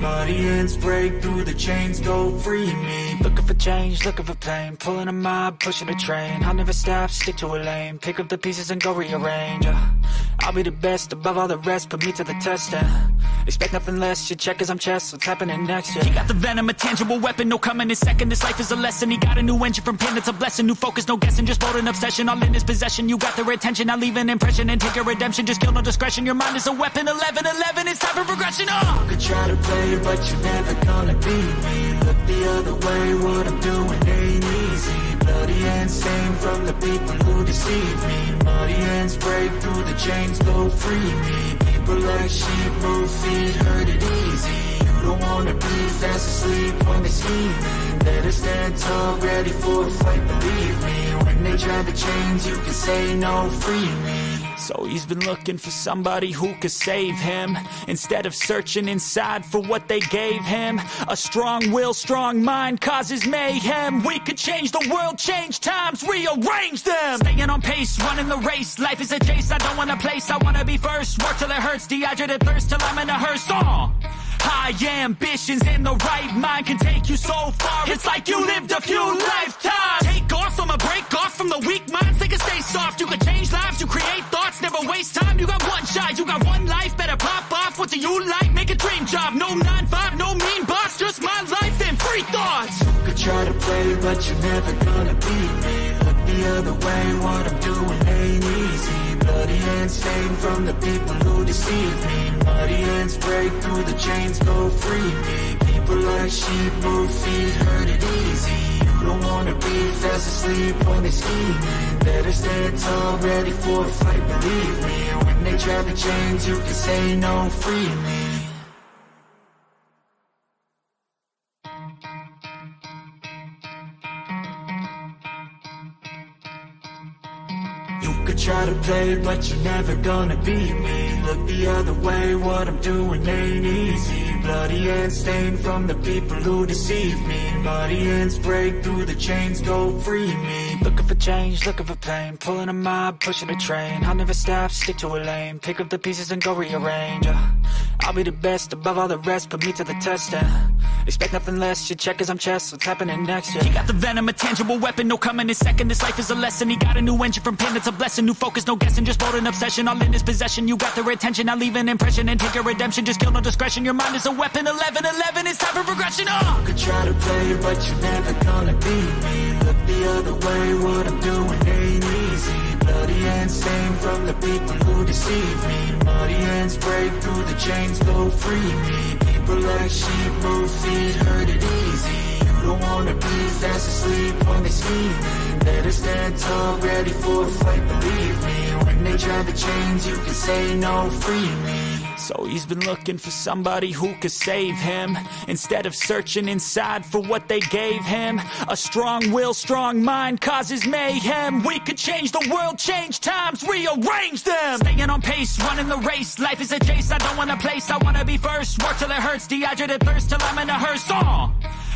Muddy hands break through the chains, go free me. Looking for change, looking for pain, pulling a mob, pushing a train. I'll never stop, stick to a lane, pick up the pieces and go rearrange. I'll be the best above all the rest, put me to the test and expect nothing less. You check as I'm chess, what's happening next? Yeah. He got the venom, a tangible weapon, no coming in second. This life is a lesson. He got a new engine from pain, it's a blessing. New focus, no guessing, just bold and obsession. All in his possession, you got their attention. I'll leave an impression and take your redemption. Just kill no discretion. Your mind is a weapon. 11-11, it's time for progression. You could try to play, but you're never gonna beat me. Look the other way, what I'm doing ain't easy. Bloody hands stained from the people who deceive me. Muddy hands break through the chains, go free me. People like sheep move feet, hurt it easy. You don't wanna be fast asleep when they scheming. Better stand tall, ready for a fight, believe me. When they try the chains, you can say no, free me. So he's been looking for somebody who could save him, instead of searching inside for what they gave him. A strong will, strong mind causes mayhem. We could change the world, change times, rearrange them. Staying on pace, running the race. Life is a chase, I don't want a place. I wanna be first, work till it hurts. Dehydrated thirst till I'm in a hearse. High ambitions and the right mind can take you so far. It's like you lived a few lifetimes. Take off, I'ma break off from the weak minds. They can stay soft, you can change lives, you create thoughts. Never waste time, you got one shot, you got one life. Better pop off, what do you like? Make a dream job, no 9-5, no mean boss. Just my life and free thoughts. You could try to play, but you're never gonna beat me. Look the other way, what I'm doing ain't easy. Bloody hands stained from the people who deceive me. Muddy hands break through the chains, go free me. People like sheep move feet, hurt it easy. You don't wanna be fast asleep when they scheming. Better stand tall, ready for a fight, believe me. When they try the chains, you can say no, free me. You could try to play, but you're never gonna beat me. Look the other way, what I'm doing ain't easy. Bloody hands stained from the people who deceive me. Muddy hands break through the chains, go free me. Looking for change, looking for pain, pulling a mob, pushing a train. I'll never stop, stick to a lane, pick up the pieces and go rearrange. I'll be the best above all the rest, put me to the test and expect nothing less. You check as I'm chess, what's happening next? Yeah. He got the venom, a tangible weapon, no coming in second. This life is a lesson. He got a new engine from pain, it's a blessing. New focus, no guessing, just bold and obsession. All in his possession, you got their attention. I'll leave an impression and take your redemption. Just kill no discretion. Your mind is a weapon. 11-11, it's time for progression. You could try to play, but you're never gonna beat me. Look the other way, what I'm doing ain't easy. Bloody hands stained from the people who deceive me. Muddy hands break through the chains, go free me. People like sheep move feet, hurt it easy. You don't wanna be fast asleep when they scheming. Better stand tall, ready for a fight, believe me. When they try the chains, you can say no, free me. So he's been looking for somebody who could save him, instead of searching inside for what they gave him. A strong will, strong mind causes mayhem. We could change the world, change times, rearrange them. Staying on pace, running the race. Life is a chase, I don't want a place. I wanna be first, work till it hurts. Dehydrated thirst till I'm in a hearse.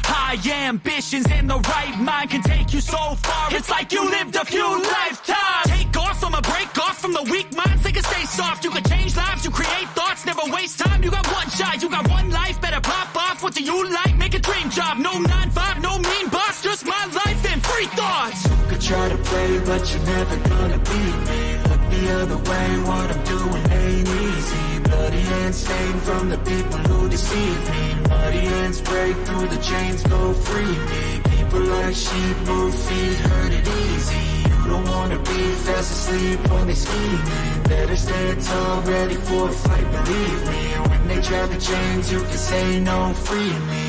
High ambitions and the right mind can take you so far. It's like you lived a few lifetimes. Take off, I'ma break off from the weak minds. They can stay soft, you can change lives, you create thoughts. Never waste time, you got one shot, you got one life. Better pop off, what do you like? Make a dream job, no 9-5, no mean boss. Just my life and free thoughts. You could try to play, but you're never gonna beat me. Look the other way, what I'm doing ain't easy. Bloody hands stained from the people who deceive me. Muddy hands break through the chains, go free me. People like sheep move feet, hurt it easy. You don't wanna be fast asleep when they scheming. Better stand tall, ready for a fight, believe me. When they try the chains, you can say no, free me.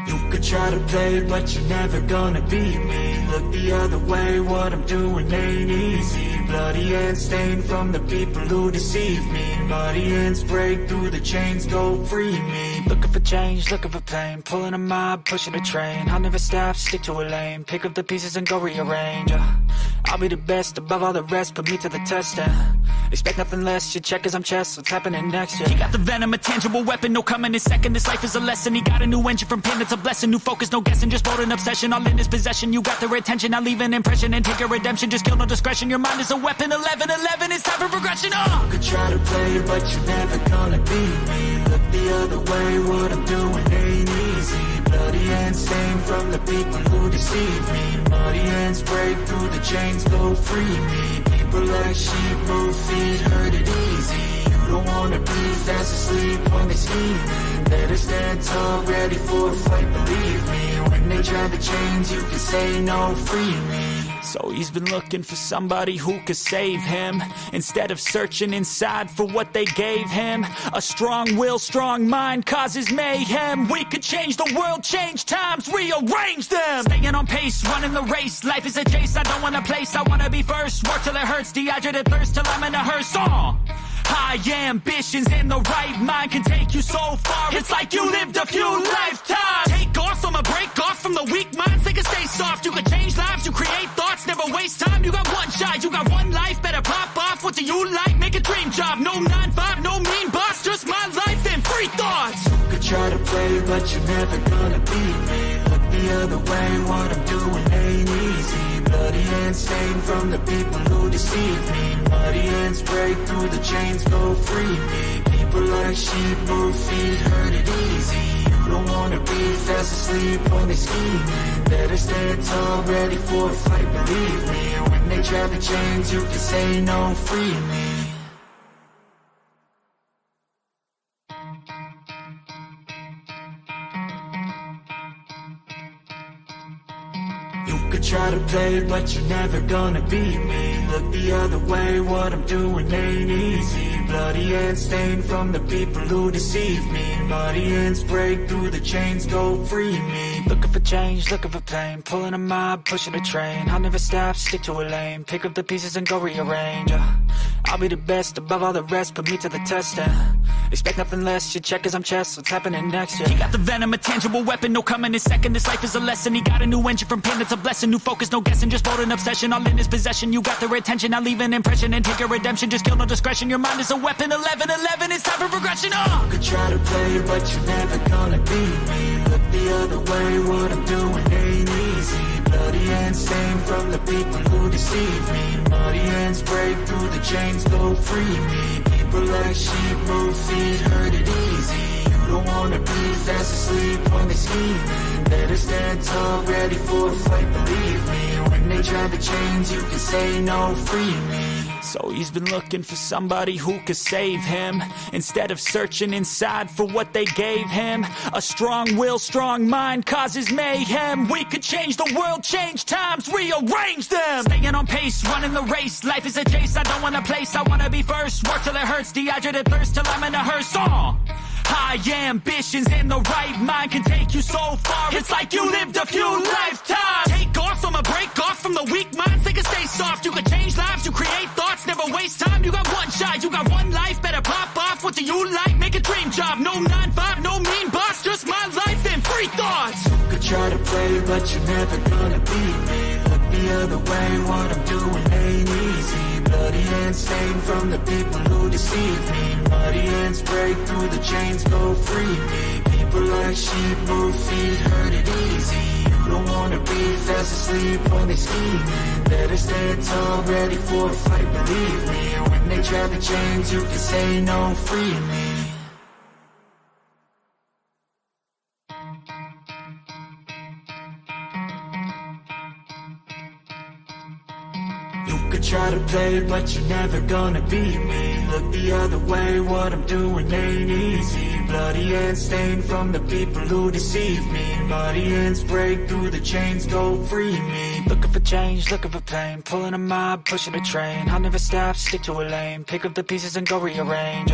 You could try to play, but you're never gonna beat me. Look the other way, what I'm doing ain't easy. Bloody hands stained from the people who deceive me. Muddy hands break through the chains, go free me. Looking for change, looking for pain, pulling a mob, pushing a train. I'll never stop, stick to a lane, pick up the pieces and go rearrange. I'll be the best above all the rest, put me to the test. Expect nothing less, your check is I'm chess, what's happening next? He got the venom, a tangible weapon, no coming in second. This life is a lesson, he got a new engine from pain, it's a blessing. New focus, no guessing, just bold and obsession, all in his possession. You got their attention, I'll leave an impression and take your redemption. Just kill no discretion, your mind is a weapon. 11-11, it's time for progression. You could try to play, but you're never gonna beat me. Look the other way, what I'm doing ain't easy. Bloody hands stained from the people who deceive me. Muddy hands break through the chains, go free me. People like sheep move feet, hurt it easy. You don't wanna be fast asleep when they scheming. Better stand tall, ready for a fight, believe me. When they try the chains, you can say no, free me. So he's been looking for somebody who could save him, instead of searching inside for what they gave him. A strong will, strong mind causes mayhem. We could change the world, change times, rearrange them. Staying on pace, running the race, life is a chase. I don't want a place, I want to be first. Work till it hurts, dehydrated thirst till I'm in a hearse. High ambitions and the right mind can take you so far. It's like you lived a few lifetimes. Take off from a break off from the weak minds. They can stay soft. You can change lives. You create thoughts. Never waste time. You got one shot. You got one life. Better pop off. What do you like? Make a dream job. No 9-5. No mean boss. Just my life and free thoughts. You could try to play, but you're never gonna beat me. Look the other way. What I'm doing ain't easy. Bloody hands stained from the people who deceive me. Muddy hands break through the chains, go free me. People like sheep move feet, hurt it easy. You don't wanna be fast asleep when they scheming. Better stand tall, ready for a fight, believe me. When they try the chains, you can say no, free me. You could try to play, but you're never gonna beat me. Look the other way, what I'm doing ain't easy. Bloody hands stained from the people who deceive me. Muddy hands break through the chains, go free me. Looking for change, looking for pain, pulling a mob, pushing a train. I'll never stop, stick to a lane, pick up the pieces and go rearrange. I'll be the best above all the rest, put me to the test. Expect nothing less, your check is I'm chess, what's happening next? He got the venom, a tangible weapon, no coming in second. This life is a lesson, he got a new engine from pain, it's a blessing. New focus, no guessing, just bold and obsession, all in his possession. You got their attention, I'll leave an impression and take your redemption. Just kill no discretion, your mind is a weapon. 11-11, it's time for progression. You could try to play, but you're never gonna beat me. Look the other way, what I'm doing ain't easy. Bloody hands stained from the people who deceive me. Muddy hands break through the chains, go free me. People like sheep move feet, hurt it easy. You don't wanna be fast asleep when they scheming. Better stand tall, ready for a fight, believe me. When they try the chains, you can say no, free me. So he's been looking for somebody who could save him, instead of searching inside for what they gave him. A strong will, strong mind causes mayhem. We could change the world, change times, rearrange them. Staying on pace, running the race, life is a chase. I don't want a place, I want to be first. Work till it hurts, dehydrated thirst till I'm in a hearse. High ambitions and the right mind can take you so far. It's like you lived a few lifetimes. Take off from a break off from the weak minds. They can stay soft. You can change lives. You create thoughts. Never waste time. You got one shot. You got one life. Better pop off. What do you like? Make a dream job. No 9-5. No mean boss. Just my life and free thoughts. You could try to play, but you're never gonna beat me. Look the other way. What I'm doing ain't easy. Bloody hands stained from the people who deceive me. Muddy hands break through the chains, go free me. People like sheep move feet, hurt it easy. You don't wanna be fast asleep when they scheming. Better stand tall, ready for a fight, believe me. When they try the chains, you can say no, free me. You could try to play, but you're never gonna beat me. Look the other way, what I'm doing ain't easy. Bloody hands stained from the people who deceive me. Muddy hands break through the chains, go free me. Looking for change, looking for pain, pulling a mob, pushing a train. I'll never stop, stick to a lane, pick up the pieces and go rearrange.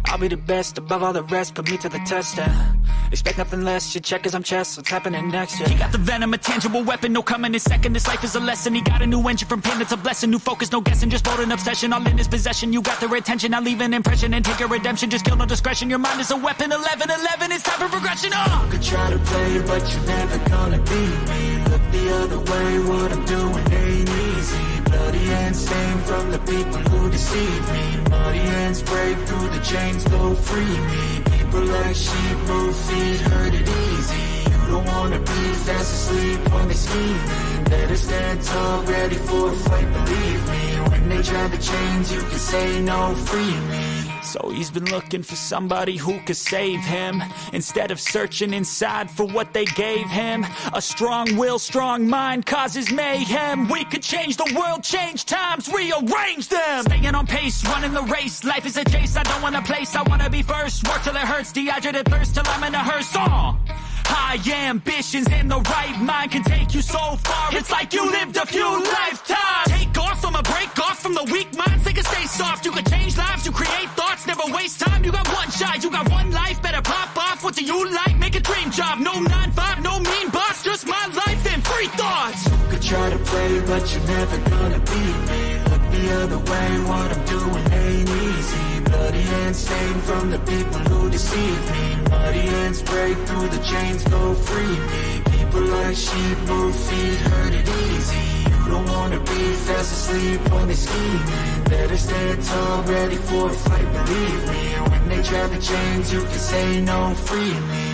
I'll be the best above all the rest, put me to the test and expect nothing less. Your check is I'm chess, what's happening next? Yeah. He got the venom, a tangible weapon, no coming in second. This life is a lesson. He got a new engine from pain, it's a blessing. New focus, no guessing, just bold an obsession. All in his possession, you got their attention. I'll leave an impression and take your redemption. Just kill no discretion. Your mind is a weapon. 11-11, it's time for progression. You could try to play, but you're never gonna beat me. Look the other way, what I'm doing ain't easy. Bloody hands stained from the people who deceive me. Muddy hands break through the chains, go free me. People like sheep move feet, hurt it easy. You don't wanna be fast asleep when they scheming. Better stand tall, ready for a fight, believe me. When they try to change, you can say no, free me. So he's been looking for somebody who could save him, instead of searching inside for what they gave him. A strong will, strong mind causes mayhem. We could change the world, change times, rearrange them. Staying on pace, running the race. Life is a chase, I don't want a place. I wanna be first, work till it hurts. Dehydrated thirst till I'm in a hearse. High ambitions and the right mind can take you so far. It's like you lived a few lifetimes. Take off from a break off from the weak minds. They can stay soft. You can change lives, you create thoughts, never waste time. You got one shot, you got one life. Better pop off. What do you like? Make a dream job. No 9-5, no mean boss. Just my life and free thoughts. You could try to play, but you're never gonna beat me. Look the other way, what I'm doing ain't easy. Bloody hands stained from the people who deceive me. Muddy hands break through the chains, go free me. People like sheep move feet, hurt it easy. You don't wanna be fast asleep when they scheming. Better stand tall, ready for a fight, believe me. When they try to change, you can say no, free me.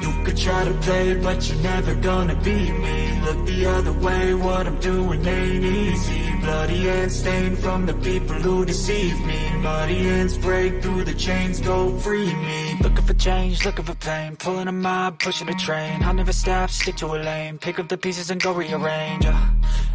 You could try to play, but you're never gonna beat me. Look the other way, what I'm doing ain't easy. Bloody hands stained from the people who deceive me. Muddy hands break through the chains, go free me. Looking for change, looking for pain, pulling a mob, pushing a train. I'll never stop, stick to a lane, pick up the pieces and go rearrange.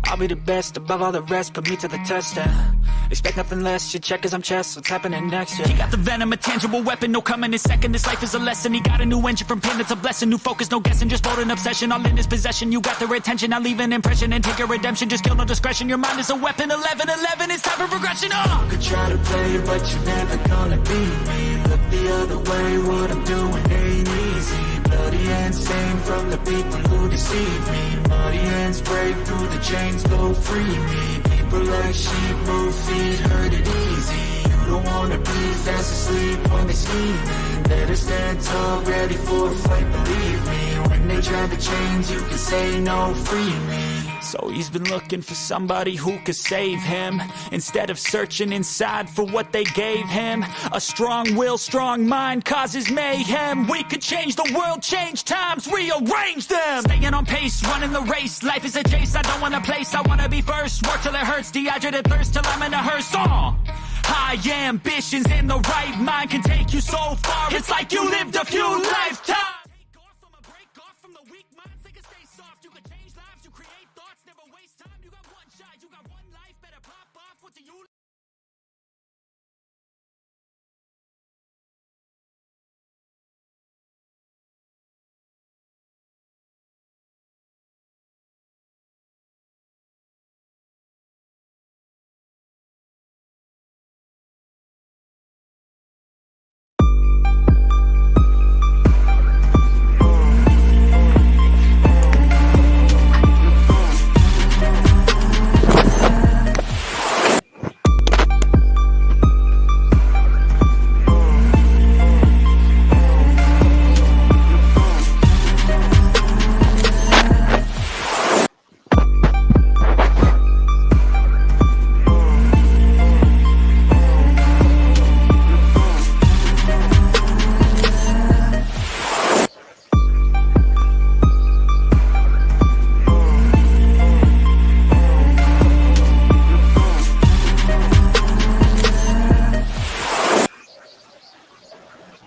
I'll be the best above all the rest, put me to the test and expect nothing less. Your check is I'm chess, what's happening next? Yeah. He got the venom, a tangible weapon, no coming in second. This life is a lesson. He got a new engine from pain, it's a blessing. New focus, no guessing, just bold an obsession. All in his possession, you got their attention. I'll leave an impression and take your redemption. Just kill no discretion. Your mind is a weapon. 11-11, it's time for progression. You could try to play, but you're never gonna beat me. Look the other way, what I'm doing ain't easy. Bloody hands stained from the people who deceive me. Muddy hands break through the chains, go free me. People like sheep move feet, hurt it easy. You don't wanna be fast asleep when they scheming. Better stand tall, ready for a fight, believe me. When they try to change, you can say no, free me. So he's been looking for somebody who could save him, instead of searching inside for what they gave him. A strong will, strong mind causes mayhem. We could change the world, change times, rearrange them. Staying on pace, running the race. Life is a chase, I don't want a place. I wanna be first, work till it hurts. Dehydrated thirst till I'm in a hearse. High ambitions and the right mind can take you so far. It's like you lived a few lifetimes. Take off from a break off from the weak minds. They can stay soft. You can change lives, you create thoughts, never waste time. You got one shot, you got one life. Better pop off. What do you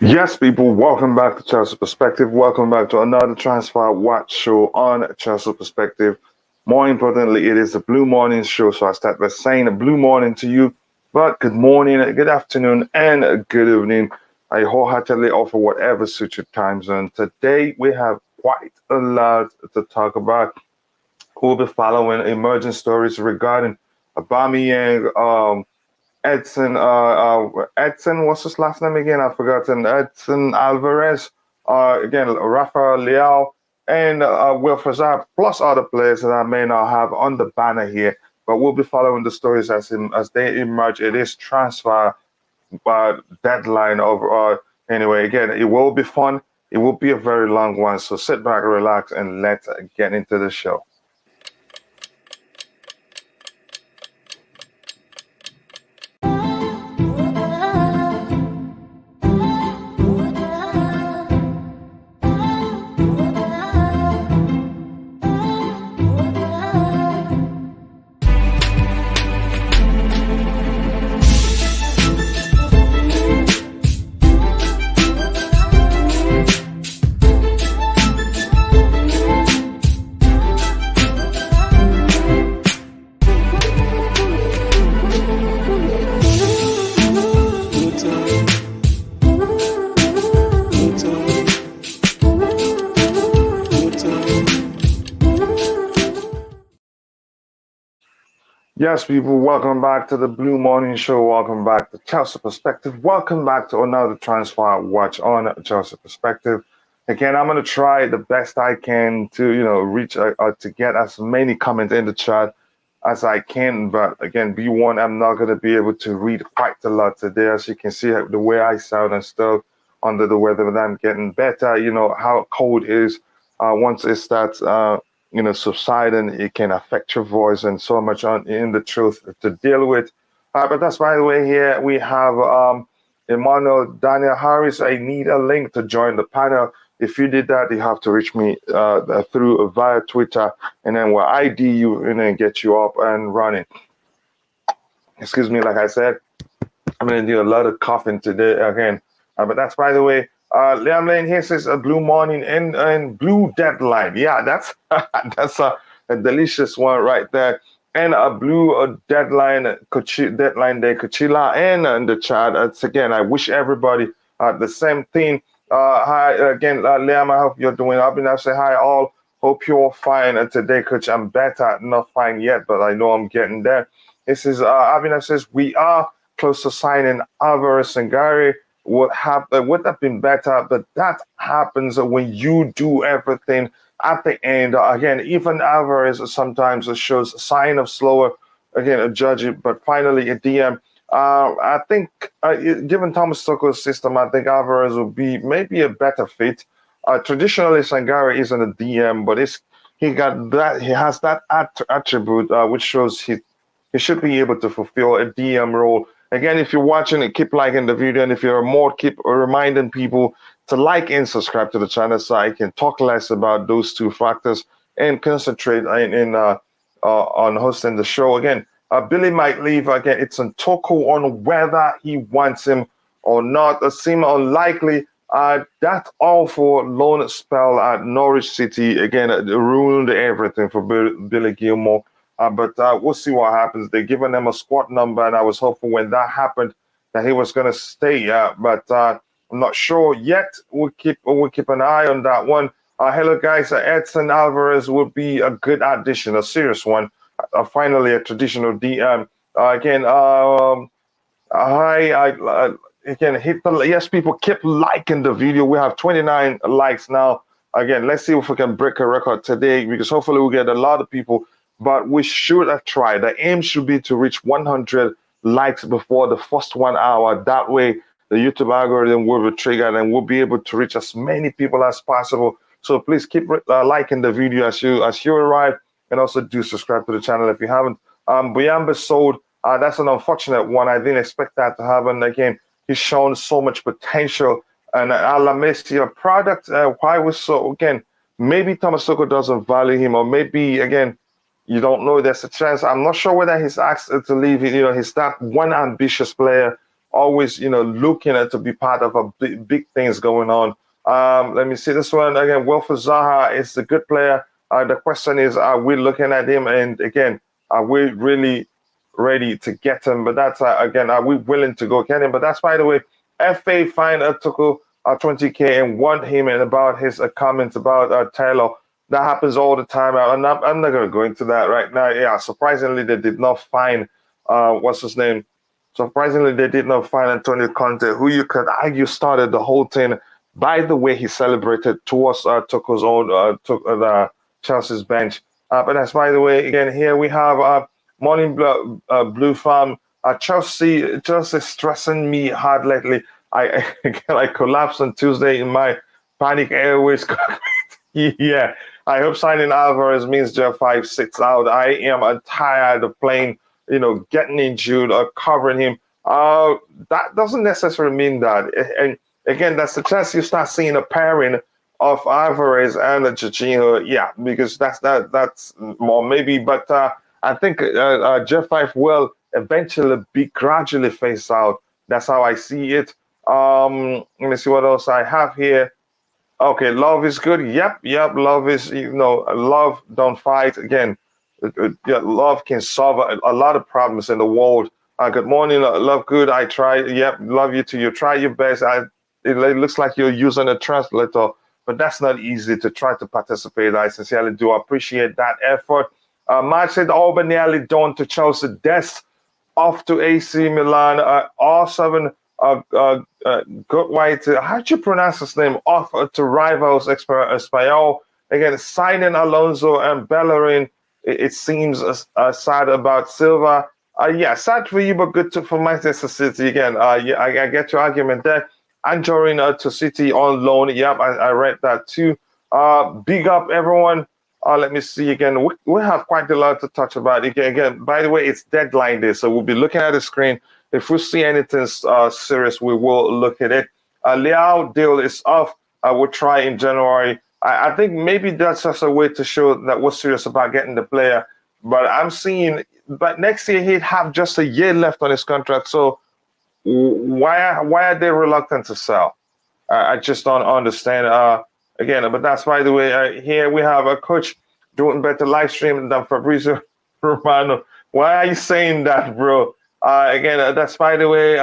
Yes, people, welcome back to Chelsea Perspective. Welcome back to another Transfer Watch show on Chelsea Perspective. More importantly, it is the Blue Morning Show. So I start by saying a blue morning to you, but good morning, good afternoon, and a good evening. I wholeheartedly offer whatever suits your time zone. Today, we have quite a lot to talk about. We'll be following emerging stories regarding Aubameyang, Edson, what's his last name again? I've forgotten. Edson Álvarez, again, Rafael Leao, and Wilfred Zaha, plus other players that I may not have on the banner here. But we'll be following the stories as they emerge. It is transfer deadline of anyway. Again, it will be fun. It will be a very long one. So sit back, relax, and let's get into the show. Yes, people, welcome back to the Blue Morning Show. Welcome back to Chelsea Perspective. Welcome back to another transfer watch on Chelsea Perspective. Again, I'm going to try the best I can to, reach to get as many comments in the chat as I can. But again, be warned, I'm not going to be able to read quite a lot today. As you can see, the way I sound, I'm still under the weather, but I'm getting better. You know how cold is once it starts. Subsiding, it can affect your voice and so much in the truth to deal with. But that's by the way, here we have Emmanuel Daniel Harris. I need a link to join the panel. If you did that, you have to reach me through via Twitter, and then we'll ID you and then get you up and running. Excuse me, like I said, I'm going to do a lot of coughing today again. But that's by the way. Liam Lane here says a blue morning and blue deadline. Yeah, that's that's a delicious one right there. And a blue deadline day, Kuchila, and in the chat. It's again, I wish everybody the same thing. Hi again, Liam. I hope you're doing. I've been to say hi all. Hope you're fine today, Coach. I'm better, not fine yet, but I know I'm getting there. This is Abhinav says we are close to signing Alvarez and Gary. Would have been better, but that happens when you do everything at the end. Again, even Alvarez sometimes shows a sign of slower, again, a judging, but finally a DM. I think, given Thomas Tuchel's system, I think Alvarez will be maybe a better fit. Traditionally, Sangare isn't a DM, but he has that attribute, which shows he should be able to fulfill a DM role. Again, if you're watching it, keep liking the video, and if you're more, keep reminding people to like and subscribe to the channel so I can talk less about those two factors and concentrate on hosting the show. Again, Billy might leave. Again, it's on Toko on whether he wants him or not. It seems unlikely. That awful loan spell at Norwich City, again, ruined everything for Billy Gilmore. But we'll see what happens. They're giving him a squad number, and I was hopeful when that happened that he was going to stay. But I'm not sure yet. We'll keep an eye on that one. Hello, guys. Edson Álvarez would be a good addition, a serious one. Finally, a traditional DM. Again, hi. Again, hit the yes. People keep liking the video. We have 29 likes now. Again, let's see if we can break a record today, because hopefully we'll get a lot of people. But we should have tried. The aim should be to reach 100 likes before the first 1 hour. That way, the YouTube algorithm will be triggered and we'll be able to reach as many people as possible. So please keep liking the video as you arrive, and also do subscribe to the channel if you haven't. Buyamba sold. That's an unfortunate one. I didn't expect that to happen. Again, he's shown so much potential. And Alamessi, a product. Why was so? Again, maybe Thomas Tuchel doesn't value him, or maybe again. You don't know. There's a chance. I'm not sure whether he's asked to leave. He's that one ambitious player, always, looking at to be part of big things going on. Let me see this one again. Wilfred Zaha is a good player. The question is, are we looking at him? And again, are we really ready to get him? But that's again, are we willing to go get him? But that's, by the way, FA fined Tuchel 20K and warned him and about his comments about Taylor. That happens all the time. I'm not going to go into that right now. Yeah, surprisingly, they did not fine. What's his name? Surprisingly, they did not find Antonio Conte, who you could argue started the whole thing by the way he celebrated towards Tuchel's own Chelsea's bench. But that's, by the way, again, here we have Morning Blue Farm. Chelsea stressing me hard lately. I collapsed on Tuesday in my panic airways. Yeah, I hope signing Alvarez means Jeff 5 sits out. I am tired of playing, getting injured or covering him. That doesn't necessarily mean that. And again, that's the chance you start seeing a pairing of Alvarez and Jorginho. Yeah, because that's more maybe. But I think Jeff 5 will eventually be gradually phased out. That's how I see it. Let me see what else I have here. Okay, love is good. Yep. Love is, love, don't fight. Again, love can solve a lot of problems in the world. Good morning, love, good. I try. Yep, love you too. You try your best. It looks like you're using a translator, but that's not easy to try to participate. I sincerely do appreciate that effort. Mark said Aubameyang done to Chelsea. Des off to AC Milan. All seven. Good white. How do you pronounce his name? Off to rivals Espanyol. Again, signing Alonso and Bellerin. It seems sad about Silva. Yeah, sad for you, but good for Manchester City. Again, yeah, I get your argument there. Anjorin to City on loan. Yep, I read that too. Big up everyone. Let me see again. We have quite a lot to touch about. Again, by the way, it's deadline day, so we'll be looking at the screen. If we see anything serious, we will look at it. Leao deal is off. We'll try in January. I think maybe that's just a way to show that we're serious about getting the player. But I'm seeing, but next year he'd have just a year left on his contract. So why are they reluctant to sell? I just don't understand. Again, but that's, by the way, here we have a coach doing better live stream than Fabrizio Romano. Why are you saying that, bro? Again, that's, by the way,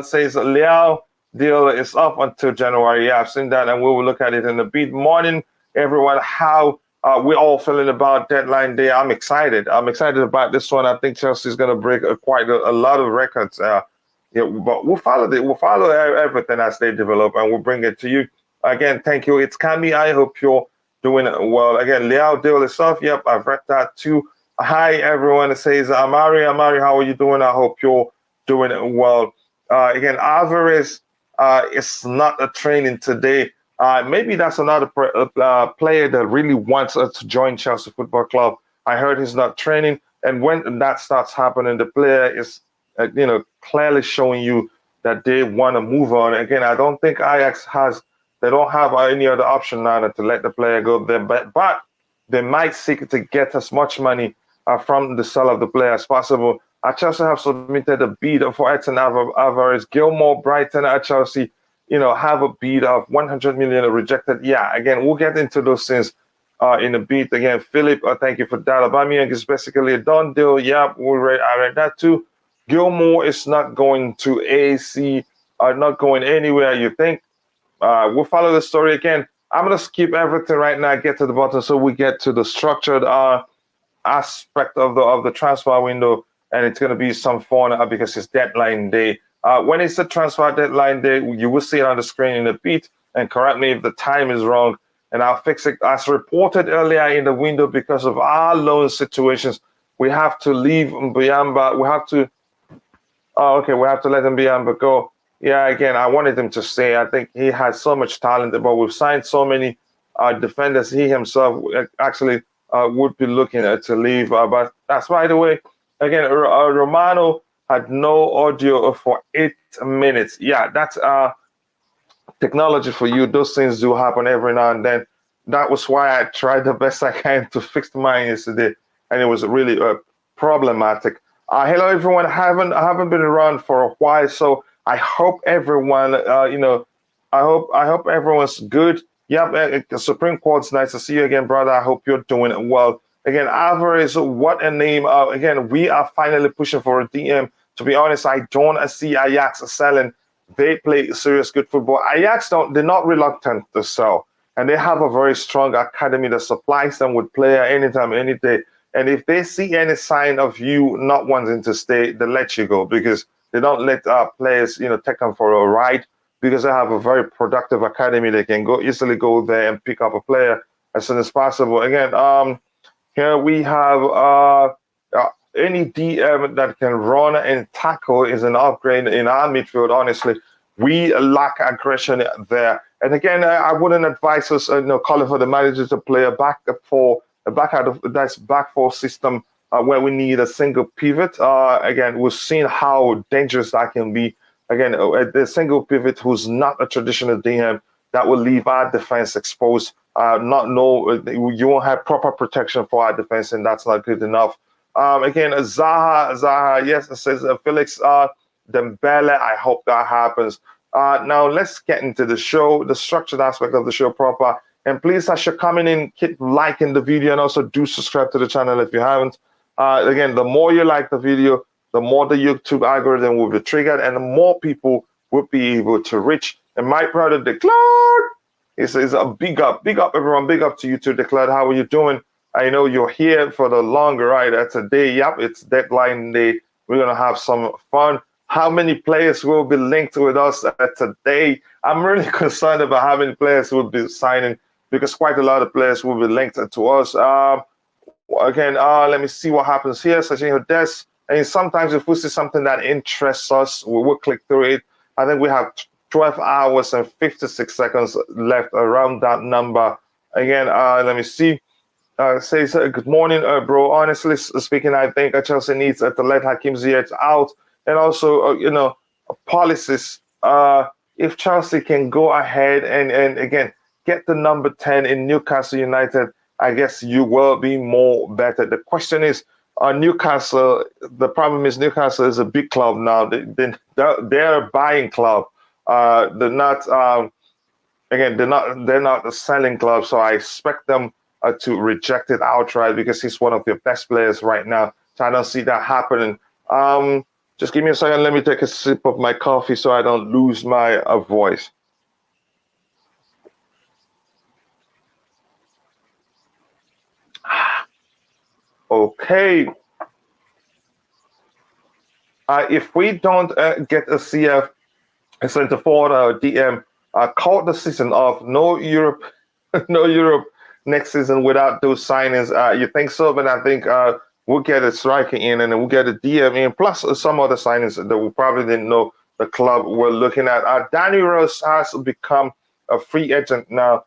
says Leao deal is up until January. Yeah, I've seen that, and we will look at it in a bit. Morning, everyone. How we're all feeling about deadline day? I'm excited. I'm excited about this one. I think Chelsea is going to break quite a lot of records. Yeah, but we'll follow it. We'll follow everything as they develop, and we'll bring it to you. Again, thank you. It's Cami. I hope you're doing well. Again, Leao deal is off. Yep, I've read that too. Hi, everyone. It says, Amari, how are you doing? I hope you're doing well. Again, Alvarez is not a training today. Maybe that's another player that really wants us to join Chelsea Football Club. I heard he's not training. And when that starts happening, the player is, clearly showing you that they want to move on. Again, I don't think Ajax they don't have any other option now than to let the player go there. But they might seek to get as much money from the sale of the player as possible. Chelsea have submitted a bid for Edson Álvarez. Gilmore, Brighton at Chelsea, have a bid of 100 million rejected. Yeah, again, we'll get into those things in a bit. Again, Philip, thank you for that. Aubameyang is basically a done deal. Yeah, I read that too. Gilmore is not going to AC, not going anywhere, you think. We'll follow the story again. I'm going to skip everything right now, get to the bottom so we get to the structured aspect of the transfer window, and it's going to be some fun because it's deadline day. When it's the transfer deadline day, you will see it on the screen in a bit, and correct me if the time is wrong, and I'll fix it. As reported earlier in the window, because of our loan situations, we have to leave Mbuyamba. We have to let Mbuyamba go. Yeah, again, I wanted him to stay. I think he has so much talent, but we've signed so many defenders. He himself actually would be looking to leave. But that's, by the way, again, Romano had no audio for 8 minutes. Yeah, that's technology for you. Those things do happen every now and then. That was why I tried the best I can to fix mine yesterday, and it was really problematic. Hello, everyone. I haven't been around for a while, so I hope everyone, I hope everyone's good. Yeah, the Supreme Court's nice to see you again, brother. I hope you're doing well. Again, Alvarez, what a name. Again, we are finally pushing for a DM. To be honest, I don't see Ajax selling. They play serious good football. Ajax they're not reluctant to sell. And they have a very strong academy that supplies them with player anytime, any day. And if they see any sign of you not wanting to stay, they let you go because they don't let players, take them for a ride because they have a very productive academy. They can easily go there and pick up a player as soon as possible. Again, here we have any DM that can run and tackle is an upgrade in our midfield. Honestly, we lack aggression there. And again, I wouldn't advise us, calling for the manager to play a back four system where we need a single pivot. Again, we've seen how dangerous that can be. Again, the single pivot who's not a traditional DM that will leave our defense exposed. You won't have proper protection for our defense, and that's not good enough. Again, Zaha, yes, it says Felix Dembele. I hope that happens. Now let's get into the show, the structured aspect of the show proper. And please, as you're coming in, keep liking the video and also do subscribe to the channel if you haven't. Again, the more you like the video, the more the YouTube algorithm will be triggered and the more people will be able to reach. And my brother Declared, he says a big up everyone, big up to you too, Declared. How are you doing? I know you're here for the longer ride. Today, yep, it's deadline day. We're gonna have some fun. How many players will be linked with us today? I'm really concerned about how many players will be signing because quite a lot of players will be linked to us. Again, let me see what happens here. Searching your desk. And sometimes if we see something that interests us, we will click through it. I think we have 12 hours and 56 seconds left around that number. Again, let me see. Says, good morning, bro. Honestly speaking, I think Chelsea needs to let Hakim Ziyech out. And also, policies. If Chelsea can go ahead and again, get the number 10 in Newcastle United, I guess you will be more better. The question is, Newcastle, the problem is Newcastle is a big club now. They're a buying club. They're not, they're not a selling club. So I expect them to reject it outright because he's one of their best players right now. So I don't see that happening. Just give me a second. Let me take a sip of my coffee so I don't lose my voice. Okay. If we don't get a CF, a center forward or DM, call the season off. No Europe, no Europe next season without those signings. You think so? But I think we'll get a striker in and then we'll get a DM in, plus some other signings that we probably didn't know the club were looking at. Danny Rose has become a free agent now.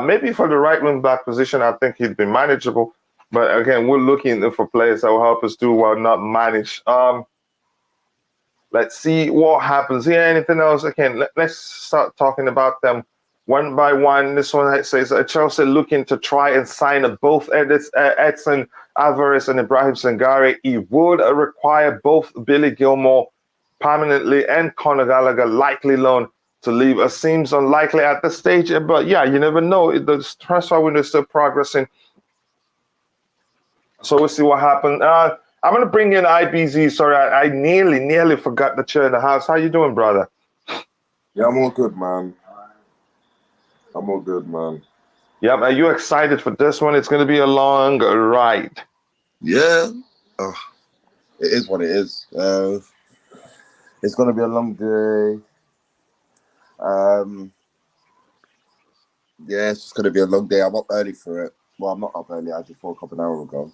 Maybe for the right wing back position, I think he'd be manageable. But again, we're looking for players that will help us do well, not manage. Let's see what happens here. Anything else? Again, let's start talking about them one by one. This one says Chelsea looking to try and sign both Edson Álvarez and Ibrahim Sangare. It would require both Billy Gilmore permanently and Conor Gallagher likely loan to leave. It seems unlikely at this stage, but yeah, you never know. The transfer window is still progressing. So we'll see what happens. I'm going to bring in IBZ. Sorry, I nearly forgot the chair in the house. How you doing, brother? Yeah, I'm all good, man. Yep, are you excited for this one? It's going to be a long ride. Yeah. Oh, it is what it is. It's going to be a long day. Yeah, it's just going to be a long day. I'm up early for it. Well, I'm not up early. I just woke up an hour ago.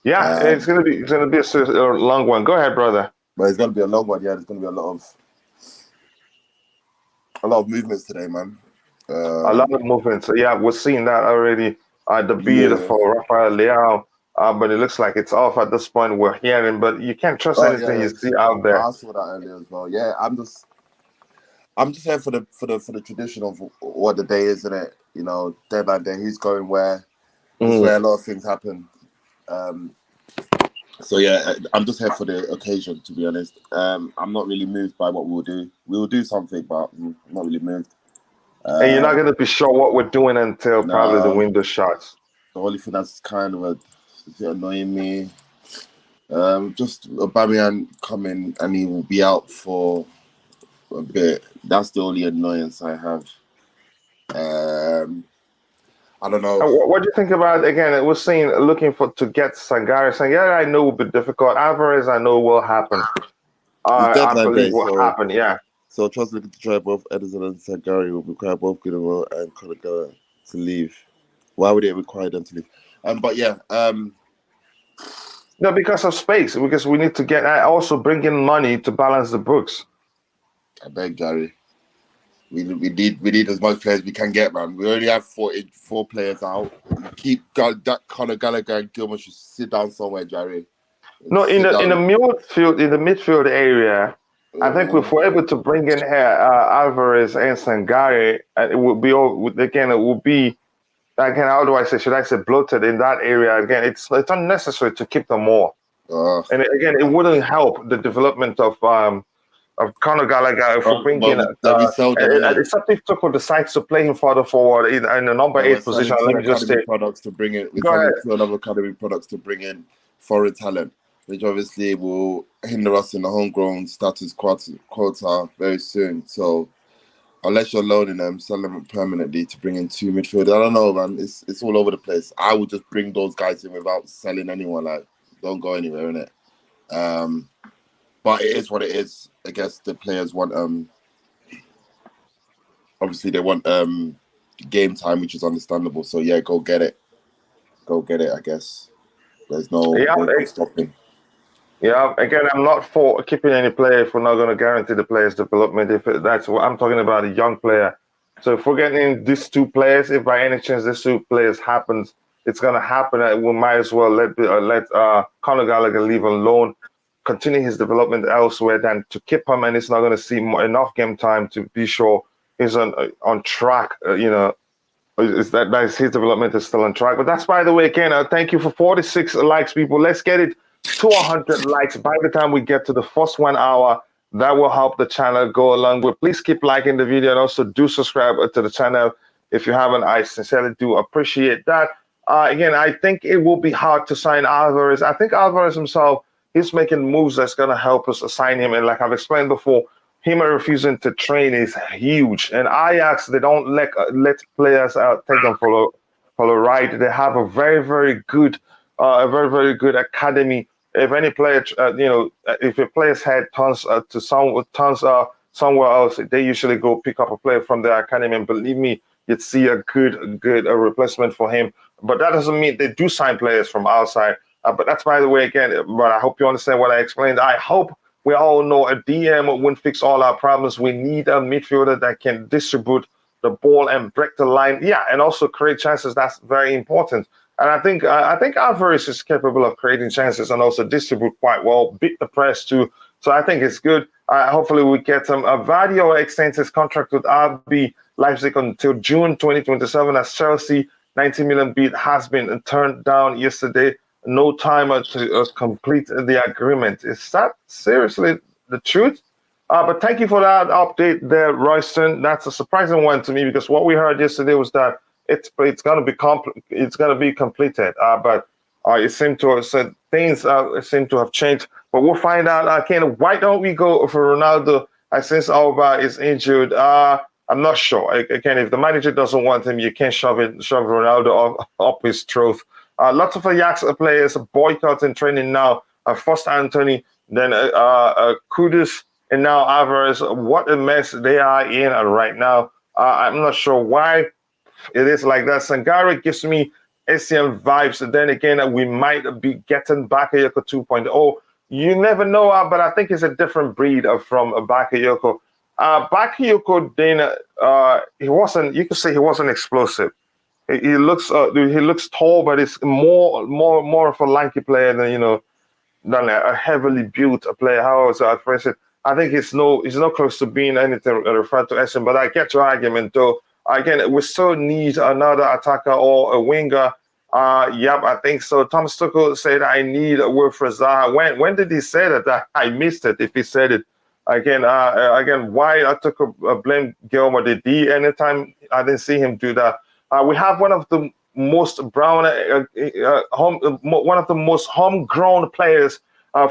Yeah, it's gonna be a long one. Go ahead, brother. But it's gonna be a long one. Yeah, there's gonna be a lot of movements today, man. A lot of movements. So yeah, we're seeing that already. The bid for Rafael Leao, but it looks like it's off at this point. We're hearing, but you can't trust anything you see out there. I saw that earlier as well. Yeah, I'm just here for the tradition of what the day is, isn't it? You know, day by day, who's going where. It's where a lot of things happen. So yeah, I'm just here for the occasion, to be honest. I'm not really moved by what we'll do. We will do something, but I'm not really moved. And you're not going to be sure what we're doing until probably the window shuts. The only thing that's kind of annoying me, just Aubameyang coming and he will be out for a bit. That's the only annoyance I have. I don't know. What do you think about, again, we're saying looking to get Sangare. Sangare I know will be difficult. Alvarez I know will happen. I believe will happen, yeah. So trust looking to try both Edson and Sangare will require both Guerrero and Konagala to leave. Why would it require them to leave? But yeah. No, because of space. Because we need to get also bring in money to balance the books. I beg, Gary. We need as much players we can get, man. We only have four players out. Keep that Conor Gallagher and Gilman should sit down somewhere, Jerry. No, in the midfield area, I think if we're able to bring in Alvarez and Sangare, it will be again, how do I say? Should I say bloated in that area? Again, it's unnecessary to keep them more. And again, it wouldn't help the development of Conor Gallagher if we bring in. It's something Tuchel decides to play him further forward in the number 8 position. Let me just say products to bring in. Other academy products to bring in foreign talent, which obviously will hinder us in the homegrown status quota very soon. So unless you're loaning them, sell them permanently to bring in 2 midfielders. I don't know, man. It's all over the place. I would just bring those guys in without selling anyone. Like, don't go anywhere, innit? But it is what it is. I guess the players want obviously they want game time, which is understandable. So yeah, go get it. I guess there's no stopping. Yeah, again, I'm not for keeping any player if we're not going to guarantee the player's development. That's what I'm talking about, a young player. So if we're getting these 2 players, if by any chance these 2 players happens, it's going to happen. We might as well let Conor Gallagher leave alone, continue his development elsewhere than to keep him, and he's not going to see enough game time to be sure he's on track. Is that his development is still on track. But that's, by the way, again, thank you for 46 likes, people. Let's get it to 100 likes by the time we get to the first 1 hour. That will help the channel go along with. Please keep liking the video and also do subscribe to the channel if you haven't. I sincerely do appreciate that. Again, I think it will be hard to sign Alvarez. I think Alvarez himself, he's making moves that's going to help us assign him. And like I've explained before, him refusing to train is huge. And Ajax, they don't let players take them for a ride. They have a very, very good academy. If any player, if a player's head turns somewhere else, they usually go pick up a player from their academy. And believe me, you'd see a good replacement for him. But that doesn't mean they do sign players from outside. But that's, by the way, again, but I hope you understand what I explained. I hope we all know a DM won't fix all our problems. We need a midfielder that can distribute the ball and break the line. Yeah, and also create chances. That's very important. And I think Alvarez is capable of creating chances and also distribute quite well, beat the press too. So I think it's good. Hopefully we get him. Gvardiol extends his contract with RB Leipzig until June 2027 as Chelsea 90 million bid has been turned down yesterday. No time to complete the agreement. Is that seriously the truth? But thank you for that update there, Royston. That's a surprising one to me because what we heard yesterday was that it's going to be completed. But it seemed to have said things seem to have changed. But we'll find out. Why don't we go for Ronaldo since Alba is injured? I'm not sure. Again, if the manager doesn't want him, you can't shove Ronaldo up his throat. Lots of Ajax players boycotting training now. First Anthony, then Kudus, and now Alvarez. What a mess they are in right now. I'm not sure why it is like that. Sangare gives me ACM vibes. Then again, we might be getting Bakayoko 2.0. You never know, but I think it's a different breed from Bakayoko. Bakayoko, then he wasn't. You could say he wasn't explosive. He looks tall, but it's more of a lanky player than a heavily built player. How was I phrase it? I think he's no close to being anything referred to SM. But I get your argument though. Again, we still need another attacker or a winger. Yep, I think so. Thomas Tuchel said I need Wilfred Zaha. When did he say that? I missed it if he said it. Again, why I took a blame Gilmore the D anytime I didn't see him do that. We have one of the most one of the most homegrown players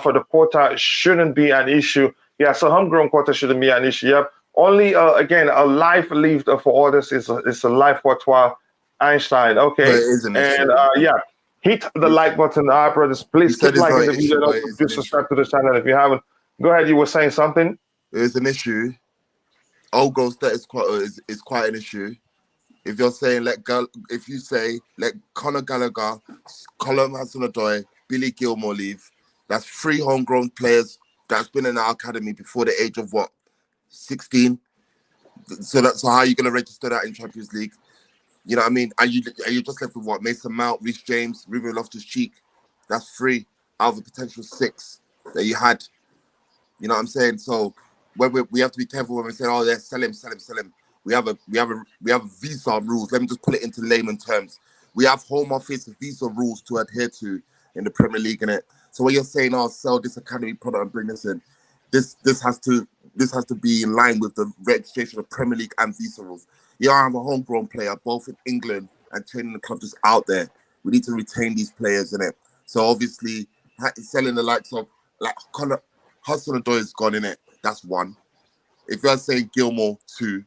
for the quota shouldn't be an issue. Yeah, so homegrown quota shouldn't be an issue. Yep. Only again a life lived for all this is a life worthwhile. Einstein. Okay, But it is an issue. yeah. Hit the like button, brothers. Please keep liking the video. Do subscribe to the channel if you haven't. Go ahead. You were saying something. It's an issue. Old goal status quo is quite an issue. If you're saying let Conor Gallagher, Colin Hudson-Odoi, Billy Gilmore leave, that's 3 homegrown players that's been in our academy before the age of what, 16. So how are you going to register that in Champions League? You know what I mean? And you're just left with what? Mason Mount, Reece James, Ruben Loftus-Cheek. That's 3 out of a potential 6 that you had. You know what I'm saying? So we have to be careful when we say, "Oh, sell him." We have visa rules. Let me just put it into layman terms. We have home office visa rules to adhere to in the Premier League, innit? So when you're saying, "Oh, sell this academy product and bring this in," this has to be in line with the registration of Premier League and visa rules. Yeah, I'm a homegrown player, both in England and training the club just out there. We need to retain these players, innit? So obviously, selling the likes of like Conor Hudson-Odoi is gone, innit? That's 1. If you're saying Gilmore 2,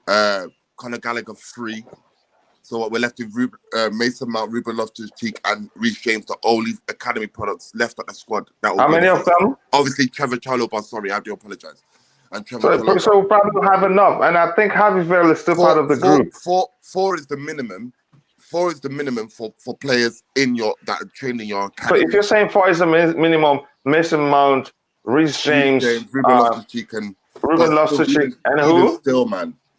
Conor Gallagher 3. So what we're left with Mason Mount, Ruben Loftus-Cheek, and Reece James, the only academy products left at the squad. How many of them? Obviously, Trevor Chalobah. Sorry, I do apologise. And so we probably don't have enough. And I think Javi Vale is still part of the group. 4 is the minimum. 4 is the minimum for players that are trained in your academy. So if you're saying 4 is the minimum, Mason Mount, Reece James, Ruben Loftus-Cheek, and who?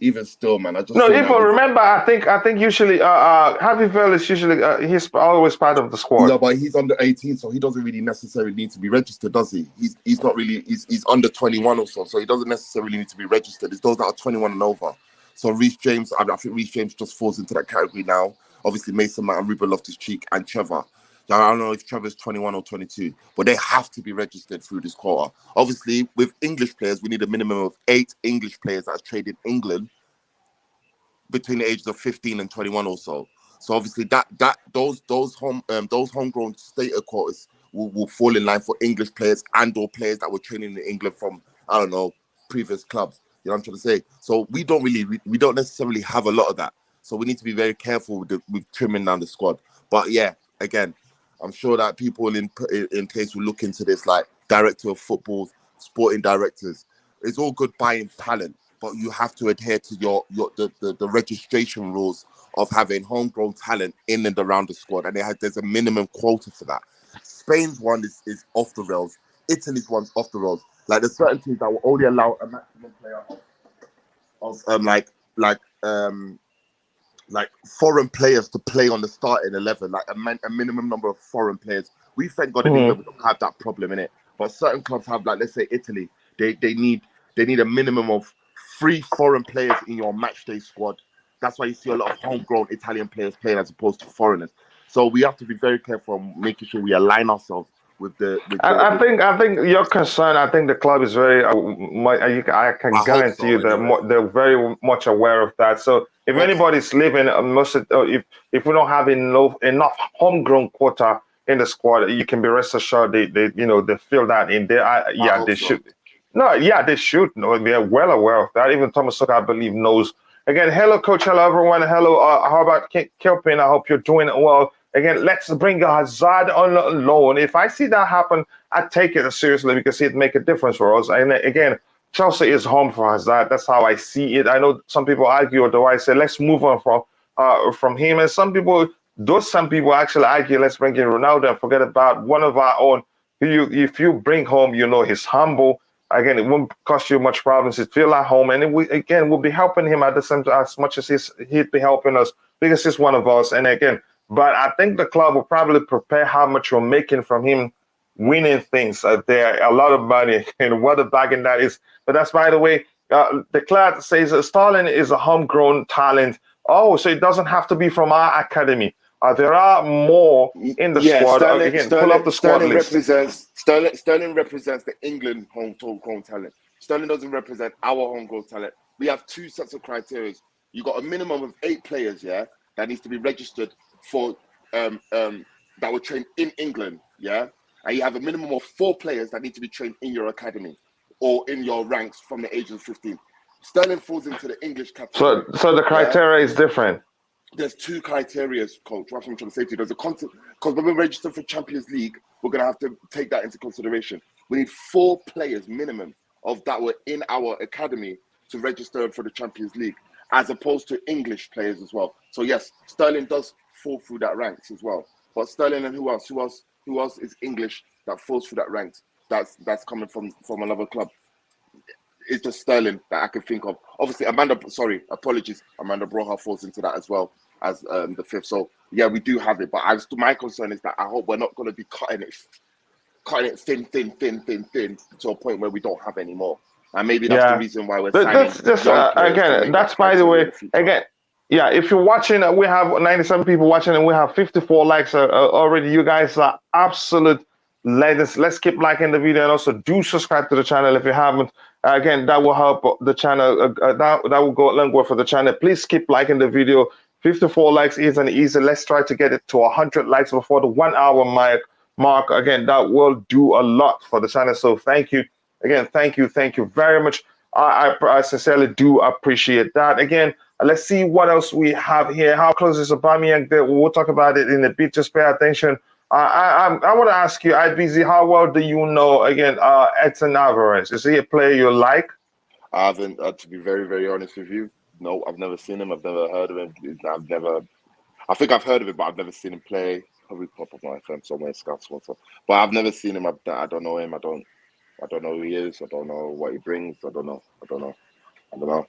Even still, man. Remember, I think usually Javi Vale is usually he's always part of the squad. No, but he's under 18, so he doesn't really necessarily need to be registered, does he? He's not really. He's under 21 or so he doesn't necessarily need to be registered. It's those that are 21 and over. So Reece James, I think Reece James just falls into that category now. Obviously, Mason Mount, Ruben Loftus-Cheek, and Trevor. I don't know if Trevor's 21 or 22, but they have to be registered through this quota. Obviously, with English players, we need a minimum of 8 English players that have traded in England between the ages of 15 and 21 or so. So obviously, those homegrown status quotas will fall in line for English players and/or players that were training in England from, I don't know, previous clubs. You know what I'm trying to say? So we don't necessarily have a lot of that. So we need to be very careful with trimming down the squad. But yeah, again, I'm sure that people in place will look into this, like director of football, sporting directors. It's all good buying talent, but you have to adhere to the registration rules of having homegrown talent in and around the squad, and there's a minimum quota for that. Spain's one is off the rails. Italy's one's off the rails. Like there's certain teams that will only allow a maximum player of foreign players to play on the starting 11, like a minimum number of foreign players. We thank God in England we don't have that problem in it, but certain clubs have, like let's say Italy, they need a minimum of 3 foreign players in your match day squad. That's why you see a lot of homegrown Italian players playing as opposed to foreigners. So we have to be very careful on making sure we align ourselves with the. I think your concern. I think the club is very. I can guarantee you they're very much aware of that. So if anybody's leaving, if we don't have enough homegrown quota in the squad, you can be rest assured they fill that in there. They should. No, yeah, they should know. They're well aware of that. Even Thomas Soka, I believe, knows. Again, hello, coach. Hello, everyone. Hello. How about Kelpin? I hope you're doing well. Again, let's bring Hazard on loan. If I see that happen, I take it seriously because it make a difference for us. And again, Chelsea is home for Hazard. That's how I see it. I know some people argue, otherwise say let's move on from him. And some people actually argue let's bring in Ronaldo and forget about one of our own. If you bring home, he's humble. Again, it won't cost you much problems. He'd feel at home, and we'll be helping him at the same time as much as he'd be helping us because he's one of us. And again, but I think the club will probably prepare how much we're making from him winning things. There a lot of money, and what a bargain that is. But that's, by the way, the club says Sterling is a homegrown talent. Oh, so it doesn't have to be from our academy. There are more in the squad. Pull up the squad list. Sterling represents the England homegrown talent. Sterling doesn't represent our homegrown talent. We have two sets of criteria. You got a minimum of 8 players, yeah, that needs to be registered for that were trained in England, yeah, and you have a minimum of 4 players that need to be trained in your academy or in your ranks from the age of 15. Sterling falls into the English category. So the criteria is different. There's 2 criteria, coach. What I'm trying to say to you, there's a concept, because when we register for Champions League, we're going to have to take that into consideration. We need 4 players minimum of that were in our academy to register for the Champions League, as opposed to English players as well. So yes, Sterling does fall through that ranks as well. But Sterling and who else is English that falls through that ranks? That's coming from another club. It's just Sterling that I can think of. Obviously, Amanda Broha falls into that as well as the 5th. So yeah, we do have it. But my concern is that I hope we're not going to be cutting it thin to a point where we don't have any more. And maybe that's the reason why we're signing. That's by the way, again, yeah, if you're watching, we have 97 people watching and we have 54 likes already. You guys are absolute legends. Let's keep liking the video and also do subscribe to the channel if you haven't. Again, that will help the channel. That will go a long way for the channel. Please keep liking the video. 54 likes isn't easy. Let's try to get it to 100 likes before the 1 hour mark. Again, that will do a lot for the channel. So thank you. Again, thank you very much. I sincerely do appreciate that. Again, let's see what else we have here. How close is Aubameyang there? We'll talk about it in a bit. Just pay attention. I want to ask you, IBZ, how well do you know, again, Edson Álvarez? Is he a player you like? I haven't, to be very, very honest with you. No, I've never seen him. I've never heard of him. I think I've heard of it, but I've never seen him play. Probably pop up my phone somewhere, scouts, whatever. But I've never seen him. I don't know him. I don't know who he is. I don't know what he brings. I don't know.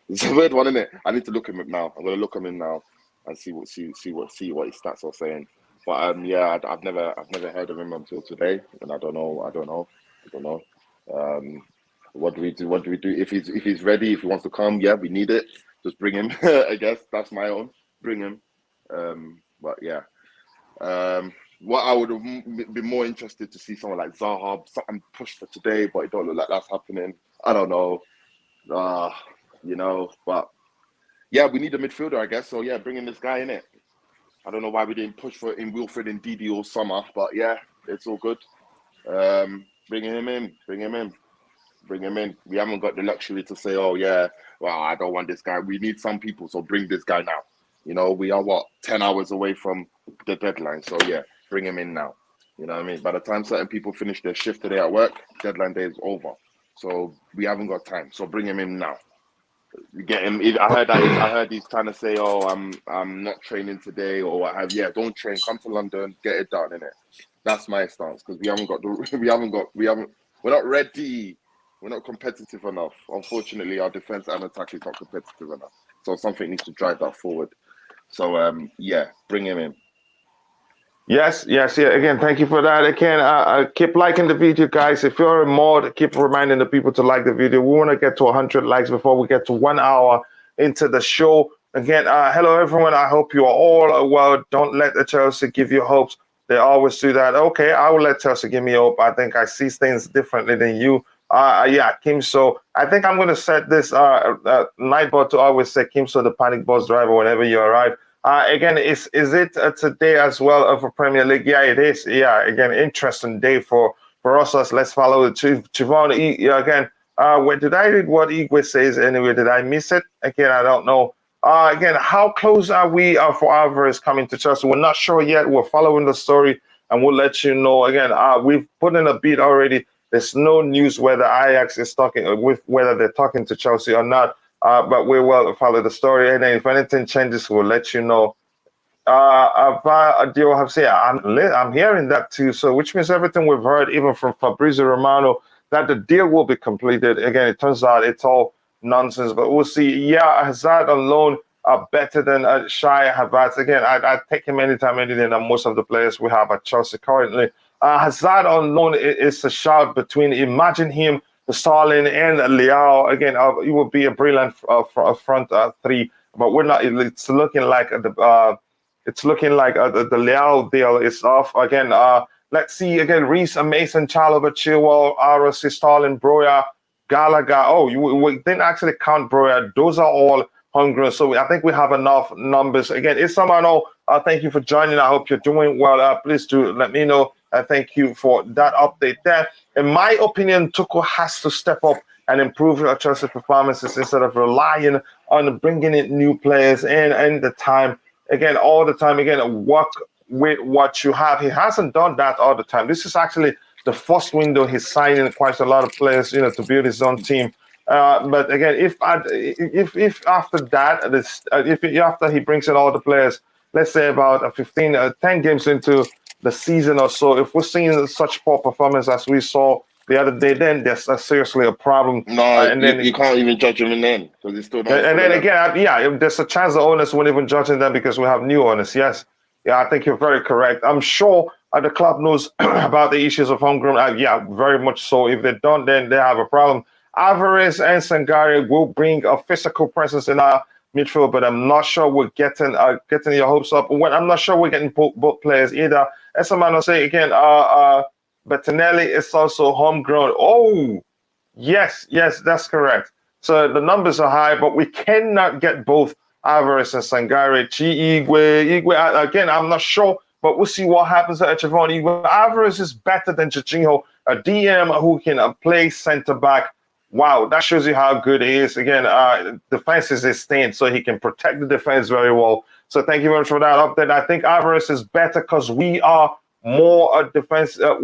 It's a weird one, isn't it? I need to look him up now. I'm gonna look him in now and see what his stats are saying. But yeah, I've never heard of him until today, and I don't know. What do we do? If he's ready, if he wants to come, yeah, we need it. Just bring him. I guess that's my own. Bring him. But yeah. What I would be more interested to see someone like Zaha, something pushed for today, but it don't look like that's happening. I don't know. But yeah, we need a midfielder, I guess. So yeah, bring in this guy in it. I don't know why we didn't push for it in Wilfred and Didi all summer, but yeah, it's all good. Bring him in. We haven't got the luxury to say, oh yeah, well, I don't want this guy. We need some people, so bring this guy now. We are 10 hours away from the deadline, so yeah, bring him in now. You know what I mean? By the time certain people finish their shift today at work, deadline day is over. So we haven't got time. So bring him in now. You get him. I heard he's trying to say, "Oh, I'm not training today," or what have you. Yeah, don't train. Come to London, get it done, innit? That's my stance, because we're not ready. We're not competitive enough. Unfortunately, our defense and attack is not competitive enough. So something needs to drive that forward. So yeah, bring him in. Yes. Again, thank you for that. Again, keep liking the video, guys. If you're in mod, keep reminding the people to like the video. We want to get to 100 likes before we get to 1 hour into the show. Again, hello, everyone. I hope you are all well. Don't let the Chelsea give you hopes. They always do that. Okay, I will let Chelsea give me hope. I think I see things differently than you. Yeah, Kim. So I think I'm going to set this Nightbot to always say Kim, so the panic bus driver whenever you arrive. Again, is it today as well for Premier League? Yeah, it is. Yeah, again, interesting day for us. Let's follow the Chivon. Again, did I read what Igwe says anyway? Did I miss it? Again, I don't know. Again, how close are we for Alvarez coming to Chelsea? We're not sure yet. We're following the story, and we'll let you know. Again, we've put in a bid already. There's no news whether Ajax is whether they're talking to Chelsea or not. But we will follow the story, and then if anything changes, we'll let you know. I'm hearing that too, so which means everything we've heard, even from Fabrizio Romano, that the deal will be completed. Again, it turns out it's all nonsense, but we'll see. Yeah, Hazard on loan are better than Shai Havertz. Again, I'd take him anytime, any day than most of the players we have at Chelsea currently. Hazard on loan is a shout between, imagine him, Sterling and Leao. Again, it would be a brilliant front three, but we're not. It's looking like the Leao deal is off. Again, let's see again. Reece, Mason, Chalobah, Chilwell, Rossi, Sterling, Broya, Gallagher. Oh, we didn't actually count Broya. Those are all homegrown. So I think we have enough numbers. Again, it's someone. Thank you for joining. I hope you're doing well. Please do let me know. Thank you for that update there. In my opinion, Tuchel has to step up and improve Chelsea performances instead of relying on bringing in new players and the time. Again, all the time. Again, work with what you have. He hasn't done that all the time. This is actually the first window he's signing quite a lot of players, to build his own team. But again, if after that, after he brings in all the players, let's say about 10 games into the season or so, if we're seeing such poor performance as we saw the other day, then there's seriously a problem. No, and then you can't even judge him in then because it's still not. And then again, there's a chance the owners won't even judge them because we have new owners. Yes, I think you're very correct. I'm sure the club knows about the issues of homegrown. Very much so. If they don't, then they have a problem. Alvarez and Sangare will bring a physical presence in our midfield, but I'm not sure we're getting your hopes up. I'm not sure we're getting both players either. As someone will say again, Bettinelli is also homegrown. Oh, yes, that's correct. So the numbers are high, but we cannot get both Alvarez and Sangare. Igwe, again, I'm not sure, but we'll see what happens at Chavon. Igwe Alvarez is better than Jorginho, a DM who can play centre back. Wow, that shows you how good he is. Again, defense is his thing, so he can protect the defense very well. So thank you very much for that update. I think Alvarez is better because we are more defensive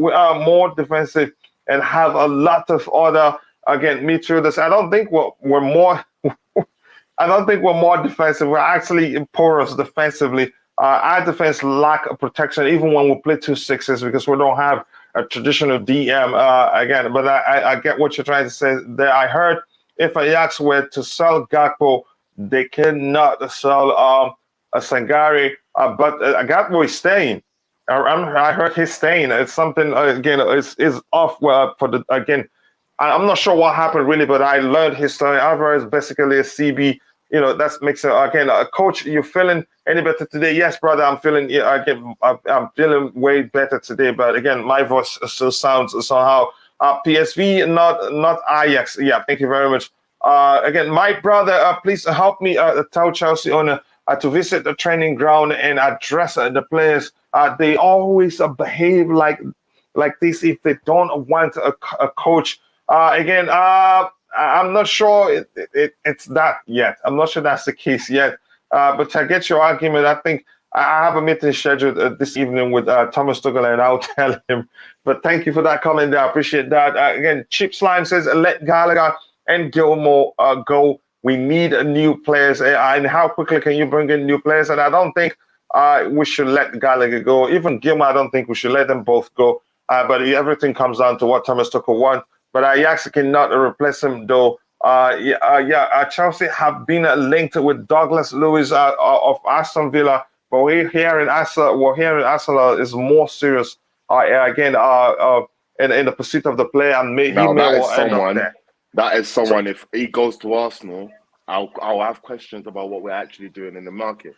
and have a lot of other midfielders. I don't think we're more. I don't think we're more defensive. We're actually porous defensively. Our defense lack of protection, even when we play 2-6s, because we don't have a traditional DM again. But I get what you're trying to say there. I heard if Ajax were to sell Gakpo, they cannot sell a Sangare, but Gakpo is staying. I heard he's staying. It's something again. Is off for the again. I'm not sure what happened really, but I learned his story. Alvarez is basically a CB. That makes it again. Coach, you feeling any better today? Yes, brother, I'm feeling. I'm feeling way better today. But again, my voice still sounds somehow. PSV, not Ajax. Yeah, thank you very much. Again, my brother, please help me tell Chelsea owner to visit the training ground and address the players. They always behave like this if they don't want a coach. I'm not sure it's that yet. I'm not sure that's the case yet. But I get your argument. I think I have a meeting scheduled this evening with Thomas Tuchel, and I'll tell him. But thank you for that comment there. I appreciate that. Again, Chip Slime says, let Gallagher and Gilmore go. We need new players. And how quickly can you bring in new players? And I don't think we should let Gallagher go. Even Gilmore, I don't think we should let them both go. But everything comes down to what Thomas Tuchel wants. But Ajax cannot replace him, though. Chelsea have been linked with Douglas Luiz of Aston Villa, but we're here in Arsenal is more serious. In the pursuit of the player, and he may well end up there. That is someone. If he goes to Arsenal, I'll have questions about what we're actually doing in the market,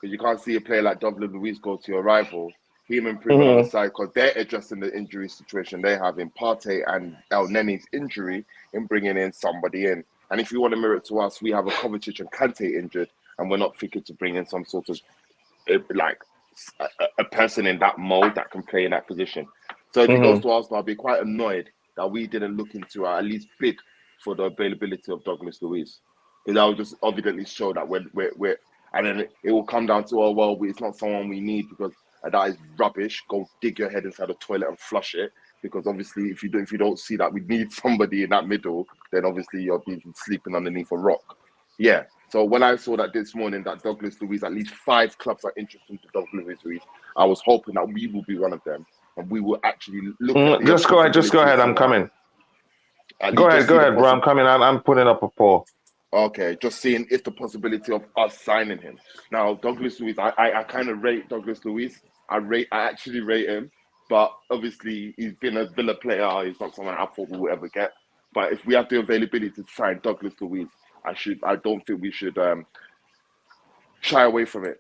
because you can't see a player like Douglas Luiz go to your rival. Him improving on the side because they're addressing the injury situation they have in Partey and El Neni's injury in bringing in somebody in. And if you want to mirror it to us, we have a Kovacic and Kante injured, and we're not thinking to bring in some sort of a person in that mold that can play in that position. So if he goes to Arsenal, I'll be quite annoyed that we didn't look into at least bid for the availability of Douglas Luiz, because that will just evidently show that we're and then it will come down to it's not someone we need because. That is rubbish. Go dig your head inside the toilet and flush it. Because obviously, if you don't see that we need somebody in that middle, then obviously you're sleeping underneath a rock. Yeah. So when I saw that this morning that Douglas Luiz, at least 5 clubs are interested in Douglas Luiz, I was hoping that we will be one of them, and we will actually look. At Just go ahead. I'm coming. Go ahead, bro. I'm coming. I'm putting up a poll. Okay, just seeing if the possibility of us signing him. Now, Douglas Luiz, I kind of rate Douglas Luiz. I actually rate him, but obviously he's been a Villa player. He's not someone I thought we would ever get. But if we have the availability to sign Douglas Luiz, I don't think we should shy away from it.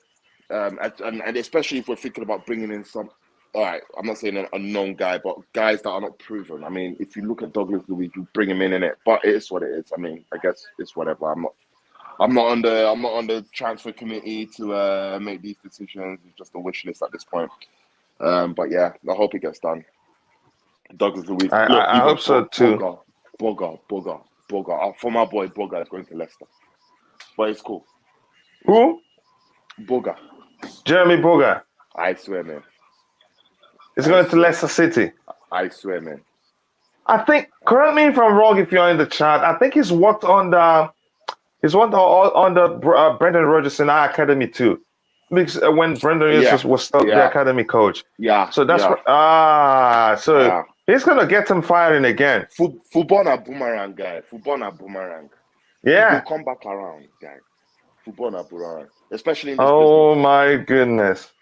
And especially if we're thinking about bringing in some all right, I'm not saying an unknown guy, but guys that are not proven. I mean, if you look at Douglas Luiz, you bring him in it, but it is what it is. I mean, I guess it's whatever. I'm not on the transfer committee to make these decisions. It's just a wish list at this point. But yeah, I hope it gets done. Douglas Luiz. I hope so too. Bogger. For my boy Bogger is going to Leicester, but it's cool. Who? Bogger. Jeremy Boga. I swear, man. He's going to Leicester City. I swear, man. I think, correct me if I'm wrong if you're in the chat, I think he's worked on the Brendan Rodgers in our academy too. Because when Brendan was still the academy coach. Yeah. So that's he's gonna get him firing again. Fubona boomerang, guy. Yeah. He'll come back around, guy. Fubona boomerang. Especially in this business. My goodness.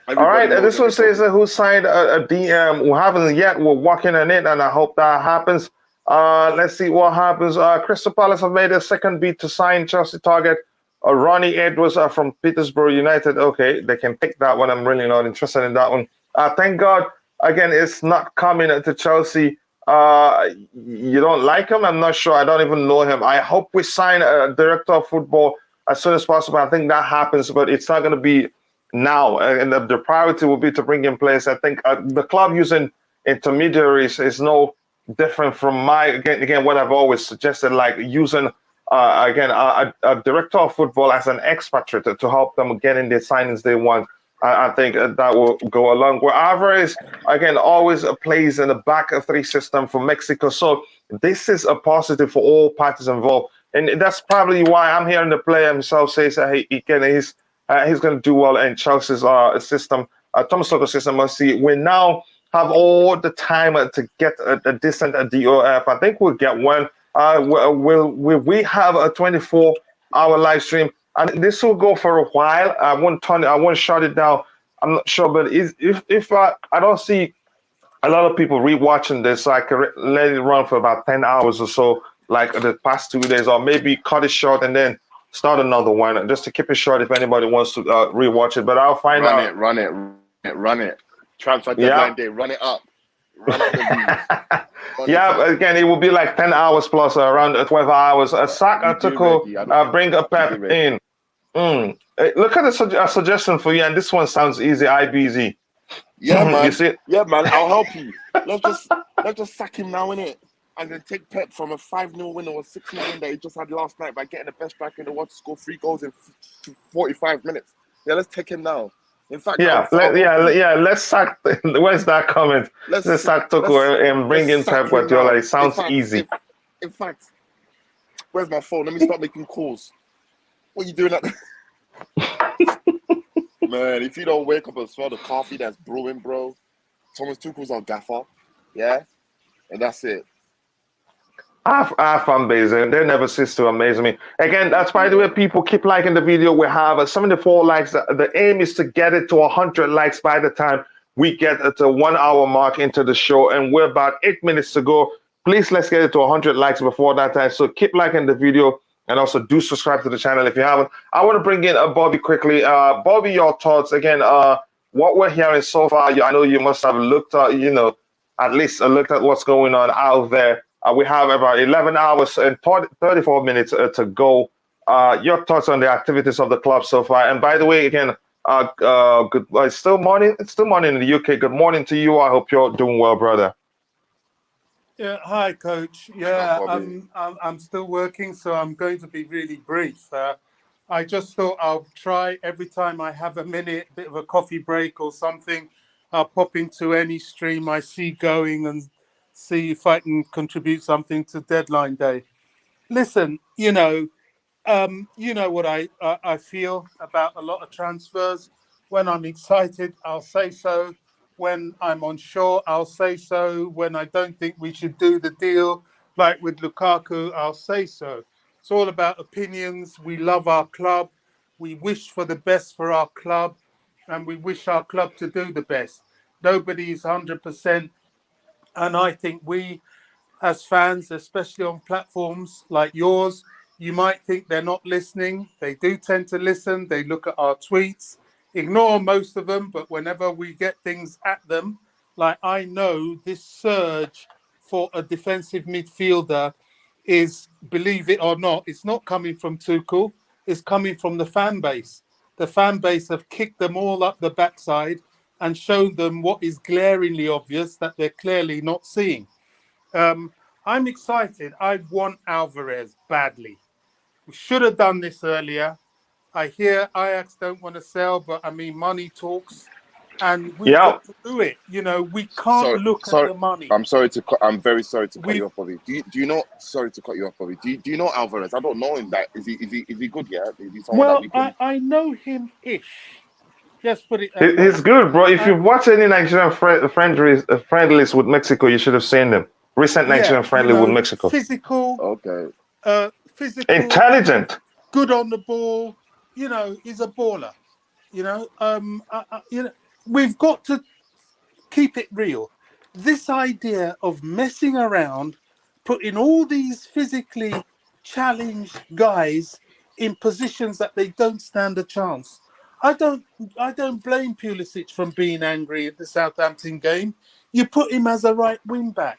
All right, this one says who signed a DM. We haven't yet. We're working on it, and I hope that happens. Let's see what happens. Crystal Palace have made a second bid to sign Chelsea target Ronnie Edwards from Peterborough United. Okay, they can pick that one. I'm really not interested in that one. Thank God. Again, it's not coming to Chelsea. You don't like him? I'm not sure. I don't even know him. I hope we sign a director of football as soon as possible. I think that happens, but it's not going to be now. And the priority will be to bring in players. I think the club using intermediaries is no different from again what I've always suggested, like using a director of football as an expatriate to help them get in the signings they want. I think that will go along. Where Alvarez, again, always plays in the back of three system for Mexico. So this is a positive for all parties involved. And that's probably why I'm hearing the player himself say he's going to do well in Chelsea's system, Thomas Tuchel's system. Must see, we now have all the time to get a decent DOF. I think we'll get one. Will we have a 24-hour live stream? And this will go for a while. I won't shut it down. I'm not sure, but if I don't see a lot of people rewatching this, so I can let it run for about 10 hours or so, like the past 2 days, or maybe cut it short and then start another one just to keep it short if anybody wants to rewatch it. But I'll find out. Run it. Transfer deadline day. Run it up. Again, it will be like 10 hours plus, around 12 hours. Saka Tuchel, bring a Pep in. Look at a suggestion for you, and this one sounds easy. IBZ. Yeah, man. You see it? Yeah, man. I'll help you. Let's just sack him now, innit? And then take Pep from a 5-0 win or a 6-0 win that he just had last night by getting the best striker in the world to score 3 goals in 45 minutes. Yeah, let's take him now. In fact, let's sack. Where's that comment? Let's sack Tuchel and bring in Pep Guardiola. It sounds easy. In fact, where's my phone? Let me start making calls. What are you doing at Man, if you don't wake up and smell the coffee that's brewing, bro, Thomas Tuchel's our gaffer. Yeah? And that's it. Our fan base, and they never cease to amaze me. Again, that's by the way, people keep liking the video. We have 74 likes. The aim is to get it to 100 likes by the time we get to 1 hour mark into the show, and we're about 8 minutes to go. Please, let's get it to 100 likes before that time. So keep liking the video, and also do subscribe to the channel if you haven't. I want to bring in Bobby quickly. Bobby, your thoughts again? What we're hearing so far, I know you must have looked at, at least looked at what's going on out there. We have about 11 hours and 34 minutes to go. Your thoughts on the activities of the club so far? And by the way, again, good. It's still morning. It's still morning in the UK. Good morning to you. I hope you're doing well, brother. Yeah, hi, Coach. Yeah, I'm still working, so I'm going to be really brief. I just thought I'll try every time I have a minute, bit of a coffee break or something. I'll pop into any stream I see going and see if I can contribute something to deadline day. Listen, you know what I feel about a lot of transfers. When I'm excited, I'll say so. When I'm unsure, I'll say so. When I don't think we should do the deal, like with Lukaku, I'll say so. It's all about opinions. We love our club. We wish for the best for our club, and we wish our club to do the best. Nobody's 100%. And I think we, as fans, especially on platforms like yours, you might think they're not listening. They do tend to listen. They look at our tweets. ignore most of them, but whenever we get things at them, like I know this surge for a defensive midfielder is, believe it or not, it's not coming from Tuchel, it's coming from the fan base. The fan base have kicked them all up the backside and shown them what is glaringly obvious that they're clearly not seeing. I'm excited. I want Alvarez badly. We should have done this earlier. I hear Ajax don't want to sell, but I mean, money talks, and we've got to do it. You know, we can't look at the money. I'm very sorry to cut you off, Bobby. Do you know? Sorry to cut you off, Bobby. Do you know Alvarez? I don't know him. Is he good? Yeah. Is he someone that we can... I know him ish. Just put it. He's good, bro. If you've watched any Nigerian friendlies with Mexico, you should have seen them. Recent Nigerian friendly with Mexico. Physical. Okay. Physical. Intelligent. Good on the ball. You know, he's a baller. You know, we've got to keep it real. This idea of messing around, putting all these physically challenged guys in positions that they don't stand a chance. I don't blame Pulisic from being angry at the Southampton game. You put him as a right wing back.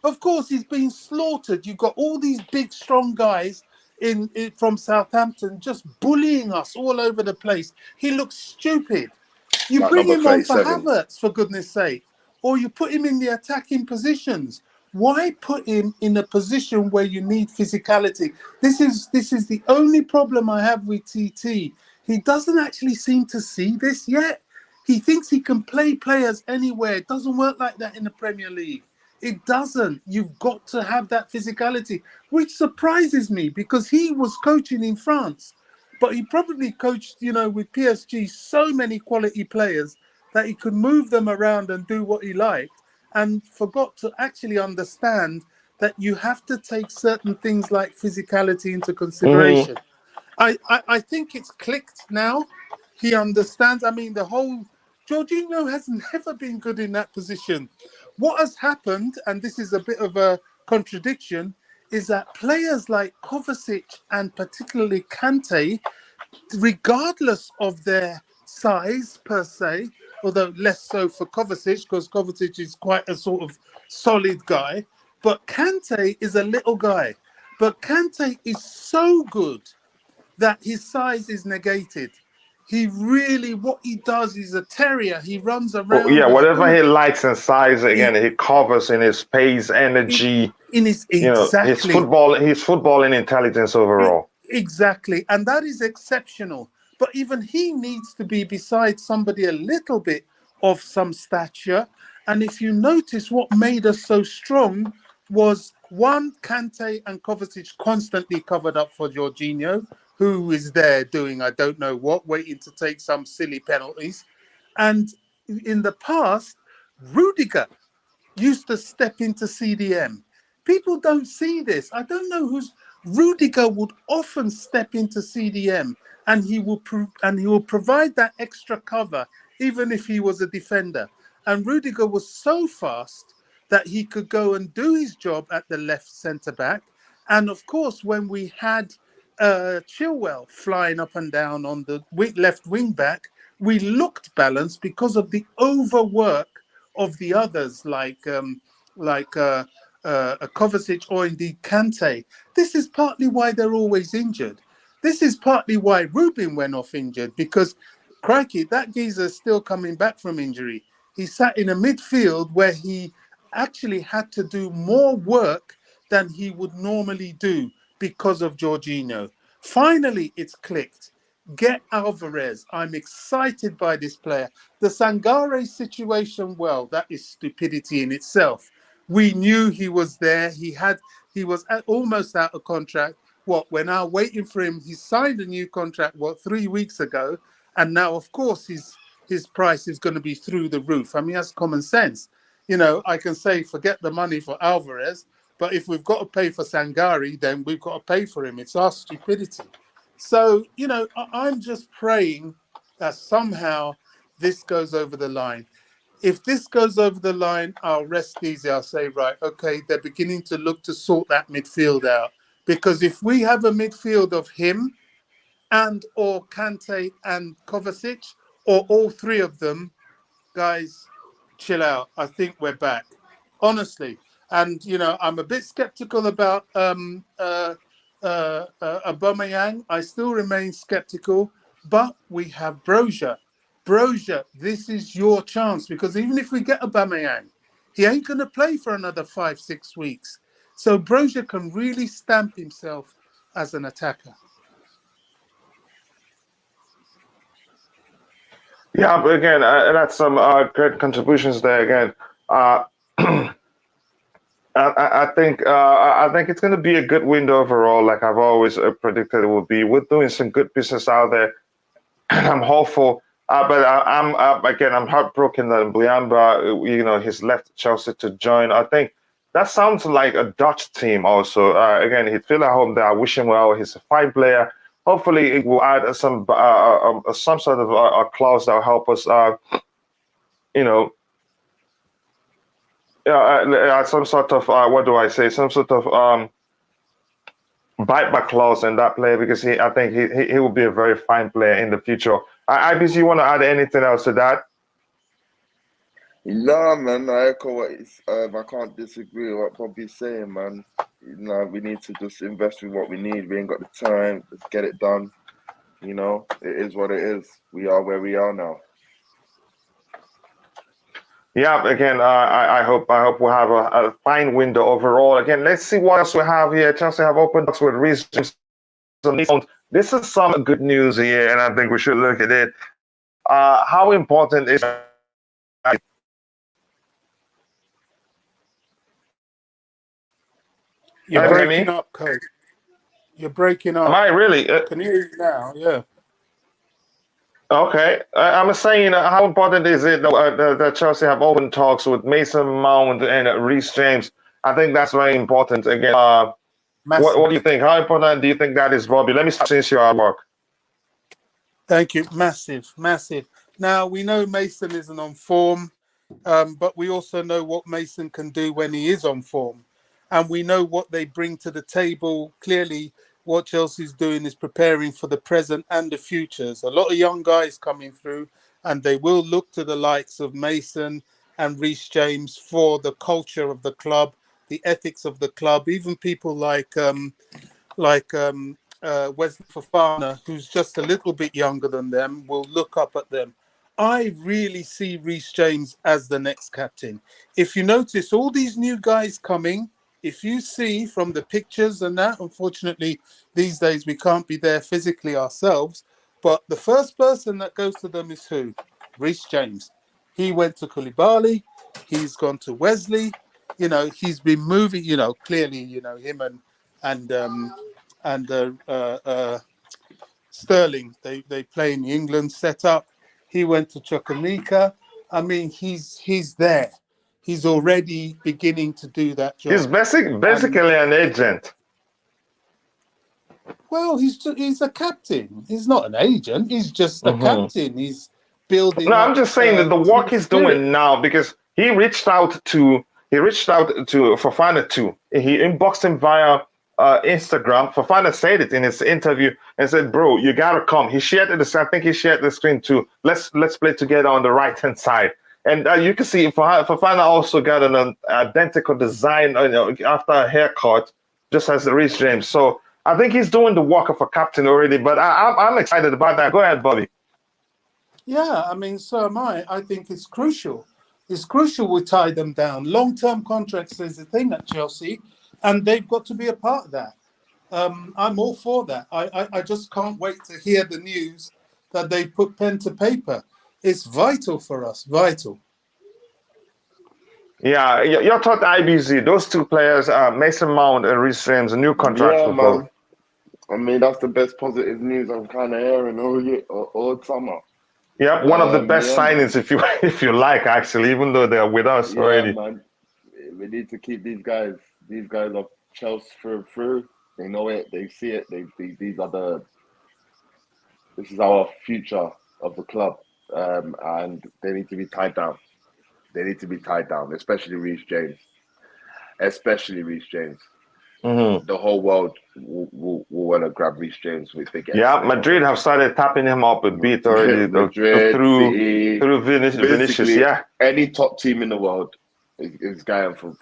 Of course, he's been slaughtered. You've got all these big, strong guys in from Southampton just bullying us all over the place. He looks stupid. You bring him on for Havertz, for goodness sake, or you put him in the attacking positions. Why put him in a position where you need physicality? This is the only problem I have with TT. He doesn't actually seem to see this yet. He thinks he can play players anywhere. It doesn't work like that in the Premier League. It doesn't. You've got to have that physicality, which surprises me because he was coaching in France, but he probably coached, you know, with PSG, so many quality players that he could move them around and do what he liked, and forgot to actually understand that you have to take certain things like physicality into consideration. I think it's clicked now. He understands. I mean, the whole Jorginho has never been good in that position. What has happened, and this is a bit of a contradiction, is that players like Kovacic and particularly Kante, regardless of their size per se, although less so for Kovacic because Kovacic is quite a sort of solid guy, but Kante is a little guy. But Kante is so good that his size is negated. He really, what he does is a terrier. He runs around. Whatever he likes in size, again, he covers in his pace, energy, his footballing intelligence overall. Exactly. And that is exceptional. But even he needs to be beside somebody a little bit of some stature. And if you notice, what made us so strong was, one, Kante and Kovacic constantly covered up for Jorginho, who is there doing I don't know what, waiting to take some silly penalties. And in the past, Rudiger used to step into CDM. People don't see this. I don't know Rudiger would often step into CDM, and he will provide that extra cover, even if he was a defender. And Rudiger was so fast that he could go and do his job at the left centre back. And of course, when we had Chilwell flying up and down on the left wing back, we looked balanced because of the overwork of the others, like Kovacic or indeed Kante. This is partly why they're always injured. This is partly why Rubin went off injured, because, crikey, that geezer's still coming back from injury. He sat in a midfield where he actually had to do more work than he would normally do because of Jorginho. Finally, it's clicked. Get Alvarez. I'm excited by this player. The Sangare situation, well, that is stupidity in itself. We knew he was there. He was almost out of contract. We're now waiting for him. He signed a new contract, 3 weeks ago? And now, of course, his price is going to be through the roof. I mean, that's common sense. You know, I can say, forget the money for Alvarez, but if we've got to pay for Sangare, then we've got to pay for him. It's our stupidity. So, you know, I'm just praying that somehow this goes over the line. If this goes over the line, I'll rest easy. I'll say, right, okay, they're beginning to look to sort that midfield out. Because if we have a midfield of him and or Kante and Kovacic, or all three of them, guys, chill out. I think we're back, honestly. And I'm a bit skeptical about Aubameyang. I still remain skeptical, but we have Brozier. Brozier, this is your chance, because even if we get Aubameyang, he ain't going to play for another 5-6 weeks. So Brozier can really stamp himself as an attacker. Yeah, but again, that's some great contributions there. Again, I think it's going to be a good window overall. Like I've always predicted it will be. We're doing some good business out there, and I'm hopeful. But I'm heartbroken that Mbuyamba, he's left Chelsea to join. I think that sounds like a Dutch team. Also, again, he'd feel at home there. I wish him well. He's a fine player. Hopefully, it will add some sort of a clause that will help us. Some sort of what do I say? Some sort of buyback clause in that player, because I think he will be a very fine player in the future. IBC, you want to add anything else to that? No, man, I echo what I can't disagree with what Bobby's saying, man. We need to just invest with what we need. We ain't got the time. Let's get it done. It is what it is. We are where we are now. Yeah, again, I hope we'll have a fine window overall. Again, let's see what else we have here. Chelsea have opened talks with Reece James. This is some good news here, and I think we should look at it. How important is You're breaking up, Coach. You're breaking up. Am I really? Can you hear you now? Yeah. Okay. I'm saying, how important is it that Chelsea have open talks with Mason Mount and Reece James? I think that's very important. Again, what do you think? How important do you think that is, Bobby? Let me start since you are at work. Thank you. Massive, massive. Now, we know Mason isn't on form, but we also know what Mason can do when he is on form. And we know what they bring to the table. Clearly, what Chelsea's doing is preparing for the present and the futures. A lot of young guys coming through, and they will look to the likes of Mason and Reece James for the culture of the club, the ethics of the club. Even people like Wesley Fofana, who's just a little bit younger than them, will look up at them. I really see Reece James as the next captain. If you notice, all these new guys coming, if you see from the pictures and that, unfortunately, these days we can't be there physically ourselves, but the first person that goes to them is who? Reece James. He went to Koulibaly. He's gone to Wesley. He's been moving, clearly, him and Sterling, they play in the England setup. He went to Chukwuemeka. I mean, he's there. He's already beginning to do that job. He's basically an agent. Well, he's a captain. He's not an agent. He's just a captain. He's building. No, I'm just saying that the work he's doing now, because he reached out to Fofana too. He inboxed him via Instagram. Fofana said it in his interview and said, "Bro, you gotta come." He shared it. I think he shared the screen too. Let's play together on the right hand side. And you can see Fofana also got an identical design after a haircut, just as Reece James. So I think he's doing the work of a captain already. But I'm excited about that. Go ahead, Bobby. Yeah, I mean, so am I. I think it's crucial. It's crucial we tie them down. Long-term contracts is the thing at Chelsea, and they've got to be a part of that. I'm all for that. I just can't wait to hear the news that they put pen to paper. It's vital for us, vital. Yeah, your thought, IBZ, those two players, Mason Mount and Reece James, a new contract for both. I mean, that's the best positive news I'm kind of hearing all summer. Yeah, one of the best signings, man. if you like, actually, even though they're with us already. Man. We need to keep these guys. These guys are Chelsea through. They know it. They see it. This is our future of the club. And they need to be tied down. They need to be tied down, especially Reece James. the whole world will want to grab Reece James if they get. Yeah, Madrid have started tapping him up a bit already Madrid, through City, Vinicius. Yeah, any top team in the world is going for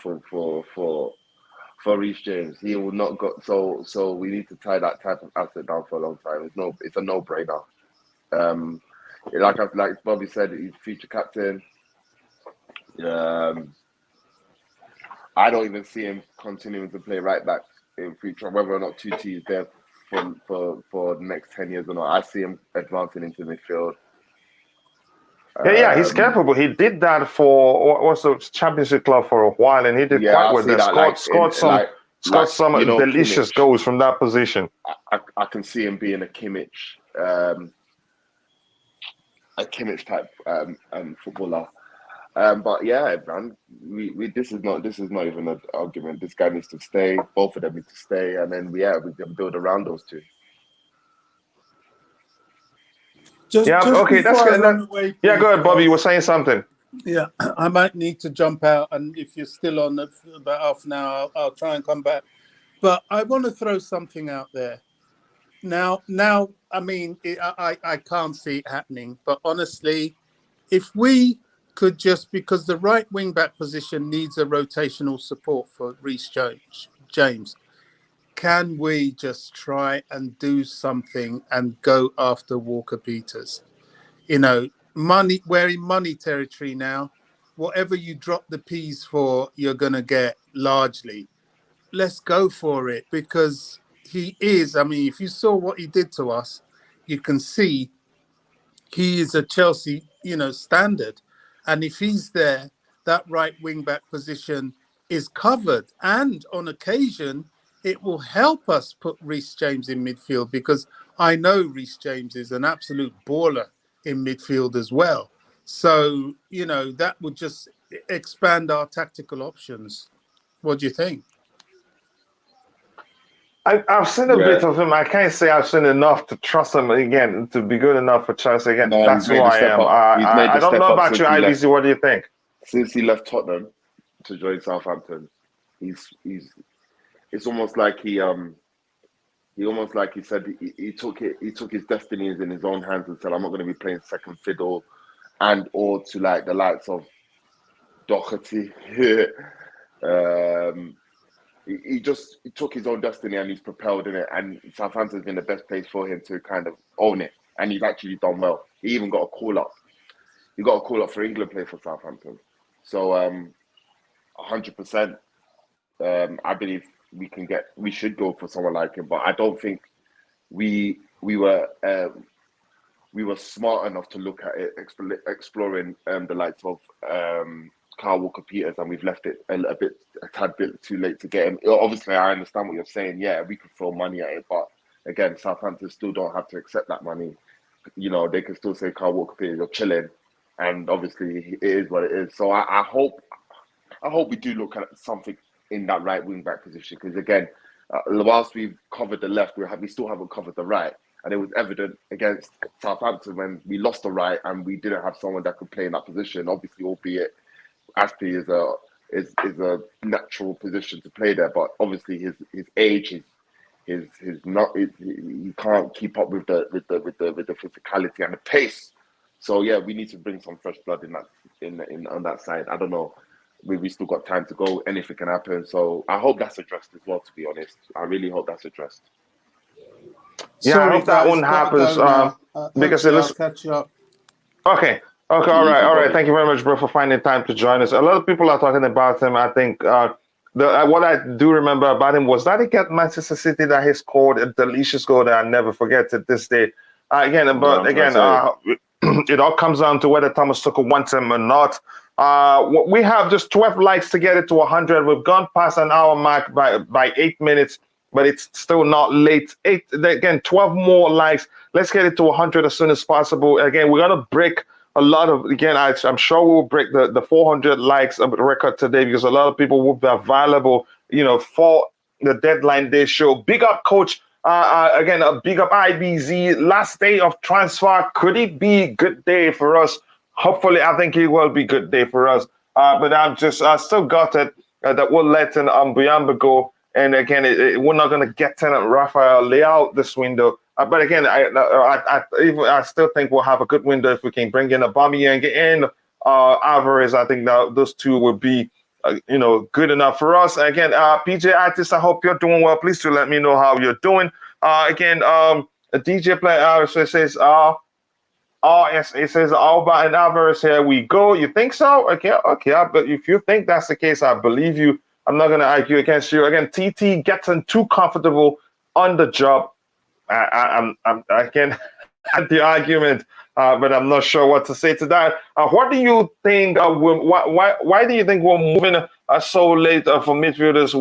Reece James. He will not go. So we need to tie that type of asset down for a long time. It's a no-brainer. Like Bobby said, he's future captain. I don't even see him continuing to play right back in future, whether or not Tutti is there for the next 10 years or not. I see him advancing into midfield. Yeah, he's capable. He did that for what's the championship club for a while, and he did quite well. Scored some delicious goals from that position. I can see him being a Kimmich type footballer. But yeah, man, this is not even an argument. This guy needs to stay. Both of them need to stay, and then we can build around those two. Okay, that's good. Yeah, go ahead, Bobby. You were saying something. Yeah, I might need to jump out, and if you're still on about half an hour, I'll try and come back. But I want to throw something out there. Now, I mean, I can't see it happening, but honestly, if we could just, because the right wing back position needs a rotational support for Reece James, can we just try and do something and go after Walker-Peters? We're in money territory now. Whatever you drop the P's for, you're going to get largely. Let's go for it, because he is, I mean, if you saw what he did to us, you can see he is a Chelsea, standard. And if he's there, that right wing back position is covered. And on occasion, it will help us put Reece James in midfield, because I know Reece James is an absolute baller in midfield as well. So, that would just expand our tactical options. What do you think? I've seen a bit of him. I can't say I've seen enough to trust him again, to be good enough for Chelsea again. No, that's who I am. I don't know about you, IBC. What do you think? Since he left Tottenham to join Southampton, it's almost like he said he took his destinies in his own hands and said, I'm not going to be playing second fiddle or to like the likes of Doherty. He took his own destiny and he's propelled in it, and Southampton's been the best place for him to kind of own it, and he's actually done well. He even got a call up. He got a call up for England play for Southampton. So 100%, I believe we should go for someone like him, but I don't think we were smart enough to look at it, exploring the likes of Kyle Walker-Peters, and we've left it a tad bit too late to get him. Obviously, I understand what you're saying. Yeah, we could throw money at it, but again, Southampton still don't have to accept that money. They can still say, Kyle Walker-Peters, you're chilling, and obviously it is what it is. So I hope we do look at something in that right wing back position, because again, whilst we've covered the left, we still haven't covered the right. And it was evident against Southampton when we lost the right and we didn't have someone that could play in that position. Obviously, albeit Aspi is a natural position to play there, but obviously his age, you can't keep up with the physicality and the pace. So yeah, we need to bring some fresh blood on that side. I don't know. We still got time to go. Anything can happen. So I hope that's addressed as well. To be honest, I really hope that's addressed. Yeah, sorry, I hope that one happens. Because I'll catch you up. Okay, all right. Thank you very much, bro, for finding time to join us. A lot of people are talking about him. I think what I do remember about him was that he got Manchester City, that he scored a delicious goal that I never forget to this day. It all comes down to whether Thomas Tuchel wants him or not. We have just 12 likes to get it to 100. We've gone past an hour mark by 8 minutes, but it's still not late. 12 more likes. Let's get it to 100 as soon as possible. Again, we're gonna break a lot of. Again, I'm sure we'll break the 400 likes record today, because a lot of people will be available, for the deadline day show. Big up, Coach. Again, a big up, IBZ. Last day of transfer. Could it be a good day for us? Hopefully, I think it will be a good day for us. But I'm just still got it that we'll let Mbuyamba go. And again, we're not going to get Rafael Leao this window. But again, I still think we'll have a good window if we can bring in Aubameyang and Alvarez. I think that those two would be, good enough for us. Again, PJ Artist, I hope you're doing well. Please do let me know how you're doing. Again, a DJ player says, it says Alba and Alvarez, here we go. You think so? Okay. But if you think that's the case, I believe you. I'm not going to argue against you. Again, TT getting too comfortable on the job. I can't add the argument, but I'm not sure what to say to that. What do you think? Why do you think we're moving so late for midfielders?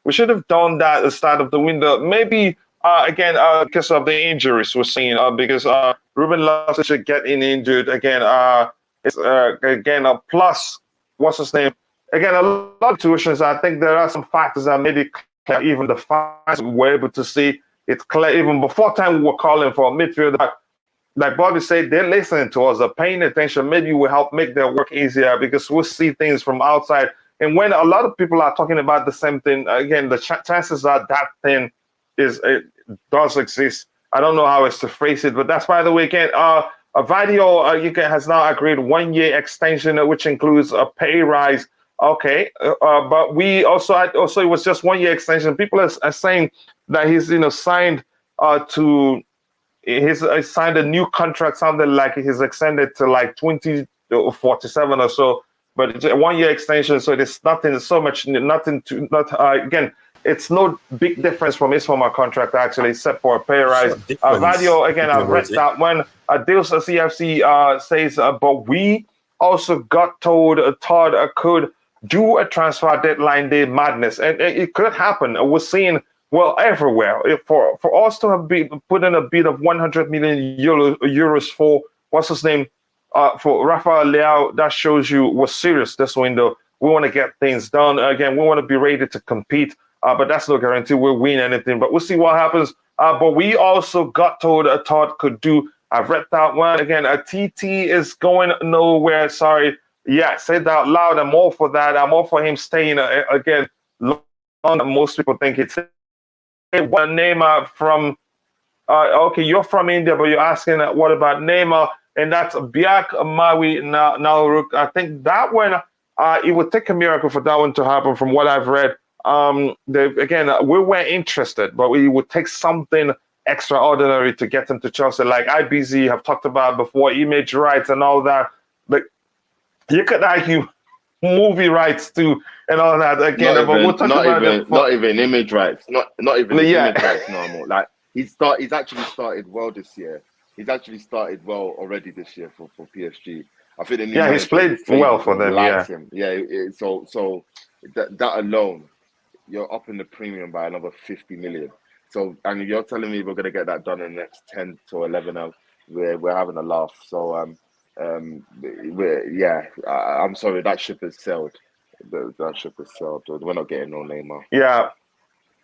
We should have done that at the start of the window. Maybe because of the injuries we're seeing. Because Ruben Loftus getting injured again. It's plus what's his name? Again, a lot of situations. I think there are some factors that made it clear. Even the fans were able to see it's clear. Even before time, we were calling for a midfielder. Like Bobby said, they're listening to us, they're paying attention. Maybe will help make their work easier because we'll see things from outside. And when a lot of people are talking about the same thing, again, the chances are that thing does exist. I don't know how else to phrase it, but that's, by the way, again, Gvardiol has now agreed 1 year extension, which includes a pay rise. Okay, but we also it was just 1 year extension. People are saying that he's signed he's signed a new contract, something like he's extended to like 2047 or so. But it's a 1 year extension, so there's again. It's no big difference from his former contract actually, except for a pay rise. Gvardiol, again, I've read that when Deals CFC says, but we also got told Todd could do a transfer deadline day madness, and it could happen. We're seeing everywhere. For us to have put in a bid of 100 million euros for what's his name, for Rafael Leao, that shows you we're serious this window. We want to get things done. Again, we want to be ready to compete, but that's no guarantee we'll win anything. But we'll see what happens. But we also got told Todd could do. I've read that one again. TT is going nowhere. Sorry. Yeah, say that out loud. I'm all for that. I'm all for him staying again. Most people think it's one Neymar from. Okay, you're from India, but you're asking what about Neymar? And that's Biak Mawi Nauruk. I think that one, it would take a miracle for that one to happen. From what I've read, we were interested, but we would take something extraordinary to get him to Chelsea, like IBZ have talked about before, image rights and all that. Like, you could argue movie rights too and all that again. Not even image rights. Not even image rights normal. Like he's actually started well this year. He's actually started well already this year for PSG. I think he's played well for them. So that alone, you're up in the premium by another 50 million. So, and you're telling me we're going to get that done in the next 10 to 11 hours. We're having a laugh. So, I'm sorry, that ship has sailed. That ship has sailed. We're not getting no Neymar.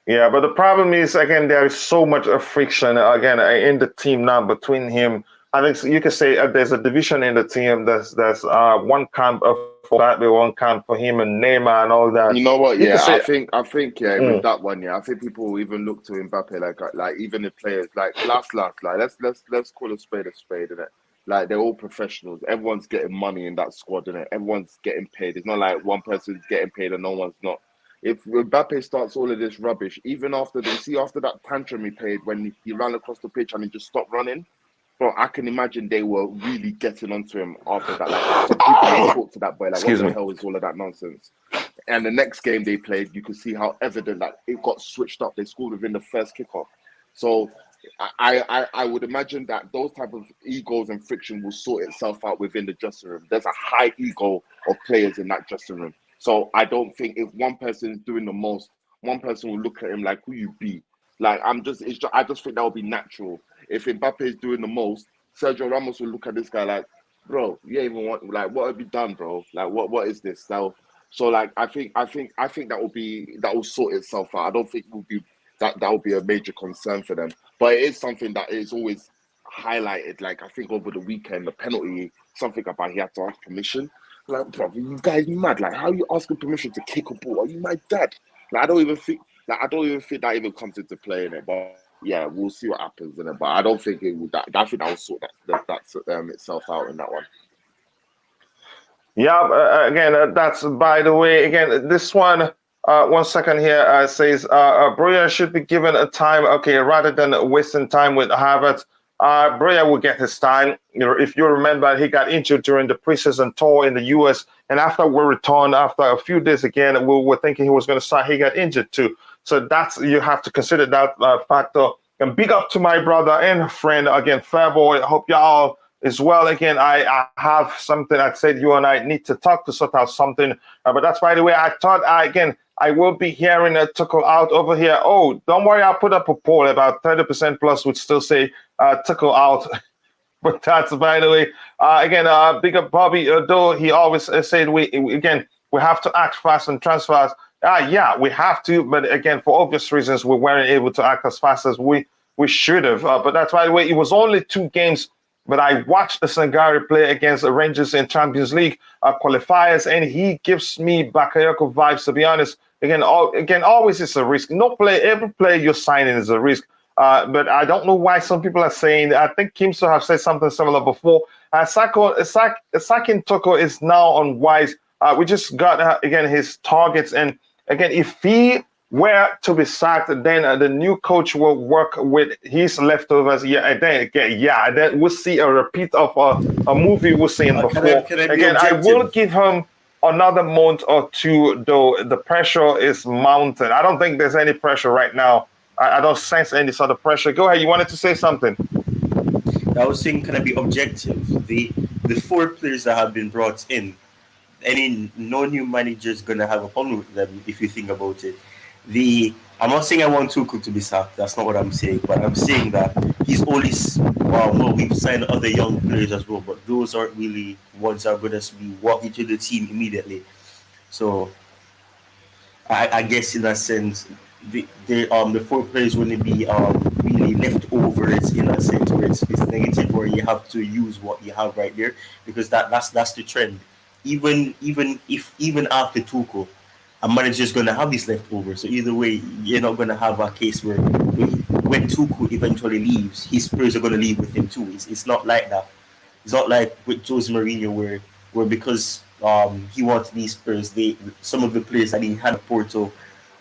Yeah, but the problem is, again, there is so much friction, again, in the team now between him. I think you could say there's a division in the team. There's one camp for that, one camp for him and Neymar and all that. You know what? I think with that one, I think people even look to Mbappe like even the players like last like let's call a spade, innit? Like they're all professionals. Everyone's getting money in that squad, innit? Everyone's getting paid. It's not like one person's getting paid and no one's not. If Mbappe starts all of this rubbish, even after that tantrum he played when he ran across the pitch and he just stopped running, bro, I can imagine they were really getting onto him after that. Like some people talk to that boy, like, what the hell is all of that nonsense? And the next game they played, you could see how evident that it got switched up. They scored within the first kickoff. So I would imagine that those type of egos and friction will sort itself out within the dressing room. There's a high ego of players in that dressing room. So I don't think if one person is doing the most, one person will look at him like, who you be? Like, I just think that would be natural. If Mbappe is doing the most, Sergio Ramos will look at this guy like, bro, you ain't even want, like, what have you done, bro? Like, what is this? So like, I think that will sort itself out. I don't think it will be that will be a major concern for them. But it is something that is always highlighted. Like, I think over the weekend, the penalty, something about he had to ask permission. Like, bro, you guys mad? Like, how are you asking permission to kick a ball? Are you my dad? Like, I don't even think I don't even think that even comes into play in it. But yeah, we'll see what happens in it. But I don't think it would. I think that will sort that itself out in that one. Yeah, again, that's by the way, again, this one, 1 second here, says Breuer should be given a time, okay, rather than wasting time with Havertz. Breuer will get his time. If you remember, he got injured during the preseason tour in the US, and after we returned, after a few days again, we were thinking he was going to start. He got injured too. So you have to consider that factor. And big up to my brother and friend, again, Fairboy. I hope y'all as well. Again, I have something I said you and I need to talk to sort out something. But that's, by the way, I thought, again, I will be hearing a Tuchel out over here. Oh, don't worry, I'll put up a poll. About 30% plus would still say Tuchel out. But that's, by the way, again, big up Bobby, though he always said, we have to act fast and transfers. Yeah, we have to. But again, for obvious reasons, we weren't able to act as fast as we should have. But that's, by the way, it was only 2 games. But I watched the Sangari play against the Rangers in Champions League qualifiers, and he gives me Bakayoko vibes, to be honest. Again, always it's a risk. Every player you're signing is a risk. But I don't know why some people are saying, I think Kimso have said something similar before. Sacking Tuchel is now unwise. We just got, again, his targets. And again, if he were to be sacked, then the new coach will work with his leftovers. Then we'll see a repeat of a movie we've seen before. Again, I will give him another month or 2, though the pressure is mounting. I don't think there's any pressure right now. I don't sense any sort of pressure. Go ahead. You wanted to say something? I was saying, can I be objective? The 4 players that have been brought in, no new manager is going to have a problem with them if you think about it. I'm not saying I want Tuchel to be sacked. That's not what I'm saying. But I'm saying that he's only we've signed other young players as well, but those aren't really ones that are going to be walking to the team immediately. So I guess in that sense, the 4 players wouldn't be really leftovers in a sense where it's negative, where you have to use what you have right there, because that's the trend. Even after Tuchel, a manager is going to have these leftovers. So either way, you're not going to have a case where when Tuchel eventually leaves, his players are going to leave with him too. It's not like that. It's not like with Jose Mourinho where because he wanted these players, some of the players that he had at Porto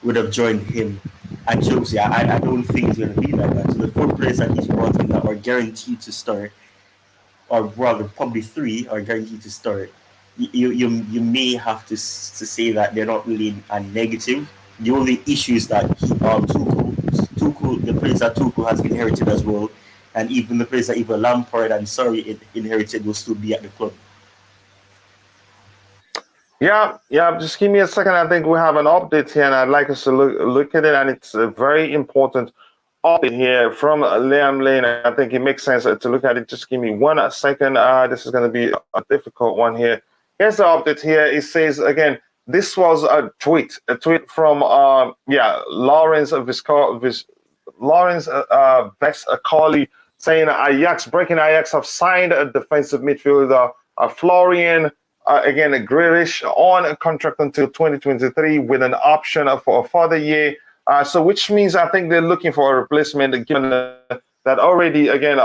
would have joined him at Chelsea. I don't think it's going to be like that. So the 4 players that he's brought in that are guaranteed to start, or rather probably 3 are guaranteed to start. You may have to say that they're not really a negative. The only issue is that Tuchel, the players that Tuchel has inherited as well, and even the players that even Lampard and Sarri inherited will still be at the club. Yeah. Just give me a second. I think we have an update here, and I'd like us to look at it. And it's a very important update here from Liam Lane. I think it makes sense to look at it. Just give me 1 second. This is going to be a difficult one here. Here's the update here. It says, again, this was a tweet from Lawrence Vescali saying Breaking Ajax have signed a defensive midfielder, Florian, again, a Grealish, on a contract until 2023 with an option for a further year. So which means I think they're looking for a replacement, given that already, again,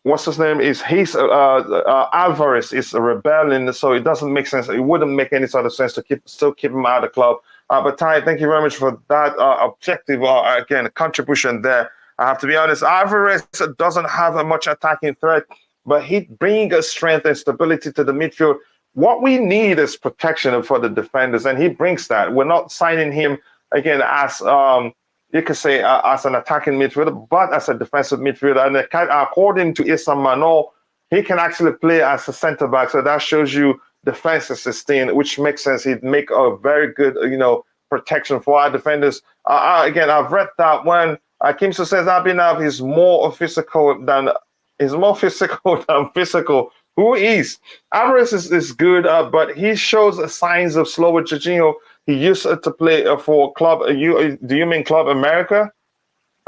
what's his name is Álvarez is rebelling, so it doesn't make sense. It wouldn't make any sort of sense to still keep him out of the club. But Ty, thank you very much for that objective, again, contribution there. I have to be honest, Álvarez doesn't have a much attacking threat, but he brings a strength and stability to the midfield. What we need is protection for the defenders, and he brings that. We're not signing him, again, as you could say as an attacking midfielder, but as a defensive midfielder. And according to Issam Mano, he can actually play as a center back. So that shows you defense is sustained, which makes sense. He'd make a very good, protection for our defenders. Again, I've read that when Kimso says Abhinav is more physical than physical. Who is? Alvarez is good, but he shows signs of slower Jorginho. He used to play for Club. Do you mean Club America?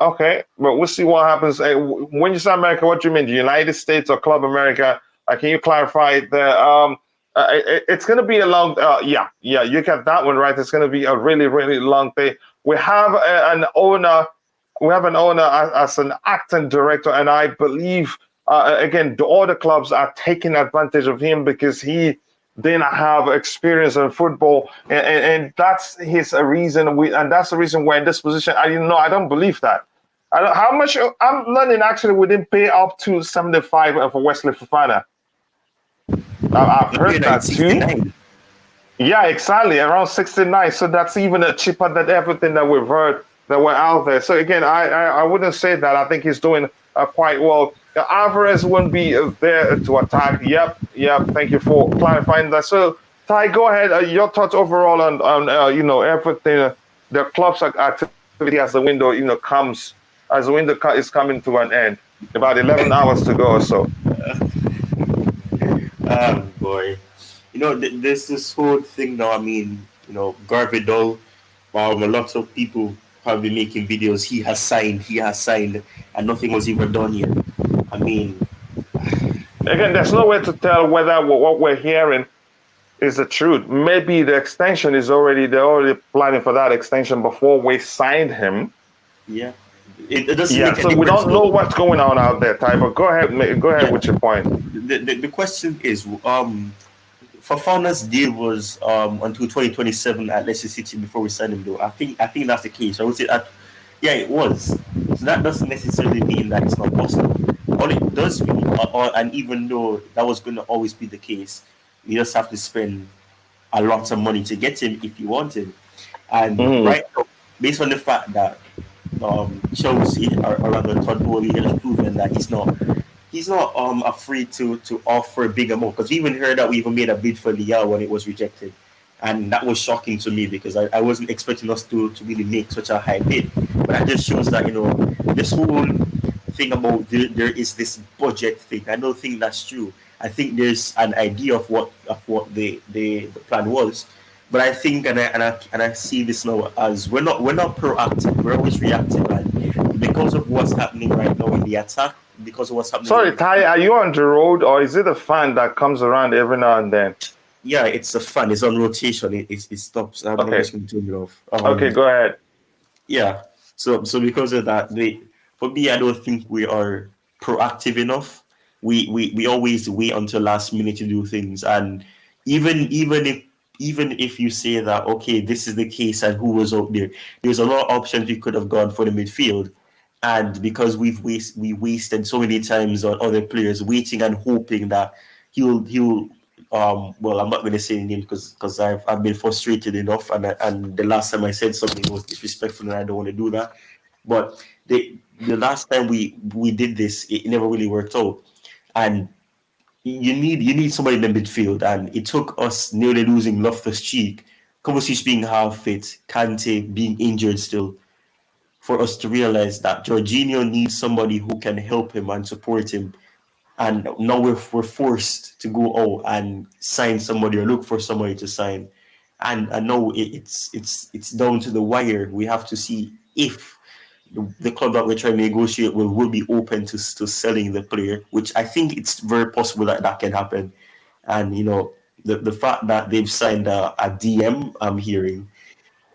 Okay, but we'll see what happens. When you say America, what do you mean? The United States or Club America? Can you clarify it there? It's going to be a long. You got that one right. It's going to be a really, really long day. we have an owner. We have an owner as an acting director, and I believe again the other clubs are taking advantage of him because he didn't have experience in football, and that's his reason. And that's the reason we're in this position. I don't believe that. How much? I'm learning actually we didn't pay up to 75 for Wesley Fofana. I've heard that too. Yeah, exactly, around 69. So that's even cheaper than everything that we've heard that were out there. So again, I wouldn't say that. I think he's doing quite well. Alvarez wouldn't be there to attack. Yep. Thank you for clarifying that. So Ty, go ahead. Your thoughts overall on everything. The club's activity as the window comes as the window is coming to an end. About 11 hours to go or so. Oh boy. There's this whole thing now. I mean, Gvardiol, a lot of people have been making videos. He has signed, and nothing was even done yet. I mean, again, there's no way to tell whether what we're hearing is the truth. Maybe the extension they're already planning for that extension before we signed him. Yeah. It doesn't. Yeah, so we don't know what's going on out there, Ty. But go ahead with your point. The question is, Fofana's deal was until 2027 at Leicester City before we signed him, though. I think that's the case. I would say that, yeah, it was. So that doesn't necessarily mean that it's not possible. All it does mean, and even though that was going to always be the case, you just have to spend a lot of money to get him if you want him. And right now, based on the fact that Chelsea, or rather Todd Bowley, has proven that he's not afraid to offer a big amount, because we even heard that we even made a bid for Leao when it was rejected, and that was shocking to me because I wasn't expecting us to really make such a high bid. But that just shows that this whole thing about there is this budget thing. I don't think that's true. I think there's an idea of what the plan was. But I think, and I see this now as we're not proactive. We're always reactive, and because of what's happening right now in the attack, because of what's happening. Sorry, Ty, are you on the road, or is it a fan that comes around every now and then? Yeah, it's a fan. It's on rotation. It stops. I'm just going to turn it off. Okay, go ahead. Yeah. So because of that, for me, I don't think we are proactive enough. We always wait until last minute to do things, and even if you say that, okay, this is the case and who was out there, there's a lot of options we could have gone for the midfield. And because we wasted so many times on other players waiting and hoping that he'll well, I'm not going to say anything because I've been frustrated enough, and the last time I said something was disrespectful and I don't want to do that. But the last time we did this, it never really worked out. And you need somebody in the midfield, and it took us nearly losing Loftus-Cheek, Kovacic being half fit, Kante being injured still, for us to realize that Jorginho needs somebody who can help him and support him. And now we're forced to go out and sign somebody or look for somebody to sign. And I know it's down to the wire. We have to see if the club that we're trying to negotiate will be open to selling the player, which I think it's very possible that can happen. And the fact that they've signed a DM, I'm hearing,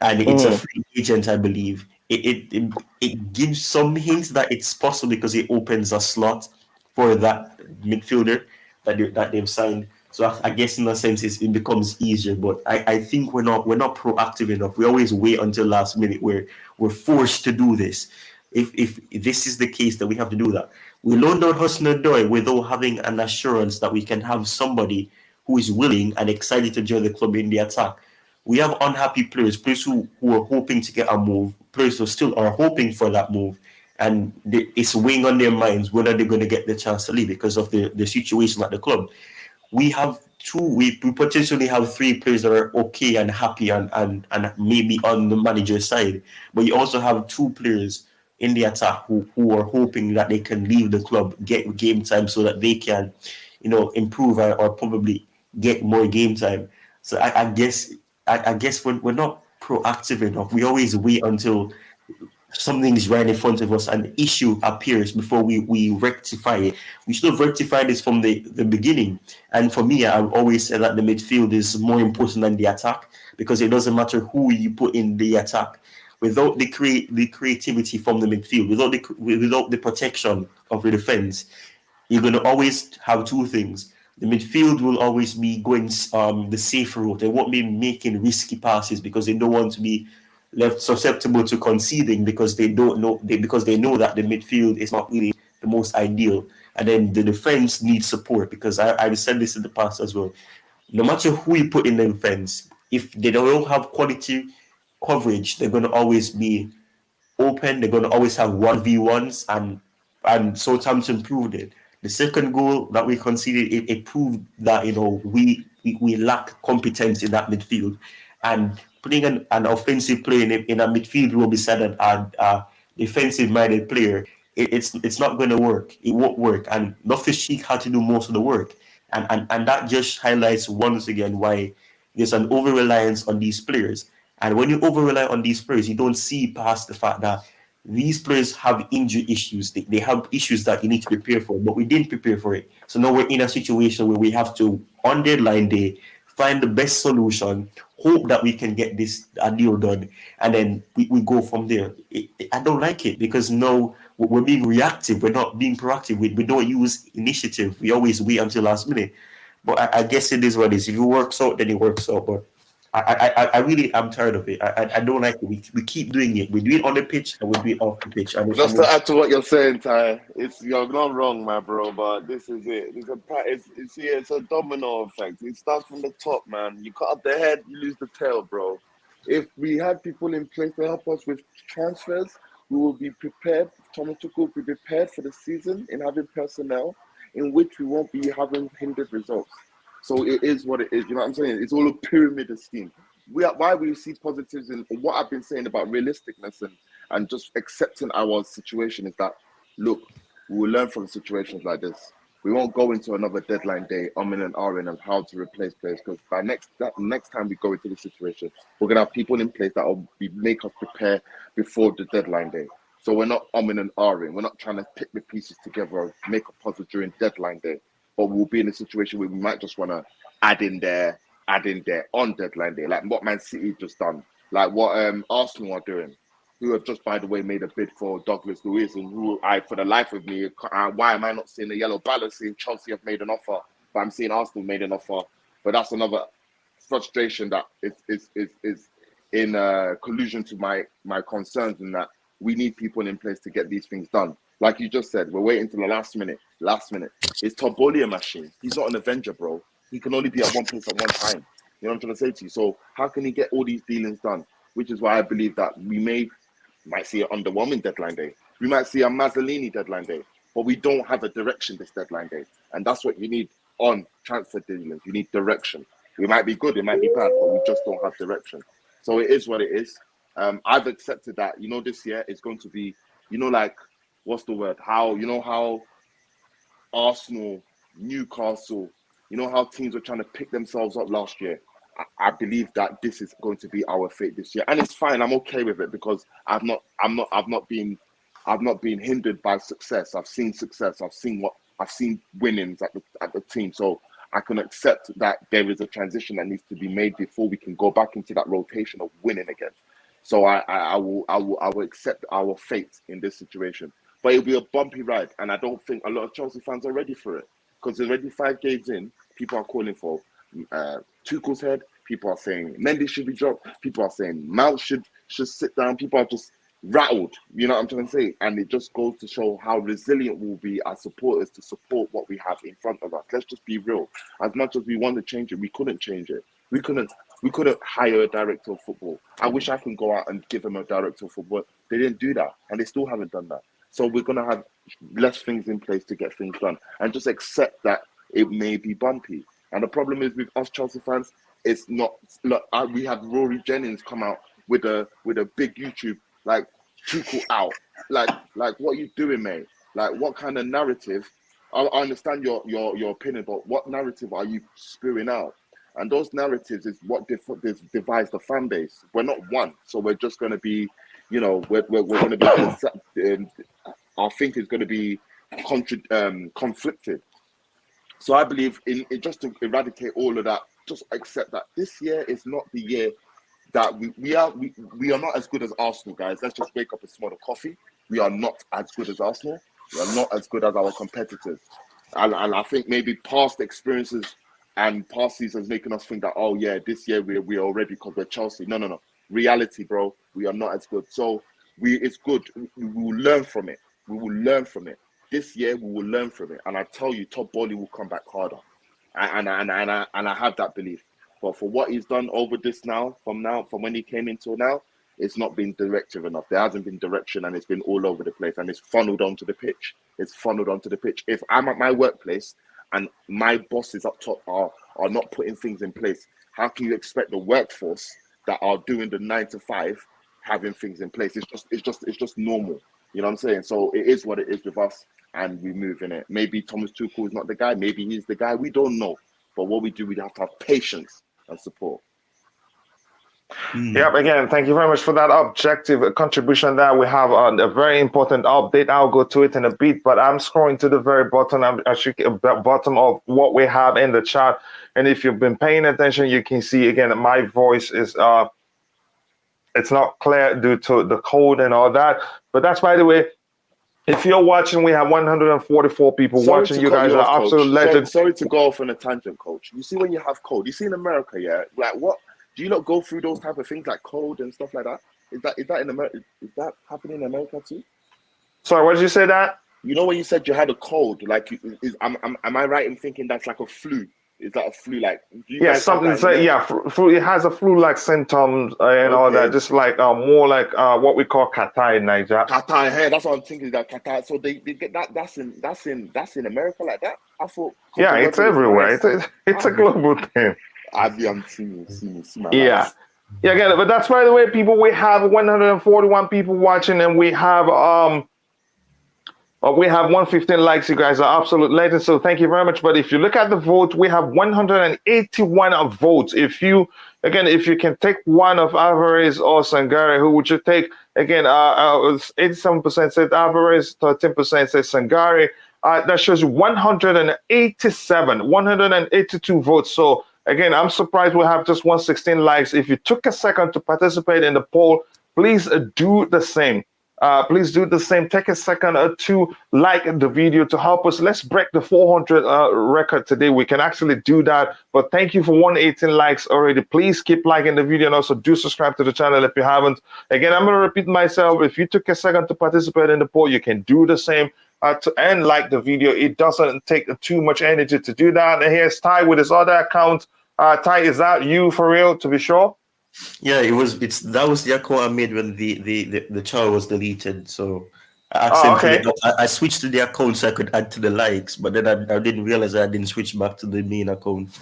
and it's a free agent, I believe, it gives some hints that it's possible because it opens a slot for that midfielder that they've signed. So I guess in a sense it becomes easier, but I think we're not proactive enough. We always wait until last minute where we're forced to do this. If this is the case, that we have to do that. We loaned out Hudson-Odoi without having an assurance that we can have somebody who is willing and excited to join the club in the attack. We have unhappy players who are hoping to get a move, players who still are hoping for that move, and it's weighing on their minds whether they're going to get the chance to leave because of the situation at the club. We potentially have 3 players that are okay and happy and maybe on the manager's side, but you also have 2 players in the attack who are hoping that they can leave the club, get game time so that they can, improve or probably get more game time. So I guess we're not proactive enough. We always wait until something is right in front of us and the issue appears before we rectify it. We should have rectified this from the beginning. And for me, I've always said that the midfield is more important than the attack, because it doesn't matter who you put in the attack. without the creativity from the midfield, without the protection of the defense, you're going to always have two things. The midfield will always be going the safe route. They won't be making risky passes because they don't want to be left susceptible to conceding because they know that the midfield is not really the most ideal. And then the defense needs support because I've said this in the past as well. No matter who you put in the defense, if they don't have quality coverage, they're going to always be open. They're going to always have 1v1s, and Southampton proved it. The second goal that we conceded, it proved that we lack competence in that midfield, and putting an offensive player in a midfield role beside a defensive-minded player, it's not going to work. It won't work, and Loftus-Cheek had to do most of the work, and that just highlights once again why there's an over-reliance on these players. And when you over-rely on these players, you don't see past the fact that these players have injury issues. They have issues that you need to prepare for, but we didn't prepare for it. So now we're in a situation where we have to, on deadline day, find the best solution, hope that we can get a deal done, and then we go from there. I don't like it because now we're being reactive. We're not being proactive. We don't use initiative. We always wait until last minute. But I guess it is what it is. If it works out, then it works out. But I really am tired of it. I don't like it. We keep doing it. We do it on the pitch and we do it off the pitch. Just to add to what you're saying, Ty, you're not wrong, my bro. But this is it. It's a domino effect. It starts from the top, man. You cut up the head, you lose the tail, bro. If we had people in place to help us with transfers, we will be prepared. Thomas Tuchel will be prepared for the season in having personnel in which we won't be having hindered results. So it is what it is. You know what I'm saying? It's all a pyramid scheme. Why we see positives in what I've been saying about realisticness and just accepting our situation is that, look, we will learn from situations like this. We won't go into another deadline day and ahhing on how to replace players, because by next time we go into the situation, we're going to have people in place that will make us prepare before the deadline day. So we're not and ahhing. We're not trying to pick the pieces together or make a puzzle during deadline day. But we'll be in a situation where we might just want to add in there on deadline day, like what Man City just done, like what Arsenal are doing, who have just, by the way, made a bid for Douglas Luiz, and who for the life of me, why am I not seeing the yellow ballot? Seeing Chelsea have made an offer, but I'm seeing Arsenal made an offer. But that's another frustration that is in collusion to my concerns, in that we need people in place to get these things done. Like you just said, we're waiting till the last minute. It's Tobolli a machine. He's not an Avenger, bro. He can only be at one place at one time. You know what I'm trying to say to you? So how can he get all these dealings done? Which is why I believe that we might see an underwhelming deadline day. We might see a Mazzolini deadline day, but we don't have a direction this deadline day. And that's what you need on transfer dealings. You need direction. We might be good, it might be bad, but we just don't have direction. So it is what it is. I've accepted that, this year is going to be, like, what's the word? How Arsenal, Newcastle, how teams were trying to pick themselves up last year. I believe that this is going to be our fate this year, and it's fine. I'm okay with it because I've not been hindered by success. I've seen success. I've seen winnings at the team. So I can accept that there is a transition that needs to be made before we can go back into that rotation of winning again. So I will accept our fate in this situation. But it'll be a bumpy ride, and I don't think a lot of Chelsea fans are ready for it, because already 5 games in, people are calling for Tuchel's head. People are saying Mendy should be dropped. People are saying Mount should sit down. People are just rattled. You know what I'm trying to say? And it just goes to show how resilient we'll be as supporters to support what we have in front of us. Let's just be real. As much as we want to change it, we couldn't change it. We couldn't hire a director of football. I wish I could go out and give them a director of football. They didn't do that, and they still haven't done that. So we're going to have less things in place to get things done, and just accept that it may be bumpy. And the problem is with us Chelsea fans, it's not. Look, we have Rory Jennings come out with a big YouTube, like, Tuchel out. Like what are you doing, mate? Like, what kind of narrative? I understand your opinion, but what narrative are you spewing out? And those narratives is what divides the fan base. We're not one, so we're just going to be, we're going to be. Our thinking is going to be conflicted. So I believe in just to eradicate all of that, just accept that this year is not the year that we are not as good as Arsenal, guys. Let's just wake up and smell the coffee. We are not as good as Arsenal. We are not as good as our competitors. And I think maybe past experiences and past seasons making us think that, oh yeah, this year we're already because we're Chelsea. No. Reality, bro, we are not as good. So it's good. We will learn from it. We will learn from it. This year we will learn from it. And I tell you, Todd Bowley will come back harder. And I have that belief. But for what he's done over this from when he came into now, it's not been directive enough. There hasn't been direction, and it's been all over the place, and it's funneled onto the pitch. If I'm at my workplace and my bosses up top are not putting things in place, how can you expect the workforce that are doing the 9 to 5 having things in place? It's just normal. You know what I'm saying? So it is what it is with us, and we move in it. Maybe Thomas Tuchel is not the guy. Maybe he's the guy. We don't know. But what we do, we have to have patience and support. Yep, again, thank you very much for that objective contribution there. We have a very important update. I'll go to it in a bit, but I'm scrolling to the very bottom. I'm actually at the bottom of what we have in the chat. And if you've been paying attention, you can see, again, that my voice is, it's not clear due to the code and all that. But that's, by the way, if you're watching, we have 144 people watching. You guys are absolute legends. Sorry to go off on a tangent, Coach. You see when you have code, you see in America, yeah? Like what? Do you not go through those type of things like code and stuff like that? Is that in America? Is that happening in America too? Sorry, what did you say that? You know when you said you had a cold, like, am I right in thinking that's like a flu? Is that a flu? Like, something. Flu. It has a flu-like symptoms and all that. Just like more like what we call Qatar in Nigeria. Qatar, hey, that's what I'm thinking. That Qatar. So they get that. That's in America like that. I thought. Yeah, it's everywhere. It's a global thing. I'm seeing my yeah. Yeah, again, but that's, by the way, people, we have 141 people watching, and we have 115 likes. You guys are absolute legends, so thank you very much. But if you look at the vote, we have 181 votes. If you can take one of Alvarez or Sangare, who would you take? Again, 87% said Alvarez, 13% said Sangare. That shows you 182 votes. So again, I'm surprised we have just 116 likes. If you took a second to participate in the poll, please do the same. Please do the same. Take a second or two, like the video to help us. Let's break the 400 record today. We can actually do that. But thank you for 118 likes already. Please keep liking the video, and also do subscribe to the channel if you haven't. Again, I'm going to repeat myself. If you took a second to participate in the poll, you can do the same. And like the video. It doesn't take too much energy to do that. And here's Ty with his other account. Ty, is that you for real, to be sure? Yeah, that was the account I made when the channel was deleted. So I switched to the account so I could add to the likes, but then I didn't realize I didn't switch back to the main account.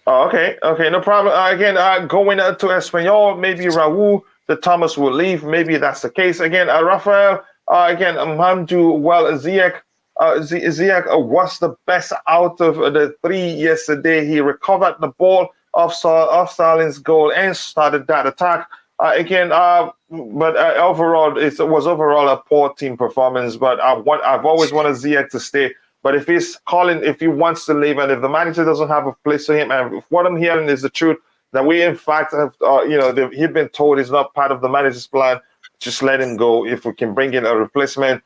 Oh, okay, no problem. Again, going to Espanol, maybe Raul, the Thomas will leave. Maybe that's the case. Again, Rafael, again, Mamdu, well, Ziyech was the best out of the three yesterday. He recovered the ball off Sterling's goal and started that attack. But overall, it was overall a poor team performance. But I've always wanted Ziyech to stay. But if he wants to leave, and if the manager doesn't have a place for him, and if what I'm hearing is the truth, that we in fact have, he's been told he's not part of the manager's plan, just let him go. If we can bring in a replacement.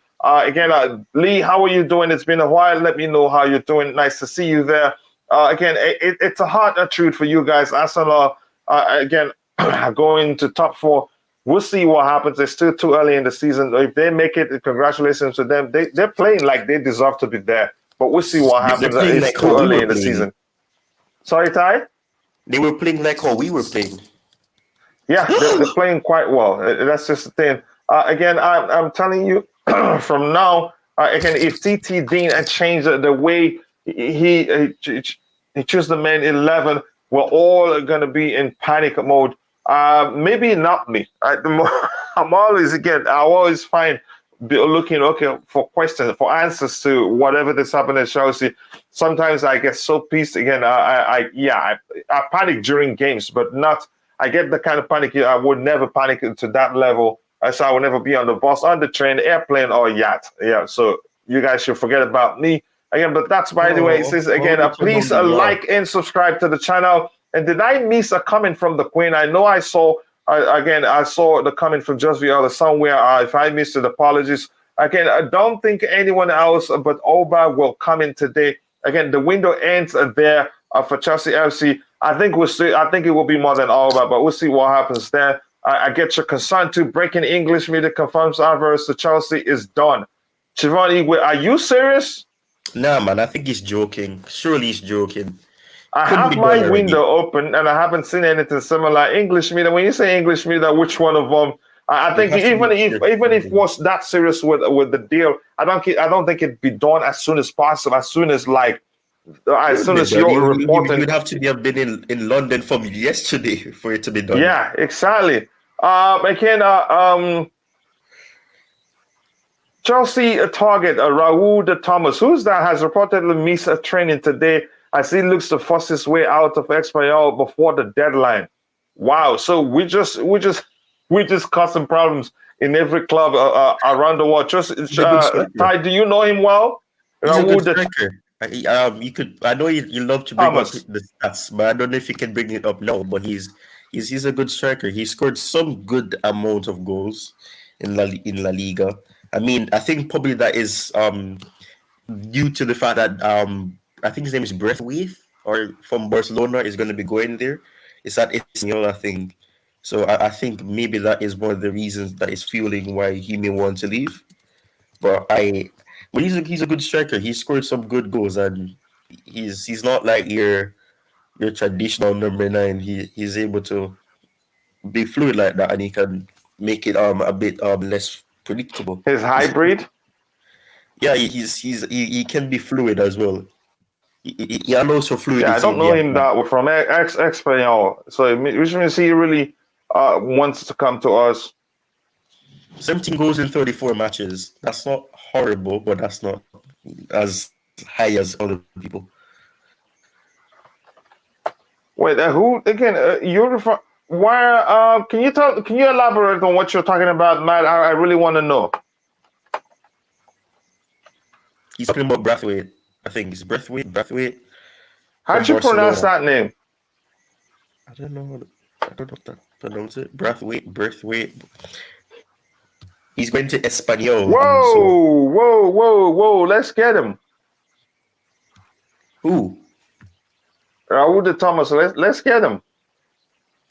Lee, how are you doing? It's been a while. Let me know how you're doing. Nice to see you there. It's a hard truth for you guys. Arsenal, going to top 4. We'll see what happens. It's still too early in the season. If they make it, congratulations to them. They're playing like they deserve to be there. But we'll see what happens. It's too early in the season. Sorry, Ty? They were playing like how we were playing. Yeah, they're playing quite well. That's just the thing. I'm telling you, from now, if TT Dean had changed the way he chose the man 11, we're all going to be in panic mode. Maybe not me. I always find looking for questions, for answers to whatever that's happened at Chelsea. Sometimes I get so pissed. I panic during games, but not. I get the kind of panic I would never panic to that level. So I would never be on the bus, on the train, airplane, or yacht. Yeah. So you guys should forget about me. Again, but that's, by the way, it says again, please like and subscribe to the channel. And did I miss a comment from the Queen? I know I saw, I saw the comment from Just Viola somewhere. If I missed it, apologies. Again, I don't think anyone else but Oba will come in today. Again, the window ends there for Chelsea FC. I think we'll see. I think it will be more than Oba, but we'll see what happens there. I get your concern too. Breaking English media confirms Álvarez to Chelsea is done. Chivani, are you serious? Nah, man, I think he's joking. Surely he's joking. I have my window open and I haven't seen anything similar. English media. When you say English media, which one of them? I think even if it was that serious with the deal, I don't think it'd be done as soon as possible. As soon as you're reporting, you'd have to have been in London from yesterday for it to be done. Yeah, exactly. Chelsea target Raúl de Thomas, who's that has reportedly missed a training today as he looks to force his way out of Espanyol before the deadline. Wow! So we just causing problems in every club around the world. Ty, do you know him well? He's a good striker. I know you love to bring up the stats, but I don't know if you can bring it up now. But he's a good striker. He scored some good amount of goals in La Liga. I mean, I think probably that is due to the fact that I think his name is Braithwaite, or from Barcelona, is going to be going there. It's at Espanyol, I think. So I think maybe that is one of the reasons that is fueling why he may want to leave. But he's a good striker. He scored some good goals, and he's not like your traditional number 9. He's able to be fluid like that, and he can make it a bit less predictable. His hybrid. Yeah, he can be fluid as well. He allows for fluidity. Yeah, I don't know him that from Espanyol, so which means he really wants to come to us. 17 goals in 34 matches. That's not horrible, but that's not as high as other people. Wait, who again? Why? Can you elaborate on what you're talking about, Matt? I really want to know. He's talking about Braithwaite. I think it's Braithwaite. How'd you pronounce that name? I don't know how to pronounce it. Braithwaite. He's going to Espanyol. Whoa! Let's get him. Who? Raúl de Thomas. Let's get him.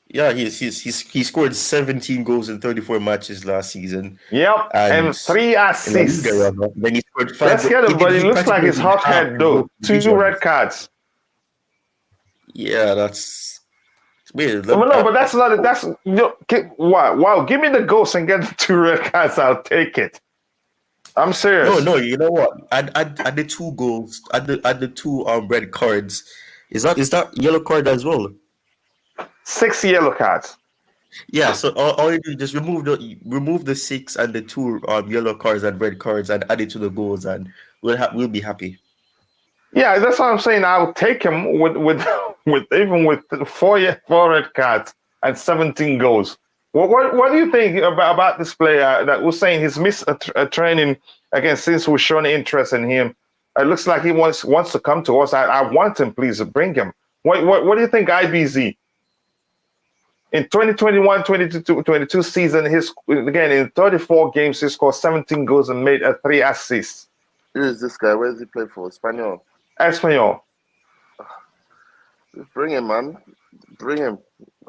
Yeah, he scored 17 goals in 34 matches last season. Yep, and 3 assists. Then he scored 5. Let's get him, but he looks like he's hot head though. 2 red cards. Yeah, that's weird. But that's not. Wow! Give me the ghost and get the 2 red cards. I'll take it. I'm serious. No. You know what? Add the 2 goals. Add the 2 red cards. Is that yellow card as well? 6 yellow cards. Yeah. So all you do is just remove the 6 and the 2 yellow cards and red cards and add it to the goals, and we'll be happy. Yeah, that's what I'm saying. I'll take him with even with 4 red cards and 17 goals. What do you think about this player that was saying he's missed a training again since we're showing interest in him? It looks like he wants to come to us. I want him, please bring him. What do you think, IBZ? In 2021-22 season, in 34 games, he scored 17 goals and made 3 assists. Who is this guy? Where does he play for? Espanyol. Espanyol. Just bring him, man. Bring him.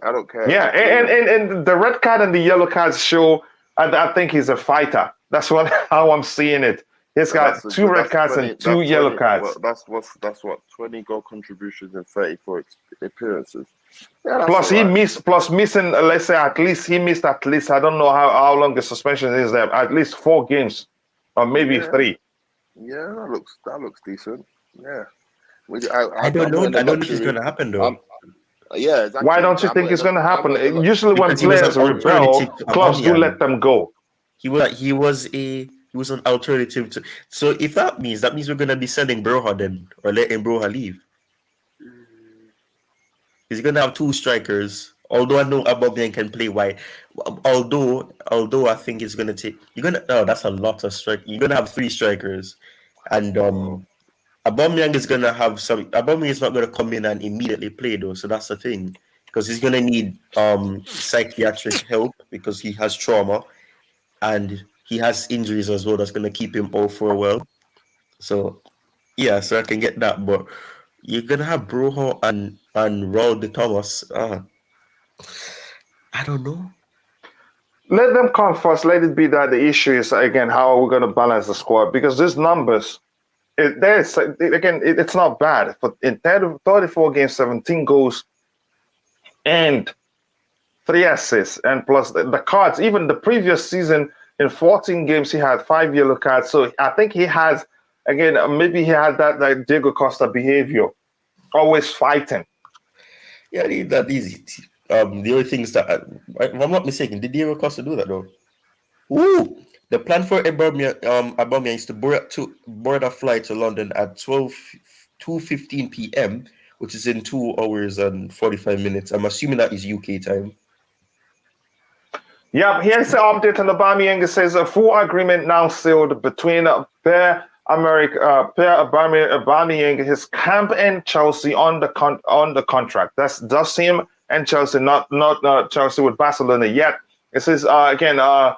I don't care. Yeah, and the red card and the yellow cards show. I think he's a fighter. That's how I'm seeing it. He's got 2 red cards and 2 yellow cards. Well, that's what 20 goal contributions and 34 appearances. Yeah, plus missing. Let's say he missed at least. I don't know how long the suspension is there. At least 4 games, or maybe 3. Yeah, that looks decent. Yeah. I don't know if it's going to happen though. Yeah, exactly. Why don't you think it's going to happen? Usually when players rebel, clubs do let them go. He was an alternative to. So if that means we're going to be selling Broha then, or letting Broha leave. He's going to have 2 strikers. Although I know Aubameyang can play wide. Although I think it's going to take. That's a lot of strikers. You're going to have 3 strikers, and Aubameyang is gonna have some. Aubameyang is not gonna come in and immediately play though, so that's the thing, because he's gonna need psychiatric help because he has trauma and he has injuries as well. That's gonna keep him out for a while. So yeah, so I can get that, but you're gonna have Broho and Raul de Thomas. I don't know. Let them come first. Let it be that the issue is, again, how are we going to balance the squad? Because these numbers, it's not bad. But in 34 games, 17 goals, and 3 assists, and plus the cards. Even the previous season, in 14 games, he had 5 yellow cards. So I think he has, again, maybe he had that Diego Costa behavior, always fighting. Yeah, that easy. The only things that, if I'm not mistaken, did Diego Costa do that though? Ooh, the plan for Aubameyang is to board a flight to London at 2:15 p.m., which is in 2 hours and 45 minutes. I'm assuming that is UK time. Yeah, here's the update on Aubameyang. It says a full agreement now sealed between Pierre-Emerick Aubameyang, his camp, and Chelsea on the contract. That's just him and Chelsea, not Chelsea with Barcelona yet. It says on the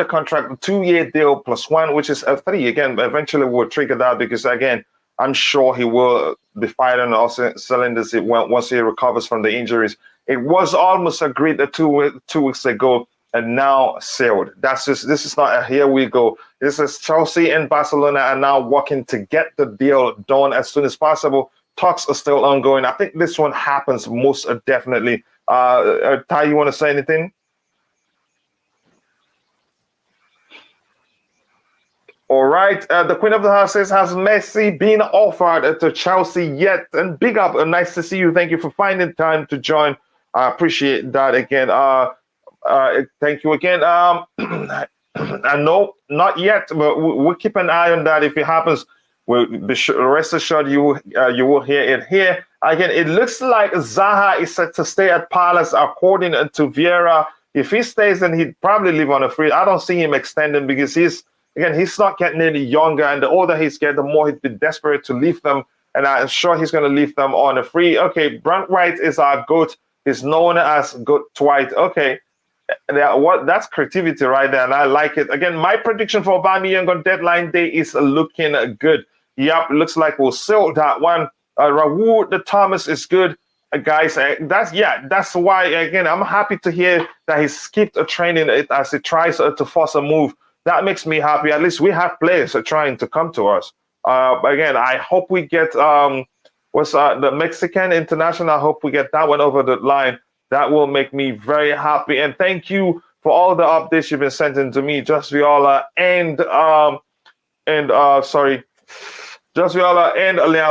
contract, a 2-year deal +1, which is a 3. Again, eventually we'll trigger that because, again, I'm sure he will be firing all cylinders once he recovers from the injuries. It was almost agreed 2 weeks ago and now sealed. This is not a here we go. This is Chelsea and Barcelona are now working to get the deal done as soon as possible. Talks are still ongoing. I think this one happens most definitely. Ty, you want to say anything? All right. The Queen of the House says, has Messi been offered to Chelsea yet? And big up. Nice to see you. Thank you for finding time to join. I appreciate that again. Thank you again. No, not yet, but we'll keep an eye on that. If it happens, we'll be rest assured you will hear it here. Again, it looks like Zaha is set to stay at Palace, according to Vieira. If he stays, then he'd probably leave on a free. I don't see him extending because he's not getting any younger, and the older he's getting, the more he'd be desperate to leave them. And I'm sure he's going to leave them on a free. Okay, Brent White is our GOAT. He's known as GOAT White. Okay. That's creativity right there, and I like it. Again, my prediction for Aubameyang on deadline day is looking good. Yep, looks like we'll seal that one. Raul de Thomas is good, guys. That's why, again, I'm happy to hear that he skipped a training as he tries to force a move. That makes me happy. At least we have players trying to come to us. Again, I hope we get the Mexican international. I hope we get that one over the line. That will make me very happy. And thank you for all the updates you've been sending to me, Just Viola and Liam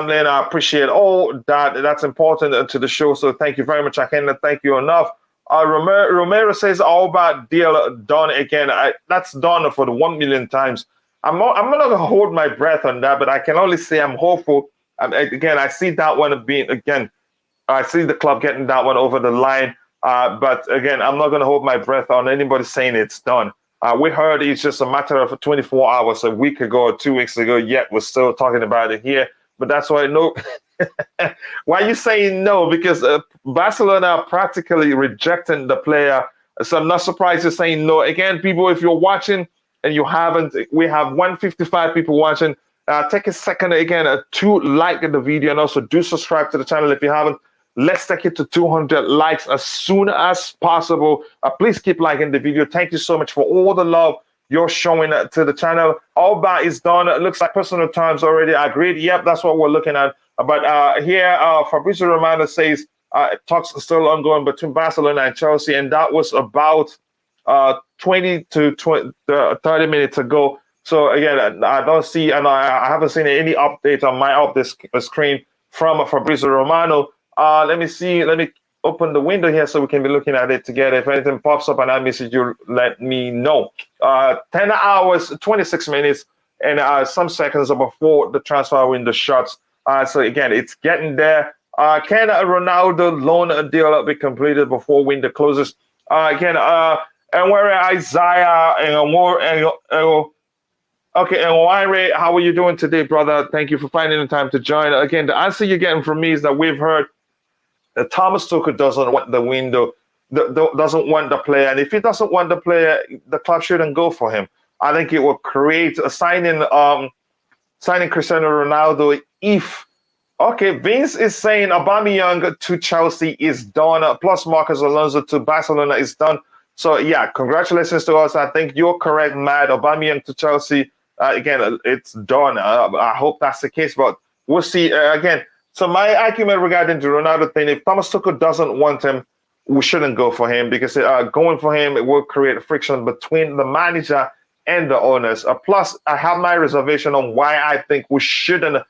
Lane. I appreciate all that. That's important to the show. So thank you very much. I cannot thank you enough. Romero says all about deal done again. That's done for the 1 million times. I'm not going to hold my breath on that, but I can only say I'm hopeful. Again, I see that one being, again, I see the club getting that one over the line. But again, I'm not going to hold my breath on anybody saying it's done. We heard it's just a matter of 24 hours, a week ago or 2 weeks ago, yet we're still talking about it here. But that's why no. Why are you saying no? Because Barcelona are practically rejecting the player. So I'm not surprised you're saying no. Again, people, if you're watching and you haven't, we have 155 people watching. Take a second again to like the video and also do subscribe to the channel if you haven't. Let's take it to 200 likes as soon as possible. Please keep liking the video. Thank you so much for all the love you're showing to the channel. All that is done. It looks like personal times already agreed. Yep, that's what we're looking at. But here, Fabrizio Romano says talks are still ongoing between Barcelona and Chelsea, and that was about 20 to 30 minutes ago. So again, I don't see, and I haven't seen any update on my update screen from Fabrizio Romano. Let me see. Let me open the window here so we can be looking at it together. If anything pops up and I miss it, you let me know. 10 hours, 26 minutes, and some seconds before the transfer window shuts. So again, it's getting there. Can a Ronaldo loan deal be completed before window closes? And where Isaiah and more Okay, and Waire, how are you doing today, brother? Thank you for finding the time to join. Again, the answer you're getting from me is that we've heard that Thomas Tuchel doesn't want the window, doesn't want the player, and if he doesn't want the player, the club shouldn't go for him. I think it will create a signing Cristiano Ronaldo if. Okay, Vince is saying Aubameyang to Chelsea is done, plus Marcos Alonso to Barcelona is done. So, yeah, congratulations to us. I think you're correct, Matt. Aubameyang to Chelsea, again, it's done. I hope that's the case, but we'll see. Again, so my argument regarding the Ronaldo thing, if Thomas Tuchel doesn't want him, we shouldn't go for him because going for him, it will create friction between the manager and the owners. Plus, I have my reservation on why I think we shouldn't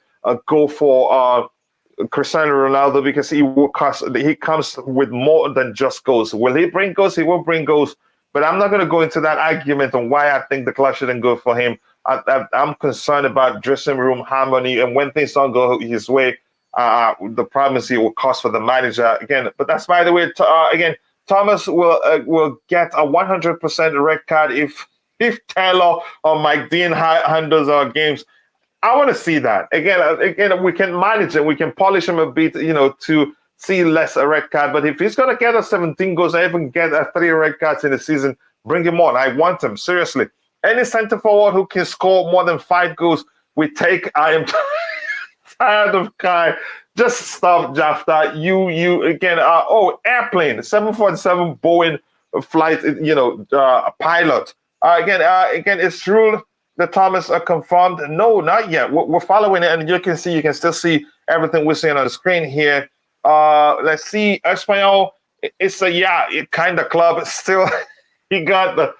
go for Cristiano Ronaldo because he comes with more than just goals. Will he bring goals? He will bring goals. But I'm not going to go into that argument on why I think the club shouldn't go for him. I'm concerned about dressing room harmony, and when things don't go his way, the problem is it will cost for the manager again. But that's, by the way, again, Thomas will get a 100% red card if Taylor or Mike Dean handles our games. I want to see that. Again, we can manage it. We can polish him a bit, to see less a red card. But if he's going to get us 17 goals and even get 3 red cards in the season, bring him on. I want him, seriously. Any center forward who can score more than 5 goals, we take. I am tired of Kai. Just stop, Jafta. You again. Airplane, 747 Boeing flight, pilot. Again, it's ruled the Thomas are confirmed. No, not yet. We're following it, and you can still see everything we're seeing on the screen here. Let's see, Espanyol. It's a kind of club. Still, he got the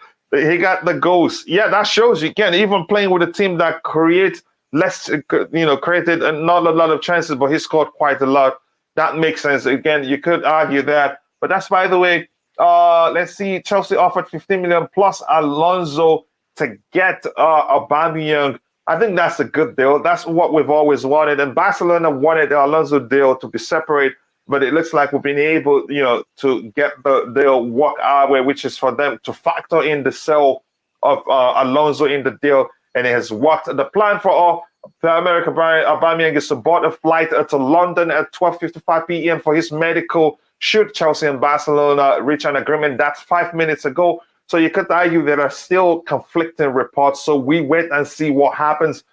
goals. Yeah, that shows you again. Even playing with a team that created not a lot of chances, but he scored quite a lot. That makes sense. Again, you could argue that, but that's, by the way. Let's see. Chelsea offered 15 million plus Alonso to get Aubameyang. I think that's a good deal. That's what we've always wanted. And Barcelona wanted the Alonso deal to be separate, but it looks like we've been able, to get the deal work our way, which is for them to factor in the sale of Alonso in the deal, and it has worked. The plan for Pierre-Emerick Aubameyang is to board a flight to London at 12:55 p.m. for his medical. Should Chelsea and Barcelona reach an agreement? That's 5 minutes ago. So you could argue there are still conflicting reports. So we wait and see what happens.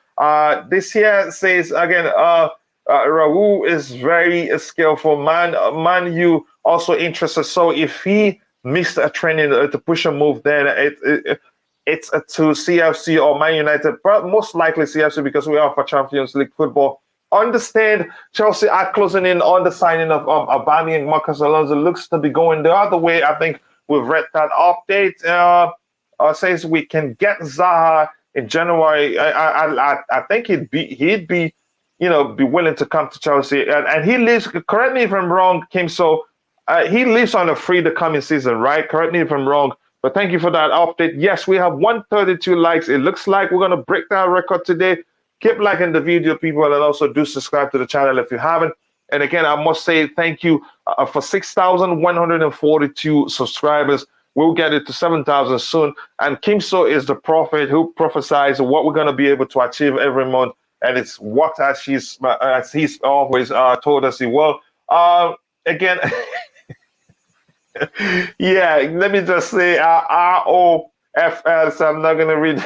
This here says, again, Raul is very skillful. Man, you also interested. So if he missed a training to push a move, then it's to CFC or Man United, but most likely CFC because we are for Champions League football. Understand Chelsea are closing in on the signing of Aubameyang and Marcos Alonso. Looks to be going the other way. I think we've read that update. Says we can get Zaha in January. I think he'd be willing to come to Chelsea. And he lives. Correct me if I'm wrong, Kim. So he lives on a free the coming season, right? Correct me if I'm wrong. But thank you for that update. Yes, we have 132 likes. It looks like we're gonna break that record today. Keep liking the video, people, and also do subscribe to the channel if you haven't. And again, I must say thank you for 6,142 subscribers. We'll get it to 7,000 soon. And Kimso is the prophet who prophesies what we're going to be able to achieve every month. And it's worked as he's always told us he will. Again, yeah, let me just say ROFL, so I'm not going to read.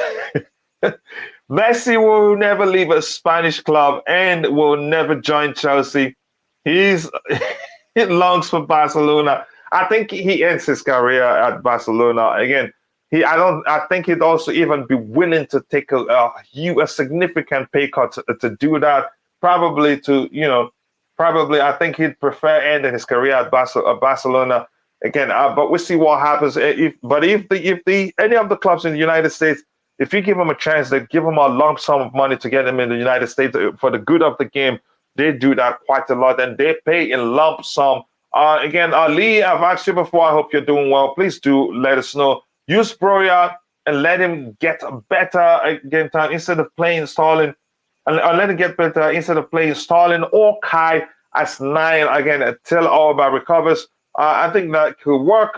Messi will never leave a Spanish club and will never join Chelsea. He longs for Barcelona. I think he ends his career at Barcelona. Again, I think he'd also even be willing to take a significant pay cut to do that. Probably I think he'd prefer ending his career at Barcelona. Again, but we'll see what happens. If any of the clubs in the United States, if you give them a chance, they give them a lump sum of money to get them in the United States for the good of the game. They do that quite a lot, and they pay in lump sum. Again, Lee, I've asked you before. I hope you're doing well. Please do let us know. Use Broya and let him get better game time instead of playing Sterling. And let him get better instead of playing Sterling or Kai as 9 again until Alba recovers. I think that could work.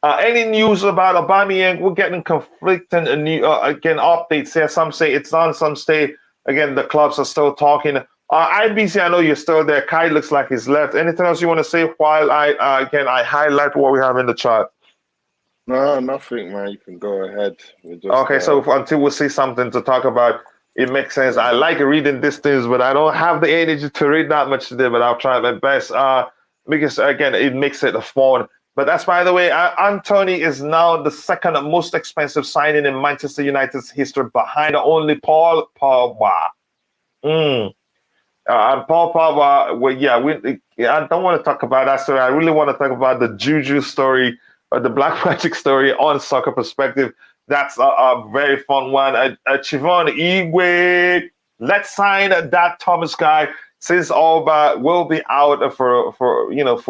Any news about Aubameyang? We're getting conflicting again updates here. Some say it's on, some say again the clubs are still talking. IBC, I know you're still there. Kai looks like he's left. Anything else you want to say while I highlight what we have in the chart? No, nothing, man. You can go ahead. Okay, so until we see something to talk about, it makes sense. I like reading these things, but I don't have the energy to read that much today. But I'll try my best. Because again, it makes it fun. But that's, by the way, Anthony is now the second most expensive signing in Manchester United's history, behind only Paul Pogba. And Paul Pogba, I don't want to talk about that story. I really want to talk about the Juju story, or the Black Magic story on Soccer Perspective. That's a very fun one. Chivon Igwe, let's sign that Thomas guy, since Alba will be out for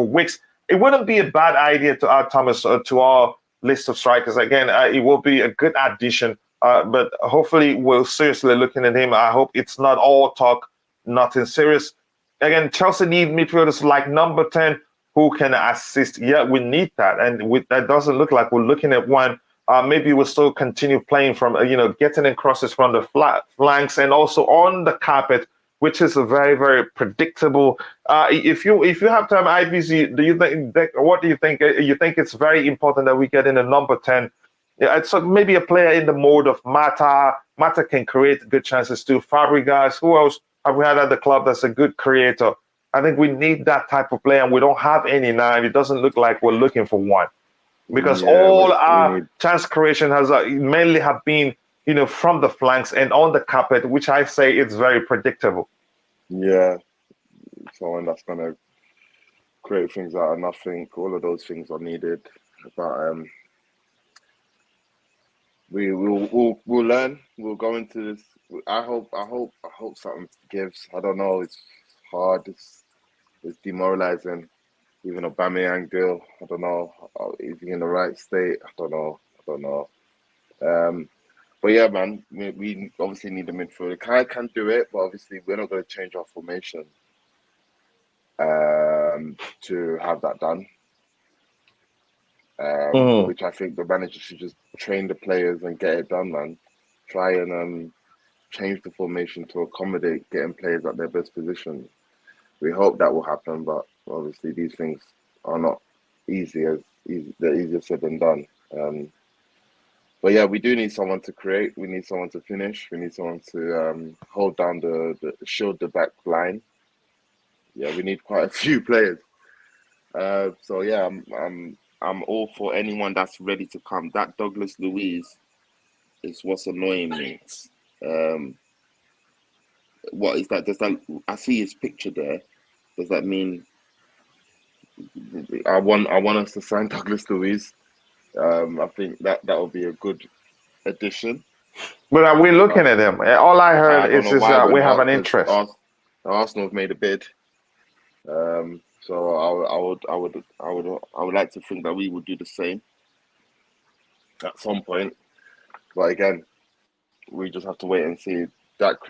weeks. It wouldn't be a bad idea to add Thomas to our list of strikers. Again, it will be a good addition, but hopefully we're seriously looking at him. I hope it's not all talk, nothing serious. Again, Chelsea need midfielders like number 10 who can assist. Yeah, we need that, and that doesn't look like we're looking at one. Maybe we'll still continue playing from, getting in crosses from the flanks and also on the carpet, which is a very, very predictable. If you have time, IBC, what do you think? You think it's very important that we get in a number 10? Yeah, so maybe a player in the mode of Mata. Mata can create good chances too. Fabregas, who else have we had at the club that's a good creator? I think we need that type of player, and we don't have any now. It doesn't look like we're looking for one, because all our chance creation has mainly have been from the flanks and on the carpet, which I say it's very predictable. Yeah, someone that's going to create things out of nothing. All of those things are needed. But we'll learn. We'll go into this. I hope something gives. I don't know. It's hard. It's demoralizing. Even Aubameyang deal. I don't know. Is he in the right state? I don't know. But yeah, man, we obviously need a midfielder. Kai can do it, but obviously we're not going to change our formation to have that done. Which I think the manager should just train the players and get it done, man. Try and change the formation to accommodate getting players at their best position. We hope that will happen, but obviously these things are not they're easier said than done. But yeah, we do need someone to create. We need someone to finish. We need someone to hold down shield the back line. Yeah, we need quite a few players. So yeah, I'm all for anyone that's ready to come. That Douglas Luiz is what's annoying me. What is that? Does that? I see his picture there. Does that mean I want us to sign Douglas Luiz? I think that will be a good addition. But are we looking at him? All I heard is that we have an interest. Arsenal have made a bid, so I would like to think that we would do the same at some point. But again, we just have to wait and see. That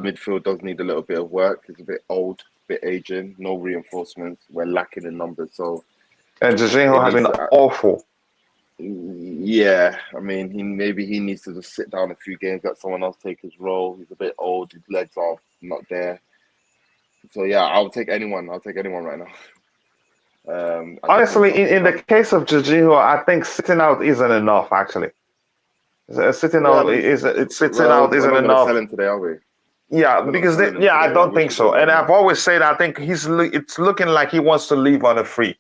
midfield does need a little bit of work. It's a bit old, a bit aging. No reinforcements. We're lacking in numbers. So. And Jorginho has been awful. Yeah, I mean, he needs to just sit down a few games, let someone else take his role. He's a bit old, his legs are not there. So yeah, I'll take anyone. I'll take anyone right now. Honestly, in the case of Jorginho, I think sitting out isn't enough. Actually, sitting out isn't enough. Sell him today, are we? Yeah, because I don't think so. And I've always said I think it's looking like he wants to leave on a free.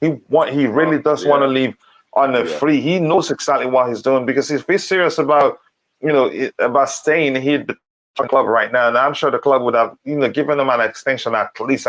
He really does want to leave on a free. He knows exactly what he's doing, because if he's serious about about staying here at the club right now, and I'm sure the club would have given him an extension at least,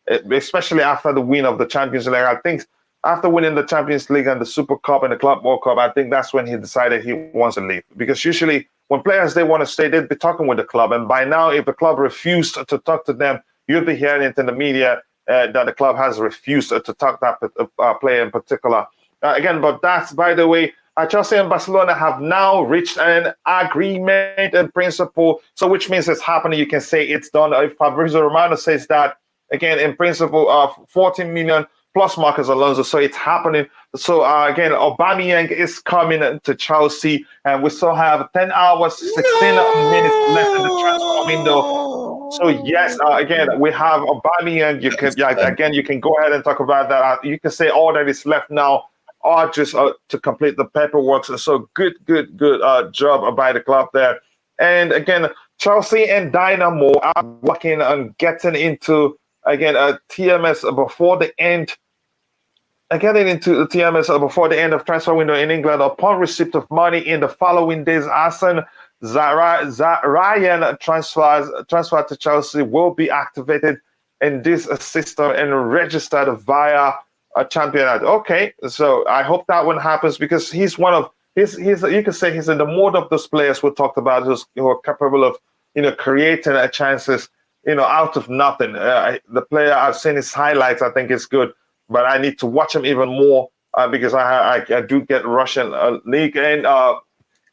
especially after the win of the Champions League. I think after winning the Champions League and the Super Cup and the Club World Cup, I think that's when he decided he wants to leave. Because usually when players they want to stay, they'd be talking with the club, and by now, if the club refused to talk to them, you'll be hearing it in the media that the club has refused to talk to that player in particular. Again, but that's, by the way, Chelsea and Barcelona have now reached an agreement in principle, so which means it's happening. You can say it's done. If Fabrizio Romano says that, again, in principle, 14 million plus Marcos Alonso, so it's happening. So again, Aubameyang is coming to Chelsea, and we still have 10 hours, 16 minutes left in the transfer window. So yes, again, we have Aubameyang. You can again, you can go ahead and talk about that. You can say all that is left now are just to complete the paperwork. So good job by the club there. And again, Chelsea and Dynamo are working on getting into again a TMS before the end. Getting into the TMS before the end of transfer window in England upon receipt of money in the following days. Arsene Ryan transfer to Chelsea will be activated in this system and registered via a championship. Okay, so I hope that one happens because he's one of you can say he's in the mode of those players we talked about who are capable of creating chances out of nothing. The player I've seen his highlights, I think it's good. But I need to watch him even more because I do get Russian league. And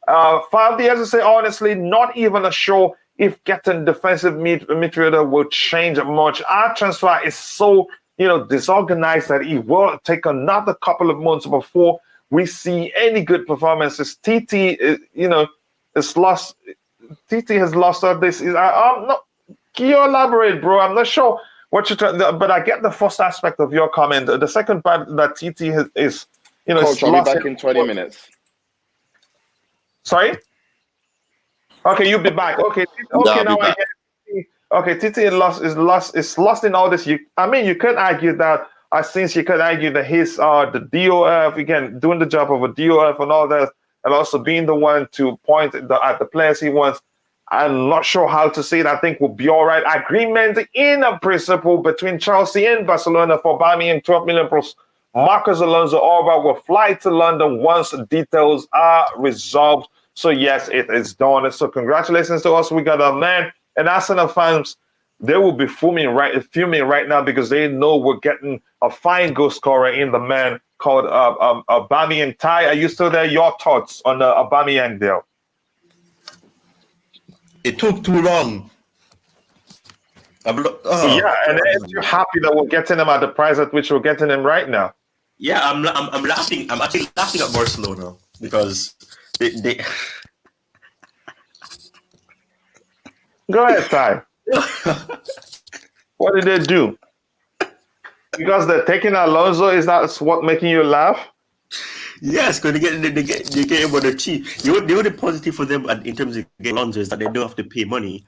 5 years to say, honestly, not even sure if getting defensive midfielder will change much. Our transfer is so, disorganized that it will take another couple of months before we see any good performances. TT, is lost. TT has lost all this. I'm not. Can you elaborate, bro? I'm not sure. But I get the first aspect of your comment. The second part that TT is Coach, I'll be back in 20 minutes. Sorry? Okay, you'll be back. Okay, now I get. Okay, TT is lost in all this. You could argue that since you could argue that he's the DOF again doing the job of a DOF and all that, and also being the one to point at the players he wants. I'm not sure how to say it. I think we'll be all right. Agreement in a principle between Chelsea and Barcelona for Aubameyang, 12 million plus Marcos Alonso Orba will fly to London once details are resolved. So yes, it is done. So congratulations to us. We got a man. And Arsenal fans, they will be fuming right now because they know we're getting a fine goal scorer in the man called Aubameyang. Ty, are you still there? Your thoughts on the Aubameyang deal? It took too long. Yeah, and you're happy that we're getting him at the price at which we're getting him right now. Yeah, I'm laughing. I'm actually laughing at Barcelona because they Go ahead, Ty. What did they do? Because they're taking Alonso, is that what making you laugh? Yes, because they get him on the cheap. The only positive for them in terms of getting Alonso is that they don't have to pay money,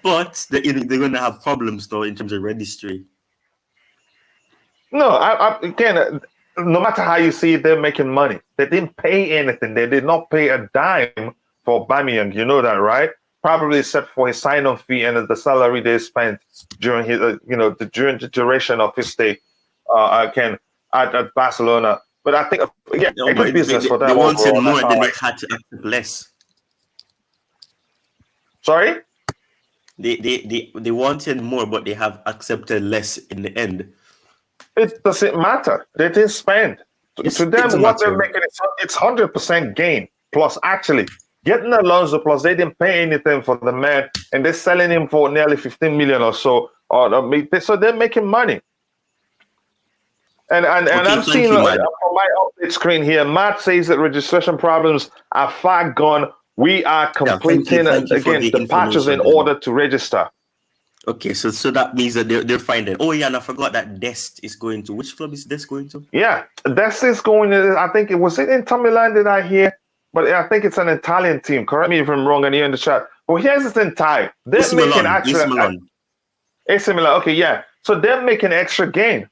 but they're going to have problems though in terms of registry. No, again, no matter how you see it, they're making money. They didn't pay anything. They did not pay a dime for Aubameyang. You know that, right? Probably except for his sign-on fee and the salary they spent during his, during the duration of his stay, at Barcelona. But I think, good business for them. They wanted more, then they had to accept less. Sorry? They wanted more, but they have accepted less in the end. It doesn't matter. They didn't spend. To them, what they're making, it's 100% gain. Plus, actually, getting Alonso, plus they didn't pay anything for the man, and they're selling him for nearly 15 million or so. So they're making money. And I'm seeing on my update screen here, Matt says that registration problems are far gone. We are completing the patches in order to register. Okay, so that means that they're finding. Oh yeah, and I forgot that Dest is going to. Which club is Dest going to? Yeah, Dest is going to. I think it was in Inter Milan. Did I hear? But I think it's an Italian team. Correct me if I'm wrong. And here in the chat. Well, here's the thing, Ty. They're making AC Milan. Okay, yeah. So they're making extra gain.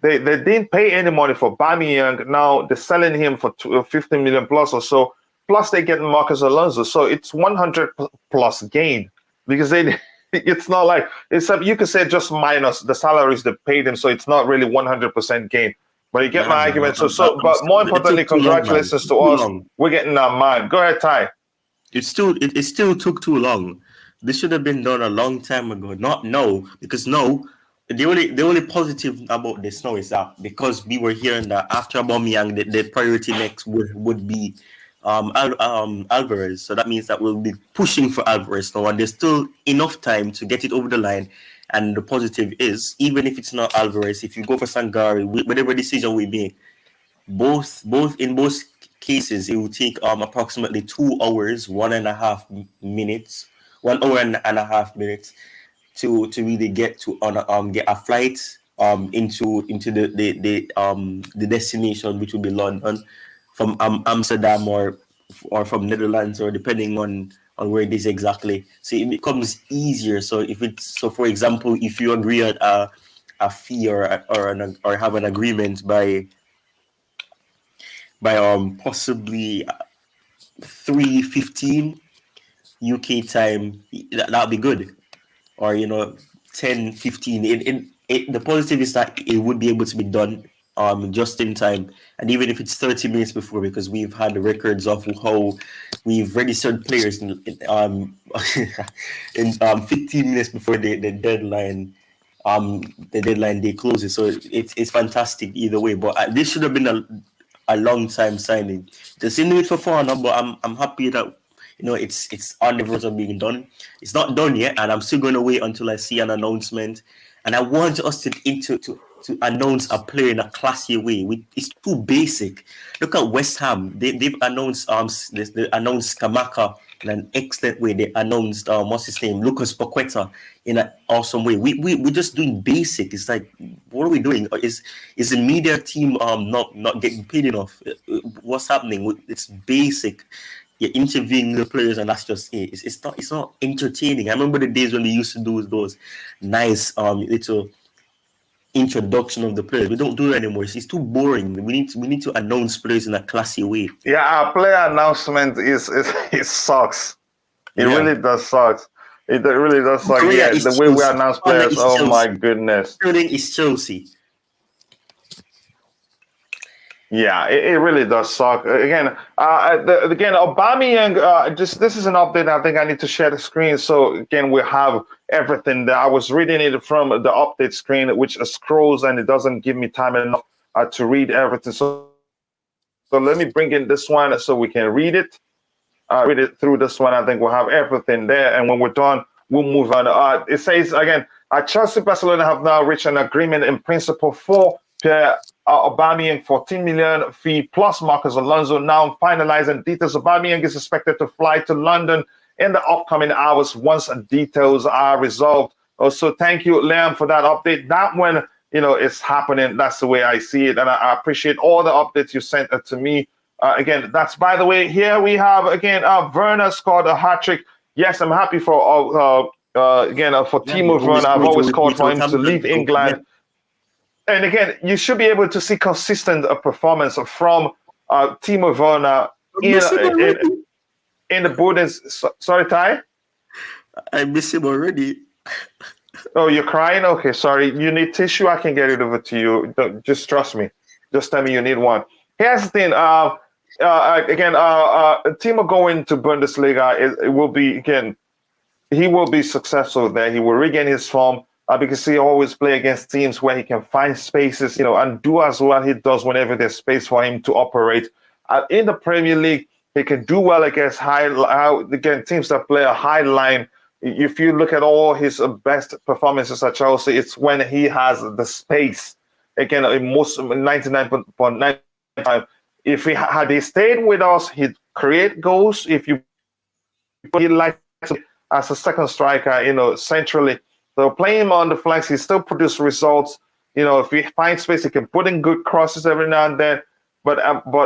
They didn't pay any money for Aubameyang. Now they're selling him for 15 million plus or so. Plus they get Marcos Alonso. So it's 100 plus gain because it's not like you could say just minus the salaries they paid him. So it's not really 100% gain. But you get my argument. But more importantly, congratulations to us. We're getting our man. Go ahead, Ty. It still took too long. This should have been done a long time ago. The only positive about this now is that because we were hearing that after Aubameyang, the priority next would be Alvarez. So that means that we'll be pushing for Alvarez now, and there's still enough time to get it over the line. And the positive is, even if it's not Alvarez, if you go for Sangari, whatever decision we make, in both cases, it will take approximately 2 hours, 1.5 minutes, 1 hour and a half minutes to really get to get a flight into the destination, which will be London, from Amsterdam or from Netherlands, or depending on where it is exactly. So it becomes easier. So for example, if you agree on a fee or have an agreement by possibly 3:15 UK time, that'll be good. Or 10:15. The positive is that it would be able to be done just in time, and even if it's 30 minutes before, because we've had records of how we've registered players in 15 minutes before the deadline. The deadline day closes, so it's fantastic either way. But this should have been a long time signing. Just in it for fun, but I'm happy that it's on the verge of being done. It's not done yet, and I'm still going to wait until I see an announcement. And I want us to announce a player in a classy way. It's too basic. Look at West Ham. They've announced they announced Kamaka in an excellent way. They announced what's his name, Lucas Paqueta, in an awesome way. We're just doing basic. It's like, what are we doing? Is the media team not getting paid enough? What's happening? It's basic. You're interviewing the players, and that's just it. It's not entertaining. I remember the days when we used to do those nice little introduction of the players. We don't do it anymore. It's too boring. We need to announce players in a classy way. Yeah, our player announcement it sucks. It really does suck. It really does suck. Yeah, the way we announce players. Oh my goodness. Sterling is Chelsea. Yeah, it really does suck. Again, Aubameyang. This is an update. I think I need to share the screen. So again, we have everything there. I was reading it from the update screen, which scrolls and it doesn't give me time enough to read everything. So let me bring in this one so we can read it. Read it through this one. I think we'll have everything there. And when we're done, we'll move on. It says again, Chelsea, Barcelona have now reached an agreement in principle for Pierre Aubameyang, 14 million fee plus Marcos Alonso. Now finalizing details. Aubameyang is expected to fly to London in the upcoming hours once details are resolved. Also, thank you, Liam, for that update. That one, is happening. That's the way I see it, and I appreciate all the updates you sent to me. Again, that's, by the way, here we have again. Werner scored a hat trick. Yes, I'm happy for Timo Werner. I've always called for him to leave England. And again, you should be able to see consistent performance from Timo Werner in the Bundesliga. Sorry, Ty? I miss him already. Oh, you're crying? Okay, sorry. You need tissue? I can get it over to you. Just trust me. Just tell me you need one. Here's the thing. Timo going to Bundesliga, it will be, again, he will be successful there. He will regain his form. Because he always play against teams where he can find spaces, and do as well he does whenever there's space for him to operate. In the Premier League, he can do well against teams that play a high line. If you look at all his best performances at Chelsea, it's when he has the space. Again, in most 99.9 time, if had he stayed with us, he'd create goals. If you he like as a second striker, centrally. So playing him on the flanks, he still produces results. If he finds space, he can put in good crosses every now and then. But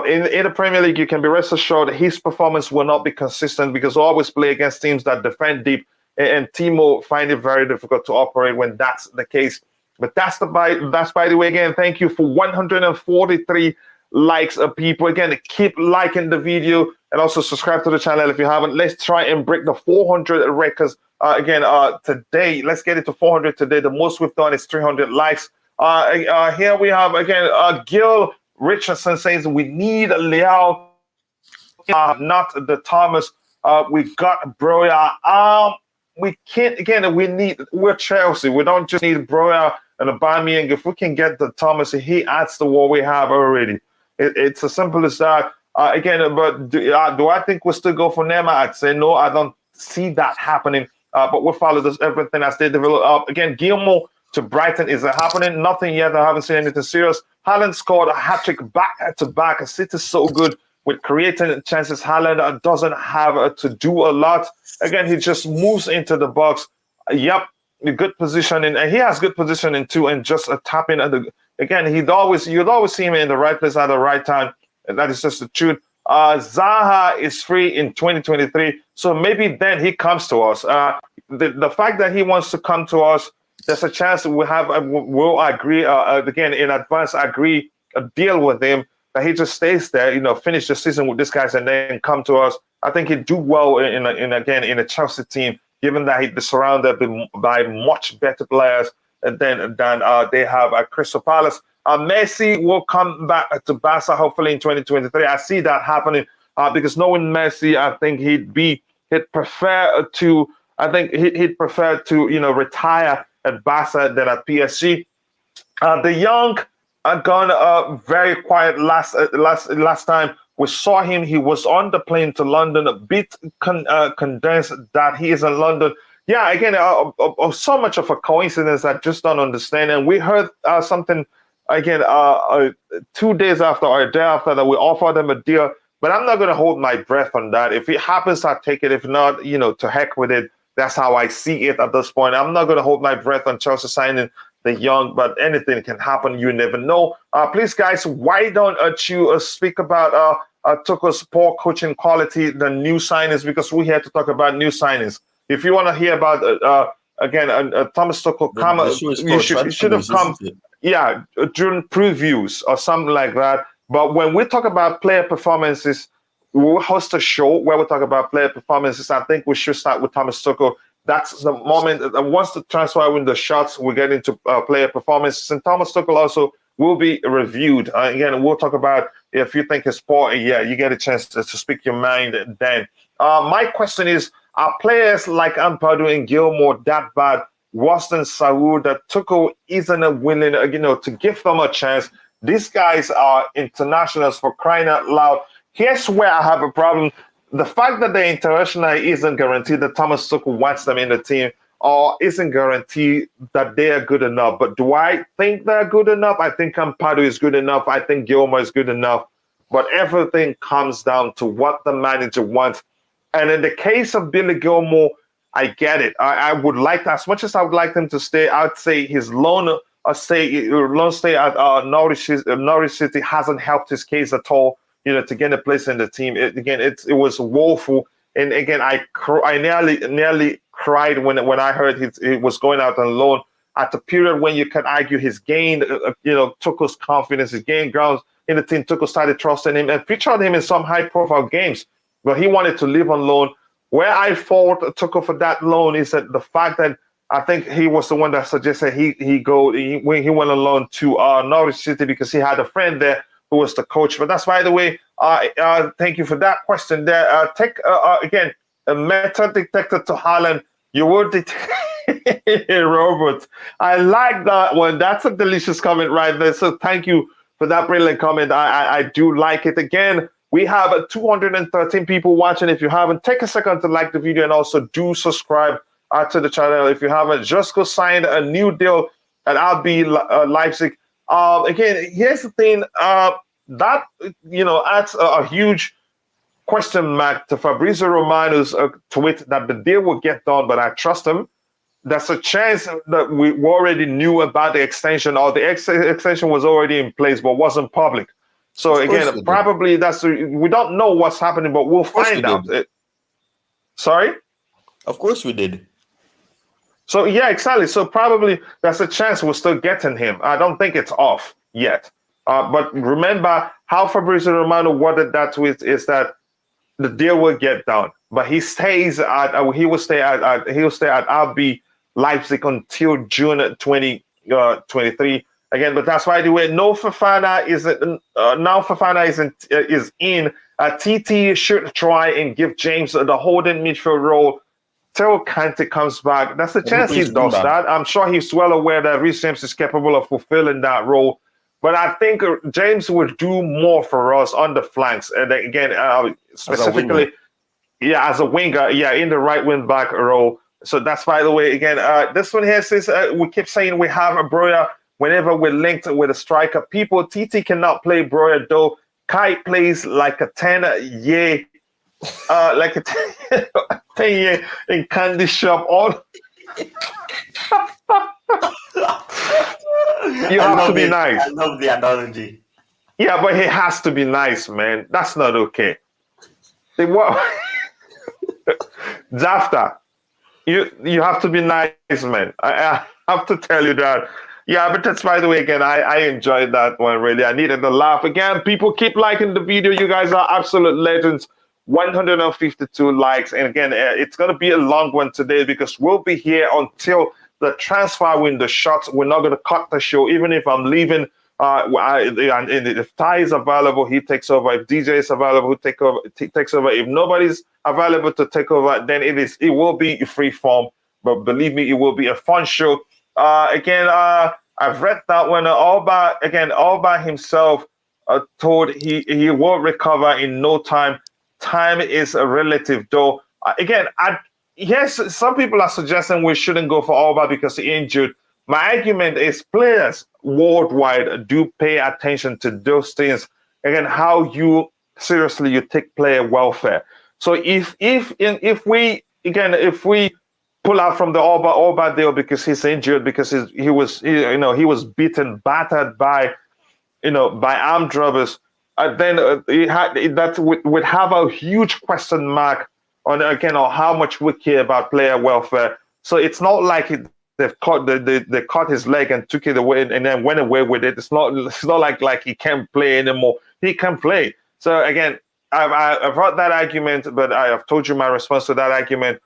in the Premier League, you can be rest assured his performance will not be consistent because he always play against teams that defend deep. And Timo find it very difficult to operate when that's the case. But that's by the way, again, thank you for 143 likes of people. Again, keep liking the video and also subscribe to the channel if you haven't. Let's try and break the 400 records. Today, let's get it to 400 today. The most we've done is 300 likes. Here we have, again, Gil Richardson says we need Leao, not the Thomas. We got Broya. We can't, again, we're Chelsea. We don't just need Broya and Aubameyang. If we can get the Thomas, he adds to what we have already. It's as simple as that. But do I think we'll still go for Neymar? I'd say no, I don't see that happening. But we'll follow everything as they develop. Again, Guillermo to Brighton. Is it happening? Nothing yet. I haven't seen anything serious. Haaland scored a hat-trick back-to-back. City's so good with creating chances. Haaland doesn't have to do a lot. Again, he just moves into the box. Yep, good positioning. And he has good positioning too, and just a tapping at the... Again, you'd always see him in the right place at the right time. And that is just the truth. Zaha is free in 2023, so maybe then he comes to us. The fact that he wants to come to us, there's a chance we'll agree, again, in advance, agree a deal with him that he just stays there, finish the season with these guys and then come to us. I think he'd do well in a Chelsea team, given that he'd be surrounded by much better players than they have at Crystal Palace. Messi will come back to Barca hopefully in 2023. I see that happening because knowing Messi, I think he'd prefer to retire at Barca than at PSG. The young are gone very quiet last time we saw him. He was on the plane to London, a bit condensed that he is in London. Yeah, again, so much of a coincidence I just don't understand. And we heard something again 2 days after or a day after that we offered him a deal. But I'm not going to hold my breath on that. If it happens, I'll take it. If not, to heck with it. That's how I see it at this point. I'm not going to hold my breath on Chelsea signing the young, but anything can happen. You never know. Please, guys, why don't you speak about Tuchel's poor coaching quality, the new signings, because we're here to talk about new signings. If you want to hear about, Thomas Tuchel, you should have come, during previews or something like that. But when we talk about player performances, we'll host a show where we talk about player performances. I think we should start with Thomas Tuchel. That's the moment. Once the transfer window shuts, we get into player performances. And Thomas Tuchel also will be reviewed. Again, we'll talk about if you think it's poor. Yeah, you get a chance to speak your mind then. My question is, are players like Ampadu and Gilmore that bad, worse than Saúl, that Tuchel isn't willing, to give them a chance? These guys are internationals, for crying out loud. Here's where I have a problem. The fact that they're international isn't guaranteed that Thomas Tuchel wants them in the team, or isn't guaranteed that they are good enough. But do I think they're good enough? I think Ampadu is good enough. I think Gilmore is good enough. But everything comes down to what the manager wants. And in the case of Billy Gilmore, I get it. I would like, as much as I would like him to stay, I'd say his loan stay at Norwich City hasn't helped his case at all. To get a place in the team. It was woeful. And again, I nearly cried when I heard he was going out on loan at the period when you can argue his gain, Tuchel's confidence, his gain grounds in the team. Tuchel started trusting him and featured him in some high-profile games. But he wanted to leave on loan. Where I fault Tuchel for that loan is that the fact that I think he was the one that suggested he went on loan to Norwich City because he had a friend there who was the coach. But that's, by the way, thank you for that question there. Take, again, a metal detector to Haaland. You will detect Robert. I like that one. That's a delicious comment right there. So thank you for that brilliant comment. I do like it. Again, we have 213 people watching. If you haven't, take a second to like the video and also do subscribe to the channel. If you haven't, Josko signed a new deal at RB Leipzig. Again, here's the thing that adds a huge question mark to Fabrizio Romano's tweet that the deal will get done, but I trust him. There's a chance that we already knew about the extension, or the extension was already in place but wasn't public. So again, probably we don't know what's happening, but we'll find out. Sorry? Of course we did. So, yeah, exactly. So probably there's a chance we're still getting him. I don't think it's off yet. But remember how Fabrizio Romano worded that tweet is that the deal will get done. But he stays at he will stay at RB Leipzig until June 2023. Again, but that's why the way Fofana is in. TT should try and give James the holding midfield role till Kante comes back. That's the chance he does that. I'm sure he's well aware that Reece James is capable of fulfilling that role. But I think James would do more for us on the flanks. And again, specifically, as a winger, in the right wing back role. So that's, by the way, again, this one here says we keep saying we have a Broya whenever we're linked with a striker. People, TT cannot play Broya though. Kai plays like a 10-year, like a 10-year in candy shop. All you have to be nice. I love the analogy. Yeah, but he has to be nice, man. That's not okay. Zafta, you have to be nice, man. I have to tell you that. Yeah, but that's, by the way, again, I enjoyed that one, really. I needed to laugh. Again, people keep liking the video. You guys are absolute legends. 152 likes. And again, it's going to be a long one today because we'll be here until the transfer window shuts. We're not going to cut the show, even if I'm leaving. If Ty is available, he takes over. If DJ is available, he takes over. If nobody's available to take over, then it will be free form. But believe me, it will be a fun show. I've read that when Alba himself told he will recover in no time. Time is a relative, though. Yes, some people are suggesting we shouldn't go for Alba because he injured. My argument is players worldwide do pay attention to those things. Again, how seriously you take player welfare. So if we pull out from the Alba deal because he's injured, because he was beaten, battered by armed robbers, then that would have a huge question mark on how much we care about player welfare. So it's not like they cut his leg and took it away and then went away with it. It's not like he can't play anymore. He can play. So again, I've heard that argument, but I have told you my response to that argument.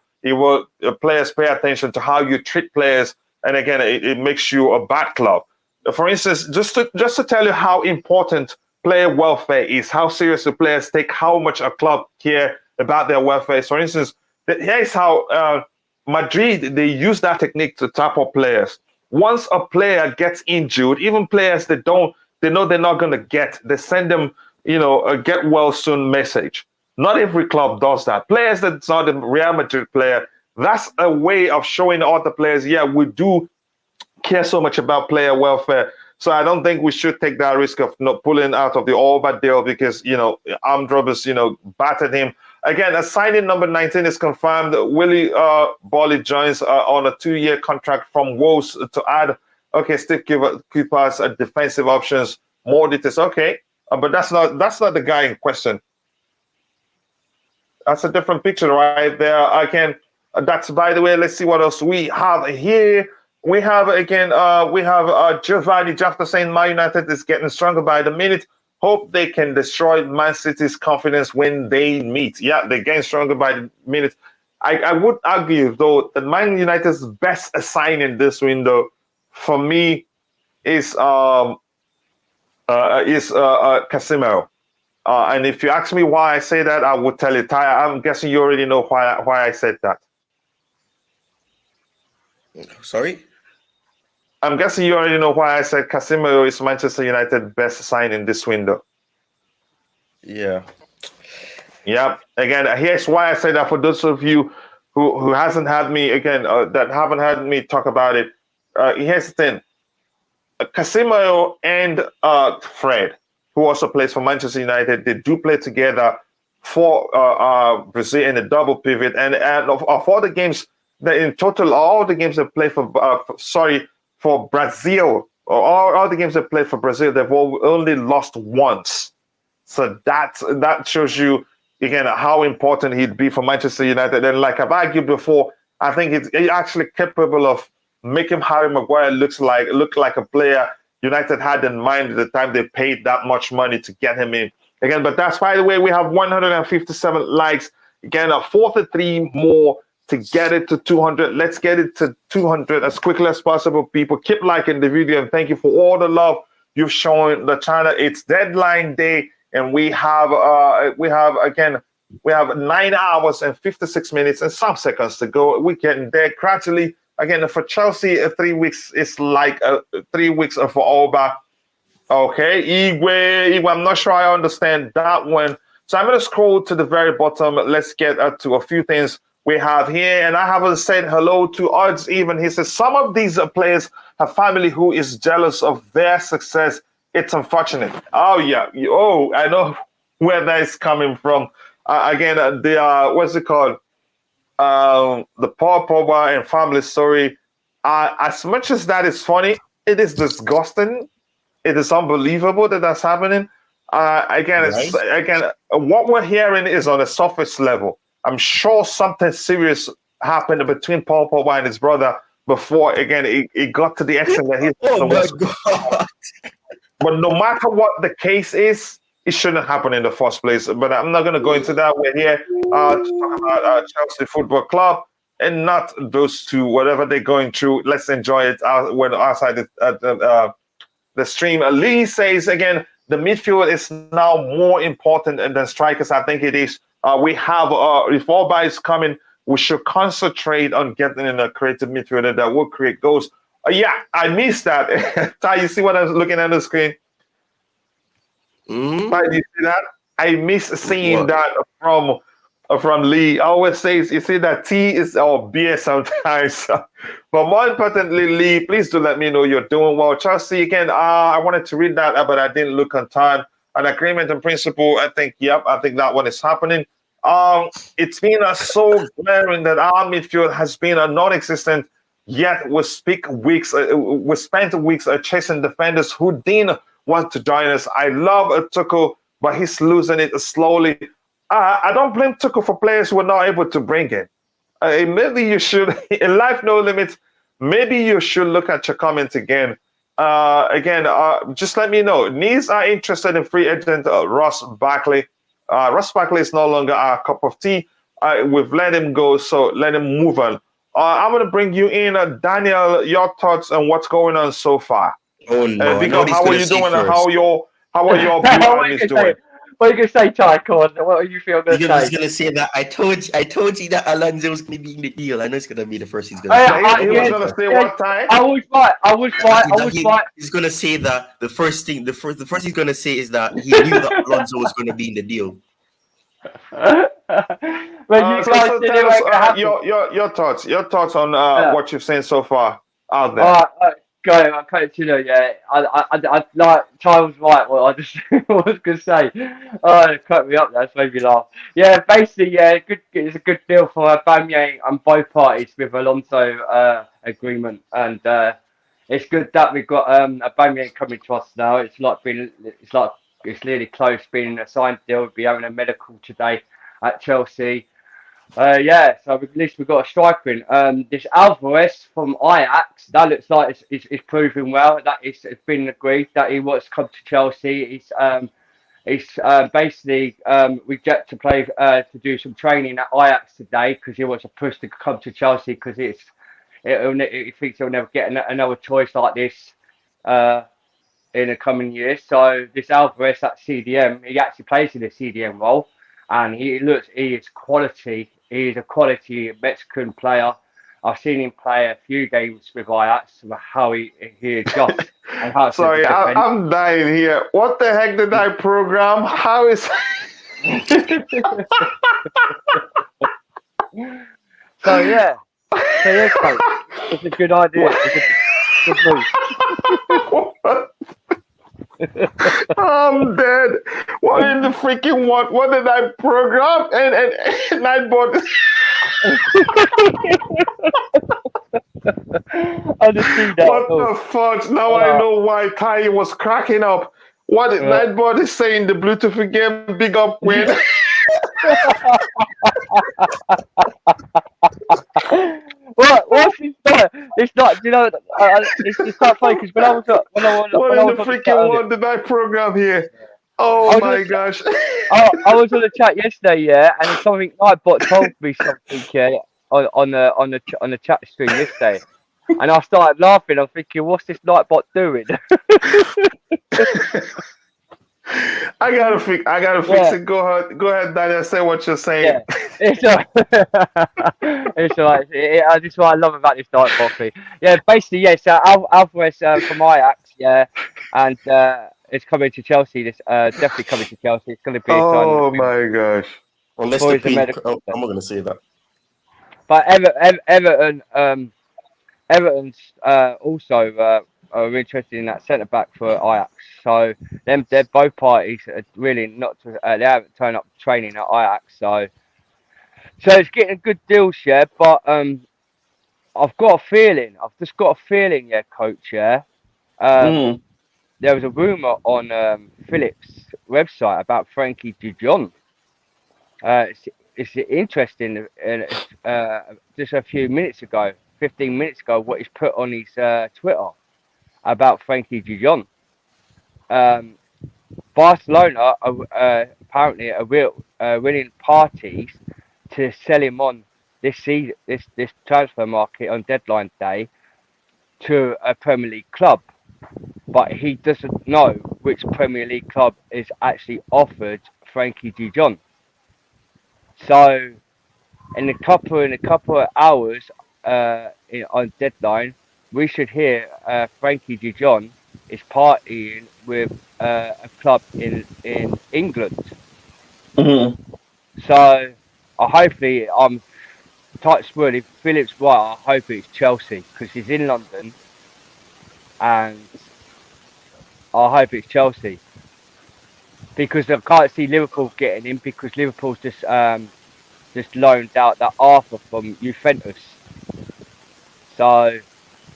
Players pay attention to how you treat players, and again, it makes you a bad club. For instance, just to tell you how important player welfare is, how serious the players take, how much a club care about their welfare. For instance, here's how Madrid, they use that technique to tap up players. Once a player gets injured, even players they know they're not going to get, they send them a get well soon message. Not every club does that. Players that's not a Real Madrid player, that's a way of showing other players, yeah, we do care so much about player welfare. So I don't think we should take that risk of not pulling out of the Alba deal because, armed robbers, battered him. Again, a signing number 19 is confirmed. Willie Bolly joins on a 2-year contract from Wolves to add, Steve Cooper's defensive options. More details, okay. But that's not the guy in question. That's a different picture right there. That's, by the way, let's see what else we have here. We have, Giovanni Jafta saying Man United is getting stronger by the minute. Hope they can destroy Man City's confidence when they meet. Yeah, they're getting stronger by the minute. I would argue, though, that Man United's best signing this window, for me, is Casemiro. And if you ask me why I say that, I would tell you. Ty, I'm guessing you already know why I said that. Sorry? I'm guessing you already know why I said Casemiro is Manchester United's best signing this window. Yeah. Yeah. Again, here's why I say that for those of you who hasn't had me, that haven't had me talk about it. Here's the thing. Casemiro and Fred, who also plays for Manchester United, they do play together for Brazil in a double pivot. And of all the games, in total, all the games they play for Brazil, or all the games they played for Brazil, they've only lost once. So that shows you, again, how important he'd be for Manchester United. And like I've argued before, I think it's actually capable of making Harry Maguire look like a player United had in mind at the time they paid that much money to get him in. Again, but that's, by the way, we have 157 likes. Again, 43 more to get it to 200. Let's get it to 200 as quickly as possible, people. Keep liking the video, and thank you for all the love you've shown the channel. It's deadline day, and we have 9 hours and 56 minutes and some seconds to go. We're getting there gradually. Again, for Chelsea, 3 weeks is like 3 weeks for Alba. Okay, Igwe, I'm not sure I understand that one. So I'm going to scroll to the very bottom. Let's get to a few things we have here, and I haven't said hello to Odds even. He says some of these players have family who is jealous of their success. It's unfortunate. Oh yeah. I know where that is coming from. Again, what's it called? The Paul Pogba and family story. As much as that is funny, it is disgusting. It is unbelievable that that's happening. What we're hearing is on a surface level. I'm sure something serious happened between Paul Pogba and his brother before, again, it got to the extent that he's... Oh, my God. But no matter what the case is, it shouldn't happen in the first place. But I'm not going to go into that. We're here to talk about Chelsea Football Club and not those two, whatever they're going through. Let's enjoy it when outside the stream. Lee says, again, the midfield is now more important than strikers. I think it is. We have, if Alba is coming, we should concentrate on getting in a creative midfielder that will create goals. Yeah, I missed that. Ty, you see what I was looking at the screen? Ty, do you see that? I miss seeing that from Lee. I always say, you see that tea is our beer sometimes. But more importantly, Lee, please do let me know you're doing well. Chelsea, again, I wanted to read that, but I didn't look on time. An agreement in principle, I think that one is happening. It's been so glaring that our midfield has been non-existent, yet we spent weeks chasing defenders who didn't want to join us. I love Tuchel, but he's losing it slowly. I don't blame Tuchel for players who are not able to bring in. Maybe you should, in life no limits, maybe you should look at your comment again. Just let me know. Needs are interested in free agent Ross Barkley. Ross Barkley is no longer our cup of tea. We've let him go, so let him move on. I'm going to bring you in, Daniel, your thoughts on what's going on so far. Oh, no. How are you doing and how are your Blue Armies doing? What are you going to say, Tycon? What are you feeling going to say? I was going to say that I told you that Alonso was going to be in the deal. I know it's going to be the first he's going to say. He was going to say what time? I was right. He's going to say that the first he's going to say is that he knew that Alonso was going to be in the deal. Your thoughts on what you've seen so far out there. I can't, I like Charles right. Well, I just was going to say, it cut me up. That's made me laugh. Yeah, basically, it's a good deal for Aubameyang and both parties with Alonso agreement, and it's good that we've got Aubameyang coming to us now. It's nearly close being a signed deal. We'll be having a medical today at Chelsea. So at least we've got a striker in. This Álvarez from Ajax, that looks like it's proving well. That it's been agreed that he wants to come to Chelsea. He's basically rejected to play to do some training at Ajax today because he wants to push to come to Chelsea because he thinks he'll never get another choice like this in the coming years. So this Álvarez at CDM, he actually plays in the CDM role, and he is quality. He is a quality Mexican player. I've seen him play a few games with Ajax, how he adjusts. And how Sorry, I'm dying here. What the heck did I program? How is... So yeah, coach. It's a good idea. It's a good move. I'm dead. What in the freaking what? What did I program? And Nightbot. I just see that. What the fuck? Now I know why Ty was cracking up. What did Nightbot is saying? The Bluetooth again. Big up win. What's this not? It's not. You know, it's quite funny because when I was what did I program here? Oh my gosh! I was on the chat yesterday, and something Nightbot told me something, on the chat stream yesterday, and I started laughing. I'm thinking, what's this Nightbot doing? I gotta fix it. Go ahead, Daniel. Say what you're saying. Yeah. It's alright. This is what I love about this Nightbot thing. Yeah, basically, so Álvarez from Ajax, and it's coming to Chelsea. This definitely coming to Chelsea. It's going to be. Oh my gosh! Unless the Queen, I'm not going to say that. But Everton's also are interested in that centre back for Ajax. So they're both parties are really not to, they haven't turned up training at Ajax. So it's getting good deals, yeah. But I've got a feeling. I've just got a feeling, yeah, coach. Yeah. Mm. There was a rumor on Philip's website about Frankie de Jong. It's interesting. Just a few minutes ago, 15 minutes ago, what he's put on his Twitter about Frankie de Jong. Barcelona are apparently are winning parties to sell him on this season, this transfer market on deadline day to a Premier League club, but he doesn't know which Premier League club is actually offered Frankie de Jong. So in a couple of hours on deadline, we should hear Frankie de Jong is partying with a club in England. Mm-hmm. So hopefully touch wood, if Philip's right, I hope it's Chelsea because he's in London, and I hope it's Chelsea because I can't see Liverpool getting him because Liverpool's just loaned out that Arthur from Juventus. So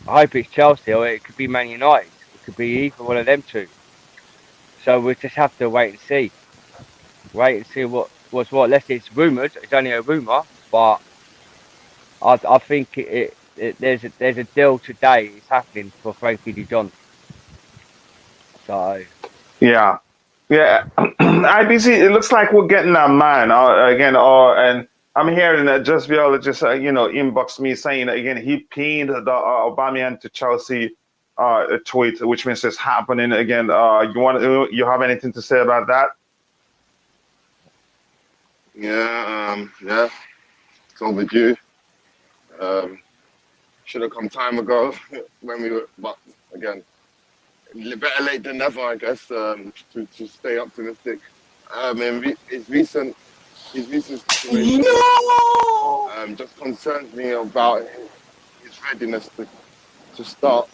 I hope it's Chelsea, or it could be Man United. It could be either one of them two. So we just have to wait and see. Wait and see what's what. Unless it's rumoured, it's only a rumour, but I think there's a deal today. It's happening for Frankie de Jong. So Yeah. IBC. It looks like we're getting our man again. And I'm hearing that Just Viola just inboxed me saying again he pinned the Aubameyang to Chelsea tweet, which means it's happening again. You have anything to say about that? Yeah, it's overdue. Should have come time ago when we were, but again, better late than never, I guess. To stay optimistic. His recent situation just concerns me about his readiness to start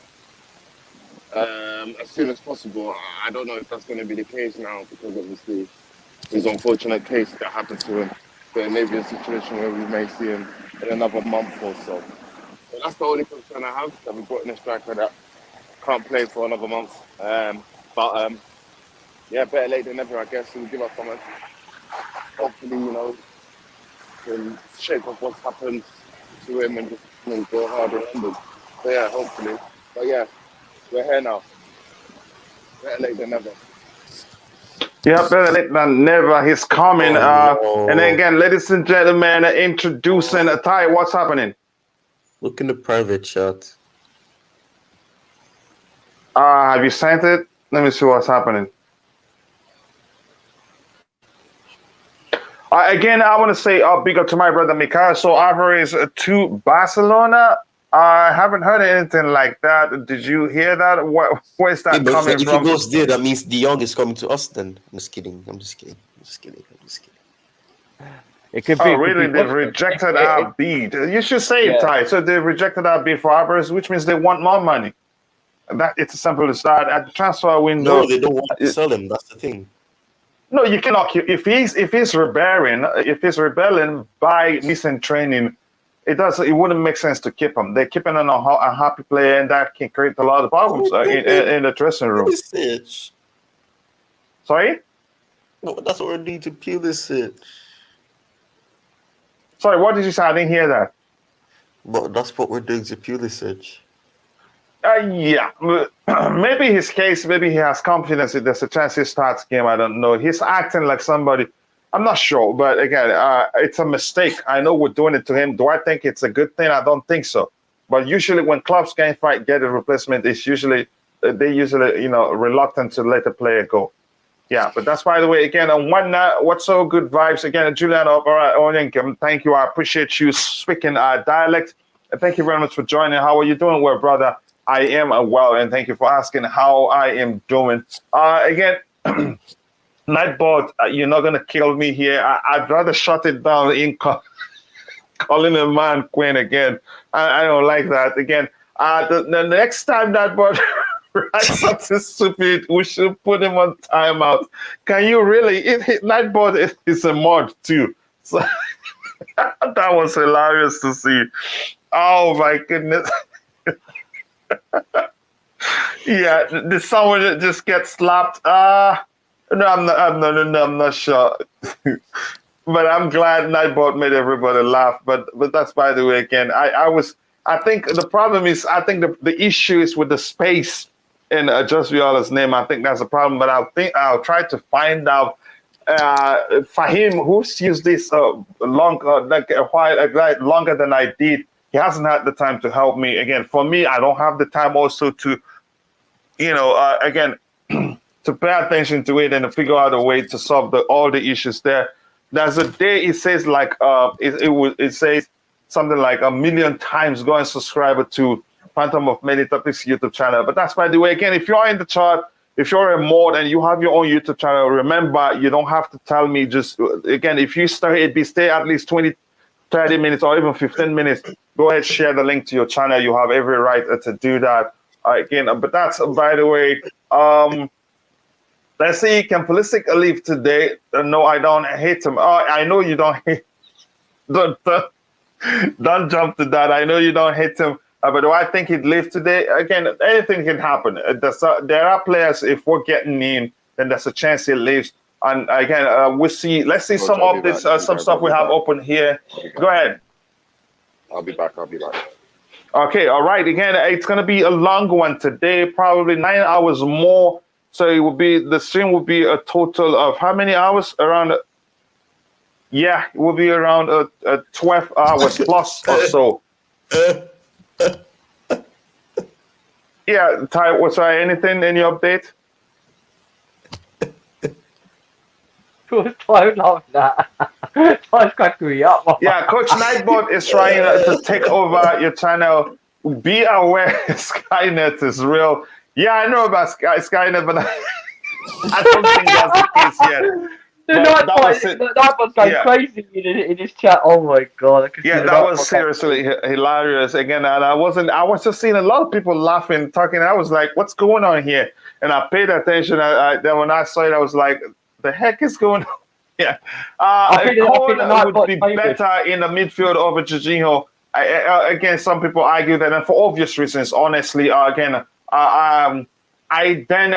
as soon as possible. I don't know if that's going to be the case now because obviously his unfortunate case that happened to him. But it may be a situation where we may see him in another month or so. So that's the only concern I have, that we brought in a striker that can't play for another month. Better late than never, I guess. We'll give us something. Hopefully, can shake off what's happened to him and just go harder numbers. So yeah, hopefully. But yeah, we're here now. Better late than never. Yeah, better late than never. He's coming. And then again, ladies and gentlemen, introducing Ty. What's happening? Look in the private chat. Have you sent it? Let me see what's happening. Again, I want to say big up to my brother Mikael. So Álvarez to Barcelona. I haven't heard anything like that. Did you hear that? Where's that coming from? If it goes there, that means De Jong is coming to us then. I'm just kidding. It could be. Oh, really? They've rejected our bid. You should say it, Ty. So they rejected our bid for Álvarez, which means they want more money. That it's as simple as that. At the transfer window, no, they don't want to sell him. That's the thing. No, you cannot. If he's rebelling by missing training, it wouldn't make sense to keep him. They're keeping on a happy player, and that can create a lot of problems in the dressing room. Sorry? No, that's what we need to peel this shit. Sorry, what did you say? I didn't hear that. But that's what we're doing to peel this shit. Yeah, maybe his case, maybe he has confidence that there's a chance he starts game. I don't know. He's acting like somebody. I'm not sure, but again, it's a mistake. I know we're doing it to him. Do I think it's a good thing? I don't think so. But usually when clubs can't get a replacement, it's usually reluctant to let the player go. Yeah, but that's, by the way, again, on one night, what's so good vibes? Again, Julian Onyenkem, thank you. I appreciate you speaking dialect. And thank you very much for joining. How are you doing, well, brother? I am well, and thank you for asking how I am doing. Again, Nightbot, you're not going to kill me here. I'd rather shut it down in calling a man Queen again. I don't like that. Again, the next time that bot writes something stupid, we should put him on timeout. Can you really? Nightbot is a mod too. So that was hilarious to see. Oh my goodness. Yeah, did someone just get slapped? No, I'm not sure. But I'm glad Nightbot made everybody laugh. But that's by the way. Again, I think the problem is, I think the issue is with the space in Just Viola's name. I think that's a problem. But I'll try to find out. For him, who's used this longer than I did. He hasn't had the time to help me. Again, for me, I don't have the time also to, again, to pay attention to it and to figure out a way to solve all the issues there. There's a day it says like it says something like 1 million times go and subscribe to Phantom of Many Topics YouTube channel. But that's by the way. Again, if you're in the chart, if you're a mod and you have your own YouTube channel, remember you don't have to tell me. Just again, if you stay at least 20, 30 minutes or even 15 minutes, go ahead, share the link to your channel. You have every right to do that. Again, but that's by the way. Let's see, can Pulisic leave today? No, I don't hate him. Oh, I know you don't hate. Don't jump to that. I know you don't hate him. But do I think he'd leave today? Again, anything can happen. There are players, if we're getting in, then there's a chance he leaves. And again, we'll see. Let's see some of this, some stuff we have open here. Go ahead. I'll be back. Okay, all right. Again, it's going to be a long one today, probably 9 hours more. So the stream will be a total of how many hours? Around, it will be around 12 hours plus or so. Yeah, Ty, what's anything? Any update? Don't love that. Ty's cracking me up. Yeah, Coach Nightbot is trying to take over your channel. Be aware, Skynet is real. Yeah, I know about Skynet, but I don't think that's the case yet. The Nightbot's going crazy in his chat. Oh my god! That was seriously hilarious. Again, and I was just seeing a lot of people laughing, talking. I was like, "What's going on here?" And I paid attention. Then when I saw it, I was like, "The heck is going on?" Yeah, Cole would be better in the midfield over Jorginho. Again, some people argue that, and for obvious reasons. Honestly, I think again.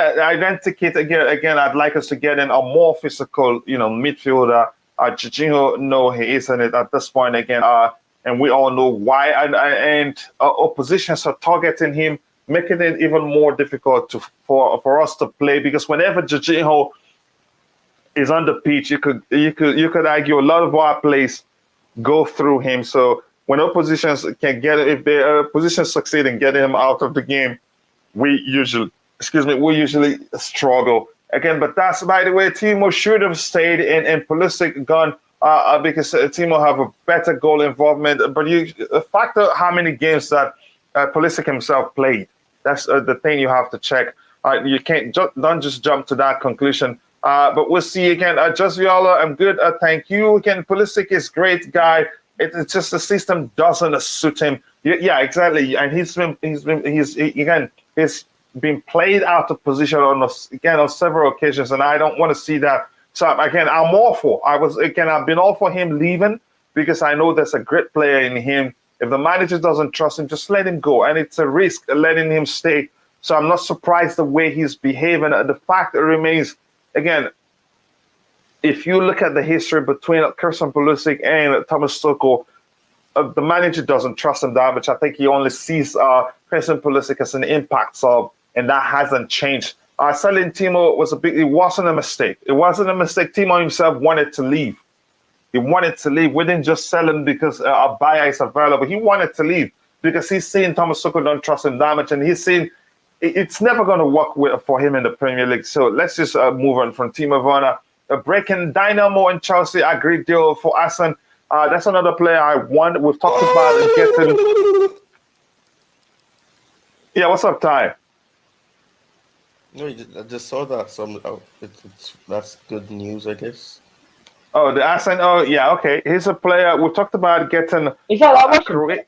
I'd like us to get in a more physical, midfielder. Jorginho, no, he isn't it at this point again. And we all know why. And oppositions are targeting him, making it even more difficult for us to play. Because whenever Jorginho is on the pitch, you could argue a lot of our plays go through him. So when oppositions can get it, if the oppositions succeed in getting him out of the game, we usually struggle again. But that's, by the way, Timo should have stayed and Pulisic gone because Timo have a better goal involvement. But you factor how many games that Pulisic himself played. That's the thing you have to check. You don't just jump to that conclusion. But we'll see again. Just Viola, I'm good. Thank you again. Pulisic is great guy. It's just the system doesn't suit him. Yeah, exactly. And he's been played out of position on several occasions, and I don't want to see that. So again, I'm all for. I've been all for him leaving because I know there's a great player in him. If the manager doesn't trust him, just let him go, and it's a risk letting him stay. So I'm not surprised the way he's behaving. The fact remains, again, if you look at the history between Christian Pulisic and Thomas Tuchel, the manager doesn't trust him that much. I think he only sees Christian Pulisic as an impact sub, and that hasn't changed. Selling Timo it wasn't a mistake. It wasn't a mistake. Timo himself wanted to leave. He wanted to leave. We didn't just sell him because a buyer is available. He wanted to leave because he's seen Thomas Tuchel don't trust him that much, and he's seen it's never going to work for him in the Premier League. So let's just move on from Timo Werner. Breaking Dynamo and Chelsea, a great deal for Asen. That's another player I want. We've talked about and getting. Yeah, what's up, Ty? No, I just saw that. So that's good news, I guess. Oh, the Asen. Oh, yeah. Okay, he's a player. We talked about getting. Is that like Russian?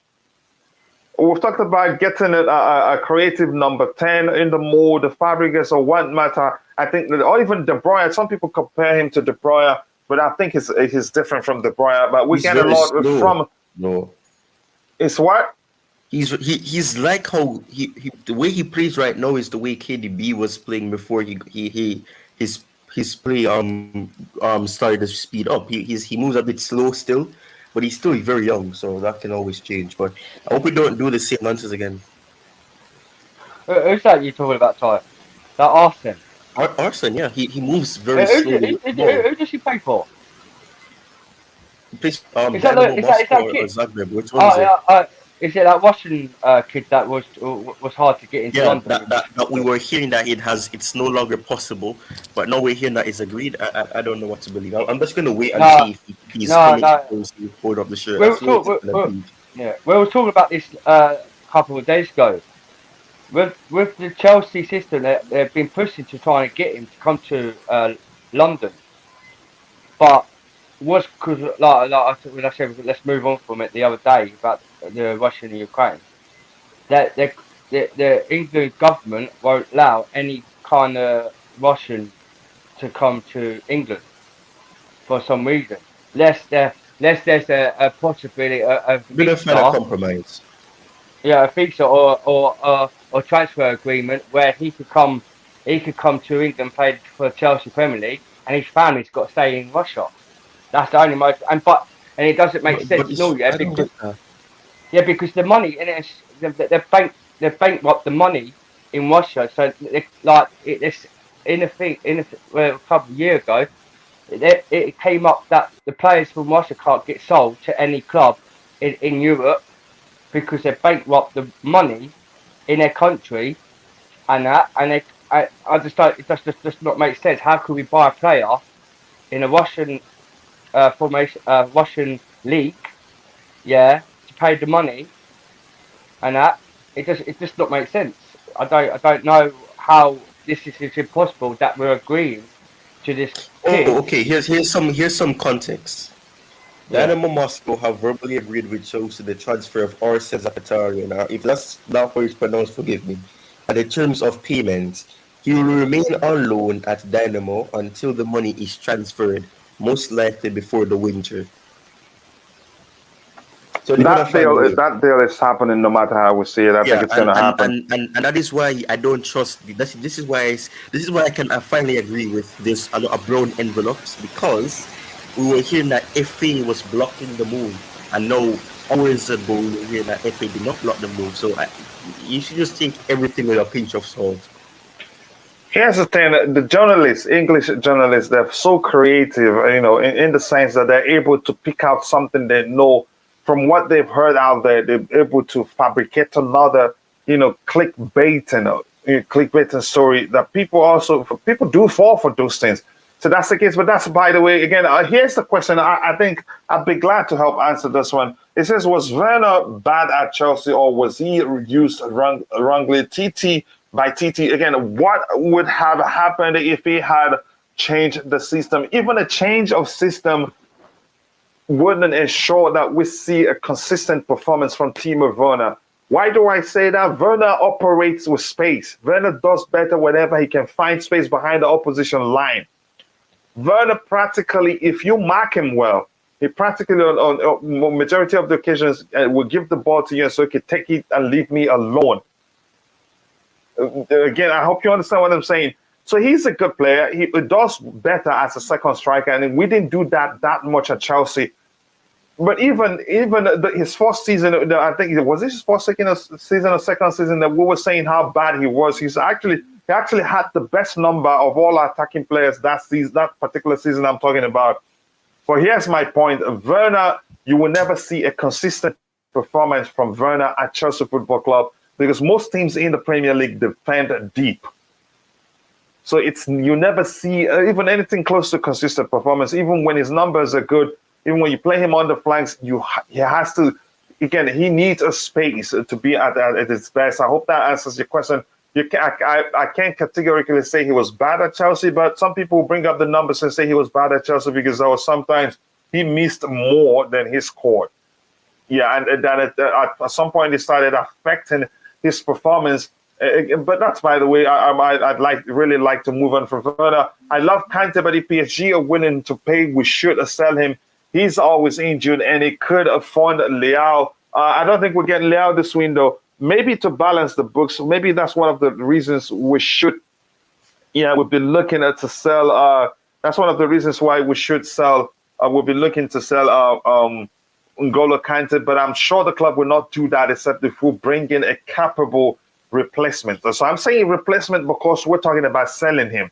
We've talked about getting a creative number 10 in the mold, the Fabregas or what matter. I think that, or even De Bruyne. Some people compare him to De Bruyne, but I think he's different from De Bruyne. But we get a lot from. No. It's what? He's like how the way he plays right now is the way KDB was playing before his play started to speed up. He moves a bit slow still, but he's still very young, so that can always change. But I hope we don't do the same nonsense again. Who's that you're talking about, Ty? That Arsene? Arsene, yeah, he moves very slowly. Who does he play for? He plays Is that kid? Zagreb. Which one is it? Is it that Russian kid that was hard to get into London? That we were hearing that it's no longer possible, but now we're hearing that it's agreed. I don't know what to believe. I'm just going to wait and see if he's coming to hold up the shirt. We were talking about this a couple of days ago. With the Chelsea system, they've been pushing to try and get him to come to London, but was because like I said, let's move on from it the other day about the Russia and Ukraine. That the England government won't allow any kind of Russian to come to England for some reason. Lest there's a possibility of a compromise. Yeah, a visa or transfer agreement where he could come to England, play for Chelsea Premier League, and his family's got to stay in Russia. That's the only most, and it doesn't make sense at all, because the money in it, they bankrupt the money in Russia. So it's in a couple of years ago, it came up that the players from Russia can't get sold to any club in Europe because they bankrupt the money in their country, and I just don't. It does not make sense. How could we buy a player in a Russian formation, Russian league, to pay the money, and it just not make sense. I don't know how this is impossible that we're agreeing to this. Okay. Here's some context. Dynamo Moscow have verbally agreed with Chelsea the transfer of Arsene Zakatari. Now, if that's not how it's pronounced, forgive me. And in terms of payments, he will remain on loan at Dynamo until the money is transferred, most likely before the winter. So that deal is happening no matter how we see it. I think it's going to happen. And that is why I don't trust. This is why I finally agree with this a brown envelopes, because we were hearing that FA was blocking the move, and now hours ago we were hearing that FA did not block the move. So you should just take everything with a pinch of salt. Here's the thing: the English journalists, they're so creative, in the sense that they're able to pick out something they know from what they've heard out there. They're able to fabricate another, clickbaiting story that people do fall for those things. So that's the case. But that's, by the way, again, here's the question. I think I'd be glad to help answer this one. It says, was Werner bad at Chelsea, or was he used wrongly? By TT, again, what would have happened if he had changed the system? Even a change of system wouldn't ensure that we see a consistent performance from Timo Werner. Why do I say that? Werner operates with space. Werner does better whenever he can find space behind the opposition line. Werner practically, if you mark him well, he practically on majority of the occasions will give the ball to you so he can take it and leave me alone. Again, I hope you understand what I'm saying. So he's a good player. He does better as a second striker, and we didn't do that much at Chelsea. But even his first season, I think it was his first season or second season that we were saying how bad he was. He actually had the best number of all our attacking players that particular season I'm talking about. But here's my point: Werner, you will never see a consistent performance from Werner at Chelsea Football Club, because most teams in the Premier League defend deep. So you never see even anything close to consistent performance. Even when his numbers are good, even when you play him on the flanks, he has to. Again, he needs a space to be at his best. I hope that answers your question. I can't categorically say he was bad at Chelsea, but some people bring up the numbers and say he was bad at Chelsea because there was sometimes he missed more than he scored. Yeah, and that at some point it started affecting his performance. But that's, by the way, I'd really like to move on from Werner. I love Kante, but if PSG are willing to pay, we should sell him. He's always injured, and it could fund Leao. I don't think we're getting Leao this window. Maybe to balance the books. Maybe that's one of the reasons we should. Yeah, we've been looking at to sell. That's one of the reasons why we should sell. We'll be looking to sell N'Golo Kante, but I'm sure the club will not do that except if we bring in a capable replacement. So I'm saying replacement because we're talking about selling him.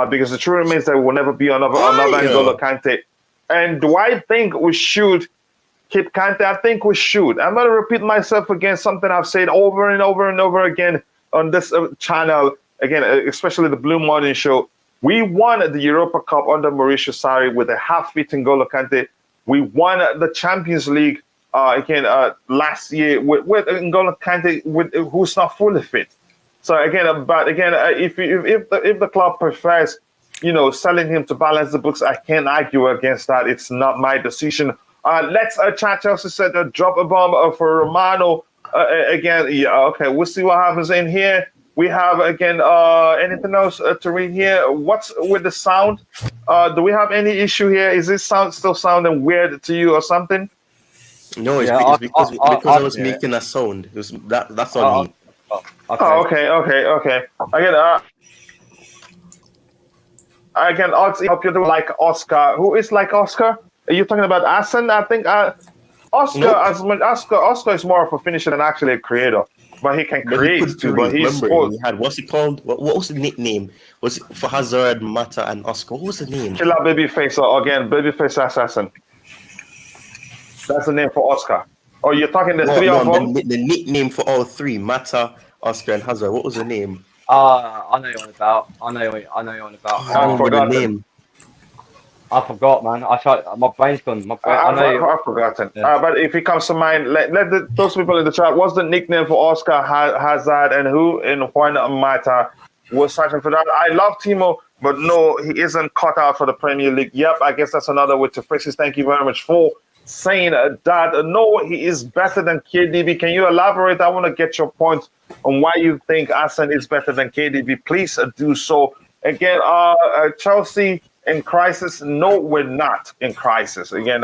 Because the truth remains that we will never be another N'Golo Kante. And do I think we should keep Kante? I think we should. I'm going to repeat myself again, something I've said over and over and over again on this channel, again, especially the Blue Morning Show. We won the Europa Cup under Mauricio Sarri with a half-fit N'Golo Kante. We won the Champions League last year with N'Golo Kante, who's not fully fit. So if the club prefers, selling him to balance the books, I can't argue against that. It's not my decision. Let's chat. Chelsea said drop a bomb for Romano again. Yeah, okay. We'll see what happens in here. We have anything else to read here? What's with the sound? Do we have any issue here? Is this sound still sounding weird to you or something? No, it's because I was making a sound. That's on me. Okay. Again, help you do like Oscar. Who is like Oscar? Are you talking about Asen? I think Oscar. Nope. Oscar is more of a finisher than actually a creator. But he can create too. But he had what's it called? What was the nickname? Was it for Hazard, Mata, and Oscar? What was the name? Killer Babyface, or again, Babyface Assassin. That's the name for Oscar. Oh, you're talking the three of them? The nickname for all three, Mata, Oscar, and Hazard. What was the name? I know you're on about. I know you're on about. I forgot the name. I forgot, man. My brain's gone. I've forgotten. Yeah. But if it comes to mind, let those people in the chat. What's the nickname for Oscar, Hazard, and who in Juan Mata? We're searching for that. I love Timo, but no, he isn't cut out for the Premier League. Yep, I guess that's another way to phrase it. Thank you very much for saying that. No, he is better than KDB. Can you elaborate? I want to get your point on why you think Asen is better than KDB. Please do so. Again, Chelsea in crisis? No, we're not in crisis. Again,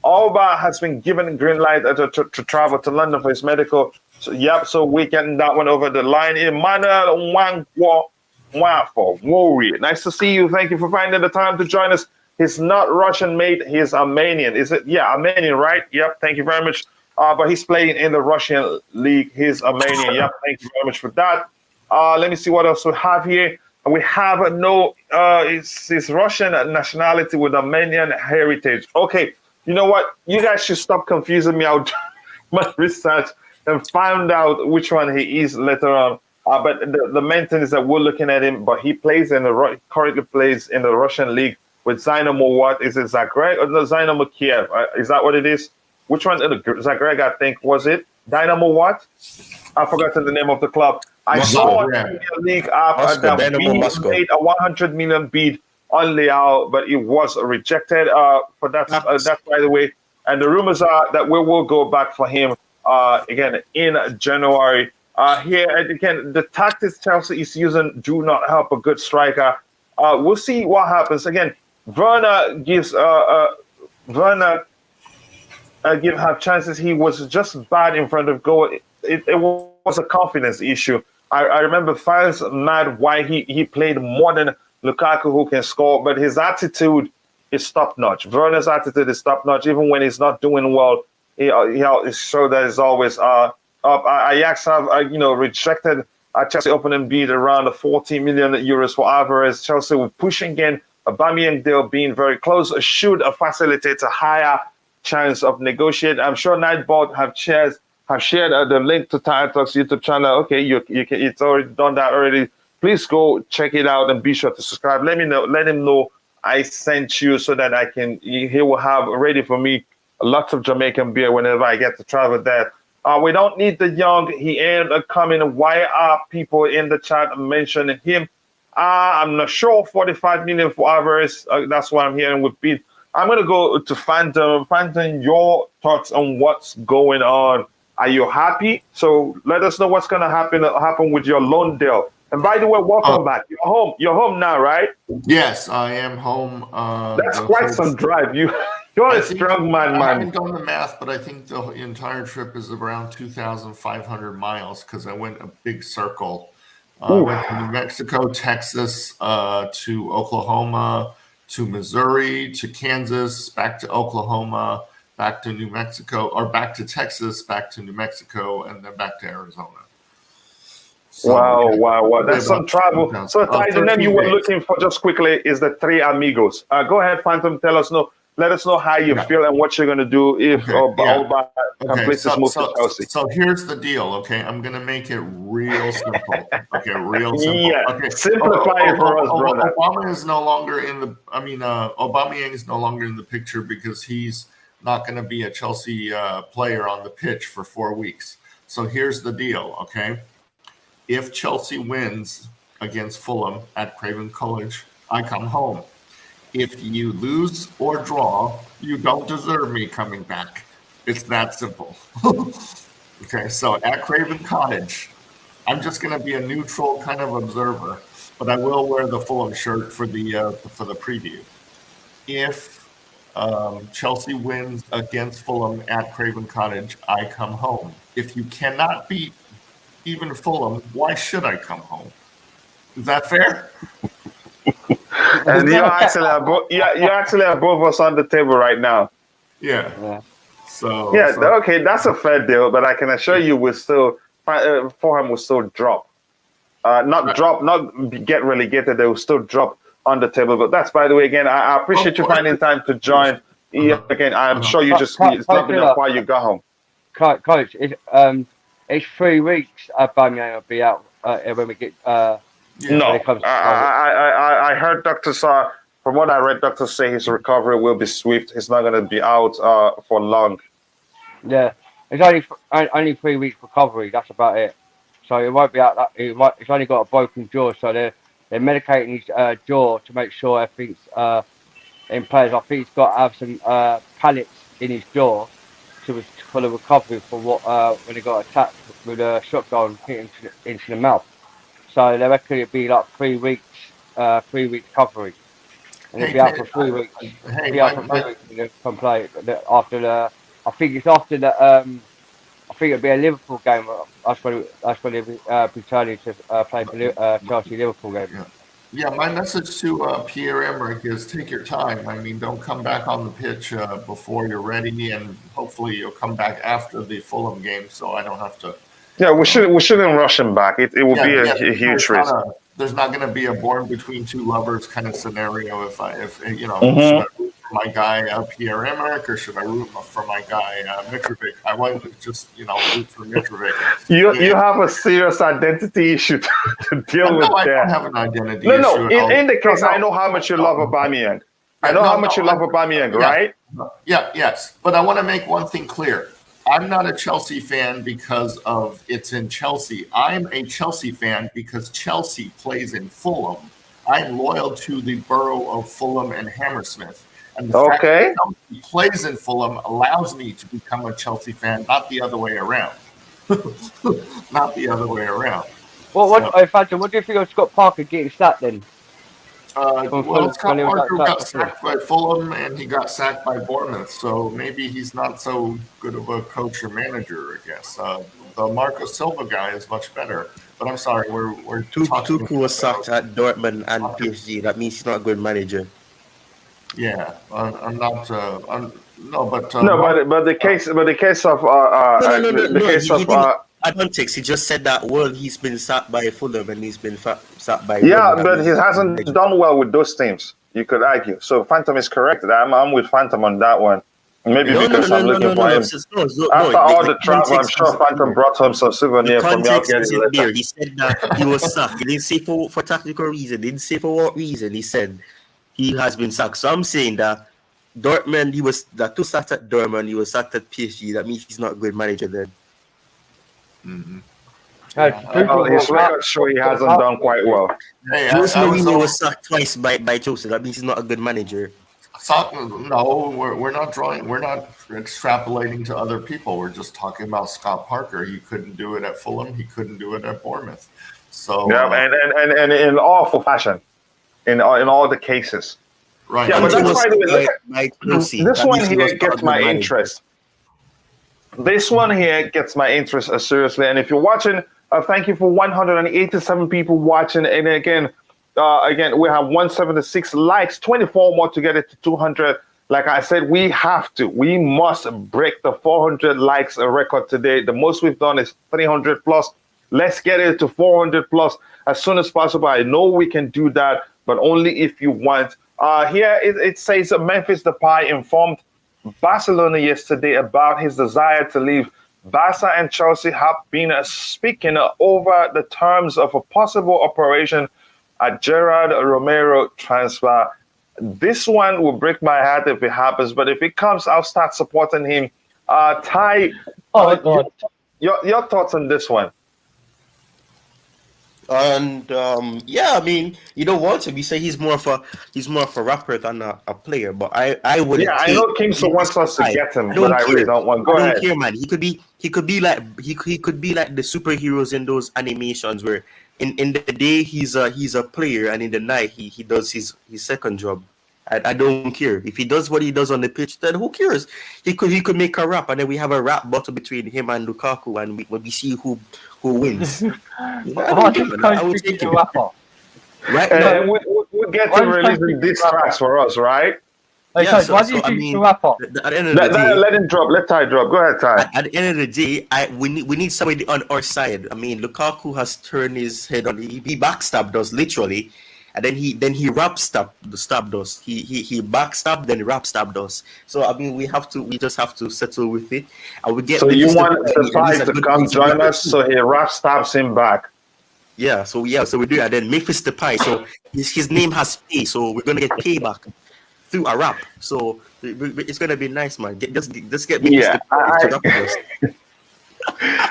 Alba has been given green light to travel to London for his medical. So we're getting that one over the line. Emmanuel Wangwo, nice to see you. Thank you for finding the time to join us. He's not Russian, mate. He's Armenian. Is it? Yeah, Armenian, right? Yep. Thank you very much. But he's playing in the Russian league. He's Armenian. Yep. Thank you very much for that. Let me see what else we have here. We have it's Russian nationality with Armenian heritage. Okay, you know what? You guys should stop confusing me. I'll do my research and find out which one he is later on. But the main thing is that we're looking at him, but he currently plays in the Russian league with Dynamo. What is it, Zagreb or the Dynamo Kiev? Is that what it is? Which one? Zagreb, I think, was it? Dynamo what? I've forgotten the name of the club. I saw a Premier League app that we made a 100 million bid on Leao, but it was rejected. That's by the way. And the rumors are that we will go back for him again in January. Here again, the tactics Chelsea is using do not help a good striker. We'll see what happens. Again, Werner gives have chances. He was just bad in front of goal. It was a confidence issue. I remember fans mad why he played more than Lukaku, who can score, but his attitude is top-notch. Werner's attitude is top-notch. Even when he's not doing well, he showed that he's always up. Ajax have rejected a Chelsea opening bid around the 40 million euros for Alvarez. Chelsea will push again. Aubameyang deal being very close should facilitate a higher chance of negotiating. I'm sure Nightbot have shared the link to Tire Talks YouTube channel. Okay, it's already done that already. Please go check it out and be sure to subscribe. Let him know I sent you so that he will have ready for me lots of Jamaican beer whenever I get to travel there. We don't need the young. He ain't coming. Why are people in the chat mentioning him? I'm not sure. 45 million for Alvarez. That's what I'm hearing with Pete. I'm going to go to Phantom. Phantom, your thoughts on what's going on. Are you happy? So let us know what's going to happen with your loan deal. And by the way, welcome back. You're home. You're home now, right? Yes, I am home. That's quite some drive. You're a strong man, I haven't done the math, but I think the entire trip is around 2,500 miles because I went a big circle. Went to New Mexico, Texas, to Oklahoma, to Missouri, to Kansas, back to Oklahoma, back to New Mexico, or back to Texas, back to New Mexico, and then back to Arizona. So, wow. That's some travel. So the name you were looking for just quickly is the Three Amigos. Go ahead, Phantom. Let us know how you feel and what you're going to do if Alba completes his move to Chelsea. So here's the deal, okay? I'm going to make it real simple. Okay, real simple. Yeah, okay. Simplify it for us, brother. Aubameyang is no longer in the picture because he's not going to be a Chelsea player on the pitch for 4 weeks. So here's the deal, okay? If Chelsea wins against Fulham at Craven Cottage, I come home. If you lose or draw, you don't deserve me coming back. It's that simple. Okay, so at Craven Cottage, I'm just going to be a neutral kind of observer, but I will wear the Fulham shirt for the preview. If Chelsea wins against Fulham at Craven Cottage, I come home. If you cannot beat even Fulham, why should I come home? Is that fair? And you actually have both of us on the table right now. Yeah. So okay, that's a fair deal, but I can assure you, Fulham will still drop. Not get relegated. They will still drop on the table. But that's, by the way, again, I appreciate you finding time to join. Again, I'm sure you just it's not been enough while you got home. Coach, it's 3 weeks. Aubameyang will be out when we get. No, I heard Dr. Sa. From what I read, Dr. say his recovery will be swift. He's not going to be out for long. Yeah, it's only 3 weeks recovery. That's about it. So it won't be out. It's only got a broken jaw, so they're medicating his jaw to make sure everything's in place. I think he's got to have some pallets in his jaw for the recovery from when he got attacked with a shotgun hit into the mouth. So they reckon it'd be like 3 weeks, 3 week recovery. And he'll be out for 3 weeks. He'll be out for 3 weeks and then come play after the. I think it's after the. I think it'll be a Liverpool game. That's when he'll be turning to play the Chelsea Liverpool game. Yeah, my message to Pierre-Emerick is take your time. I mean, don't come back on the pitch before you're ready, and hopefully you'll come back after the Fulham game, so I don't have to. Yeah, we shouldn't rush him back. It will be a huge risk. There's not going to be a born between two lovers kind of scenario. If should I root for my guy Pierre-Emerick or should I root for my guy Mitrovic? I want to just root for Mitrovic. You have a serious identity issue to deal with. I don't have an identity issue. No. In the case, I know how much you love Aubameyang. I know how much you love Aubameyang, right? Yes. But I want to make one thing clear. I'm not a Chelsea fan because of it's in Chelsea. I'm a Chelsea fan because Chelsea plays in Fulham. I'm loyal to the borough of Fulham and Hammersmith. And the fact that Chelsea plays in Fulham allows me to become a Chelsea fan, not the other way around. Not the other way around. What do you think of Scott Parker getting sacked then? Scott Parker got sacked by Fulham and he got sacked by Bournemouth, so maybe he's not so good of a coach or manager, I guess. The Marco Silva guy is much better. But I'm sorry, we're Tuchel was sacked at Dortmund and PSG. That means he's not a good manager. Yeah, I'm not. But the case of Adontics, he just said that he's been sacked by Fulham and he's been sacked by. Yeah, but he hasn't done well with those teams. You could argue. So Phantom is correct. I'm with Phantom on that one. Maybe because I'm looking for him. After all the travel, I'm sure Phantom brought home some souvenir from me. He said that he was sacked. He didn't say for tactical reason. He didn't say for what reason. He said he has been sacked. So I'm saying that Dortmund, he was sacked at Dortmund. He was sacked at PSG. That means he's not a good manager then. Mm-hmm. His records show he hasn't done quite well. Hey, Jose Mourinho was sacked twice by Chelsea. That means he's not a good manager. No, we're not extrapolating to other people. We're just talking about Scott Parker. He couldn't do it at Fulham. He couldn't do it at Bournemouth. So and in awful fashion, in all the cases. Right. Yeah, but that's why this one here gets my interest. This one here gets my interest seriously. And if you're watching, thank you for 187 people watching. And again, we have 176 likes, 24 more to get it to 200. Like I said, we must break the 400 likes record today. The most we've done is 300 plus. Let's get it to 400 plus as soon as possible. I know we can do that, but only if you want. Here it says Memphis Depay informed Barcelona yesterday about his desire to leave. Barca and Chelsea have been speaking over the terms of a possible operation at Gerard Romero transfer. This one will break my heart if it happens, but if it comes, I'll start supporting him. Ty, God. Your thoughts on this one? And I mean, you don't want to. We say he's more of a rapper than a player. But I would. Yeah, I know Kingston wants us to get him, but I really don't want. Go ahead. I don't care, man. He could be like the superheroes in those animations where in the day he's a player and in the night he does his second job. I don't care if he does what he does on the pitch. Then who cares? He could make a rap, and then we have a rap battle between him and Lukaku, and we see who wins. I would take him. Right now, we'll get to releasing these tracks for us, right? Why do you think the rapper? At the end of the day, let him drop. Let Ty drop. Go ahead, Ty. At the end of the day, we need somebody on our side. I mean, Lukaku has turned his head on. He backstabbed us literally. And then he rap stabbed us. He backstabbed, then rap stabbed us. So I mean, we just have to settle with it. And we get. So you want the fight to come join us? So he rap stabs him back. Yeah. So we do that. Then Memphis Depay. So his name has pay. So we're gonna get payback through a rap. So it's gonna be nice, man. Just get Memphis Depay to rap with us.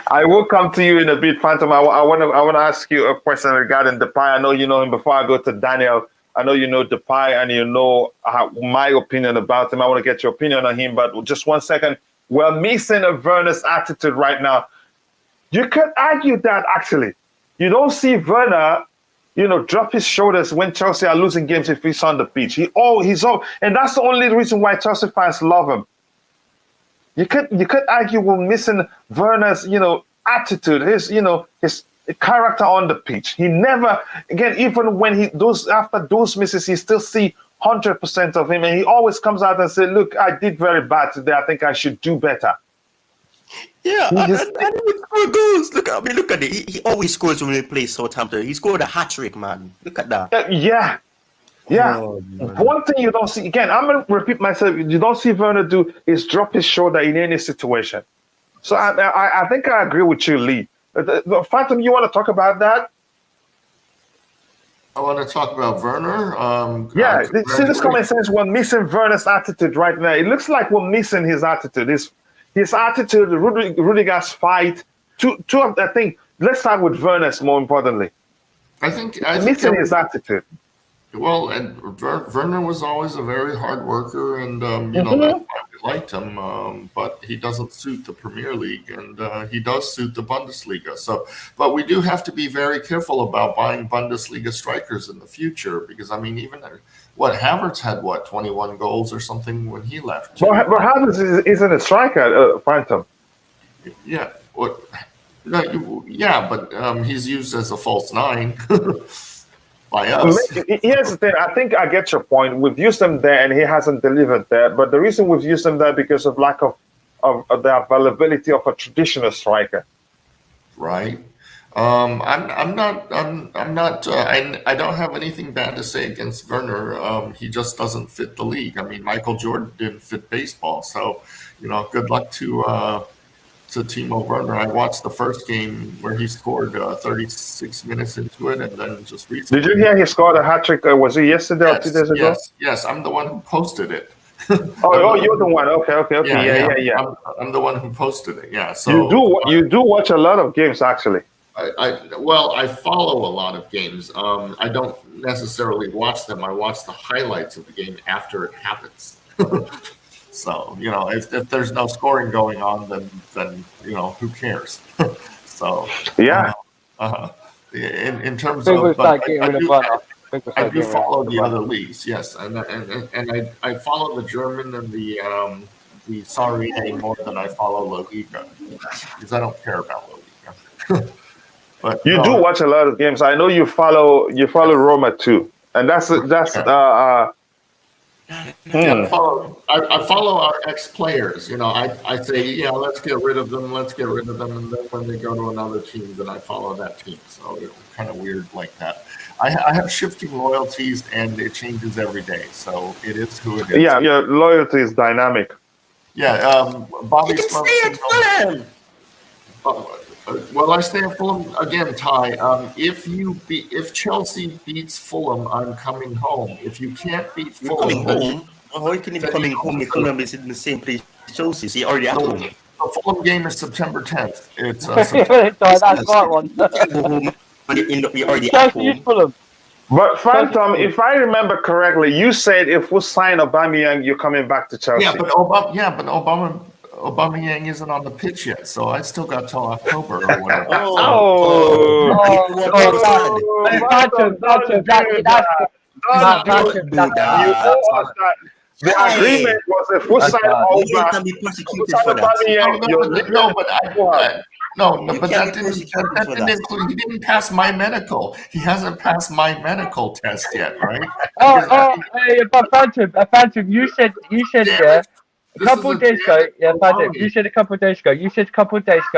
I will come to you in a bit, Phantom. I want to ask you a question regarding Depay. I know you know him. Before I go to Daniel, I know you know Depay and you know my opinion about him. I want to get your opinion on him, but just 1 second. We're missing a Werner's attitude right now. You could argue that actually. You don't see Werner, drop his shoulders when Chelsea are losing games if he's on the pitch. And that's the only reason why Chelsea fans love him. You could argue we're missing Werner's, attitude, his character on the pitch. He never, again, even when after those misses, he still see 100% of him, and he always comes out and says, "Look, I did very bad today. I think I should do better." Yeah, and he score goals. Look at it. He always scores when he plays Southampton. He scored a hat trick, man. Look at that. Yeah. Oh, one thing you don't see, again, I'm going to repeat myself, you don't see Werner do is drop his shoulder in any situation. So I think I agree with you, Lee. Phantom, you want to talk about that? I want to talk about Werner. See this comment says we're missing Werner's attitude right now. It looks like we're missing his attitude. His attitude, Rudiger's fight. I think, let's start with Werner's more importantly. I think missing his attitude. Well, and Werner was always a very hard worker, and that's why we liked him. But he doesn't suit the Premier League, and he does suit the Bundesliga. So, but we do have to be very careful about buying Bundesliga strikers in the future, because I mean, even Havertz had 21 goals or something when he left. But Havertz isn't a striker, Phantom. Yeah. But he's used as a false nine. By us. Here's the thing. I think I get your point. We've used him there, and he hasn't delivered there. But the reason we've used him there because of lack of the availability of a traditional striker. Right. I'm not. I don't have anything bad to say against Werner. He just doesn't fit the league. I mean, Michael Jordan didn't fit baseball. So, good luck to Timo Werner. I watched the first game where he scored 36 minutes into it, and then just recently. Did you hear he scored a hat trick? Was it yesterday or 2 days ago? Yes. I'm the one who posted it. Oh, you're the one. Okay. Yeah. I'm the one who posted it. Yeah. So you do watch a lot of games, actually. I follow a lot of games. I don't necessarily watch them. I watch the highlights of the game after it happens. So, if there's no scoring going on, then who cares? So yeah. In terms of, but I do follow the other leagues, yes, and I follow the German and the Serie A more than I follow La Liga, because I don't care about La Liga. But you do watch a lot of games. I know you follow Roma too, and that's. I follow our ex-players. I say, let's get rid of them, and then when they go to another team, then I follow that team. So it's kind of weird like that. I have shifting loyalties, and it changes every day. So it is who it is. Yeah, your loyalty is dynamic. Yeah, Bobby Smurf. Well, I stay at Fulham again, Ty. If Chelsea beats Fulham, I'm coming home. If you can't beat Fulham, coming home. How can you be coming home if Fulham is in the same place Chelsea? So you're already at home. The Fulham game is September 10th. It's that's right one. You're already at home. But Phantom, if I remember correctly, you said if we sign Aubameyang, you're coming back to Chelsea. Yeah, but Aubameyang isn't on the pitch yet, so I still got till October or whatever. The agreement was if we sign but that didn't include. He didn't pass my medical. He hasn't passed my medical test yet, right? Phantom, you said yeah. A couple of days ago, Phantom. You said a couple of days ago.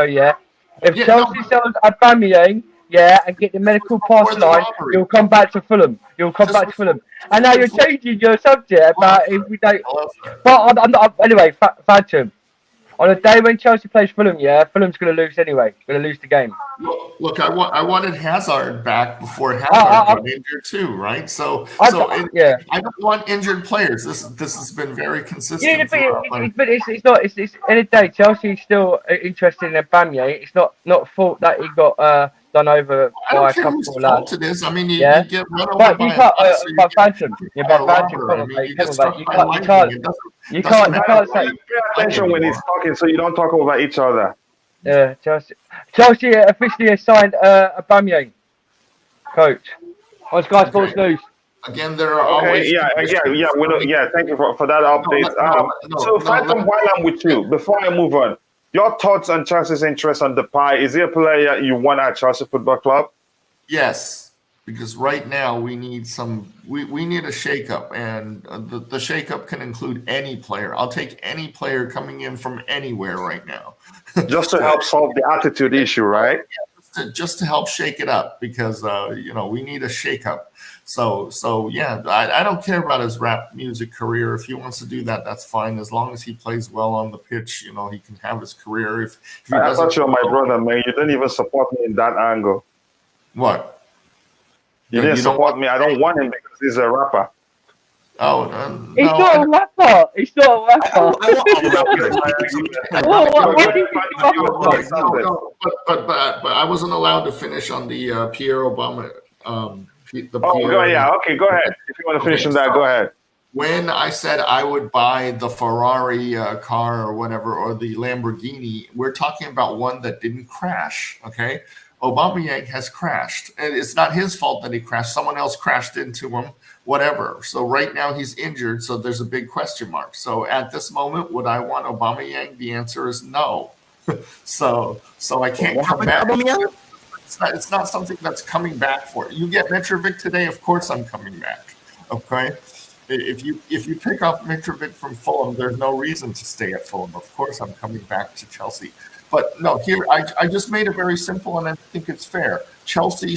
Yeah. If Chelsea sells Aubameyang, and get the medical pass line, you'll come back to Fulham. And now you're changing your subject about if we don't. But I'm not. Anyway, Phantom. On a day when Chelsea plays Fulham, Fulham's going to lose anyway. Going to lose the game. Look, I wanted Hazard back before Hazard got injured too, right? So I don't want injured players. This has been very consistent. But it's not. It's in a day. Chelsea's still interested in Aubameyang. It's not fault that he got done over by a couple of lads. It is. I mean, you get run over but you can't. But Phantom, you can't say. Attention when he's talking, so you don't talk over each other. Yeah, Chelsea officially assigned Aubameyang coach on Sky Sports News. Again, there are always Thank you for that update. Phantom, while I'm with you, before I move on, your thoughts on Chelsea's interest on Depay? Is he a player you want at Chelsea Football Club? Yes, because right now we need we need a shakeup, and the shakeup can include any player. I'll take any player coming in from anywhere right now. Just to help solve the attitude issue, right? Yeah, just to help shake it up, because we need a shakeup. So I don't care about his rap music career. If he wants to do that, that's fine. As long as he plays well on the pitch, he can have his career. If he I thought you were my brother, man. You didn't even support me in that angle. What? You didn't support me. I don't want him because he's a rapper. Oh, he's not a rapper. He's not a rapper. But I wasn't allowed to finish on the Pierre Obama. Go ahead. If you want to finish on that, go ahead. When I said I would buy the Ferrari car or whatever, or the Lamborghini, we're talking about one that didn't crash, okay? Aubameyang has crashed, and it's not his fault that he crashed. Someone else crashed into him, whatever. So right now he's injured, so there's a big question mark. So at this moment, would I want Aubameyang? The answer is no. So I can't come back. It's not something that's coming back for. You get Mitrovic today, of course I'm coming back. Okay? If you pick off Mitrovic from Fulham, there's no reason to stay at Fulham. Of course I'm coming back to Chelsea. But no, here I just made it very simple, and I think it's fair. Chelsea,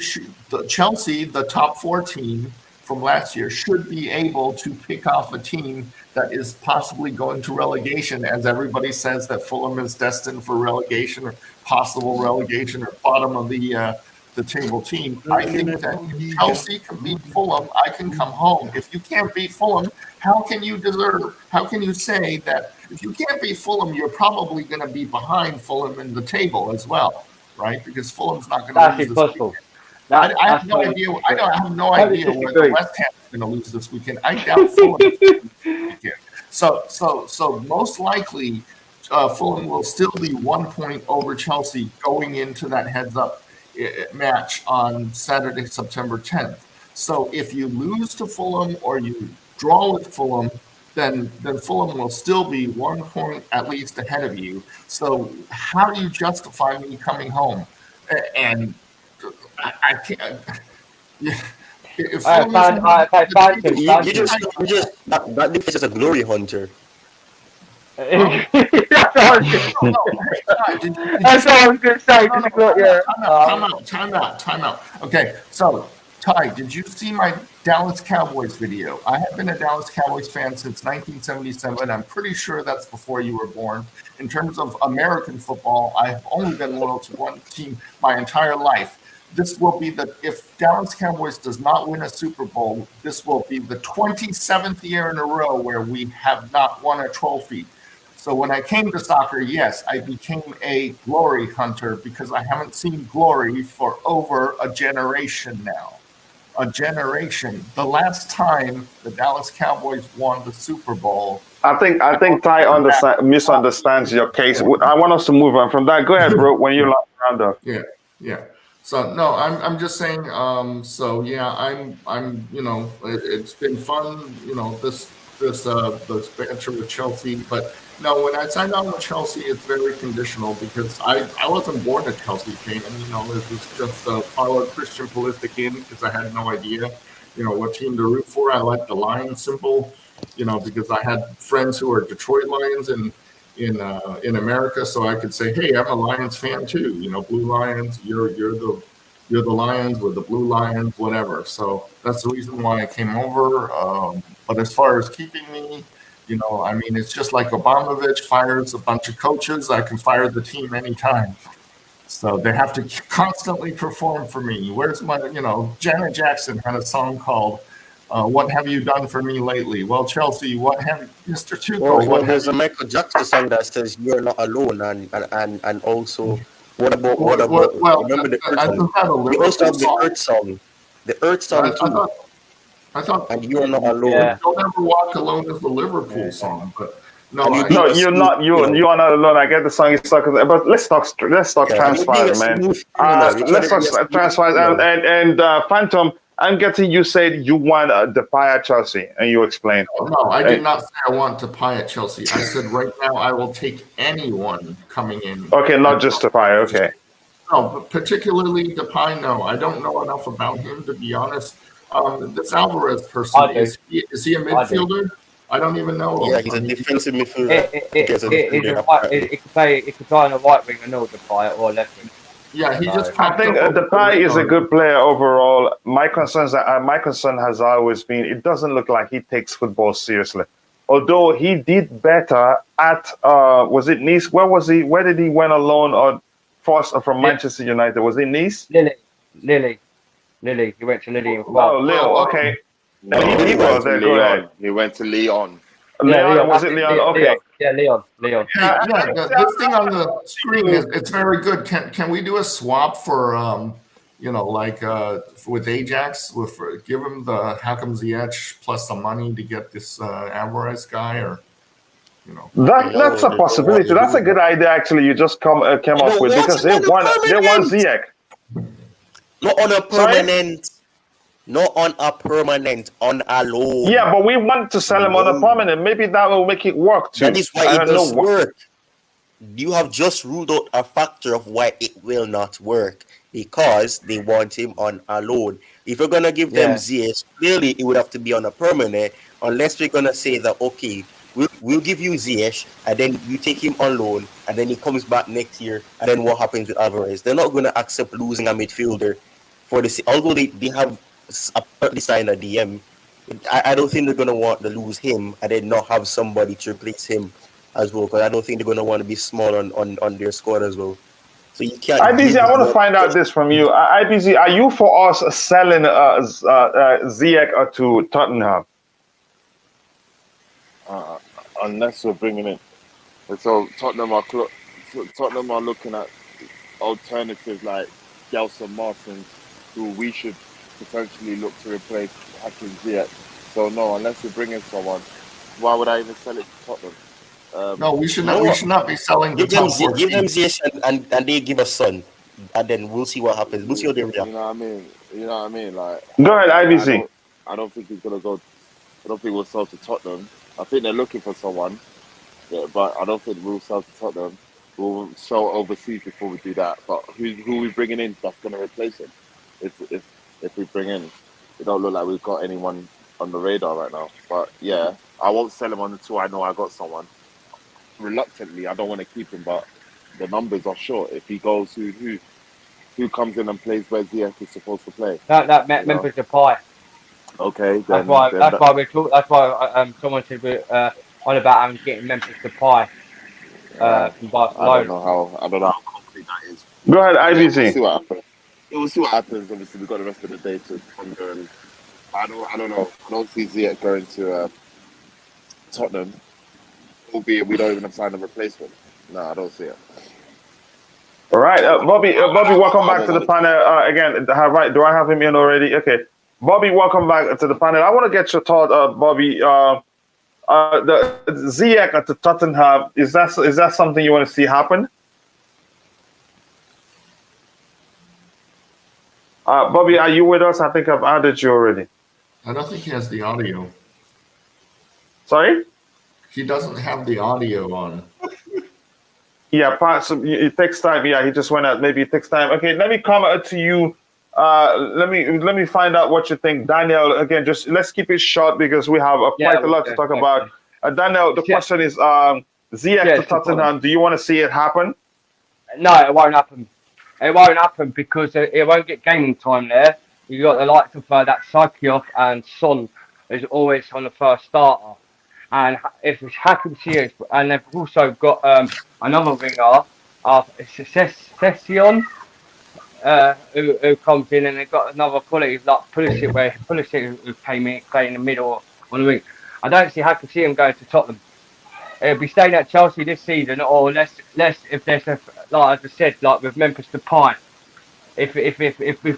the top 4 team from last year, should be able to pick off a team that is possibly going to relegation, as everybody says that Fulham is destined for relegation or possible relegation or bottom of the the table team. I think that if Chelsea can beat Fulham, I can come home. If you can't beat Fulham, how can you say that if you can't beat Fulham, you're probably going to be behind Fulham in the table as well, right? Because Fulham's not going to lose this weekend. I have no idea. I have no idea where the West Ham is going to lose this weekend. I doubt Fulham is going to lose this weekend. So most likely, Fulham will still be 1 point over Chelsea going into that heads-up match on Saturday, September 10th. So if you lose to Fulham or you draw with Fulham, then Fulham will still be 1 point at least ahead of you. So how do you justify me coming home? And I can't. If Fulham that defense is a glory hunter. That's what I was going to say. Time out. Okay, so Ty, did you see my Dallas Cowboys video? I have been a Dallas Cowboys fan since 1977. I'm pretty sure that's before you were born. In terms of American football, I've only been loyal to one team my entire life. This will be if Dallas Cowboys does not win a Super Bowl, this will be the 27th year in a row where we have not won a trophy. So when I came to soccer, yes, I became a glory hunter because I haven't seen glory for over a generation now. A generation. The last time the Dallas Cowboys won the Super Bowl. I think Ty misunderstands your case. I want us to move on from that. Go ahead, bro. When you're around up. Yeah. So no, I'm just saying. So yeah, I'm. It's been fun. This banter with Chelsea, but no, when I signed on with Chelsea, it's very conditional because I wasn't born a Chelsea fan. It was just followed Christian Pulisic in because I had no idea, what team to root for. I liked the Lions symbol, because I had friends who are Detroit Lions in America, so I could say, hey, I'm a Lions fan too. Blue Lions, you're the Lions, we're the Blue Lions, whatever. So that's the reason why I came over. But as far as keeping me, it's just like Abramovich fires a bunch of coaches. I can fire the team anytime. So they have to constantly perform for me. Where's my, Janet Jackson had a song called What Have You Done For Me Lately? Well, Chelsea, what have Mr. Tuchel? Well, there's a Michael Jackson song that says you're not alone, and also what about remember the Earth song? You also have the Earth song. The Earth song too. I thought and you're not alone. Yeah. Don't Ever Walk Alone is the Liverpool song, but no, you're not. You are not alone. I get the song you're talking about, but let's talk transfer, man. Let's talk transfer and Phantom. I'm getting you said you want Depay at Chelsea, and you explained. No, I did not say I want Depay at Chelsea. I said right now I will take anyone coming in. Okay, not just Depay. Okay. No, but particularly Depay. No, I don't know enough about him to be honest. This Álvarez person, is he a midfielder? I don't even know. Yeah, he's a defensive midfielder. It could play on the right wing and no Depay or left wing. Yeah, he just. I think Depay is a good player overall. My concern has always been it doesn't look like he takes football seriously. Although he did better at was it Nice? Where was he? Where did he went alone or forced from Manchester United? Was it Nice? Lily. He went to Lily. Oh, Leo. Okay. He was there. Go ahead. He went to Leon. Leon, was it Leon? Okay. Yeah, Leon. This thing on the screen it's very good. Can we do a swap for with Ajax give him the Hakim Ziyech plus some money to get this Álvarez guy or that's a possibility. That's a good idea actually. You just came up with because they want Ziyech. Not on a permanent. Not on a permanent, on a loan. Yeah, but we want to sell him on a permanent. Maybe that will make it work too. That is why it does work. You have just ruled out a factor of why it will not work. Because they want him on a loan. If you're going to give them Ziyech, clearly it would have to be on a permanent. Unless we're going to say that, okay, we'll give you Ziyech, and then you take him on loan, and then he comes back next year, and then what happens with Álvarez? They're not going to accept losing a midfielder for this. Although they have apparently signed a DM. I don't think they're going to want to lose him and then not have somebody to replace him as well, because I don't think they're going to want to be small on their squad as well. So you can't. IBZ, I want to find out this from you. IBZ, are you for us selling Ziyech to Tottenham? Unless we're bringing in. And so Tottenham are looking at alternatives like Gelson Martins, who we should potentially look to replace Hakim Ziyech. So no, unless we bring in someone, why would I even sell it to Tottenham? No, we should not. We should not be selling the top 4 Give them teams. Ziyech and they give us Son, and then we'll see what happens. We'll see how they react. You know what I mean? Like, go ahead, IBC. I don't think he's gonna go. I don't think we'll sell to Tottenham. I think they're looking for someone, but I don't think we'll sell to Tottenham. We'll sell overseas before we do that. But who we bringing in that's gonna replace him? If we bring in, it don't look like we've got anyone on the radar right now. But yeah, I won't sell him until I know I got someone. Reluctantly, I don't want to keep him, but the numbers are short. If he goes, who comes in and plays where Ziyech is supposed to play? That Memphis Depay. Okay, that's why we talk. That's why someone said we're on about getting Memphis Depay from Barcelona. I don't know how concrete that is. Go ahead, IBC. We'll see what happens. We'll see what happens. Obviously, we've got the rest of the day to ponder. And I don't know. I don't see Ziyech going to Tottenham. Albeit we don't even have signed a replacement. No, I don't see it. All right, Bobby, welcome back to the panel. Again, right, do I have him in already? Okay. Bobby, welcome back to the panel. I want to get your thought, Bobby. The Ziyech to Tottenham, is that something you want to see happen? Bobby, are you with us? I think I've added you already. I don't think he has the audio. Sorry? He doesn't have the audio on. Yeah, it takes time. Yeah, he just went out. Maybe it takes time. Okay, let me come to you. Let me find out what you think, Daniel. Again, just let's keep it short because we have quite a lot to talk about. Daniel, the question is, Ziyech to Tottenham. Do you want to see it happen? No, it won't happen. It won't happen because it won't get gaming time there. You got the likes of that Sakioff and Son is always on the first starter. And if it's Hakim Ziyech, and they've also got another winger, Session, who comes in, and they've got another quality like Pulisic who came in playing in the middle on the wing. I don't see Hakim Ziyech going to Tottenham. He'll be staying at Chelsea this season, or less if there's like as I said, like with Memphis Depay. If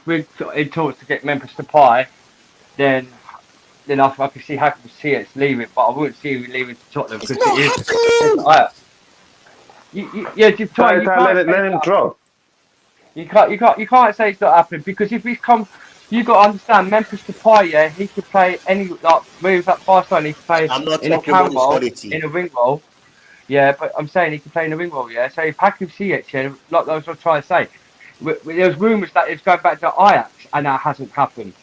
we're in talks to get Memphis Depay, then I can see Hakim Ziyech leaving, but I wouldn't see him leaving to Tottenham because it is. Let him drop. You can't say it's not happening because if he's come, you got to understand Memphis Depay. Yeah, he could play any moves at Barcelona. He could play in a cam role, in a wing role. Yeah, but I'm saying he can play in a wing role. Yeah, so if Hakim Ziyech, yeah, like I was trying to say, there's rumours that it's going back to Ajax, and that hasn't happened.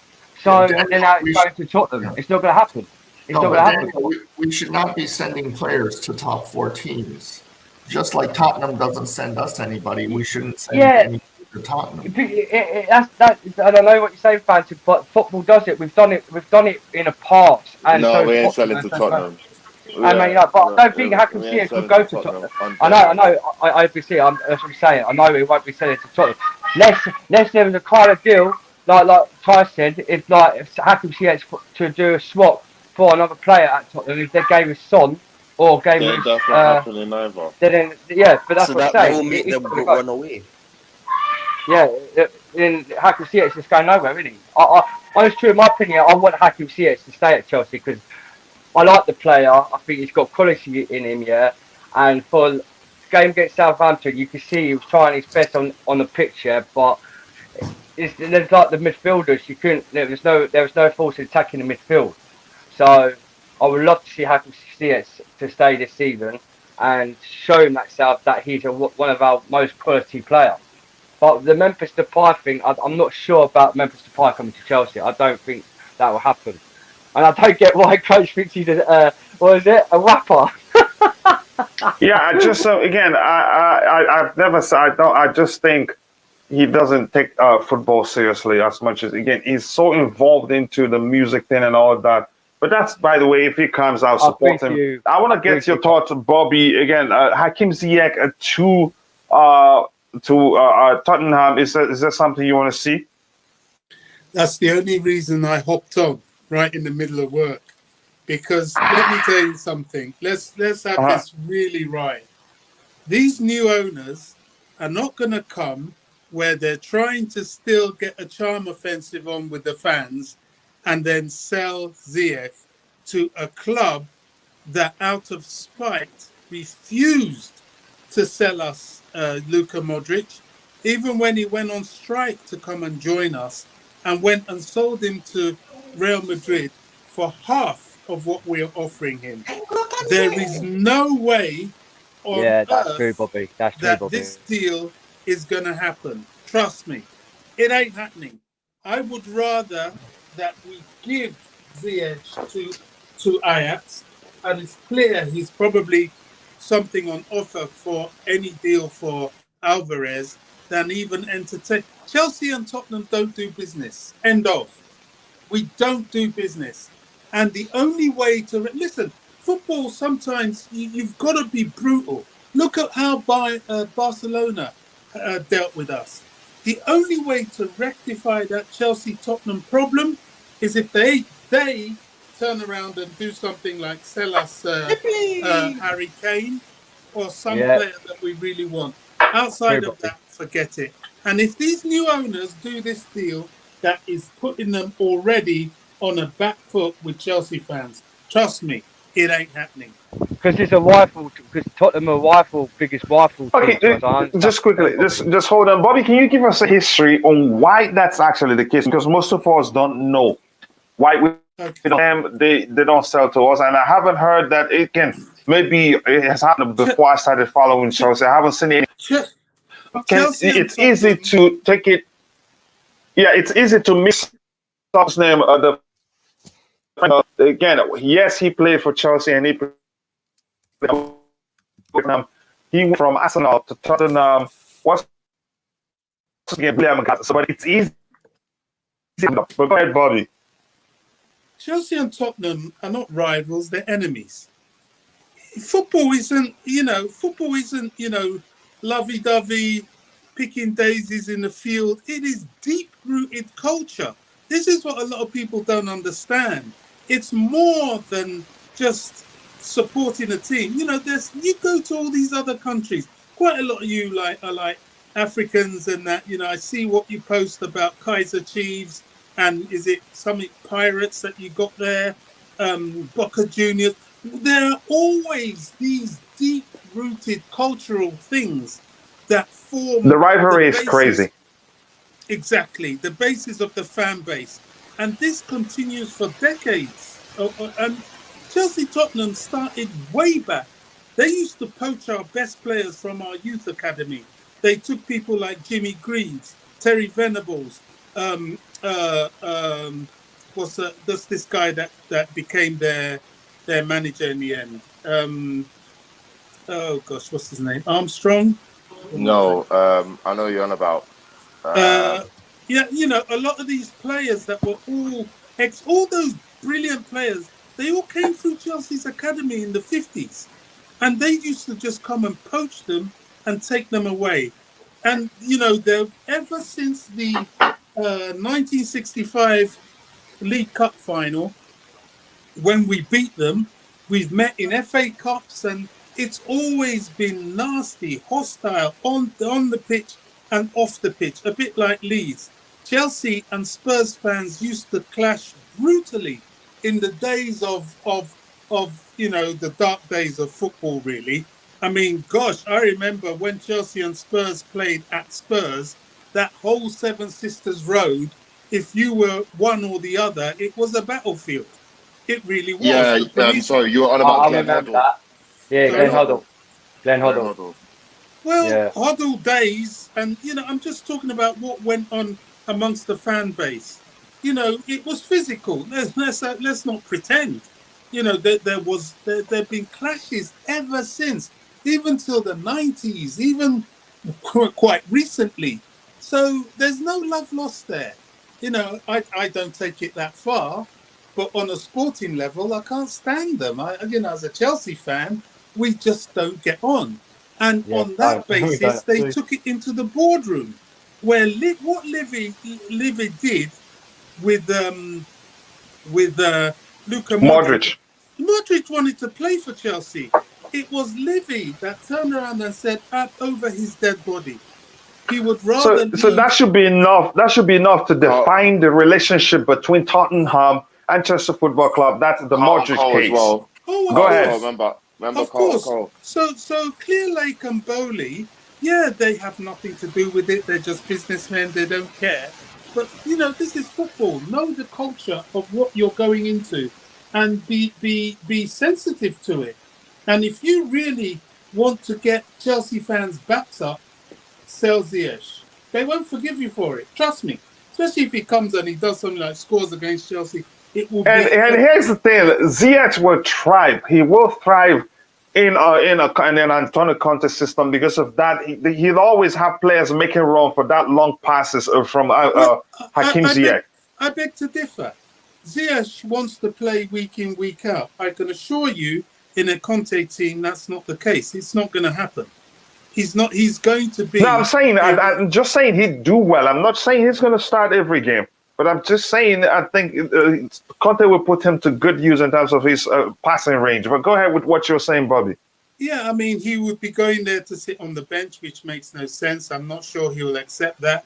So then now it's going to Tottenham. It's not going to happen. It's not going to happen. We should not be sending players to top 4 teams. Just like Tottenham doesn't send us anybody, we shouldn't send anybody to Tottenham. I don't know what you're saying, Fancy, but football does it. We've done it in the past. And no, so we ain't selling to Tottenham. I mean, but I don't think Hakim Ziyech will go to Tottenham. I know. That's what I'm saying. I know he won't be selling to Tottenham. Unless there was a kind of deal. Like Ty said, if Hakim Ziyech to do a swap for another player at Tottenham, if they gave us Son or gave us, that's not happening either. Then but that's what I'm saying. Will make them run away. Yeah, then Hakim Ziyech is going nowhere, isn't he? Honestly, in my opinion, I want Hakim Ziyech to stay at Chelsea because I like the player. I think he's got quality in him, yeah. And for the game against Southampton, you can see he was trying his best on the pitch, yeah, but. There's like the midfielders. There was no force attacking the midfield. So I would love to see Hakim Ziyech to stay this season and show him that he's one of our most quality players. But the Memphis Depay thing, I'm not sure about Memphis Depay coming to Chelsea. I don't think that will happen, and I don't get why Coach thinks he's a rapper. Yeah, I just again, I've never said I just think. He doesn't take football seriously as much as, again, he's so involved into the music thing and all of that. But that's, by the way, if he comes, I'll support him. I want to get your thoughts, Bobby. Again, Hakim Ziyech to to Tottenham. Is that something you want to see? That's the only reason I hopped on right in the middle of work. Because let me tell you something. Let's have this really right. These new owners are not going to come where they're trying to still get a charm offensive on with the fans and then sell Ziyech to a club that out of spite refused to sell us Luka Modric, even when he went on strike to come and join us, and went and sold him to Real Madrid for half of what we're offering him. There is no way on that's true, earth Bobby. That's true, that Bobby. this deal is going to happen. Trust me, it ain't happening. I would rather that we give Ziyech to Ajax, and it's clear he's probably something on offer for any deal for Alvarez, than even entertain. Chelsea and Tottenham don't do business. End of. We don't do business. And the only way to... Listen, football, sometimes you've got to be brutal. Look at how Barcelona dealt with us. The only way to rectify that Chelsea-Tottenham problem is if they turn around and do something like sell us Harry Kane or some player that we really want. Outside of that, forget it. And if these new owners do this deal, that is putting them already on a back foot with Chelsea fans. Trust me, it ain't happening. Because it's a rifle. Because Tottenham are biggest rifle. Okay, just quickly, just hold on, Bobby. Can you give us a history on why that's actually the case? Because most of us don't know why they don't sell to us, and I haven't heard that it can. Maybe it has happened before I started following Chelsea. I haven't seen any. It's easy to take it. Yeah, it's easy to miss his name. Again, yes, he played for Chelsea and he played. He went from Arsenal to Tottenham. But it's easy. But go ahead, Bobby. Chelsea and Tottenham are not rivals; they're enemies. Football isn't, lovey-dovey, picking daisies in the field. It is deep-rooted culture. This is what a lot of people don't understand. It's more than just supporting a team. You go to all these other countries. Quite a lot of you are like Africans and that. I see what you post about Kaiser Chiefs and is it something Pirates that you got there, Boca Juniors. There are always these deep-rooted cultural things that form... The rivalry is crazy. Exactly. The basis of the fan base. And this continues for decades. And Chelsea-Tottenham started way back. They used to poach our best players from our youth academy. They took people like Jimmy Greaves, Terry Venables, what's this guy that became their manager in the end? Oh gosh, what's his name? Armstrong? No, I know you're on about. Yeah, a lot of these players that were all those brilliant players, they all came through Chelsea's academy in the 50s. And they used to just come and poach them and take them away. And, ever since the 1965 League Cup final, when we beat them, we've met in FA Cups, and it's always been nasty, hostile on the pitch and off the pitch, a bit like Leeds. Chelsea and Spurs fans used to clash brutally in the days of the dark days of football, really. I mean, gosh, I remember when Chelsea and Spurs played at Spurs, that whole Seven Sisters Road, if you were one or the other, it was a battlefield. It really was. Yeah, I'm sorry, you were on about Glenn remember Hoddle. that. Yeah, Glenn Hoddle. Well, Hoddle days, and, I'm just talking about what went on amongst the fan base. It was physical. Let's not pretend. There've been clashes ever since, even till the 90s, even quite recently. So there's no love lost there. I don't take it that far, but on a sporting level, I can't stand them. As a Chelsea fan, we just don't get on. And on that basis, they took it into the boardroom, where what Livy did with Luka Modric. Modric wanted to play for Chelsea. It was Livy that turned around and said, over his dead body. He would rather. So that should be enough. That should be enough to define the relationship between Tottenham and Chelsea Football Club. That's the Modric case. Well. Go ahead. Remember of course. So Clear Lake and Bowley, they have nothing to do with it. They're just businessmen. They don't care. But this is football. Know the culture of what you're going into, and be sensitive to it. And if you really want to get Chelsea fans' backs up, sell Ziyech. They won't forgive you for it. Trust me. Especially if he comes and he does something like scores against Chelsea. It will. And here's the thing: Ziyech will thrive. He will thrive in an Antonio Conte system because of that. He'll always have players making run for that long passes from Hakim Ziyech. I beg to differ. Ziyech wants to play week in, week out. I can assure you, in a Conte team, that's not the case. It's not going to happen. He's not. He's going to be. No, I'm just saying he'd do well. I'm not saying he's going to start every game, but I'm just saying I think Conte will put him to good use in terms of his passing range. But go ahead with what you're saying, Bobby. Yeah, I mean, he would be going there to sit on the bench, which makes no sense. I'm not sure he will accept that.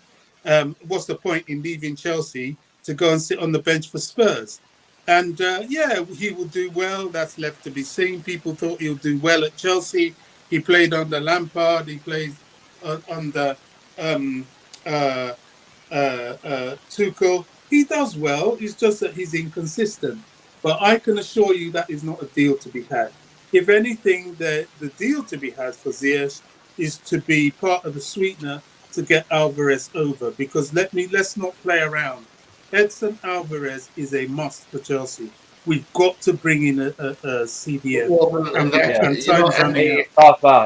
What's the point in leaving Chelsea to go and sit on the bench for Spurs? And he will do well. That's left to be seen. People thought he'll do well at Chelsea. He played under Lampard. He plays under Tuchel. He does well. It's just that he's inconsistent. But I can assure you that is not a deal to be had. If anything, the deal to be had for Ziyech is to be part of the sweetener to get Alvarez over. Because let's not play around. Edson Álvarez is a must for Chelsea. We've got to bring in a CDM.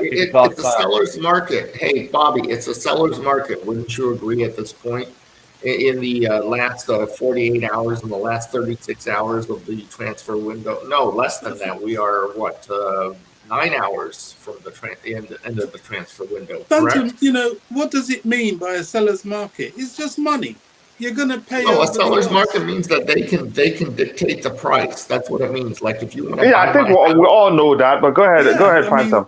It's a seller's market. Hey, Bobby, it's a seller's market. Wouldn't you agree at this point? In the last 48 hours and the last 36 hours of the transfer window. No, less than that. We are, 9 hours from the end of the transfer window. Duncan, what does it mean by a seller's market? It's just money. You're going to pay. No, a seller's market means that they can dictate the price. That's what it means. Like if you want to. Yeah, I think we all know that. But go ahead, Phantom.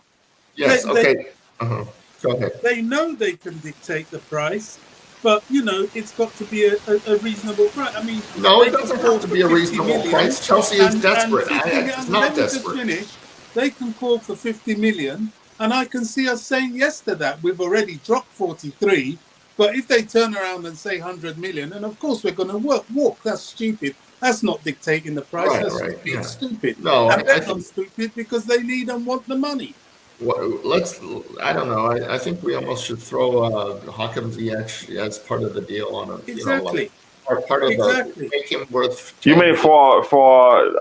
Yes. Okay. Go ahead. They know they can dictate the price, but it's got to be a reasonable price. I mean, no, it doesn't have to be a reasonable price. Chelsea is desperate. It's not desperate. Finish. They can call for 50 million, and I can see us saying yes to that. We've already dropped 43. But if they turn around and say 100 million, and of course we're going to walk. That's stupid. That's not dictating the price. That's just being stupid. No, and they're not stupid because they need and want the money. Well, I don't know. I think we almost should throw Hakim Ziyech as part of the deal on it. Exactly. Part of the make him worth. You mean for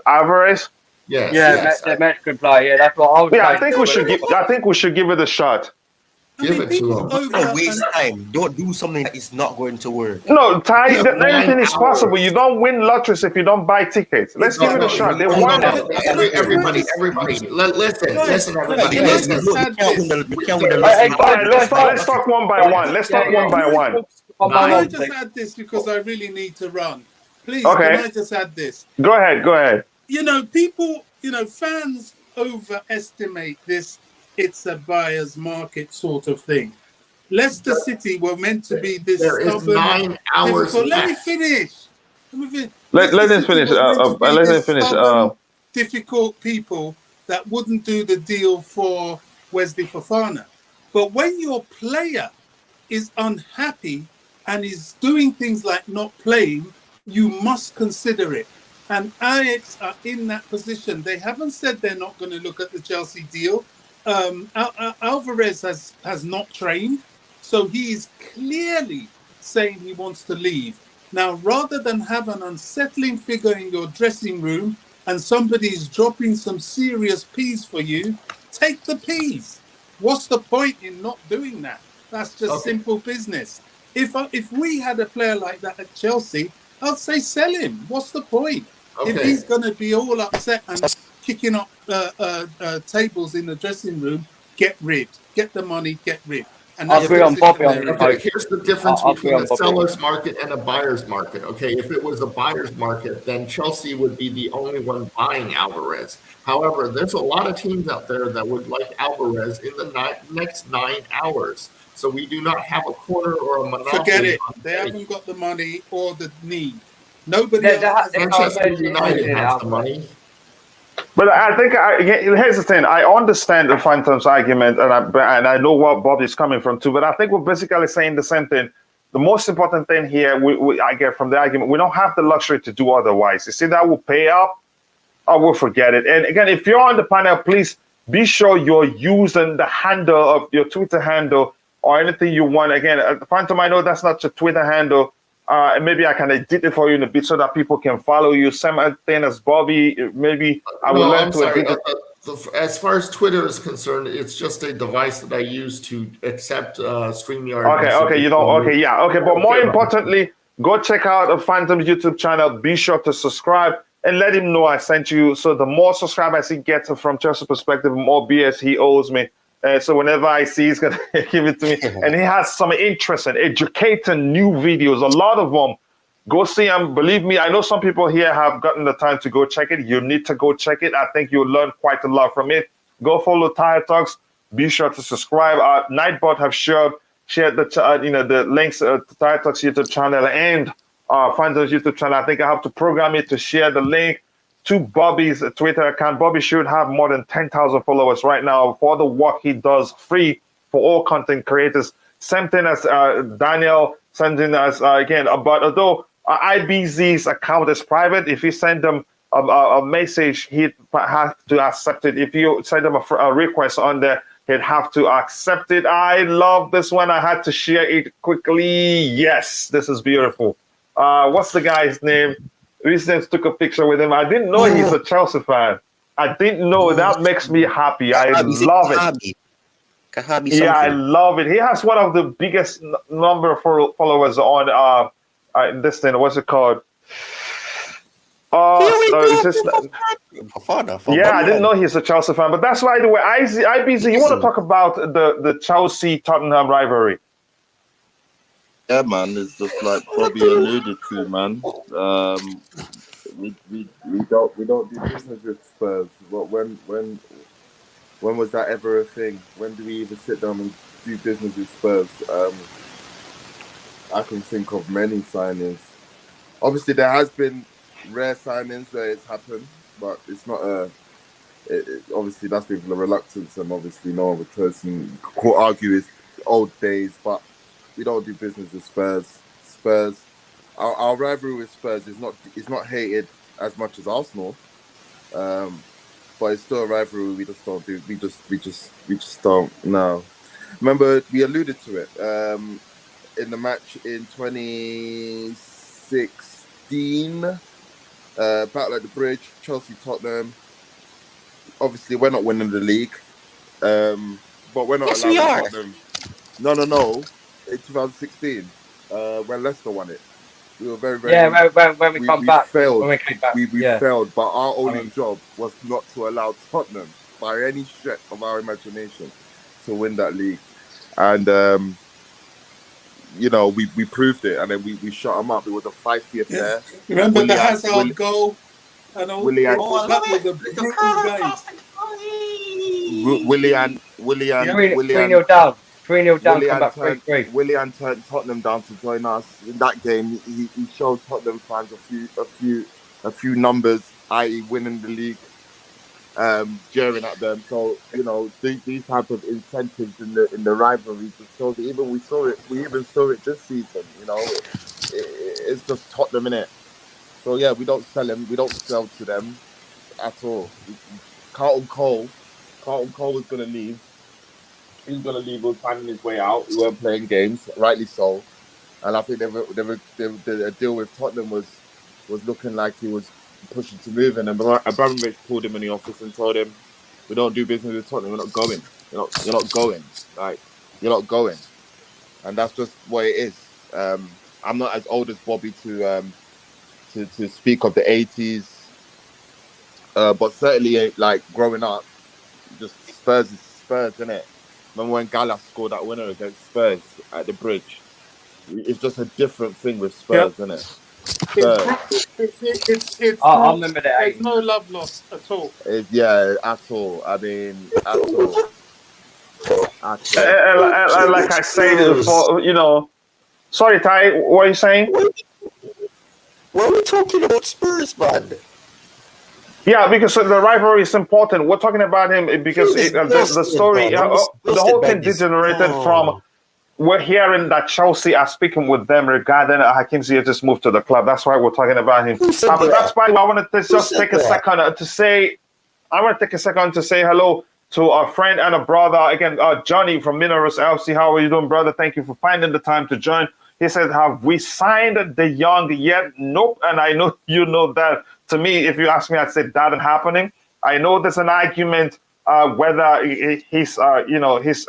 Alvarez? Yes. Yeah, that match could play. Yeah, that's what I would say. I think we should give it a shot. Give it to him. Don't waste time. Don't do something that is not going to work. No, anything is possible. You don't win lotteries if you don't buy tickets. Let's give it a shot. They won it. Everybody. Listen, everybody. Let's talk one by one. Can I just add this because I really need to run? Please, okay. Can I just add this? Go ahead. People, fans overestimate this. It's a buyer's market sort of thing. Leicester City were meant to be this stubborn. There is 9 hours left. Let me finish. Let him finish. Let him finish. Difficult people that wouldn't do the deal for Wesley Fofana. But when your player is unhappy and is doing things like not playing, you must consider it. And Ajax are in that position. They haven't said they're not going to look at the Chelsea deal. Alvarez has not trained, so he's clearly saying he wants to leave. Now, rather than have an unsettling figure in your dressing room and somebody's dropping some serious peas for you, take the peas. What's the point in not doing that? That's just simple business. If we had a player like that at Chelsea, I'd say sell him. What's the point? Okay. If he's going to be all upset and kicking up tables in the dressing room, get rid. Get the money, get rid. And I'll that's agree the on Bobby position on they're this, in. Okay, coach. here's the difference I'll agree between on a Bobby. seller's market and a buyer's market. Okay, if it was a buyer's market, then Chelsea would be the only one buying Alvarez. However, there's a lot of teams out there that would like Alvarez in the next 9 hours. So we do not have a corner or a monopoly. Forget it. on They any. haven't got the money or the need. Nobody else has the Manchester money. United has the money. But I think here's the thing. I understand the Phantom's argument, and I know what Bob is coming from too. But I think we're basically saying the same thing. The most important thing here, I get from the argument, we don't have the luxury to do otherwise. You see, that will pay up, or we'll forget it. And again, if you're on the panel, please be sure you're using the handle of your Twitter handle or anything you want. Again, Phantom, I know that's not your Twitter handle. And maybe I can edit it for you in a bit so that people can follow you. Same thing as Bobby. Maybe I will learn to edit it. As far as Twitter is concerned, it's just a device that I use to accept StreamYard. Okay, you know, okay. But more importantly, go check out the Phantom's YouTube channel. Be sure to subscribe and let him know I sent you. So the more subscribers he gets from Chelsea perspective, the more BS he owes me. So whenever I see, he's going to give it to me. And he has some interesting, educating new videos, a lot of them. Go see him. Believe me, I know some people here have gotten the time to go check it. You need to go check it. I think you'll learn quite a lot from it. Go follow Tire Talks. Be sure to subscribe. Nightbot have shared the links to Tire Talks YouTube channel and Phantom's YouTube channel. I think I have to program it to share the link to Bobby's Twitter account. Bobby should have more than 10,000 followers right now for the work he does free for all content creators. Same thing as Daniel sending us again. But although IBZ's account is private, if you send them a message, he'd have to accept it. If you send him a request on there, he'd have to accept it. I love this one. I had to share it quickly. Yes, this is beautiful. What's the guy's name? Recently took a picture with him. I didn't know he's a Chelsea fan. I didn't know. That makes me happy. I love it. Yeah, I love it. He has one of the biggest number of followers on this thing. What's it called? I didn't know he's a Chelsea fan. But that's why the way IBZ, you want to talk about the Chelsea Tottenham rivalry? Yeah, man, it's just like Bobby alluded to, man. We don't do business with Spurs. But when was that ever a thing? When do we even sit down and do business with Spurs? I can think of many signings. Obviously, there has been rare signings where it's happened, but it's not obviously that's with the reluctance, and obviously no one could argue it's old days, but we don't do business with Spurs. Our rivalry with Spurs is not hated as much as Arsenal, but it's still a rivalry. We just don't do. We just don't. No. Remember, we alluded to it in the match in 2016, Battle at the Bridge, Chelsea Tottenham. Obviously, we're not winning the league, but we're not allowing Tottenham. No. In 2016, when Leicester won it, we were very when we come back. Failed. When we came back, we failed, but our only job was not to allow Tottenham, by any stretch of our imagination, to win that league, and we proved it, and then we shut them up. It was a feisty affair. Remember the Hazard goal? And all that was a brutal game. Willian 3-0 down. 3-0 down, come back 3-3. Willian turned Tottenham down to join us in that game. He showed Tottenham fans a few numbers, i.e., winning the league, jeering at them. So these type of incentives in the rivalry just shows that we even saw it this season. It's just Tottenham in it. So yeah, we don't sell them. We don't sell to them at all. Carlton Cole was gonna leave. He was going to leave. He was finding his way out. He weren't playing games, rightly so. And I think the deal with Tottenham was looking like he was pushing to move. And Abramovich pulled him in the office and told him, "We don't do business with Tottenham. We're not going. You're not going. Like, you're not going." And that's just what it is. I'm not as old as Bobby to speak of the 80s, but certainly like growing up, just Spurs is Spurs, isn't it? Remember when Gallas scored that winner against Spurs at the Bridge? It's just a different thing with Spurs, isn't it? I remember that. There's no love lost at all. Yeah, at all. I mean, at all. Like I said before, sorry, Ty, what are you saying? What are we talking about Spurs, man? Yeah, because the rivalry is important. We're talking about him because the story, the whole thing degenerated from. We're hearing that Chelsea are speaking with them regarding Hakim Ziyech just moved to the club. That's why we're talking about him. But that's why I want to just take a second to say. I want to take a second to say hello to our friend and a brother again, Johnny from Minerals LC. How are you doing, brother? Thank you for finding the time to join. He said, "Have we signed De Jong yet?" Nope. And I know you know that. To me, if you ask me, I'd say that ain't happening. I know there's an argument whether his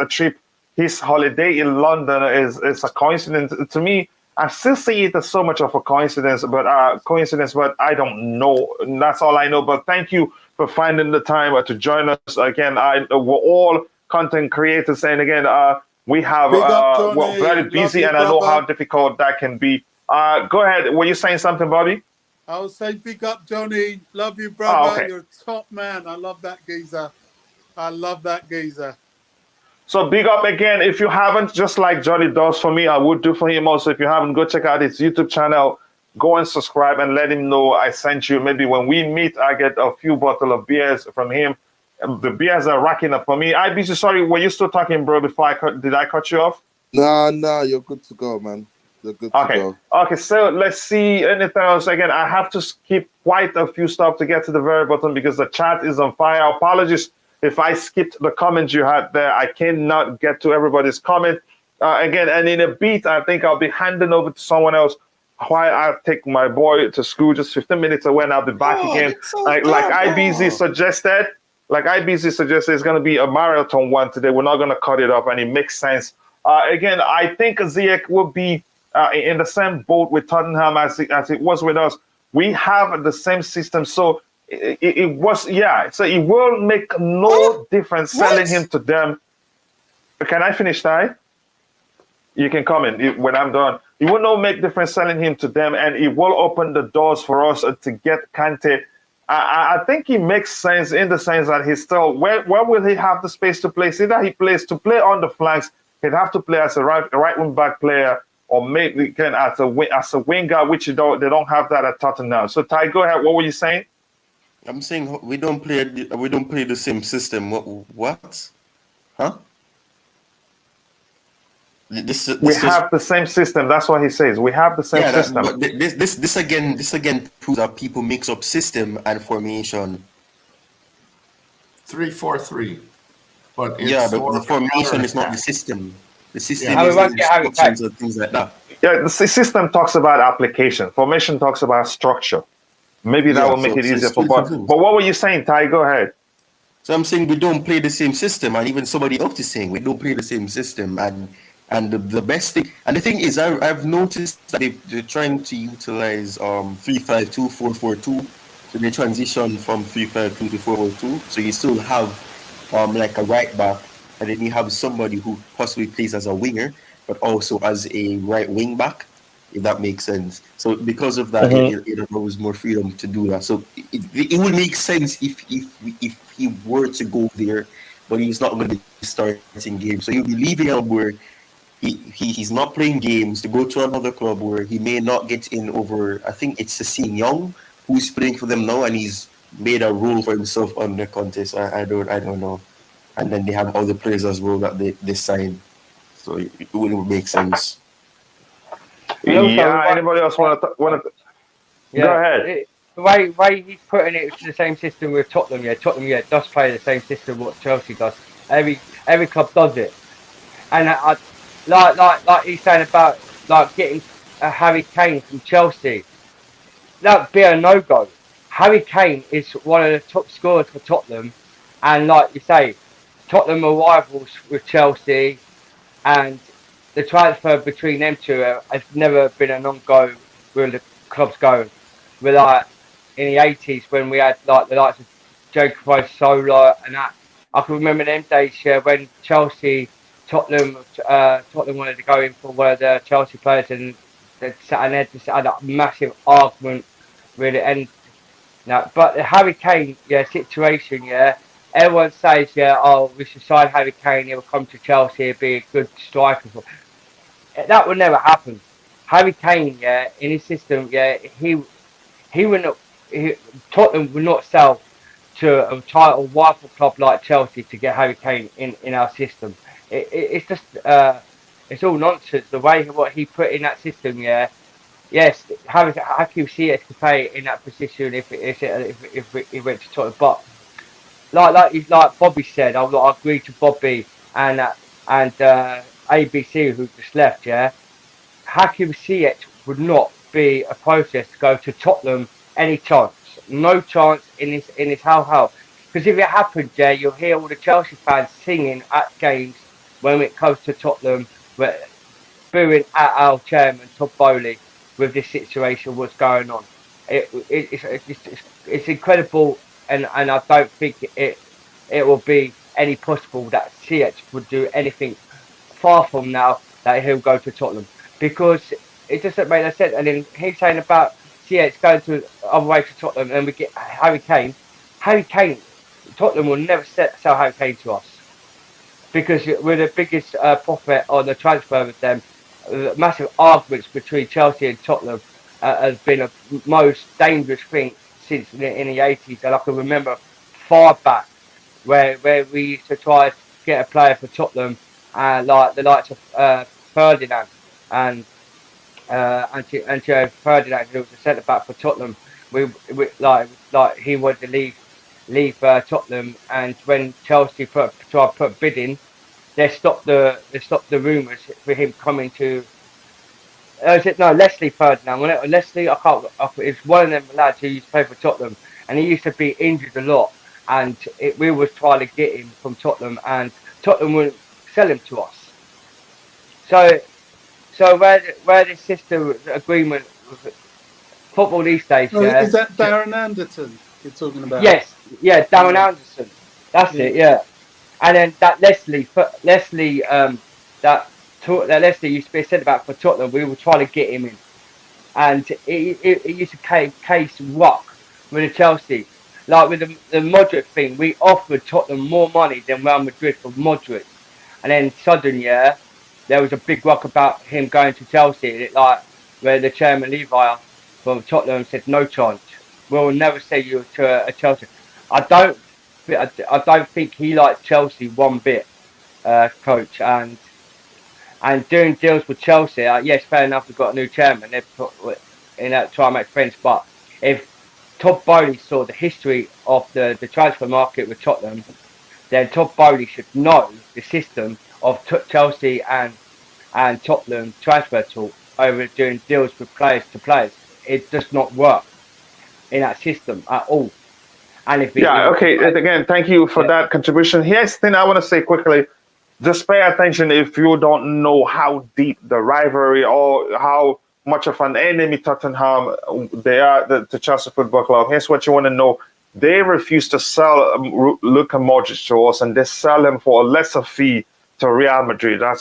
trip. His holiday in London is a coincidence. To me, I still see it as so much of a coincidence, but I don't know. That's all I know. But thank you for finding the time to join us again. We're all content creators, and again, we have we're very busy, and I know how difficult that can be. Go ahead. Were you saying something, Bobby? I was saying, big up, Johnny. Love you, brother. Okay. You're a top man. I love that geezer. So big up again. If you haven't, just like Johnny does for me, I would do for him also. If you haven't, go check out his YouTube channel. Go and subscribe and let him know I sent you. Maybe when we meet, I get a few bottles of beers from him. The beers are racking up for me. I'd be so sorry. Were you still talking, bro, before did I cut you off? No, you're good to go, man. You're good to go. Okay, so let's see anything else. Again, I have to skip quite a few stuff to get to the very bottom because the chat is on fire. Apologies if I skipped the comments you had there. I cannot get to everybody's comment. Again, and in a beat, I think I'll be handing over to someone else while I take my boy to school just 15 minutes away, and I'll be back again. Like IBZ suggested, it's going to be a marathon one today. We're not going to cut it off, and it makes sense. Again, I think Ziyech will be in the same boat with Tottenham as it was with us. We have the same system, so it was, yeah. So it will make no difference selling him to them. Can I finish, Ty? You can comment when I'm done. It will not make difference selling him to them, and it will open the doors for us to get Kante. I think it makes sense in the sense that he's still, where will he have the space to play? Either he plays to play on the flanks, he'd have to play as a right wing back player, or maybe can as a winger, which they don't have that at Tottenham. So Ty, go ahead. What were you saying? I'm saying we don't play the same system. What? Huh? We have the same system. That's what he says. We have the same system. But this again proves that people mix up system and formation. 3-4-3. But the formation is not the system. The system Yeah. is the instructions and things like that. Yeah, the system talks about application. Formation talks about structure. Maybe that will make it easier for both. But what were you saying, Ty? Go ahead. So I'm saying we don't play the same system, and even somebody else is saying we don't play the same system. And the best thing, and the thing is, I've noticed that they're trying to utilize 3-5-2, 4-4-2. So they transition from 3-5-2 to 4-4-2. So you still have like a right back, and then you have somebody who possibly plays as a winger, but also as a right wing back, if that makes sense. So because of that, it allows more freedom to do that. So it would make sense if he were to go there, but he's not going to be starting games. So he'll be leaving out where he's not playing games to go to another club where he may not get in over. I think it's Asim Young who's playing for them now, and he's made a role for himself on the contest. I don't know. And then they have other players as well that they sign. So it wouldn't make sense. Yeah. Anybody else want to? Yeah. Go ahead. The way he's putting it to the same system with Tottenham. Tottenham does play the same system what Chelsea does. Every club does it, and I like he's saying about like getting a Harry Kane from Chelsea. That would be a no-go. Harry Kane is one of the top scorers for Tottenham, and like you say, Tottenham are rivals with Chelsea, and the transfer between them two has never been a non-go where the clubs go. We're like in the 80s when we had like the likes of Josko Gvardiol and that. I can remember them days when Tottenham wanted to go in for one of the Chelsea players, and they had a massive argument with it. And no, but the Harry Kane situation, everyone says oh, we should sign Harry Kane. He will come to Chelsea, he'll be a good striker. That would never happen. Harry Kane, in his system, he would not. Tottenham would not sell to a title rival club like Chelsea to get Harry Kane in our system. It's just it's all nonsense. The way what he put in that system, yes, Hakim Ziyech could play in that position if he went to Tottenham. But like Bobby said, I agree to Bobby and ABC who just left. Hakim Ziyech would not be a process to go to Tottenham any chance. No chance in this how. Because if it happened, you'll hear all the Chelsea fans singing at games when it comes to Tottenham, booing at our chairman, Todd Bowley, with this situation, what's going on. It's incredible, and I don't think it will be any possible that Ziyech would do anything far from now that he'll go to Tottenham, because it doesn't make no sense. And then he's saying about Ziyech going to other way to Tottenham, and we get Harry Kane. Tottenham will never sell Harry Kane to us, because we're the biggest profit on the transfer with them. Massive arguments between Chelsea and Tottenham has been a most dangerous thing since in the 80s, and I can remember far back where we used to try to get a player for Tottenham, like the likes of Ferdinand and Ferdinand, who was a centre back for Tottenham. We like he wanted to leave Tottenham, and when Chelsea tried to put bid in, they stopped the rumours for him coming to. Leslie Ferdinand. Leslie, I can't. It's one of them lads who used to play for Tottenham, and he used to be injured a lot. And we was trying to get him from Tottenham, and Tottenham wouldn't sell him to us. So where this system agreement with football these days? Is that Darren Anderton you're talking about? Yes, Darren Anderson. That's it. Yeah, and then that Leslie that Leslie used to be said about for Tottenham. We were trying to get him in, and it used to case rock with the Chelsea. Like with the Modric thing, we offered Tottenham more money than Real Madrid for Modric, and then suddenly, there was a big rock about him going to Chelsea. Where the chairman Levi from Tottenham said, "No chance. We'll never sell you to a Chelsea." I don't think he liked Chelsea one bit, coach, and doing deals with Chelsea. Yes, fair enough. We've got a new chairman. They've put in that try and make friends, but if Todd Bowley saw the history of the transfer market with Tottenham, then Todd Bowley should know the system of Chelsea and Tottenham transfer talk over doing deals with players to players. It does not work in that system at all. And if again, thank you for that contribution. Here's the thing I want to say quickly. Just pay attention if you don't know how deep the rivalry or how much of an enemy Tottenham they are, the Chelsea Football Club. Here's what you want to know. They refuse to sell Luka Modric to us, and they sell him for a lesser fee to Real Madrid. That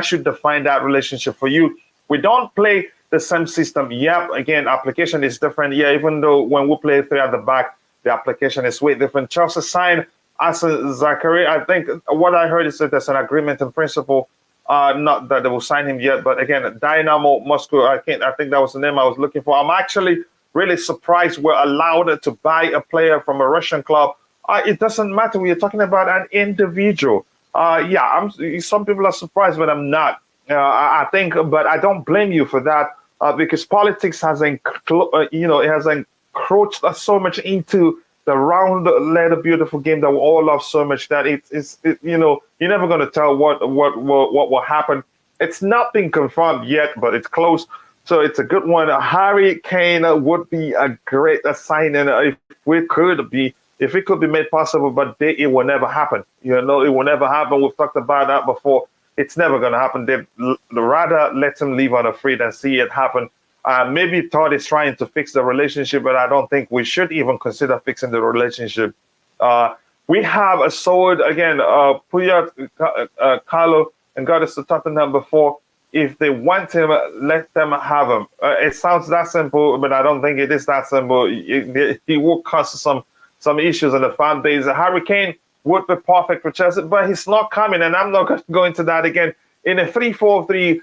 should define that relationship for you. We don't play the same system. Yep, again, application is different. Yeah, even though when we play three at the back, the application is way different. Chelsea signed Asen Zachary. I think what I heard is that there's an agreement in principle. Not that they will sign him yet, but again, Dynamo Moscow. I think that was the name I was looking for. I'm actually really surprised we're allowed to buy a player from a Russian club. It doesn't matter. We're talking about an individual. Some people are surprised, but I'm not. I think, but I don't blame you for that because politics has encroached so much into the round letter beautiful game that we all love so much that you're never going to tell what will happen. It's not been confirmed yet, but it's close. So it's a good one. Harry Kane would be a great signing if it could be made possible, but it will never happen. It will never happen. We've talked about that before. It's never going to happen. They'd rather let him leave on a free than see it happen. Maybe Todd is trying to fix the relationship, but I don't think we should even consider fixing the relationship. We have a sword again. Puyat, Carlo, and got us to Tottenham before. If they want him, let them have him. It sounds that simple, but I don't think it is that simple. He will cause some issues in the fan base. Harry Kane would be perfect for Chelsea, but he's not coming, and I'm not going to go into that again. In a 3-4-3,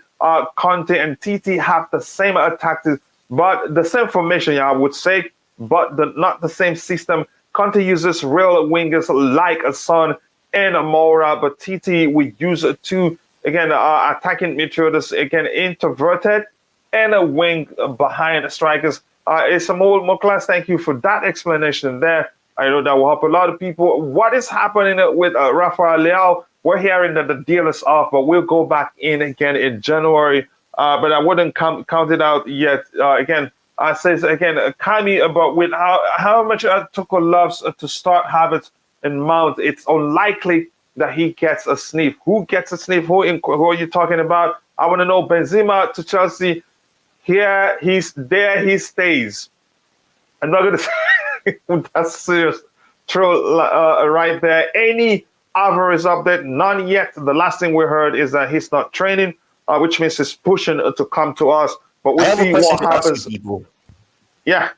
Conte and TT have the same tactics, but the same formation, I would say, but not the same system. Conte uses real wingers like a Son and a Moura, but TT we use two, again, attacking midfielders, again, introverted, and a wing behind the strikers. It's a more class. Thank you for that explanation there. I know that will help a lot of people. What is happening with Rafael Leao? We're hearing that the deal is off, but we'll go back in again in January. But I wouldn't count it out yet. Again, I says again, Kami about with how much Tuchel loves to start habits in Mount. It's unlikely that he gets a sniff. Who gets a sniff? Who are you talking about? I want to know. Benzema to Chelsea. Here he's there. He stays. I'm not gonna say that's serious. True, right there. Any Alvarez update? None yet. The last thing we heard is that he's not training, which means he's pushing to come to us. But we'll see what happens. Yeah.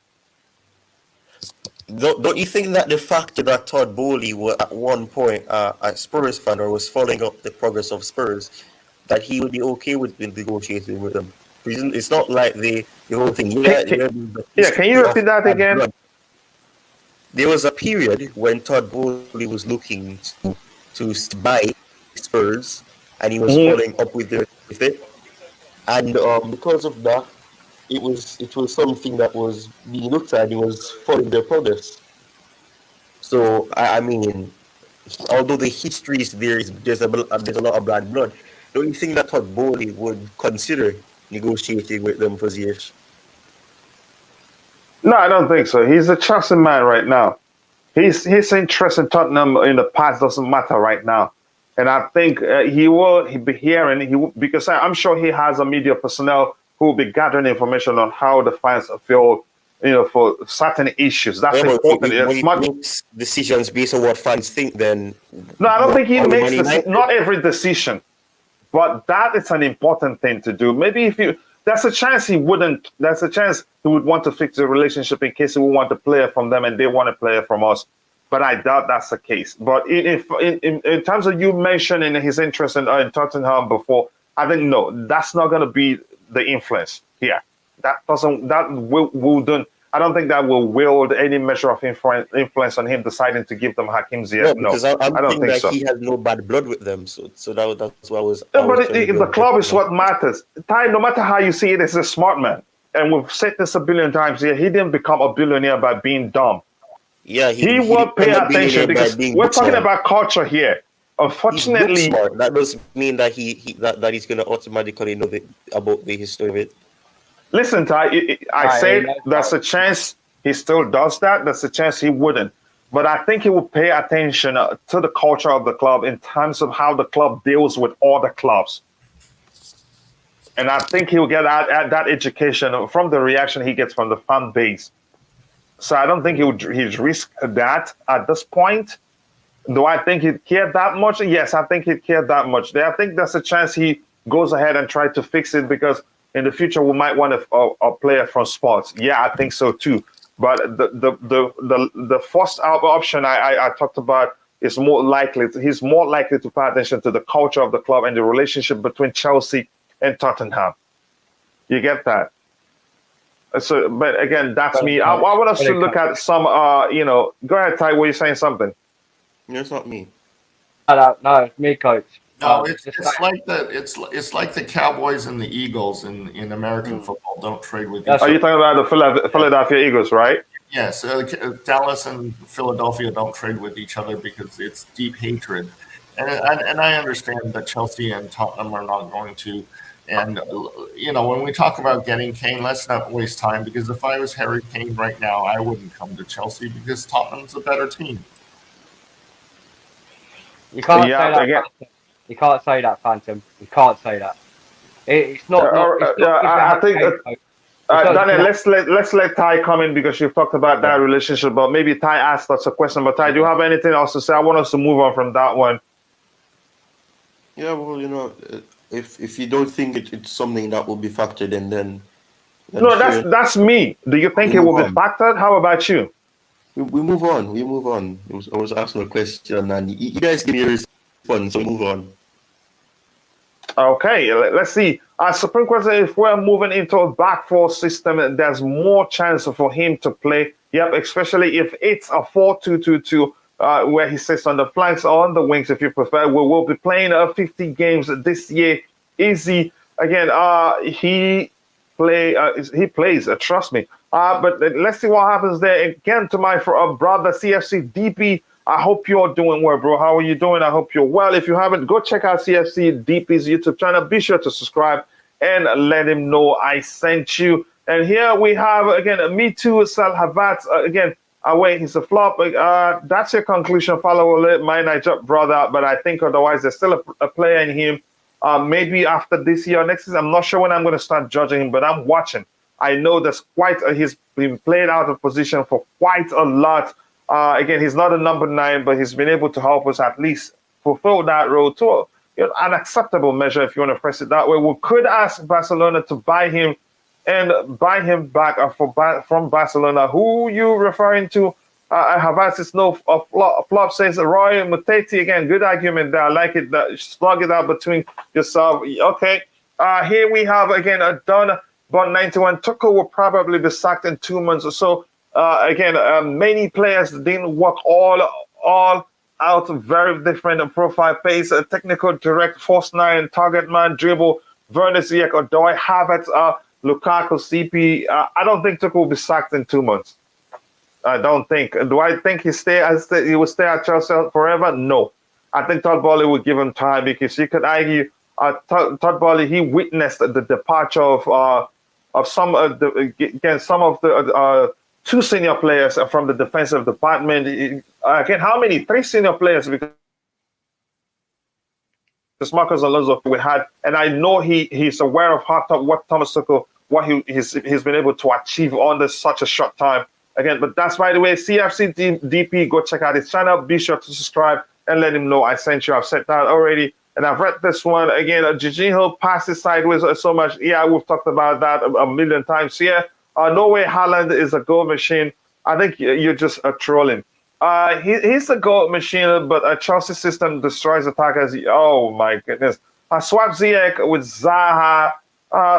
Don't you think that the fact that Todd Bowley was at one point a Spurs fan or was following up the progress of Spurs, that he would be okay with negotiating with them? It's not like the whole thing. Can you repeat that again? There was a period when Todd Bowley was looking to buy Spurs, and he was following up with it, and because of that, it was something that was being looked at. He was following their progress. So I mean, although the history is there's a lot of bad blood. Don't you think that Todd Bowley would consider negotiating with them for Ziyech? No, I don't think so. He's a Chelsea man right now. His interest in Tottenham in the past doesn't matter right now, and I think he'll be hearing because I'm sure he has a media personnel who will be gathering information on how the fans feel, for certain issues. That's important. When he makes decisions based on what fans think, then no, I don't think he makes not every decision, but that is an important thing to do. Maybe there's a chance he wouldn't. There's a chance he would want to fix the relationship in case he would want a player from them and they want a player from us. But I doubt that's the case. But in terms of you mentioning his interest in Tottenham before, I think no, that's not going to be the influence here. I don't think that will wield any measure of influence on him deciding to give them Hakim Ziyech. No, because I don't think so. He has no bad blood with them, so that's what I was. But the club is what matters. Ty, no matter how you see it, is a smart man, and we've said this a billion times here. He didn't become a billionaire by being dumb. Yeah, he will pay attention because we're talking about culture here. Unfortunately, that doesn't mean that that he's going to automatically know about the history of it. Listen, Ty, I said there's a chance he still does that. There's a chance he wouldn't. But I think he will pay attention to the culture of the club in terms of how the club deals with other clubs. And I think he'll get that education from the reaction he gets from the fan base. So I don't think he'd risk that at this point. Do I think he'd care that much? Yes, I think he'd care that much. I think there's a chance he goes ahead and tries to fix it because in the future we might want a player from sports. Yeah, I think so too. But the first option I talked about is more likely. He's more likely to pay attention to the culture of the club and the relationship between Chelsea and Tottenham. You get that? So, but again, that's me. I want us to look at some. Go ahead, Ty. Were you saying something? No, it's not me. No, it's me, Coach. No, it's like the Cowboys and the Eagles in American football don't trade with each other. Are you talking about the Philadelphia Eagles, right? Yes, Dallas and Philadelphia don't trade with each other because it's deep hatred, and I understand that Chelsea and Tottenham are not going to. And when we talk about getting Kane, let's not waste time because if I was Harry Kane right now, I wouldn't come to Chelsea because Tottenham's a better team. You can't say that. You can't say that, Phantom. You can't say that. It's not. I think Daniel, let's let Ty come in because you've talked about that relationship, but maybe Ty asked us a question. But Ty, do you have anything else to say? I want us to move on from that one. Yeah, well, if you don't think it's something that will be factored in, then no, that's me. Do you think it will be factored? How about you? We move on. We move on. I was asking a question, and you guys give me a response, so we move on. Okay, let's see. Supreme question: if we're moving into a back four system, there's more chance for him to play. Yep, especially if it's a 4-2-2-2, where he sits on the flanks or on the wings, if you prefer. We will be playing 50 games this year. Easy. Again, he plays. Trust me. But let's see what happens there. Again, to my brother CFC DP. I hope you're doing well, bro. How are you doing? I hope you're well. If you haven't, go check out CFC DP's YouTube channel. Be sure to subscribe and let him know I sent you. And here we have, again, me too, Sal Havertz. Again, away, he's a flop. That's your conclusion. Follow my night up, brother. But I think otherwise, there's still a player in him. Maybe after this year or next season. I'm not sure when I'm going to start judging him, but I'm watching. I know there's he's been played out of position for quite a lot. Again, he's not a number 9, but he's been able to help us at least fulfill that role to an acceptable measure, if you want to press it that way. We could ask Barcelona to buy him and buy him back from Barcelona. Who you referring to? Havertz is no flop, says Roy Muteti. Again, good argument there. I like it. Slug it out between yourself. Okay. Here we have, again, a done but 91. Tuchel will probably be sacked in 2 months or so. Again, many players didn't work all out, very different profile, pace, technical, direct, force 9, target man, dribble, Werner, Ziyech, Odoi, Havertz, Lukaku, CP. I don't think Tuchel will be sacked in 2 months. I don't think. Do I think he will stay at Chelsea forever? No. I think Todd Boehly will give him time because you could argue Todd Boehly, he witnessed the departure of some of the 2 senior players from the defensive department. Again, how many? 3 senior players because Marcos Alonso we had, and I know he's aware of what Thomas Tuchel, what he's been able to achieve under such a short time. Again, but that's, by the way, CFC DP. Go check out his channel. Be sure to subscribe and let him know I sent you. I've said that already. And I've read this one. Again, Jorginho passes sideways so much. Yeah, we've talked about that a million times here. No way Haaland is a goal machine. I think you're just trolling. He's a goal machine, but a Chelsea system destroys attackers. Oh, my goodness. Swap Ziyech with Zaha.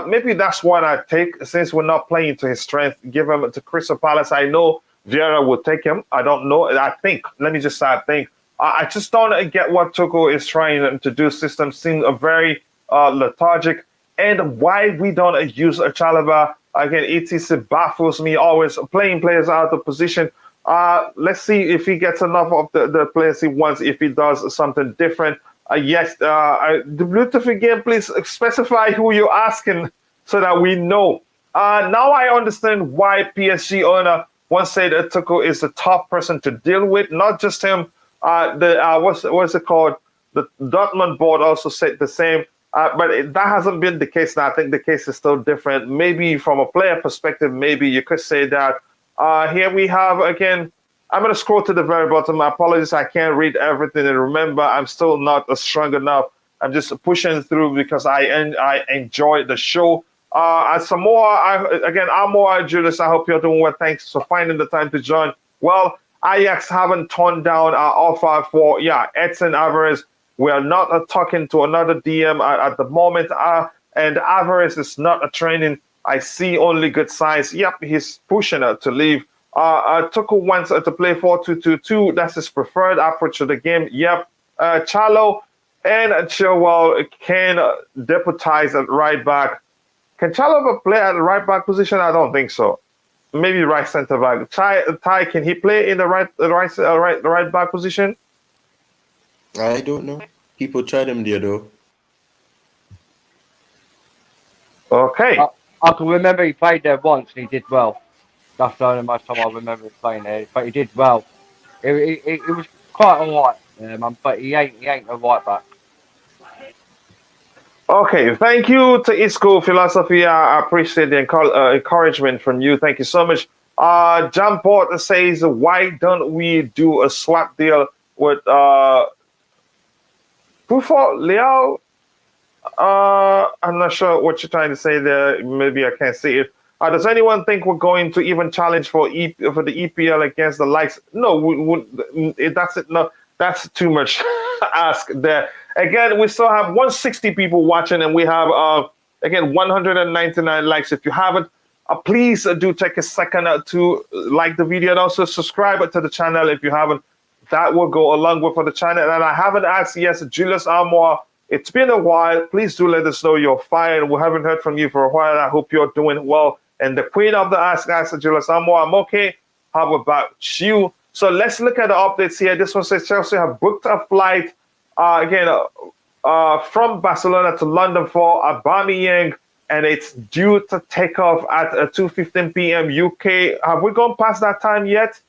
Maybe that's what I take since we're not playing to his strength. Give him to Crystal Palace. I know Vieira will take him. I don't know. I think. Let me just say I think. I just don't get what Tuchel is trying to do. System seems very lethargic. And why we don't use a Chalobah. Again, ETC baffles me, always playing players out of position. Let's see if he gets enough of the players he wants, if he does something different. Yes, the Bluetooth game, please specify who you're asking so that we know. Now I understand why PSG owner once said that Tuchel is the top person to deal with, not just him. What's it called? The Dortmund board also said the same. But that hasn't been the case now. I think the case is still different. Maybe from a player perspective, maybe you could say that. Here we have, again, I'm going to scroll to the very bottom. My apologies, I can't read everything. And remember, I'm still not strong enough. I'm just pushing through because I enjoy the show. Some more, I'm more Julius. I hope you're doing well. Thanks for finding the time to join. Well, Ajax haven't turned down our offer for, Edson Álvarez. We are not talking to another DM at the moment, and Álvarez is not a training. I see only good signs. Yep, he's pushing to leave. Tuchel wants to play 4-2-2-2. That's his preferred approach to the game. Yep. Chalo and Chilwell can deputize at right back. Can Chalo play at the right back position? I don't think so. Maybe right center back. Ty, can he play in the right back position? I don't know. People tried him there, though. Okay. I can remember he played there once and he did well. That's the only most time I remember him playing there. But he did well. It was quite alright, but he ain't a right back. Okay, thank you to Isco Philosophy. I appreciate the encouragement from you. Thank you so much. John Porter says, why don't we do a swap deal with Buffon, Leao? I'm not sure what you're trying to say there. Maybe I can't see it. Does anyone think we're going to even challenge for for the EPL against the likes? No, that's it. No, that's too much ask there. Again, we still have 160 people watching, and we have again 199 likes. If you haven't, please do take a second to like the video and also subscribe to the channel if you haven't. That will go along with for the channel. And I haven't asked, yes, Julius Armour. It's been a while. Please do let us know you're fine. We haven't heard from you for a while. I hope you're doing well. And the queen of the Ask Julius Armour, I'm okay. How about you? So let's look at the updates here. This one says Chelsea have booked a flight from Barcelona to London for Aubameyang, and it's due to take off at 2:15 p.m. UK. Have we gone past that time yet?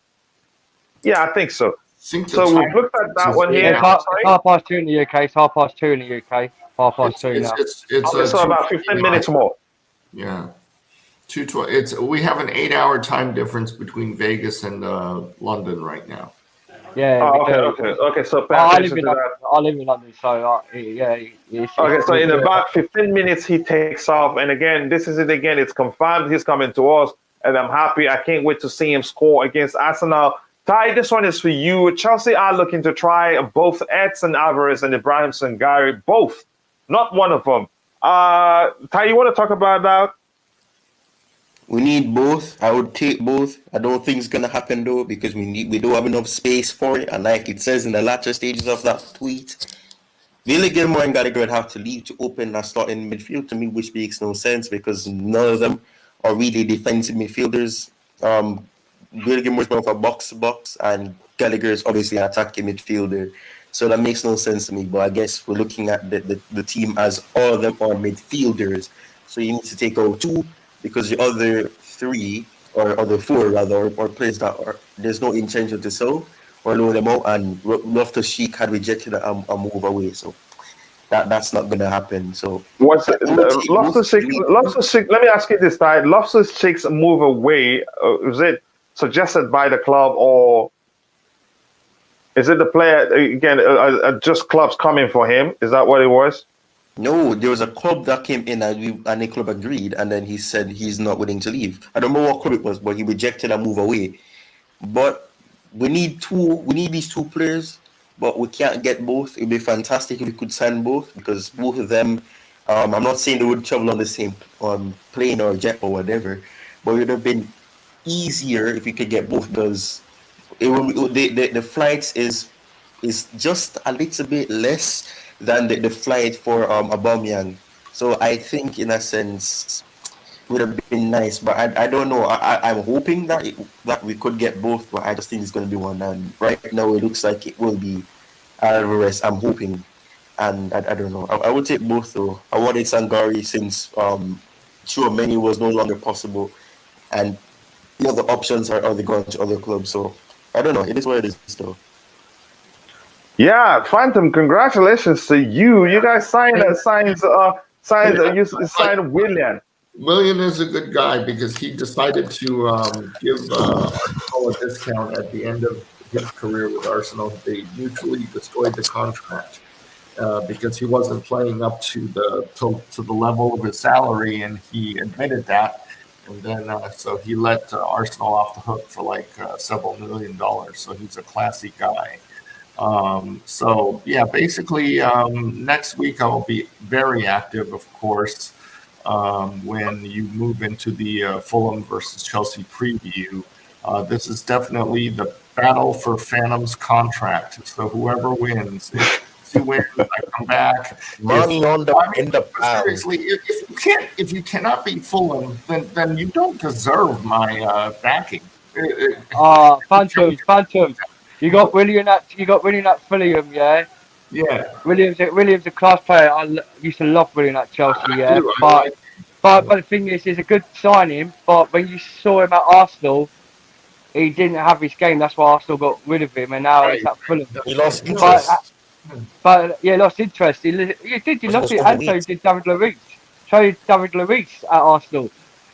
Yeah, I think so. So we've looked at that one here. It's half past 2 in the UK. It's half past 2 in the UK. Half past 2 now. So about 15 minutes more. Yeah. 2:12. We have an 8-hour time difference between Vegas and London right now. Yeah. Okay. So I live in London, so yeah. Okay, so in about 15 minutes he takes off, and again, this is it again. It's confirmed he's coming to us, and I'm happy. I can't wait to see him score against Arsenal. Ty, this one is for you. Chelsea are looking to try both Edson Álvarez and Ibrahim Sangare, both, not one of them. Ty, you want to talk about that? We need both. I would take both. I don't think it's gonna happen though because we don't have enough space for it. And like it says in the latter stages of that tweet, Willy Gilmore and Gallagher would have to leave to open a slot in midfield to me, which makes no sense because none of them are really defensive midfielders. Willy Gilmore is more of a box-to-box, and Gallagher is obviously an attacking midfielder. So that makes no sense to me. But I guess we're looking at the team as all of them are midfielders. So you need to take out two because the other three, or other four rather, or players that are there's no intention to sell or loan them out. And Loftus-Cheek had rejected a move away. So that's not going to happen. So what's it? Loftus-Cheek, let me ask you this, Ty. Loftus-Cheek's move away, is it suggested by the club, or is it the player again? Just clubs coming for him? Is that what it was? No, there was a club that came in and the club agreed, and then he said he's not willing to leave. I don't know what club it was, but he rejected a move away. But we need these two players, but we can't get both. It'd be fantastic if we could sign both because both of them. I'm not saying they would travel on the same plane or jet or whatever, but it would have been easier if we could get both because the flights is just a little bit less than the flight for Aubameyang. So I think in a sense it would have been nice, but I don't know. I'm hoping that we could get both, but I just think it's going to be one. And right now it looks like it will be Álvarez. I'm hoping, and I don't know. I would take both though. I wanted Sangare since Tchouaméni was no longer possible, and the other options are they going to other clubs. So I don't know. It is what it is though. Yeah, Phantom, congratulations to you. You guys signed Willian. Willian is a good guy because he decided to give Arsenal a discount at the end of his career with Arsenal. They mutually destroyed the contract because he wasn't playing up to the level of his salary, and he admitted that. And then so he let Arsenal off the hook for like several $1 million. So he's a classy guy. So yeah, basically next week I will be very active, of course, when you move into the Fulham versus Chelsea preview. This is definitely the battle for Phantom's contract. So whoever wins, if he wins, I come back. Money in the pound. Seriously, if you cannot beat Fulham, then you don't deserve my backing. Phantom. You got William at Fulham, yeah. Yeah. William's a class player. I used to love William at Chelsea, yeah. But the thing is, he's a good signing. But when you saw him at Arsenal, he didn't have his game. That's why Arsenal got rid of him, and now he's at Fulham. He lost interest. But yeah, lost interest. He lost it, and so did David Luiz. So did David Luiz at Arsenal.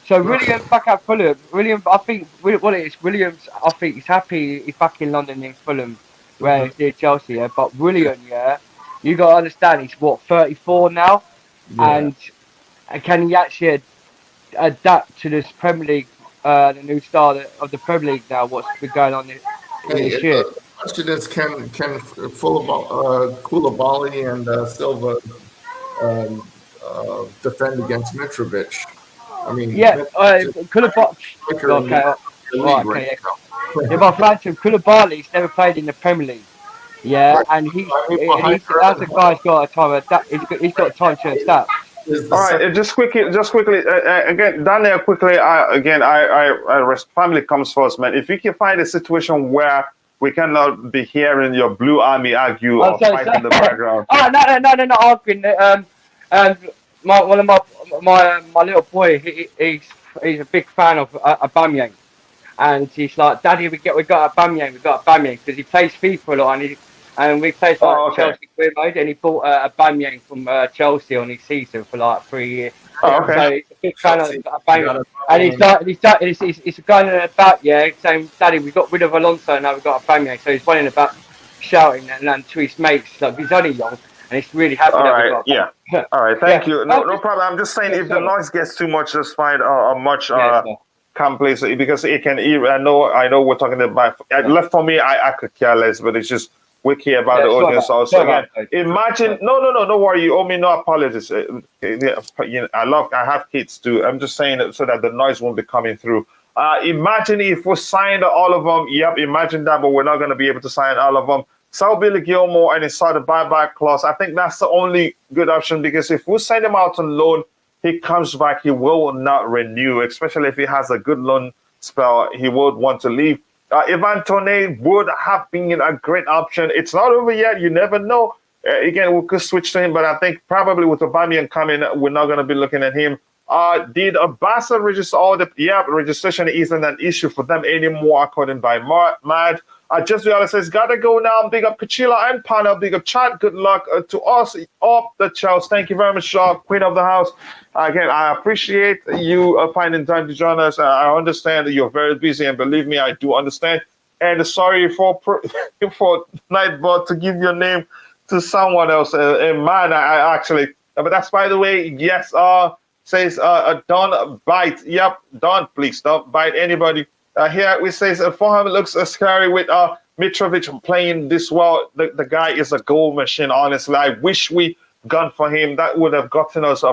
So William back at Fulham. William, I think what it is. Williams, I think he's happy he's back in London in Fulham, where he's near Chelsea. Yeah, but William, yeah, you got to understand he's what 34 now, and can he actually adapt to this Premier League, the new style of the Premier League now? What's been going on this year? The question is, can Koulibaly and Silva defend against Mitrovic? I mean, Koulibaly. Yeah, but Phantom Koulibaly's never played in the Premier League. Yeah, and he's as a guy's got a time he's got time to adapt. All right, just quickly, again, Daniel, quickly. Family comes first, man. If you can find a situation where we cannot be hearing your Blue Army argue or fight in the background. Oh no, arguing. One of my little boy, he's a big fan of Aubameyang, and he's like, Daddy, we got Aubameyang because he plays FIFA a lot, and we played Chelsea career mode, and he bought Aubameyang from Chelsea on his season for like 3 years. Oh, okay. So he's a big fan of Aubameyang, and he's going about saying, Daddy, we got rid of Alonso, now we've got Aubameyang. So he's running about shouting and to his mates, like he's only young, and he's really happy. All right, thank you. No problem. I'm just saying, if the noise gets too much, just find a much calm place, because it can. I know we're talking about. Left for me, I could care less, but it's just. We care about the audience also. Again, imagine, no worry, you owe me no apologies. I have kids too. I'm just saying it so that the noise won't be coming through. Imagine if we signed all of them. Yep, imagine that, but we're not going to be able to sign all of them. Sell Billy Gilmore and inside the buyback clause. I think that's the only good option, because if we send him out on loan, he comes back, he will not renew, especially if he has a good loan spell. He would want to leave. Ivan Toney would have been a great option. It's not over yet. You never know. Again, we could switch to him, but I think probably with Aubameyang coming, we're not going to be looking at him. Did Barca register all the... Yeah, registration isn't an issue for them anymore, according by Mad. Just realized says, gotta go now. Big up Kachila and Panel. Big up Chat. Good luck to us up the Chelsea. Thank you very much, Queen of the House. Again, I appreciate you finding time to join us. I understand that you're very busy, and believe me, I do understand. And sorry for Nightbot to give your name to someone else. And man, I actually... But that's, by the way, yes, says don't bite. Yep, please don't bite anybody. Here we says Fulham looks scary with Mitrovic playing this well. The guy is a goal machine, honestly. I wish we gone for him. That would have gotten us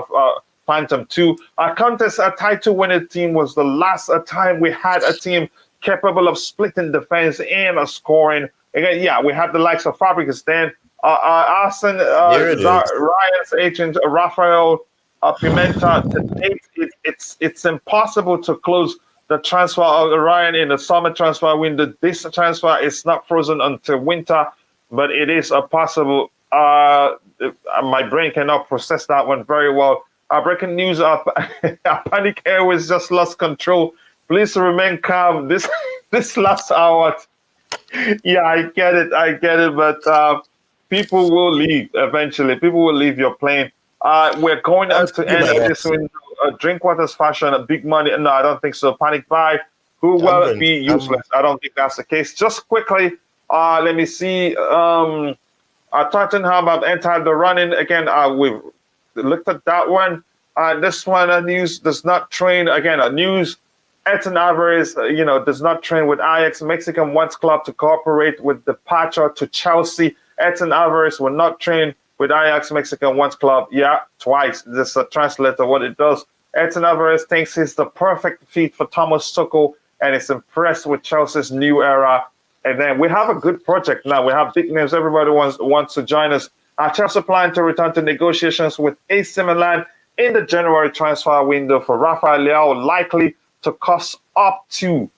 Phantom 2. Our contest title winning team was the last time we had a team capable of splitting defense and scoring. Again, we had the likes of Fabregas then. Arsene, Ryan's agent, Rafael Pimenta. To date, it's impossible to close the transfer of Ryan in the summer transfer window. This transfer is not frozen until winter, but it is possible. My brain cannot process that one very well. Breaking news: Panic Airways just lost control. Please remain calm. This last hour. Yeah, I get it, but people will leave eventually. People will leave your plane. We're going to end this window. Drinkwater's fashion, big money. No, I don't think so. Panic buy. Who will be useless? I don't think that's the case. Just quickly, let me see. Tottenham have entered the running again. We've looked at that one. This one, news does not train again. News. Edson Álvarez, does not train with Ajax. Mexican wants club to cooperate with departure to Chelsea. Edson Álvarez will not train with Ajax. Mexican wants club. Yeah, twice. This is a translator. What it does. Edson Álvarez thinks he's the perfect fit for Thomas Tuchel and is impressed with Chelsea's new era. And then we have a good project now. We have big names. Everybody wants to join us. Chelsea plan to return to negotiations with AC Milan in the January transfer window for Rafael Leao, likely to cost up to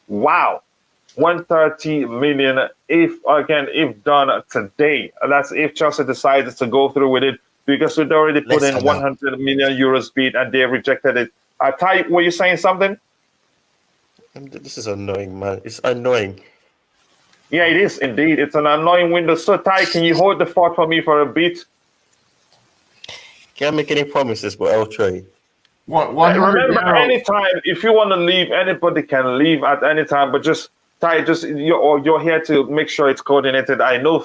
130 million if done today. And that's if Chelsea decides to go through with it, because we'd already put in 100 million euros bid and they rejected it. Ty, were you saying something? This is annoying, man. It's annoying. Yeah, it is indeed. It's an annoying window. So, Ty, can you hold the fort for me for a bit? Can't make any promises, but I'll try. Remember, anytime, if you want to leave, anybody can leave at any time. But just Ty, you're here to make sure it's coordinated. I know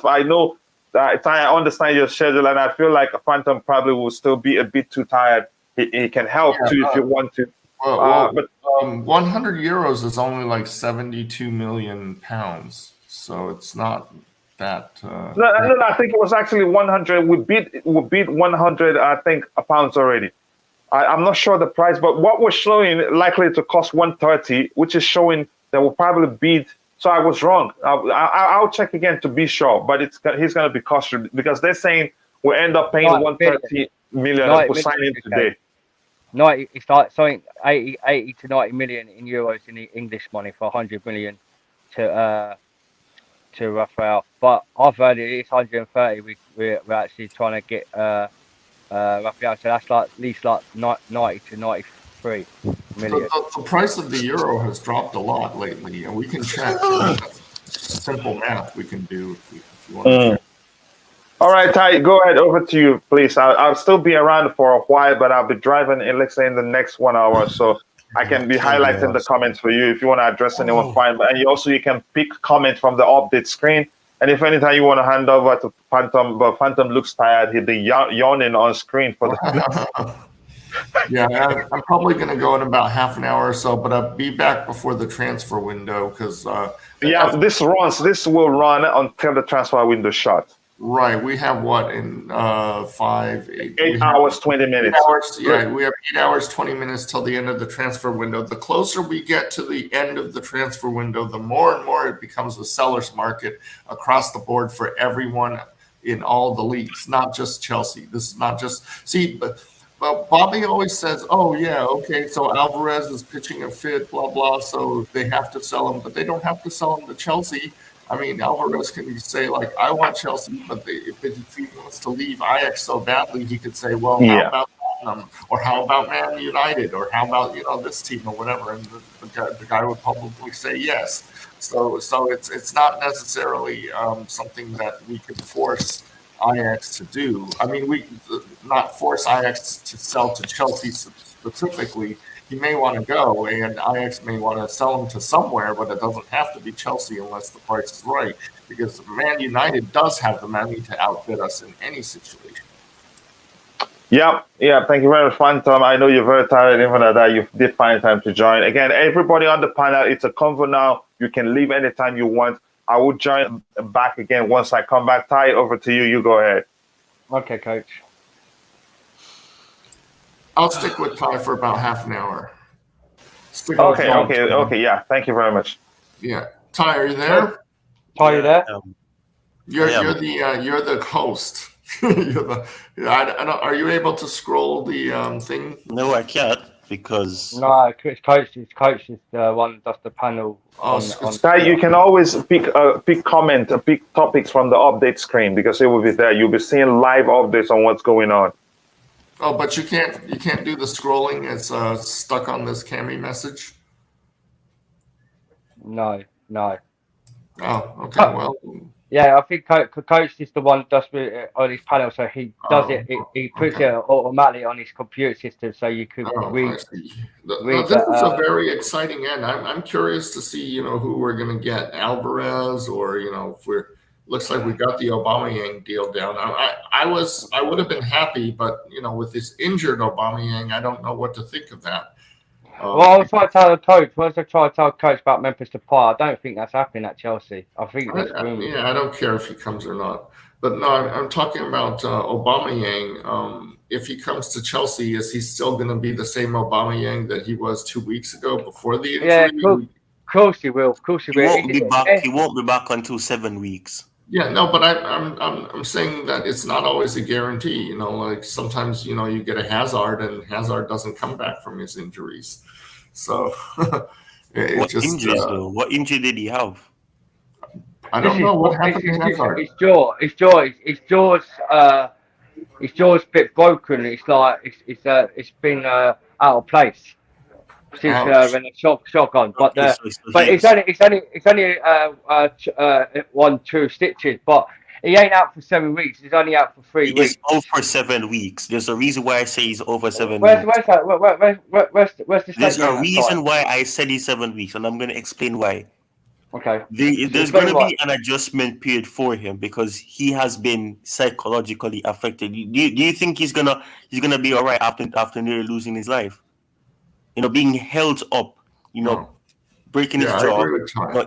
that Ty, I understand your schedule, and I feel like Phantom probably will still be a bit too tired. He can help too if you want to. But 100 euros is only like 72 million pounds, so it's not that. No, I think it was actually 100. We beat 100. I think pounds already. I'm not sure the price, but what was showing likely to cost 130, which is showing that will probably beat. So I was wrong. I'll check again to be sure, but he's going to be costed because they're saying we'll end up paying 130 million for signing today. 90, it's like something 80 to 90 million in euros in the English money for 100 million to Rafael. But I've heard it's 130. We're actually trying to get Rafael, so that's like at least like 90 to 93 million. The price of the euro has dropped a lot lately, and we can check. Simple math we can do if you want to. All right, Ty, go ahead. Over to you, please. I'll still be around for a while, but I'll be driving in, let's say, in the next 1 hour, so I can be highlighting the comments for you if you want to address anyone. Fine, but you can pick comment from the update screen. And if anytime you want to hand over to Phantom, but Phantom looks tired, he'll be yawning on screen for the. Yeah, I'm probably going to go in about half an hour or so, but I'll be back before the transfer window because. This will run until the transfer window shuts. Right, we have what in 8 hours, 20 minutes. 8 hours, yeah, we have 8 hours, 20 minutes till the end of the transfer window. The closer we get to the end of the transfer window, the more and more it becomes a seller's market across the board for everyone in all the leagues, not just Chelsea. This is not just Well, Bobby always says, "Oh yeah, okay, so Alvarez is pitching a fit, blah blah, so they have to sell him, but they don't have to sell him to Chelsea." I mean, Alvarez can say, like, I want Chelsea, but if he wants to leave Ajax so badly, he could say, well, how about Tottenham? Or how about Man United? Or how about, this team or whatever? And the guy would probably say yes. So it's not necessarily something that we could force Ajax to do. I mean, we not force Ajax to sell to Chelsea specifically. He may want to go, and Ajax may want to sell him to somewhere, but it doesn't have to be Chelsea unless the price is right, because Man United does have the money to outbid us in any situation. Yeah. Thank you very much, Phantom. I know you're very tired, even at that you did find time to join. Again, everybody on the panel, it's a convo now. You can leave anytime you want. I will join back again once I come back. Ty, over to you. You go ahead. Okay, Coach. I'll stick with Ty for about half an hour. Okay. Yeah, thank you very much. Yeah, Ty, are you there? Ty, you there? You're the host. Are you able to scroll the thing? No, I can't because it's Coach is the one that's the panel. Ty, you can always pick topics from the update screen because it will be there. You'll be seeing live updates on what's going on. Oh, but you can't do the scrolling. It's stuck on this Camry message. No. Oh, okay. Well. Yeah, I think Coach is the one that's on his panel, so he does it. He puts it automatically on his computer system, so you could read. This is a very exciting end. I'm curious to see, who we're going to get, Alvarez, or if we're. Looks like we got the Aubameyang deal down. I would have been happy, but with this injured Aubameyang, I don't know what to think of that. Well, I was trying to tell the coach. Once I try to tell Coach about Memphis Depay, I don't think that's happening at Chelsea. I think that's I don't care if he comes or not. But no, I'm talking about Aubameyang. If he comes to Chelsea, is he still going to be the same Aubameyang that he was 2 weeks ago before the injury? Yeah, of course he will. Of course he will. He won't be back until 7 weeks. Yeah, no, but I'm saying that it's not always a guarantee. Like sometimes you get a Hazard, and Hazard doesn't come back from his injuries. So what injury did he have? I don't know what happened to Hazard. His jaw's a bit broken. It's like it's been out of place. Since when the shot gone, but it's only 1-2 stitches, but he ain't out for 7 weeks. He's only out for 3 weeks. He's over 7 weeks. There's a reason why I say he's over 7 Where's weeks. that? Where's the statement? There's a reason why I said he's 7 weeks, and I'm going to explain why. Okay. There's going to be an adjustment period for him because he has been psychologically affected. Do you think he's gonna be all right after nearly losing his life? Being held up, breaking his jaw,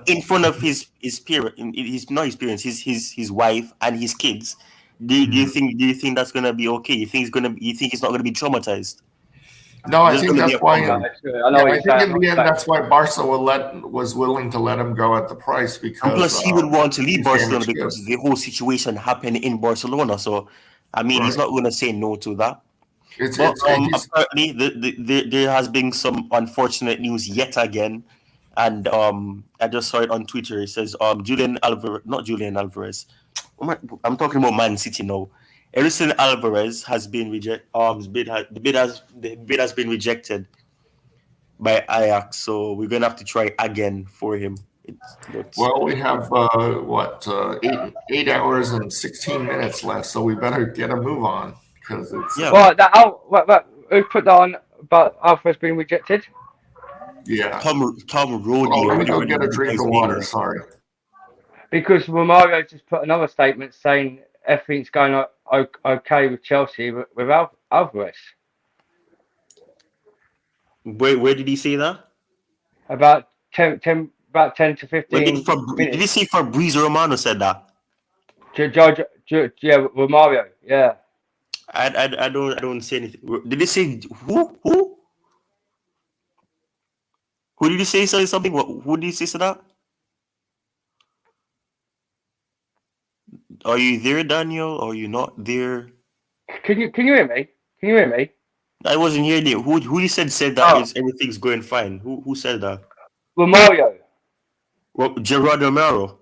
in front of his parent, his wife and his kids. Do you think that's gonna be okay? You think he's not gonna be traumatized? No, I think that's why. I think in the end, that's why Barca was willing to let him go at the price because. And plus, he would want to leave Barcelona because the whole situation happened in Barcelona. So, I mean, he's not going to say no to that. Apparently, there has been some unfortunate news yet again, and I just saw it on Twitter. It says Julian Alvarez. I'm talking about Man City now. Edson Álvarez has been rejected. The bid has been rejected by Ajax, so we're gonna have to try again for him. Well, we have 8 hours and 16 minutes left, so we better get a move on because it's. Yeah. Who put that on about Alvarez being rejected? Yeah. Tom Rodney. Let me go get a drink of water. Sorry. Because Romario just put another statement saying everything's going okay with Chelsea with Alvarez. Where did he say that? About 10 to 15. Did he say Fabrizio Romano said that? Romario. Yeah. I don't say anything. Did he say who? Who did he say something? Who did he say that? Are you there, Daniel? Or are you not there? Can you hear me? Can you hear me? I wasn't hearing you. Who you said that everything's going fine? Who said that? Romario. Gerard Romero.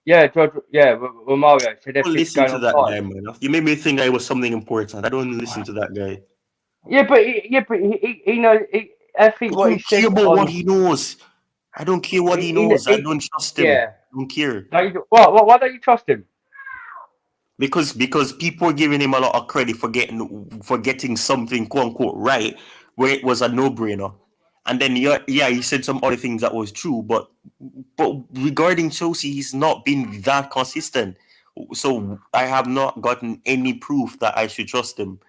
Yeah, Romario said everything's listen going to that fine. guy, man. You made me think I was something important. I don't listen to that guy. Yeah, but he knows. I think what he said. I don't care about what he knows. I don't care what he knows. I don't trust him. Yeah. I don't care. Why don't you trust him? Because people are giving him a lot of credit for getting something quote unquote right where it was a no-brainer. And then he said some other things that was true, but regarding Chelsea, he's not been that consistent. So I have not gotten any proof that I should trust him.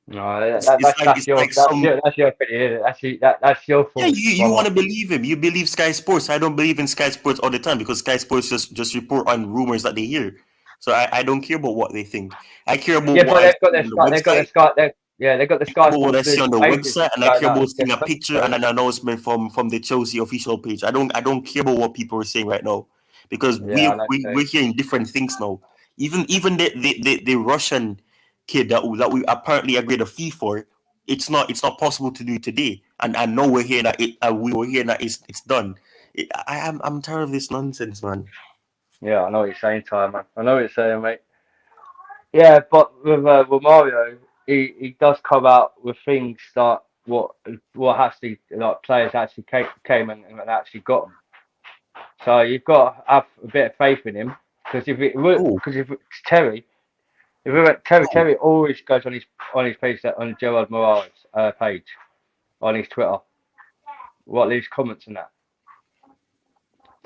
No, that's your opinion. That's your fault. Yeah, you want to believe him. You believe Sky Sports. I don't believe in Sky Sports all the time because Sky Sports just report on rumors that they hear. So I don't care about what they think. I care about what they've got the Sky Sports. What I see on the website, and I care about seeing a picture and an announcement from the Chelsea official page. I don't care about what people are saying right now because we're hearing different things now. Even the Russian kid that we apparently agreed a fee for, it's not possible to do today. And I know we're hearing that it's done. I'm tired of this nonsense, man. Yeah, I know what you're saying, Ty, man. I know what you're saying, mate. Yeah, but with Mario, he does come out with things that what actually players actually came and actually got them. So you've got to have a bit of faith in him because if it's Terry. Terry always goes on his page on Gerard Morales' page on his Twitter. What leaves comments on that?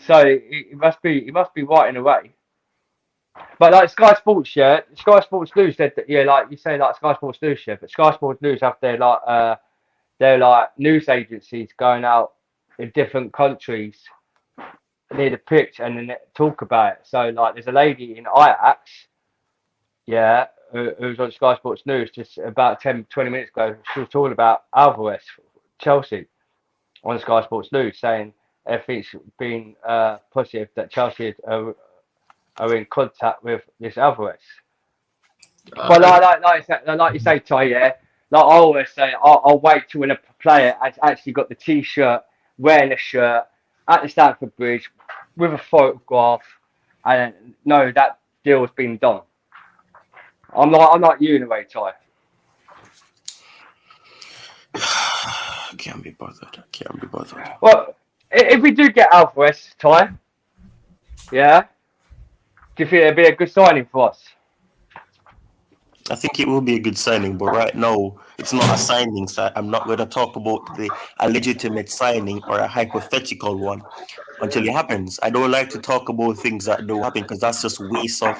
So he must be right in a way. But like Sky Sports News said that like you say like Sky Sports News but Sky Sports News have their news agencies going out in different countries near the pitch and then talk about it. So like there's a lady in Ajax. Yeah, who's on Sky Sports News just about 10-20 minutes ago. She was talking about Alvarez, Chelsea, on Sky Sports News, saying everything's been positive that Chelsea are in contact with this Alvarez. But like you say, Ty, yeah, like I always say, I'll wait till when a player has actually got the T-shirt, wearing a shirt at the Stamford Bridge with a photograph, and know that deal has been done. I'm like you in a way, Ty. can't be bothered. Can't be bothered. Well, if we do get Alvarez, Ty, yeah, do you think it'd be a good signing for us? I think it will be a good signing, but right now it's not a signing, so I'm not going to talk about a legitimate signing or a hypothetical one until it happens. I don't like to talk about things that don't happen because that's just waste of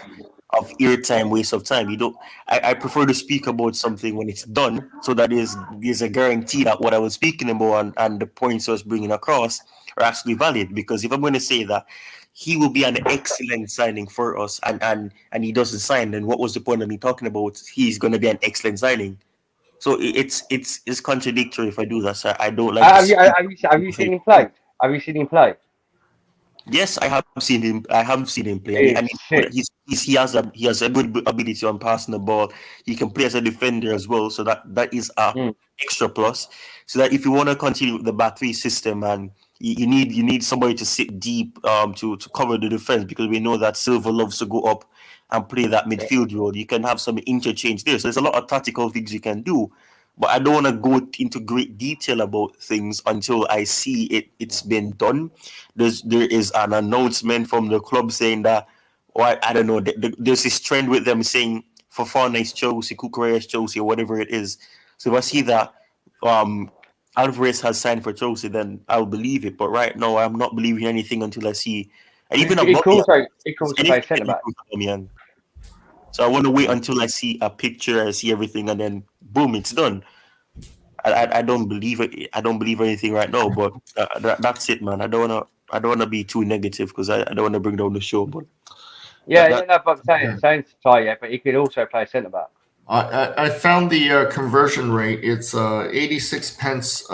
airtime, waste of time. You don't. I prefer to speak about something when it's done, so that there's a guarantee that what I was speaking about and the points I was bringing across are actually valid. Because if I'm going to say that he will be an excellent signing for us, and he doesn't sign, then what was the point of me talking about he's going to be an excellent signing? So it's contradictory if I do that. So I don't like. Have you seen him play? Have you seen him play? Yes, I have seen him. I have seen him play. He has a good ability on passing the ball. He can play as a defender as well. So that is a extra plus. So that if you want to continue with the back three system, and you need somebody to sit deep to cover the defense, because we know that Silva loves to go up and play that midfield role. You can have some interchange there. So there's a lot of tactical things you can do. But I don't want to go into great detail about things until I see it's been done. There is an announcement from the club saying that, or I don't know, there's this trend with them saying Fofana is Chelsea, Kukurea is Chelsea, or whatever it is. So if I see that Alvarez has signed for Chelsea, then I'll believe it. But right now, I'm not believing anything until I see. And even it calls play centre back. So I want to wait until I see a picture, I see everything, and then boom, it's done. I don't believe it. I don't believe anything right now, but that's it, man. I don't wanna be too negative because I don't want to bring down the show. But but I'm saying to Ty, yeah, but he could also play centre back. I found the conversion rate. It's 86 pence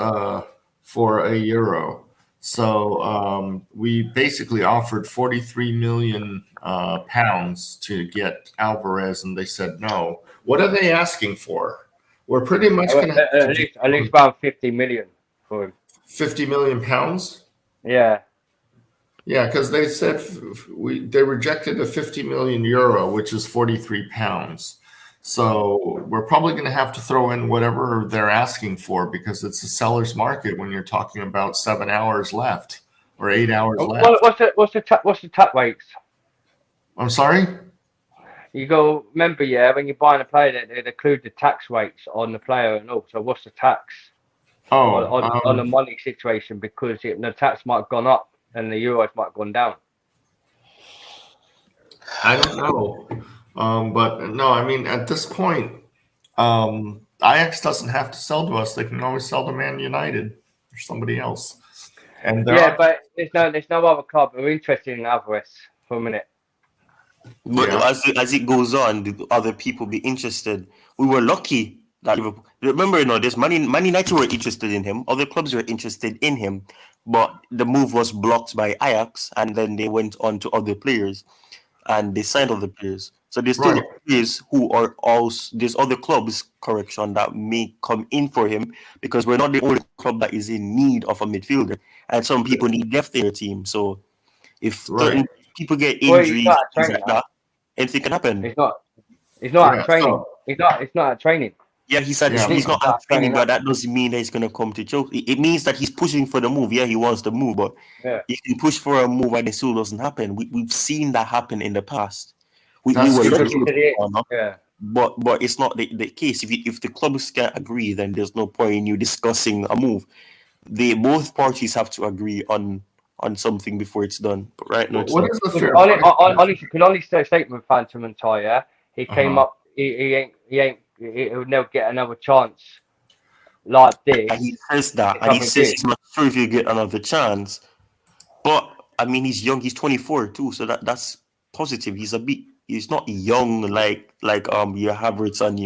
for a euro. So we basically offered 43 million pounds to get Alvarez, and they said no. What are they asking for? We're pretty much going to at least about 50 million for him. 50 million pounds? Yeah. Yeah, because they said they rejected a 50 million euro, which is 43 pounds. So we're probably going to have to throw in whatever they're asking for, because it's a seller's market when you're talking about 7 hours left or 8 hours left. What's the tap rates? I'm sorry? You go, remember, yeah, when you're buying a player, they include the tax rates on the player and all. So what's the tax on the money situation? Because the tax might have gone up and the euros might have gone down. I don't know. But no, I mean, at this point, Ajax doesn't have to sell to us. They can always sell to Man United or somebody else. And but there's no other club who are interested in Alvarez for a minute. But as it goes on, the other people be interested. We were lucky that Liverpool. Remember, there's Man United were interested in him. Other clubs were interested in him, but the move was blocked by Ajax, and then they went on to other players, and they signed other players. So there's still players who are also, there's other clubs, that may come in for him, because we're not the only club that is in need of a midfielder, and some people need depth in their team. So if certain people get injuries, like that, anything can happen. It's not at training. It's not at training. Yeah, he said he's not at training, but that doesn't mean that he's going to come to Chelsea. It means that he's pushing for the move. Yeah, he wants the move, but he can push for a move and it still doesn't happen. We've seen that happen in the past. We were lucky, but it's not the case. If the clubs can't agree, then there's no point in you discussing a move. Both parties have to agree on something before it's done. But right now, what is the fair? Only statement with Phantom and Ty. Yeah, he came up. He'll never get another chance like this. And he says that, and he says he's not sure if he'll get another chance. But I mean, he's young. He's 24 too, so that's positive. He's not young like your Havertz and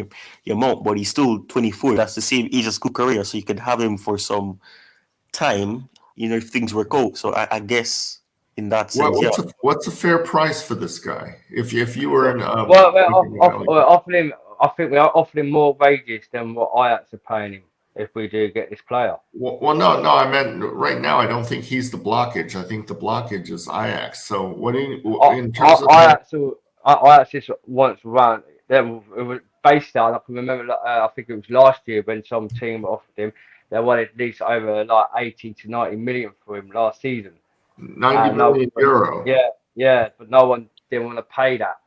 your Mount, but he's still 24. That's the same age as Kukurea, so you can have him for some time, if things work out. So I guess in that sense, what's a fair price for this guy? If you were in, I think we are offering more wages than what Ajax are paying him if we do get this player. Well, no, I meant right now. I don't think he's the blockage. I think the blockage is Ajax. So what do you in terms of Ajax is once around? It was based on. I can remember. I think it was last year when some team offered him. they wanted at least over like 80 to 90 million for him last season. 90 million euro. Yeah, but no one didn't want to pay that.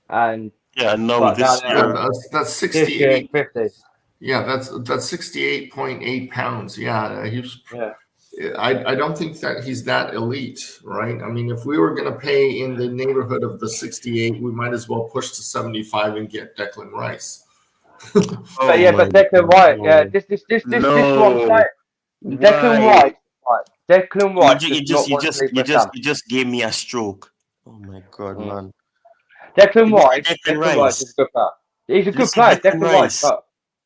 And no, this year that's 68. This year, 50. Yeah, that's 68.8 pounds. Yeah, I don't think that he's that elite, right? I mean, if we were going to pay in the neighborhood of the 68, we might as well push to 75 and get Declan Rice. But Declan Rice, this is what I'm saying. Declan Rice. You just gave me a stroke. Oh my God, man. Declan Rice is a good player. He's a good player, Declan Rice.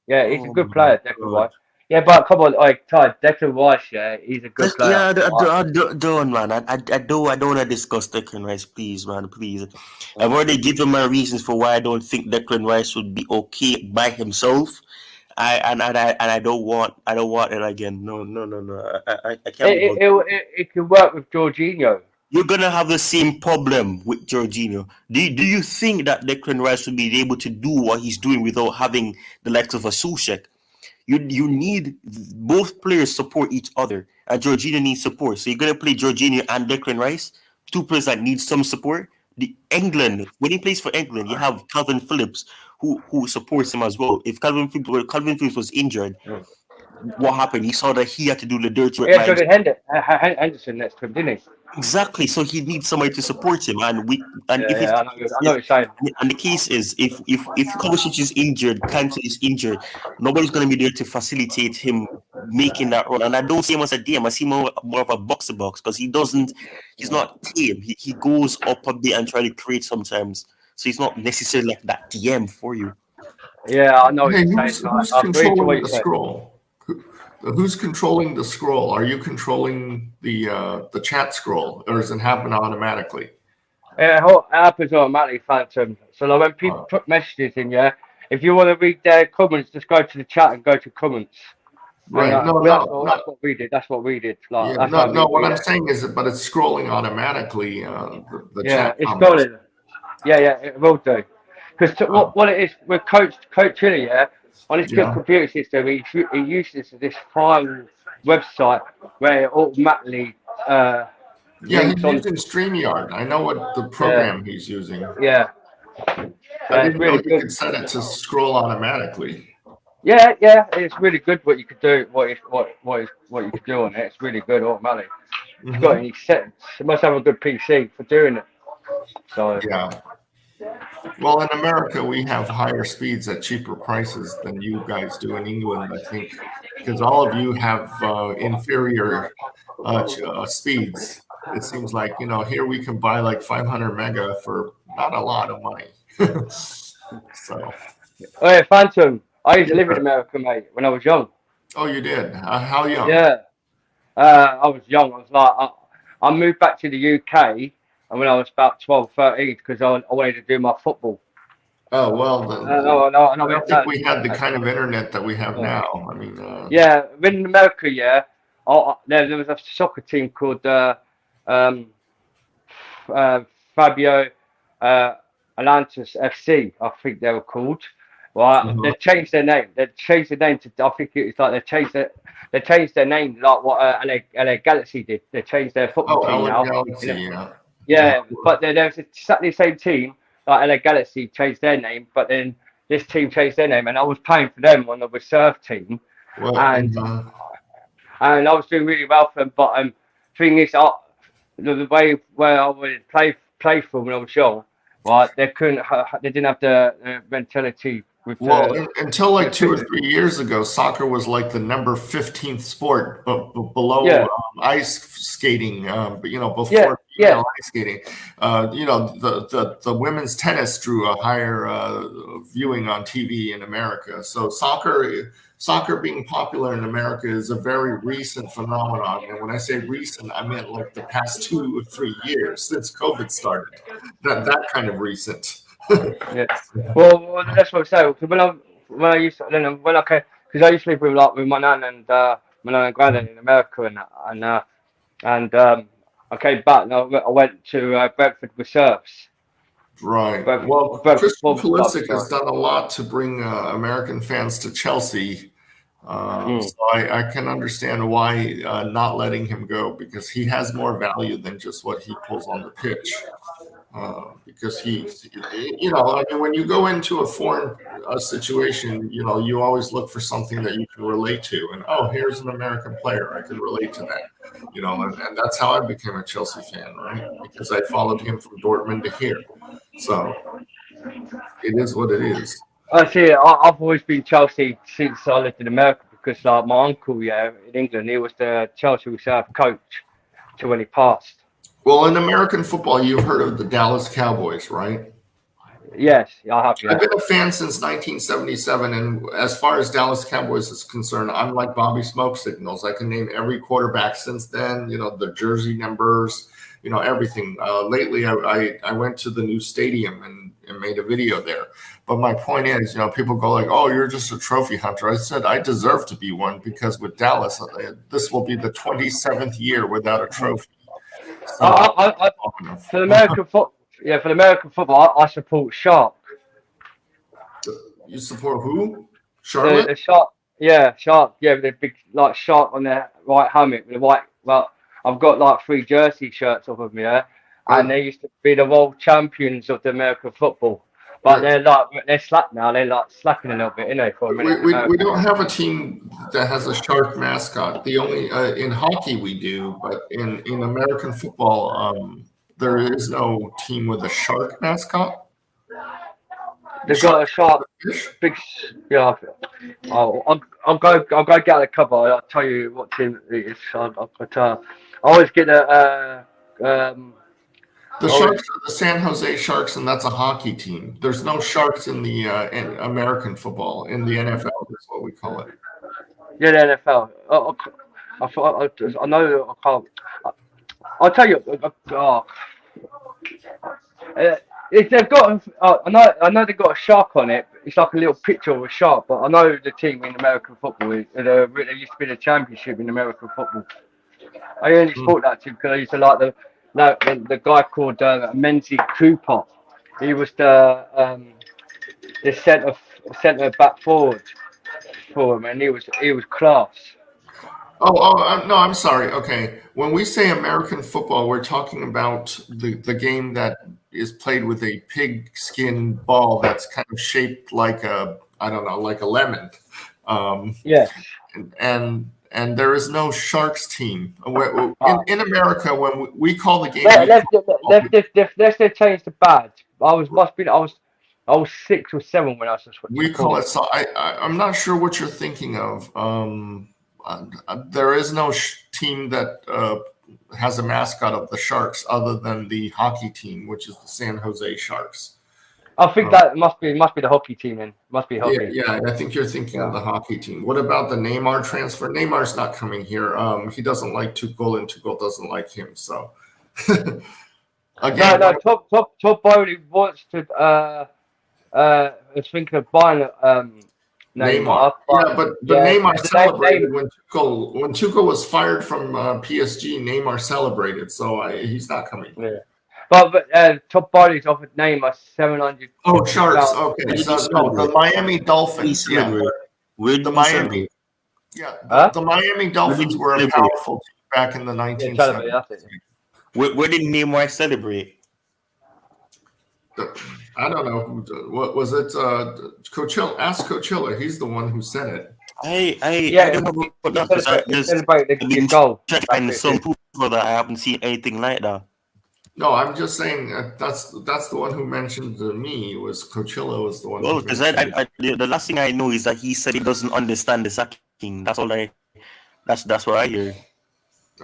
Yeah, he's a good player, Declan Rice. Yeah, but come on, Declan Rice, he's a good player. Yeah, don't, man. I don't want to discuss Declan Rice, please, man, please. I've already given my reasons for why I don't think Declan Rice would be okay by himself. I don't want it again. No. I can't. It can work with Jorginho. You're gonna have the same problem with Jorginho. Do you think that Declan Rice will be able to do what he's doing without having the likes of a Soucek? You need both players support each other, and Jorginho needs support. So you're gonna play Jorginho and Declan Rice, two players that need some support. England, when he plays for England, you have Calvin Phillips who supports him as well. If Calvin Phillips was injured, what happened? He saw that he had to do the dirty work. Yeah, Henderson next to him, didn't he? Exactly. So he needs somebody to support him, I know what you're saying. And the case is, if Kovacic is injured, Kante is injured, nobody's going to be there to facilitate him making that run. And I don't see him as a DM. I see him more of a box-to-box because he's not tame. He goes up a bit and try to create sometimes. So he's not necessarily like that DM for you. Yeah, I know what you're saying. Who's controlling the scroll? Who's controlling the scroll? Are you controlling the chat scroll, or does it happen automatically? It happens automatically, Phantom. So like when people put messages in, if you want to read their comments, just go to the chat and go to comments. Right. That's what we did. That's what we did. Like, what I'm saying is that, but it's scrolling automatically. The chat. It's scrolling. Yeah, it will do. Because what it is, with Coach Chili, on his computer system, he uses this file website where it automatically. He's using StreamYard. I know what the program he's using. Yeah. I didn't know you could set it to scroll automatically. Yeah, it's really good what you could do. What you could do on it. It's really good automatically. It's got any settings. You must have a good PC for doing it. So yeah. Well, in America, we have higher speeds at cheaper prices than you guys do in England, I think, because all of you have inferior speeds. It seems like, here we can buy like 500 mega for not a lot of money. So. Oh, yeah, Phantom. I used to live in America, mate, when I was young. Oh, you did? How young? Yeah. I was young. I was like, I moved back to the UK. And when I was about 12, 13, because I wanted to do my football. Oh, well, then, I don't think we had the kind of internet that we have now. I mean, in America, there was a soccer team called Fabio Atlantis FC, I think they were called. Right, they changed their name. They changed the name to. I think it was like they changed their name like what LA Galaxy did. They changed their football team now. Galaxy, Yeah, but there was exactly the same team, like LA Galaxy changed their name, but then this team changed their name, and I was playing for them on the reserve team, and I was doing really well for them. But thing is, the way where I would play for them when I was young, right? They didn't have the mentality. Until like 2 or 3 years ago, soccer was like the number 15th sport, but below ice skating. Before ice skating, the women's tennis drew a higher viewing on TV in America. So soccer being popular in America is a very recent phenomenon. And when I say recent, I meant like the past 2 or 3 years since COVID started. That kind of recent. Well, that's what I'm saying. Because when I used to live with my nan and granddad in America, and I came back and I went to Brentford Reserves. Right. Christian Pulisic has done a lot to bring American fans to Chelsea. So I can understand why not letting him go, because he has more value than just what he pulls on the pitch. Because I mean, when you go into a foreign situation, you always look for something that you can relate to. And, here's an American player. I can relate to that. And that's how I became a Chelsea fan, right? Because I followed him from Dortmund to here. So it is what it is. Actually, I've always been Chelsea since I lived in America because, like, my uncle, in England, he was the Chelsea reserve coach till when he passed. Well, in American football, you've heard of the Dallas Cowboys, right? Yes, I have. Yeah. I've been a fan since 1977, and as far as Dallas Cowboys is concerned, I'm like Bobby Smoke Signals. I can name every quarterback since then, the jersey numbers, everything. Lately, I went to the new stadium and made a video there. But my point is, people go like, "Oh, you're just a trophy hunter." I said I deserve to be one, because with Dallas, this will be the 27th year without a trophy. So, for the American football, I support Shark. You support who? Charlotte? The Shark. Yeah, Shark. Yeah, with the big shark on their right helmet with the white. Well, I've got like 3 jersey shirts off of me, and they used to be the world champions of the American football. But they're slack now. They're like slacking a little bit, for a minute. We don't have a team that has a shark mascot. The only in hockey we do, but in American football, there is no team with a shark mascot. They've got a shark, big. Yeah, I'll go get the cover. I'll tell you what team it is. I always get the Sharks are the San Jose Sharks, and that's a hockey team. There's no Sharks in the in American football. In the NFL, is what we call it. Yeah, the NFL. I know. I can't. I'll tell you. If they've got, I know they've got a shark on it. It's like a little picture of a shark. But I know the team in American football. They used to be the championship in American football. I only support that team because I used to like the guy called Menzie Cooper. He was the centre back forward for him, and he was class. No, I'm sorry. Okay, when we say American football, we're talking about the game that is played with a pigskin ball that's kind of shaped like like a lemon. Yes. And there is no Sharks team in America. When we call the game, let's change the badge. I was 6 or 7 when I was. We call it. So I'm not sure what you're thinking of. There is no team that has a mascot of the Sharks other than the hockey team, which is the San Jose Sharks. I think that must be the hockey team then. Must be hockey. Yeah, I think you're thinking of the hockey team. What about the Neymar transfer? Neymar's not coming here. He doesn't like Tuchel, and Tuchel doesn't like him. So again, Todd Bowley wants to is thinking of buying Neymar. Yeah, but Neymar celebrated when Tuchel was fired from PSG. Neymar celebrated, so he's not coming. Yeah. But Todd Bowley's offered Neymar 700. Oh, Sharks. Okay, so the Miami Dolphins. Yeah, the Miami. Yeah, the Miami Dolphins were a powerful team back in the 1970s. Where did Neymar celebrate? I don't know. What was it? Coachella. Ask Coachella. He's the one who said it. I don't know about that because goal. And some people that I haven't seen anything like that. No, I'm just saying that's the one who mentioned to me was Coachella was the one. Well, because the last thing I know is that he said he doesn't understand the sacking. That's all that's what I hear.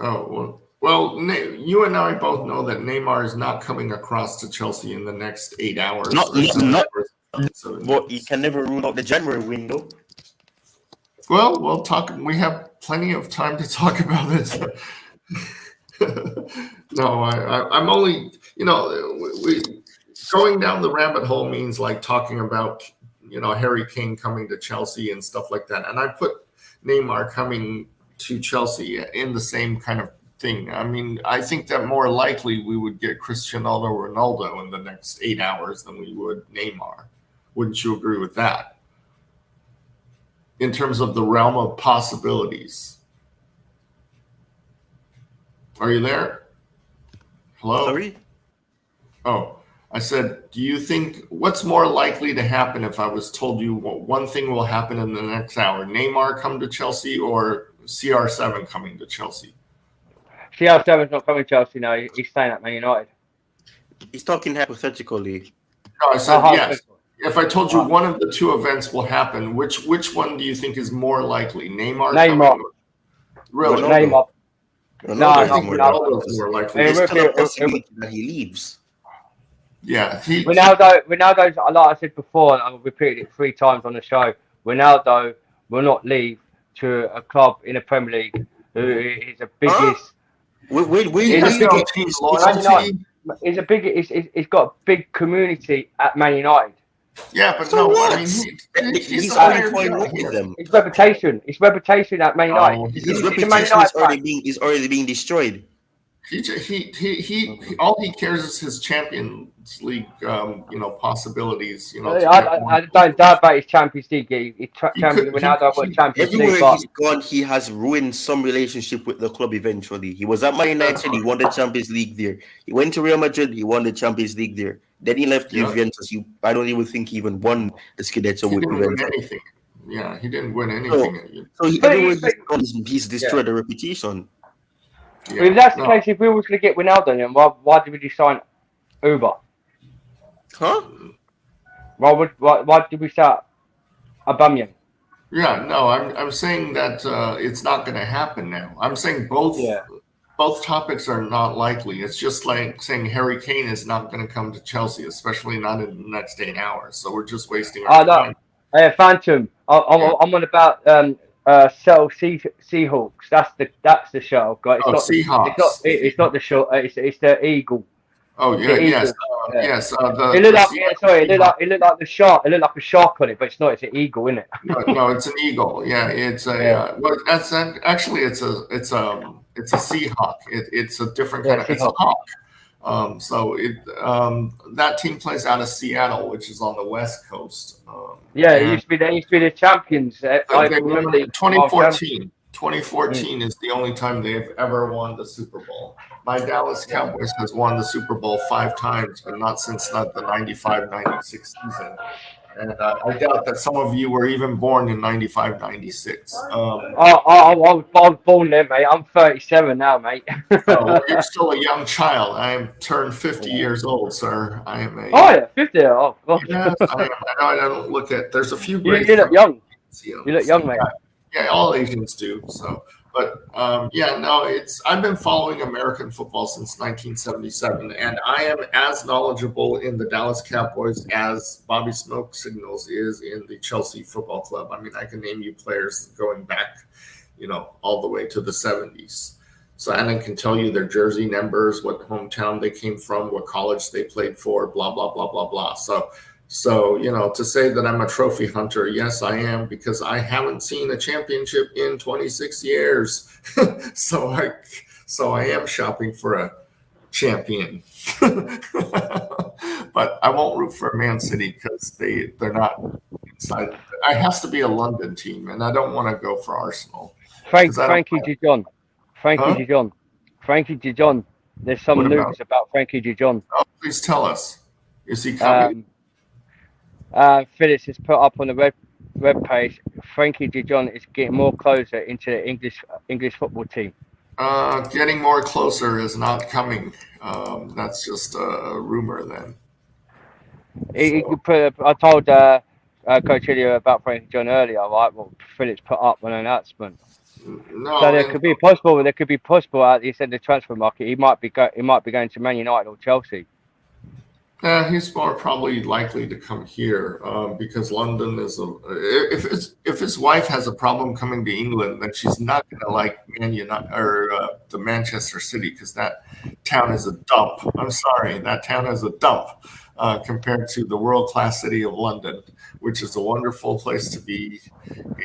Oh well, you and I both know that Neymar is not coming across to Chelsea in the next 8 hours. Well, you can never rule out the January window. Well, we'll talk. We have plenty of time to talk about this. No, I'm only, we going down the rabbit hole means like talking about, Harry Kane coming to Chelsea and stuff like that. And I put Neymar coming to Chelsea in the same kind of thing. I mean, I think that more likely we would get Cristiano Ronaldo in the next 8 hours than we would Neymar. Wouldn't you agree with that? in terms of the realm of possibilities. Are you there? Hello? Sorry? Oh, I said, do you think, what's more likely to happen if I was told you one thing will happen in the next hour? Neymar come to Chelsea or CR7 coming to Chelsea? CR7's not coming to Chelsea now. He's staying at Man United. He's talking hypothetically. No, I said yes. If I told you one of the two events will happen, which one do you think is more likely? Neymar. Coming? Really? Neymar. No, I think Ronaldo's more likely. There's still a possibility that he leaves. Yeah. Ronaldo's, like I said before, and I've repeated it 3 times on the show, Ronaldo will not leave to a club in the Premier League who is the biggest. He's got a big community at Man United. Yeah, but so no, what? I mean, he's only playing with them. His reputation at Man United. His reputation is already being destroyed. He all he cares is his Champions League, possibilities. I don't doubt about his Champions League. Ronaldo won Champions League. Everywhere he's gone, he has ruined some relationship with the club eventually. He was at Man United, he won the Champions League there. He went to Real Madrid, he won the Champions League there. Then he left Juventus. I don't even think he even won the Scudetto with Juventus. Yeah, he didn't win anything. He's destroyed the reputation. Yeah. If that's the case, if we were going to get Ronaldo, then why did we sign Uber? Huh? Why did we start Aubameyang? Yeah, no, I'm saying that it's not going to happen now. I'm saying both topics are not likely. It's just like saying Harry Kane is not going to come to Chelsea, especially not in the next 8 hours. So we're just wasting our time. No. Phantom. I'm on about Sell Seahawks. That's the show. Seahawks. It's not the show. It's the Eagle. Oh yeah, yes. It looked like the shark. It looked like a shark on it, but it's not. It's an eagle, isn't it? no, it's an eagle. Yeah, it's a. Well, that's actually it's a Seahawk. It's a different kind of. It's a hawk. That team plays out of Seattle, which is on the West Coast. It used to be the champions. I remember 2014. 2014 is the only time they've ever won the Super Bowl. My Dallas Cowboys has won the Super Bowl 5 times, but not since the 95-96 season. And I doubt that some of you were even born in 95-96. I was born there, mate. I'm 37 now, mate. You're still a young child. I am turned 50 years old, sir. I am a. Oh, yeah, 50. Oh, God. Yes, I am. I don't look at. There's a few great. You look young. You look young, mate. Yeah, all Asians do. So, but I've been following American football since 1977, and I am as knowledgeable in the Dallas Cowboys as Bobby Smoke Signals is in the Chelsea Football Club. I mean, I can name you players going back, all the way to the 70s. So Anna can tell you their jersey numbers, what hometown they came from, what college they played for, blah, blah, blah, blah, blah. So, to say that I'm a trophy hunter, yes, I am, because I haven't seen a championship in 26 years. So I am shopping for a champion. But I won't root for Man City because they're not inside. It has to be a London team, and I don't want to go for Arsenal. Frankie de Jong. Frankie de Jong. There's some news about Frankie de Jong. Oh, please tell us. Is he coming? Phillips has put up on the web page. Frankie de Jong is getting more closer into the English football team. Getting more closer is not coming. That's just a rumor then. I told Coach Ilya about Frankie de Jong earlier, right? Well, Phillips put up an announcement. No, so there could be possible at the end of the transfer market. He might be going to Man United or Chelsea. He's more probably likely to come here because London is if his wife has a problem coming to England, then she's not going to like Man United or the Manchester City because that town is a dump. I'm sorry, that town is a dump compared to the world-class city of London, which is a wonderful place to be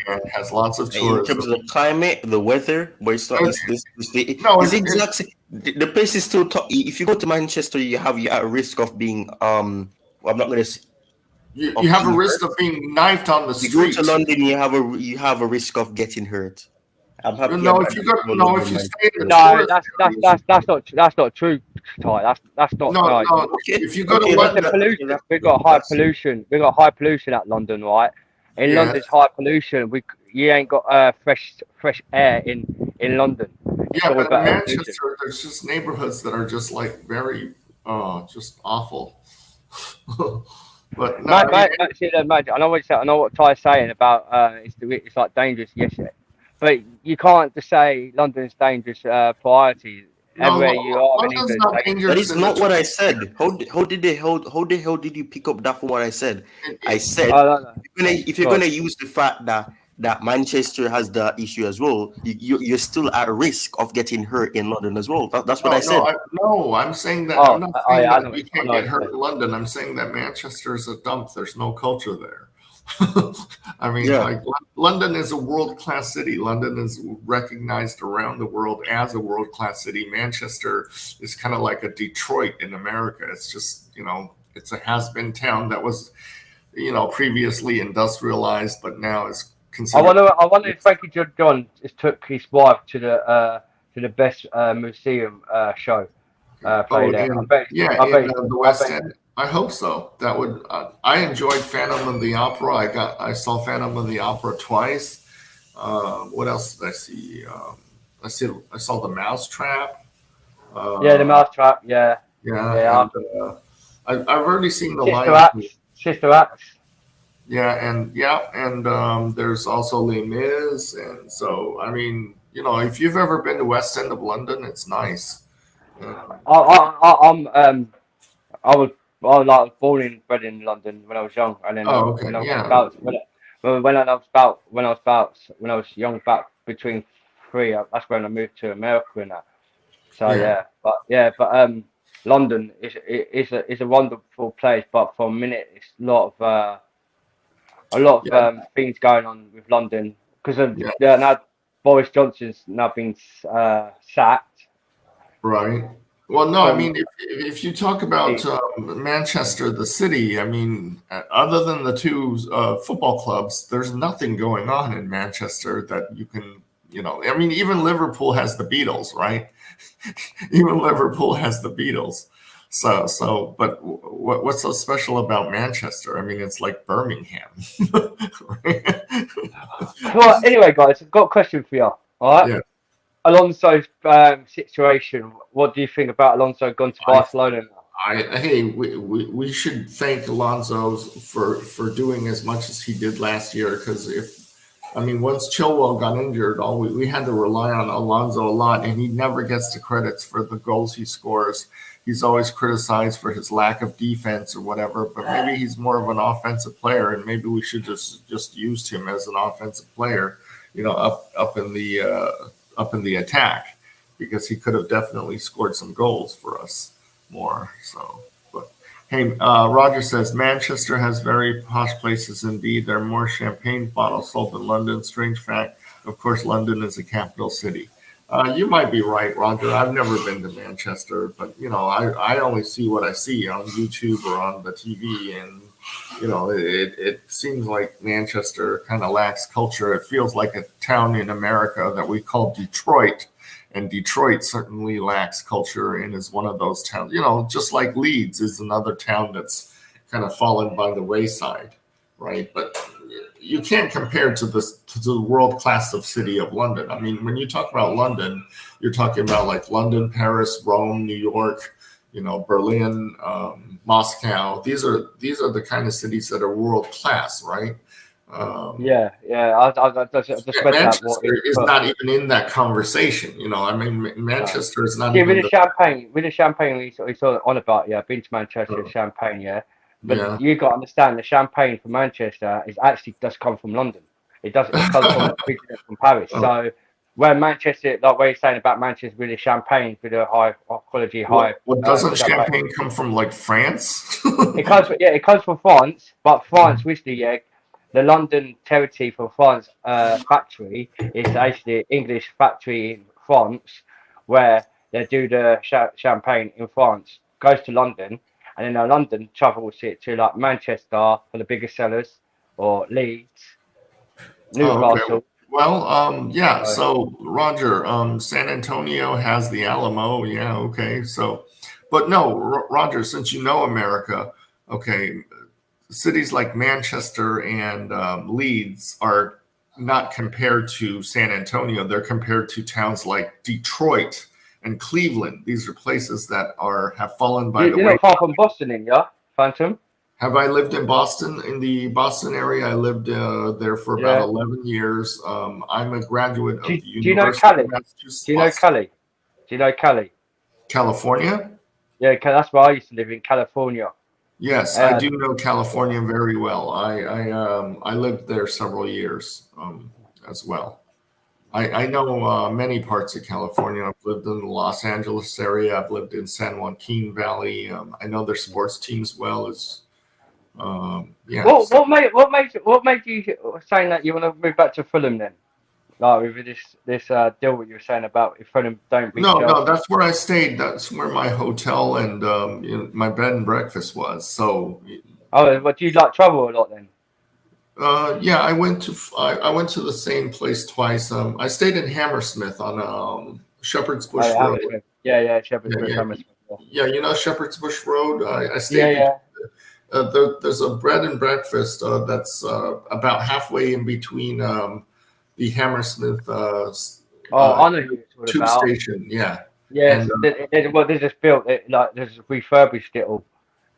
and has lots of tourism. In terms of the climate, the weather, but it's not. The place is still tough. If you go to Manchester, you're at risk of being. I'm not going to. You have a risk of being knifed on the street. You go to London, you have a risk of getting hurt. I'm happy. No, if you stay in the that's not true, Ty. That's not right. No. If you go to London, pollution. We've got high pollution. We've got high pollution at London, right? In London's high pollution. You ain't got fresh air in London. Yeah, but in Manchester, there's just neighborhoods that are just like very, just awful. But no, I know what Ty's saying about it's like dangerous. Yes, but you can't just say London's dangerous priority. Everywhere you are in England. That is not what I said. How the hell did you pick up that from what I said? I said if you're gonna use the fact that Manchester has the issue as well, you're still at risk of getting hurt in London as well. That's what I said. I'm saying that I'm not saying that you can't get hurt in London. I'm saying that Manchester is a dump. There's no culture there. I mean, like London is a world-class city. London is recognized around the world as a world-class city. Manchester is kind of like a Detroit in America. It's just, it's a has-been town that was, previously industrialized, but now is considered. I wonder if Frankie John just took his wife to the best museum show. The West End. I hope so. That would. I enjoyed Phantom of the Opera. I saw Phantom of the Opera twice. What else did I see? I saw the Mousetrap. The Mousetrap. Yeah. I've already seen the Lion. Sister Acts. And there's also Les Mis, and so I mean, if you've ever been to West End of London, it's nice. I was born and bred in London when I was young, and then when I was young, back between 3, that's when I moved to America and that. So but London is a wonderful place, but for a minute it's a lot of things going on with London because of now Boris Johnson's now been sacked. Right. Well, no, I mean, if you talk about Manchester, the city, I mean, other than the 2 football clubs, there's nothing going on in Manchester that you can, I mean, even Liverpool has the Beatles, right? Even Liverpool has the Beatles. So, but what's so special about Manchester? I mean, it's like Birmingham. Well, anyway, guys, I've got a question for you. All right. Yeah. Alonso's situation. What do you think about Alonso going to Barcelona? We should thank Alonso for doing as much as he did last year, because once Chilwell got injured, we had to rely on Alonso a lot, and he never gets the credits for the goals he scores. He's always criticized for his lack of defense or whatever, but maybe he's more of an offensive player, and maybe we should just use him as an offensive player, up in the attack, because he could have definitely scored some goals for us more. So, but hey, Roger says Manchester has very posh places indeed. There are more champagne bottles sold in London. Strange fact. Of course, London is a capital city. You might be right, Roger. I've never been to Manchester, but I only see what I see on YouTube or on the TV, and it seems like Manchester kind of lacks culture. It feels like a town in America that we call Detroit, and Detroit certainly lacks culture and is one of those towns, just like Leeds is another town that's kind of fallen by the wayside, right? But you can't compare to the world-class of city of London. I mean, when you talk about London, you're talking about like London, Paris, Rome, New York, Berlin, Moscow. These are the kind of cities that are world class, right? I just read Manchester is not even in that conversation. Manchester is not. Yeah, with the champagne, we saw on about. I've been to Manchester, champagne, but you got to understand the champagne from Manchester does come from London. It comes from Paris. So. Where Manchester, like what you're saying about Manchester, with the champagne, with the high quality, doesn't champagne come from like France? It comes from France, but France whiskey, the London territory for France factory is actually an English factory in France, where they do the champagne in France, goes to London, and then London travels it to like Manchester for the bigger sellers, or Leeds, Newcastle. Okay. Well, yeah. So Roger, San Antonio has the Alamo. Yeah. Okay. So, but no, Roger, since you know America, okay, cities like Manchester and Leeds are not compared to San Antonio. They're compared to towns like Detroit and Cleveland. These are places that have fallen by the way. You're not far from Boston, Phantom? Have I lived in Boston, in the Boston area? I lived there for about 11 years. I'm a graduate of the University of Massachusetts. Do you know Cali? Do you know Cali? California? Yeah, that's where I used to live, in California. Yes, I do know California very well. I lived there several years as well. I know many parts of California. I've lived in the Los Angeles area. I've lived in San Joaquin Valley. I know their sports teams well. What made you saying that you want to move back to Fulham then? Like with this deal what you were saying about if Fulham don't beat Chelsea. No, that's where I stayed. That's where my hotel and my bed and breakfast was. So. Oh, but do you like travel a lot then? Yeah, I went to the same place twice. I stayed in Hammersmith on Shepherd's Bush Road. Yeah, Shepherd's Bush. Hammersmith. Yeah, you know Shepherd's Bush Road. I stayed. Yeah. There's a bread and breakfast that's about halfway in between the Hammersmith I know who it's tube about. Station. Yeah. Yes. They just built it, like there's refurbished it all.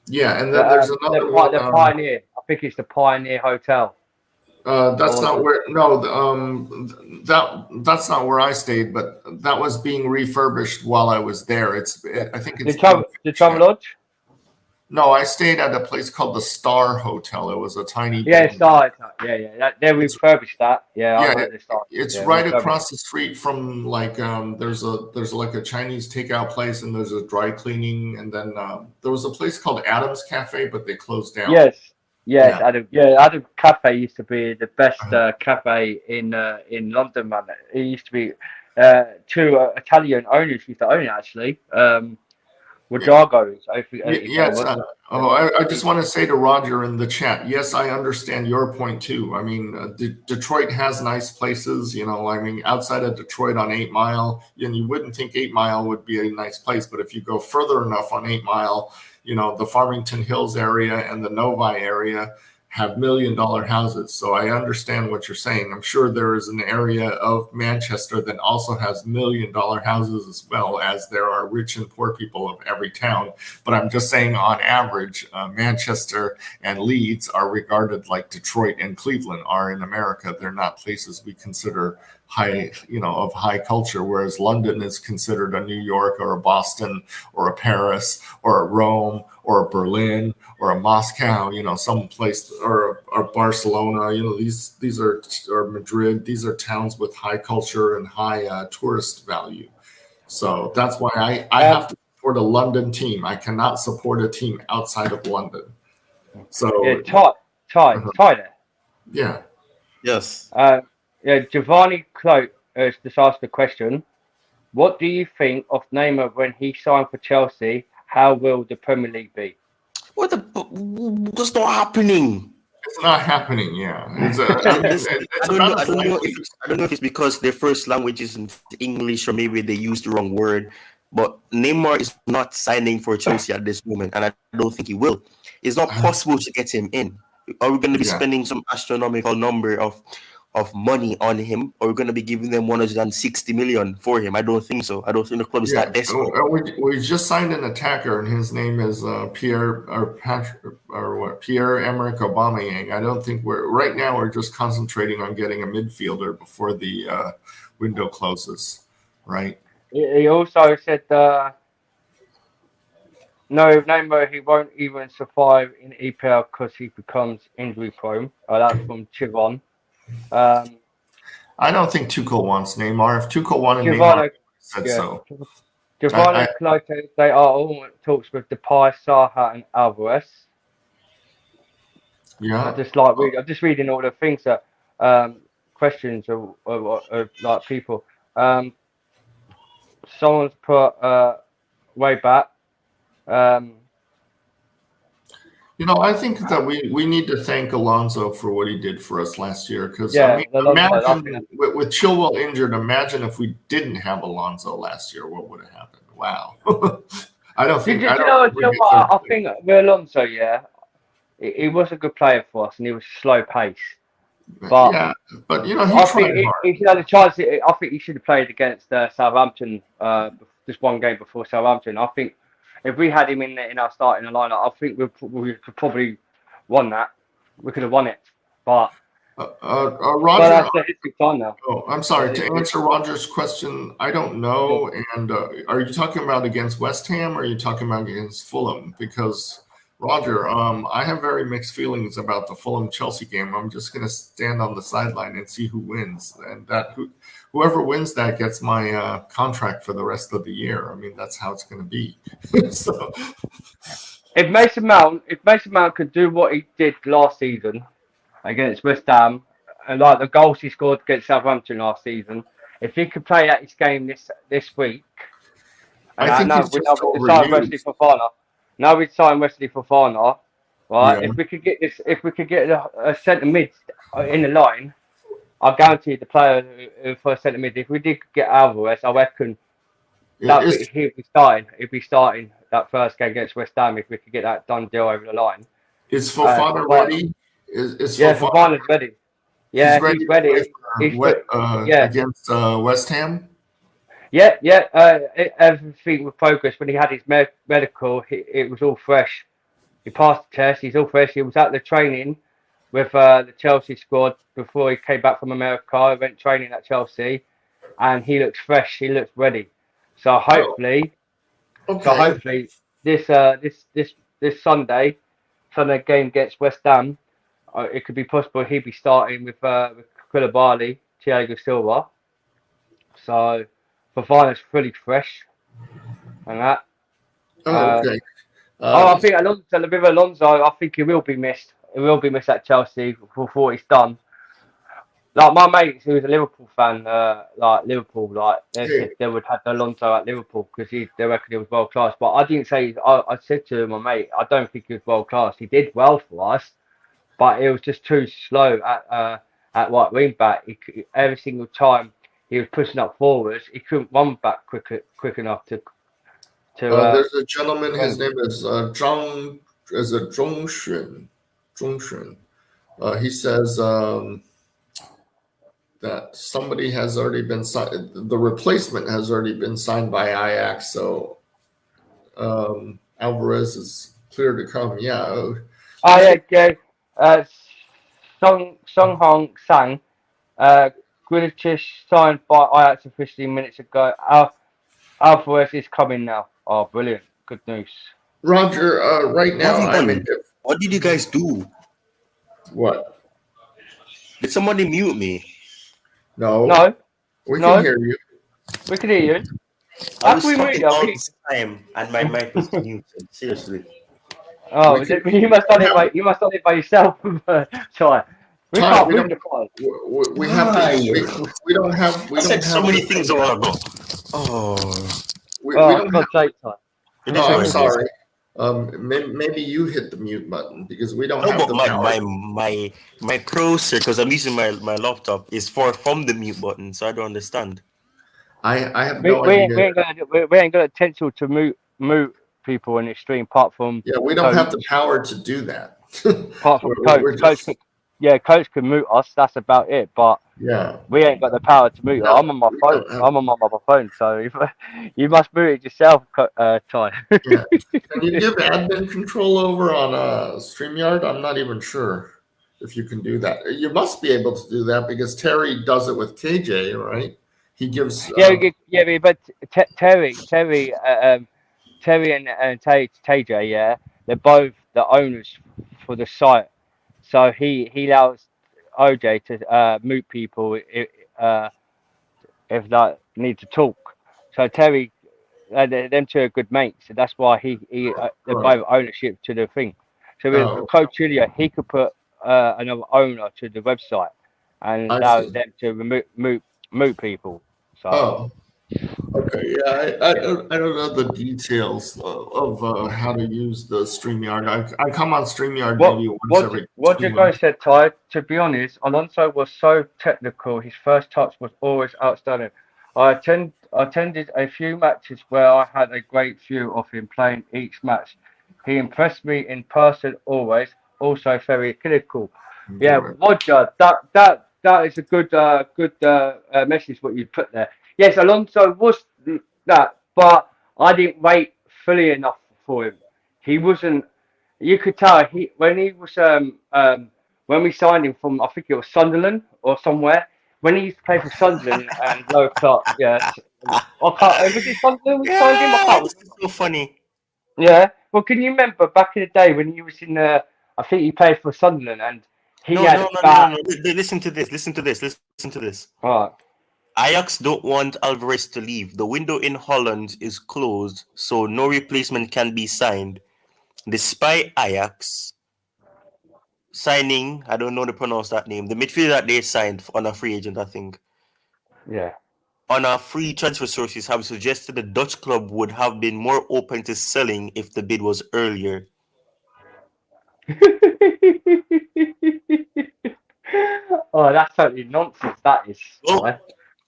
Yeah, and then there's another one. The Pioneer. I think it's the Pioneer Hotel. That's not where. No, that's not where I stayed, but that was being refurbished while I was there. I think it's the Travel Lodge. No, I stayed at a place called the Star Hotel. It was a tiny. Yeah, Star. Yeah. They refurbished that. Yeah, I know the Star. It's right across the street from like there's like a Chinese takeout place, and there's a dry cleaning, and then there was a place called Adam's Cafe, but they closed down. Yes, Adam Cafe used to be the best cafe in London, man. It used to be two Italian owners used to own it actually. Wajago's. Yes. I just want to say to Roger in the chat, yes, I understand your point too. I mean, Detroit has nice places, you know. I mean, outside of Detroit on 8 Mile, and you wouldn't think 8 Mile would be a nice place, but if you go further enough on 8 Mile, you know, the Farmington Hills area and the Novi area have $1 million houses. So I understand what you're saying. I'm sure there is an area of Manchester that also has $1 million houses as well, as there are rich and poor people of every town. But I'm just saying on average, Manchester and Leeds are regarded like Detroit and Cleveland are in America. They're not places we consider high, you know, of high culture, whereas London is considered a New York or a Boston or a Paris or a Rome or a Berlin or a Moscow, you know, some place, or Barcelona, you know, these are, or Madrid, these are towns with high culture and high tourist value. So that's why I have to support a London team. I cannot support a team outside of London. So Ty there. Yeah. Yes. Giovanni Cloak has just asked the question: what do you think of Neymar when he signed for Chelsea? How will the Premier League be? What's not happening? It's not happening. Yeah. I don't know if it's because their first language isn't English, or maybe they used the wrong word. But Neymar is not signing for Chelsea at this moment, and I don't think he will. It's not possible to get him in. Are we going to be spending some astronomical number of money on him, or we're going to be giving them 160 million for him? I don't think so. I don't think the club is that desperate. We just signed an attacker, and his name is Pierre-Emerick Aubameyang. I don't think right now we're just concentrating on getting a midfielder before the window closes, right? He also said no, Neymar, he won't even survive in EPL because he becomes injury prone. That's from Chivon. I don't think Tuchel wants Neymar. If Tuchel wanted Neymar, said so. Giovanni Clote, they are all in talks with Depay, Zaha, and Alvarez. Yeah. I'm just reading all the things that questions of like people. Someone's put way back. I think that we need to thank Alonso for what he did for us last year. Because imagine with Chilwell injured, imagine if we didn't have Alonso last year, what would have happened? Wow. I don't think. I think with Alonso, he was a good player for us, and he was slow pace. But he I tried think hard. if he had a chance, I think he should have played against Southampton just one game before Southampton. I think if we had him in our starting lineup, I think we could probably won that. We could have won it, but Roger, that's the history time now. Oh, I'm sorry. To answer Roger's question, I don't know. And are you talking about against West Ham or are you talking about against Fulham? Because Roger, I have very mixed feelings about the Fulham-Chelsea game. I'm just going to stand on the sideline and see who wins, and whoever wins that gets my contract for the rest of the year. I mean, that's how it's going to be. So, if Mason Mount could do what he did last season against West Ham, and like the goals he scored against Southampton last season, if he could play at his game this week, and I think now he's just we've signed Wesley Fofana. Now we've signed Wesley Fofana, right? Yeah. If we could get a centre mid in the line, I guarantee the player for a centre mid. If we did get Álvarez, I reckon he'd be starting that first game against West Ham. If we could get that done deal over the line. Is Fofana ready? Fofana's ready. Yeah, he's ready. Against West Ham. Everything was focused when he had his medical. It was all fresh. He passed the test. He's all fresh. He was at the training with the Chelsea squad before he came back from America. He went training at Chelsea, and he looks fresh. He looks ready. So hopefully, this Sunday game against West Ham, it could be possible he'd be starting with Koulibaly, Thiago Silva. So Fofana's fully fresh, and that. Okay. I think Alonso, I think he will be missed. He will be missed at Chelsea for what he's done. Like my mate, who was a Liverpool fan, they would have Alonso at Liverpool because they reckon he was world class. But I didn't say. I said to my mate, I don't think he was world class. He did well for us, but it was just too slow at right wing back. Every single time he was pushing up forwards, he couldn't run back quick enough to. There's a gentleman. His name is Zhongxun. He says that somebody has already been signed. The replacement has already been signed by Ajax. So Alvarez is clear to come. Yeah. Song Hong Sang. Grealish signed by Ajax 15 minutes ago. Alvarez is coming now. Oh, brilliant. Good news. Roger, right now, what did you guys do? What? Did somebody mute me? No. We can hear you. We can hear you. I was talking all this time and my mic was muted. Seriously. Oh, you must have done it by yourself. Sorry. We don't have. I said so many things a while ago. We don't have. No, I'm sorry. Maybe you hit the mute button because we don't have the power. My cursor, because I'm using my laptop, is from the mute button, so I don't understand. I have no idea. We ain't got a potential to mute people in the stream apart from. Yeah, we don't have the power to do that. Apart from Coach can mute us. That's about it. But we ain't got the power to mute. I'm on my phone. I'm on my mobile phone. So you must mute it yourself, Ty. Can you give admin control over on StreamYard? I'm not even sure if you can do that. You must be able to do that because Terry does it with KJ, right? He gives. But Terry and TJ, they're both the owners for the site. So he allows OJ to mute people if they need to talk. So Terry, them two are good mates. So that's why they're both ownership to the thing. So with Coach Julia, he could put another owner to the website and allow them to mute people. So Okay, yeah, I don't know the details of how to use the StreamYard. I come on StreamYard maybe once every What 2 you guys months. said, Ty? To be honest, Alonso was so technical. His first touch was always outstanding. Attended a few matches where I had a great view of him playing each match. He impressed me in person always. Also very clinical. Yeah, Right. Roger, that is a good message what you put there. Yes, Alonso was that, but I didn't wait fully enough for him. He wasn't. You could tell when he was when we signed him from, I think it was Sunderland or somewhere. When he used to play for Sunderland and low Clark, yes, I can't. Was it Sunderland we signed him? I Yeah, can't this is remember. so funny. Yeah. Well, can you remember back in the day when he was in? I think he played for Sunderland and he No, had no, no, no, no, about. no. Listen to this. Listen to this. Listen to this. Right. Ajax don't want Alvarez to leave. The window in Holland is closed, so no replacement can be signed. Despite Ajax signing, I don't know how to pronounce that name, the midfielder that they signed on a free agent, I think. Yeah. On our free transfer sources have suggested the Dutch club would have been more open to selling if the bid was earlier. Oh, that's totally nonsense. That is. Well,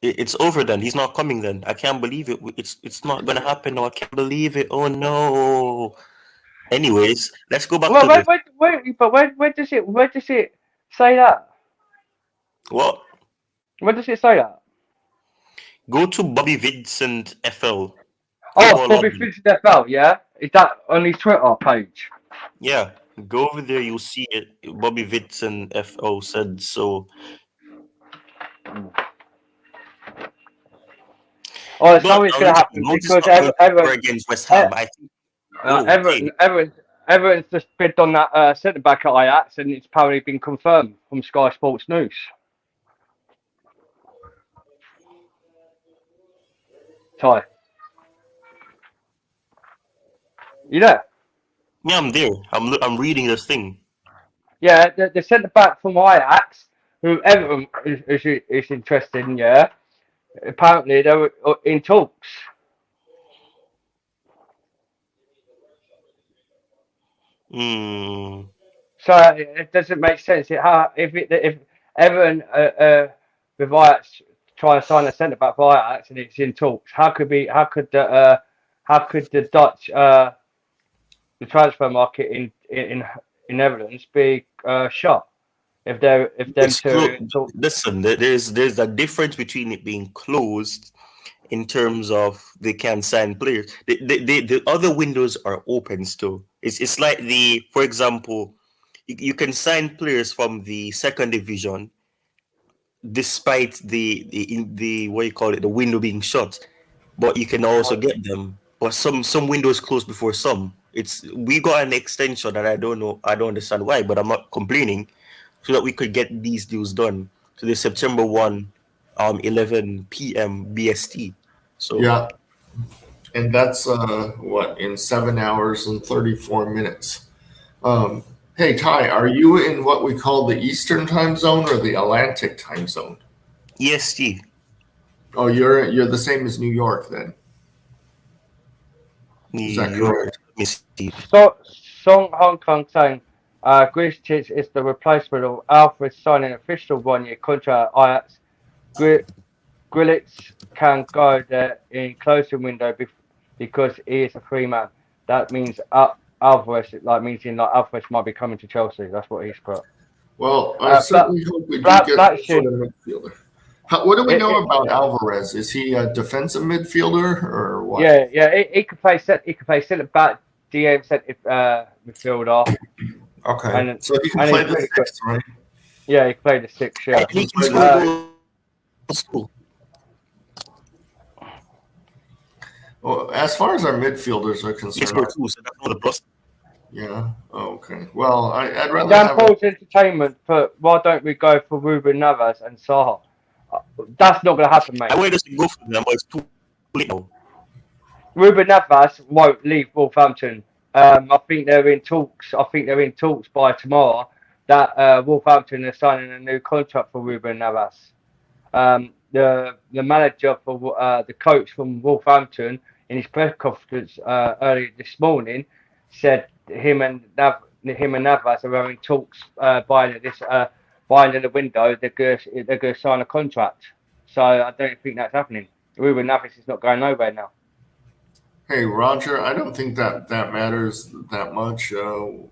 it's over then. He's not coming then. I can't believe it. It's not gonna happen. No, I can't believe it. Oh no. Anyways, let's go back Well, to this. but where does it say that? What? Where does it say that? Go to Bobby Vincent FL. Oh, Football Bobby London. Vincent FL, yeah? Is that on his Twitter page? Yeah, go over there. You'll see it. Bobby Vincent FO said so. Oh, it's But how it's going to happen Mount is because not going to score against West Ham. I think. Everton's just bid on that centre back at Ajax, and it's apparently been confirmed from Sky Sports News. Ty, you there? Yeah, I'm there. I'm reading this thing. Yeah, the centre back from Ajax, who Everton is interested in. Yeah, apparently they were in talks. Hmm. So it doesn't make sense. If Everton with Ajax try to sign a centre back for Ajax and it's in talks, how could the Dutch the transfer market in Netherlands be shut if them two are in talks? Listen, there's a difference between it being closed in terms of they can sign players. The other windows are open still. It's like for example, you can sign players from the second division despite the what you call it, the window being shut, but you can also get them. But some windows close before some. We got an extension and I don't understand why, but I'm not complaining, so that we could get these deals done to the September 1 11 p.m. BST. So Yeah, and that's what, in 7 hours and 34 minutes. Hey Ty, are you in what we call the Eastern time zone or the Atlantic time zone? EST. Oh, you're the same as New York then. Is that correct? So Song Hong Kong saying Grishtic is the replacement of Alfred signing an official 1-year contract at Ajax. Grillitz can go there in closing window because he is a free man. That means Alvarez Alvarez might be coming to Chelsea. That's what he's put. Well, I certainly hope we do get some sort of midfielder. What do we know about Alvarez? Is he a defensive midfielder or what? Yeah. He could play centre back, DM centre midfielder. Okay, so he can play the 6, right? Yeah, he can play the 6. Yeah. He's going to school. Well, as far as our midfielders are concerned, yeah. Oh, okay. Well, I'd rather have Paul's entertainment, but why don't we go for Ruben Neves and Zaha? That's not going to happen, mate. I want to go for them, but it's too late now. Ruben Neves won't leave Wolverhampton. I think they're in talks. By tomorrow that Wolverhampton are signing a new contract for Ruben Neves. the manager for the coach from Wolverhampton in his press conference earlier this morning said him and Navas are having talks buying in the window. They're going to sign a contract. So I don't think that's happening. Ruben Navas is not going nowhere now. Hey, Roger, I don't think that matters that much. The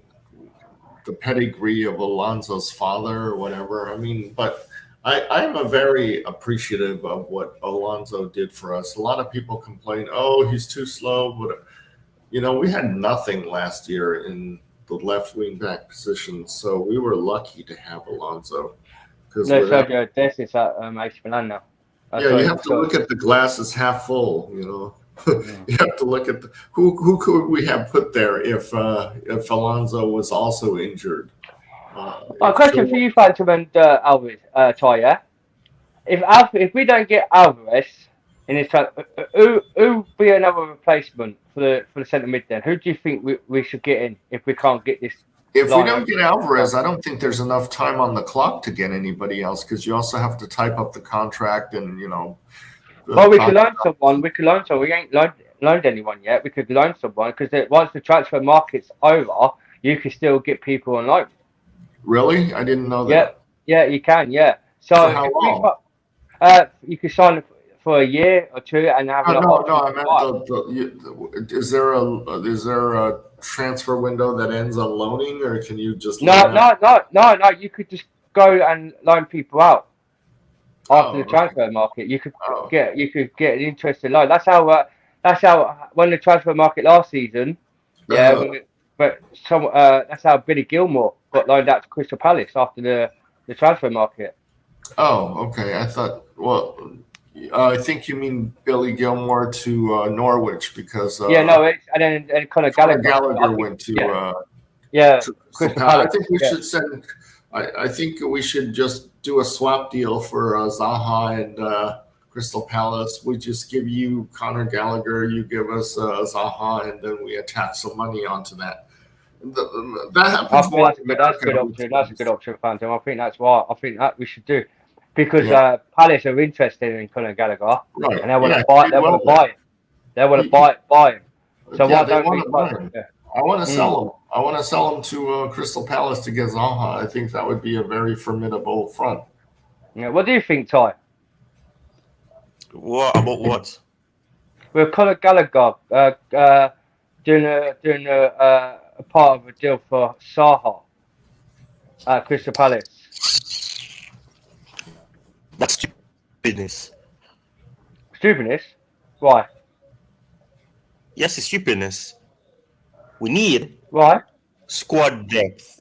pedigree of Alonso's father or whatever. I mean, but I'm a very appreciative of what Alonso did for us. A lot of people complain, oh, he's too slow. But, we had nothing last year in the left wing back position. So we were lucky to have Alonso. No, Sergio Des is at AC Milan now. Yeah, you have to look at the glass as half full, You have to look at who could we have put there if Alonso was also injured. A question for you, Phantom and Alvarez, Ty. If we don't get Alvarez in his time, who will be another replacement for the centre mid? Then who do you think we should get in if we can't get this? If we don't get Alvarez, I don't think there's enough time on the clock to get anybody else because you also have to type up the contract and Well, we could loan someone. We ain't loaned anyone yet. We could loan someone because once the transfer market's over, you can still get people on loan. Really? I didn't know that. Yeah, you can. Yeah. So for how long? You can sign for a year or two and have. No. I meant is there a transfer window that ends on loaning, or can you just? No. You could just go and loan people out. After the transfer market, you could get an interesting loan. That's how when the transfer market last season, that's how Billy Gilmore got loaned out to Crystal Palace after the transfer market. Oh, okay. I thought. Well, I think you mean Billy Gilmore to Norwich because. And then Conor Gallagher went to. To Crystal Palace. I think we should send. I think we should just do a swap deal for Zaha and Crystal Palace. We just give you Conor Gallagher, you give us Zaha, and then we attach some money onto that. That happens more. That's a good option. That's a good option, Phantom. I think that's what we should do because Palace are interested in Conor Gallagher, right? And they want to buy. They want to buy it. They want to buy him. So why don't we buy him? I want to sell him. I want to sell him to Crystal Palace to get Zaha. I think that would be a very formidable front. Yeah. What do you think, Ty? What about what? With Conor Gallagher doing a part of a deal for Zaha at Crystal Palace. That's stupidness. Stupidness? Why? Yes, it's stupidness. We need squad depth,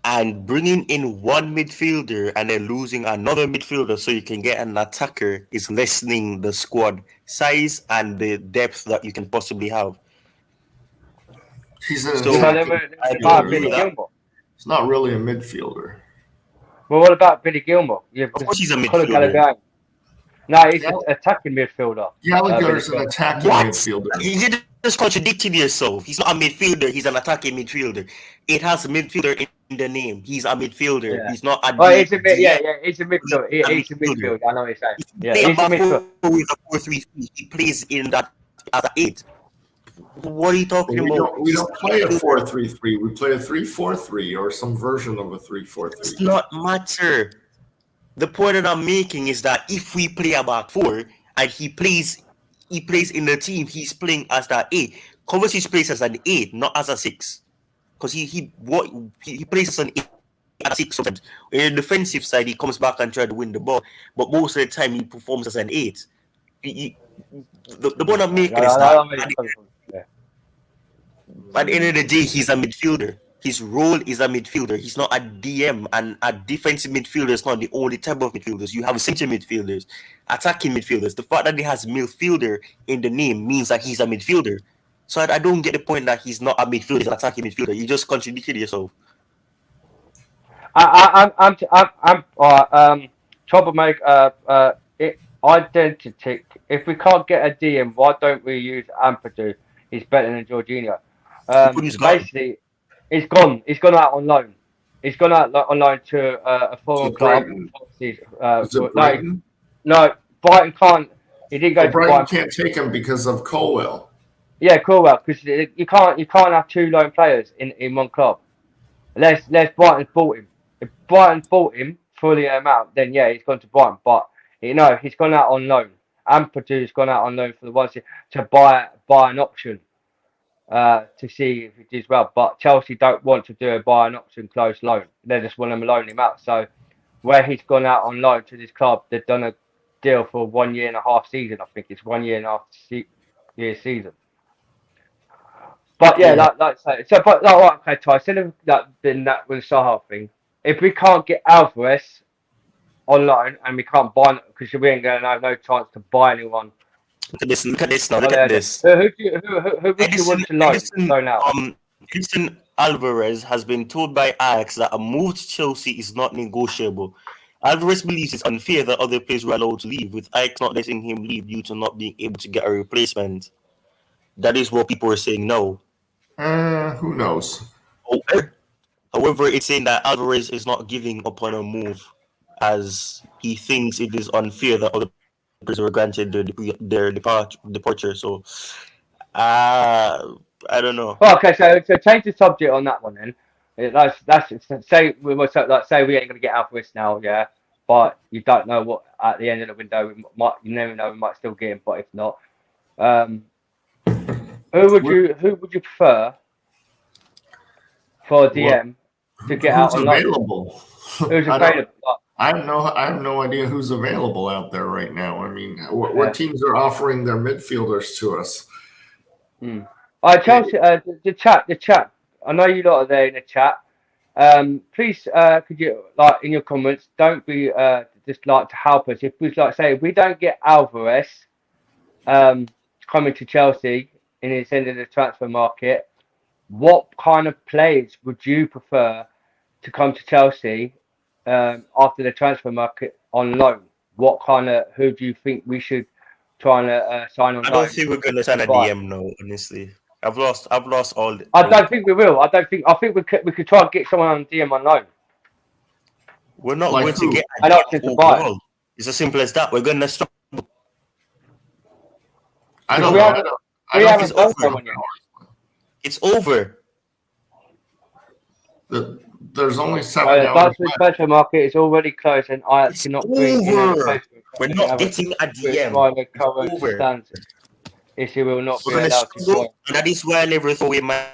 and bringing in one midfielder and then losing another midfielder so you can get an attacker is lessening the squad size and the depth that you can possibly have. It's not really a midfielder. Well, what about Billy Gilmore? Of course he's a midfielder. No, he's an attacking midfielder. Gallagher's an attacking midfielder. You just contradicted yourself. He's not a midfielder. He's an attacking midfielder. It has a midfielder in the name. He's a midfielder. Yeah. He's not a. Oh, he's a midfielder. He's a midfielder. I know what you're saying. Yeah, he's a midfielder. With a 4-3-3, he plays in that as an 8. What are you talking about? We don't play a 4-3-3. We play a 3-4-3 or some version of a 3-4-3. It's not matter. The point that I'm making is that if we play a back 4 and he plays in the team, he's playing as that 8. Kovacic plays as an 8, not as a 6. Because he plays as an 8 and a 6 sometimes. In the defensive side, he comes back and tries to win the ball. But most of the time, he performs as an 8. The point I'm making is that at the end of the day, he's a midfielder. His role is a midfielder. He's not a DM, and a defensive midfielder is not the only type of midfielders. You have center midfielders, attacking midfielders. The fact that he has midfielder in the name means that he's a midfielder. So I don't get the point that he's not a midfielder, he's an attacking midfielder. You just contradicted yourself. I'm troublemaker. Identity. If we can't get a DM, why don't we use Ampadu? He's better than Jorginho. Basically, he's gone. He's gone out on loan. He's gone out on loan to a foreign club. Brighton can't. He didn't go to Brighton Brighton. can't take him because of Colwell. Yeah, Colwell, because you can't have 2 loan players in one club. Unless Brighton bought him. If Brighton bought him for the amount, then yeah, he's gone to Brighton. But he's gone out on loan. Ampadu's gone out on loan for the ones to buy an option to see if he does well. But Chelsea don't want to do a buy an option close loan. They just want to loan him out. So where he's gone out on loan to this club, they've done a deal for 1 year and a half season. I think it's 1 year and a half year season. But yeah, like I say, so but right, okay, Ty. Instead of that with the Zaha thing, if we can't get Alvarez on loan and we can't buy because we ain't gonna have no chance to buy anyone. Look at this! Look at this now! Look at this! Who would you want to loan out? Edson Álvarez has been told by Ajax that a move to Chelsea is not negotiable. Alvarez believes it's unfair that other players were allowed to leave, with Ajax not letting him leave due to not being able to get a replacement. That is what people are saying now. Who knows? However, it's saying that Alvarez is not giving up on a move, as he thinks it is unfair that other players were granted their departure. So, I don't know. Well, okay, so change the subject on that one then. That's say we ain't going to get Alvarez now, yeah. But you don't know what at the end of the window you never know, we might still get him. But if not, who would you prefer for a DM to get out on available? Who's available? I have no idea who's available out there right now. I mean, what teams are offering their midfielders to us? Chelsea, the chat. I know you lot are there in the chat. Please, could you in your comments? Don't be just to help us. If we if we don't get Alvarez coming to Chelsea in its end of the transfer market, what kind of players would you prefer to come to Chelsea after the transfer market on loan? Who do you think we should try and sign on loan? I don't think we're going to sign a DM now, honestly. I've lost all. I don't think we will. I think we could try and get someone on DM on loan. We're not going to get an option to buy. It's as simple as that. We're going to struggle. I don't know. We haven't done someone yet. It's over. There's only 7 hours. The transfer market is already closed, and I cannot bring in a replacement. We're not getting a DM. It's over. Issue will not be allowed to go. That is why I never throw away my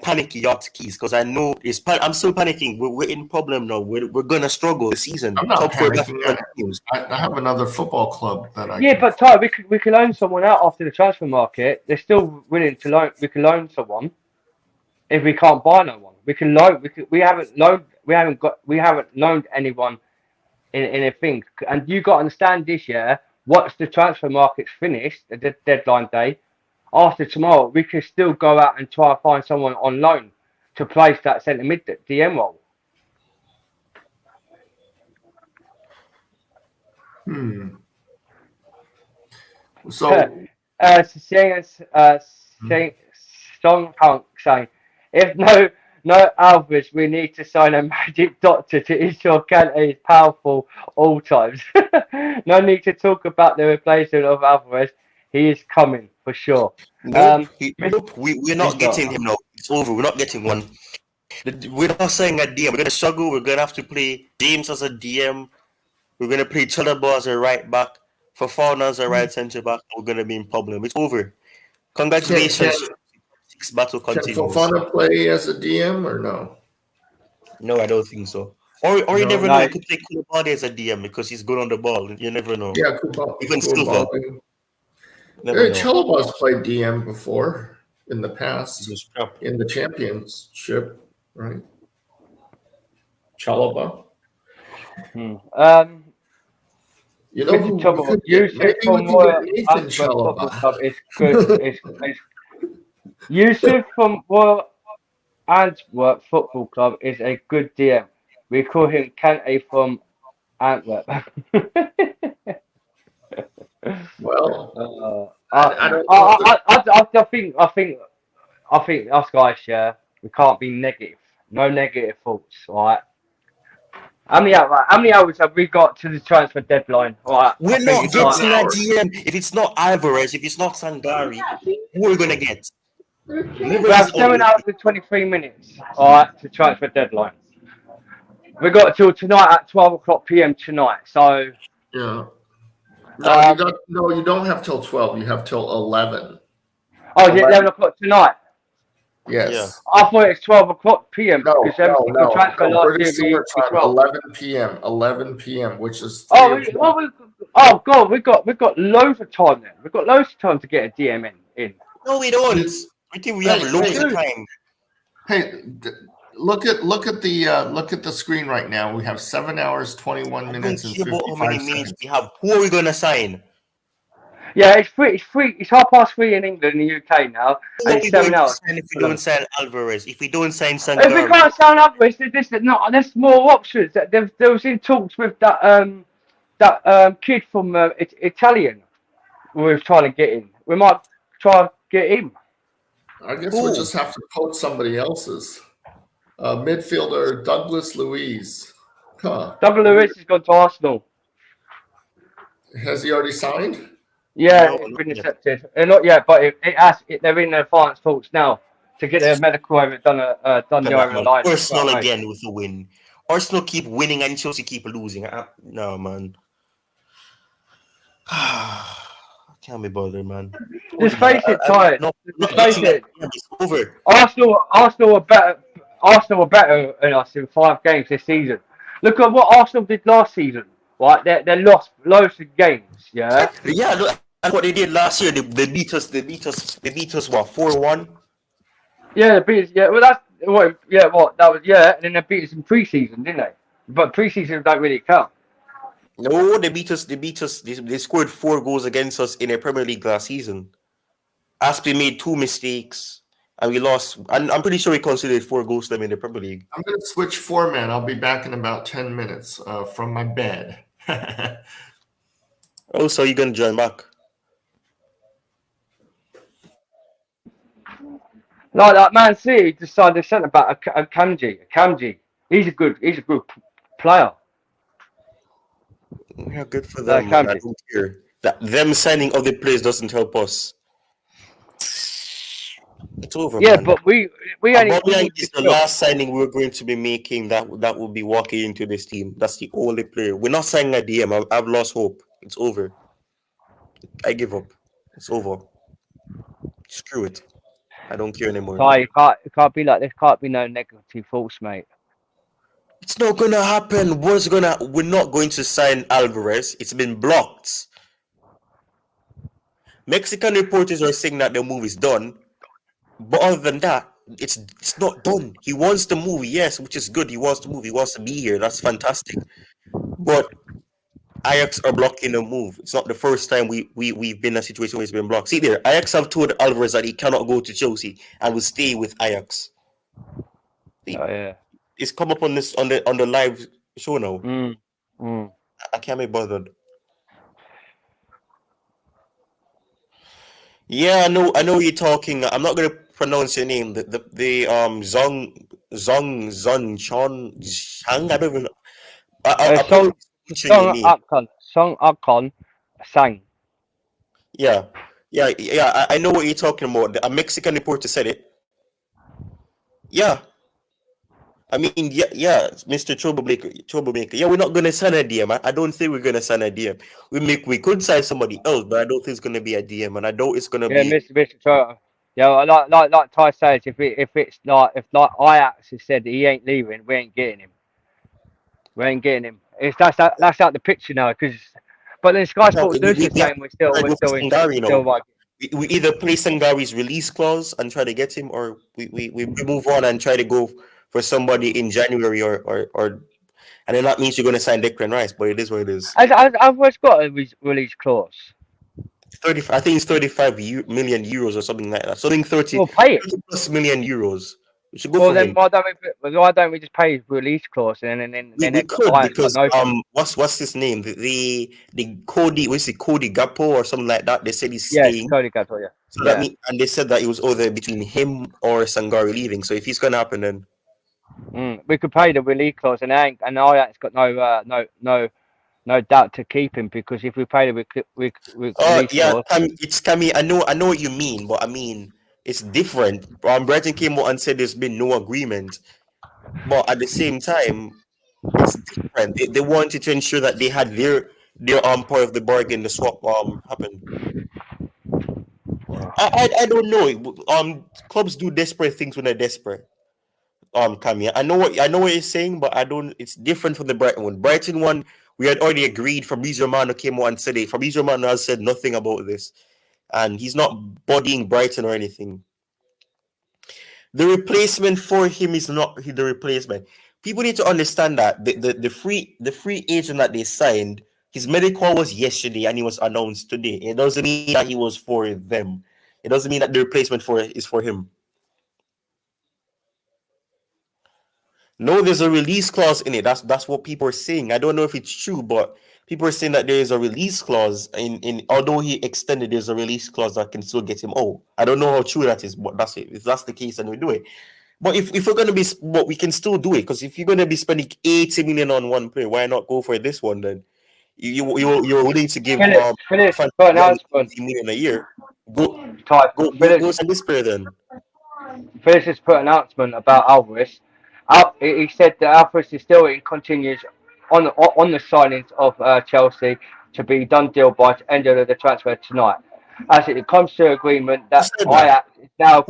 panic yacht keys, because I know I'm still panicking. We're in problem now. We're gonna struggle this season. I'm not panicking. I have another football club that I. Yeah, but Ty, we can loan someone out after the transfer market. They're still willing to loan. We can loan someone if we can't buy no one. We can loan. We haven't loaned anyone in a thing. And you got to understand this year. Once the transfer market's finished, the deadline day, after tomorrow, we can still go out and try and find someone on loan to place that centre mid DM role. So, Song Punk saying, if no Alvarez, we need to sign a magic doctor to ensure Kante is powerful all times. No need to talk about the replacement of Alvarez. He is coming for sure. We're not getting him now. It's over. We're not getting one. We're not saying a DM. We're going to struggle. We're going to have to play James as a DM. We're going to play Chalobah as a right back. Fofana as a right centre back. We're going to be in problem. It's over. Congratulations. Six battle continues. Can Fofana play as a DM or no? No, I don't think so. Or you never know. You could play Koulibaly as a DM because he's good on the ball. You never know. Yeah, Koulibaly. Even Silva. Chalobah's played DM before in the past in the championship, right? Chalobah. You know, Yusuf from Royal Antwerp Football Club is a good DM. We call him Kante from Antwerp. Well, I think us guys, we can't be negative. No negative thoughts, right? How many hours have we got to the transfer deadline? Right, We're I think not it's getting like, a DM if it's not Alvarez, if it's not Sangari. Who are we gonna get? we have 7 hours and 23 minutes. All right, to transfer deadline. We got till tonight at 12 o'clock p.m. tonight. So Yeah. No, you don't have till 12. You have till 11. oh, is it 11 o'clock tonight? Yes. Yeah. I thought it's 12 o'clock p.m. No, because the transfer last British year Summer we Time, 11 p.m. 11 p.m., which is 3 Oh, o'clock. oh God, we got loads of time then. We've got loads of time to get a DM in. No, we don't. We think we have loads of time. Hey, look at the screen right now. We have 7 hours, 21 minutes, and 55 how many seconds. minutes we have. Who are we gonna sign? Yeah, it's 3:30 in England and the UK now. Who are And we it's going 7 to hours. sign if we don't sign Alvarez? If we don't sign If we Sangari? can't sign up with there's more options. There was in talks with that kid from Italian. We were trying to get in. We might try and get him. I guess we'll just have to poach somebody else's. Midfielder Douglas Luiz. Huh. Douglas Luiz has gone to Arsenal. Has he already signed? Yeah, No, it's not been yet. accepted. Not yet, but they're in the advanced talks now to get their medical over done the over the line. Arsenal again with a win. Arsenal keep winning and Chelsea keep losing. No, man. Can't be bothered, man. Just face it, Ty. Just face it. It's over. Arsenal were better than us in 5 games this season. Look at what Arsenal did last season. Right, they lost loads of games. Yeah. Yeah, look at what they did last year. They beat us. They beat us. What, 4-1? Yeah, they beat us. Yeah, well that's what. Yeah, what that was. Yeah, and then they beat us in pre-season, didn't they? But pre-season don't really count. No, they beat us. They scored 4 goals against us in a Premier League last season. Aspi made 2 mistakes and we lost. I'm pretty sure we considered 4 goals to them in the Premier League. I'm going to switch format. I'll be back in about 10 minutes from my bed. Oh, so you're going to join back? Like that Man City decided to send about a Kamji. He's a good player. Yeah, good for them. Man. I don't care. Them signing other players doesn't help us. It's over. Yeah, man. but we Aubameyang is the last signing we're going to be making that will be walking into this team. That's the only player. We're not signing a DM. I've lost hope. It's over. I give up. It's over. Screw it. I don't care anymore. It can't be like this. Can't be no negative thoughts, mate. It's not gonna happen. We're not going to sign Alvarez. It's been blocked. Mexican reporters are saying that the move is done. But other than that, it's not done. He wants to move, yes, which is good. He wants to move. He wants to be here. That's fantastic. But Ajax are blocking the move. It's not the first time we've been in a situation where it's been blocked. See there, Ajax have told Alvarez that he cannot go to Chelsea and will stay with Ajax. Yeah. It's come up on this on the live show now. I can't be bothered. Yeah, I know you're talking. I'm not gonna pronounce your name. The Zong Shang. I don't even know. Song Akon sang. Yeah. I know what you're talking about. A Mexican reporter said it. Yeah. I mean, yeah, Mr. Troublemaker. Yeah, we're not gonna sign a DM. I don't think we're gonna sign a DM. We could sign somebody else, but I don't think it's gonna be a DM, and I know it's gonna be. Mr. Trouble. Yeah, like Ty says, if Ajax has said that he ain't leaving, we ain't getting him. That's out the picture now, but then Sky Sports News is saying we're still like. We either play Sangari's release clause and try to get him, or we move on and try to go for somebody in January or and then that means you're going to sign Declan Rice, but it is what it is. I've always got a release clause. 35, I think it's 35 million euros or something like that. Something 30 plus million euros. We should go for him. Why don't we just pay his release clause and then we could because what's his name? The Cody, what's it, Cody Gakpo or something like that? They said he's staying. Cody Gakpo, yeah. So that means, and they said that it was either between him or Sangari leaving. So if it's gonna happen, then We could pay the release clause, and Ajax got no doubt to keep him, because if we pay the release Yeah, clause, it's Cammy. I know what you mean, but I mean it's different. Brighton came out and said there's been no agreement, but at the same time, it's different. They wanted to ensure that they had their part of the bargain. The swap happened. I don't know. Clubs do desperate things when they're desperate. Cammy, I know what you're saying, but I don't. It's different from the Brighton one. Brighton one, we had already agreed. Fabrizio Romano came out and said it. Fabrizio Romano has said nothing about this, and he's not bodying Brighton or anything. The replacement for him is not the replacement. People need to understand that the free agent that they signed, his medical was yesterday and he was announced today. It doesn't mean that he was for them. It doesn't mean that the replacement is for him. No, there's a release clause in it. That's what people are saying. I don't know if it's true, but people are saying that there is a release clause in although he extended, there's a release clause that can still get him out. I don't know how true that is, but that's it. If that's the case, then we do it. But if we're gonna be, but we can still do it, because if you're gonna be spending 80 million on one player, why not go for this one then? You're willing to give Phillips put an announcement. 80 million a year. Go sign this player then. Phillips has put an announcement about Alvarez. He said that Alvarez is still in continues on the signings of Chelsea to be done deal by the end of the transfer tonight. As it comes to agreement that Ajax is now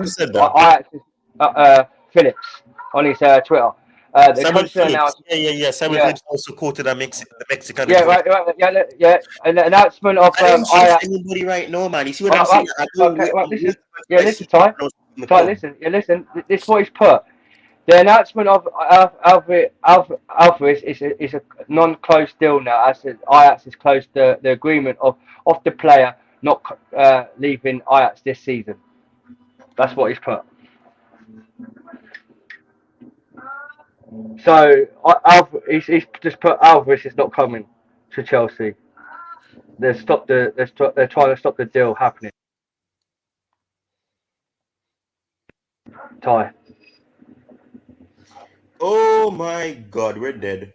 Phillips on his Twitter. Simon Phillips. Yeah. Simon Phillips also quoted the Mexican. Yeah. An announcement of Ajax. Anybody right now, man. You see what I'm saying? Listen, Ty. Listen. This is what he's put. The announcement of Alvarez is a non-closed deal now, as Ajax has closed the agreement of the player not leaving Ajax this season. That's what he's put. So he's just put Alvarez is not coming to Chelsea. They're trying to stop the deal happening. Ty. Oh my God, we're dead.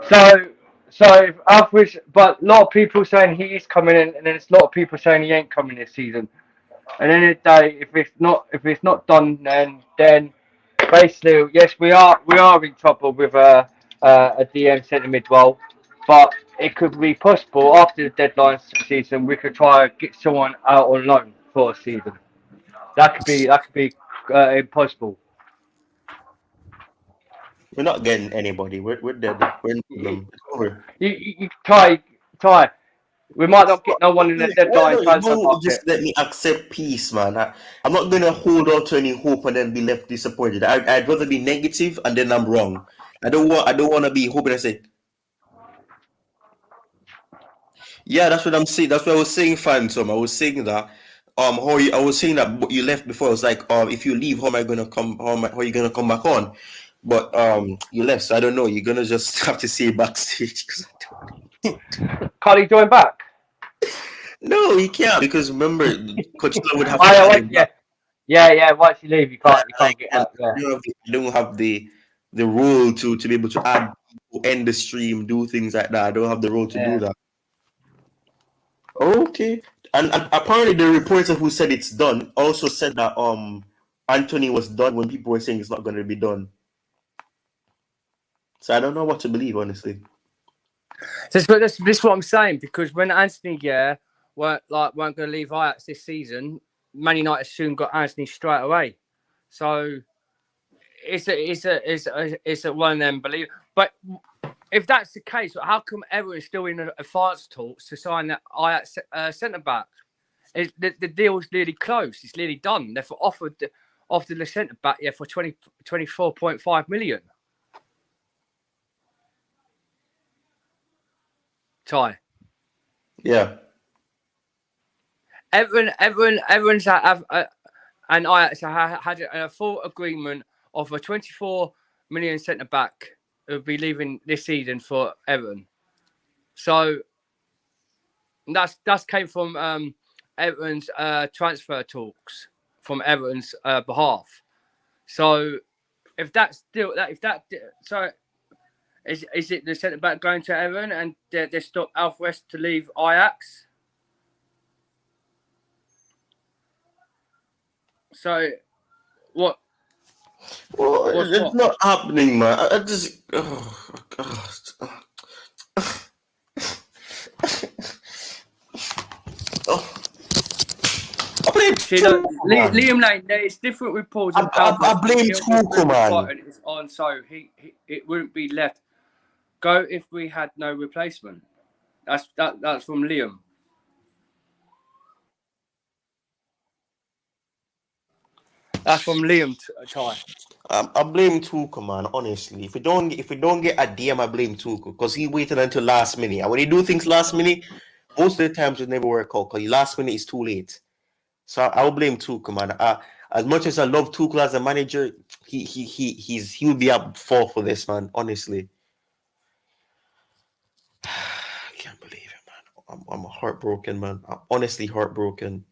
So if Alvarez, but a lot of people saying he is coming in, and then there's a lot of people saying he ain't coming this season. And then the day, if it's not done, then basically, yes, we are in trouble with a DM centre mid role, but it could be possible after the deadline season we could try and get someone out on loan for a season. That could be impossible. We're not getting anybody. We're dead. We're in them. It's over. You Ty. We might not get no one in the deadline transfer market. Just let me accept peace, man. I'm not gonna hold out to any hope and then be left disappointed. I'd rather be negative and then I'm wrong. I don't want to be hoping. I say, yeah, that's what I'm saying. That's what I was saying, Phantom. I was saying that. I was saying that you left before. I was like, if you leave, how am I gonna come? How are you gonna come back on? But you left, so I don't know. You're gonna just have to see it backstage. Can't he join back? No, he can't, because remember, Coach would have. Yeah. Once you leave, you can't get out. Yeah. You don't have the role to be able to add, end the stream, do things like that. I don't have the role to do that. Okay, and apparently the reporter who said it's done also said that Anthony was done when people were saying it's not going to be done. So I don't know what to believe, honestly. So this is what I'm saying, because when Anthony weren't going to leave Ajax this season, Man United soon got Anthony straight away. So it's a one of them believe. But if that's the case, how come everyone's still in advanced talks to sign that Ajax centre back? The deal's nearly close. It's nearly done. They've offered the centre back for 24.5 million. Ty. Yeah. Everyone's and Ajax had a full agreement of a 24 million centre back who will be leaving this season for Everton. So that's came from Everton's transfer talks from Everton's behalf. So if that's still that, so is it the centre back going to Everton and they stop Alvarez to leave Ajax? So what? Well, it's not happening, man. I just. Oh, God. Liam Lane, it's different reports. I blame Tuchel, man. It's on, so it wouldn't be left. Go if we had no replacement. That's from Liam. That's from Liam, Chai. I blame Tuchel, man. Honestly, if we don't get a DM, I blame Tuchel because he waited until last minute. And when he do things last minute, most of the times it never work out because last minute is too late. So I'll blame Tuchel, man. As much as I love Tuchel as a manager, he'll be up for this, man. Honestly, I can't believe it, man. I'm heartbroken, man. I'm honestly heartbroken.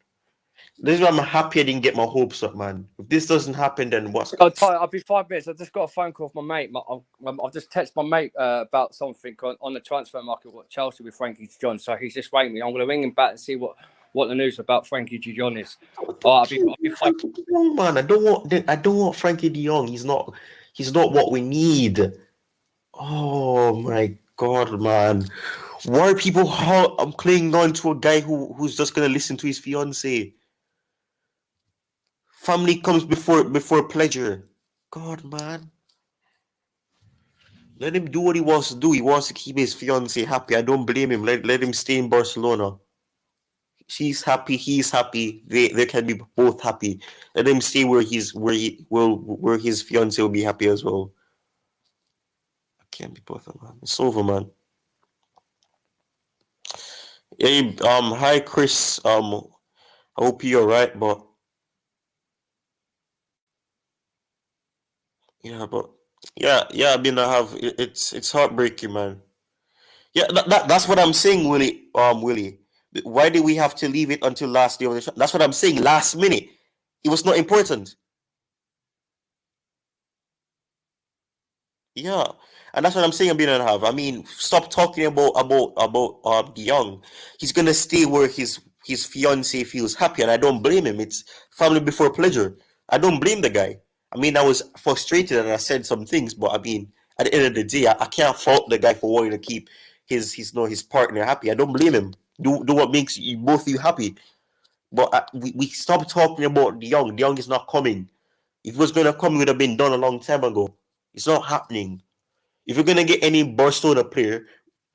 This is why I'm happy I didn't get my hopes up, man. If this doesn't happen, then what's... I'll be 5 minutes. I just got a phone call from my mate. I've just texted my mate about something on the transfer market, what Chelsea with Frankie de Jong. So he's just rang me. I'm going to ring him back and see what the news about Frankie de Jong is. I'll be 5 man, I don't want Frankie de Jong. He's not what we need. Oh my God, man. Why are people clinging on to a guy who's just going to listen to his fiancée? Family comes before pleasure. God, man. Let him do what he wants to do. He wants to keep his fiancée happy. I don't blame him. Let him stay in Barcelona. She's happy. He's happy. They can be both happy. Let him stay where his fiancée will be happy as well. I can't be bothered, man. It's over, man. Hey, hi Chris. I hope you're alright, but I mean, it's heartbreaking, man. Yeah, that's what I'm saying, Willie. Willie, why did we have to leave it until last day of the show? That's what I'm saying. Last minute, it was not important. Yeah, and that's what I'm saying. I mean, stop talking about De Jong. He's gonna stay where his fiancée feels happy, and I don't blame him. It's family before pleasure. I don't blame the guy. I mean, I was frustrated and I said some things, but I mean, at the end of the day, I can't fault the guy for wanting to keep his partner happy. I don't blame him. Do what makes both of you happy. But we stopped talking about De Jong. De Jong is not coming. If it was going to come, it would have been done a long time ago. It's not happening. If you're going to get any Barcelona player,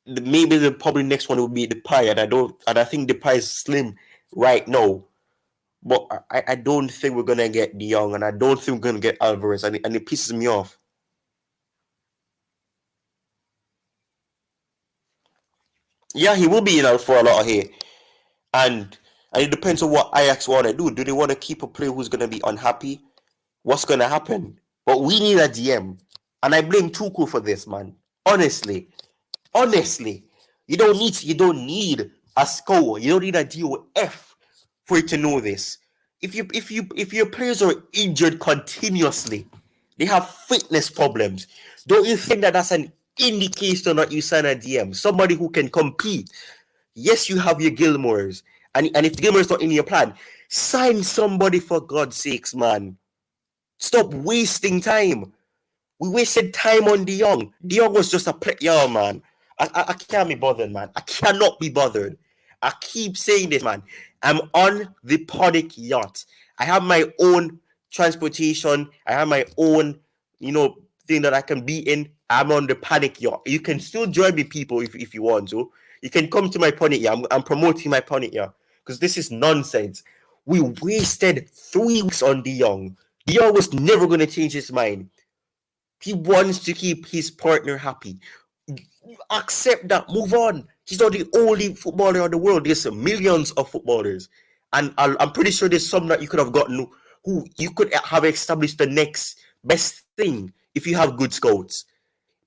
maybe the probably next one will be Depay, and I think Depay is slim right now. But I don't think we're gonna get De Jong, and I don't think we're gonna get Alvarez, and it pisses me off. Yeah, he will be in for a lot of hate, and it depends on what Ajax want to do. Do they want to keep a player who's gonna be unhappy? What's gonna happen? But we need a DM, and I blame Tuchel for this, man. Honestly, you don't need a score. You don't need a DOF for you to know this. If your players are injured continuously, they have fitness problems, don't you think that's an indication that you sign a DM, somebody who can compete? Yes, you have your Gilmores, and if Gilmore's not in your plan, sign somebody for God's sakes, man. Stop wasting time. We wasted time on De Jong. De Jong was just a player, man. I can't be bothered, man. I cannot be bothered. I keep saying this, man. I'm on the panic yacht. I have my own transportation. I have my own, thing that I can be in. I'm on the panic yacht. You can still join me, people, if you want to. You can come to my panic yacht. I'm promoting my panic yacht because this is nonsense. We wasted 3 weeks on De Jong. De Jong was never going to change his mind. He wants to keep his partner happy. Accept that. Move on. He's not the only footballer in the world. There's millions of footballers. And I'm pretty sure there's some that you could have gotten who you could have established the next best thing if you have good scouts.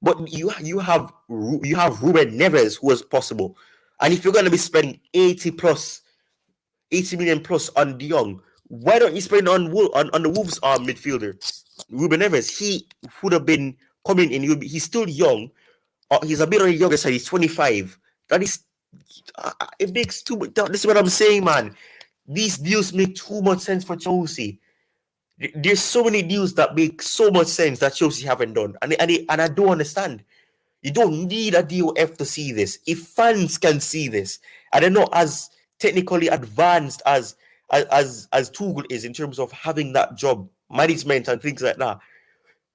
But you have Ruben Neves, who is possible. And if you're going to be spending 80 million plus on De Jong, Why don't you spend on the Wolves midfielder, Ruben Neves? He would have been coming in. He's still young. He's a bit on the younger side. He's 25. That is, it makes too much. This is what I'm saying, man. These deals make too much sense for Chelsea. There's so many deals that make so much sense that Chelsea haven't done, and I don't understand. You don't need a DOF to see this. If fans can see this, and they're not as technically advanced as Tuchel is in terms of having that job management and things like that,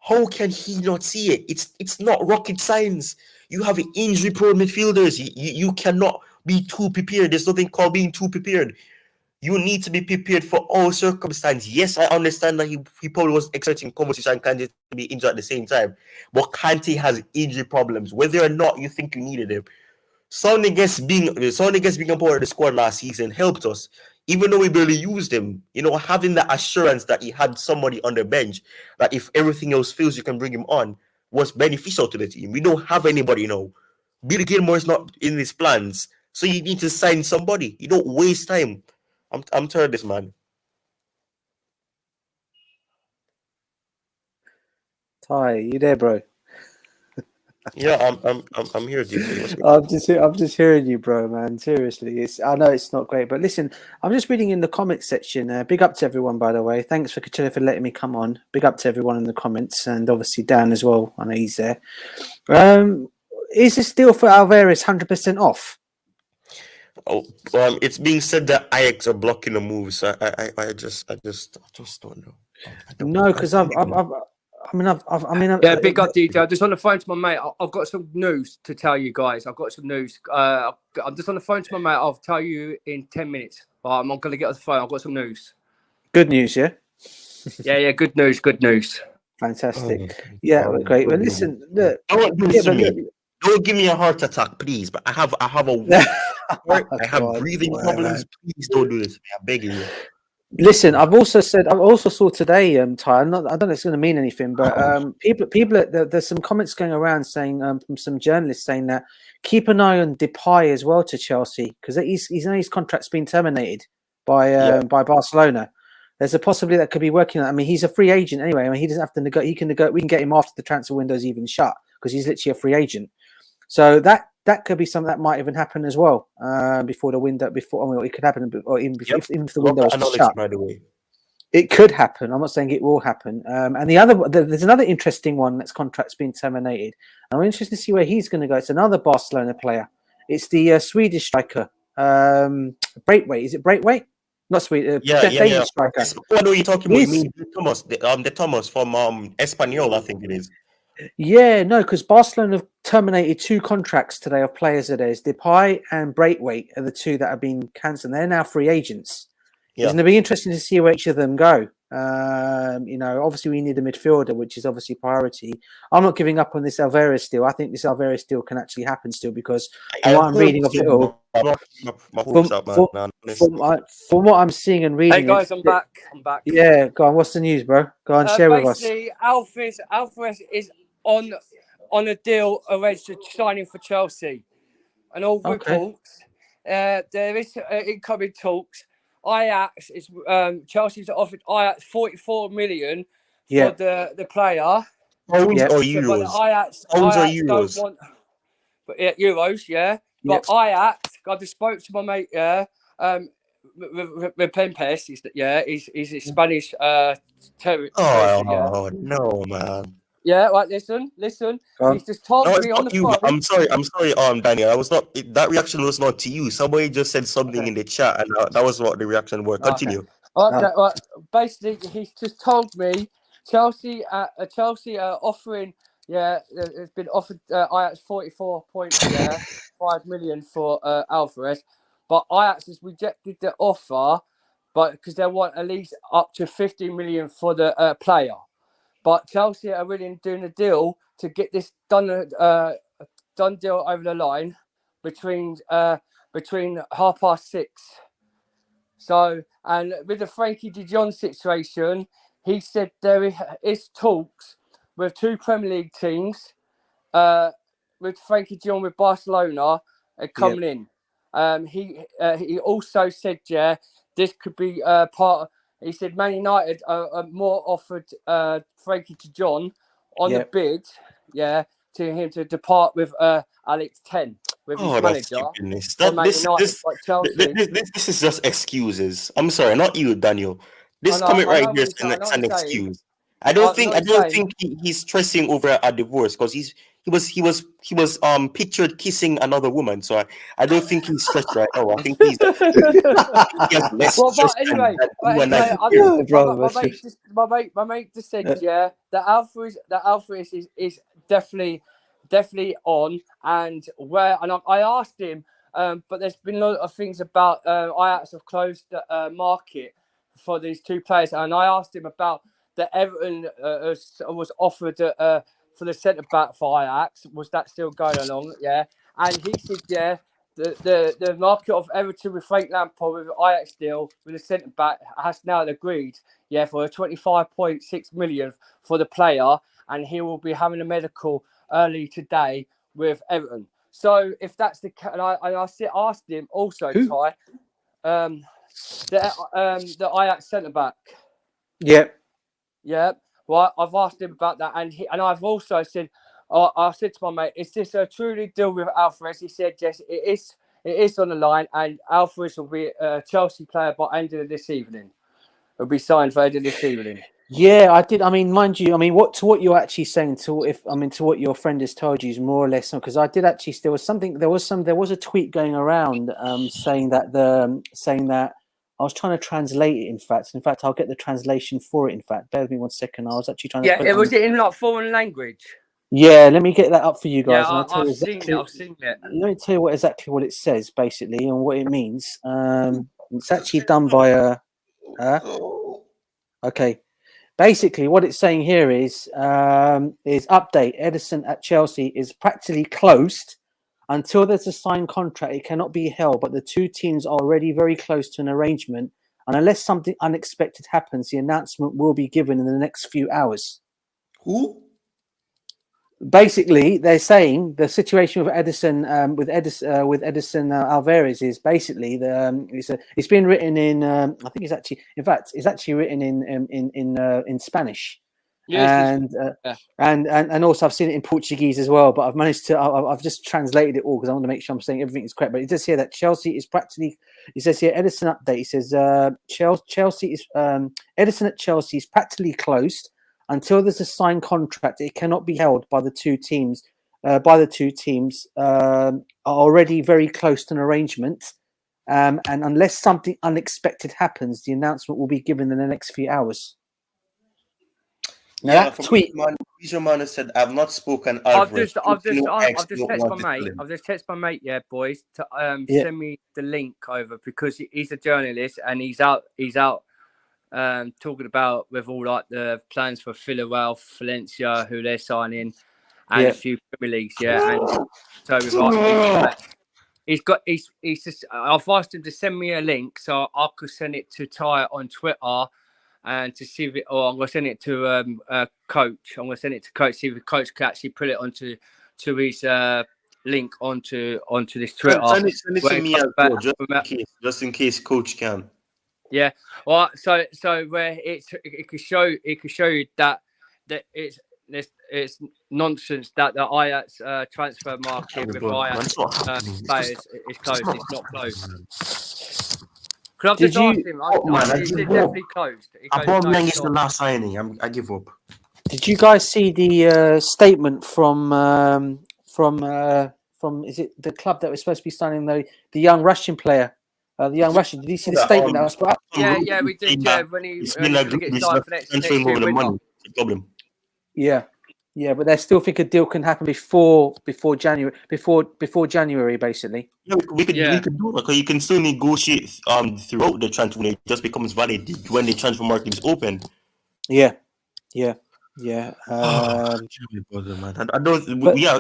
how can he not see it? It's not rocket science. You have injury-prone midfielders. You cannot be too prepared. There's nothing called being too prepared. You need to be prepared for all circumstances. Yes, I understand that he probably was expecting Kovacic and Kante to be injured at the same time, but Kante has injury problems. Whether or not you think you needed him, Sonny gets being a part of the squad last season helped us, even though we barely used him. You know, having the assurance that he had somebody on the bench that if everything else fails, you can bring him on was beneficial to the team. We don't have anybody now. Billy Gilmore is not in his plans, so you need to sign somebody. You don't waste time. I'm tired of this, man. Ty, you there, bro? Yeah, I'm here, dude. I'm just hearing you, bro, man. Seriously, I know it's not great, but listen, I'm just reading in the comments section. Big up to everyone, by the way. Thanks for letting me come on. Big up to everyone in the comments, and obviously Dan as well. I know he's there. Is this deal for Alvarez 100% off? Oh, it's being said that Ajax are blocking the moves. I just don't know. No, because I've big up, DJ. I'm just on the phone to my mate. I've got some news to tell you guys. I've got some news. I'm just on the phone to my mate. I'll tell you in 10 minutes. I'm not going to get off the phone. I've got some news. Good news, yeah? Yeah. Good news. Fantastic. Great. Well, listen, look. Don't give me a heart attack, please. But I have I have breathing problems. Please don't do this to me. I'm begging you. Listen, I also saw today, Ty. I don't know if it's going to mean anything, but people. There's some comments going around saying from some journalists saying that keep an eye on Depay as well to Chelsea because his contract's been terminated by Barcelona. There's a possibility that could be working on. I mean, he's a free agent anyway. I mean, he doesn't have to negotiate. We can get him after the transfer window's even shut because he's literally a free agent. So that could be something that might even happen as well before the window. It could happen, or even if the window is shut. By the way, it could happen. I'm not saying it will happen. And there's another interesting one that's contract's been terminated. I'm interested to see where he's going to go. It's another Barcelona player. It's the Swedish striker, Braithwaite. Is it Braithwaite? Not Swedish. Danish striker. What are you talking about? You mean Thomas? The Thomas from Espanyol, I think it is. Yeah, no, because Barcelona have terminated 2 contracts today of players of theirs. Depay and Braithwaite are the 2 that have been cancelled. They're now free agents. Yeah. It's going to be interesting to see where each of them go. Obviously we need a midfielder, which is obviously priority. I'm not giving up on this Alvarez deal. I think this Alvarez deal can actually happen still because what I'm reading of it all, from what I'm seeing and reading. Hey guys, I'm back. Yeah, go on. What's the news, bro? Go on, share with us. Alvarez is on a deal already signing for Chelsea, and all reports there is incoming talks. Ajax is Chelsea's offered Ajax 44 million for the player. Pounds or euros? Ajax don't want, but euros, yeah. But Ajax, I just spoke to my mate, Repempes, he's a Spanish terrorist. Oh, no, man. Yeah, right, listen. He's just told me on the phone. I'm sorry, Daniel. That reaction was not to you. Somebody just said something in the chat, and that was what the reaction was. Continue. Right. Basically, he's just told me Chelsea are offering. Yeah, it's been offered Ajax 44.5 million for Alvarez, but Ajax has rejected the offer, but because they want at least up to 50 million for the player. But Chelsea are really doing a deal to get this done deal over the line between 6:30. So, and with the Frankie de Jong situation, he said there is talks with 2 Premier League teams, with Frankie de Jong with Barcelona coming in. He also said, this could be part of He said Man United are more offered Frankie de Jong on the bid, to him to depart with Alex 10 with his manager. This is just excuses. I'm sorry, not you, Daniel. This comment right here is an excuse. I don't think he's stressing over a divorce because he was pictured kissing another woman. So I don't think he's stressed right now. I think he's but anyway, my mate just said that Alvarez is definitely on, and I asked him, but there's been a lot of things about Ajax have closed the market for these two players, and I asked him about that Everton was offered for the centre back for Ajax. Was that still going along? Yeah, and he said the market of Everton with Frank Lampard with Ajax deal with the centre back has now agreed for a 25.6 million for the player, and he will be having a medical early today with Everton. So if that's the case, and I asked him also, Ty, the Ajax centre back. Yeah. Well, I've asked him about that, and I've also said, I said to my mate, "Is this a truly deal with Alvarez?" He said, "Yes, it is on the line, and Alvarez will be a Chelsea player by end of this evening. He'll be signed for end of this evening." Yeah, I did. I mean, mind you, I mean, what you're actually saying to what your friend has told you is more or less, because I did actually. There was a tweet going around saying that. I was trying to translate it. In fact, I'll get the translation for it. In fact, bear with me 1 second. I was actually trying to. Yeah, was it in like foreign language? Yeah, let me get that up for you guys. Yeah, I've seen it. Let me tell you exactly what it says, basically, and what it means. It's actually done by okay. Basically, what it's saying here is update. Edison at Chelsea is practically closed. Until there's a signed contract, it cannot be held, but the two teams are already very close to an arrangement. And unless something unexpected happens, the announcement will be given in the next few hours. Who? Basically, they're saying the situation with Edison Alvarez is basically it's been written in I think it's actually written in Spanish. Yes, and also I've seen it in Portuguese as well, but I've just translated it all because I want to make sure I'm saying everything is correct. But it says here that Chelsea is practically. It says here Edison update. It says Chelsea is Edison at Chelsea is practically closed until there's a signed contract. It cannot be held by the two teams. Are already very close to an arrangement, and unless something unexpected happens, the announcement will be given in the next few hours. Now that tweet, man has said, "I've not spoken." I've just texted my mate. Yeah, boys, to send me the link over because he's a journalist and he's out talking about with all like the plans for Villarreal, Valencia, who they're signing, and a few Premier Leagues. Yeah, and so we've he's just. I've asked him to send me a link so I could send it to Ty on Twitter. And to see if it, or I'm going to send it to Coach. I'm going to send it to Coach, see if the Coach can actually put it onto his link onto this Twitter. Send it to me as well, just in case Coach can. Yeah. Well, so where it could show you that it's nonsense that the Ajax transfer market with Ajax players is closed. It's not closed. Because I've just asked him. It's definitely closed. Aubameyang is the last signing. I give up. Did you guys see the statement from is it the club that was supposed to be signing the young Russian player? The young Russian. Did you see the statement that was put up? Yeah, we did. Yeah, when he gets signed for next year. Yeah, but they still think a deal can happen before January, before January, basically. Yeah, we could do that because you can still negotiate throughout the transfer when it just becomes valid when the transfer market is open. Yeah. I don't.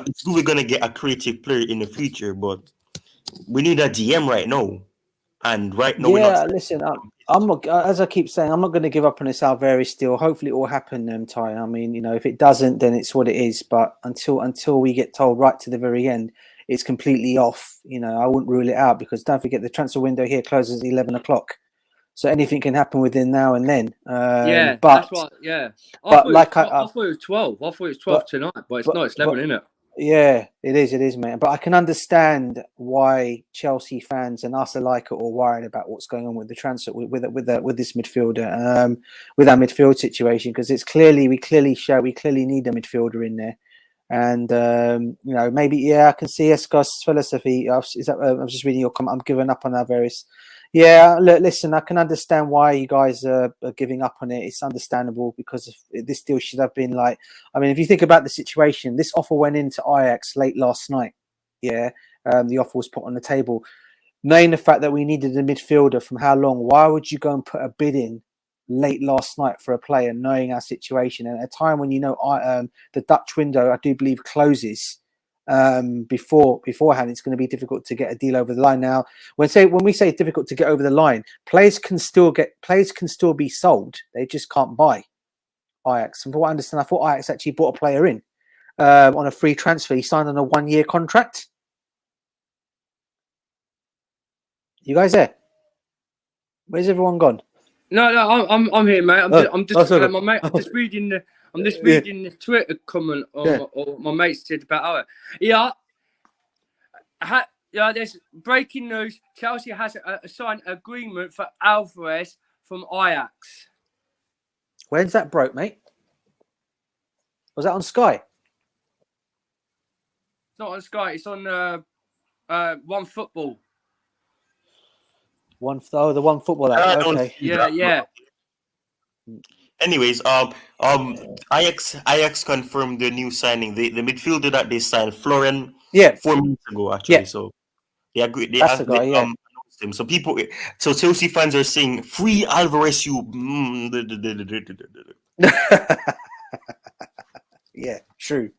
It's good we're gonna get a creative player in the future, but we need a GM right now. And right now, listen, I'm not. As I keep saying, I'm not going to give up on this Alvarez deal. Hopefully, it will happen, Ty. I mean, if it doesn't, then it's what it is. But until we get told right to the very end, it's completely off. I wouldn't rule it out because don't forget the transfer window here closes at 11 o'clock. So anything can happen within now and then. Yeah, but that's right. Yeah, but I like thought it was 12. I thought it was 12 tonight, but it's not. It's 11, isn't it? Yeah, it is, mate. But I can understand why Chelsea fans and us alike are all worried about what's going on with the transfer with this midfielder, with our midfield situation, because we clearly need a midfielder in there, and you know, maybe I can see Esco's philosophy. I'm just reading your comment. I'm giving up on Álvarez. Yeah, look, listen, I can understand why you guys are giving up on it. It's understandable because this deal should have been like, I mean, if you think about the situation, this offer went into Ajax late last night. Yeah, the offer was put on the table. Knowing the fact that we needed a midfielder from how long, why would you go and put a bid in late last night for a player, knowing our situation? And at a time when, you know, the Dutch window, I do believe, closes beforehand, it's going to be difficult to get a deal over the line. Now, when we say it's difficult to get over the line, players can still be sold. They just can't buy Ajax. And from what I understand, I thought Ajax actually bought a player in on a free transfer. He signed on a 1-year contract. You guys there? Where's everyone gone? No, I'm here, mate. I'm just reading the Twitter comment on what my mate said about it. Yeah, there's breaking news. Chelsea has signed an agreement for Álvarez from Ajax. When's that broke, mate? Was that on Sky? It's not on Sky. It's on One Football. The One Football app. Okay. Yeah. Anyways, Ajax confirmed the new signing. The midfielder that they signed, Florian, 4 months ago actually. Yeah. So they agreed. That's the guy. Announced him. So Chelsea fans are saying, "Free Álvarez, you." Yeah, true.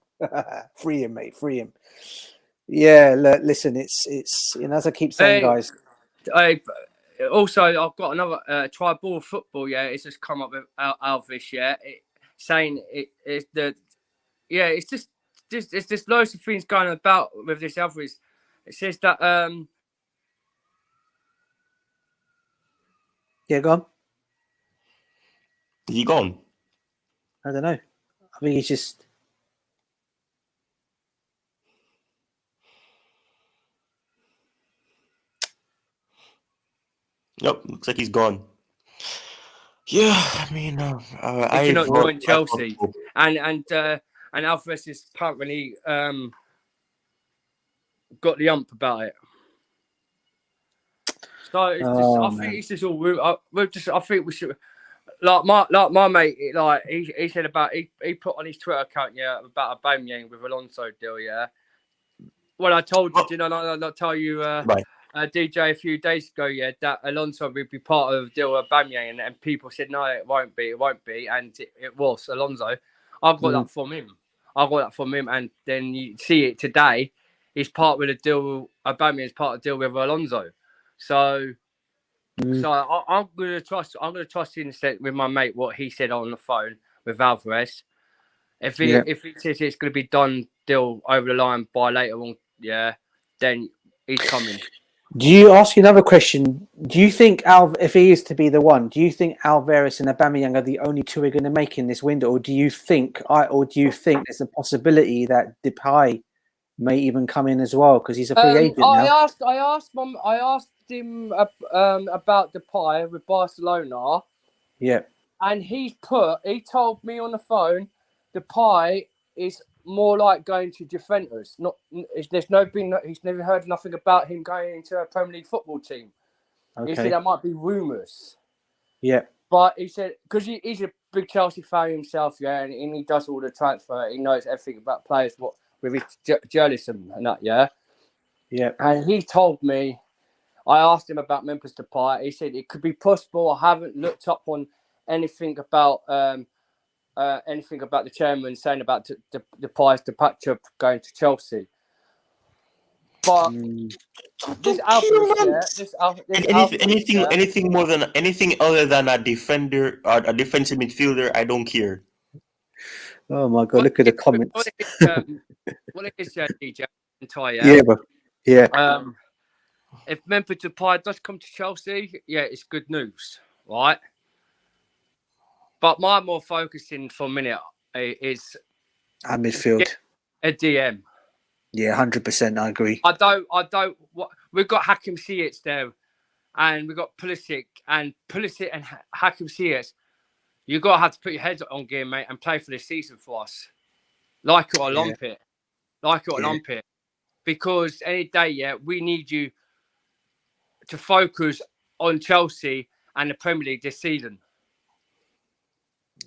Free him, mate. Free him. Yeah, listen, it's you know, as I keep saying, guys. Also, I've got another Tribal Football. Yeah, it's just come up with Álvarez. Yeah, saying it's just loads of things going about with this Álvarez. It says that yeah, go on. Is he gone? I don't know. I think he's just. Yep, looks like he's gone. Yeah, I mean, I cannot join Chelsea, and Álvarez is apparently got the ump about it. So it's I think it's just all. I think we should. Like my mate, like he said about he put on his Twitter account about Aubameyang with Alonso deal. Yeah. Well, I told you, did I not tell you? Right. DJ a few days ago, that Alonso would be part of the deal with Aubameyang, and people said no, it won't be, and it was Alonso. I got that from him, and then you see it today. He's part with a deal. Aubameyang is part of the deal with Alonso, so I'm gonna trust instead with my mate what he said on the phone with Álvarez. If he says it's gonna be done deal over the line by later on, then he's coming. Do you ask you another question? Do you think if he is to be the one, do you think Álvarez and Aubameyang are the only two we're going to make in this window, or do you think there's a possibility that Depay may even come in as well because he's a free agent now? I asked him about Depay with Barcelona. Yeah, and he told me on the phone, Depay is more like going to Juventus. He's never heard nothing about him going into a Premier League football team. Okay. He said there might be rumours. Yeah. But he said, because he's a big Chelsea fan himself, and he does all the transfer. He knows everything about players, with his journalism and that, Yeah. And he told me, I asked him about Memphis Depay. He said it could be possible. I haven't looked up on anything about the chairman saying about Depay's departure going to Chelsea. But this anything other than a defender or a defensive midfielder, I don't care. Oh my god! Look at the comments. What it is, DJ Ty? Yeah. If Memphis Depay does come to Chelsea, it's good news. right? But my more focusing for a minute is Our midfield. A DM. Yeah, 100%. I agree. I don't. We've got Hakim Ziyech there, and we've got Pulisic and Hakim Ziyech. You've got to have to put your head on gear, mate, and play for this season for us. Like it or lump it. Like it or lump it. Because any day, we need you to focus on Chelsea and the Premier League this season.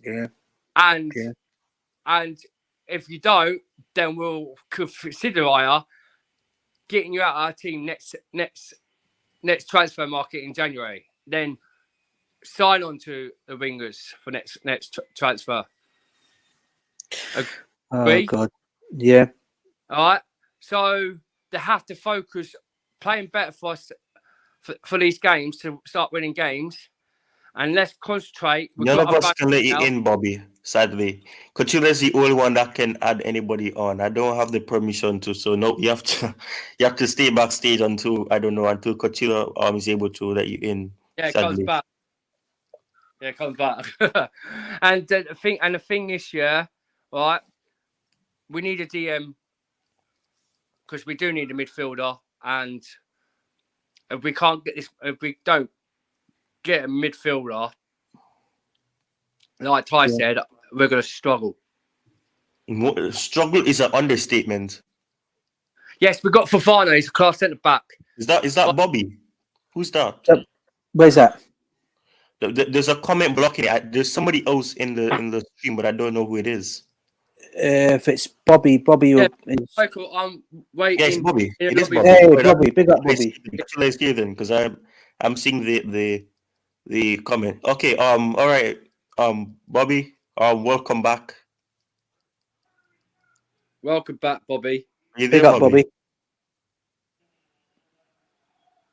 Yeah. And if you don't, then we'll consider getting you out of our team next transfer market in January. Then sign on to the wingers for next transfer. Agree? Oh God. Yeah. All right. So they have to focus playing better for us for these games to start winning games, and let's concentrate. None of us can let you in, Bobby. Sadly, Coachella is the only one that can add anybody on. I don't have the permission to, so no, you have to stay backstage until Coachella is able to let you in. Yeah, it comes back. Yeah, it comes back. And the thing this year, right? We need a DM because we do need a midfielder, and if we don't get a midfielder, like Ty said, we're going to struggle. Struggle is an understatement. Yes, we got Fofana. He's a class centre back. Is that Bobby? Who's that? Where's that? There's a comment blocking it. There's somebody else in the stream, but I don't know who it is. If it's Bobby. Yeah, Michael, I'm waiting. Yeah, it's Bobby. It is Bobby. Hey, Bobby, big up, Bobby. Let's hear then, because I'm seeing the comment. Okay. All right. Bobby. Welcome back. Welcome back, Bobby. You there, big up, Bobby?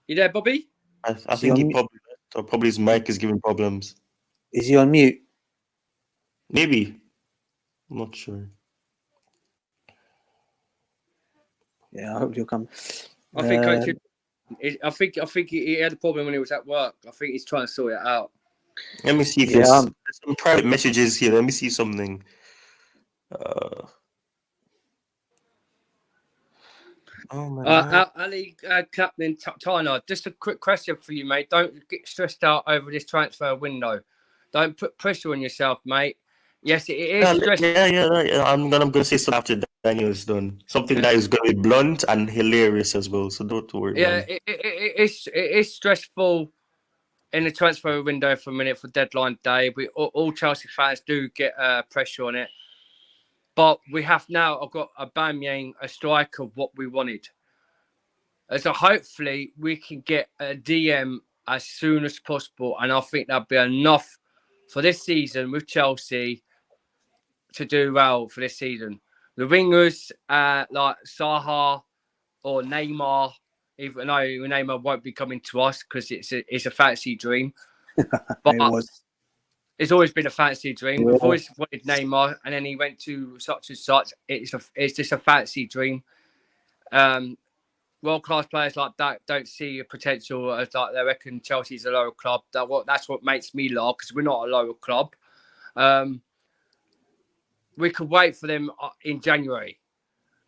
You there, Bobby? I think he probably his mic is giving problems. Is he on mute? Maybe. I'm not sure. Yeah, I hope you'll come. I think he had a problem when he was at work. I think he's trying to sort it out. Let me see if there's some private messages here. Let me see something. Ali Captain Tyner, just a quick question for you, mate. Don't get stressed out over this transfer window. Don't put pressure on yourself, mate. Yes, it is stressful. Yeah. I'm gonna say something after Daniel's done. Something that is gonna be blunt and hilarious as well. So don't worry. Yeah, it is stressful in the transfer window for a minute for deadline day. All Chelsea fans do get pressure on it. But we have now got Aubameyang, a striker, what we wanted. So hopefully we can get a DM as soon as possible. And I think that'll be enough for this season with Chelsea to do well for this season. The wingers like Zaha or Neymar, even though Neymar won't be coming to us because it's a fancy dream. But it's always been a fancy dream. We've always wanted Neymar, and then he went to such and such. It's just a fancy dream. World-class players like that don't see a potential as like they reckon Chelsea's a lower club. That's what makes me laugh because we're not a lower club. We could wait for them in January.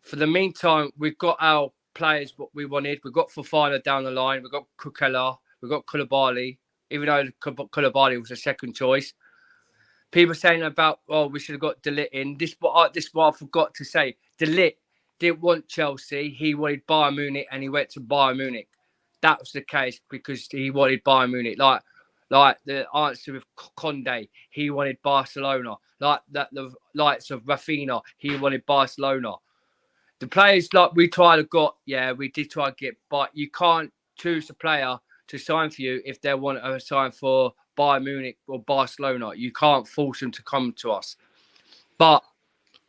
For the meantime, we've got our players what we wanted. We've got Fofana down the line. We've got Kukela. We've got Koulibaly. Even though Koulibaly was a second choice. People saying about, we should have got De Ligt in. This is what I forgot to say. De Ligt didn't want Chelsea. He wanted Bayern Munich and he went to Bayern Munich. That was the case because he wanted Bayern Munich. Like the answer with Conde, he wanted Barcelona. Like that, the likes of Rafinha, he wanted Barcelona. The players like we did try to get, but you can't choose a player to sign for you if they want to sign for Bayern Munich or Barcelona. You can't force them to come to us. But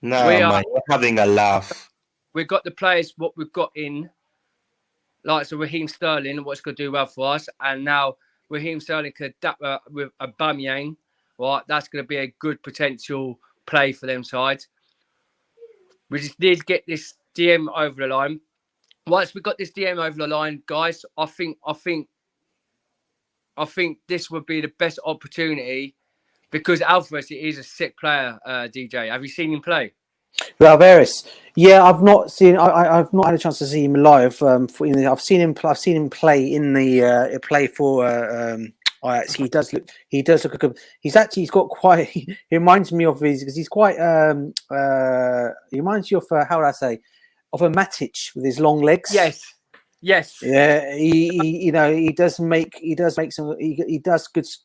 we're having a laugh. We've got the players what we've got in, like so Raheem Sterling, what's going to do well for us, and now Raheem Sterling could adapt with Aubameyang. Right, that's going to be a good potential play for them sides. We just need to get this DM over the line. Once we got this DM over the line, guys, I think I think this would be the best opportunity because Alvarez is a sick player. DJ, have you seen him play? Alvarez, yeah, I've not seen. I've not had a chance to see him live. I've seen him. I've seen him play in the play for Ajax. He does look good. He's got quite. He reminds me of because he's quite. He reminds you of how would I say, of a Matic with his long legs. Yes. Yeah, he does some. He does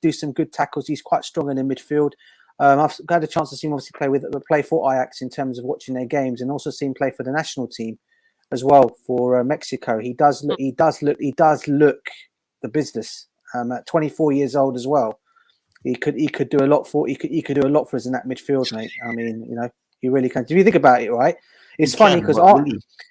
do some good tackles. He's quite strong in the midfield. I've had a chance to see him obviously play for Ajax in terms of watching their games, and also see him play for the national team as well for Mexico. He does look the business. At 24 years old as well, he could do a lot for us in that midfield, mate. I mean, he really can. If you think about it, right? It's funny because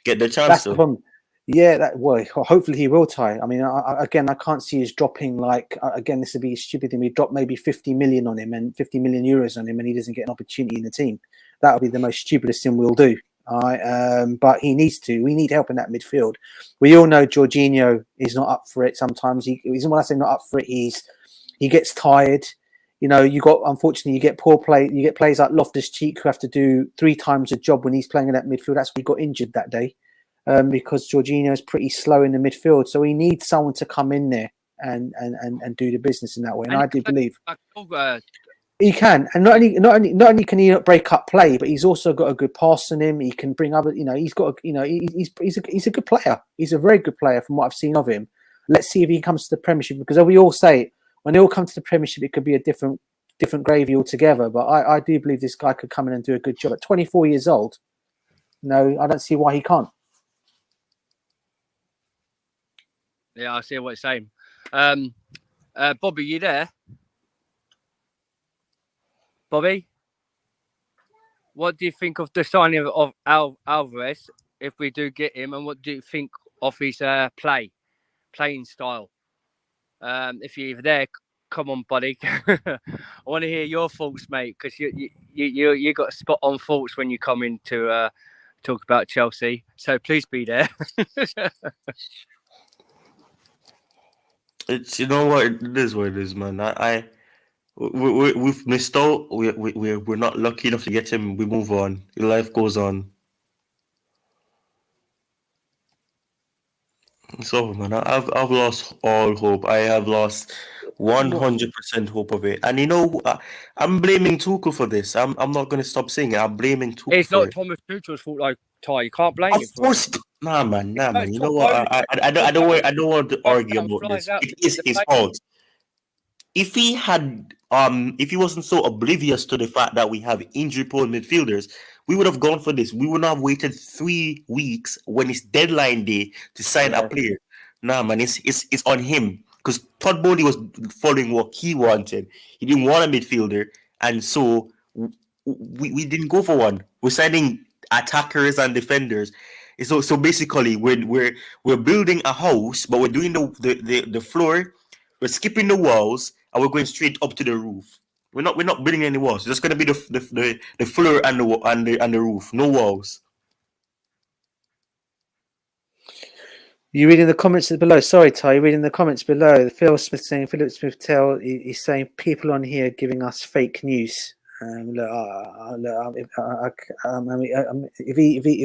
get the chance. That's the problem. Yeah, hopefully he will, Ty. I mean, I can't see us dropping this would be a stupid thing. We drop maybe 50 million on him and 50 million euros on him, and he doesn't get an opportunity in the team. That would be the most stupidest thing we'll do. All right, but he needs to. We need help in that midfield. We all know Jorginho is not up for it. Sometimes when I say not up for it, he gets tired. Unfortunately, you get poor play. You get players like Loftus-Cheek who have to do 3 times the job when he's playing in that midfield. That's why he got injured that day. Because Jorginho is pretty slow in the midfield, so he needs someone to come in there and do the business in that way. And I do believe he can. And not only can he not break up play, but he's also got a good pass in him. He can bring other. He's got. He's a good player. He's a very good player from what I've seen of him. Let's see if he comes to the Premiership, because we all say when they all come to the Premiership, it could be a different gravy altogether. But I do believe this guy could come in and do a good job at 24 years old. No, I don't see why he can't. Yeah, I see what you're saying. Bobby, you there? Bobby? What do you think of the signing of Alvarez, if we do get him, and what do you think of his playing style? If you're there, come on, buddy. I want to hear your thoughts, mate, because you got spot on thoughts when you come in to talk about Chelsea. So please be there. It's what it is, man. We've missed out. We're not lucky enough to get him. We move on. Life goes on. So, man, I've lost all hope. I have lost 100% hope of it. And I'm blaming Tuchel for this. I'm not going to stop saying it. I'm blaming Tuchel. It's not Thomas Tuchel's fault, like Ty. You can't blame him. Of course, nah, man. You know what? I don't want to argue about this. It is his fault. If he wasn't so oblivious to the fact that we have injury-prone midfielders, we would have gone for this. We would not have waited 3 weeks when it's deadline day to sign a player. Nah, man, it's on him, because Todd Bowley was following what he wanted. He didn't want a midfielder, and so we didn't go for one. We're signing attackers and defenders. So basically, we're building a house, but we're doing the floor. We're skipping the walls, and we're going straight up to the roof. We're not building any walls. It's just going to be the floor and the roof. No walls. You reading the comments below? Sorry, Ty. You're reading the comments below. Philip Smith tell he's saying people on here giving us fake news. If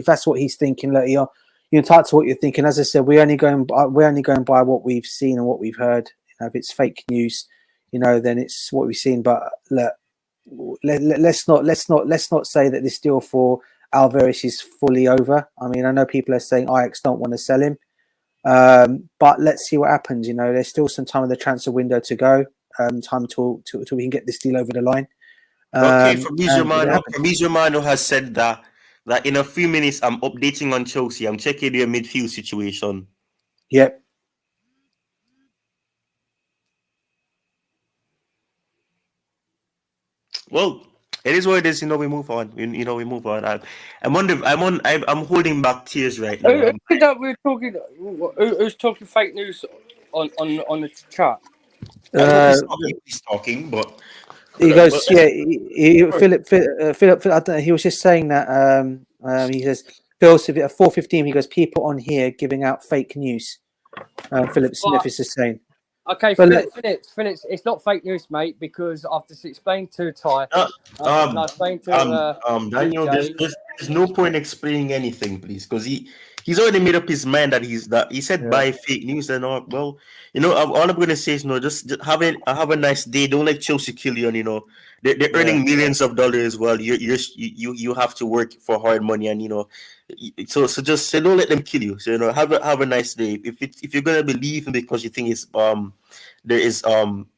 that's what he's thinking, look, you're entitled to what you're thinking. As I said, we're only going by what we've seen and what we've heard. If it's fake news, then it's what we've seen. But look, let's not say that this deal for Alvarez is fully over. I mean, I know people are saying Ajax don't want to sell him, but let's see what happens. There's still some time in the transfer window to go. Time till we can get this deal over the line. Okay, Fabrizio Romano has said that in a few minutes I'm updating on Chelsea. I'm checking their midfield situation. Yep. Well, it is what it is. We move on. We move on. I'm holding back tears right now. Who's talking fake news on the chat? He's talking, but he goes, Philip. I don't know, he was just saying that. He says, Phil, at 4:15, he goes, people on here giving out fake news. Philip Smith is just saying. Okay, Phillips, it's not fake news, mate, because I've just explained to Ty. Daniel, DJ. there's no point explaining anything, please, because he's already made up his mind that he said buy fake news and all. Well, all I'm gonna say is just have a nice day. Don't let Chelsea kill you. And they're earning millions of dollars. Well, you have to work for hard money, and so just say don't let them kill you. So have a nice day. If you're gonna believe in because you think it's there is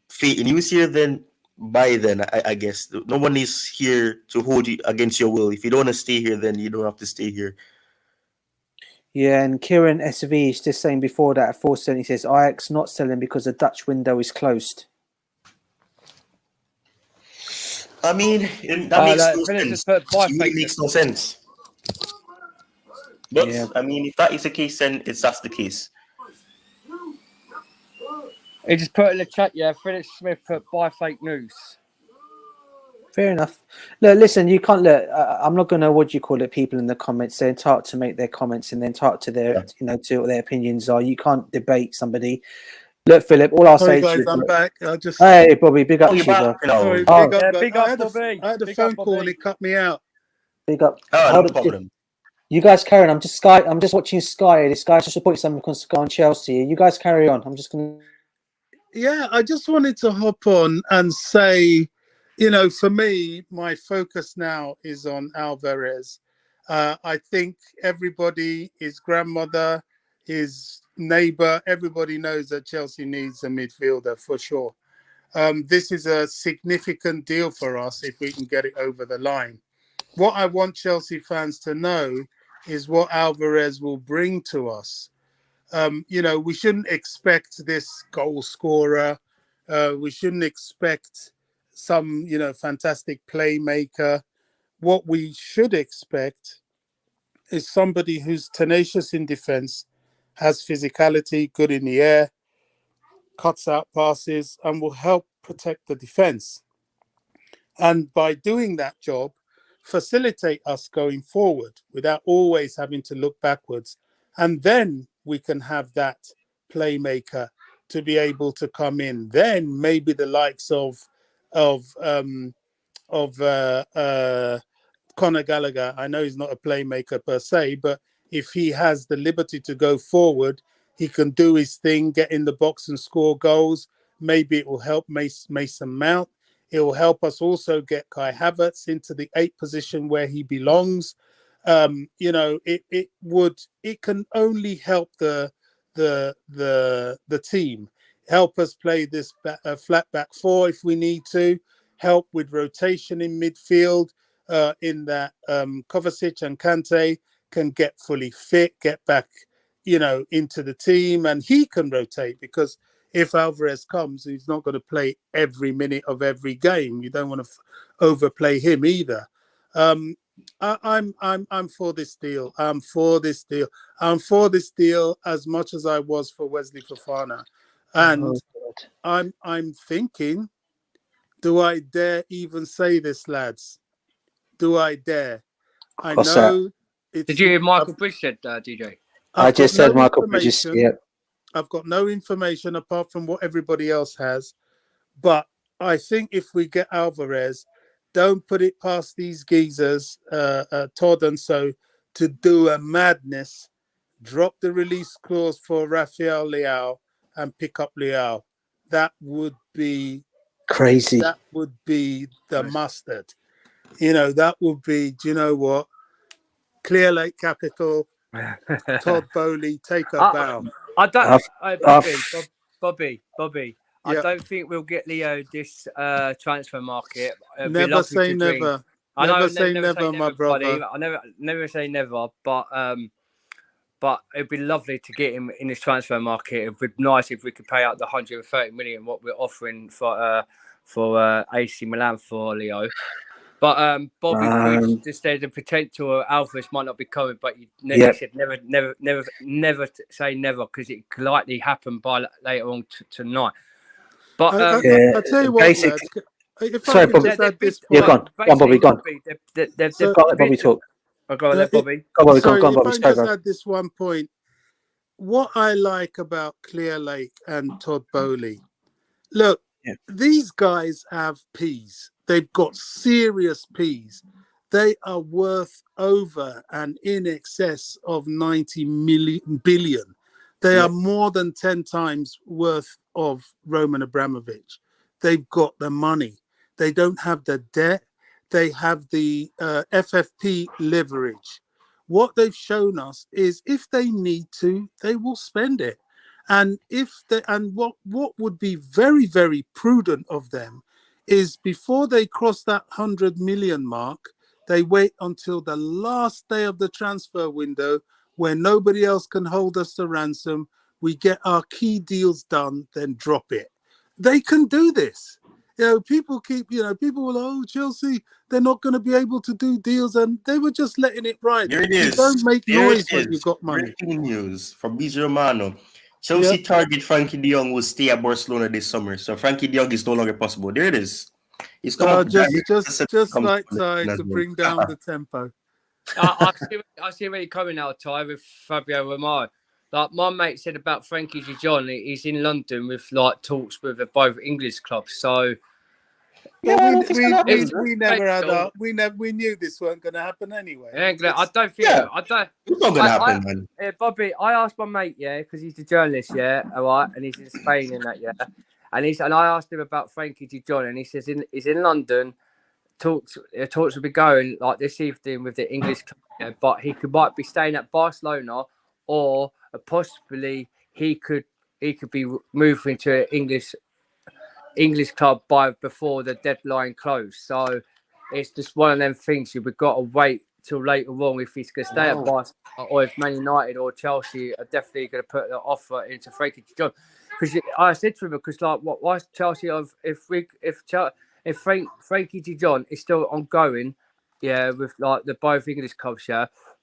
fake news here, then buy then. I guess no one is here to hold you against your will. If you don't want to stay here, then you don't have to stay here. Yeah, and Kieran SV is just saying before that at 4:70, he says Ajax not selling because the Dutch window is closed. I mean, that makes no sense. It makes no sense. But I mean, if that is the case, then that's the case. He just put in the chat, Philip Smith put buy fake news. Fair enough. Look, listen, you can't look. I'm not going to people in the comments. They're entitled to make their comments and they're entitled to their, to what their opinions are. You can't debate somebody. Look, Philip, all I'll say guys, to you. I'm back. Hey, Bobby, big up to you, bro. Sorry, big up, Bobby. I had a phone call and it cut me out. Big up. No problem. You guys carry on. I'm just watching Sky. This guy's just reporting something on Sky on Chelsea. You guys carry on. I'm just going to. Yeah, I just wanted to hop on and say, for me, my focus now is on Alvarez. I think everybody, his grandmother, his neighbor, everybody knows that Chelsea needs a midfielder for sure. This is a significant deal for us if we can get it over the line. What I want Chelsea fans to know is what Alvarez will bring to us. We shouldn't expect this goal scorer. We shouldn't expect some, fantastic playmaker. What we should expect is somebody who's tenacious in defense, has physicality, good in the air, cuts out passes, and will help protect the defense. And by doing that job, facilitate us going forward without always having to look backwards. And then we can have that playmaker to be able to come in. Then maybe the likes of Conor Gallagher. I know he's not a playmaker per se, but if he has the liberty to go forward, he can do his thing, get in the box and score goals. Maybe it will help Mason Mount. It will help us also get Kai Havertz into the 8th position where he belongs. It can only help the team, help us play this flat back four if we need to, help with rotation in midfield, in that Kovacic and Kante can get fully fit, get back, into the team, and he can rotate, because if Alvarez comes, he's not going to play every minute of every game. You don't want to overplay him either. I'm for this deal. I'm for this deal as much as I was for Wesley Fofana. And I'm thinking, do I dare even say this, lads? Do I dare? I know. Did you hear Michael Bridges said, DJ? I just said Michael Bridges. Yeah. I've got no information apart from what everybody else has. But I think if we get Alvarez, don't put it past these geezers, Todd and so, to do a madness, drop the release clause for Rafael Leao and pick up Leao. That would be crazy. That would be the mustard. That would be, do you know what? Clear Lake Capital, Todd Bowley, take a bow. I don't, Bobby. I don't think we'll get Leo this transfer market. Never say never. Never say never, my brother. I never say never, but it'd be lovely to get him in this transfer market. It'd be nice if we could pay out the 130 million what we're offering for AC Milan for Leo. But Bobby just said the potential of Alvarez might not be coming, but you said never say never, because it could likely happen by later on tonight. But I'll tell you what, lads, if sorry, I could just add this point. Go on, Bobby, go on. Let Bobby talk. Go on, Bobby. Sorry, if I just add this one point, what I like about Clear Lake and Todd Bowley, look, these guys have P's. They've got serious P's. They are worth over and in excess of 90 billion. They are more than 10 times worth of Roman Abramovich. They've got the money. They don't have the debt. They have the FFP leverage. What they've shown us is if they need to, they will spend it. And what would be very, very prudent of them is before they cross that 100 million mark, they wait until the last day of the transfer window where nobody else can hold us to ransom. We get our key deals done, then drop it. They can do this. People will, oh, Chelsea, they're not going to be able to do deals, and they were just letting it ride. There it You is. don't make noise when you've got money. Breaking news from Bizio Romano. Chelsea target Frankie de Jong will stay at Barcelona this summer, so Frankie de Jong is no longer possible. There it is. It's just like Ty to bring down the tempo. I see where you're coming now, Ty, with Fabio Romano. Like my mate said about Frankie de Jong, he's in London with like talks with both English clubs. So we never had our, we knew this weren't going to happen anyway. I don't think it's not going to happen, man. Bobby, I asked my mate, because he's a journalist, all right, and he's in Spain and that, and I asked him about Frankie de Jong, and he says he's in London. Talks will be going like this evening with the English club, but he might be staying at Barcelona, or possibly he could be moving to an English club before the deadline closed. So it's just one of them things we've got to wait till later on if he's going to stay at Barcelona, or if Man United or Chelsea are definitely going to put the offer into Frankie de Jong. Because I said to him, because like, why Chelsea? If Frankie de Jong is still ongoing, with like the both English clubs,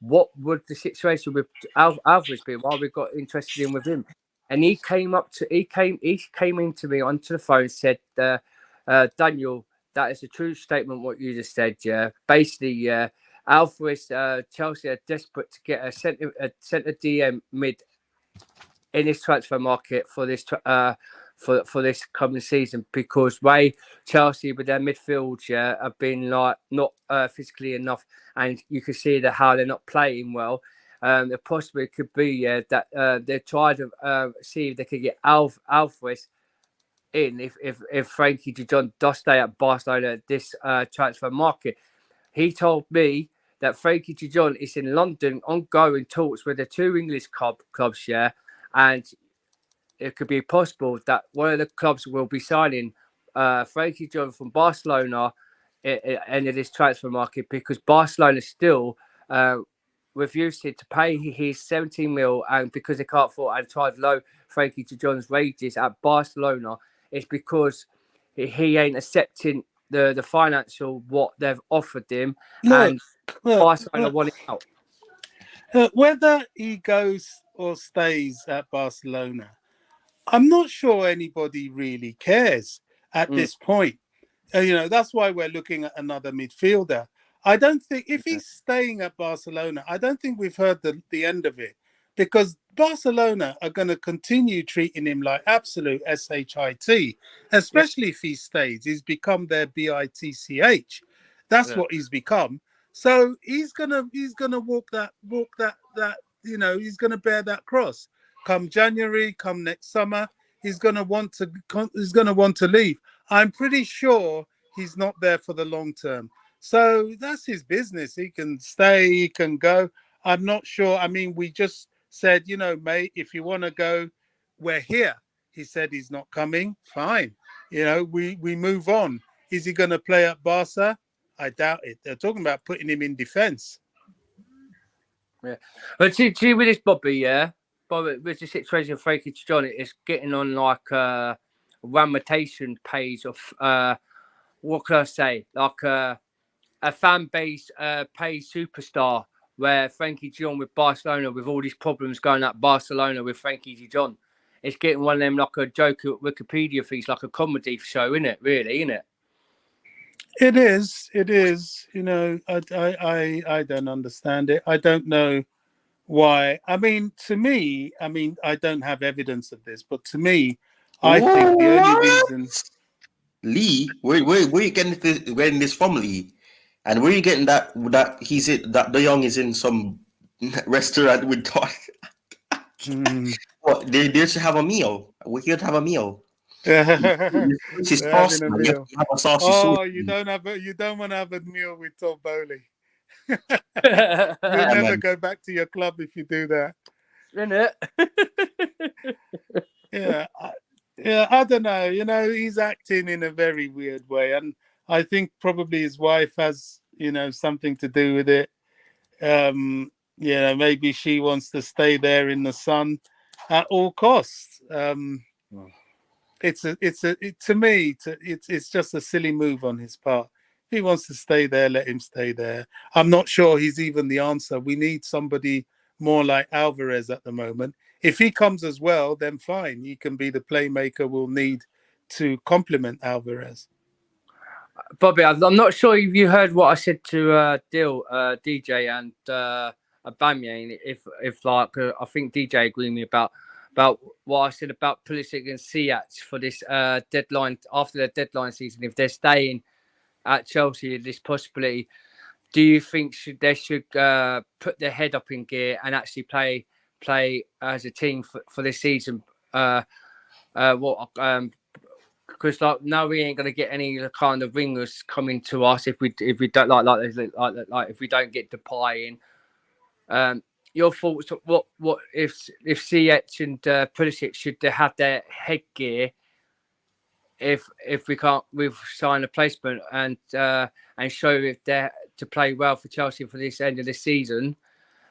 what would the situation with Alvarez be? Why we got interested in with him? And he came into me onto the phone and said, Daniel, that is a true statement what you just said. Basically, Alvarez, Chelsea are desperate to get a centre DM mid in this transfer market for this for this coming season, because Chelsea with their midfield have been like not physically enough, and you can see how they're not playing well. It possibly could be that they're trying to see if they could get Alvarez in if Frankie de Jong does stay at Barcelona at this transfer market. He told me that Frankie de Jong is in London ongoing talks with the two English clubs, and it could be possible that one of the clubs will be signing Frankie de Jong from Barcelona at the end of this transfer market, because Barcelona still refused to pay his 17 mil, and because they can't afford and tried low Frankie de Jong's wages at Barcelona, it's because he ain't accepting the financial what they've offered him, and Barcelona want it out. Whether he goes or stays at Barcelona, I'm not sure anybody really cares at this point. That's why we're looking at another midfielder. I don't think if he's staying at Barcelona, I don't think we've heard the end of it, because Barcelona are going to continue treating him like absolute shit, especially if he stays. He's become their bitch. That's what he's become. So he's gonna walk that. He's gonna bear that cross. Come January, come next summer, he's gonna want to leave. I'm pretty sure he's not there for the long term. So that's his business. He can stay, he can go. I'm not sure. I mean, we just said, mate, if you want to go, we're here. He said he's not coming. Fine. We move on. Is he going to play at Barca? I doubt it. They're talking about putting him in defence. Yeah. But see with this Bobby, Bobby, with the situation of Frankie de Jong, it's getting on like a ramification page of, what can I say? Like a fan base page superstar, where Frankie de Jong with Barcelona, with all these problems going at Barcelona with Frankie de Jong, it's getting one of them like a joke at Wikipedia things, like a comedy show, isn't it? Really, isn't it? It is. I don't understand it. I don't know why. I mean, to me, I don't have evidence of this, but to me, I think the only reason. Lee, where you getting this from, Lee? And where you getting that that De Jong is in some restaurant with Todd? What they should have a meal. We're here to have a meal. This is sauce, man. You have a saucy sauce. Oh, you don't want to have a meal with Todd Bowley. You'll never go back to your club if you do that. Isn't it? Yeah, I don't know. He's acting in a very weird way, and I think probably his wife has, something to do with it. Maybe she wants to stay there in the sun at all costs. It's just a silly move on his part. If he wants to stay there, let him stay there. I'm not sure he's even the answer. We need somebody more like Alvarez at the moment. If he comes as well, then fine. He can be the playmaker we'll need to complement Alvarez. Bobby, I'm not sure if you heard what I said to DJ and Aubameyang. If I think DJ agreed with me about what I said about Pulisic and Ziyech for this deadline after the deadline season. If they're staying at Chelsea, this possibility, do you think they should put their head up in gear and actually play as a team for this season? Because now we ain't gonna get any kind of ringers coming to us if we don't like if we don't get Depay in. Your thoughts? What if Ziyech and Pulisic should have their headgear? If we can't, we've signed a placement and show if they're to play well for Chelsea for this end of the season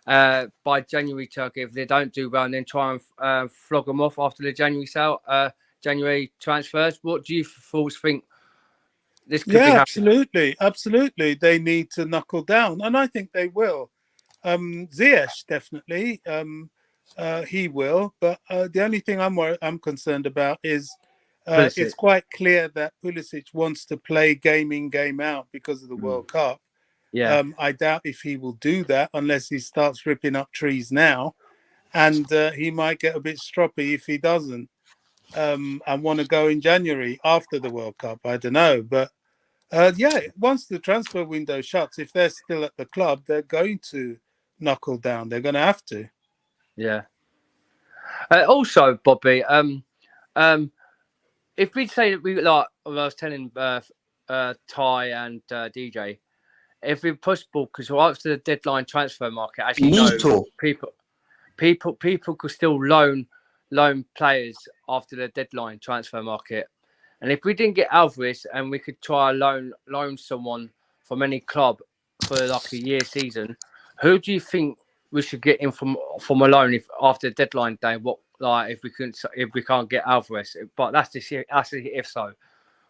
by January. Turkey, if they don't do well, and then try and flog them off after the January transfers. What do you think this could be happening? Absolutely. They need to knuckle down, and I think they will. Ziyech definitely, he will. But the only thing I'm concerned about is it's quite clear that Pulisic wants to play game in, game out because of the World Cup. Yeah, I doubt if he will do that unless he starts ripping up trees now, and he might get a bit stroppy if he doesn't. And want to go in January after the World Cup. I don't know. But once the transfer window shuts, if they're still at the club, they're going to knuckle down. They're going to have to. Yeah. Also, Bobby, if we say that I was telling Ty and DJ, if it's possible, because after the deadline transfer market, as you know, people could still loan players after the deadline transfer market, and if we didn't get Alvarez and we could try loan someone from any club for like a year season, who do you think we should get in from a loan if after the deadline day? If we can't get Alvarez, but that's if so.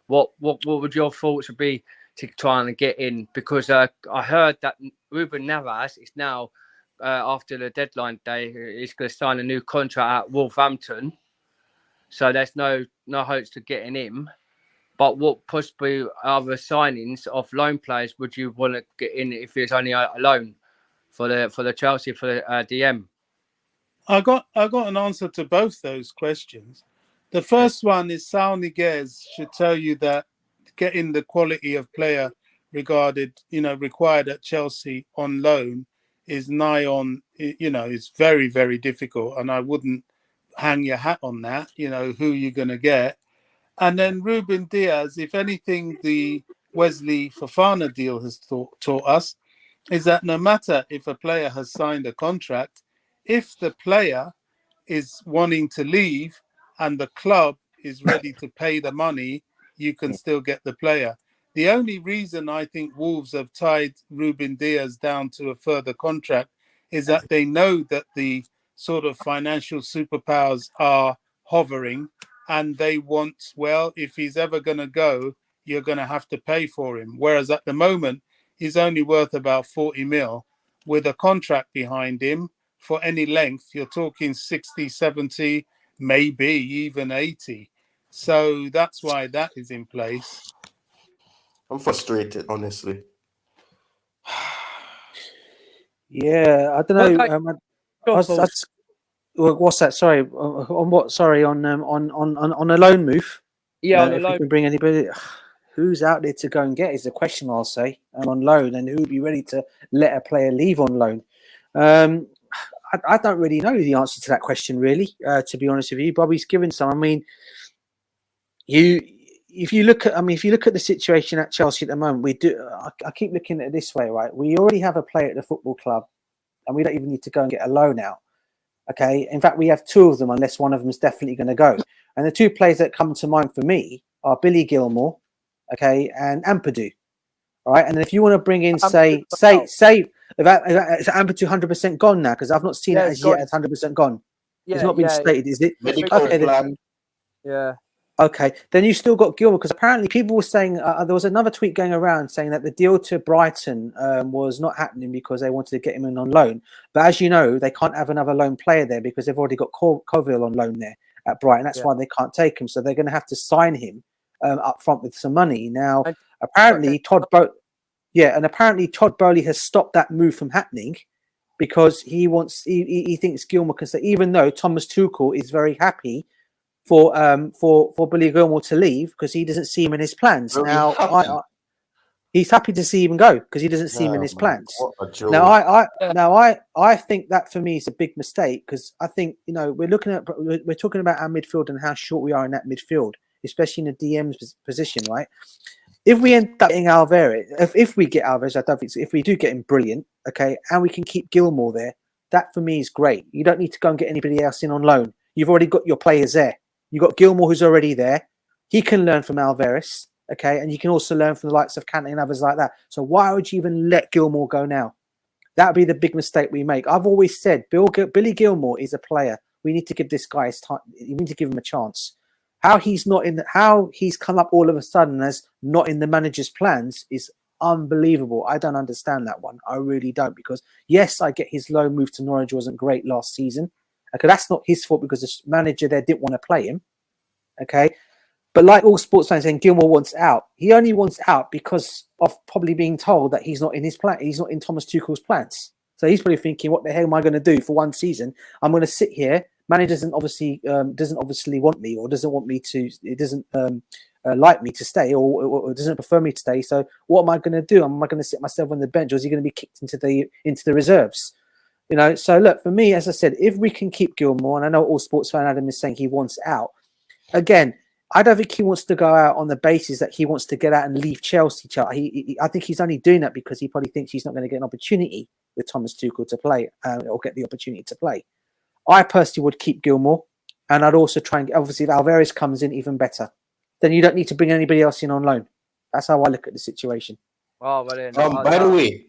What would your thoughts be to try and get in? Because I heard that Ruben Neves is now. After the deadline day, he's going to sign a new contract at Wolverhampton, so there's no hopes to getting him. But what possibly other signings of loan players would you want to get in if it's only a loan for the Chelsea for the DM? I got an answer to both those questions. The first one is Saul Niguez should tell you that getting the quality of player required at Chelsea on loan is nigh on, it's very, very difficult. And I wouldn't hang your hat on that, who you're going to get. And then Ruben Diaz, if anything, the Wesley Fofana deal has taught us is that no matter if a player has signed a contract, if the player is wanting to leave and the club is ready to pay the money, you can still get the player. The only reason I think Wolves have tied Ruben Diaz down to a further contract is that they know that the sort of financial superpowers are hovering and they want, if he's ever going to go, you're going to have to pay for him. Whereas at the moment, he's only worth about 40 mil with a contract behind him for any length. You're talking 60, 70, maybe even 80. So that's why that is in place. I'm frustrated, honestly. Yeah, I don't know. What's that? Sorry, on what? Sorry, on a loan move. Yeah, on a if loan. we can bring anybody, who's out there to go and get is the question. I'll say on loan, and who would be ready to let a player leave on loan? I don't really know the answer to that question, really. To be honest with you, Bobby's given some. I mean, if you look at the situation at Chelsea at the moment, we do. I keep looking at it this way, right? We already have a player at the football club, and we don't even need to go and get a loan out. Okay. In fact, we have two of them, unless one of them is definitely going to go. And the two players that come to mind for me are Billy Gilmore, okay, and Ampadu. All right. And then if you want to bring in, say, is Ampadu 100% gone now? Because I've not seen it as yet as 100% gone. It's not been stated, is it? Okay. Then, yeah. Okay, then you still got Gilmore, because apparently people were saying there was another tweet going around saying that the deal to Brighton was not happening because they wanted to get him in on loan. But as you know, they can't have another loan player there because they've already got Colville on loan there at Brighton. That's why they can't take him. So they're going to have to sign him up front with some money. Now, apparently Todd Bowley has stopped that move from happening because he thinks Gilmore can stay, even though Thomas Tuchel is very happy for Billy Gilmore to leave because he doesn't see him in his plans. He's happy to see him go because he doesn't see him in his plans. I think that for me is a big mistake, because I think, we're talking about our midfield and how short we are in that midfield, especially in the DM's position, right? If we end up getting Alvarez, if we get Alvarez, I don't think so. If we do get him, brilliant, okay, and we can keep Gilmore there, that for me is great. You don't need to go and get anybody else in on loan. You've already got your players there. You've got Gilmore, who's already there. He can learn from Alvarez, okay? And you can also learn from the likes of Kante and others like that. So why would you even let Gilmore go now? That would be the big mistake we make. I've always said Billy Gilmore is a player. We need to give this guy his time. We need to give him a chance. How he's come up all of a sudden as not in the manager's plans is unbelievable. I don't understand that one. I really don't, because yes, I get his loan move to Norwich wasn't great last season. Okay, that's not his fault because the manager there didn't want to play him. Okay, but like all sports fans saying Gilmore wants out, he only wants out because of probably being told that he's not in his plan. He's not in Thomas Tuchel's plans. So he's probably thinking, "What the hell am I going to do for one season? I'm going to sit here. Manager doesn't obviously want me, or doesn't want me to. It doesn't like me to stay, or doesn't prefer me to stay. So what am I going to do? Am I going to sit myself on the bench, or is he going to be kicked into the reserves?" So look, for me, as I said, if we can keep Gilmore, and I know all sports fan Adam is saying he wants out. Again, I don't think he wants to go out on the basis that he wants to get out and leave Chelsea. I think he's only doing that because he probably thinks he's not going to get an opportunity with Thomas Tuchel to play or get the opportunity to play. I personally would keep Gilmore, and I'd also try and obviously if Alvarez comes in, even better. Then you don't need to bring anybody else in on loan. That's how I look at the situation. Oh, well, by the way,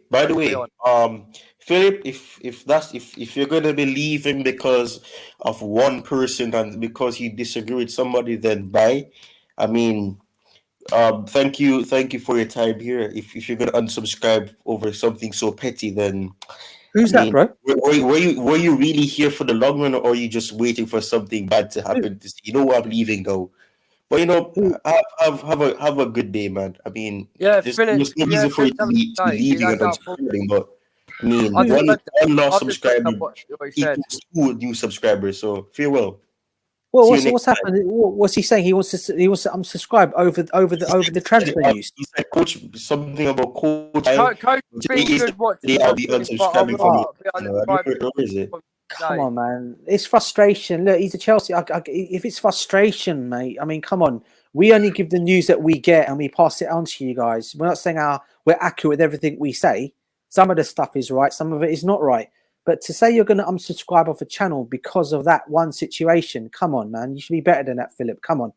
Philip, if you're going to be leaving because of one person and because you disagree with somebody, then bye. I mean, thank you for your time here. If you're going to unsubscribe over something so petty, then who's that, bro? Were you really here for the long run, or are you just waiting for something bad to happen? I'm leaving though. But have a good day, man. I mean, there's no reason for you to leave and unsubscribing, but I mean, one lost subscriber equals 2 new subscribers. So farewell. Well, what's happened? What's he saying? He wants to unsubscribe over the transfer news. He said, "Coach, something about coach." Coach, I'll be unsubscribing from you. Where is it? Come on, man. It's frustration. Look, he's a Chelsea. If it's frustration, mate, I mean, come on. We only give the news that we get and we pass it on to you guys. We're not saying we're accurate with everything we say. Some of the stuff is right. Some of it is not right. But to say you're going to unsubscribe off a channel because of that one situation, come on, man. You should be better than that, Philip. Come on.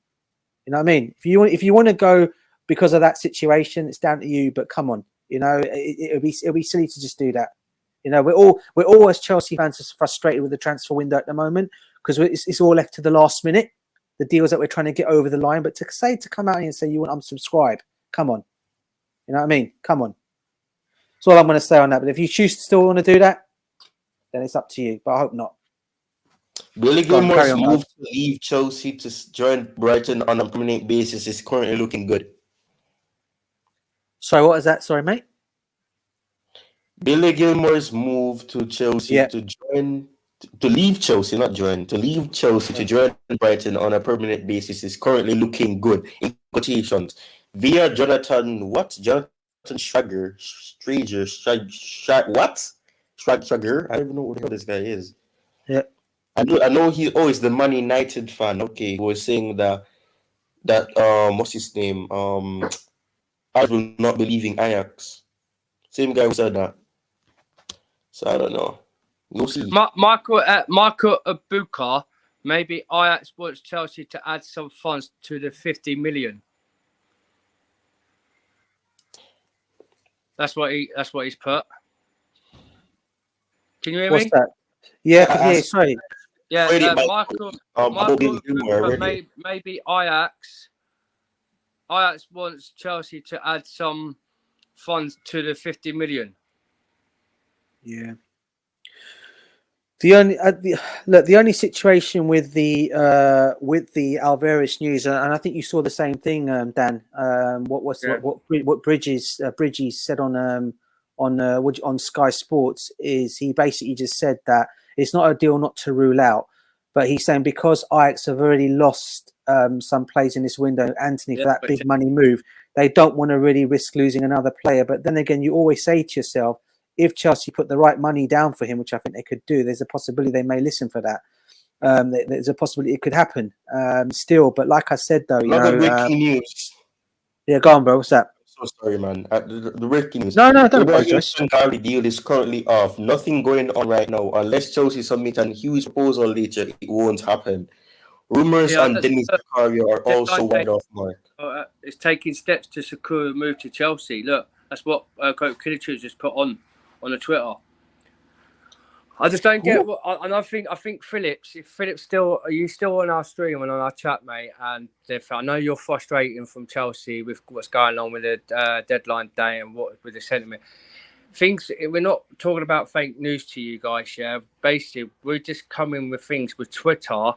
You know what I mean? If you want to go because of that situation, it's down to you. But come on, it'll be silly to just do that. We're all as Chelsea fans are frustrated with the transfer window at the moment because it's all left to the last minute, the deals that we're trying to get over the line. But to come out and say you want to unsubscribe, come on. You know what I mean? Come on. That's all I'm going to say on that. But if you choose to still want to do that, then it's up to you. But I hope not. Billy Gilmore's move to leave Chelsea to join Brighton on a permanent basis is currently looking good. Sorry, what is that? Sorry, mate. Billy Gilmore's move to Chelsea to join to leave Chelsea, not join, to leave Chelsea to join Brighton on a permanent basis is currently looking good in quotations via Jonathan Strager, Strager. I don't even know what the hell this guy is. Yeah, I know he. Oh, he's the Man United fan. Okay, he was saying that what's his name? I will not be leaving Ajax. Same guy who said that. So I don't know. We'll see. Michael Abuka, maybe Ajax wants Chelsea to add some funds to the 50 million. That's what he's put. Can you hear what's me? that? Yeah, sorry. Yeah, Michael Abuka, maybe Ajax wants Chelsea to add some funds to the 50 million. Yeah. The only situation with the Alvarez news, and I think you saw the same thing, Dan. What Bridges said on Sky Sports is he basically just said that it's not a deal not to rule out, but he's saying because Ajax have already lost some players in this window, Anthony, for that big money move, they don't want to really risk losing another player. But then again, you always say to yourself, if Chelsea put the right money down for him, which I think they could do, there's a possibility they may listen for that. There's a possibility it could happen still. But like I said, though, breaking news. Yeah, go on, bro. What's that? So sorry, man. The breaking news. No, don't apologize. The deal is currently off. Nothing going on right now. Unless Chelsea submit a huge proposal later, it won't happen. Rumors on Dennis Zakaria are also wide off mark. It's taking steps to secure a move to Chelsea. Look, that's what Coach Kilic just put on the Twitter. I just don't get what, and I think Phillips. If Phillips still, are you still on our stream and on our chat, mate? And I know you're frustrating from Chelsea with what's going on with the deadline day and what with the sentiment. Things we're not talking about fake news to you guys, yeah. Basically, we're just coming with things with Twitter,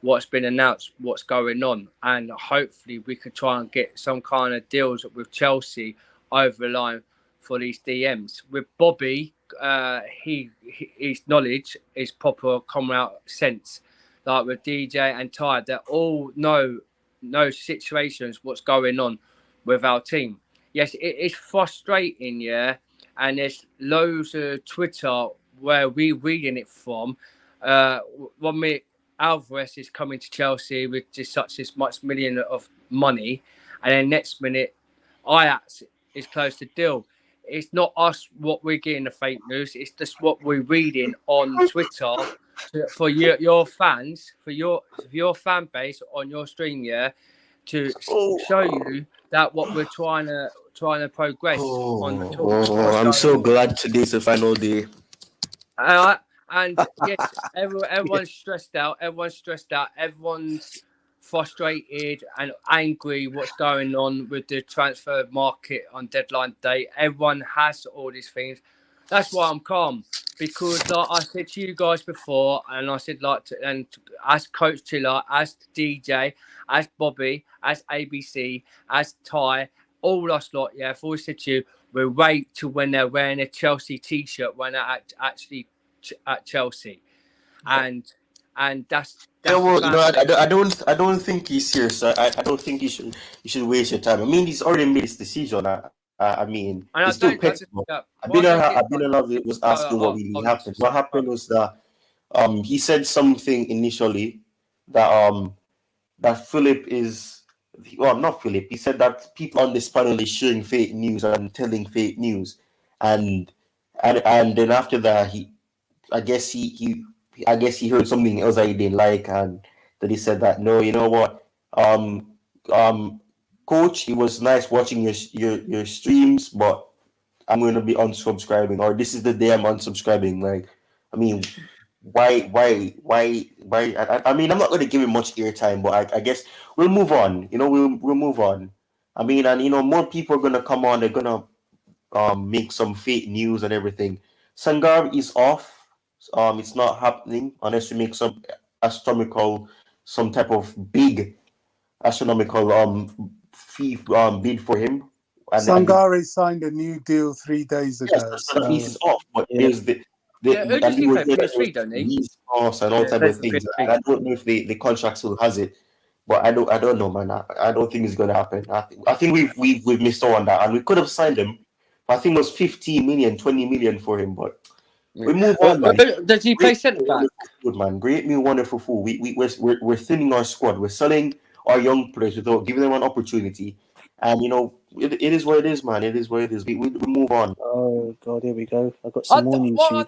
what's been announced, what's going on, and hopefully we could try and get some kind of deals with Chelsea over the line for these DMs. With Bobby, his knowledge is proper common out sense. Like with DJ and Ty, they all know situations, what's going on with our team. Yes, it's frustrating, yeah, and there's loads of Twitter where we're reading it from. 1 minute Alvarez is coming to Chelsea with just such as much million of money, and then next minute Ajax is close to deal. It's not us what we're getting the fake news. It's just what we're reading on Twitter for your fans, for your fan base on your stream, yeah, to show you that what we're trying to progress on the talk. I'm so glad today's the final day. And yes, everyone's stressed out. Everyone's frustrated and angry what's going on with the transfer market on deadline day. Everyone has all these things. That's why I'm calm, because like I said to you guys before, and I said as Coach Tiller, as DJ, as Bobby, as ABC, as Ty, all us lot, yeah, I've always said to you, we'll wait till when they're wearing a Chelsea t-shirt when they're actually at Chelsea, and that's I don't think he's serious. I don't think you should waste your time. I mean, he's already made his decision. I mean, it's still petty. Abinalav was asking what really happened. What happened was that he said something initially that Philip is not Philip. He said that people on this panel is sharing fake news and telling fake news, and then after that I guess he heard something else that he didn't like, and then he said that no, you know what, Coach, it was nice watching your streams, but I'm going to be unsubscribing, or this is the day I'm unsubscribing. Like, I mean, why? I mean, I'm not going to give him much airtime, but I guess we'll move on. You know, we'll move on. I mean, and more people are going to come on. They're going to make some fake news and everything. Sangar is off. It's not happening unless we make some type of big astronomical fee bid for him. Sangare signed a new deal 3 days ago. Yes, so he's off, but there's Who does he play? PSV, don't he? These costs and all type of things. And I don't know if the contract still has it, but I don't know, man. I don't think it's gonna happen. I think we've missed out on that, and we could have signed him. I think it was 15 million, 20 million for him, but we move on, man. Does he play centre back? Good man, great new wonderful fool. We're thinning our squad. We're selling our young players without giving them an opportunity, and it is what it is, man. It is what it is. We move on. Oh God, here we go. I've got some more news for you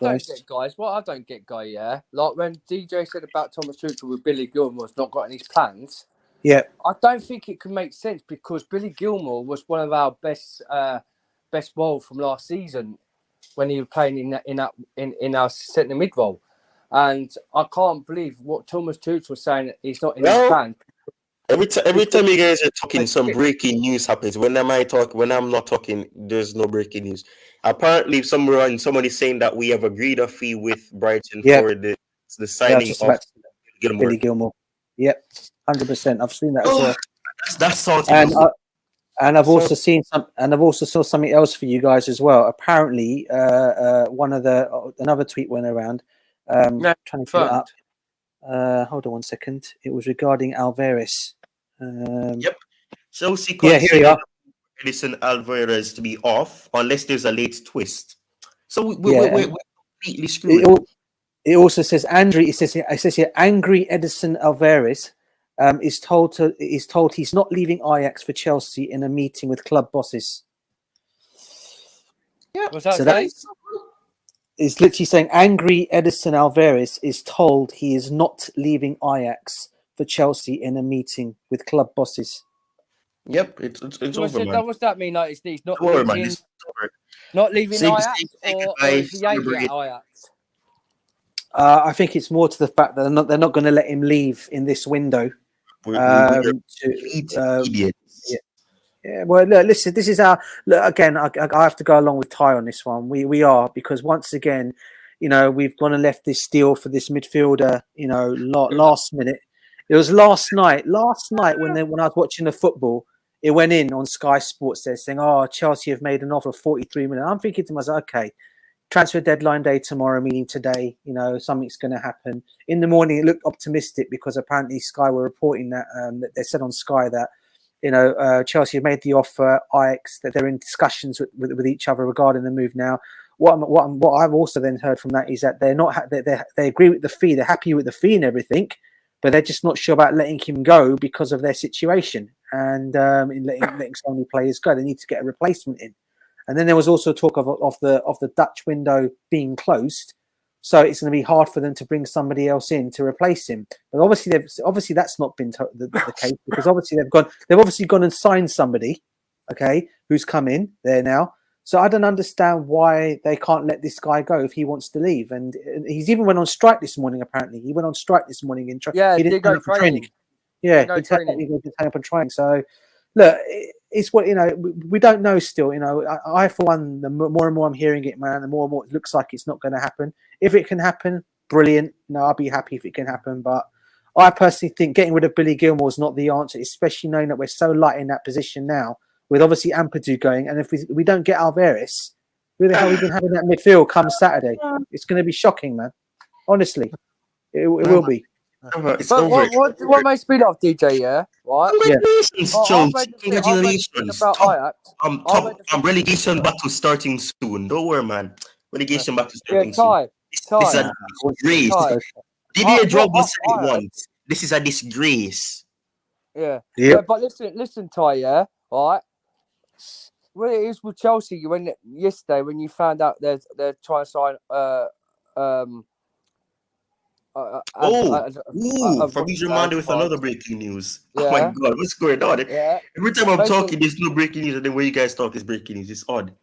guys. What I don't get, yeah, like when DJ said about Thomas Tuchel with Billy Gilmour's not got any plans. Yeah, I don't think it can make sense because Billy Gilmour was one of our best role from last season when he was playing in our centre mid role, and I can't believe what Thomas Tuchel was saying. He's not in his plan. Every time you guys are talking, some breaking news happens. When I'm not talking, there's no breaking news. Apparently, somebody's saying that we have agreed a fee with Brighton for the signing of Billy Gilmour. Yep, 100%. I've seen that as well. That's salty. And I've also seen saw something else for you guys as well. Apparently, another tweet went around. Trying to put it up. Hold on 1 second. It was regarding Alvarez. Yep. Chelsea here we are. Edson Álvarez to be off unless there's a late twist. So we're completely screwed. It also says it says here angry Edson Álvarez is told he's not leaving Ajax for Chelsea in a meeting with club bosses. Yeah, was that It's literally saying angry Edson Álvarez is told he is not leaving Ajax for Chelsea in a meeting with club bosses. Yep, it's over, man. What's that mean? Like he's not over, leaving, man. It's over. Not leaving Ajax, or is he angry at Ajax? I think it's more to the fact that they're not going to let him leave in this window. Yeah, well, look, listen, this is our again. I have to go along with Ty on this one. We are, because once again, we've gone and left this deal for this midfielder. Last minute. It was last night when I was watching the football. It went in on Sky Sports. They're saying, "Oh, Chelsea have made an offer of 43 million." I'm thinking to myself, okay, transfer deadline day tomorrow, meaning today. Something's going to happen. In the morning, it looked optimistic because apparently Sky were reporting that they said on Sky that Chelsea have made the offer. Ajax that they're in discussions with each other regarding the move now. What I've also then heard from that is that they agree with the fee. They're happy with the fee and everything, but they're just not sure about letting him go because of their situation and in letting so many players go. They need to get a replacement in. And then there was also talk of the Dutch window being closed, so it's going to be hard for them to bring somebody else in to replace him. But obviously that's not been the case, because obviously they've gone and signed somebody, okay, who's come in there now. So I don't understand why they can't let this guy go if he wants to leave. And he's even went on strike this morning. Apparently, he went on strike this morning in he didn't go for training. Yeah, he didn't turn up on training. So look, it's what we don't know still. I for one, the more and more I'm hearing it, man, the more and more it looks like it's not going to happen. If it can happen, brilliant. I'll be happy if it can happen. But I personally think getting rid of Billy Gilmour is not the answer, especially knowing that we're so light in that position now, with obviously Ampadu going. And if we don't get Alvarez, who the hell are we going to have in that midfield come Saturday? It's going to be shocking, man. Honestly, it will be. What makes me laugh, DJ? Yeah, right. Congratulations, Jones. Congratulations. Relegation battle starting soon. Don't worry, man. Relegation battle starting soon. This is a disgrace. Didier Drogba said it once. This is a disgrace. Yeah. But listen, Ty. Yeah, right. Well, it is with Chelsea. Yesterday when you found out they're trying to sign Fabrice reminded with another breaking news. Yeah. Oh my God, what's going on? Yeah. Every time I'm talking, there's no breaking news, and then when you guys talk, it's breaking news. It's odd.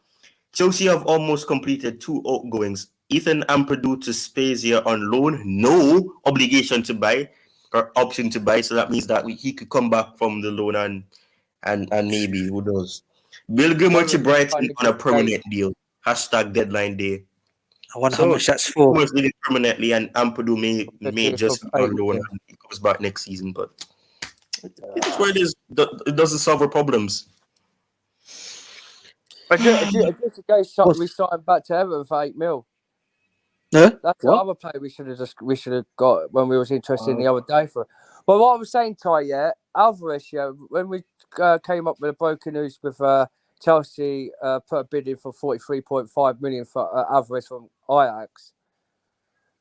Chelsea have almost completed 2 outgoings. Ethan Ampadu to Spezia on loan, no obligation to buy or option to buy. So that means that he could come back from the loan and maybe, who knows. Bill Gilmour to Brighton on a permanent deal. # deadline day. I wonder how much that's for. Was really permanently, and Ampadu may just go on loan and he comes back next season. But it's where it is. It doesn't solve our problems. Just in case we sign back to Everton for 8 mil. No, That's the what? other player we should have got when we was interested in the other day for. But what I was saying, Ty, yeah, Alvarez, yeah, when we came up with the broken news with Chelsea put a bid in for 43.5 million for Alvarez from Ajax.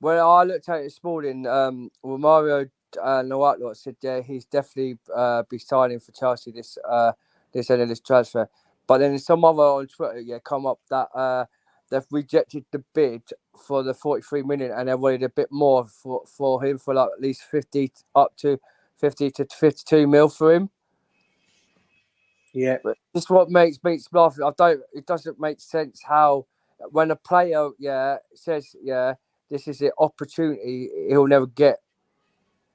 When I looked at it this morning, Mario Noatlo said, yeah, he's definitely be signing for Chelsea this end of this transfer. But then some other on Twitter, come up that they've rejected the bid for the 43 million and they wanted a bit more for him for like at least 50 to 52 mil for him. Yeah, but this is what makes me laugh. It doesn't make sense how when a player says this is the opportunity he'll never get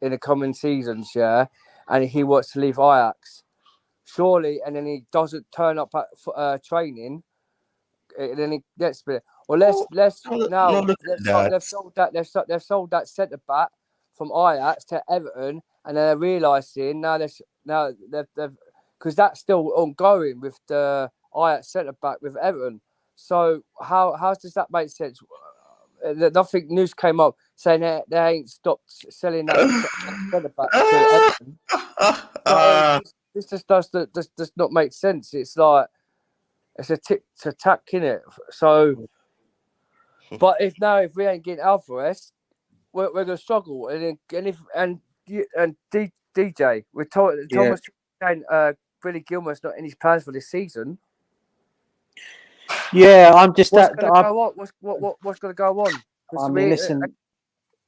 in the coming seasons, and he wants to leave Ajax, surely, and then he doesn't turn up at training, and then he gets bit. Well, they've sold that centre back from Ajax to Everton, and they're realising now they've because that's still ongoing with the Ajax centre back with Everton. So how does that make sense? Nothing news came up saying they ain't stopped selling that centre back to Everton. This just does not make sense. It's like it's a tick to tack, innit? So, but if we ain't getting Alvarez, we're gonna struggle. And DJ, we're told Thomas saying Billy Gilmour's not in his plans for this season. Yeah, I'm just what's going to go on? What's going to go on? I mean, listen.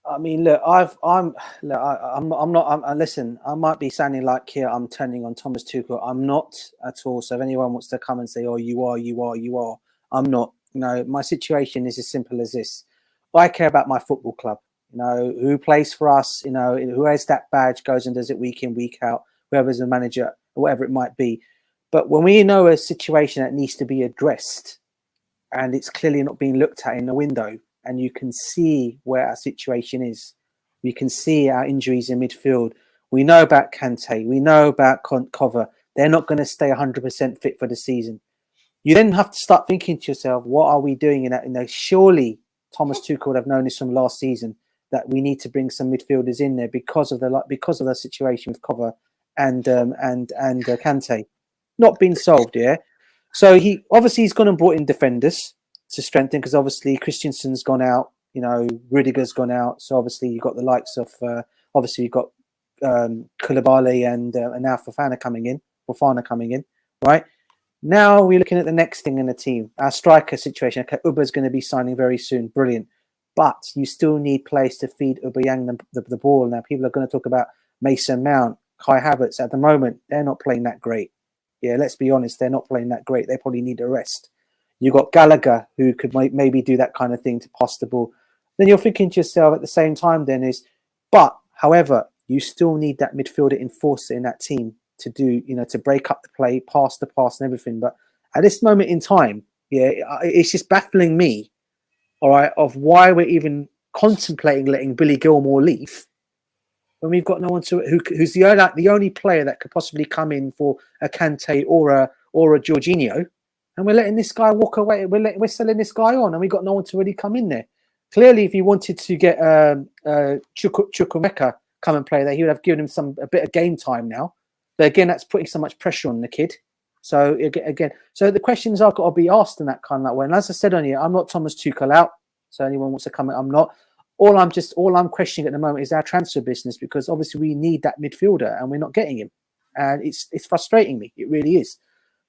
I mean, look, I'm not. Listen, I might be sounding like here I'm turning on Thomas Tuchel. I'm not at all. So if anyone wants to come and say, "Oh, you are," I'm not. You know, my situation is as simple as this. I care about my football club. You know, who plays for us. You know, who has that badge, goes and does it week in, week out. Whoever's the manager, or whatever it might be. But when we know a situation that needs to be addressed, and it's clearly not being looked at in the window, and you can see where our situation is. We can see our injuries in midfield. We know about Kante. We know about Cover. They're not going to stay 100% fit for the season. You then have to start thinking to yourself, what are we doing in that? You know, surely Thomas Tuchel would have known this from last season that we need to bring some midfielders in there because of the situation with Cover and Kante not being solved. Yeah. So he's gone and brought in defenders to strengthen because obviously Christensen's gone out, you know, Rudiger's gone out. So obviously you've got the likes of you've got Koulibaly and now Fofana coming in, right? Now we're looking at the next thing in the team, our striker situation. Okay, Uba's going to be signing very soon, brilliant. But you still need players to feed Aubameyang the ball. Now people are going to talk about Mason Mount, Kai Havertz. At the moment, they're not playing that great. Yeah, let's be honest, they're not playing that great. They probably need a rest. You've got Gallagher, who could maybe do that kind of thing to pass the ball. Then you're thinking to yourself at the same time however, you still need that midfielder enforcer in that team to do, you know, to break up the play, pass and everything. But at this moment in time, it's just baffling me, all right, of why we're even contemplating letting Billy Gilmour leave when we've got no one who's the only player that could possibly come in for a Kante or a Jorginho, and we're letting this guy walk away. We're selling this guy on, and we got no one to really come in there. Clearly, if he wanted to get Chukwuemeka come and play there, he would have given him a bit of game time now. But again, that's putting so much pressure on the kid. So so the questions are got to be asked in that kind of way. And as I said on here, I'm not Thomas Tuchel out. So anyone wants to come in, I'm not. All I'm questioning at the moment is our transfer business, because obviously we need that midfielder and we're not getting him, and it's frustrating me. It really is.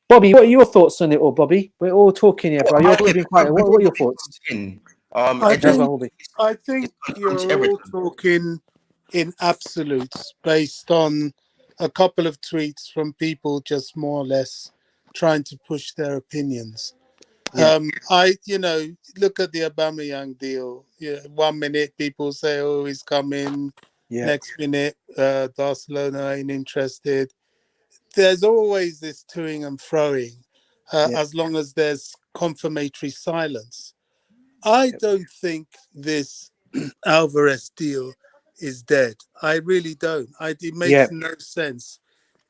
Bobby, what are your thoughts on it all, Bobby? We're all talking here, bro. You're keeping quiet. What are your thoughts? I think you're all talking in absolutes based on a couple of tweets from people just more or less trying to push their opinions. Yeah. Look at the Aubameyang deal. 1 minute people say, "Oh, he's coming." Yeah. Next minute, Barcelona ain't interested. There's always this toing and froing, as long as there's confirmatory silence. I don't think this Alvarez deal is dead. I really don't. It makes no sense.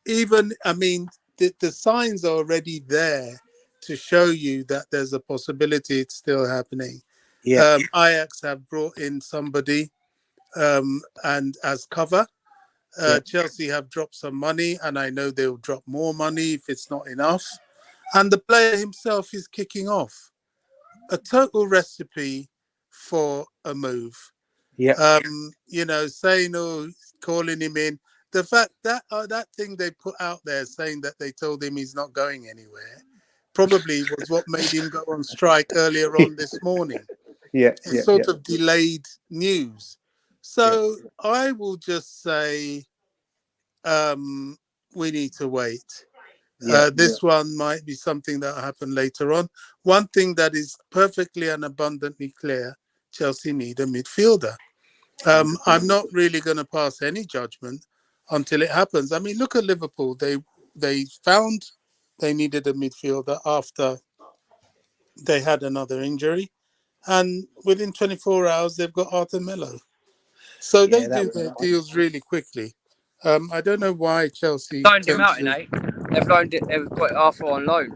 The signs are already there to show you that there's a possibility it's still happening. Yeah. Ajax have brought in somebody and as cover. Chelsea have dropped some money, and I know they'll drop more money if it's not enough. And the player himself is kicking off. A total recipe for a move. Yeah. You know, saying, calling him in. The fact that that thing they put out there saying that they told him he's not going anywhere probably was what made him go on strike earlier on this morning. Yeah. It's sort of delayed news. So I will just say we need to wait. This one might be something that will happen later on. One thing that is perfectly and abundantly clear, Chelsea need a midfielder. I'm not really going to pass any judgment until it happens. I mean, look at Liverpool. They found they needed a midfielder after they had another injury. And within 24 hours, they've got Arthur Melo. So they do their deals really quickly. I don't know why Chelsea loaned him out in 8. They've got Arthur on loan.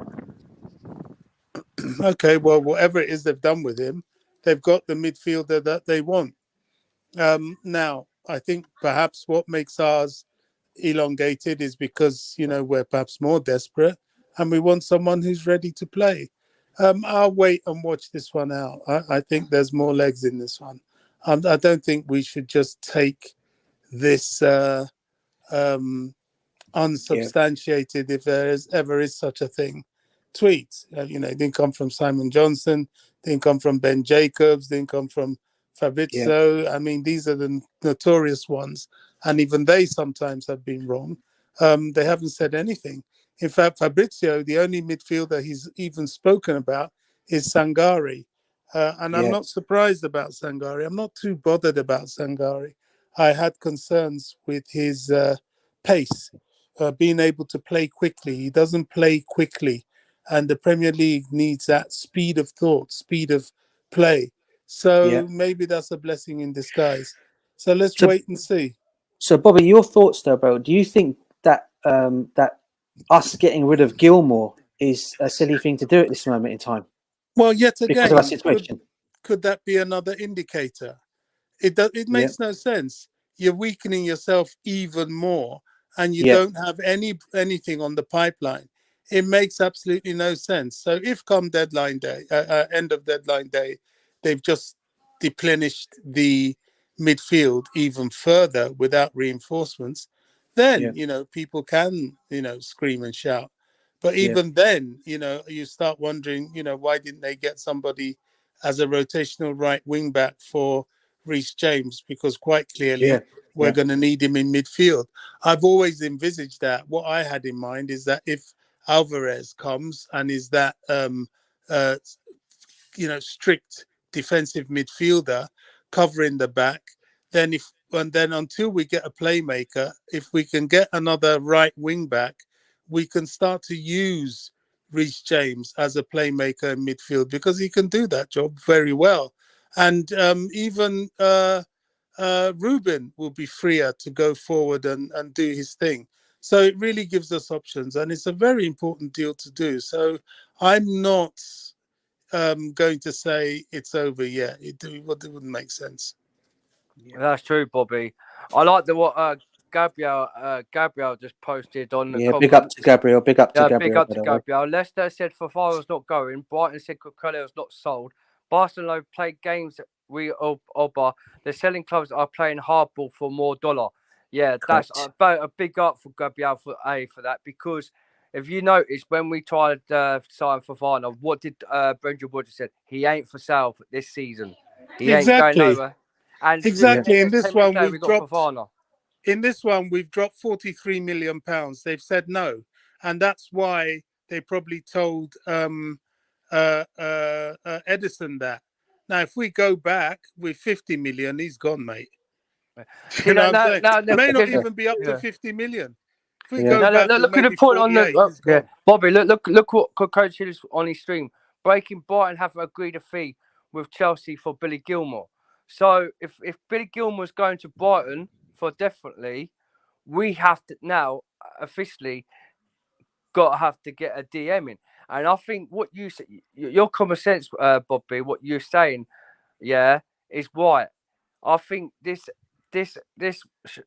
Okay, well, whatever it is they've done with him, they've got the midfielder that they want. Now, I think perhaps what makes ours elongated is because, you know, we're perhaps more desperate and we want someone who's ready to play. I'll wait and watch this one out. I think there's more legs in this one. I don't think we should just take this unsubstantiated, if there ever is such a thing, tweets. You know, it didn't come from Simon Johnson, didn't come from Ben Jacobs, didn't come from Fabrizio. I mean, these are the notorious ones, and even they sometimes have been wrong. They haven't said anything. In fact, Fabrizio, the only midfielder he's even spoken about is Sangare. And I'm not surprised about Sangare. I'm not too bothered about Sangare. I had concerns with his pace, being able to play quickly. He doesn't play quickly. And the Premier League needs that speed of thought, speed of play. So maybe that's a blessing in disguise. So let's wait and see. So, Bobby, your thoughts though, bro? Do you think that that us getting rid of Gilmore is a silly thing to do at this moment in time? Well, yet again, because of our situation. Could that be another indicator? It makes no sense. You're weakening yourself even more, and you don't have anything on the pipeline. It makes absolutely no sense. So if come deadline day, end of deadline day, they've just deplenished the midfield even further without reinforcements, then you know, people can, you know, scream and shout. But even then, you know, you start wondering, you know, why didn't they get somebody as a rotational right wing back for Reece James? Because quite clearly we're going to need him in midfield. I've always envisaged that. What I had in mind is that if Alvarez comes and is that you know, strict defensive midfielder covering the back, then until we get a playmaker, if we can get another right wing back, we can start to use Reece James as a playmaker in midfield, because he can do that job very well. And even Ruben will be freer to go forward and do his thing. So it really gives us options, and it's a very important deal to do. So I'm not going to say it's over yet. It wouldn't make sense. That's true, Bobby. I like what Gabriel just posted on the comments. Big up to Gabriel. Big up to Gabriel. Big up to Gabriel. Leicester said Fofana's not going. Brighton said Cucurella's not sold. Barcelona played games with Oba. The selling clubs are playing hardball for more dollar. Yeah, Correct. that's a big up for Gabriel for that, because if you notice, when we tried sign Fofana, what did Brendan Rodgers said? He ain't for sale this season. He ain't going nowhere. And exactly. In this one, we've dropped Fofana. In this one, we've dropped £43 million. They've said no, and that's why they probably told Edison that. Now, if we go back with 50 million, he's gone, mate. You know what I'm saying? It may not even be up to 50 million. If we go back, look at the point on the Bobby. Look what Coach Hill is on his stream. Breaking Brighton have agreed a fee with Chelsea for Billy Gilmore. So if Billy Gilmore's going to Brighton for definitely, we have to now officially have to get a DM in. And I think what you say, your common sense, Bobby, what you're saying, is white. I think this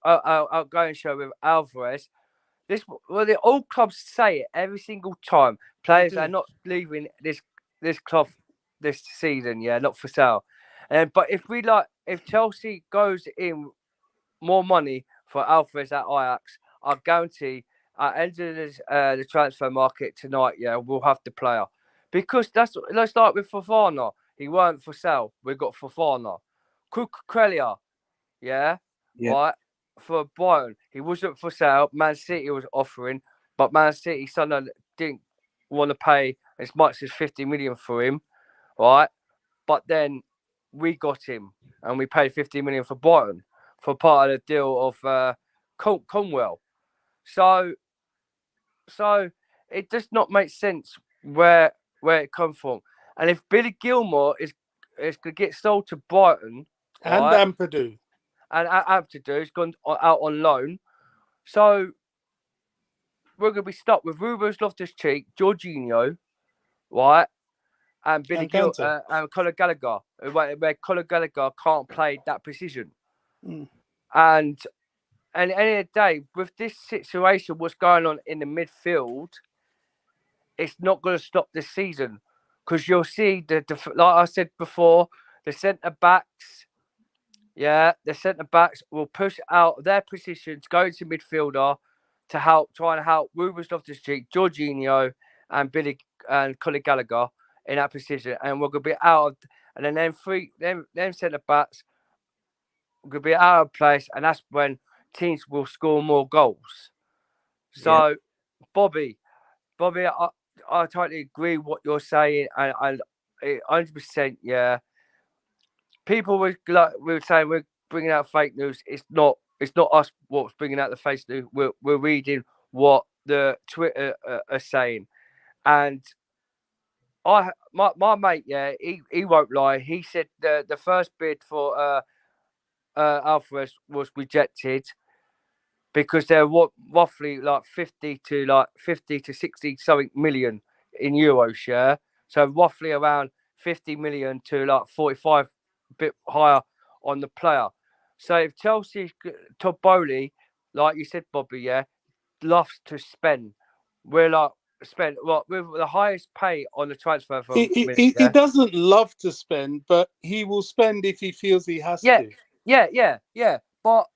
outgoing show with Alvarez. All clubs say it every single time. Players are not leaving this club this season. Yeah, not for sale. But if Chelsea goes in more money for Alvarez at Ajax, I guarantee at the end of the transfer market tonight, we'll have the player. Because let's start with Fofana. He weren't for sale. We got Fofana. Kukurelia, right, for Brighton. He wasn't for sale. Man City was offering, but Man City Sunderland didn't want to pay as much as 50 million for him, right? But then we got him and we paid 50 million for Brighton for part of the deal of Conwell. So it does not make sense where it comes from. And if Billy Gilmore is going to get sold to Brighton and Ampadu, and Ampadu has gone out on loan, so we're going to be stuck with Ruben Loftus-Cheek, Jorginho, right, and Billy Gilmore and Conor Gallagher, where Conor Gallagher can't play that position. And at the end of the day, with this situation, what's going on in the midfield, it's not going to stop this season. Because you'll see, like I said before, the centre-backs, the centre-backs will push out their positions, go into midfielder to try and help Ruben Loftus-Cheek, Jorginho, and Billy and Conor Gallagher in that position. And we're going to be out of, and then them centre-backs will be out of place, and that's when teams will score more goals. So, Bobby, I totally agree what you're saying, and 100%. People we were saying we're bringing out fake news. It's not us what's bringing out the fake news. We're reading what the Twitter are saying, and my mate, he won't lie. He said the first bid for Alvarez was rejected because they're roughly like 50 to 60 something million in euros, so roughly around 50 million to like 45, a bit higher on the player. So if Chelsea, Todd Bowley, like you said, Bobby, loves to spend, we're like spend with the highest pay on the transfer for he doesn't love to spend, but he will spend if he feels he has to. But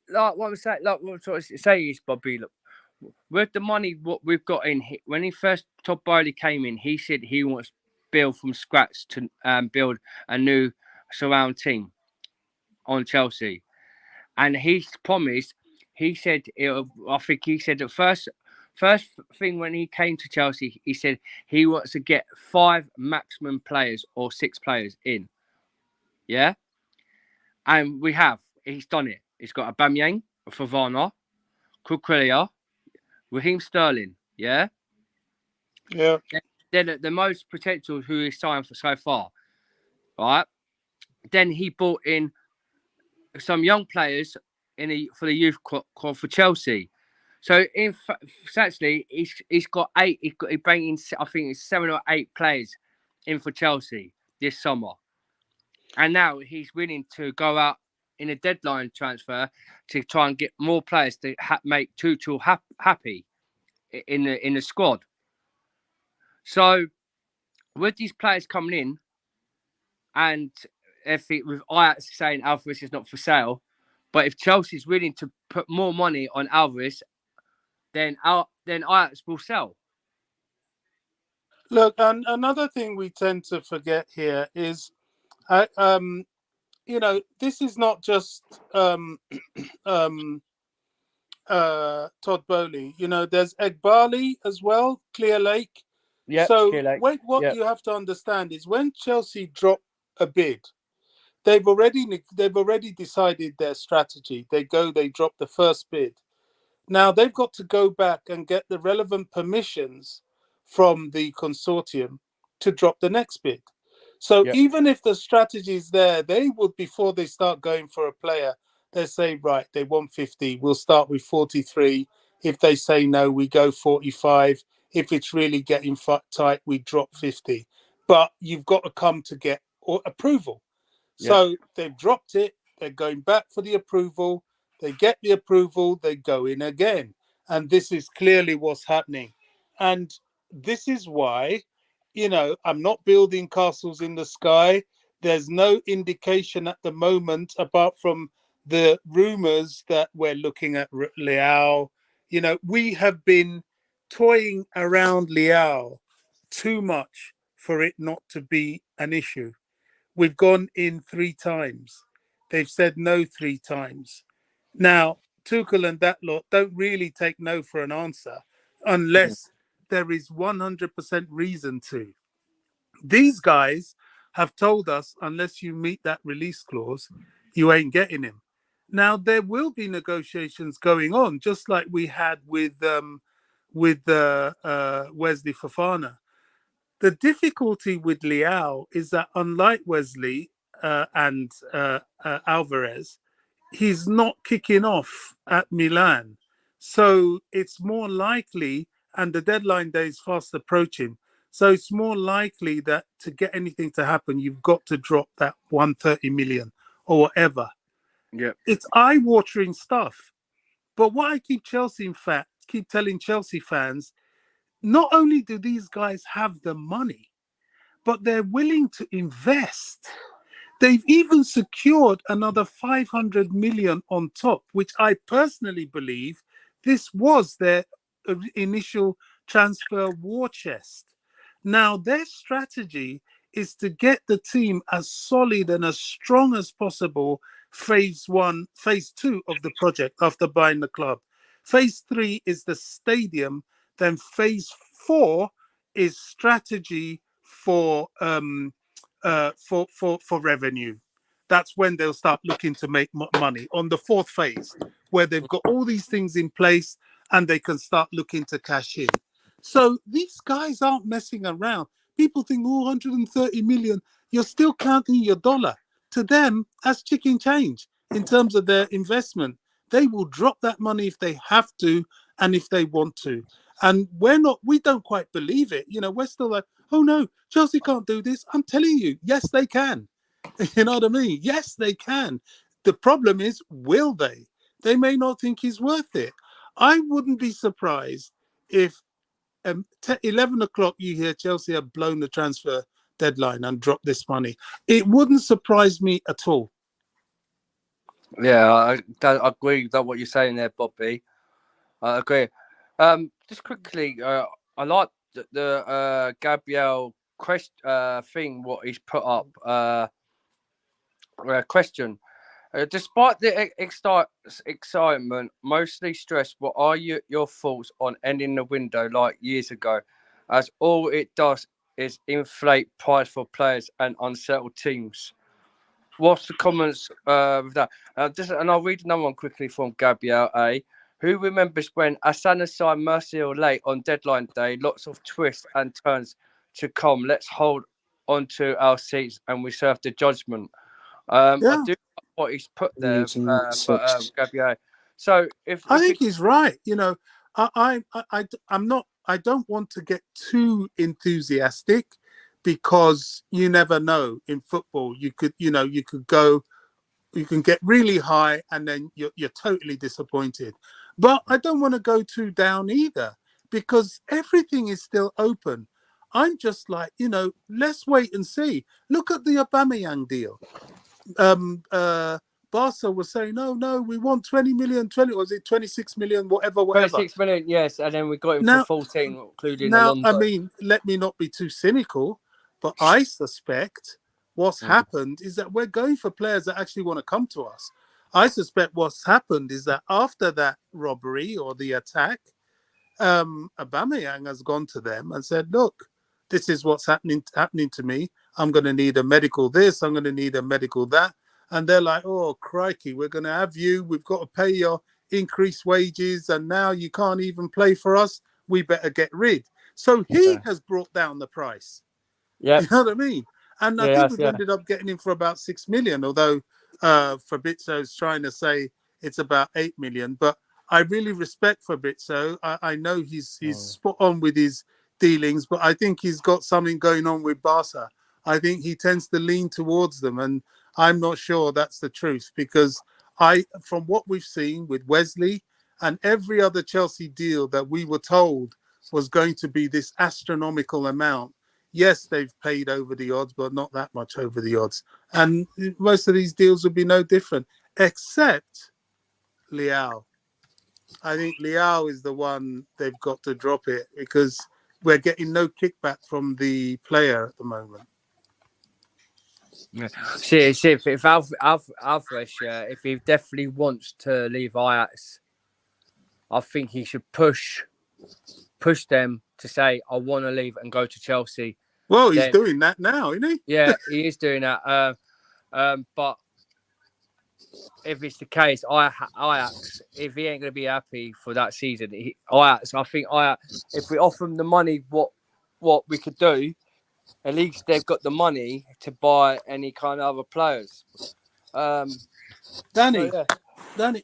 like what I'm saying, like what I'm trying to say is, Bobby, look, with the money what we've got in, when he first Todd Bowley came in, he said he wants to build from scratch to build a new surround team on Chelsea, and he's promised. He said, I think he said the first thing when he came to Chelsea, he said he wants to get 5 maximum players or 6 players in, and he's done it. He's got Aubameyang, Fofana, Kukurelia, Raheem Sterling, They're the most potential who he's signed for so far, right? Then he brought in some young players for the youth club for Chelsea. So actually, he's got 8. He brought in, I think it's 7 or 8 players in for Chelsea this summer, and now he's willing to go out in a deadline transfer to try and get more players to make Tuchel happy in the squad. So with these players coming in, and with Ajax saying Alvarez is not for sale, but if Chelsea's willing to put more money on Alvarez, then Ajax will sell. Look, and another thing we tend to forget here is, this is not just Todd Bowley. There's Egbali as well, Clear Lake. So what you have to understand is when Chelsea drop a bid, they've already decided their strategy. They drop the first bid. Now they've got to go back and get the relevant permissions from the consortium to drop the next bid. So even if the strategy is there, they would, before they start going for a player, they say, right, they want 50. We'll start with 43. If they say no, we go 45. If it's really getting tight, we drop 50. But you've got to come to get or approval. So they've dropped it. They're going back for the approval. They get the approval. They go in again. And this is clearly what's happening. And this is why, I'm not building castles in the sky. There's no indication at the moment, apart from the rumors that we're looking at Leao. We have been toying around Leao too much for it not to be an issue. We've gone in 3 times. They've said no 3 times. Now, Tuchel and that lot don't really take no for an answer unless there is 100% reason to. These guys have told us, unless you meet that release clause, you ain't getting him. Now, there will be negotiations going on, just like we had with Wesley Fofana. The difficulty with Leao is that, unlike Wesley and Alvarez, he's not kicking off at Milan. So it's more likely, and the deadline day is fast approaching, so it's more likely that to get anything to happen, you've got to drop that 130 million or whatever. Yeah, it's eye-watering stuff. But what I keep telling Chelsea fans, not only do these guys have the money, but they're willing to invest. They've even secured another 500 million on top, which I personally believe this was their initial transfer war chest. Now, their strategy is to get the team as solid and as strong as possible. Phase 2 of the project after buying the club. Phase 3 is the stadium. Then phase 4 is strategy for revenue. That's when they'll start looking to make money on the 4th phase, where they've got all these things in place and they can start looking to cash in. So these guys aren't messing around. People think, 130 million, you're still counting your dollar. To them, that's chicken change in terms of their investment. They will drop that money if they have to and if they want to. And we don't quite believe it. We're still like, oh no, Chelsea can't do this. I'm telling you, yes, they can. You know what I mean? Yes, they can. The problem is, will they? They may not think he's worth it. I wouldn't be surprised if 11 o'clock you hear Chelsea have blown the transfer deadline and dropped this money. It wouldn't surprise me at all. Yeah, I agree with what you're saying there, Bobby. I agree. Just quickly, I like the Gabriel thing, what he's put up. Question. Despite the excitement, mostly stress, what are your thoughts on ending the window like years ago, as all it does is inflate price for players and unsettle teams? What's the comments with that? And I'll read another one quickly from Gabriel A. Who remembers when Asana signed Martial late on deadline day? Lots of twists and turns to come. Let's hold on to our seats and reserve the judgment. I do like what he's put there, Gabriel. So I think he's right. I'm not. I don't want to get too enthusiastic, because you never know in football. You can get really high and then you're totally disappointed. But I don't want to go too down either, because everything is still open. I'm just like, let's wait and see. Look at the Aubameyang deal. Barca was saying, no, we want 20 million, was it 26 million, whatever. 26 million, yes, and then we got him for 14, including Alonso. I mean, let me not be too cynical, but I suspect what's happened is that we're going for players that actually want to come to us. I suspect what's happened is that after that robbery or the attack, Aubameyang has gone to them and said, look, this is what's happening to me. I'm going to need a medical this. I'm going to need a medical that. And they're like, oh, crikey, we're going to have you. We've got to pay your increased wages. And now you can't even play for us. We better get rid. So he has brought down the price. Yeah. You know what I mean? And I think we've ended up getting him for about 6 million, although Fabrizio's trying to say it's about 8 million. But I really respect Fabrizio. I know he's spot on with his dealings, but I think he's got something going on with Barca. I think he tends to lean towards them, and I'm not sure that's the truth, because from what we've seen with Wesley and every other Chelsea deal that we were told was going to be this astronomical amount. Yes, they've paid over the odds, but not that much over the odds. And most of these deals will be no different, except Leao. I think Leao is the one they've got to drop it, because we're getting no kickback from the player at the moment. Yeah. See, if Alvarez, if he definitely wants to leave Ajax, I think he should push them to say, I want to leave and go to Chelsea. Well, he's doing that now, isn't he? Yeah, he is doing that. But if it's the case, Ajax, if he ain't going to be happy for that season, Ajax, if we offer him the money, what we could do, at least they've got the money to buy any kind of other players. Danny,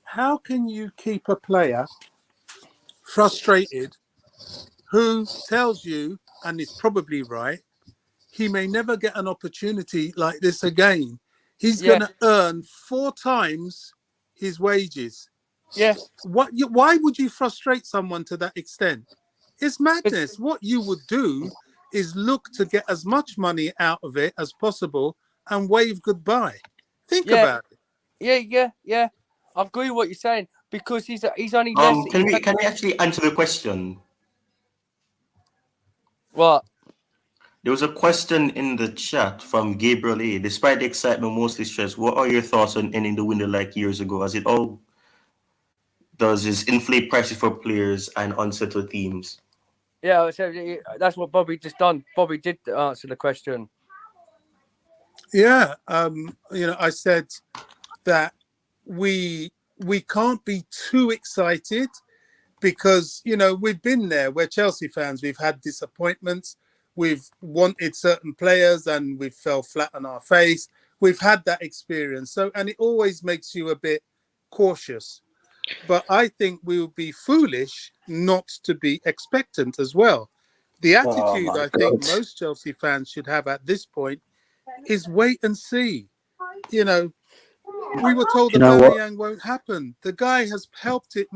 how can you keep a player frustrated who tells you, and is probably right, he may never get an opportunity like this again? He's going to earn 4 times his wages. Yeah. Why would you frustrate someone to that extent? It's madness. What you would do is look to get as much money out of it as possible and wave goodbye. Think about it. Yeah. I agree with what you're saying, because he's only Can we actually answer the question? What? There was a question in the chat from Gabriel A. Despite the excitement, mostly stress, what are your thoughts on ending the window like years ago? As it all does is inflate prices for players and unsettle teams. Yeah, so that's what Bobby just done. Bobby did answer the question. Yeah, I said that we can't be too excited, because we've been there. We're Chelsea fans. We've had disappointments. We've wanted certain players and we fell flat on our face. We've had that experience. So, and it always makes you a bit cautious. But I think we would be foolish not to be expectant as well. The attitude I think most Chelsea fans should have at this point is wait and see. We were told that Aubameyang won't happen. The guy has helped us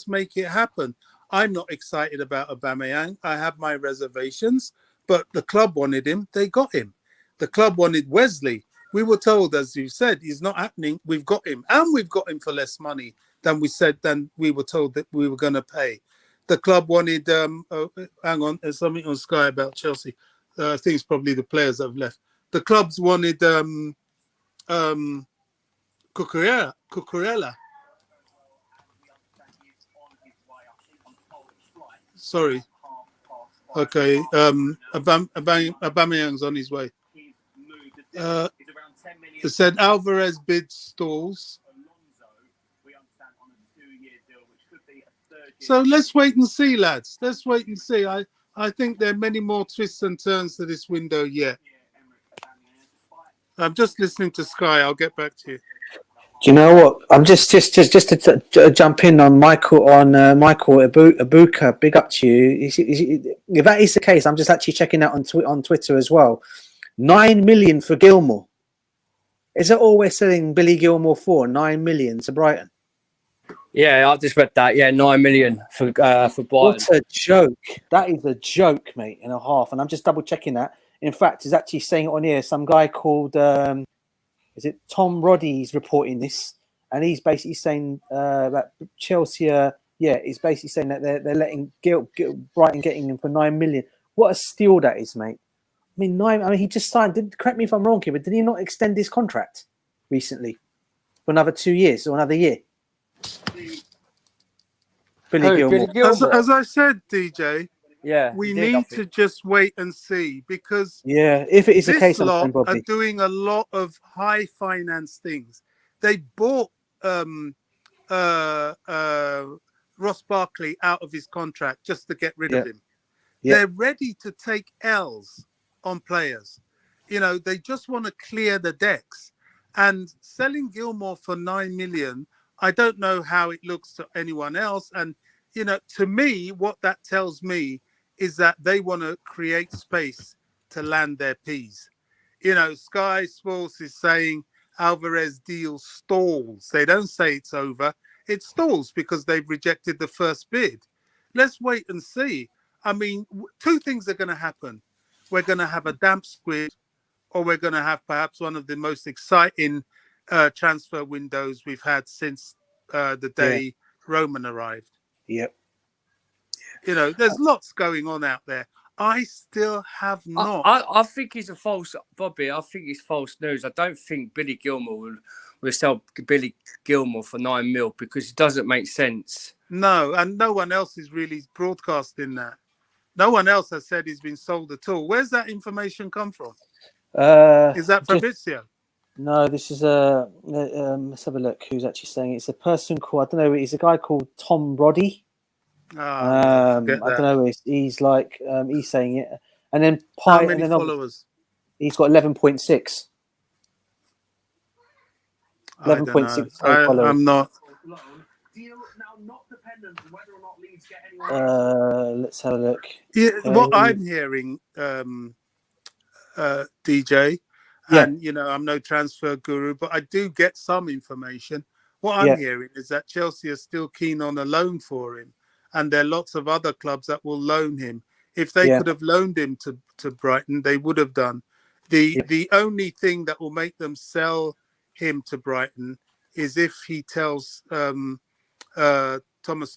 make it happen. I'm not excited about Aubameyang. I have my reservations, but the club wanted him. They got him. The club wanted Wesley. We were told, as you said, he's not happening. We've got him, and we've got him for less money than we were told that we were going to pay. The club wanted. Hang on, there's something on Sky about Chelsea. I think it's probably the players that have left. The clubs wanted Cucurella. Sorry. Okay. Aubameyang's on his way. It said Alvarez bids stalls. So let's wait and see, lads. Let's wait and see. I think there are many more twists and turns to this window yet. I'm just listening to Sky. I'll get back to you. Do you know what? I'm just to jump in on Michael Ibuka. Big up to you. If that is the case, I'm just actually checking out on Twitter as well. 9 million for Gilmore. Is that all we're selling Billy Gilmore for? 9 million to Brighton. Yeah, I've just read that. Yeah, 9 million for Brighton. What a joke! That is a joke, mate, and a half. And I'm just double checking that. In fact, he's actually saying it on here. Some guy called. Is it Tom Roddy's reporting this? And he's basically saying that Chelsea, he's basically saying that they're letting Brighton getting him for 9 million. What a steal that is, mate. I mean, he just signed. Correct me if I'm wrong here, but did he not extend his contract recently for another 2 years or another year? Billy Gilmore. As I said, DJ. Yeah, we need to just wait and see, because if it is the case, lot are doing a lot of high finance things. They bought Ross Barkley out of his contract just to get rid of him. They're ready to take L's on players. They just want to clear the decks. And selling Gilmore for 9 million, I don't know how it looks to anyone else. And to me, what that tells me is that they want to create space to land their P's. You know, Sky Sports is saying Alvarez deal stalls. They don't say it's over. It stalls because they've rejected the first bid. Let's wait and see. I mean, two things are going to happen. We're going to have a damp squid, or we're going to have perhaps one of the most exciting transfer windows we've had since the day Roman arrived. Yep. You know, there's lots going on out there. I still have not. I think it's a false, Bobby. I think it's false news. I don't think Billy Gilmour will sell Billy Gilmour for $9 million because it doesn't make sense. No, and no one else is really broadcasting that. No one else has said he's been sold at all. Where's that information come from? Is that Fabrizio? No, this is let's have a look. Who's actually saying it? It's a person called, I don't know. He's a guy called Tom Roddy. I don't know. He's like he's saying it, and then how many followers? He's got 11.6. 11.6 followers. I'm not. Let's have a look. Yeah, what I'm hearing, DJ, and you know, I'm no transfer guru, but I do get some information. What I'm hearing is that Chelsea are still keen on a loan for him, and there are lots of other clubs that will loan him. If they could have loaned him to Brighton, they would have done. The only thing that will make them sell him to Brighton is if he tells Thomas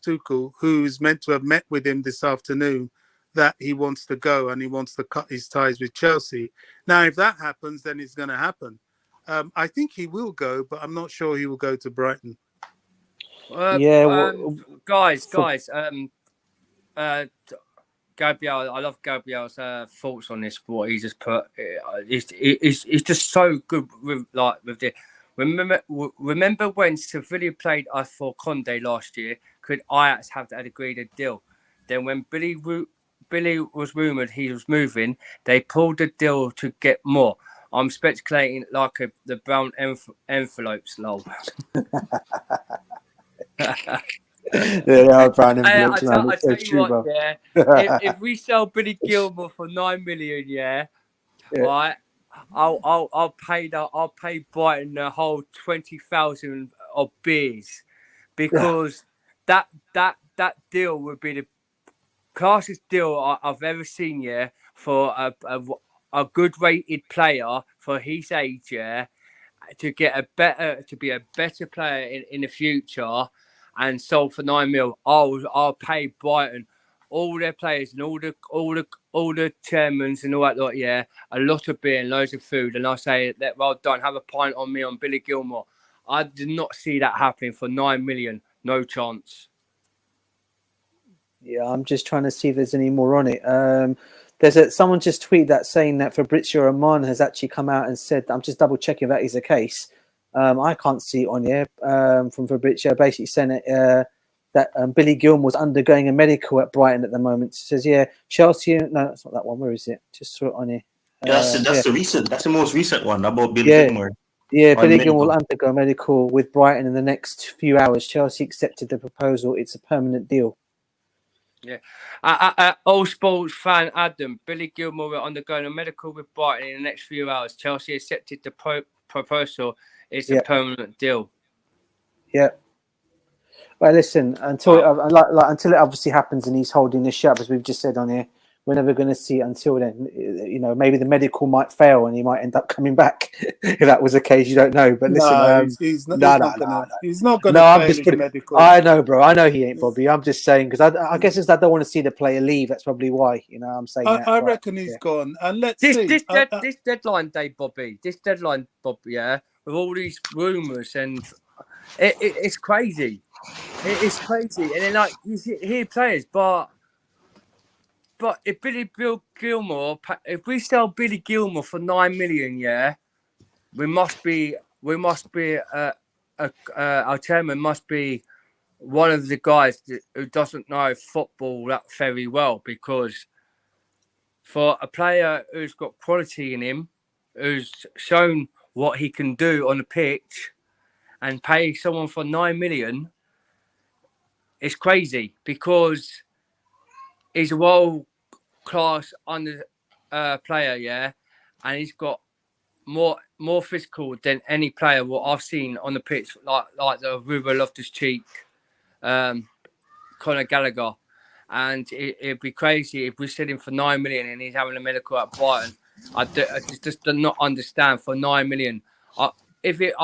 Tuchel, who's meant to have met with him this afternoon, that he wants to go and he wants to cut his ties with Chelsea. Now, if that happens, then it's going to happen. I think he will go, but I'm not sure he will go to Brighton. Guys, Gabriel, I love Gabriel's thoughts on this. What he just put, it's just so good with the. Remember when Sevilla played us for Conde last year? Could Ajax have agreed a deal? Then when Billy was rumoured he was moving, they pulled the deal to get more. I'm speculating like the brown envelopes, lol. They are brown envelopes. I tell you what, if we sell Billy Gilmour for $9 million, right, I'll pay Brighton the whole 20,000 of beers, because that deal would be the classiest deal I've ever seen. For a good rated player for his age, to be a better player in the future, and sold for $9 million. I'll pay Brighton, all their players and all the chairmen and all that lot, a lot of beer and loads of food, and I say that, well done, have a pint on me on Billy Gilmour. I did not see that happening for $9 million. No chance. Yeah, I'm just trying to see if there's any more on it. Someone just tweeted that saying that Fabrizio Romano has actually come out and said, I'm just double checking if that is the case. I can't see it on here from Fabrizio, basically saying that Billy Gilmour was undergoing a medical at Brighton at the moment. It says, Chelsea. No, that's not that one. Where is it? Just saw it on here. That's the most recent one about Billy Gilmour. Yeah, Billy Gilmour will undergo medical with Brighton in the next few hours. Chelsea accepted the proposal. It's a permanent deal. Yeah. All sports fan Adam, Billy Gilmour will undergo a medical with Brighton in the next few hours. Chelsea accepted the proposal. It's a permanent deal. Yeah. Well, listen, until it obviously happens and he's holding this shut, as we've just said on here, we're never going to see it until then. You know, maybe the medical might fail and he might end up coming back. If that was the case, you don't know. But listen, he's not going to fail his medical. I know, bro. I know he ain't, Bobby. I'm just saying, because I guess it's I don't want to see the player leave. That's probably why. You know, I'm saying that. I reckon he's gone. And let's see. This deadline day, Bobby. With all these rumours, and it's crazy. It's crazy. And then, like, you hear players, but if Gilmour, if we sell Billy Gilmour for $9 million, we must be our chairman must be one of the guys who doesn't know football that very well, because for a player who's got quality in him, who's shown what he can do on the pitch, and pay someone for $9 million, it's crazy, because he's a world-class player, yeah, and he's got more physical than any player what I've seen on the pitch, like the Ruben Loftus-Cheek, Conor Gallagher, and it'd be crazy if we sell him for 9 million and he's having a medical at Brighton. I just do not understand for 9 million. If it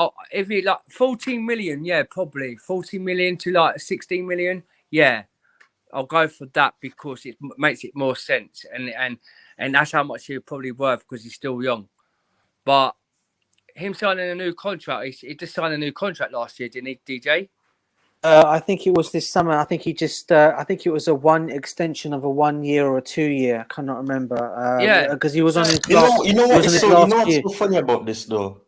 like 14 million, yeah, probably 14 million to like 16 million, yeah, I'll go for that because it makes it more sense, and that's how much he'll probably worth because he's still young. But him signing a new contract, he just signed a new contract last year, didn't he, DJ? I think it was this summer. I think he just. I think it was a one extension of a 1 year or a 2 year. I cannot remember. Yeah, because he was on his You last. know what? He was So on you his know last what's year. so funny about this though?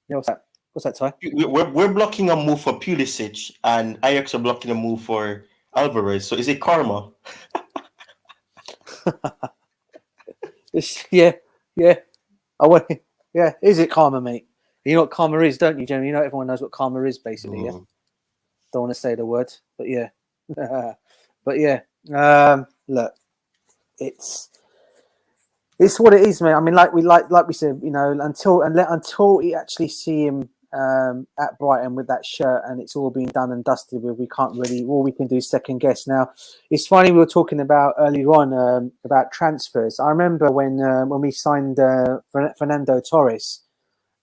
Yeah, what's that? What's that, Ty? We're blocking a move for Pulisic, and Ajax are blocking a move for Alvarez. So is it karma? Yeah. I want. Yeah, is it karma, mate? You know what karma is, don't you, Jeremy? You know everyone knows what karma is, basically. Yeah. Don't want to say the word, but yeah. But yeah. Look, it's what it is, mate. I mean, like we said, you know, until we actually see him at Brighton with that shirt and it's all been done and dusted with, we can't really. All we can do is second guess. Now, it's funny we were talking about earlier on about transfers. I remember when we signed Fernando Torres,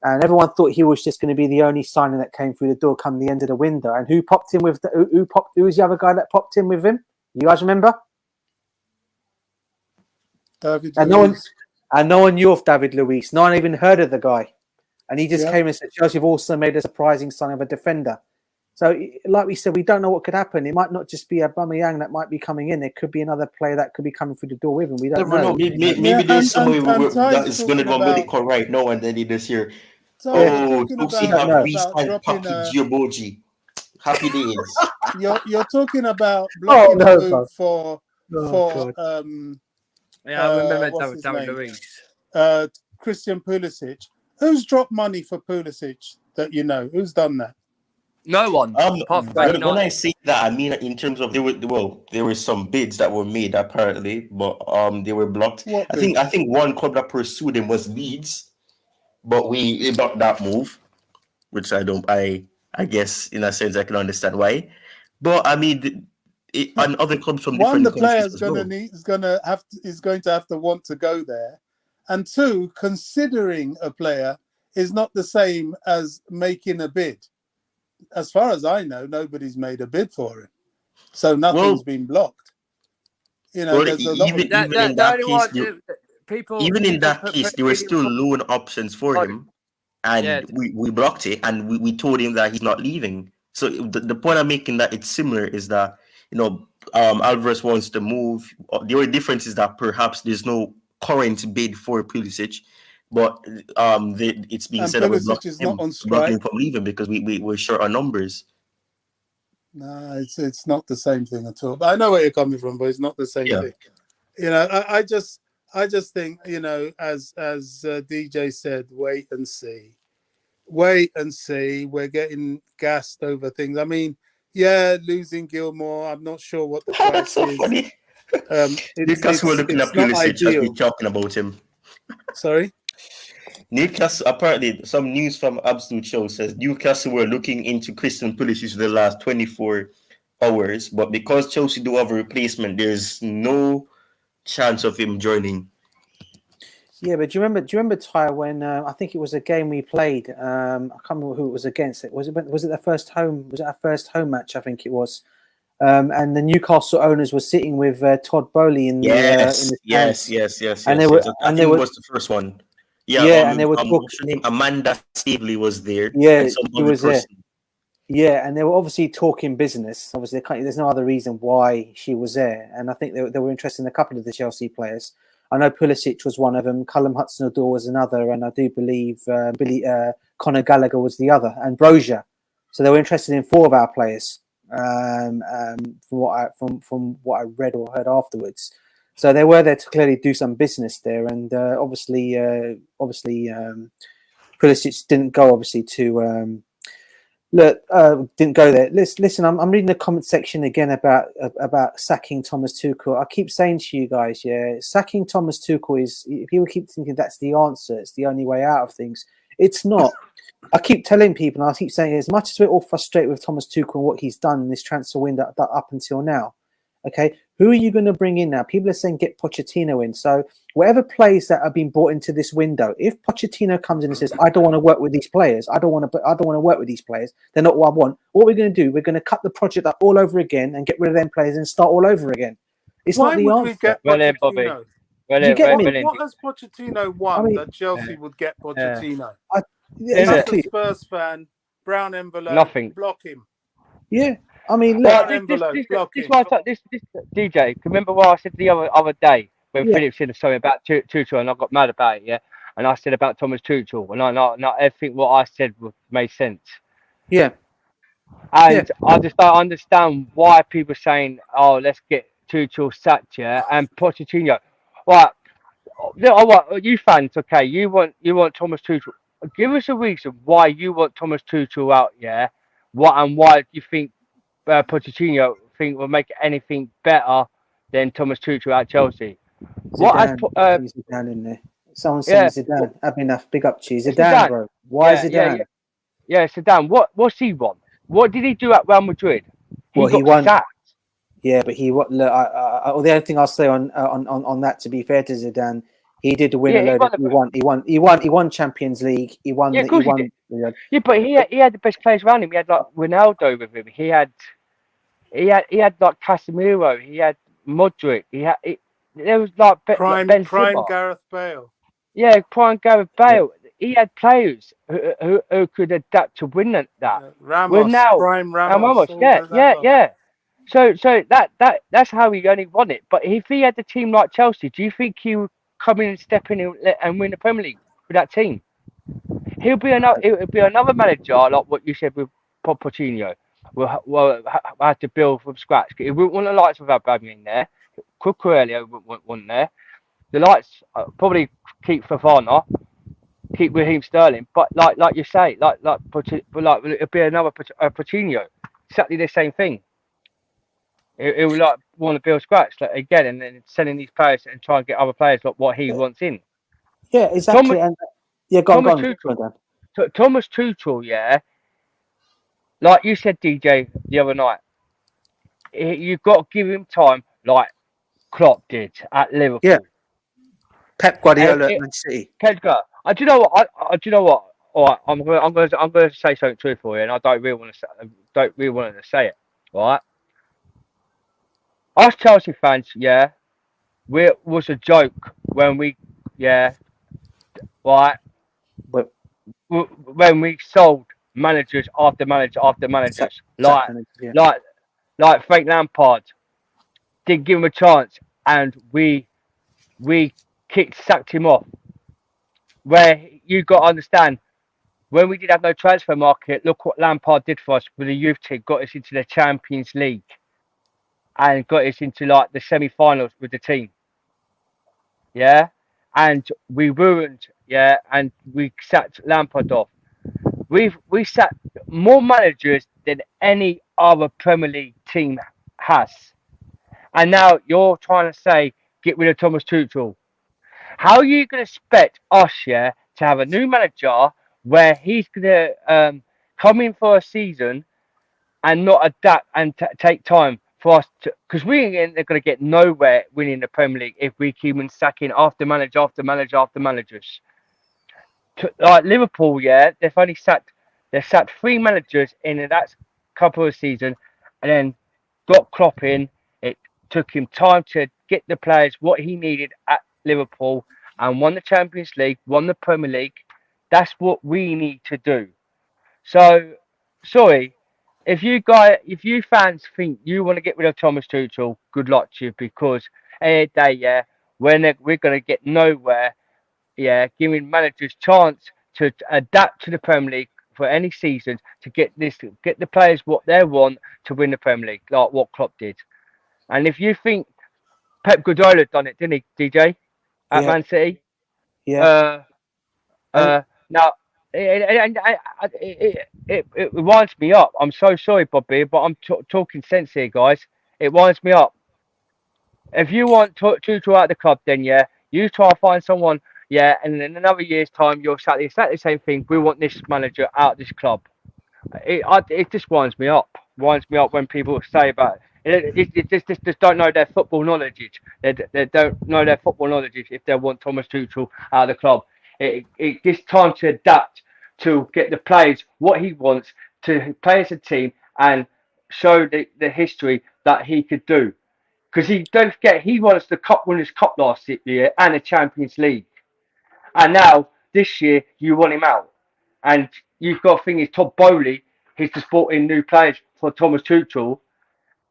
and everyone thought he was just going to be the only signing that came through the door come the end of the window. And who popped in with who was the other guy that popped in with him? You guys remember? David And no one knew of David Luiz. No one even heard of the guy. And he just came and said, Chelsea have also made a surprising signing of a defender. So, like we said, we don't know what could happen. It might not just be Aubameyang that might be coming in. There could be another player that could be coming through the door with him. We don't know. Maybe there's somebody that is going to go medical right now and then he this year. Chelsea have re-signed Paki Giabogi. Happy days. You're talking about blocking the move for yeah, I remember David Luiz. Christian Pulisic. Who's dropped money for Pulisic that you know? Who's done that? No one. When I say that, I mean in terms of there were some bids that were made apparently, but they were blocked. I think one club that pursued him was Leeds, but we blocked that move, which I guess in a sense I can understand why. But I mean, and other clubs from different the player's countries is going to have to want to go there, and two, considering a player is not the same as making a bid. As far as I know, nobody's made a bid for him, so nothing's been blocked. You know, there's a lot even in that case, there were still loan options for him, and we blocked it, and we told him that he's not leaving. So the point I'm making that it's similar is that, you know, Alvarez wants to move. The only difference is that perhaps there's no current bid for Pulisic, but it's being said that we're blocking him from leaving because we're short on numbers. No, it's not the same thing at all. But I know where you're coming from, but it's not the same thing. You know, I just think, you know, as DJ said, wait and see. We're getting gassed over things. I mean, losing Gilmore, I'm not sure what the price That's so is. funny. Newcastle were looking at Pulisic as we're talking about him. Sorry? Newcastle, apparently, some news from Absolute Show says Newcastle were looking into Christian Pulisic for the last 24 hours, but because Chelsea do have a replacement, there's no chance of him joining. Yeah, but do you remember Ty, when I think it was a game we played? I can't remember who it was against. Was it the first home? Was it our first home match? I think it was. And the Newcastle owners were sitting with Todd Bowley in the yes. And they were was the first one. And they were talking. Amanda Stavely was there. Yeah, she was there. Yeah, and they were obviously talking business. Obviously, there's no other reason why she was there. And I think they were interested in a couple of the Chelsea players. I know Pulisic was one of them. Callum Hudson-Odoi was another, and I do believe Conor Gallagher was the other, and Brozier. So they were interested in 4 of our players. From what I read or heard afterwards, so they were there to clearly do some business there, and obviously Pulisic didn't go obviously to Look, didn't go there. Listen. I'm reading the comment section again about sacking Thomas Tuchel. I keep saying to you guys, yeah, sacking Thomas Tuchel is. People keep thinking that's the answer. It's the only way out of things. It's not. I keep telling people, and I keep saying, as much as we're all frustrated with Thomas Tuchel and what he's done in this transfer window up until now, okay, who are you going to bring in now? People are saying get Pochettino in. So whatever players that have been brought into this window, if Pochettino comes in and says, I don't want to work with these players, I don't want to work with these players, they're not what I want. What we're going to do, we're going to cut the project up all over again and get rid of them players and start all over again. It's Why not the would answer. we get Brilliant, Bobby. Pochettino? What has Pochettino won that Chelsea would get Pochettino? Exactly. As a Spurs fan, brown envelope, Nothing. block him. Yeah, I mean, Well, look, this DJ. Remember what I said the other day when Philip said something about Tuchel, and I got mad about it, yeah. And I said about Thomas Tuchel, and I everything what I said made sense. Yeah. And I just don't understand why people are saying, "Oh, let's get Tuchel sacked," yeah, and Pochettino. Right, you fans, okay? You want Thomas Tuchel. Give us a reason why you want Thomas Tuchel out, yeah. Why do you think Pochettino will make anything better than Thomas Tuchel at Chelsea? Zidane in there. Someone saying Zidane. Happy enough. Big up to you, Zidane, bro. Why Zidane? Yeah, Zidane. What's he won? What did he do at Real Madrid? He got sacked. Yeah, but the other thing I'll say on that, to be fair to Zidane, he did win a load. He won Champions League. He won. Yeah, but he had the best players around him. He had like Ronaldo with him. He had like Casemiro. He had Modric. There was like prime Gareth Bale. Yeah, prime Gareth Bale. Yeah. He had players who could adapt to win that. Ramos, prime Ramos. Yeah. So that's how he only won it. But if he had a team like Chelsea, do you think he would come in and step in and win the Premier League with that team? It'll be another manager like what you said with Pochettino. We'll have to build from scratch. He wouldn't want the likes of Aubameyang there. Cucurella wouldn't want there. The lights probably keep Fofana, keep Raheem Sterling, but like you say, it'll be another Pochettino. Exactly the same thing. It will like want to build scratch again, and then selling these players and try and get other players like what he wants in. Yeah, exactly. Thomas Tuchel, yeah. Like you said, DJ, the other night, you've got to give him time, like Klopp did at Liverpool. Yeah. Pep Guardiola at Man City. Do you know what? Do you know what? All right, I'm going to say something truthful here, and I don't really want to say it. All right. Us Chelsea fans, yeah, was a joke when we, right, when we sold managers after manager after managers, like Frank Lampard, didn't give him a chance, and we sacked him off. Where you got to understand, when we did have no transfer market, look what Lampard did for us with the youth team, got us into the Champions League. And got us into like the semi-finals with the team, and we ruined, and we sacked Lampard off. We sacked more managers than any other Premier League team has, and now you're trying to say get rid of Thomas Tuchel. How are you going to expect us, to have a new manager where he's going to come in for a season and not adapt and take time for us to, because we ain't going to get nowhere winning the Premier League if we keep on sacking after manager after manager after managers. Like Liverpool, they've sacked 3 managers in that couple of seasons, and then got Klopp in. It took him time to get the players what he needed at Liverpool, and won the Champions League, won the Premier League. That's what we need to do. So, sorry. If you fans think you want to get rid of Thomas Tuchel, good luck to you, because any day, we're going to get nowhere, giving managers chance to adapt to the Premier League for any season to get the players what they want to win the Premier League, like what Klopp did. And if you think Pep Guardiola done it, didn't he, DJ, at Man City? Yeah. Now It winds me up. I'm so sorry, Bobby, but I'm talking sense here, guys. It winds me up. If you want Tuchel out of the club, then yeah, you try to find someone, yeah, and in another year's time, you're exactly the same thing. We want this manager out of this club. It just winds me up. Winds me up when people say about it just don't know their football knowledge. They don't know their football knowledge if they want Thomas Tuchel out of the club. It gives time to adapt to get the players what he wants to play as a team and show the history that he could do. Because don't forget he won us the Winners' Cup last year and the Champions League, and now this year you want him out. And you've got to think is Todd Bowley. He's just brought in new players for Thomas Tuchel,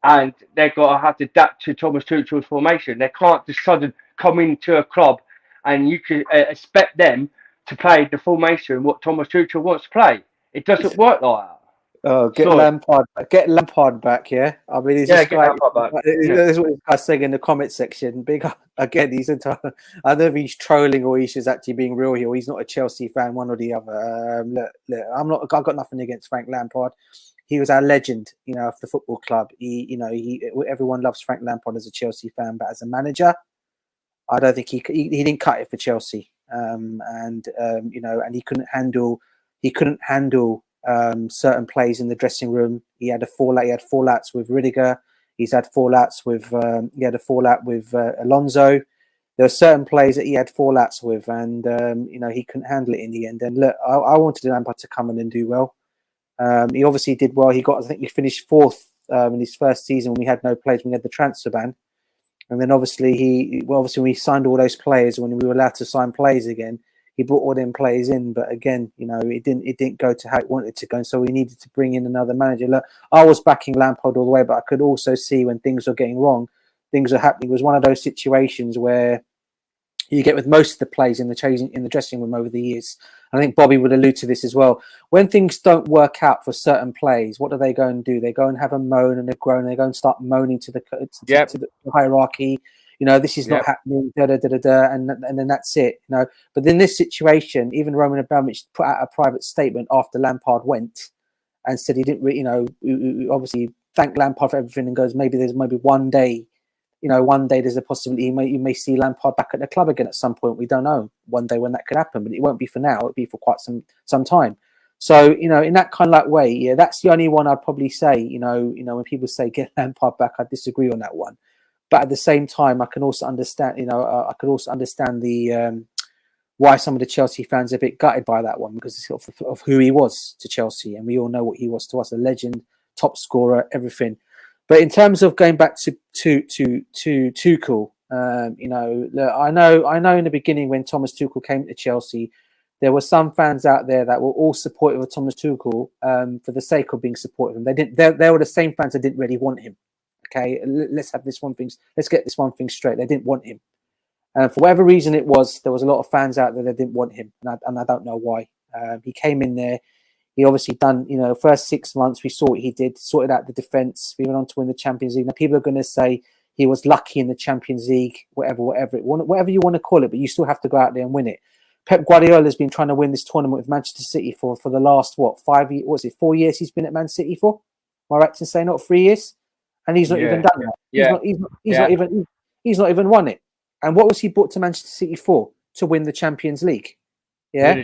and they've got to have to adapt to Thomas Tuchel's formation. They can't just suddenly come into a club and you can expect them to play the formation what Thomas Tuchel wants to play. It doesn't work like that. Oh, get Lampard back, yeah. I mean, he's get Lampard back. That's what this guy's saying in the comment section. Big again, he's entire. I don't know if he's trolling or he's just actually being real here. He's not a Chelsea fan, one or the other. Look, I'm not. I've got nothing against Frank Lampard. He was our legend, of the football club. Everyone loves Frank Lampard as a Chelsea fan, but as a manager, I don't think he didn't cut it for Chelsea. And he couldn't handle. Certain plays in the dressing room. He had fallouts with Rudiger. He had a fallout with Alonso. There were certain plays that he had fallouts with, and he couldn't handle it in the end. And look, I wanted Lampard to come in and do well. He obviously did well. I think he finished fourth in his first season when we had no players. We had the transfer ban, and then obviously when we signed all those players, when we were allowed to sign players again, he brought all them players in, but again, it didn't go to how it wanted to go, and so we needed to bring in another manager. Look, I was backing Lampard all the way, but I could also see when things were getting wrong, things are happening. It was one of those situations where you get with most of the players in the dressing room over the years. I think Bobby would allude to this as well. When things don't work out for certain plays, what do they go and do? They go and have a moan and a groan. They go and start moaning to the hierarchy. This is not happening, and then that's it. But in this situation, even Roman Abramovich put out a private statement after Lampard went and said he didn't really, obviously thanked Lampard for everything and goes, maybe one day there's a possibility you may see Lampard back at the club again at some point. We don't know one day when that could happen, but it won't be for now. It'll be for quite some time. So, in that kind of way, that's the only one I'd probably say, when people say get Lampard back, I disagree on that one. But at the same time, I can also understand, the why some of the Chelsea fans are a bit gutted by that one because of who he was to Chelsea, and we all know what he was to us—a legend, top scorer, everything. But in terms of going back to Tuchel, look, I know in the beginning when Thomas Tuchel came to Chelsea, there were some fans out there that were all supportive of Thomas Tuchel for the sake of being supportive of him. They were the same fans that didn't really want him. Okay, let's get this one thing straight. They didn't want him. For whatever reason it was, there was a lot of fans out there that didn't want him, and I don't know why. He came in there. He obviously done, first 6 months we saw what he did, sorted out the defence. We went on to win the Champions League. Now people are going to say he was lucky in the Champions League, whatever you want to call it, but you still have to go out there and win it. Pep Guardiola has been trying to win this tournament with Manchester City for the last 5 years? Was it 4 years he's been at Man City for? Am I right in saying not 3 years? And he's not even done that. He's not even won it. And what was he brought to Manchester City for? To win the Champions League. Yeah, and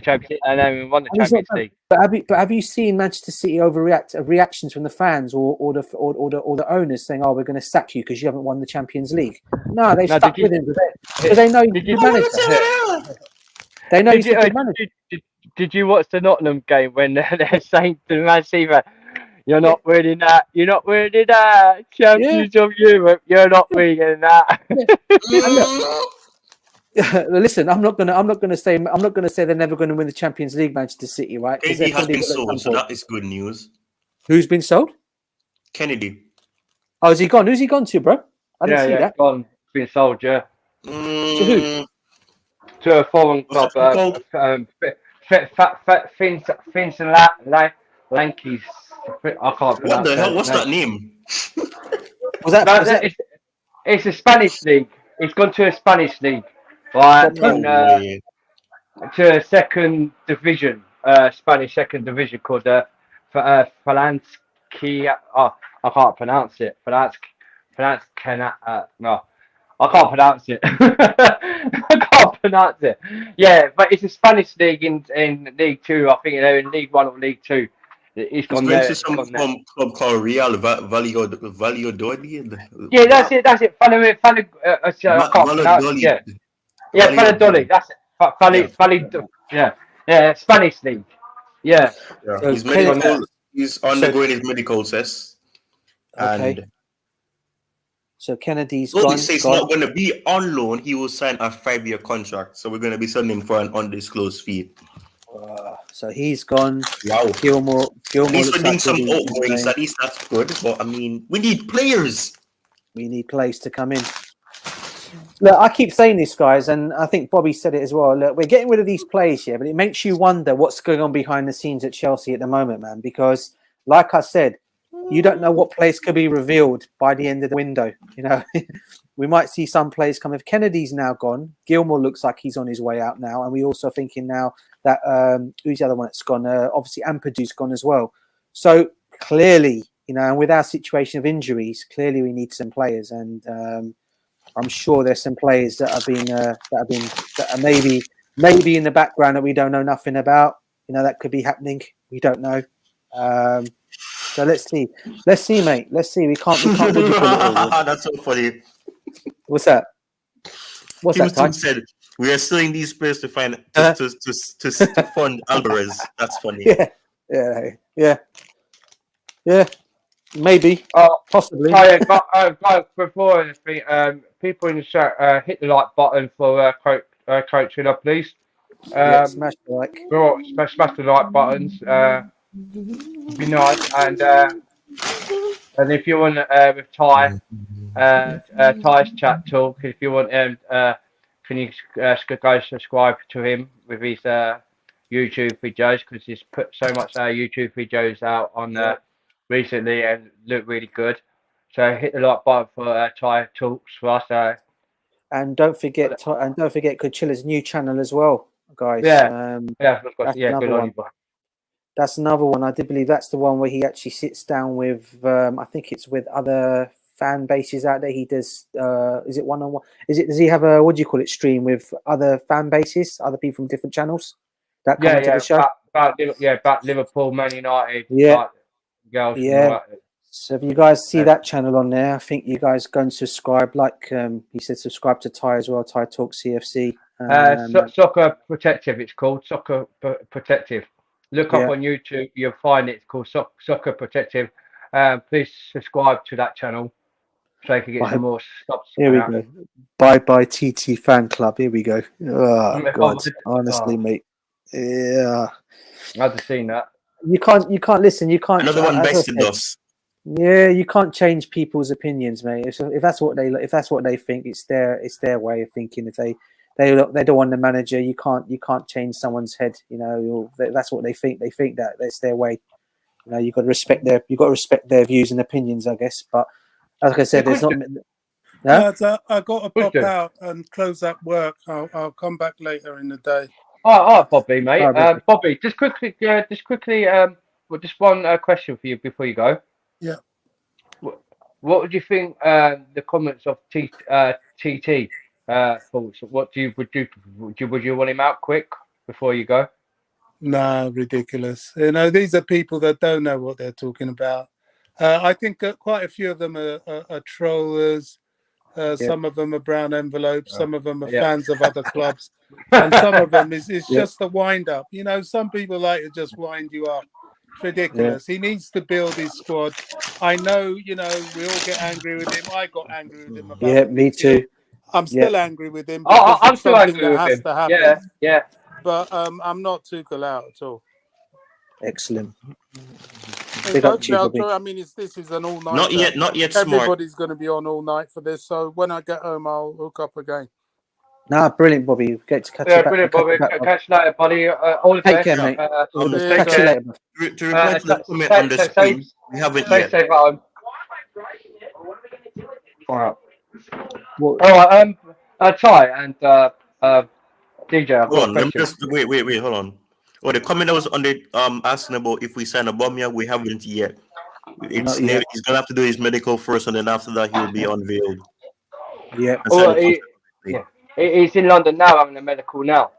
then won the Champions League. But have you seen Manchester City overreact? Reactions from the fans or the owners saying, "Oh, we're going to sack you because you haven't won the Champions League"? No, they stuck with him because they know he's a good manager. They know he's a good manager. Did you watch the Nottingham game when they're saying to Man City, "You're not winning that. You're not winning that. Champions of Europe. You're not winning that." Listen, I'm not gonna say they're never going to win the Champions League, Manchester City, right? Kennedy has been sold, so that is good news. Who's been sold? Kennedy. Oh, is he gone? Who's he gone to, bro? I didn't see that. Gone. Been sold, yeah. To who? To a foreign club. Fins and Lankies. I can't pronounce. What the hell? What's that name? Was that? It's a Spanish league. He's gone to a Spanish league, right? To a second division. Spanish second division called Falanski. Oh, I can't pronounce it. No, I can't pronounce it. I can't pronounce it. Yeah, but it's a Spanish league in League Two. I think they're in League One or League Two. It's gone there. To some club called Real Valladolid. Yeah, that's it. That's it. I can't pronounce it. Yeah, yeah, Valladolid. That's it. Yeah, Spanish league. Yeah. He's undergoing his medical test. Okay. And so Kennedy's well, gone. He says he's not going to be on loan. He will sign a 5-year contract. So we're going to be sending him for an undisclosed fee. So he's gone. Wow. Gilmore He's looks doing like some he'll be outgoings. playing. At least that's good. But I mean, we need players. We need players to come in. Look, I keep saying this, guys, and I think Bobby said it as well. Look, we're getting rid of these players here, but it makes you wonder what's going on behind the scenes at Chelsea at the moment, man. Because, like I said, you don't know what players could be revealed by the end of the window. You know, we might see some players come. If Kennedy's now gone, Gilmore looks like he's on his way out now, and we're also thinking now that who's the other one that's gone? Obviously, Ampadu's gone as well. So clearly, you know, and with our situation of injuries, clearly we need some players, and I'm sure there's some players that are maybe in the background that we don't know nothing about. You know, that could be happening. We don't know. So let's see, mate. Let's see. We can't. That's so funny. What's that? What's that? Tim said we are selling these players to find to fund Alvarez. That's funny. Yeah. Maybe. Possibly. Before anything, people in the chat, hit the like button for Coach Hiller, please. Smash the like. Smash the like buttons. Be nice. And if you want with Ty, Ty's chat talk, if you want can you go subscribe to him with his YouTube videos, because he's put so much YouTube videos out on recently and look really good. So hit the like button for Ty talks for us. And don't forget Coachilla's new channel as well, guys. That's another one. I do believe that's the one where he actually sits down with. I think it's with other fan bases out there. He does. Is it one-on-one? Does he have a stream with other fan bases, other people from different channels? That come into the show. About Liverpool, Man United. Girls. So if you guys see that channel on there, I think you guys go and subscribe. Like he said, subscribe to Ty as well. Ty Talk CFC. Soccer Protective. It's called Soccer Protective. Look up on YouTube. You'll find it's called Soccer Protective. Please subscribe to that channel so you can get some more stops. Here we go. Bye TT fan club. Here we go. Oh God, honestly, mate. Yeah, I've seen that. You can't listen. You can't. Another one bested us. Yeah, you can't change people's opinions, mate. If that's what they think, it's their way of thinking. If they don't want the manager, you can't change someone's head. You know, that's what they think. They think that's their way. You know, you've got to respect their views and opinions, I guess. But like I said, there's not. I got to pop out and close up work. I'll come back later in the day. Oh, Bobby, mate. Bobby, just quickly. Just one question for you before you go. Yeah. What would you think? The comments of TT thoughts. Would you want him out quick before you go? No, ridiculous. You know, these are people that don't know what they're talking about. I think quite a few of them are trollers. Some of them are brown envelopes. Some of them are fans of other clubs. And some of them is just a wind up. You know, some people like to just wind you up. It's ridiculous. He needs to build his squad. I know, you know, we all get angry with him. I got angry with him about it. Me too. I'm still angry with him. I'm still angry with him. Yeah. But I'm not too cool out at all. Excellent. I mean, this is an all-night. Not yet. Everybody's going to be on all night for this. So when I get home, I'll hook up again. Nah, brilliant, Bobby. Get to catch you back. Brilliant, Bobby. Catch you later, buddy. All the Take best. care, mate. Catch you later. To reply to the comment on the screen, we haven't yet. Safe at home. All right. Ty and DJ. Hold on. Let me just wait. Hold on. Or the comment that was on the asking about if we sign Aubameyang, we haven't yet. Not yet. He's gonna have to do his medical first, and then after that he will be unveiled. Yeah. And sign Well, the contract. he's in London now, having a medical now.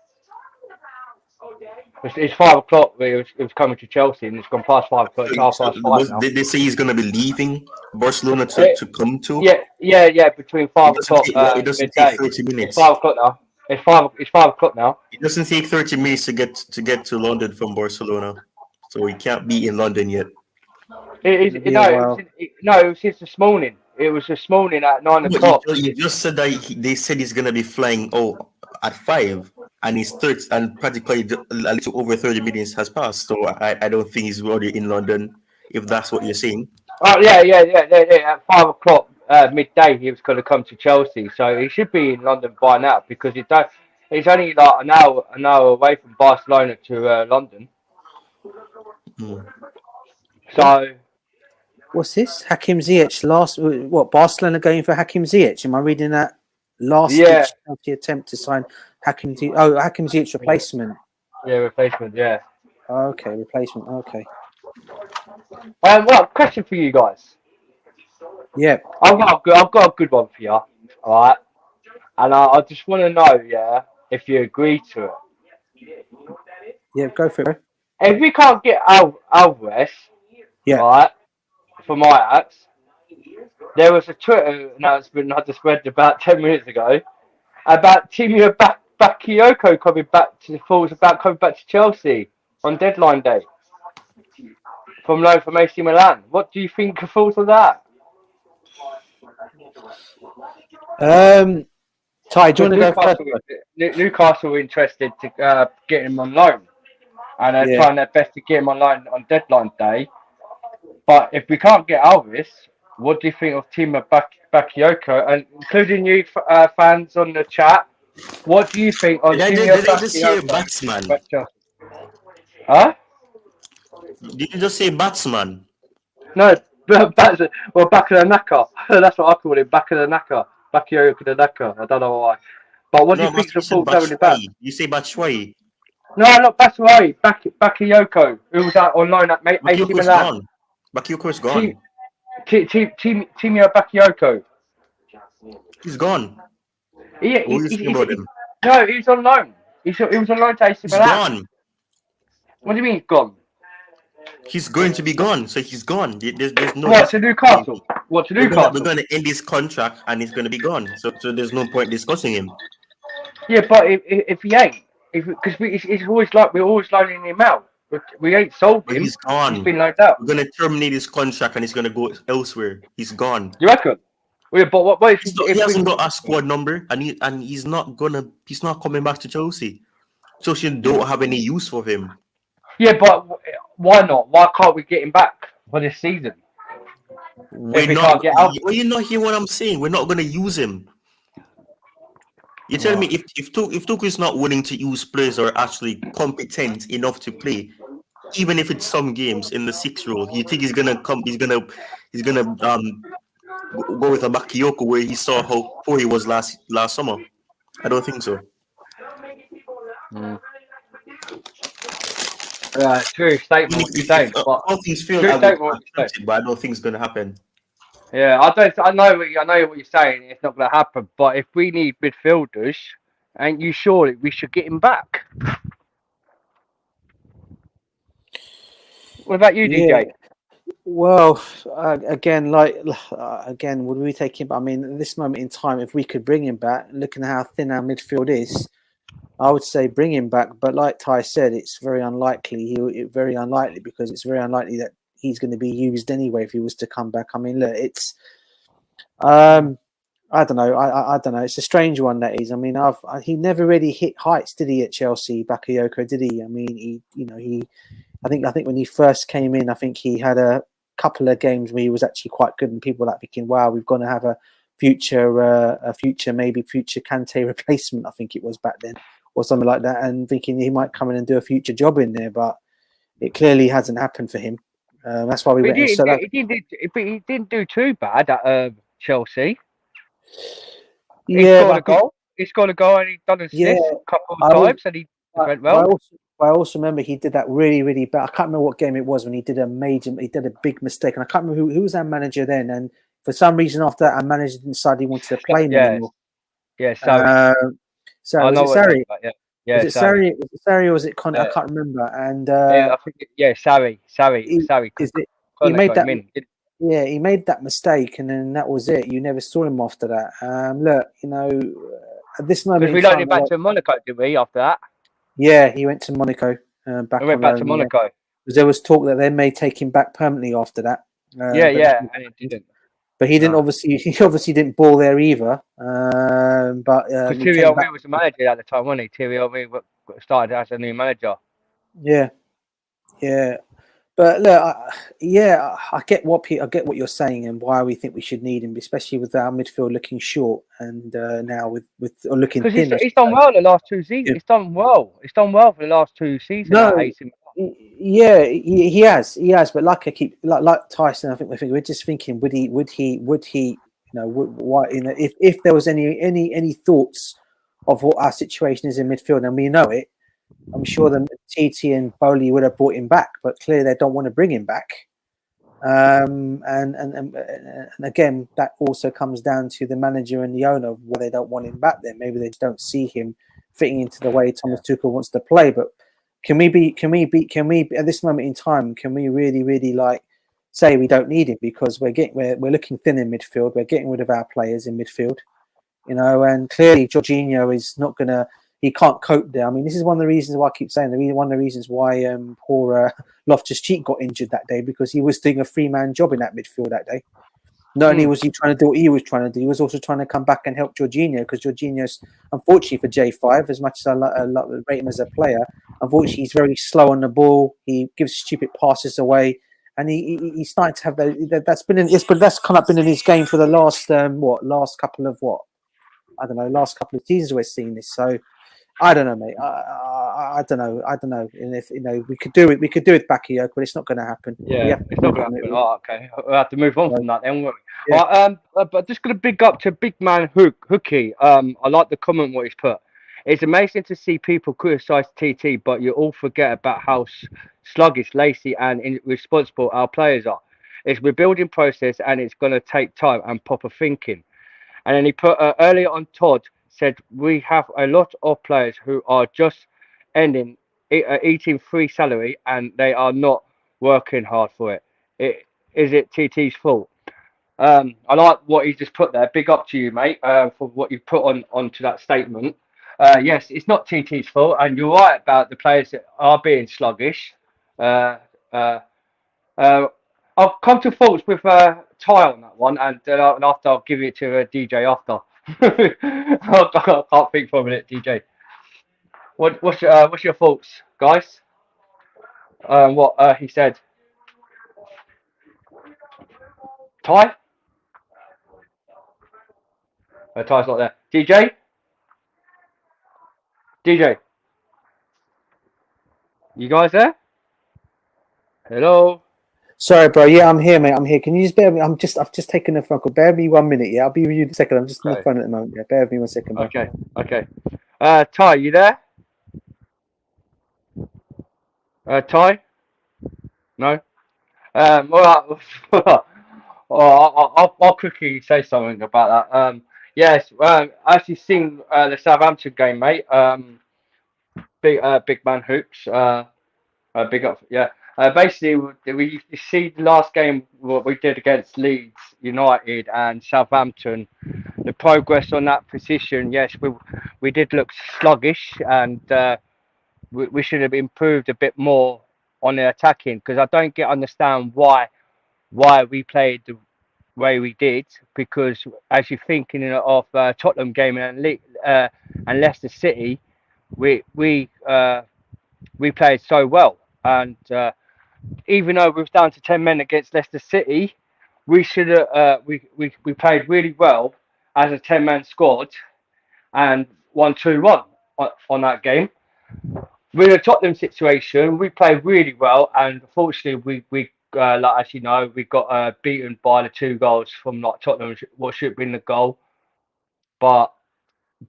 It's 5 o'clock. It was coming to Chelsea, and it's gone past 5 o'clock. It's half So past 5 now. did they say he's gonna be leaving Barcelona to come to? Yeah. Between 5 o'clock. It doesn't midday. take 30 minutes. It's 5 o'clock now. It's 5 o'clock now. It doesn't take 30 minutes to get to London from Barcelona, so he can't be in London yet. It was since this morning. It was this morning at 9 o'clock. You just said that they said he's gonna be flying at 5, and he's 30, and practically a little over 30 minutes has passed. So I don't think he's already in London, if that's what you're saying. Oh yeah. At 5 o'clock midday, he was going to come to Chelsea, so he should be in London by now because it's only like an hour away from Barcelona to London. So. What's this? Hakim Ziyech Barcelona going for Hakim Ziyech? Am I reading that last attempt to sign Hakim Ziyech? Oh, Hakim Ziyech replacement. Yeah, replacement. Yeah. Okay, replacement. Okay. Well, question for you guys. Yeah. I've got a good one for you. All right. And I just want to know, if you agree to it. Yeah, go for it. If we can't get Alvarez, right, from Ajax, there was a Twitter announcement I just read about 10 minutes ago about Timur Bakayoko coming back to Chelsea on deadline day from loan from AC Milan. What do you think of thoughts of that? Ty, do you want to go first? Newcastle were interested to get him on loan, and they're trying their best to get him on loan on deadline day. But if we can't get Alvarez, what do you think of Timur Bakayoko? And including you fans on the chat, what do you think of Timur Bakayoko? Did I just say batsman? Huh? Did you just say batsman? No, back of the knacker. That's what I call him, back of the knacker. Bakayoko the knacker. I don't know why. But what do you think of thoughts having it back? You say Batshuayi? No, not Batshuayi. Bakayoko, who was out on loan at AC Milan. Bakayoko's gone. Timur Bakayoko. He's gone. No, he's on loan. He was on loan to AC Milan. He's gone. What do you mean gone? He's going to be gone, so he's gone. There's no. What to Newcastle? What to Newcastle? We're going to end his contract, and he's going to be gone. So there's no point discussing him. Yeah, but if he ain't, because it's always like we're always loaning him out. We ain't sold him. He's gone. He's been loaned out. We're going to terminate his contract, and he's going to go elsewhere. He's gone. You reckon? Yeah, but what if he hasn't got a squad number, and he's not coming back to Chelsea. Chelsea don't have any use for him. Yeah, but why not? Why can't we get him back for this season? You're not hearing what I'm saying. We're not going to use him. You're telling me if Tuchel is not willing to use players that are actually competent enough to play, even if it's some games in the 6th role, you think he's gonna go with a Bakayoko where he saw how poor he was last summer? I don't think so. True statement. What you're saying, all things failed, but I don't think it's gonna happen. Yeah, I know what you're saying. It's not going to happen. But if we need midfielders, ain't you sure that we should get him back? What about you, DJ? Well, again, would we take him? I mean, at this moment in time, if we could bring him back, looking at how thin our midfield is, I would say bring him back. But like Ty said, it's very unlikely. Very unlikely because it's very unlikely that he's going to be used anyway if he was to come back. I mean, look, it's I don't know. I don't know. It's a strange one, that is. I mean, he never really hit heights, did he, at Chelsea, Bakayoko? Did he? I mean, I think when he first came in, I think he had a couple of games where he was actually quite good, and people were like thinking, "Wow, we've got to have a future Kante replacement." I think it was back then, or something like that, and thinking he might come in and do a future job in there, but it clearly hasn't happened for him. That's why we went. He didn't do too bad at Chelsea. Yeah, he scored a goal, and he done an assist a couple of times, and he went well. I also remember he did that really, really bad. I can't remember what game it was when he did a big mistake, and I can't remember who was our manager then. And for some reason, after that, our manager decided he wanted to play him anymore. Yeah, Sarri. So I was know it what Sarri? Yeah, Was it Sarri? Was it Sarri or was it Conte? Yeah. I can't remember. And I think Sarri. He made that. In. Yeah, he made that mistake, and then that was it. You never saw him after that. Look, at this moment Because we loaned him back to Monaco, did we? After that, yeah, he went to Monaco. Back we went back to Monaco. Because there was talk that they may take him back permanently after that. And it didn't. But he didn't. Obviously, he obviously didn't ball there either. But because Thierry Henry was the manager at the time, wasn't he? Thierry Henry started as a new manager. Yeah. But look, I get what you're saying and why we think we should need him, especially with our midfield looking short and now with looking thin. He's done well the last 2 seasons. He's done well. He's done well for the last 2 seasons. No, yeah, he has. But like I keep like Tyson, I think we're just thinking, would he? If there was any thoughts of what our situation is in midfield, and we know it. I'm sure that TT and Bowley would have brought him back, but clearly they don't want to bring him back. And again, that also comes down to the manager and the owner why they don't want him back there. Maybe they just don't see him fitting into the way Thomas Tuchel wants to play. But can we at this moment in time, can we really like say we don't need him because we're looking thin in midfield, we're getting rid of our players in midfield, and clearly Jorginho is not gonna. He can't cope there. I mean, this is one of the reasons why I keep saying one of the reasons why poor Loftus-Cheek got injured that day because he was doing a 3-man job in that midfield that day. Not only was he trying to do what he was trying to do, he was also trying to come back and help Jorginho because Jorginho's, unfortunately for J5, as much as I rate him as a player, unfortunately he's very slow on the ball. He gives stupid passes away, and he's starting to have that's kind of been in his game for the last couple of seasons we're seeing this. So. I don't know, mate. I don't know. And if we could do it, Bakayoko, but it's not going to happen. Yeah, it's not going to happen. Oh, okay, we'll have to move on from that then, won't we? Yeah. But just going to big up to Big Man Hooky. I like the comment what he's put. It's amazing to see people criticise TT, but you all forget about how sluggish, lazy, and irresponsible our players are. It's a rebuilding process, and it's going to take time and proper thinking. And then he put earlier on Todd. Said we have a lot of players who are just eating free salary and they are not working hard for it. Is it TT's fault? I like what he just put there. Big up to you, mate, for what you put onto that statement. Yes, it's not TT's fault, and you're right about the players that are being sluggish. I'll come to faults with Ty on that one, and after I'll give it to DJ after. I can't think for a minute, DJ. What's your thoughts, guys? What he said. Ty? Ty's not there. DJ? You guys there? Hello? Sorry, bro. Yeah, I'm here, mate. I'm here. Can you just bear me? I've just taken a phone call. Bear me 1 minute. Yeah, I'll be with you in a second. I'm just on the phone at the moment. Yeah, bear with me 1 second. Bro. Okay. Ty, you there? Ty? No. Well, I'll quickly say something about that. Yes. As you've seen the Southampton game, mate. Big Man Hoops. Big up. Yeah. Basically, we see the last game what we did against Leeds United and Southampton. The progress on that position, yes, we did look sluggish, and we should have improved a bit more on the attacking because I don't understand why we played the way we did. Because as you're thinking of Tottenham game and Leicester City, we played so well and. Even though we was down to 10 men against Leicester City, we should have we played really well as a 10-man squad and won 2-1 on that game. With the Tottenham situation, we played really well, and unfortunately, we like as you know, we got beaten by the 2 goals from Tottenham, what should have been the goal. But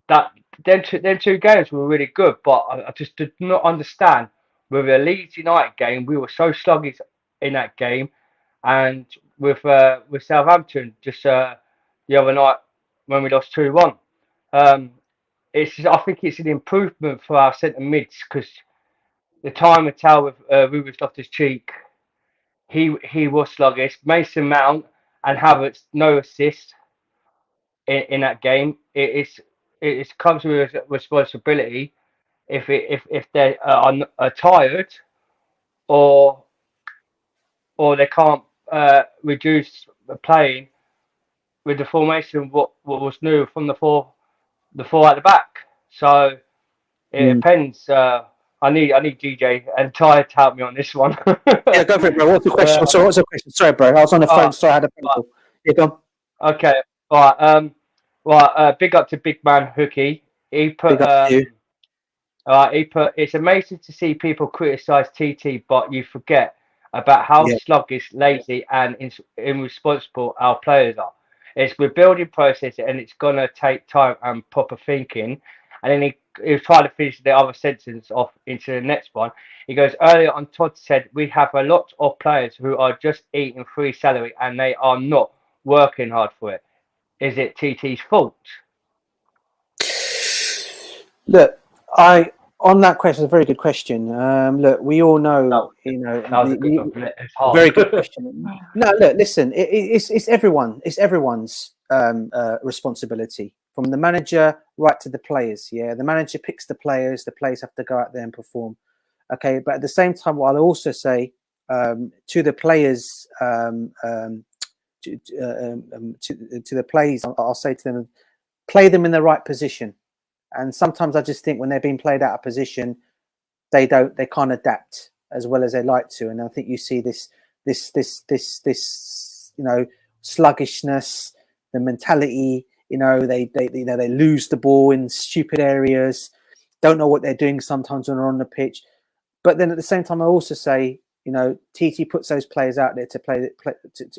them two games were really good, but I just did not understand with the Leeds United game, we were so sluggish in that game, and with Southampton just the other night when we lost 2-1. I think it's an improvement for our centre mids because the time will tell with Ruben Loftus-Cheek. He was sluggish. Mason Mount and Havertz no assist in that game. It comes with responsibility if they are tired or they can't reduce playing with the formation what was new from the four at the back. So it depends. I need DJ and Ty to help me on this one. Yeah, go for it, bro. What's the question? Sorry, what's the question? Sorry, bro. I was on the phone, so I had a phone call. Yeah, go on. Okay. All right. Big up to Big Man Hooky. He put. It's amazing to see people criticise TT, but you forget about how sluggish, lazy, and irresponsible our players are. It's a building process, and it's gonna take time and proper thinking. And then he was trying to finish the other sentence off into the next one. He goes, earlier on, Todd said, we have a lot of players who are just eating free salary and they are not working hard for it. Is it TT's fault? Look, on that question, it's a very good question. Look, we all know, very good question. No, look, listen, it's everyone's responsibility, from the manager right to the players. Yeah, the manager picks the players have to go out there and perform. Okay, but at the same time, what I'll also say to the players, to the players, I'll say to them, play them in the right position. And sometimes I just think when they're being played out of position, they can't adapt as well as they like to. And I think you see this sluggishness, the mentality. They lose the ball in stupid areas, don't know what they're doing sometimes when they're on the pitch. But then at the same time, I also say, TT puts those players out there to play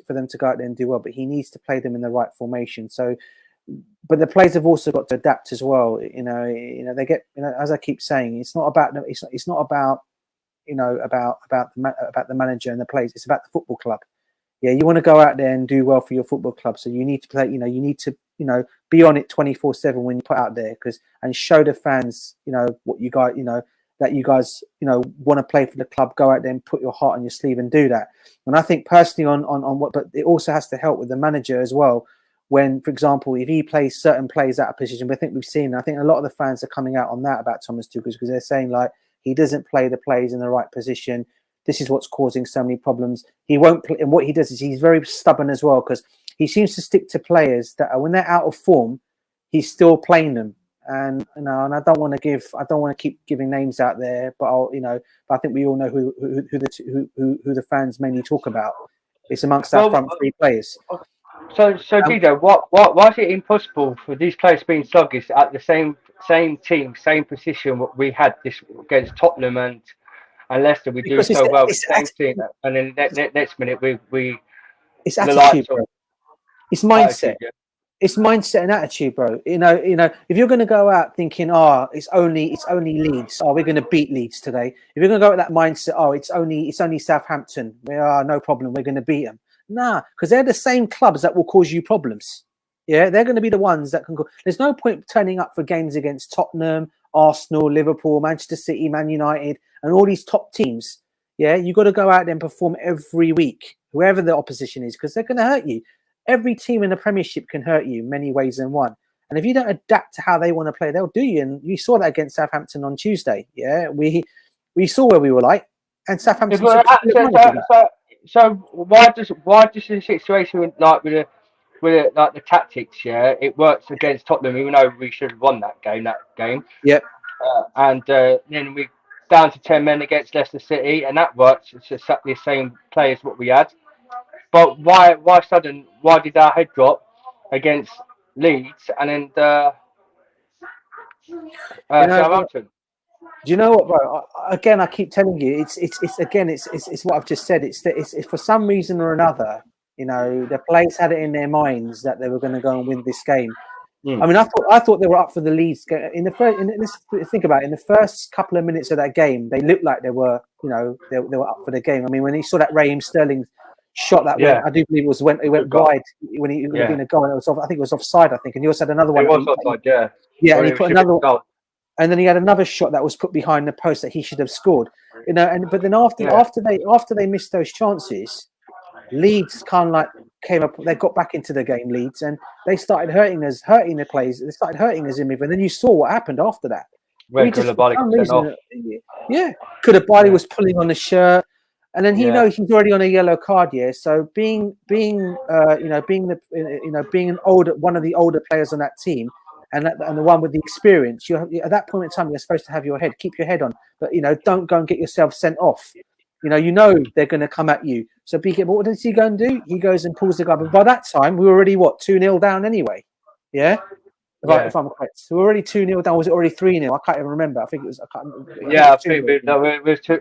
for them to go out there and do well, but he needs to play them in the right formation. So, but the players have also got to adapt as well. They get, as I keep saying, it's not about about the manager and the players. It's about the football club. Yeah, you want to go out there and do well for your football club, so you need to play. You need to be on it 24/7 when you put out there, and show the fans what you guys that you guys want to play for the club. Go out there and put your heart on your sleeve and do that. And I think personally on what, but it also has to help with the manager as well. When, for example, if he plays certain players out of position, I think a lot of the fans are coming out on that about Thomas Tuchel, because they're saying like he doesn't play the players in the right position. This is what's causing so many problems. He won't play, and what he does is he's very stubborn as well, because he seems to stick to players that are, when they're out of form, he's still playing them. And and I don't want to keep giving names out there, but but I think we all know who the fans mainly talk about. It's amongst our front three players. So Dido, why is it impossible for these players being sluggish at the same team, same position what we had this against Tottenham and Leicester? We do so well with the same team, and then next minute we it's attitude, bro. It's mindset. Attitude, yeah. It's mindset and attitude, bro. If you're going to go out thinking, it's only Leeds, we're going to beat Leeds today. If you're going to go with that mindset, it's only Southampton, no problem, we're going to beat them. Nah, because they're the same clubs that will cause you problems. Yeah, they're going to be the ones that can go. There's no point turning up for games against Tottenham, Arsenal, Liverpool, Manchester City, Man United, and all these top teams. Yeah, you got to go out there and perform every week, whoever the opposition is, because they're going to hurt you. Every team in the Premiership can hurt you in many ways than one. And if you don't adapt to how they want to play, they'll do you. And you saw that against Southampton on Tuesday. Yeah, we saw where we were like, and Southampton. So why does the situation with the tactics? Yeah, it works against Tottenham, even though we should have won that game. Yep. And then we down to 10 men against Leicester City, and that works. It's exactly the same players what we had. But why did our head drop against Leeds and then Southampton? Do you know what, bro? Again, I keep telling you, it's what I've just said. It's for some reason or another, the players had it in their minds that they were going to go and win this game. I mean, I thought they were up for the Leeds game. Think about it. In the first couple of minutes of that game, they looked like they were, they were up for the game. I mean, when he saw that Raheem Sterling shot that went, I do believe it went wide when he would have been a goal. It was I think it was offside. I think, and he also had another one. It was offside, yeah. Yeah, and he put another one. And then he had another shot that was put behind the post that he should have scored. But then after they missed those chances, Leeds kind of like came up. They got back into the game, Leeds, and they started hurting the players. They started hurting us, and then you saw what happened after that. Koulibaly was pulling on the shirt, and then he's already on a yellow card. Yeah, so being one of the older players on that team. And the one with the experience, at that point in time, you're supposed to have keep your head on, but don't go and get yourself sent off. They're going to come at you. So but what does he go and do? He goes and pulls the guy. But by that time, we were already 2-0 down anyway. Yeah, if I'm correct, so we're already 2-0 down. Was it already 3-0? I can't even remember. I think it was. I think it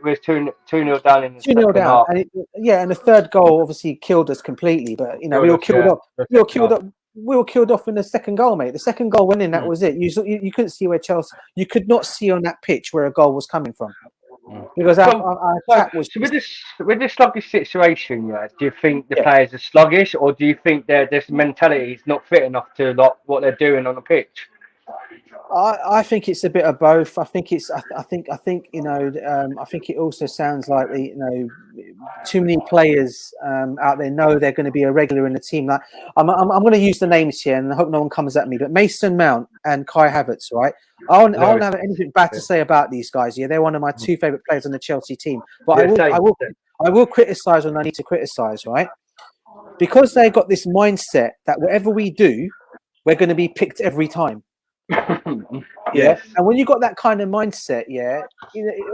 was 2-0 down in the 2-0 down. Half. And the third goal obviously killed us completely. But we were killed off. We were killed off in the second goal, mate. The second goal went in. That was it. You couldn't see where Chelsea. You could not see on that pitch where a goal was coming from because our attack was. So with this sluggish situation, do you think the players are sluggish, or do you think this mentality is not fit enough to what they're doing on the pitch? I think it's a bit of both. I think it also sounds like too many players out there know they're going to be a regular in the team. Like I'm going to use the names here, and I hope no one comes at me. But Mason Mount and Kai Havertz, right? I don't have anything bad to say about these guys. Yeah, they're one of my two favorite players on the Chelsea team. But I will criticize when I need to criticize, right? Because they got this mindset that whatever we do, we're going to be picked every time. Yes. And when you got that kind of mindset,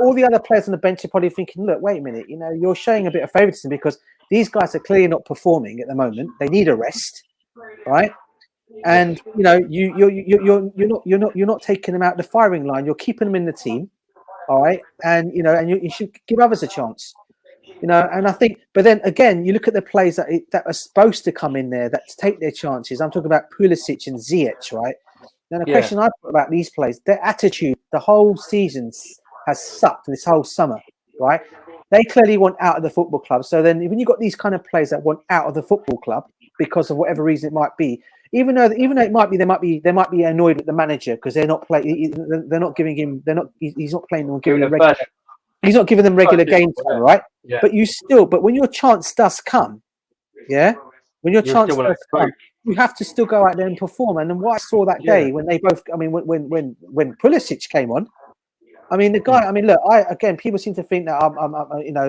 all the other players on the bench are probably thinking, look, wait a minute, you're showing a bit of favoritism because these guys are clearly not performing at the moment. They need a rest, right? And you're not taking them out the firing line. You're keeping them in the team, all right? And you should give others a chance. And I think, but then again, you look at the players that are supposed to come in there that take their chances. I'm talking about Pulisic and Ziyech, right? Now, the question I've got about these players, their attitude, the whole season has sucked this whole summer, right? They clearly want out of the football club. So then when you've got these kind of players that want out of the football club because of whatever reason it might be, even though it might be, they might be annoyed with the manager because they're not playing. They're not giving him. He's not playing or giving them regular. He's not giving them regular game time, right? Yeah. But when your chance does come, when your chance does come, you have to still go out there and perform. And then what I saw that day when they both, I mean, when Pulisic came on, I mean, the guy, I mean, look, people seem to think that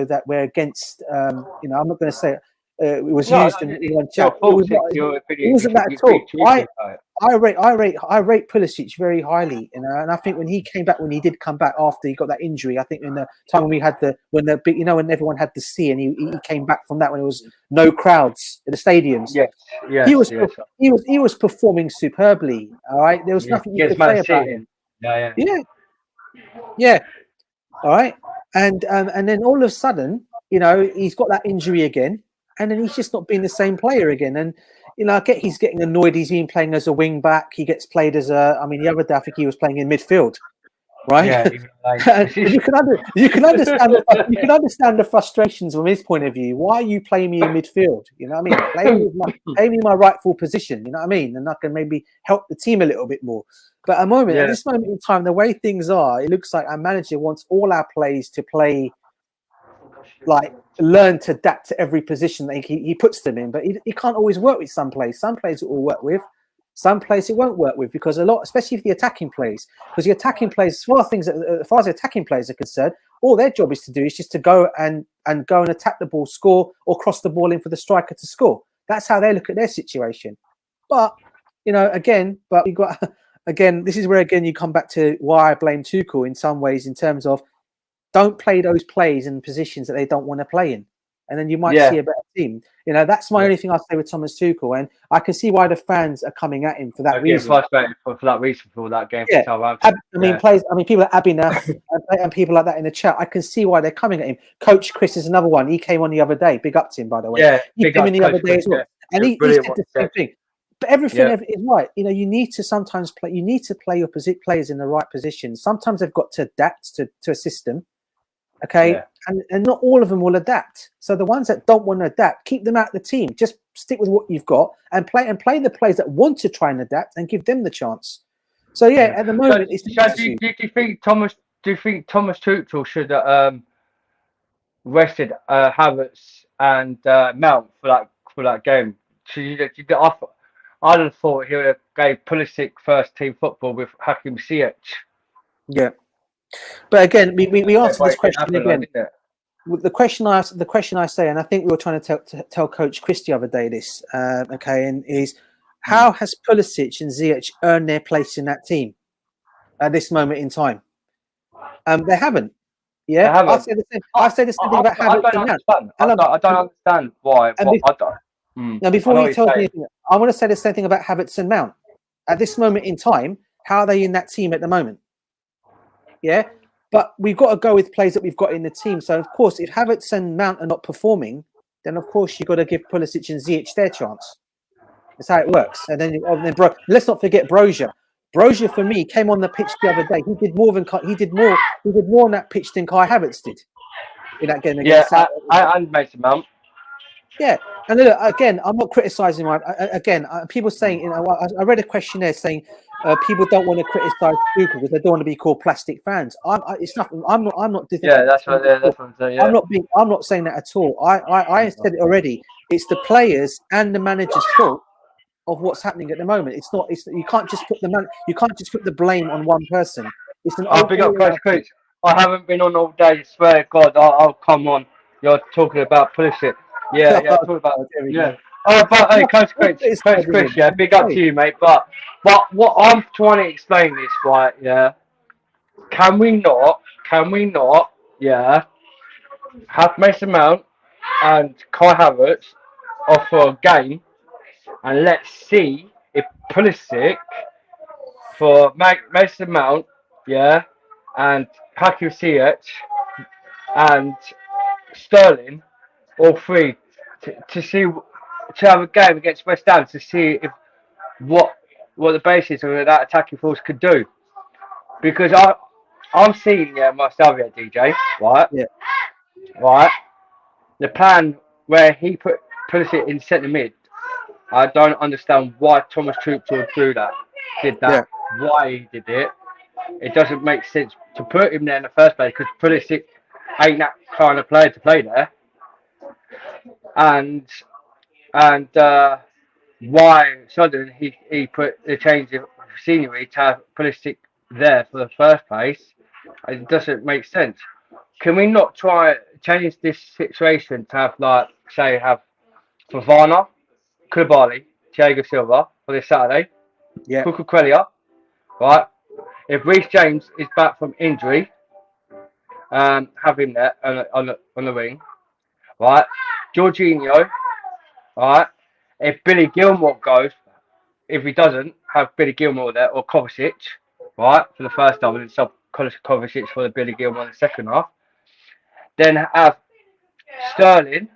that we're against, I'm not going to say it was used in Chelsea. It wasn't that at all. I rate Pulisic very highly, and I think when he did come back after he got that injury, I think in the time when we had when everyone had the sea and he came back from that when there was no crowds in the stadiums. He was performing superbly. All right, there was nothing you could say about him. Yeah. All right, and then all of a sudden, he's got that injury again. And then he's just not being the same player again. And, I get he's getting annoyed. He's been playing as a wing back. He gets played as the other day, I think he was playing in midfield, right? Yeah, you can understand the frustrations from his point of view. Why are you playing me in midfield? You know what I mean? Play me in my rightful position, you know what I mean? And I can maybe help the team a little bit more. But at this moment in time, the way things are, it looks like our manager wants all our players to play learn to adapt to every position that he puts them in, but he can't always work with some players. Some players it will work with, some players it won't work with because especially if the attacking players, because the attacking players, as far as the attacking players are concerned, all their job is to do is just to go and attack the ball, score, or cross the ball in for the striker to score. That's how they look at their situation. But this is where again you come back to why I blame Tuchel in some ways in terms of. Don't play those plays in positions that they don't want to play in. And then you might see a better team. That's my only thing I'll say with Thomas Tuchel. And I can see why the fans are coming at him for that reason. For that reason, for that game. People like Abinaf and people like that in the chat, I can see why they're coming at him. Coach Chris is another one. He came on the other day. Big up to him, by the way. Yeah, he came in the other day as well. And he said the same thing. But everything is right. You know, you need to sometimes play. You need to play your players in the right position. Sometimes they've got to adapt to a system. Okay, and not all of them will adapt. So the ones that don't want to adapt, keep them out of the team. Just stick with what you've got and play the players that want to try and adapt and give them the chance. So at the moment, it's. Do you think Thomas Tuchel should rested Havertz and Mount for that game? I'd have thought he would have gave Pulisic first team football with Hakim Ziyech. Yeah, but again, we answered this question again. The question I say, and I think we were trying to tell Coach Chris the other day this, and is how has Pulisic and Ziyech earned their place in that team at this moment in time? They haven't. Yeah, I've said the same thing about Havertz and Mount. I don't understand why. Now, before he tells me anything, I want to say the same thing about Havertz and Mount. At this moment in time, how are they in that team at the moment? Yeah, but we've got to go with players that we've got in the team. So, of course, if Havertz and Mount are not performing, then, of course, you've got to give Pulisic and Ziyech their chance. That's how it works. And then let's not forget Brozier. Brozier, for me, came on the pitch the other day. He did more on that pitch than Kai Havertz did in that game against. And Mason Mount. Yeah, and look, again, I'm not criticising. People saying, you know, I read a questionnaire saying people don't want to criticise Tuchel because they don't want to be called plastic fans. It's nothing. I'm not. Yeah, that's what I'm saying. Yeah. I'm not saying that at all. I said it already. It's the players and the manager's fault of what's happening at the moment. It's not. You can't just put the blame on one person. It's an. Big up, Coach. I haven't been on all day. Swear to God. Oh, come on. You're talking about Pulisic. Yeah, talk about it. Yeah. Oh, but hey, Coach Chris, yeah, big up to you, mate. But what I'm trying to explain this, right? Yeah. Can we not? Yeah. Have Mason Mount and Kai Havertz off for a game, and let's see if Pulisic for Mason Mount, yeah, and Hakim Ziyech and Sterling. All three to have a game against West Ham to see if what the basis of that attacking force could do, because I'm seeing myself here, DJ, right? Yeah. Right. The plan where he put Pulisic in centre mid, I don't understand why Thomas Tuchel did that. Yeah. Why he did it? It doesn't make sense to put him there in the first place because Pulisic ain't that kind of player to play there. And why suddenly he put the change of scenery to have Pulisic there for the first place? It doesn't make sense. Can we not try change this situation to have have Fofana, Koulibaly, Thiago Silva for this Saturday? Yeah. Cucurella, right? If Reece James is back from injury, have him there on the wing, right? Jorginho, right? If Billy Gilmore goes, if he doesn't, have Billy Gilmore there or Kovacic, right, for the first half, and then sub Kovacic for the Billy Gilmore in the second half. Then have Sterling,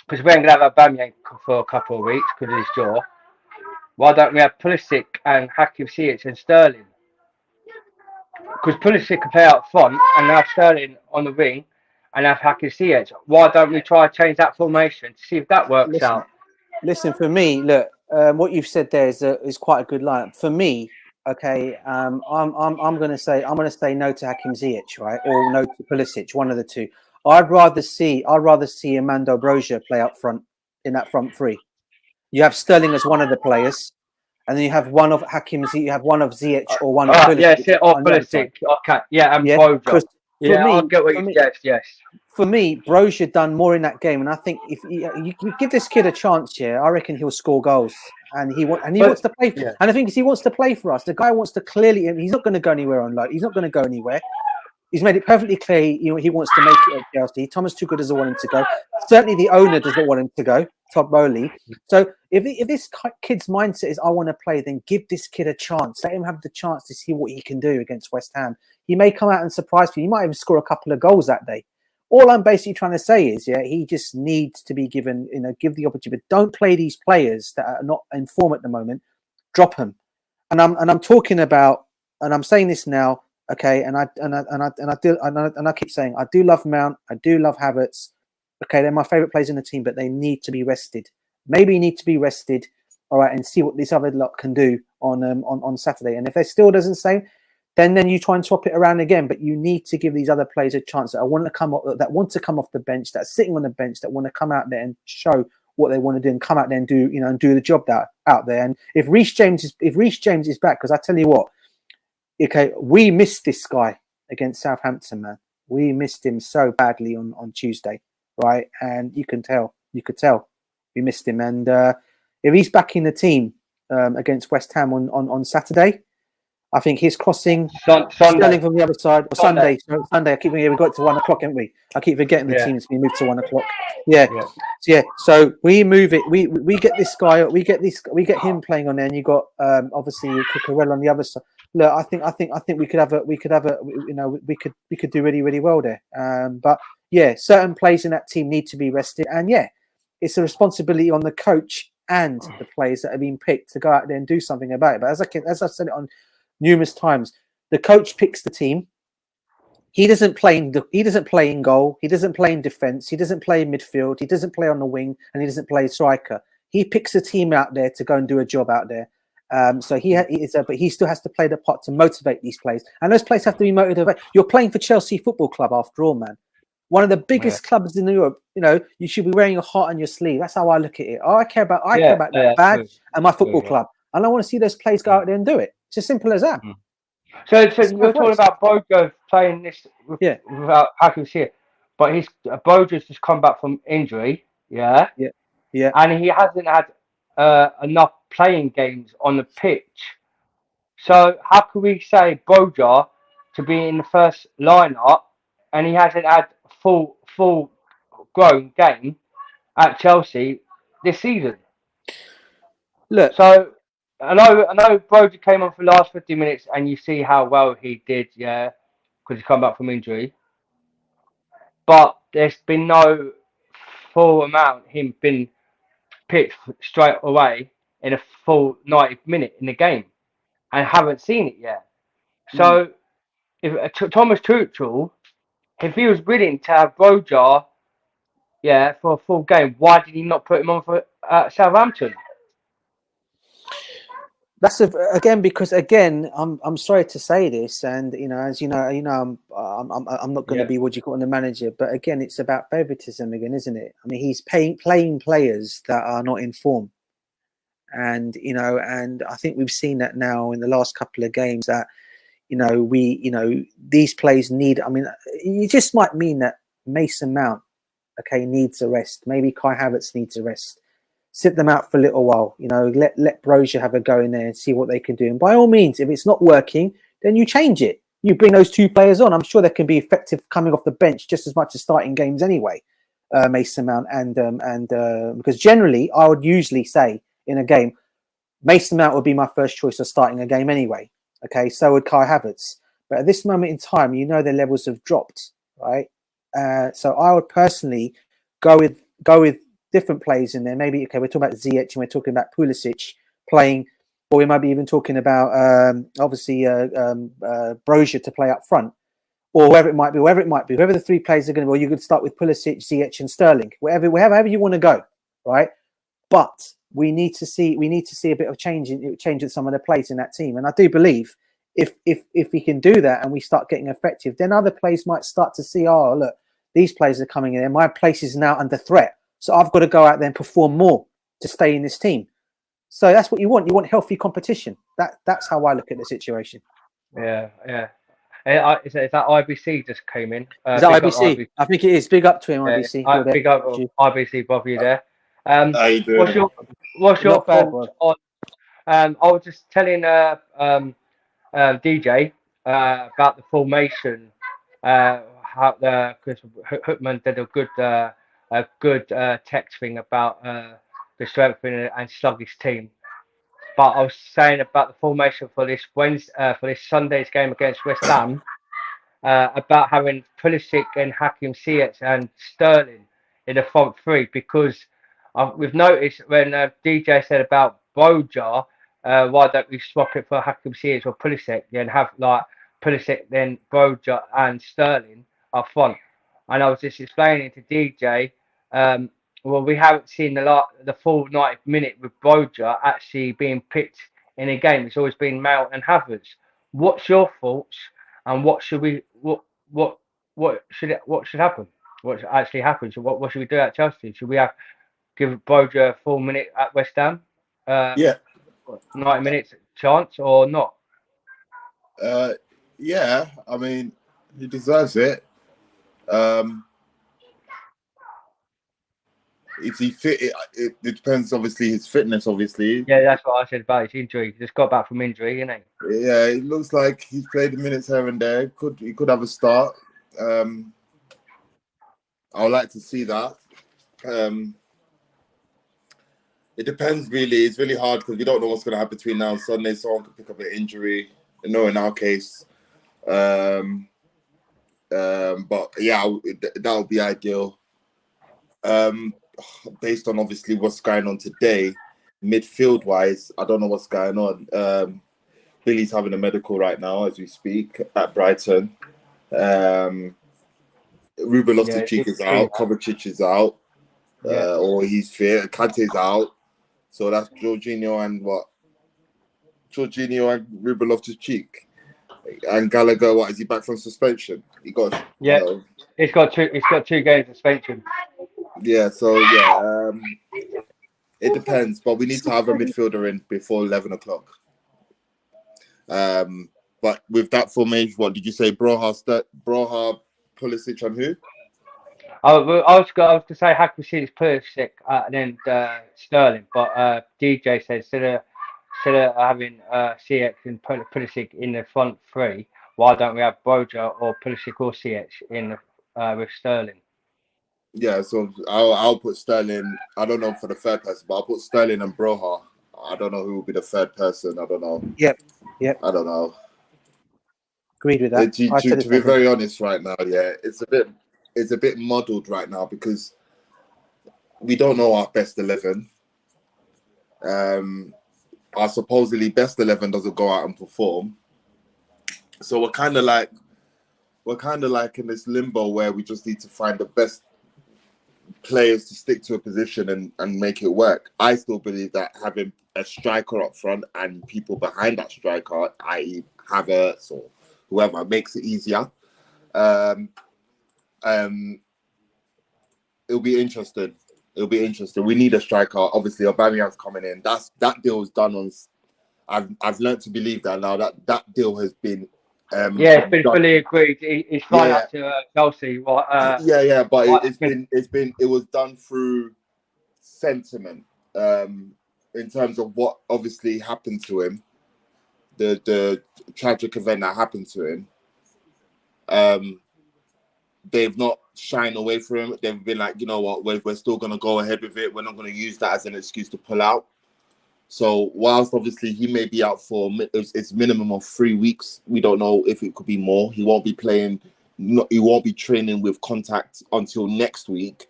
because we ain't gonna have Aubameyang for a couple of weeks because of his jaw. Why don't we have Pulisic and Hakim Ziyech and Sterling? Because Pulisic can play out front and have Sterling on the wing. And have Hakim Ziyech. Why don't we try to change that formation to see if that works out? Listen, for me, look, what you've said there is quite a good line. For me, okay, I'm going to say no to Hakim Ziyech, right, or no to Pulisic, one of the two. I'd rather see Amando Brozier play up front in that front three. You have Sterling as one of the players, and then you have one of Hakim Ziyech, you have one of Ziyech or one of Pulisic. Yes, or Pulisic. Okay, yeah, and Brozier. I get what you said. Yes. For me, Brozier done more in that game, and I think if you give this kid a chance, I reckon he'll score goals, and he wants to play. Yeah. And the thing is, he wants to play for us. The guy wants to clearly. He's not going to go anywhere on loan. He's not going to go anywhere. He's made it perfectly clear. He wants to make it at Chelsea. Thomas Tuchel doesn't want him to go. Certainly, the owner doesn't want him to go. Todd Bowley. So if this kid's mindset is I want to play, then give this kid a chance. Let him have the chance to see what he can do against West Ham. He may come out and surprise you. He might even score a couple of goals that day. All I'm basically trying to say is, yeah, he just needs to be given, give the opportunity. But don't play these players that are not in form at the moment. Drop them. And I'm talking about, and I'm saying this now, okay. And I keep saying, I do love Mount, I do love Havertz. Okay, they're my favourite players in the team, but they need to be rested. Maybe you need to be rested, all right, and see what this other lot can do on Saturday. And if they still doesn't say, then you try and swap it around again. But you need to give these other players a chance that want to come off the bench, that are sitting on the bench, that want to come out there and show what they want to do and come out there and do, and do the job out there. And if Reece James is back, because I tell you what, okay, we missed this guy against Southampton, man. We missed him so badly on Tuesday, right? And you could tell we missed him. And if he's back in the team against West Ham on Saturday, I think his crossing, Sterling from the other side, or Sunday. I keep forgetting we got to 1 o'clock, haven't we? I keep forgetting the team's been moved to 1 o'clock. So we move it. We get this guy. We get him playing on there, and you got obviously Cucurella on the other side. Look, I think we could do really, really well there. But yeah, certain players in that team need to be rested, and yeah, it's a responsibility on the coach and the players that have been picked to go out there and do something about it. But as I've said it on numerous times, the coach picks the team. He doesn't play in goal. He doesn't play in defense. He doesn't play in midfield. He doesn't play on the wing, and he doesn't play striker. He picks a team out there to go and do a job out there. So but he still has to play the part to motivate these players, and those players have to be motivated. You're playing for Chelsea Football Club after all, man. One of the biggest clubs in Europe. You should be wearing your heart on your sleeve. That's how I look at it. I care about that badge and my football club, and I want to see those players go out there and do it. It's as simple as that. So you're talking about Bojo playing this without accuracy here, but Bojo's just come back from injury, yeah, and he hasn't had enough playing games on the pitch. So how can we say Bojo to be in the first lineup and he hasn't had full grown game at Chelsea this season? Look, so I know Broja came on for the last 50 minutes and you see how well he did, because he come back from injury. But there's been no full amount him been pitched straight away in a full 90 minute in the game, and haven't seen it yet. So if Thomas Tuchel, if he was willing to have Broja, for a full game, why did he not put him on for Southampton? That's because I'm sorry to say this, and as you know, I'm not going to be what you call the manager, but again, it's about favoritism again, isn't it? I mean, he's playing players that are not in form, and and I think we've seen that now in the last couple of games that these players need. I mean, you just might mean that Mason Mount, needs a rest. Maybe Kai Havertz needs a rest. Sit them out for a little while, let Broja have a go in there and see what they can do. And by all means, if it's not working, then you change it. You bring those two players on. I'm sure they can be effective coming off the bench just as much as starting games anyway, Mason Mount and because generally I would usually say in a game, Mason Mount would be my first choice of starting a game anyway. Okay, so would Kai Havertz. But at this moment in time, their levels have dropped, right? So I would personally go with different players in there. Maybe we're talking about Ziyech and we're talking about Pulisic playing, or we might be even talking about Broja to play up front, or whoever it might be, whoever the three players are going to be. Well, you could start with Pulisic, Ziyech, and Sterling, wherever you want to go, right? But we need to see a bit of change in some of the players in that team, and I do believe if we can do that and we start getting effective, then other players might start to see, oh look, these players are coming in, and my place is now under threat. So I've got to go out there and perform more to stay in this team. So that's what you want. You want healthy competition. That's how I look at the situation. Yeah. Is that IBC just came in? Is that IBC? I think it is. Big up to him, IBC. Big up IBC, Bob, you there? How you doing? What's your thoughts on? I was just telling DJ about the formation. How because Hookman did a good text thing about the strengthening and sluggish team. But I was saying about the formation for this Sunday's game against West Ham. about having Pulisic and Hakim Ziyech and Sterling in the front three, because we've noticed when DJ said about Boja, why don't we swap it for Hakim Ziyech or Pulisic and have like Pulisic, then Boja and Sterling up front? And I was just explaining to DJ, well, we haven't seen the full 90 minute with Boja actually being picked in a game. It's always been Mount and Havertz. What's your thoughts? And what should happen? What actually happens? What should we do at Chelsea? Should we give Boja a full minute at West Ham? 90 minutes chance or not? Yeah, I mean, he deserves it. Is he fit? It depends, obviously, his fitness, obviously. Yeah, that's what I said about his injury. He just got back from injury, isn't he? Yeah, it looks like he's played the minutes here and there. He could have a start. I would like to see that. It depends, really. It's really hard because we don't know what's going to happen between now and Sunday. Someone could pick up an injury. No, in our case. But yeah, that would be ideal. Based on obviously what's going on today, midfield wise, I don't know what's going on. Billy's having a medical right now as we speak at Brighton. Ruben Loftus-Cheek is out, Kovacic is out, or he's fit. Kante's out, so that's Jorginho and Ruben Loftus-Cheek. And Gallagher, what is he back from suspension? He's got two games suspension. Yeah, so it depends, but we need to have a midfielder in before 11 o'clock. But with that formation, what did you say? Broha, Pulisic, and who? I was going to say Hakim Ziyech, Pulisic, and then Sterling. But DJ said instead of having Ziyech and Pulisic in the front three, why don't we have Boja or Pulisic or Ziyech in with Sterling? Yeah, so I'll put Sterling. I don't know for the third person, but I'll put Sterling and Broha. I don't know who will be the third person. I don't know. Yep. I don't know. Agreed with that. To be very honest, right now, yeah, it's a bit muddled right now because we don't know our best 11. Our supposedly best 11 doesn't go out and perform, so we're kind of like in this limbo where we just need to find the best players to stick to a position and make it work. I still believe that having a striker up front and people behind that striker, i.e. Havertz or whoever, makes it easier. It'll be interesting. We need a striker. Obviously, Aubameyang's coming in. That deal is done on. I've learned to believe that now. That deal has been. It's been fully agreed. He's flying up to Chelsea. But it was done through sentiment. In terms of what obviously happened to him, the tragic event that happened to him. They've not shied away from him. They've been like, you know what, we're still going to go ahead with it. We're not going to use that as an excuse to pull out. So whilst obviously he may be out for it's minimum of 3 weeks, we don't know if it could be more. He won't be playing. He won't be training with contact until next week.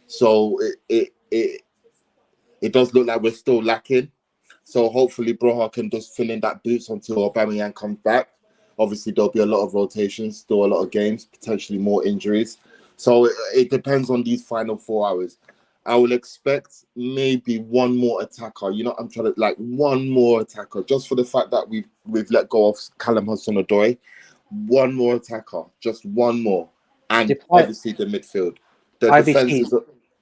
So it does look like we're still lacking. So hopefully Broha can just fill in that boots until Aubameyang comes back. Obviously there'll be a lot of rotations, still a lot of games, potentially more injuries. So it depends on these final 4 hours. I will expect maybe one more attacker. You know, I'm trying to one more attacker, just for the fact that we've let go of Callum Hudson-Odoi. One more attacker, just one more, and obviously the midfield. The defense is,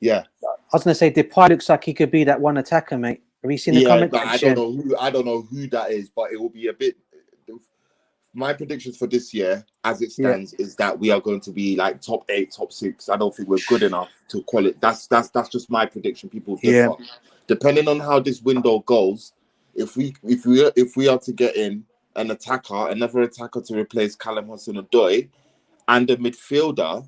yeah. I was going to say Depay looks like he could be that one attacker, mate. Have you seen the comment? I don't know who that is, but it will be a bit. My predictions for this year, as it stands, is that we are going to be like top 8, top 6. I don't think we're good enough to qualify. That's just my prediction. People differ. Depending on how this window goes, if we are to get in another attacker to replace Callum Hudson-Odoi, and a midfielder,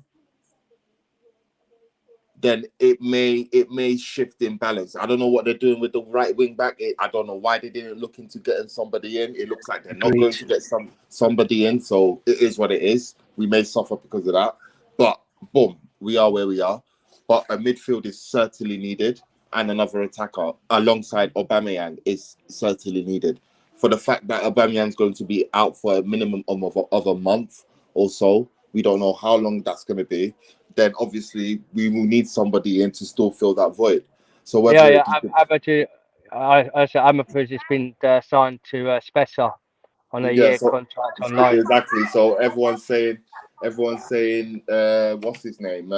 then it may shift in balance. I don't know what they're doing with the right wing back. I don't know why they didn't look into getting somebody in. It looks like they're not going to get somebody in, so it is what it is. we may suffer because of that. But boom, we are where we are. But a midfield is certainly needed, and another attacker alongside Aubameyang is certainly needed. For the fact that Aubameyang's going to be out for a minimum of a month or so, we don't know how long that's going to be. Then obviously we will need somebody in to still fill that void. So whether Amapuz has been signed to Spezza on a year contract on loan. Exactly. So everyone's saying, what's his name?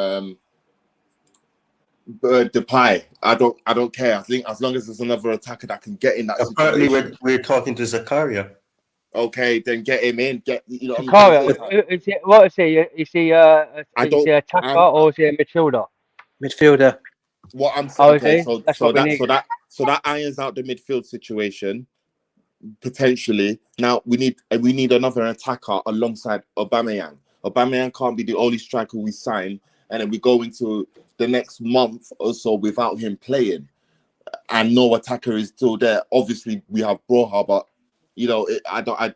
Depay. I don't care. I think as long as there's another attacker that can get in that Apparently situation. we're talking to Zakaria. Okay, then get him in. Zakaria, what is he? Is he an attacker or is he a midfielder? Midfielder. What I'm saying, so that irons out the midfield situation potentially. Now we need another attacker alongside Aubameyang. Aubameyang can't be the only striker we sign, and then we go into the next month or so without him playing, and no attacker is still there. Obviously, we have Broha, but I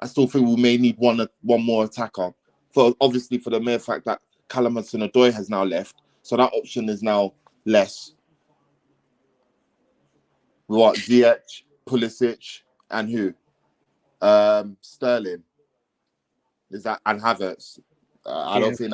still think we may need one more attacker. For the mere fact that Callum Hudson-Odoi has now left. So that option is now less. We want Ziyech, Pulisic, and who? Sterling. Is that and Havertz? I don't think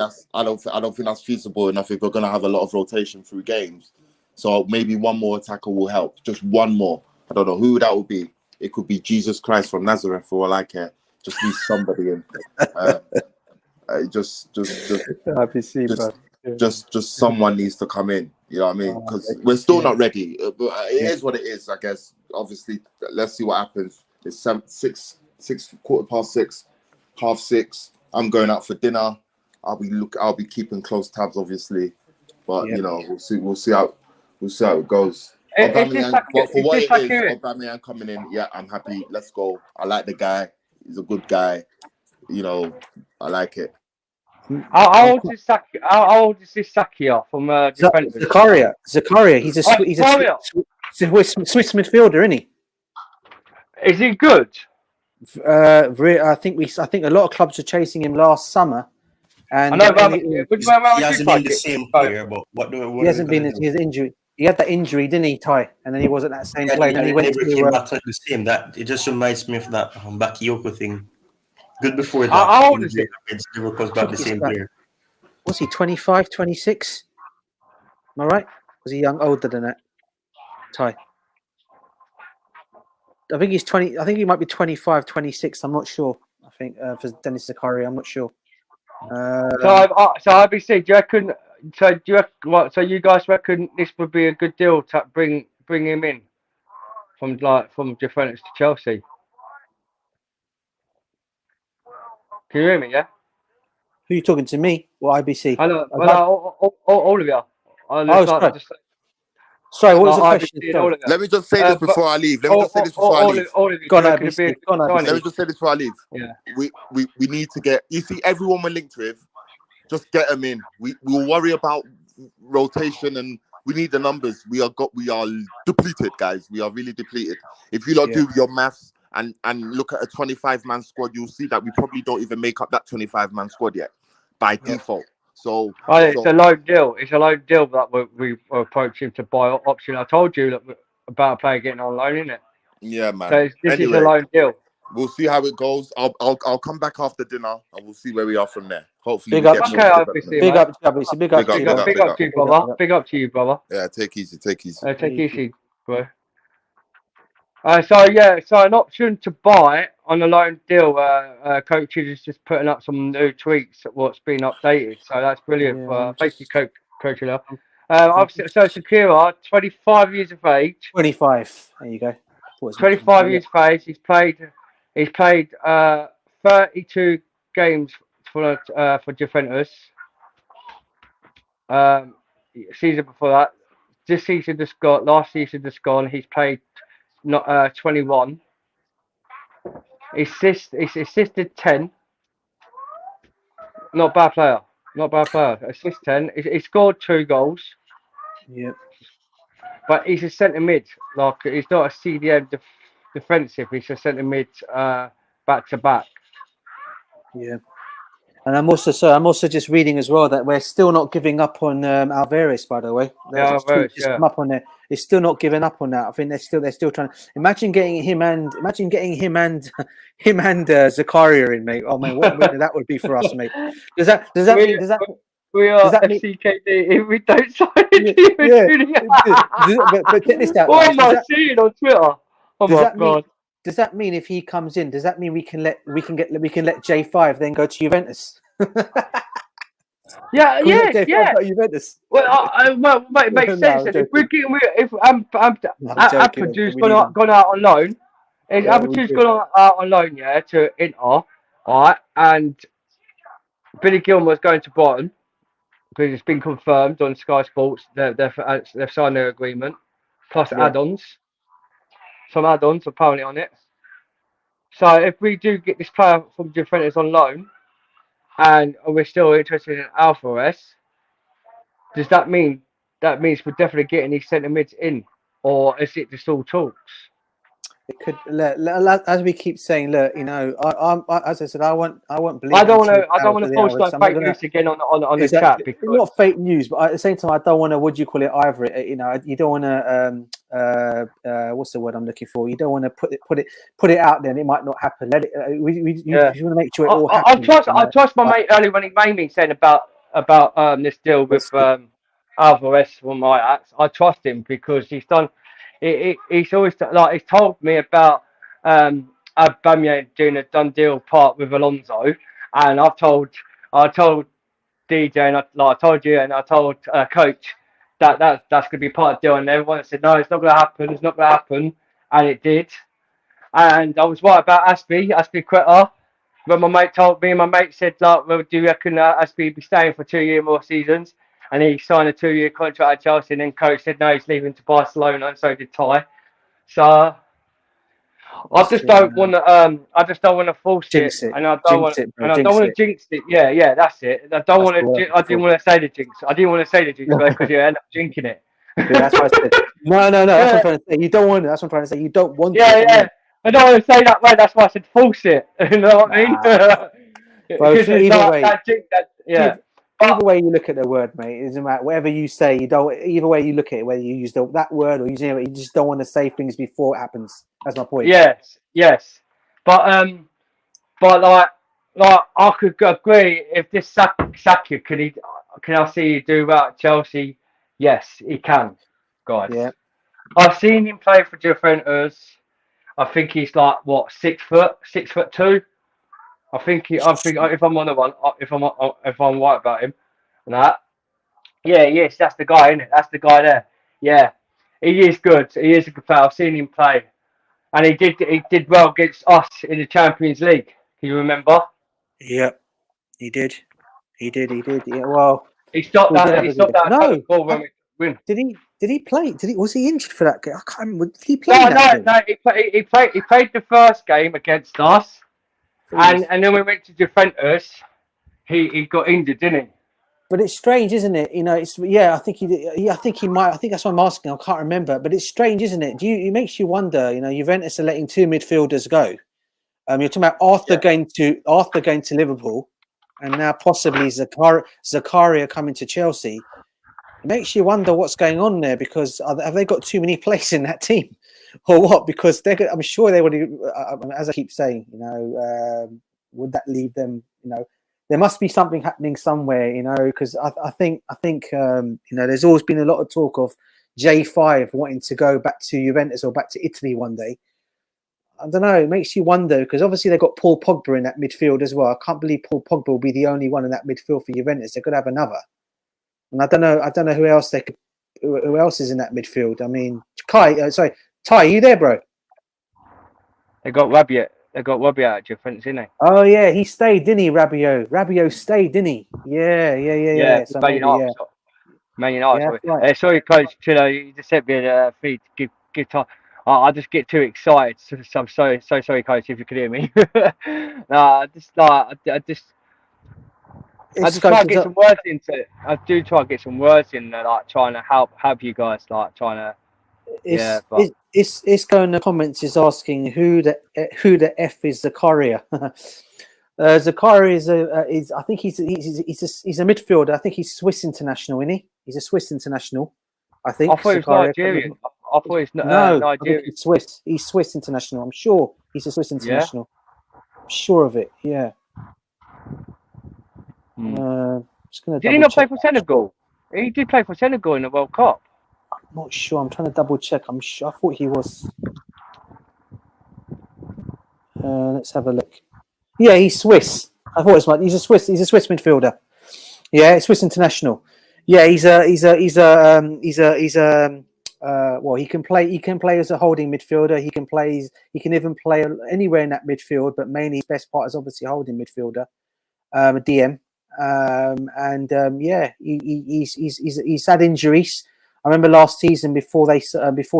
that's feasible enough if we're going to have a lot of rotation through games. So maybe one more attacker will help. Just one more. I don't know who that would be. It could be Jesus Christ from Nazareth for all I care. Just need somebody in. Just someone needs to come in. You know what I mean? Because we're still not ready. But it is what it is, I guess. Obviously, let's see what happens. It's 6, 6:15, 6:30. I'm going out for dinner. I'll be keeping close tabs, obviously. But we'll see how it goes. Aubameyang coming in. Yeah, I'm happy. Let's go. I like the guy. He's a good guy. I like it. How old is this Sakia from Zakaria. He's a Swiss midfielder, isn't he? Is he good? I think a lot of clubs were chasing him last summer. And he hasn't been the same player, but he hasn't been. His injury. He had that injury, didn't he, Ty? And then he wasn't that same player. And he went to came back to the same. That it just reminds me of that Bakayoko thing. Good before that. How old is he? Never comes back the same player. Was he 25, 26? Am I right? Was he older than that? Ty? I think he's 20. I think he might be 25, 26. I'm not sure. I think for Dennis Zakaria, I'm not sure. So IBC, do you reckon? So you guys reckon this would be a good deal to bring him in from Juventus to Chelsea? Can you hear me? Yeah. Who are you talking to? Me or IBC? I know. All of you. Sorry, what was the question? Let me just say this before I leave. Let me just say this before I leave. Yeah. We need to get. You see, everyone we're linked with, just get them in. We'll worry about rotation, and we need the numbers. We are depleted, guys. We are really depleted. If you do your maths and look at a 25-man squad, you'll see that we probably don't even make up that 25-man squad yet by default. So it's a low deal. It's a low deal that we were approaching to buy option. I told you about a player getting on loan, isn't it? Yeah, man. So this is a low deal. We'll see how it goes. I'll come back after dinner and we'll see where we are from there. Hopefully, big up to you, brother. Yeah, take easy, take easy, bro. So an option to buy on a loan deal. Coaches is just putting up some new tweets at what's been updated. So that's brilliant. Thank you, Coach Leao. So Sakura, 25 years of age. 25. There you go. 25 years of age. He's played 32 games for Juventus. Season before that, last season just gone. He's played 21. He's assisted 10. Not bad player. Assist 10. He scored 2 goals. Yeah. But he's a centre mid. Like he's not a CDM defensive. He's a centre mid back to back. Yeah. And I'm also just reading as well that we're still not giving up on Alvarez. By the way, Yeah, Alvarez, yeah. come up on there. It's still not giving up on that. I think they're still trying. Imagine getting him and Zakaria in, mate. Oh man, what a winner that would be for us, mate. Does that mean we are FCKD if we don't sign him? But check this out. What am I seeing on Twitter? Oh my god. Does that mean if he comes in, does that mean we can let J5 then go to Juventus? Yeah. Juventus. Well, it makes sense. If Apadu's gone out on loan, Apadu's gone out on loan, to Inter, all right, and Billy Gilmour's going to Brighton because it's been confirmed on Sky Sports. They've signed their agreement plus add-ons. Some add-ons apparently on it. So if we do get this player from Juventus on loan, and we're still interested in Alvarez, does that mean we're definitely getting these centre mids in, or is it just all talks? It could, as we keep saying, look, as I said, I won't believe. I don't want to post like fake news again on the chat because not fake news, but at the same time, I don't want to. What do you call it? Either you don't want to. What's the word I'm looking for? You don't want to put it out there, and it might not happen. Let it. You want to make sure it all happens. I trust my mate earlier when he made me saying about this deal with Alvarez from Ajax. I trust him because he's done. He's always he's told me about Aubameyang doing a done deal part with Alonso, and I told DJ and I told you and I told Coach that's going to be part of the deal, and everyone said no, it's not going to happen, and it did. And I was right about Aspilicueta. When my mate told me, my mate said well, do you reckon Aspie be staying for 2 year more seasons? And he signed a 2-year contract at Chelsea, and then Coach said no, he's leaving to Barcelona, and so did Ty. So I just don't want to force it, and I don't want to jinx it. Yeah, that's it. I didn't want to say the jinx. I didn't want to say the jinx because you end up jinxing it. Yeah, that's what I said. No. That's what I'm trying to say. You don't want it. That's what I'm trying to say. You don't want it. Yeah. I don't want to say that way. That's why I said force it. You know what I mean? Because either way, either way you look at the word, mate, it doesn't matter. Whatever you say, you don't. Either way you look at it, whether you use that word or using it, you just don't want to say things before it happens. That's my point. Yes. But like I could agree if this Saka can I see you do well at Chelsea? Yes, he can, guys. Yeah. I've seen him play for Juventus. I think he's like 6'2". I think if I'm on the one, if I'm right about him, and that, yes, that's the guy, isn't it? That's the guy there. Yeah, he is good. He is a good player. I've seen him play, and he did well against us in the Champions League. Can you remember? Yeah, he did. Yeah, well, he stopped that. No. When we win. Did he play? Was he injured for that game? I can't remember. Did he play? No. He played the first game against us. And then we went to Juventus. He got injured, didn't he? But it's strange, isn't it? I think he did. I think he might. I think that's what I'm asking. I can't remember. But it's strange, isn't it? It makes you wonder. Juventus are letting 2 midfielders go. You're talking about Arthur going to Liverpool, and now possibly Zakaria coming to Chelsea. It makes you wonder what's going on there because have they got too many players in that team? Or what? Because I'm sure they would. As I keep saying, would that leave them? There must be something happening somewhere. Because I think there's always been a lot of talk of J5 wanting to go back to Juventus or back to Italy one day. I don't know. It makes you wonder because obviously they've got Paul Pogba in that midfield as well. I can't believe Paul Pogba will be the only one in that midfield for Juventus. They could have another, and I don't know who else who else is in that midfield. I mean, Ty, you there, bro? They got Rabiot. They got Rabiot at Juventus, didn't they? Oh yeah, he stayed, didn't he? Rabiot stayed, didn't he? Yeah. So Man United. Right. Sorry, Coach. You just sent me a feed. Give time. I just get too excited. So I'm so sorry, Coach, if you could hear me. I just try to get some words into it. I do try to get some words in there, like trying to help you guys, like trying to. It's going. The comments is asking who the F is Zakaria. Zakari is I think he's a midfielder. I think he's Swiss international, isn't he? He's a Swiss international. I think. I thought he was Zakari. Nigerian. I thought he's No, Nigerian. I think he's Swiss. He's Swiss international. I'm sure he's a Swiss international. I'm sure of it. Yeah. Just gonna Did he not play for Senegal? He did play for Senegal in the World Cup. I'm not sure. I'm trying to double check. I'm sure. I thought he was. Let's have a look. Yeah, he's Swiss. I thought it was. He's a Swiss. He's a Swiss midfielder. Yeah, Swiss international. Yeah, well, he can play. He can play as a holding midfielder. He can play. He can even play anywhere in that midfield, but mainly his best part is obviously holding midfielder, a DM. Yeah, he's had injuries. I remember last season before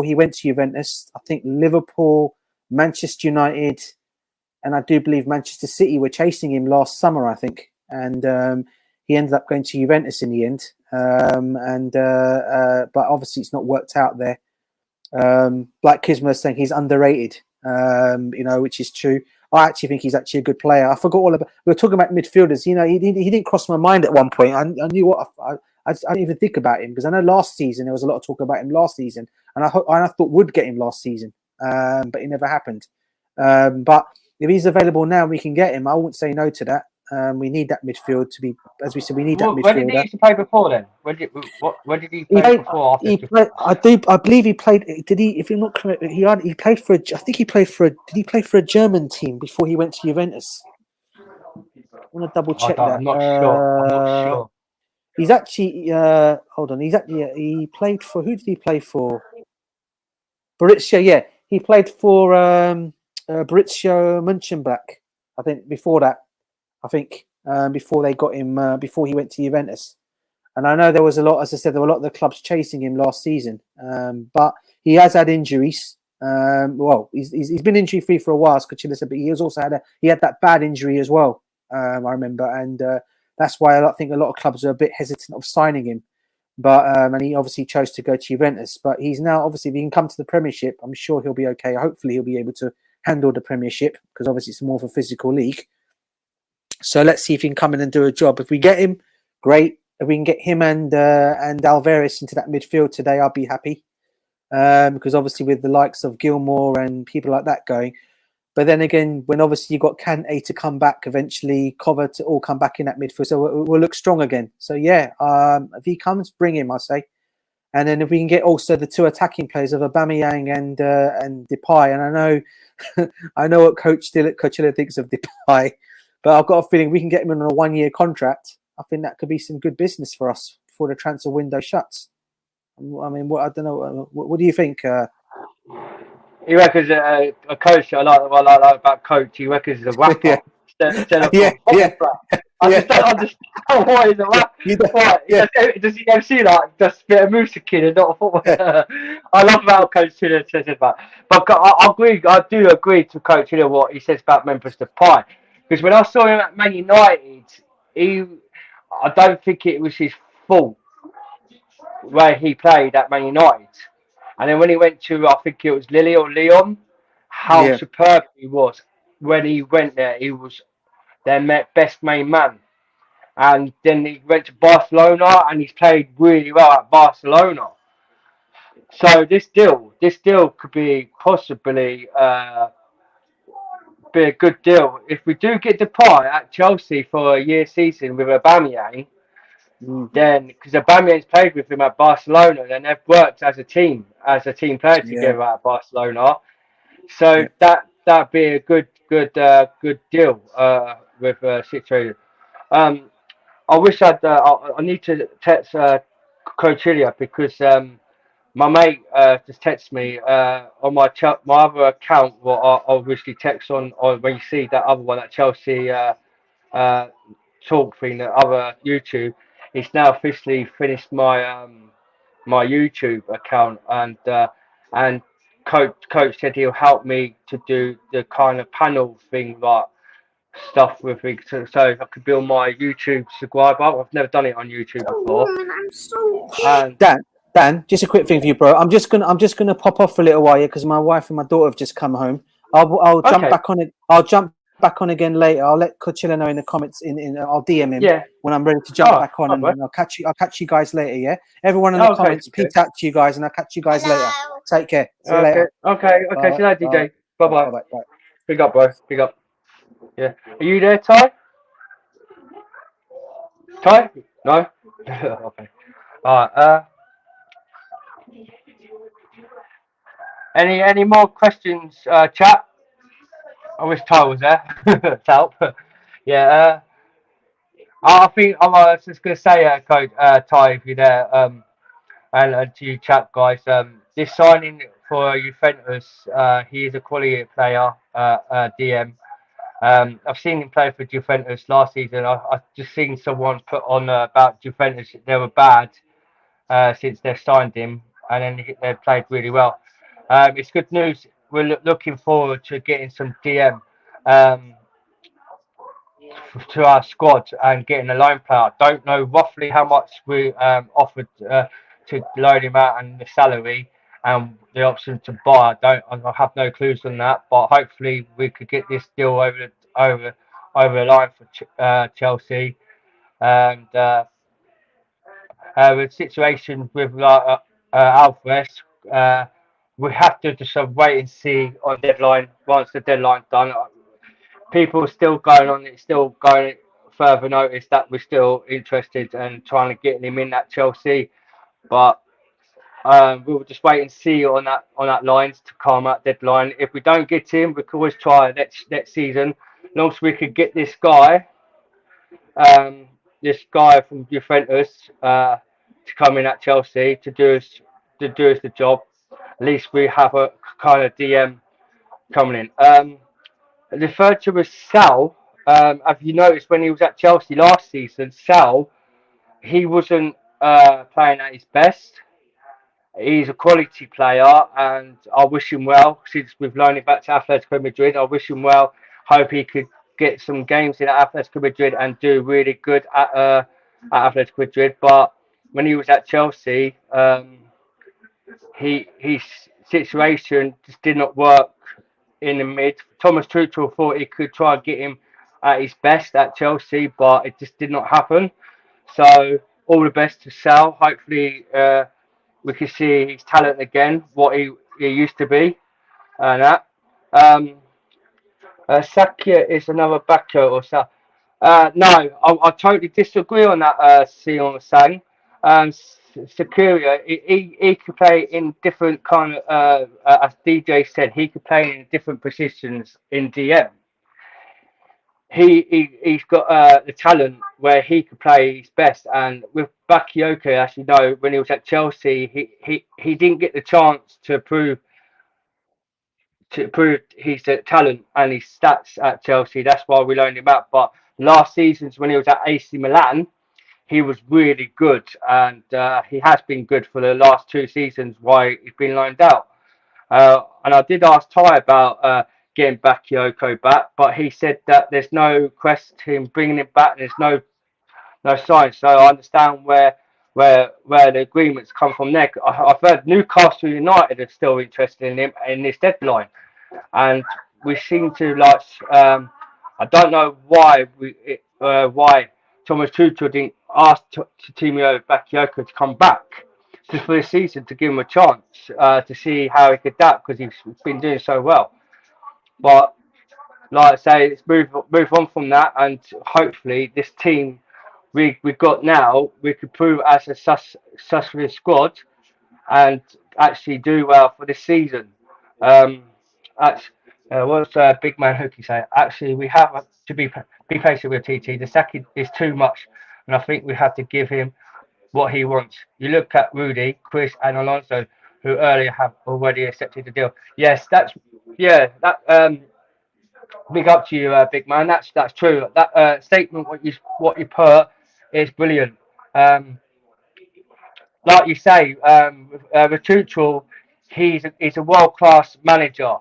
he went to Juventus, I think Liverpool, Manchester United, and I do believe Manchester City were chasing him last summer, I think, and he ended up going to Juventus in the end. But obviously it's not worked out there. Like Kisma is saying, he's underrated, which is true. I actually think he's actually a good player. I forgot all about. We were talking about midfielders. He didn't cross my mind at one point. I knew what I didn't even think about him because I know last season there was a lot of talk about him last season, and I thought would get him last season, but it never happened. But if he's available now, we can get him. I wouldn't say no to that. We need that midfield to be, as we said, we need that midfield. Where did he used to play before then? Where did he play before? I believe he played. Did he? If you're not correct, he played for. I think he played for. Did he play for a German team before he went to Juventus? I want to double check that. I'm not sure. He's actually. Hold on. He played for. Who did he play for? Borussia. Yeah, he played for Borussia Mönchengladbach. I think before that. Before they got him, before he went to Juventus. And I know there was a lot, as I said, there were a lot of the clubs chasing him last season. But he has had injuries. He's been injury free for a while, as Coachella said, but he has also had that bad injury as well. I remember, and that's why I think a lot of clubs are a bit hesitant of signing him. But and he obviously chose to go to Juventus. But he's now obviously, if he can come to the Premiership, I'm sure he'll be okay. Hopefully, he'll be able to handle the Premiership because obviously it's more of a physical league. So let's see if he can come in and do a job. If we get him, great. If we can get him and Alvarez into that midfield today, I'll be happy. Because obviously with the likes of Gilmore and people like that going. But then again, when obviously you've got Kante to come back eventually, Cover to all come back in that midfield. So we'll look strong again. So yeah, if he comes, bring him, I say. And then if we can get also the two attacking players of Aubameyang and Depay. And I know what Coach Coachella thinks of Depay. But I've got a feeling we can get him on a 1-year contract. I think that could be some good business for us before the transfer window shuts. I mean, I don't know. What do you think? He reckons a coach. I like about Coach. He reckons he's a whapper. Instead of I just don't understand why he's a whapper. Does he ever see that? Just a bit of music and not a football. I love how Coach Tiller says about. But I do agree to Coach Tiller what he says about Memphis Depay. Because when I saw him at Man United, I don't think it was his fault where he played at Man United. And then when he went to, I think it was Lille or Lyon, how superb he was. When he went there, he was their best main man. And then he went to Barcelona and he's played really well at Barcelona. So this deal could be possibly... be a good deal if we do get Depay at Chelsea for a year season with Aubameyang. Then because Aubameyang's played with him at Barcelona, and they've worked as a team player together at Barcelona. So that'd be a good deal with situation. I wish I need to text Coach Ilya because my mate just texted me on my other account. What I obviously text on when you see that other one, that Chelsea talk thing, the other YouTube. It's now officially finished my my YouTube account, and coach said he'll help me to do the kind of panel thing, like stuff with me, so I could build my YouTube subscriber. I've never done it on YouTube before. And Dan, just a quick thing for you, bro. I'm just gonna pop off for a little while here because my wife and my daughter have just come home. I'll jump back on it. I'll jump back on again later. I'll let Coachella know in the comments. I'll DM him when I'm ready to jump back on, and I'll catch you guys later. Yeah, everyone in the comments, peace out to you guys, and I'll catch you guys later. Take care. See you later. Okay. See you later, DJ. Bye. Bye. Big up, bro. Big up. Yeah. Are you there, Ty? Ty? No. Okay. All right. Any more questions, chat? I wish Ty was there to help. Yeah. I think I was just gonna say, Coach Ty, if you're there, and to you, chat guys, this signing for Juventus, he is a quality player, DM. I've seen him play for Juventus last season. I've just seen someone put on about Juventus. They were bad since they signed him, and then they played really well. It's good news. We're looking forward to getting some DM to our squad and getting a loan player. I don't know roughly how much we offered to loan him out and the salary and the option to buy. I have no clues on that, but hopefully we could get this deal over the line for Chelsea. And with situation with Alvarez, we have to just wait and see on deadline. Once the deadline's done, people are still going on. It's still going further notice that we're still interested and trying to get him in at Chelsea, but we'll just wait and see on that lines to calm that deadline. If we don't get him, we can always try next season. As long as we could get this guy from Juventus to come in at Chelsea to do us the job. At least we have a kind of DM coming in. The third to was Sal. Have you noticed when he was at Chelsea last season, Sal, he wasn't playing at his best. He's a quality player, and I wish him well. Since we've loaned him back to Atletico Madrid, I wish him well. Hope he could get some games in at Atletico Madrid and do really good at Atletico Madrid. But when he was at Chelsea, his situation just did not work in the mid. Thomas Tuchel thought he could try and get him at his best at Chelsea, but it just did not happen. So all the best to Sal. Hopefully we can see his talent again, what he used to be, and that. Sakia is another backer or so. No, I totally disagree on that. Sion was saying, Sakuria, he could play in different kind of, as DJ said, he could play in different positions in DM. He's got the talent where he could play his best, and with Bakayoko, as you know, when he was at Chelsea, he didn't get the chance to prove his talent and his stats at Chelsea. That's why we loaned him out. But last seasons when he was at AC Milan, he was really good, and he has been good for the last 2 seasons. Why he's been loaned out, and I did ask Ty about getting Bakayoko back, but he said that there's no quest to him bringing him back. There's no sign, so I understand where the agreements come from there. I've heard Newcastle United are still interested in him in this deadline, and we seem to like. I don't know why Thomas Tuchel didn't ask Timio Bakayoko to come back just for this season to give him a chance to see how he could adapt, because he's been doing so well. But like I say, let's move on from that, and hopefully this team we got now, we could prove as a successful squad and actually do well for this season. What's Big Man Hookie say? Actually, we have to be patient with TT. The sack is too much, and I think we have to give him what he wants. You look at Rudy, Chris, and Alonso, who earlier have already accepted the deal. Yes, big up to you, Big Man. That's true. That statement, what you put, is brilliant. Like you say, with Tuchel, he's a world-class manager,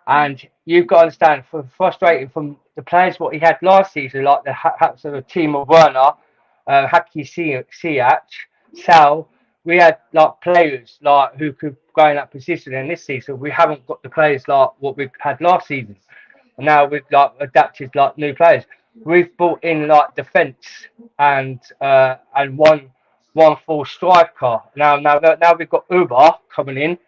and you've got to understand, frustrating from the players what he had last season, like the team of Werner, Haki Ziyech, Sal. We had like players like who could go in that position, and this season we haven't got the players like what we had last season. now we've like adapted like new players. We've brought in like defence and one full striker. Now we've got Uber coming in.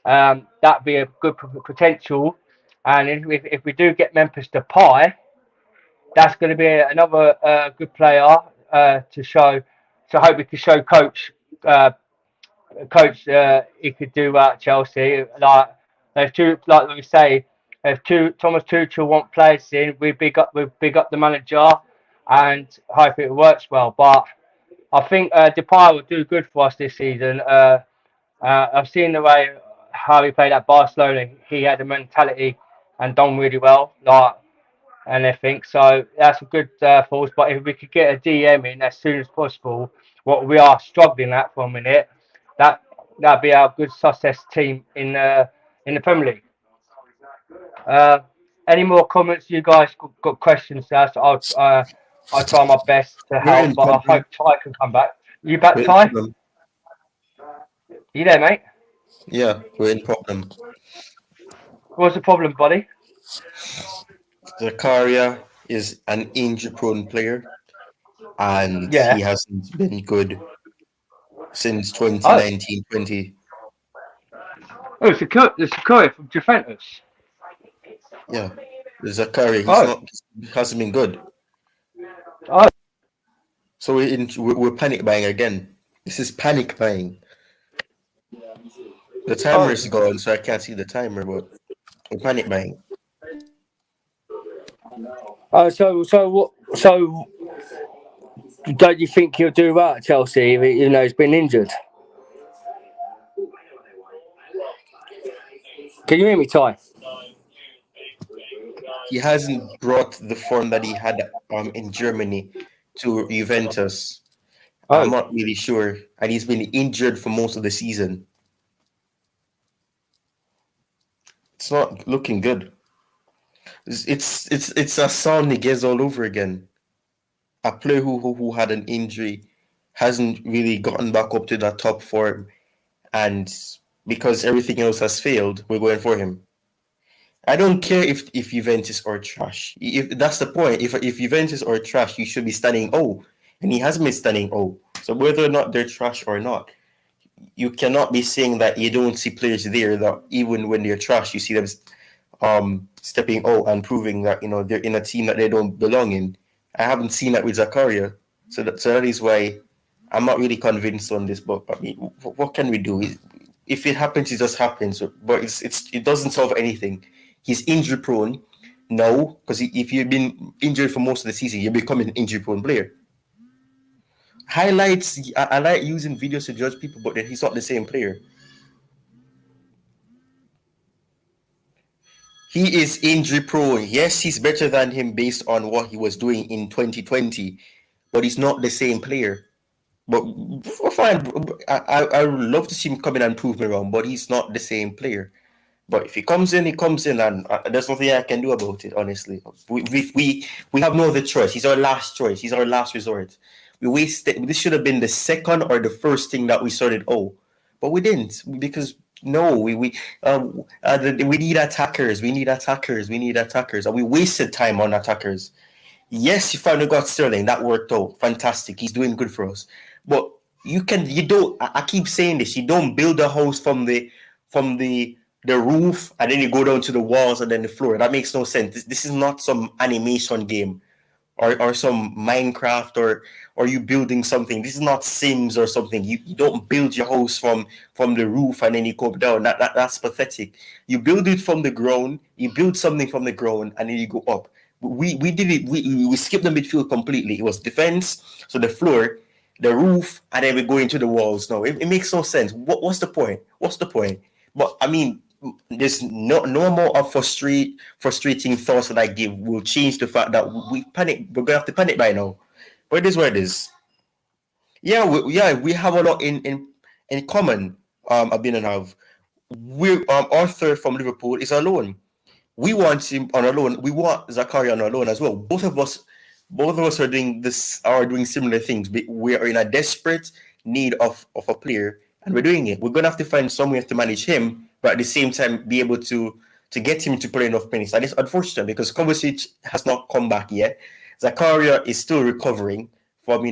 That'd be a good potential. And if we do get Memphis Depay, that's going to be another good player to show. So I hope we can show coach he could do at Chelsea. Like we say, if Thomas Tuchel want players in, we big up the manager, and hope it works well. But I think Depay will do good for us this season. I've seen the way how he played at Barcelona. He had a mentality and done really well. And everything. So that's a good force. But if we could get a DM in as soon as possible, what we are struggling at for a minute, that'd be our good success team in the Premier League. Any more comments? You guys got questions? So I'll try my best to help, but I hope Ty can come back. You back, Ty? You there, mate? Yeah, we're in problem. What's the problem, buddy? Zakaria is an injury-prone player, and he hasn't been good since 2019-20. Oh, it's Zakaria from Juventus. Yeah, Zakaria hasn't been good. Oh. So we're panic buying again. This is panic buying. The timer is gone, so I can't see the timer, but we're panic buying. So don't you think he'll do that at Chelsea, even though he's been injured? Can you hear me, Ty? He hasn't brought the form that he had in Germany to Juventus. I'm not really sure, and he's been injured for most of the season. It's not looking good. It's a San Miguel all over again. A player who had an injury hasn't really gotten back up to that top form, and because everything else has failed, we're going for him. I don't care if Juventus are trash. If that's the point, if Juventus are trash, you should be studying and he hasn't been studying So whether or not they're trash or not, you cannot be saying that you don't see players there that even when they're trash, you see them stepping out and proving that they're in a team that they don't belong in. I haven't seen that with Zakaria, so that is why I'm not really convinced on this. But I mean, what can we do? If it happens, it just happens. But it doesn't solve anything. He's injury prone. No, because if you've been injured for most of the season, you become an injury prone player. Highlights, I like using videos to judge people, but then he's not the same player. He is injury prone. Yes, he's better than him based on what he was doing in 2020, but he's not the same player. But fine, I would love to see him come in and prove me wrong, but he's not the same player. But if he comes in, and there's nothing I can do about it, honestly. We have no other choice. He's our last choice. He's our last resort. We wasted. This should have been the second or the first thing that we started. But we didn't, because we need attackers. We need attackers, and we wasted time on attackers. Yes, you finally got Sterling. That worked out. Fantastic. He's doing good for us. But you don't. I keep saying this. You don't build a house from the roof and then you go down to the walls and then the floor. That makes no sense. This is not some animation game or some Minecraft or you building something. This is not Sims or something. You don't build your house from the roof and then you go down. That's pathetic. You build it from the ground. You build something from the ground and then you go up. We did it. We skipped the midfield completely. It was defense, so the floor, the roof, and then we go into the walls. No, it makes no sense. What's the point? But I mean, there's no more of frustrating thoughts that I give will change the fact that we panic. We're gonna have to panic by now. But it is what it is. Yeah, we have a lot in common. Abin and have. Arthur from Liverpool is alone. We want him on a loan. We want Zakaria on a loan as well. Both of us are doing similar things. We are in a desperate need of a player, and we're doing it. We're gonna have to find some way to manage him, but at the same time be able to to get him to play enough minutes. And it's unfortunate because Kovacic has not come back yet. Zakaria is still recovering from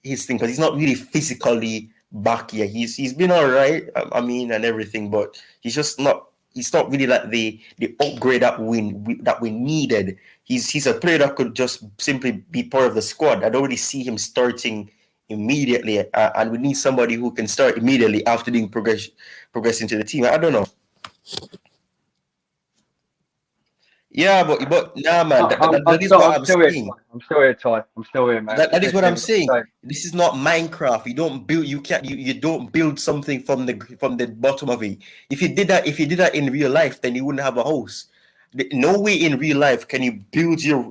his thing because he's not really physically back yet. He's been all right, and everything, but he's just not. He's not really like the upgrade that we needed. He's a player that could just simply be part of the squad. I don't really see him starting immediately, and we need somebody who can start immediately after being progressing to the team. I don't know. Yeah, but nah, man. That is what I'm saying. I'm still here, Ty. I'm still here, man. That is what I'm saying. This is not Minecraft. You don't build. You don't build something from the bottom of it. If you did that in real life, then you wouldn't have a house. No way in real life can you build your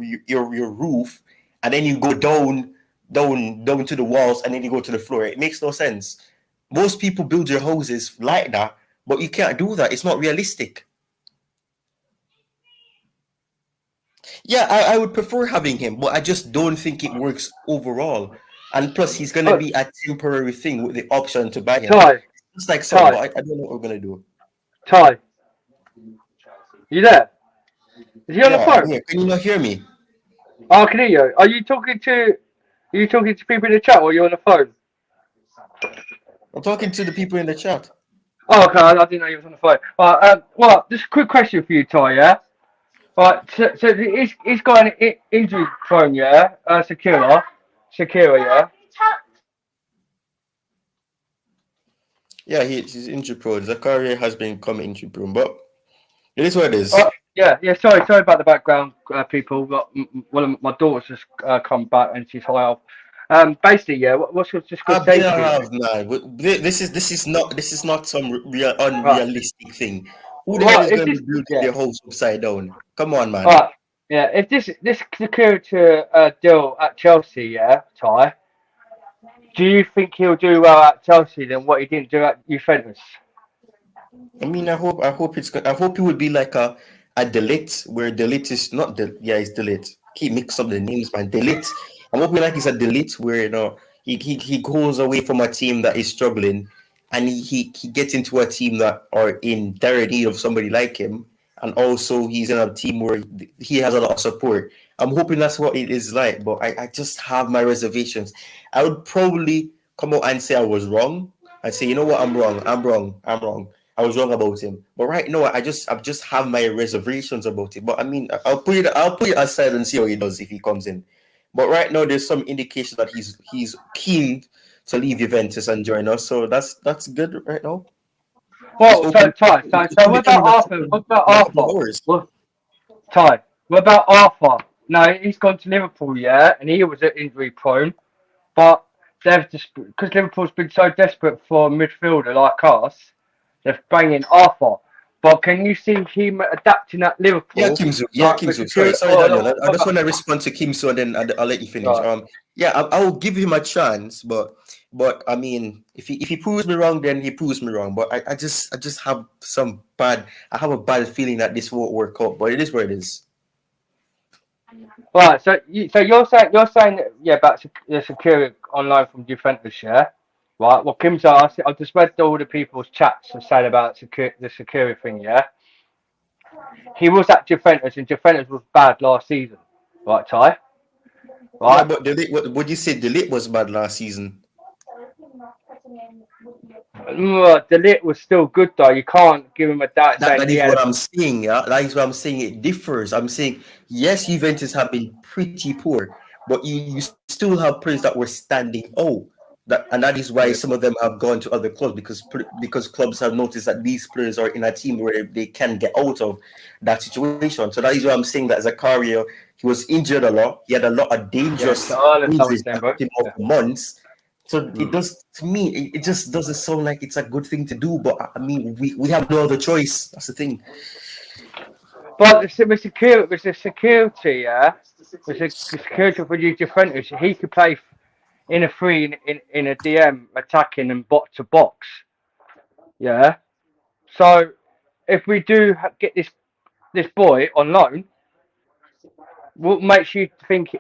roof and then you go down to the walls and then you go to the floor. It makes no sense. Most people build their houses like that, but you can't do that. It's not realistic. Yeah, I would prefer having him, but I just don't think it works overall. And plus, he's going to be a temporary thing with the option to buy him. Ty, it's like so. I don't know what we're going to do. Ty, you there? Is he on the phone? Yeah. Can you not hear me? Oh, I can hear you. Are you talking to people in the chat, or are you on the phone? I'm talking to the people in the chat. Oh, okay. I didn't know you was on the phone. Well, just a quick question for you, Ty. Yeah. Right, so he's got an injury prone, yeah? Shakira, yeah? Yeah, he's injury prone. Zakaria has become injury prone, but it is what it is. Yeah, sorry about the background, people. But one of my daughters just come back and she's high off. Basically, yeah, what's your just good take? This is not some unrealistic thing. Who the hell is going to be building their house upside down? Come on, man. Right. Yeah, if this security deal at Chelsea, yeah, Ty, do you think he'll do well at Chelsea than what he didn't do at Juventus? I mean, I hope it's good. I hope it would be like a Delete, where Delete is not it's Delete. Keep mix up the names, man. Delete. I'm hoping like it's a Delete where he goes away from a team that is struggling. And he gets into a team that are in direct need of somebody like him. And also he's in a team where he has a lot of support. I'm hoping that's what it is like, but I just have my reservations. I would probably come out and say I was wrong. I'd say, you know what, I'm wrong. I was wrong about him. But right now, I just have my reservations about it. But I mean, I'll put it aside and see how he does if he comes in. But right now, there's some indication that he's keen to leave Juventus and join us, so that's good right now. Well, so what about Arthur? Ty, what about Arthur? No, he's gone to Liverpool, yeah, and he was injury prone, but they've just because Liverpool's been so desperate for a midfielder like us, they're bringing Arthur. But can you see him adapting at Liverpool? Yeah, Kimsu. Sorry, Daniel. I just want to respond to Kimsu and then I'll let you finish. Right. I'll give him a chance, but I mean, if he proves me wrong, then he proves me wrong. But I just have a bad feeling that this won't work out. But it is what it is. Right. So you're saying about the security online from Juventus, yeah? Right. Well, Kim's asked. I've just read all the people's chats and said about the security thing. Yeah. He was at Juventus, and Juventus was bad last season. Right, Ty. Right. Yeah, but what would you say? Delete was bad last season. Delete was still good though. You can't give him a doubt. That is what I'm saying. Yeah? That is what I'm saying. It differs. I'm saying yes, Juventus have been pretty poor, but you still have players that were standing out. That is why some of them have gone to other clubs because clubs have noticed that these players are in a team where they can get out of that situation. So that is why I'm saying that Zakaria, he was injured a lot. He had a lot of dangerous injuries for months. So it does, to me, it just doesn't sound like it's a good thing to do. But I mean, we have no other choice. That's the thing. But with the security, yeah, with the security for Juventus, he could play in a free in a DM attacking and box to box. Yeah. So if we do get this boy on loan, what makes you think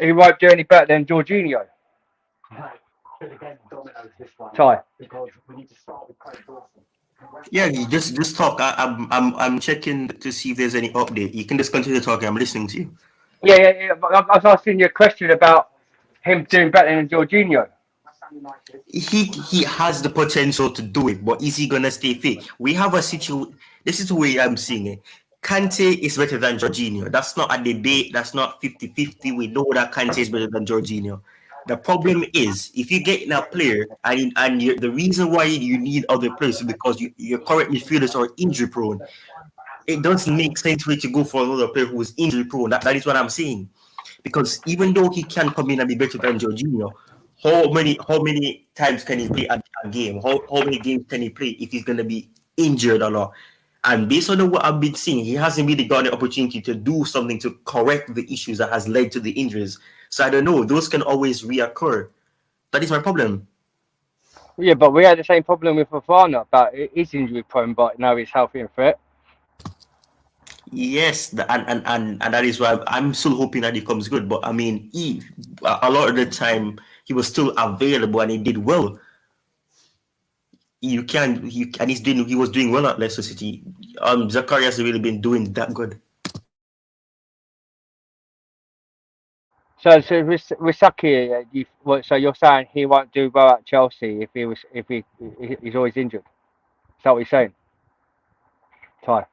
he won't do any better than Jorginho? Ty. Yeah, you just talk. I'm checking to see if there's any update. You can just continue talking. I'm listening to you. Yeah. But I was asking you a question about him doing better than Jorginho. He has the potential to do it, but is he gonna stay fit? We have a situation. This is the way I'm seeing it. Kante is better than Jorginho. That's not a debate. That's not 50-50. We know that Kante is better than Jorginho. The problem is if you get in a player and the reason why you need other players is because your current midfielders are injury prone. It doesn't make sense for you to go for another player who is injury prone. That is what I'm saying. Because even though he can come in and be better than Jorginho, how many times can he play a game? How many games can he play if he's gonna be injured a lot? And based on what I've been seeing, he hasn't really gotten the opportunity to do something to correct the issues that has led to the injuries. So I don't know. Those can always reoccur. That is my problem. Yeah, but we had the same problem with Fofana about his injury prone, but now he's healthy and fit. Yes, and that is why I'm still hoping that he comes good. But I mean, a lot of the time he was still available and he did well. He was doing well at Leicester City. Zakaria hasn't really been doing that good. So with Saki, so you're saying he won't do well at Chelsea if he's always injured? Is that what you're saying, Ty?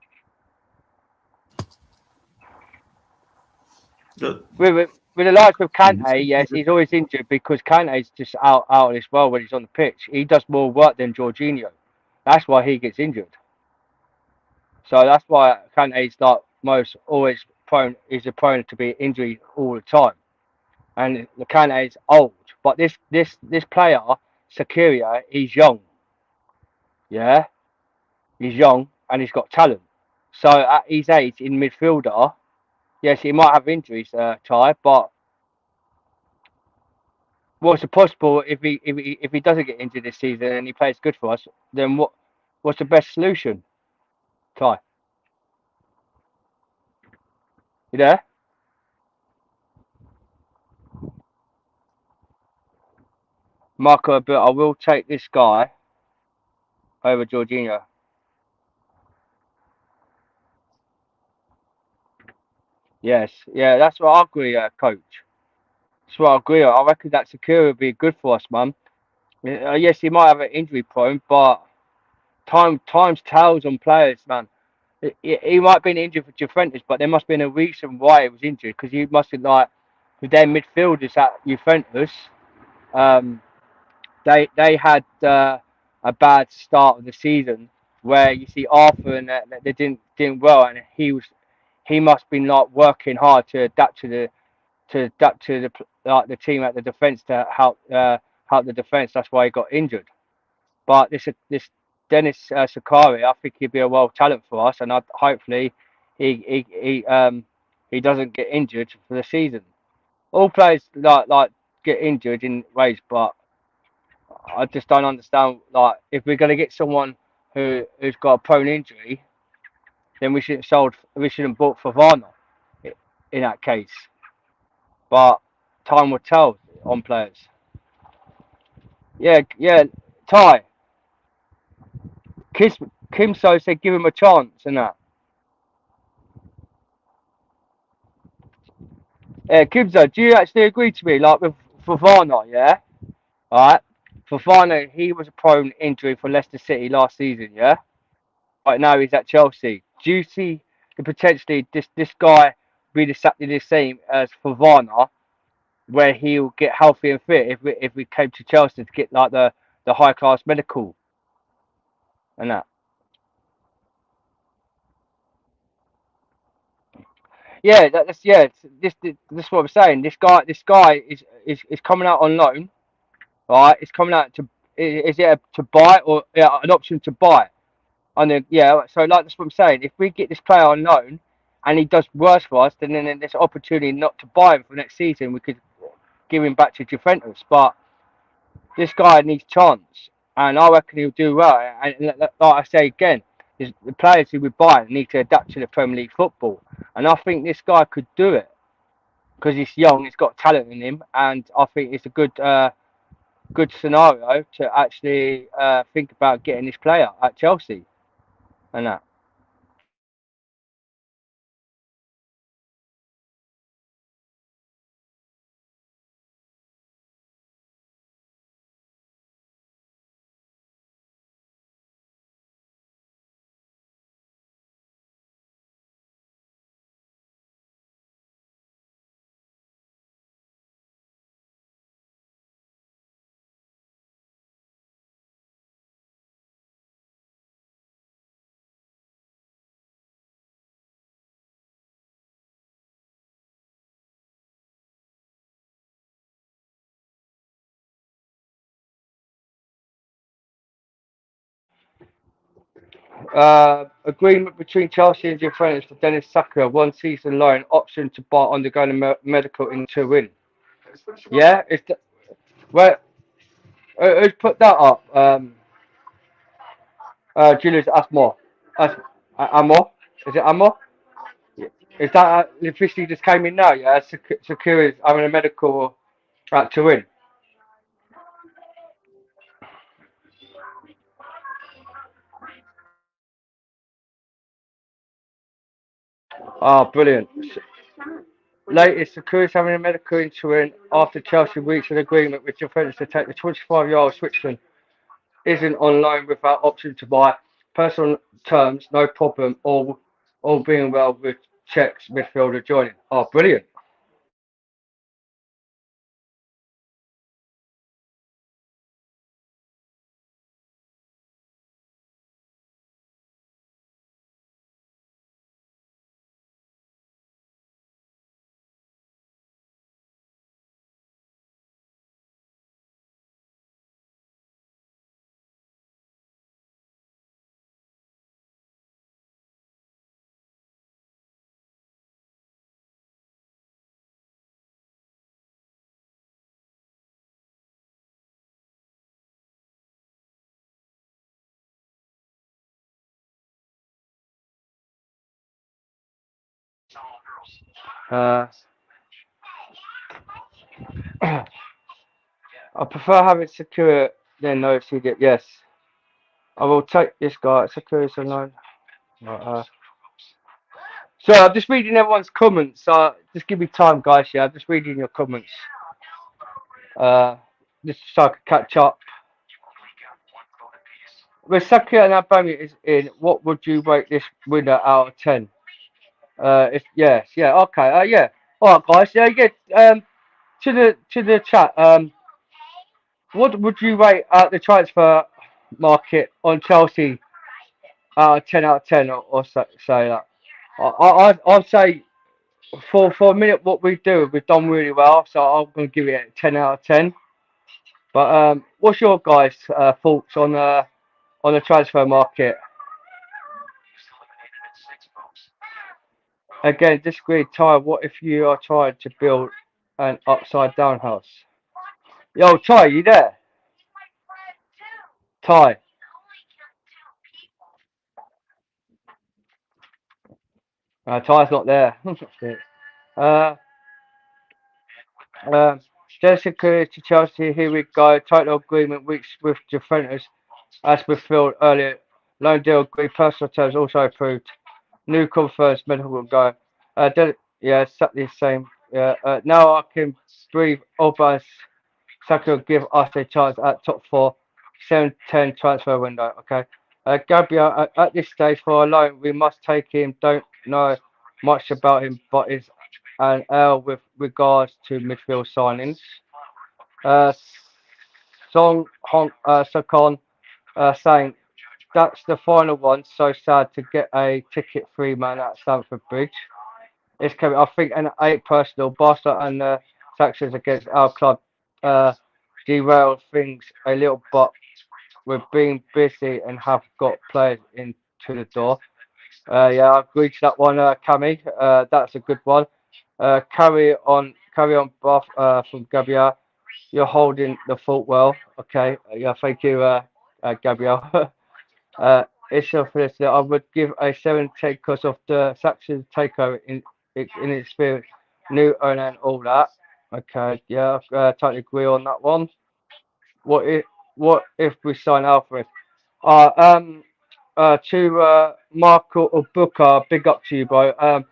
With the likes of Kante, yes, he's always injured because Kante's just out of this world when he's on the pitch. He does more work than Jorginho. That's why he gets injured. So that's why Kante's like most always prone. He's prone to be injured all the time. And the Kante is old, but this player, Sakuria, he's young. Yeah, he's young and he's got talent. So at his age, in midfielder, yes, he might have injuries, Ty, but what's possible if he doesn't get injured this season and he plays good for us? Then what's the best solution, Ty? You there? Marco, but I will take this guy over Jorginho. Yes, yeah, that's what I agree, coach. That's what I agree. I reckon that Sakura would be good for us, man. Yes, he might have an injury prone, but times tells on players, man. He might have been injured for Juventus, but there must have been a reason why he was injured because he must have like with their midfielders at Juventus. Um, they had a bad start of the season where you see Arthur and they didn't well, and he must have been like working hard to adapt to the team at the defense to help the defense. That's why he got injured. But this Dennis Sakari, I think he'd be a world talent for us, and hopefully he doesn't get injured for the season. All players like get injured in ways, but I just don't understand. Like, if we're going to get someone who's got a prone injury, then we shouldn't bought Fofana in that case. But time will tell on players. Yeah. Ty, Kim So said give him a chance and that. Kimso, do you actually agree to me? Like with Fofana, yeah? Alright. Fofana, he was a prone injury for Leicester City last season, yeah? Right now he's at Chelsea. Do you see the potentially this guy be exactly the same as Fofana, where he'll get healthy and fit if we came to Chelsea to get like the high class medical and that? Yeah, this what I'm saying. This guy is coming out on loan, right? It's coming out to is it to buy or an option to buy? And then so like that's what I'm saying. If we get this player on loan and he does worse for us, then there's an opportunity not to buy him for next season. We could give him back to Juventus, but this guy needs chance, and I reckon he'll do well. And like I say again, the players who we buy need to adapt to the Premier League football, and I think this guy could do it because he's young, he's got talent in him, and I think it's a good good scenario to actually think about getting this player at Chelsea and that. Agreement between Chelsea and Juventus for Dennis Saka, 1 season loan, option to buy undergoing a medical in Turin. Yeah, where who's put that up? Julius Asmore. Amor? Is it Amor? Is that officially just came in now? Yeah, Sakura is having a medical at Turin. Oh, brilliant. Latest, Sakura is having a medical in Turin after Chelsea reached an agreement with Juventus to take the 25-year-old Switzerland. Isn't on loan without option to buy. Personal terms, no problem. All being well with Czech's midfielder joining. Oh, brilliant. Uh, I prefer having Sakura than no CD. Yes, I will take this guy. Sakura's on loan. So I'm just reading everyone's comments. Just give me time, guys. Yeah, I'm just reading your comments. Just so I can catch up. With Sakura and Aubameyang is in, what would you rate this winner out of 10? If yes, yeah, okay, yeah. All right, guys. Yeah, yeah. To the chat. What would you rate the transfer market on Chelsea out of 10 out of 10, or say that? I'd say for a minute what we do, we've done really well. So I'm going to give it a 10 out of 10. But what's your guys' thoughts on the transfer market? Again, disagree, Ty. What if you are trying to build an upside down house? Yo, Ty, you there? Ty. Ty's not there. uh, Jessica to Chelsea. Here we go. Total agreement reached with Juventus, as fulfilled earlier. Loan deal agreed. Personal terms also approved. New confirms medical will go. Yeah, exactly the same. Yeah. Now I can breathe. Albans Saka will give us a chance at top 4. 7-10 transfer window. Okay. Gabriel, at this stage for a loan, we must take him. Don't know much about him, but is an L with regards to midfield signings. Song Hong Sakon saying that's the final one. So sad to get a ticket free man at Stamford Bridge. It's coming. I think an 8 personal. Barca and Saxons against our club derailed things a little, but we're being busy and have got players into the door. Yeah, I agree to that one, Cammy. That's a good one. Carry on, Buff from Gabriel. You're holding the fort well. Okay. Yeah, thank you, Gabriel. It's a felicity. I would give a 7 take because of the Saxon takeover in experience, new owner and all that. Okay. Yeah, I totally agree on that one. what if we sign Alvarez? To Marco or Booker, big up to you, bro.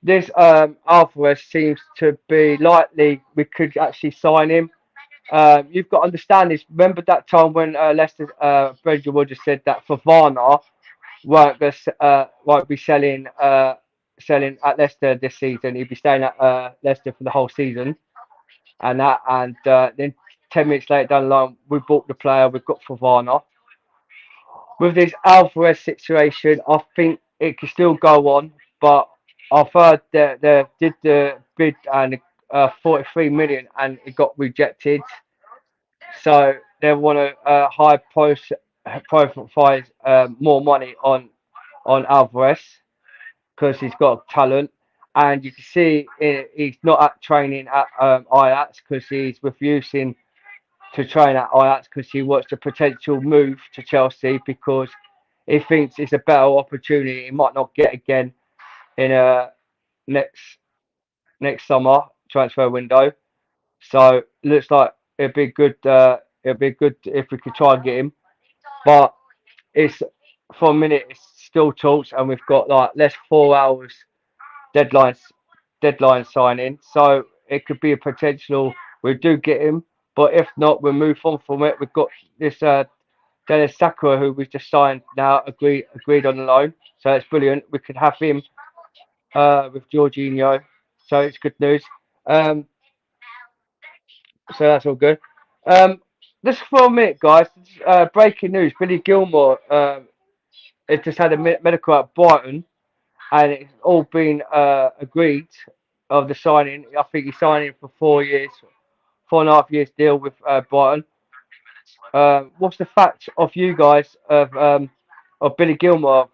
This Alvarez seems to be likely we could actually sign him. You've got to understand this. Remember that time when Leicester, Brendan Rodgers said that Fofana won't be selling at Leicester this season. He'll be staying at Leicester for the whole season, and then 10 minutes later down the line, we bought the player. We've got Fofana. With this Alvarez situation, I think it can still go on, but I've heard that they did the bid and 43 million and it got rejected. So they want to profile more money on Alvarez because he's got talent, and you can see he's not at training at Ajax because he's refusing to train at Ajax because he wants the potential move to Chelsea because he thinks it's a better opportunity he might not get again in next summer transfer window. So looks like it'd be good. It'd be good if we could try and get him, but it's for a minute. It's still talks, and we've got like less 4 hours deadline signing. So it could be a potential. We do get him, but if not, we'll move on from it. We've got this Dennis Sakura who we just signed now, agreed on the loan. So it's brilliant. We could have him with Jorginho. So it's good news. So that's all good. Just for a minute, guys. Breaking news: Billy Gilmore. It just had a medical at Brighton, and it's all been agreed of the signing. I think he's signing for 4 years, 4.5 years deal with Brighton. What's the fact of you guys of Billy Gilmore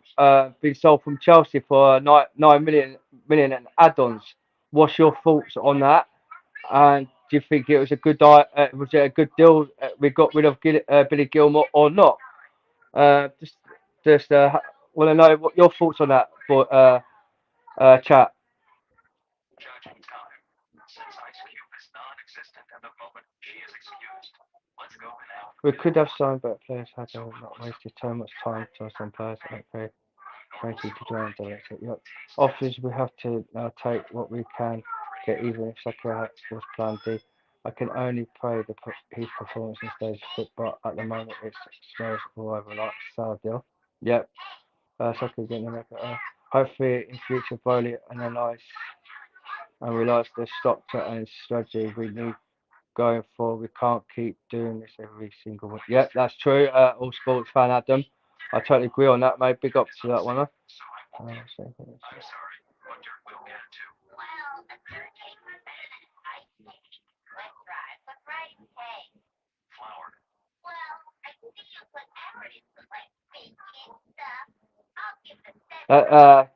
being sold from Chelsea for 9 million and add-ons? What's your thoughts on that? And do you think it was a good was it a good deal? We got rid of Billy Gilmore or not? Just want to know what your thoughts on that for chat. We could have signed better players had they not wasted too much time to some players. Okay, thank you to join director. Yep. Obviously, we have to take what we can get, even if Sakura was plan D. I can only pray his performance in stage fit, but at the moment it smells all over like sour deal. Yep. Sakura getting the hopefully in future Bowley analyse and realise the structure and strategy we need going forward. We can't keep doing this every single week. Yeah, that's true. All sports fan Adam. I totally agree on that, mate. Big up to that one.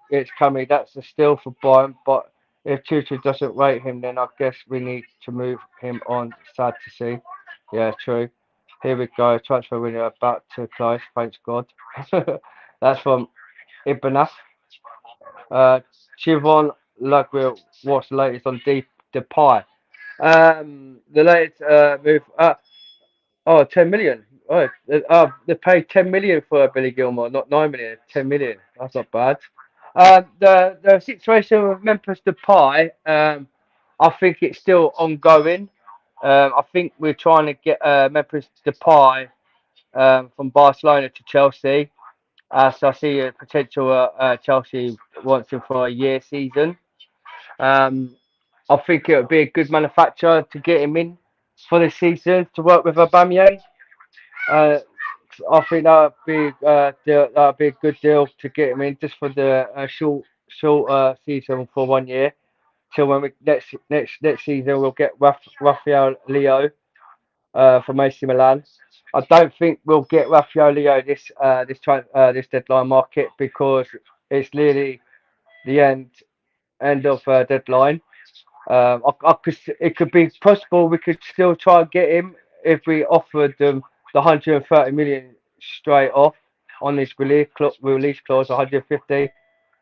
It's coming. That's a steal for Bayern, but if Tuchel doesn't rate him, then I guess we need to move him on. Sad to see. Yeah, true. Here we go. Transfer window about to close. Thanks God. That's from Ibanez. Chivon Lugwell. What's the latest on Depay? The latest move. 10 million. Oh, they paid 10 million for Billy Gilmore, not 9 million. 10 million. That's not bad. The situation with Memphis Depay, I think it's still ongoing. I think we're trying to get Memphis Depay from Barcelona to Chelsea. So I see a potential Chelsea wants him for a year season. I think it would be a good manufacturer to get him in for this season to work with Aubameyang. I think that would be a good deal to get him in just for the short season for 1 year. Till when we next season we'll get Rafael Leao from AC Milan. I don't think we'll get Rafael Leao this deadline market because it's nearly the end of deadline. It could be possible we could still try and get him if we offered them the 130 million straight off on this release clause, 150.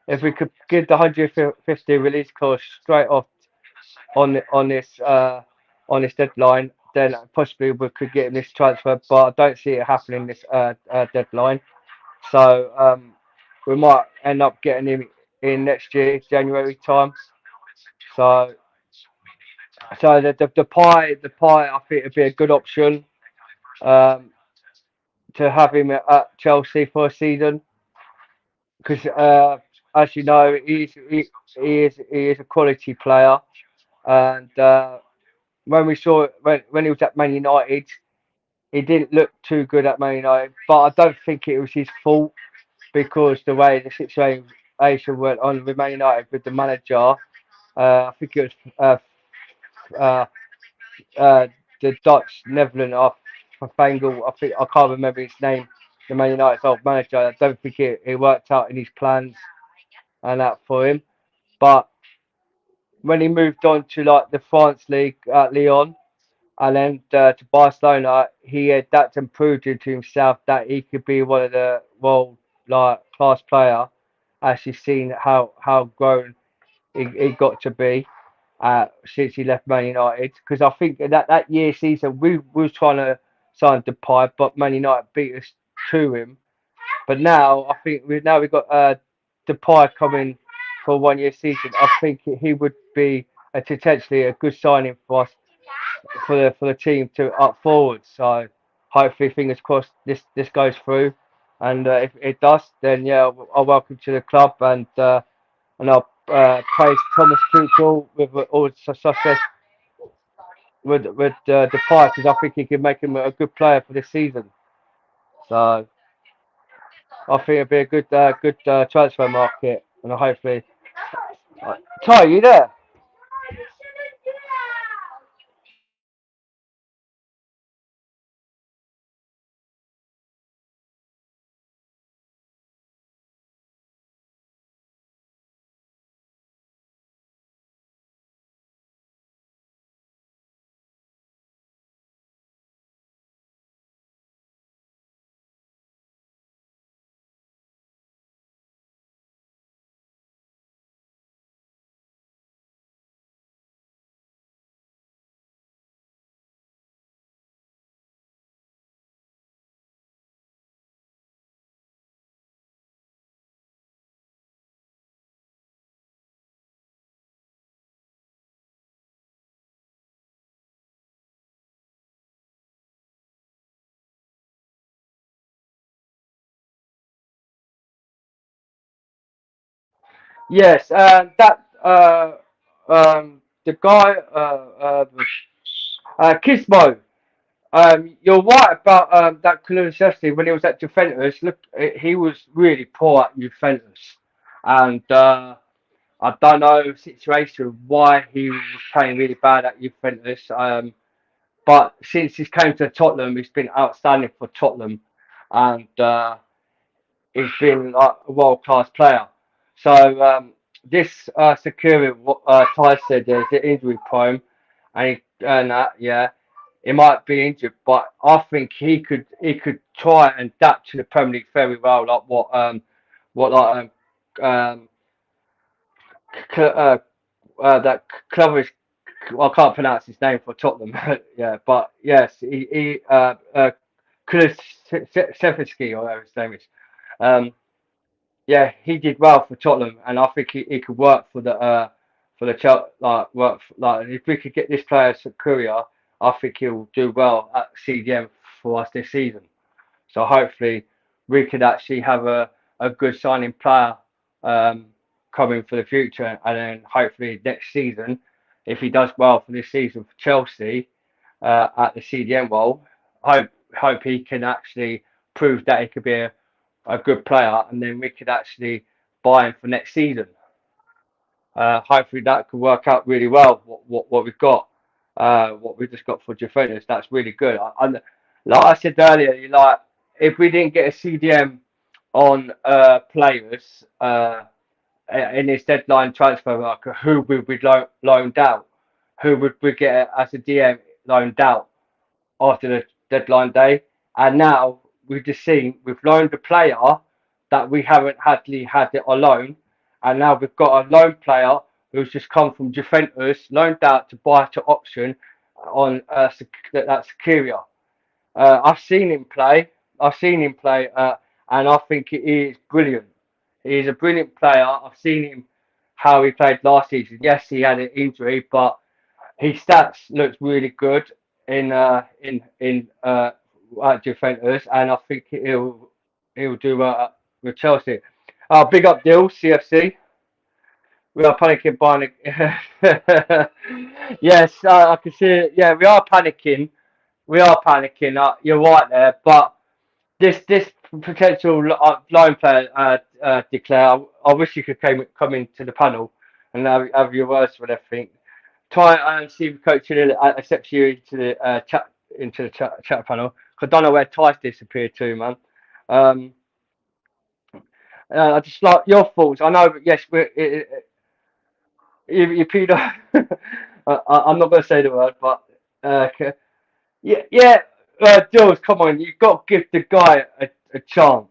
If we could give the 150 release clause straight off on this deadline, then possibly we could get him this transfer. But I don't see it happening this deadline. So we might end up getting him in next year, January time. So the pie, I think it'd be a good option to have him at Chelsea for a season because, as you know, he is a quality player, and when we saw when he was at Man United, he didn't look too good at Man United, but I don't think it was his fault because the way the situation went on with Man United with the manager, I think it was uh, the Dutch Netherlands Fangal. I can't remember his name. The Man United's old manager. I don't think it worked out in his plans and that for him. But when he moved on to like the France League at Lyon and then to Barcelona, he adapted and proved to himself that he could be one of the world like class player. As you've seen how grown he got to be since he left Man United. Because I think that year season we was trying to sign Depay, but Man United beat us to him. But now I think we've got Depay coming for a 1 year season. I think he would be potentially a good signing for us for the team to up forward. So hopefully, fingers crossed, this goes through. And if it does, then yeah, I'll welcome to the club and I'll praise Thomas Tuchel with all the success with the Depay because I think he can make him a good player for this season. So I think it'll be a good transfer market, and hopefully, Ty, you there? Yes, the guy, Kismo. You're right about that Kulusevski when he was at Juventus. Look, he was really poor at Juventus, and I don't know the situation why he was playing really bad at Juventus. But since he's came to Tottenham, he's been outstanding for Tottenham, and he's been like a world class player. So this Sakura, what Ty said, is the injury prone, and yeah, he might be injured, but I think he could try and adapt to the Premier League very well, like what like that Clovis. Well, I can't pronounce his name for Tottenham. Yeah, but yes, he Kulusevski or whatever his name is. Um, yeah, he did well for Tottenham, and I think he could work for the like like if we could get this player to Korea, I think he'll do well at CDM for us this season. So hopefully we could actually have a good signing player um, coming for the future, and then hopefully next season, if he does well for this season for Chelsea at the CDM role, hope he can actually prove that he could be a good player, and then we could actually buy him for next season. Hopefully that could work out really well. What we've got, what we've just got for Juventus, that's really good. Like I said earlier, like if we didn't get a CDM on players in this deadline transfer market, who would we loaned out? Who would we get as a DM loaned out after the deadline day? And now we've just seen we've loaned a player that we haven't had it on loan, and now we've got a loan player who's just come from Juventus, loaned out to buy to option, on that Securia. I've seen him play. And I think he is brilliant. He's a brilliant player. I've seen him how he played last season. Yes, he had an injury, but his stats looks really good in Juventus, and I think he'll do with Chelsea. Big up deal, CFC. We are panicking buying yes, I can see it. Yeah, we are panicking. You're right there, but this potential line player declare. I wish you could come into the panel and have your words with everything. Try and see if Coach accepts you into the chat panel. I don't know where Ty's disappeared to, man. I just like your thoughts. I know, yes, you pedo. I'm not going to say the word, but yeah. Dills, come on, you've got to give the guy a chance.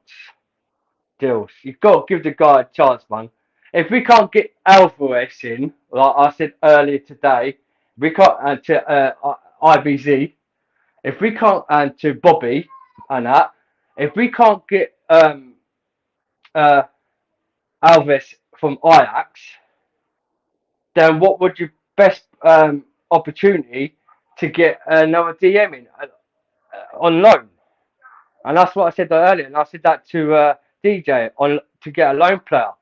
Dills, you've got to give the guy a chance, man. If we can't get Alvarez in, like I said earlier today, we can't to IBZ. If we can't and to Bobby and that, if we can't get Alves from Ajax, then what would your best opportunity to get another DM in on loan? And that's what I said earlier, and I said that to DJ to get a loan player.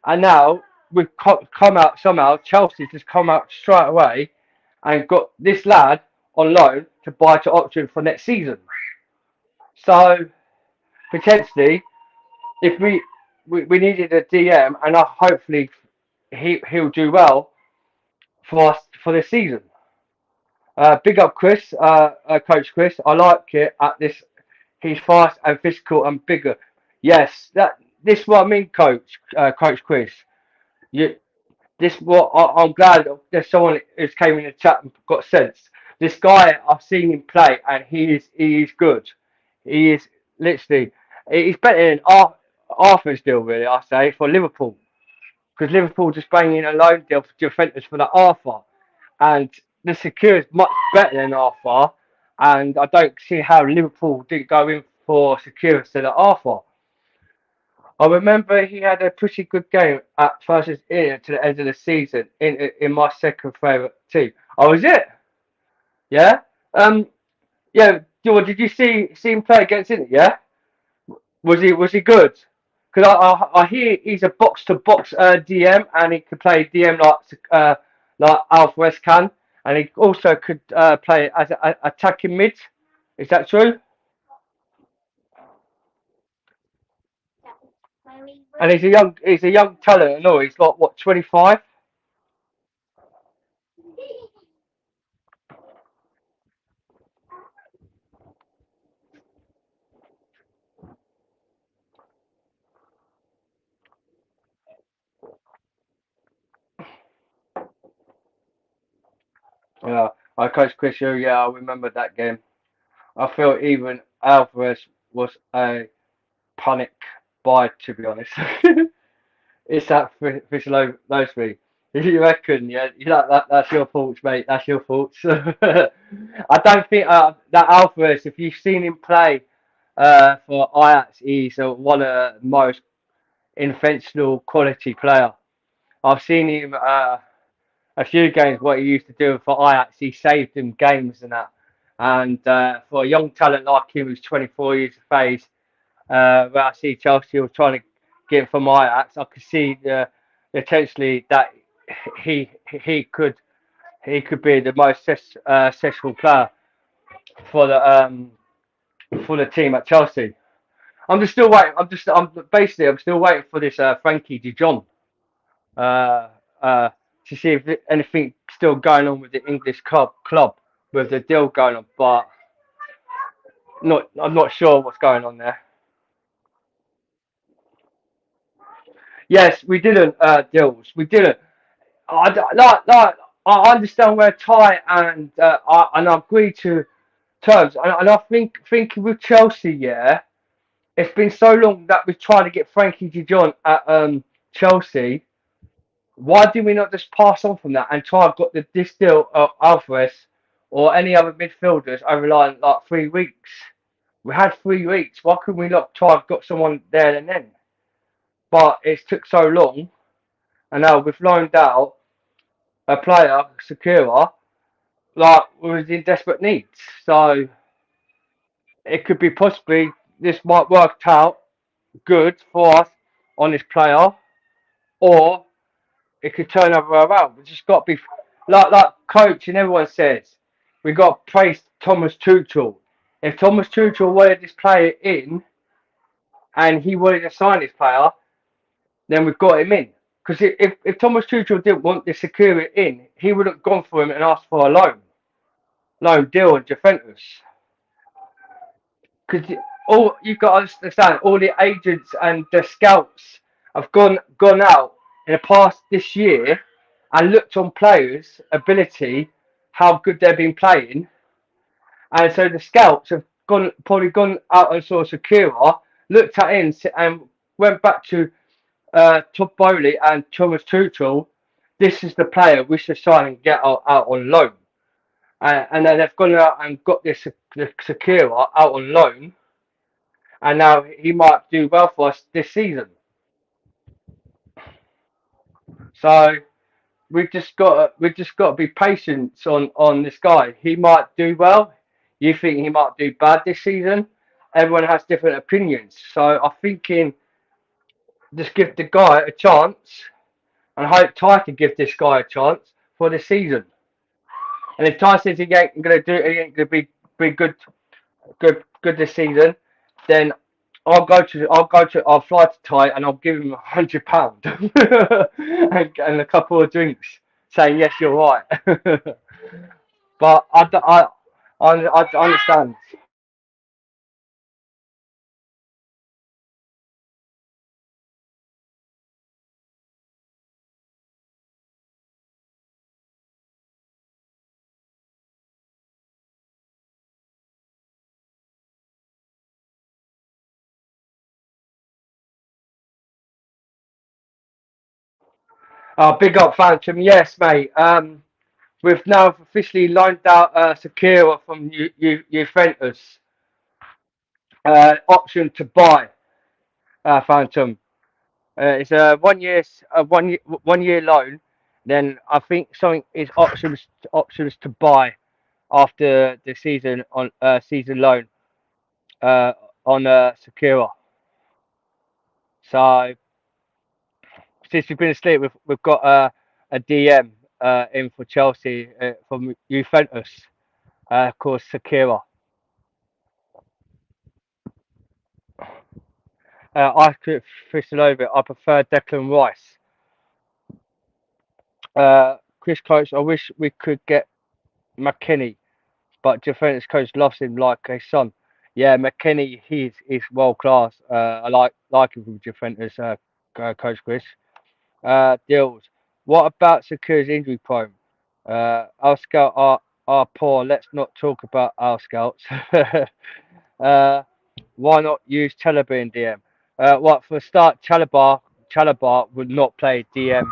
And now we've come out somehow. Chelsea just come out straight away and got this lad on loan to buy to option for next season. So potentially, if we needed a DM, and hopefully he'll do well for us for this season. Big up Chris, Coach Chris. I like it at this. He's fast and physical and bigger. Yes, this is what I mean, Coach Chris. I'm glad there's someone who's came in the chat and got sense. This guy, I've seen him play, and he is good. He is literally, he's better than Arthur's deal, really. I say for Liverpool, because Liverpool just bringing in a loan deal for Juventus for that Arthur, and the Secure is much better than Arthur, and I don't see how Liverpool didn't go in for Secure instead of Arthur. I remember he had a pretty good game at versus Inter to the end of the season in my second favourite team. Oh, is it? Yeah. Yeah. Did you see him play against Inter? Yeah. Was he good? Because I hear he's a box to box DM, and he could play DM like Alvarez can, and he also could play as an attacking mid. Is that true? And he's a young talent. No, he's like what, 25? Yeah, I coach Chris. Yeah, I remember that game. I feel even Alvarez was a panic buy, to be honest. It's that fish low three. You reckon? Yeah, that's your fault, mate. That's your fault. I don't think that Alvarez, if you've seen him play for Ajax, he's one of the most intentional quality player. I've seen him a few games. What he used to do for Ajax, he saved him games and that. And for a young talent like him, who's 24 years of age, where I see Chelsea was trying to get him from Ajax, I could see potentially that he could be the most successful player for the team at Chelsea. I'm just still waiting. I'm still waiting for this Frankie de Jong to see if anything still going on with the English club with the deal going on, but I'm not sure what's going on there. Yes, we didn't deals. We didn't. I understand where Ty and I agree to terms, and I think with Chelsea, yeah, it's been so long that we've tried to get Frankie de Jong at Chelsea. Why do we not just pass on from that and try and got this deal of Alvarez or any other midfielders over like 3 weeks. We had 3 weeks. Why couldn't we not try and got someone there and then? But it took so long, and now we've loaned out a player, Sakura, like we was in desperate needs. So it could be possibly this might work out good for us on this player, or it could turn over around. We just got to be like coach and everyone says. We got to praise Thomas Tuchel. If Thomas Tuchel wanted this player in, and he wanted to sign this player, then we've got him in. Because if Thomas Tuchel didn't want the security in, he would have gone for him and asked for a loan deal in Juventus. Because all you've got to understand, all the agents and the scouts have gone out in the past this year and looked on players' ability, how good they've been playing, and so the scouts have probably gone out and saw Sakura, looked at him and went back to Todd Bowley and Thomas Tuchel. This is the player we should sign and get out on loan. And then they've gone out and got this Sakura out on loan, and now he might do well for us this season. So we've just got to be patient on this guy. He might do well. You think he might do bad this season? Everyone has different opinions. So I'm thinking just give the guy a chance, and hope Ty can give this guy a chance for the season. And if Ty says he ain't gonna be good this season, then I'll fly to Ty and I'll give him £100 and a couple of drinks, saying yes, you're right. But I understand. Big up Phantom, yes, mate. We've now officially loaned out Sakura from Juventus. Option to buy Phantom. It's a 1 year loan. Then I think something is options to buy after the season on season loan on Sakura. So since we've been asleep, we've got a DM in for Chelsea from Juventus, called Sakura. I could official over. I prefer Declan Rice. Chris Coates, I wish we could get McKinney, but Juventus coach loves him like a son. Yeah, McKinney, he's world class. I like him from Juventus, coach Chris. Deals. What about Sakura's injury prone? Our scout are poor. Let's not talk about our scouts. Why not use Chalobah in DM? What for a start? Chalobah would not play DM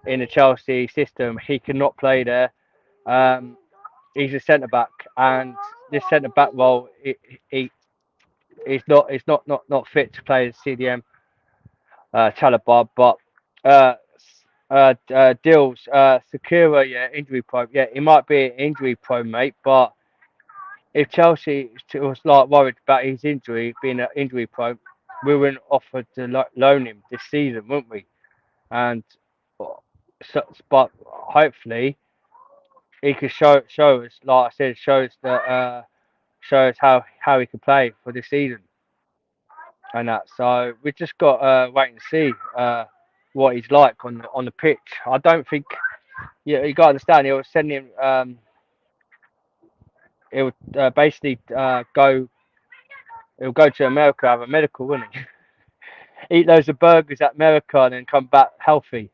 in the Chelsea system. He cannot play there. He's a centre back, and this centre back role, he's not fit to play the CDM. Chalobah, but Deals Sakura, yeah, injury prone. Yeah, he might be injury prone, mate. But if Chelsea was like worried about his injury being an injury prone, we wouldn't offer to loan him this season, wouldn't we? And but hopefully he could show us, like I said, show us how he can play for this season and that. So we just got to wait and see what he's like on the pitch. I don't think. Yeah, you got to understand. He'll send him. He'll basically go. He'll go to America, have a medical, wouldn't he? Eat loads of burgers at America and then come back healthy.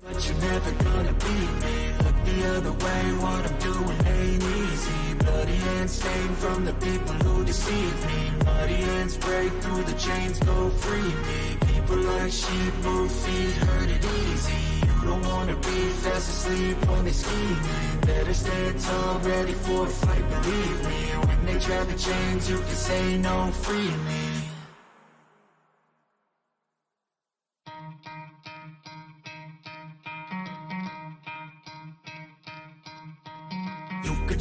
But you're never gonna beat me. Look the other way, what I'm doing ain't easy. Bloody hands stained from the people who deceive me. Muddy hands break through the chains, go free me. People like sheep move feet, hurt it easy. You don't wanna be fast asleep when they scheming. Better stand tall, ready for a fight, believe me. When they try to change, you can say no, free me.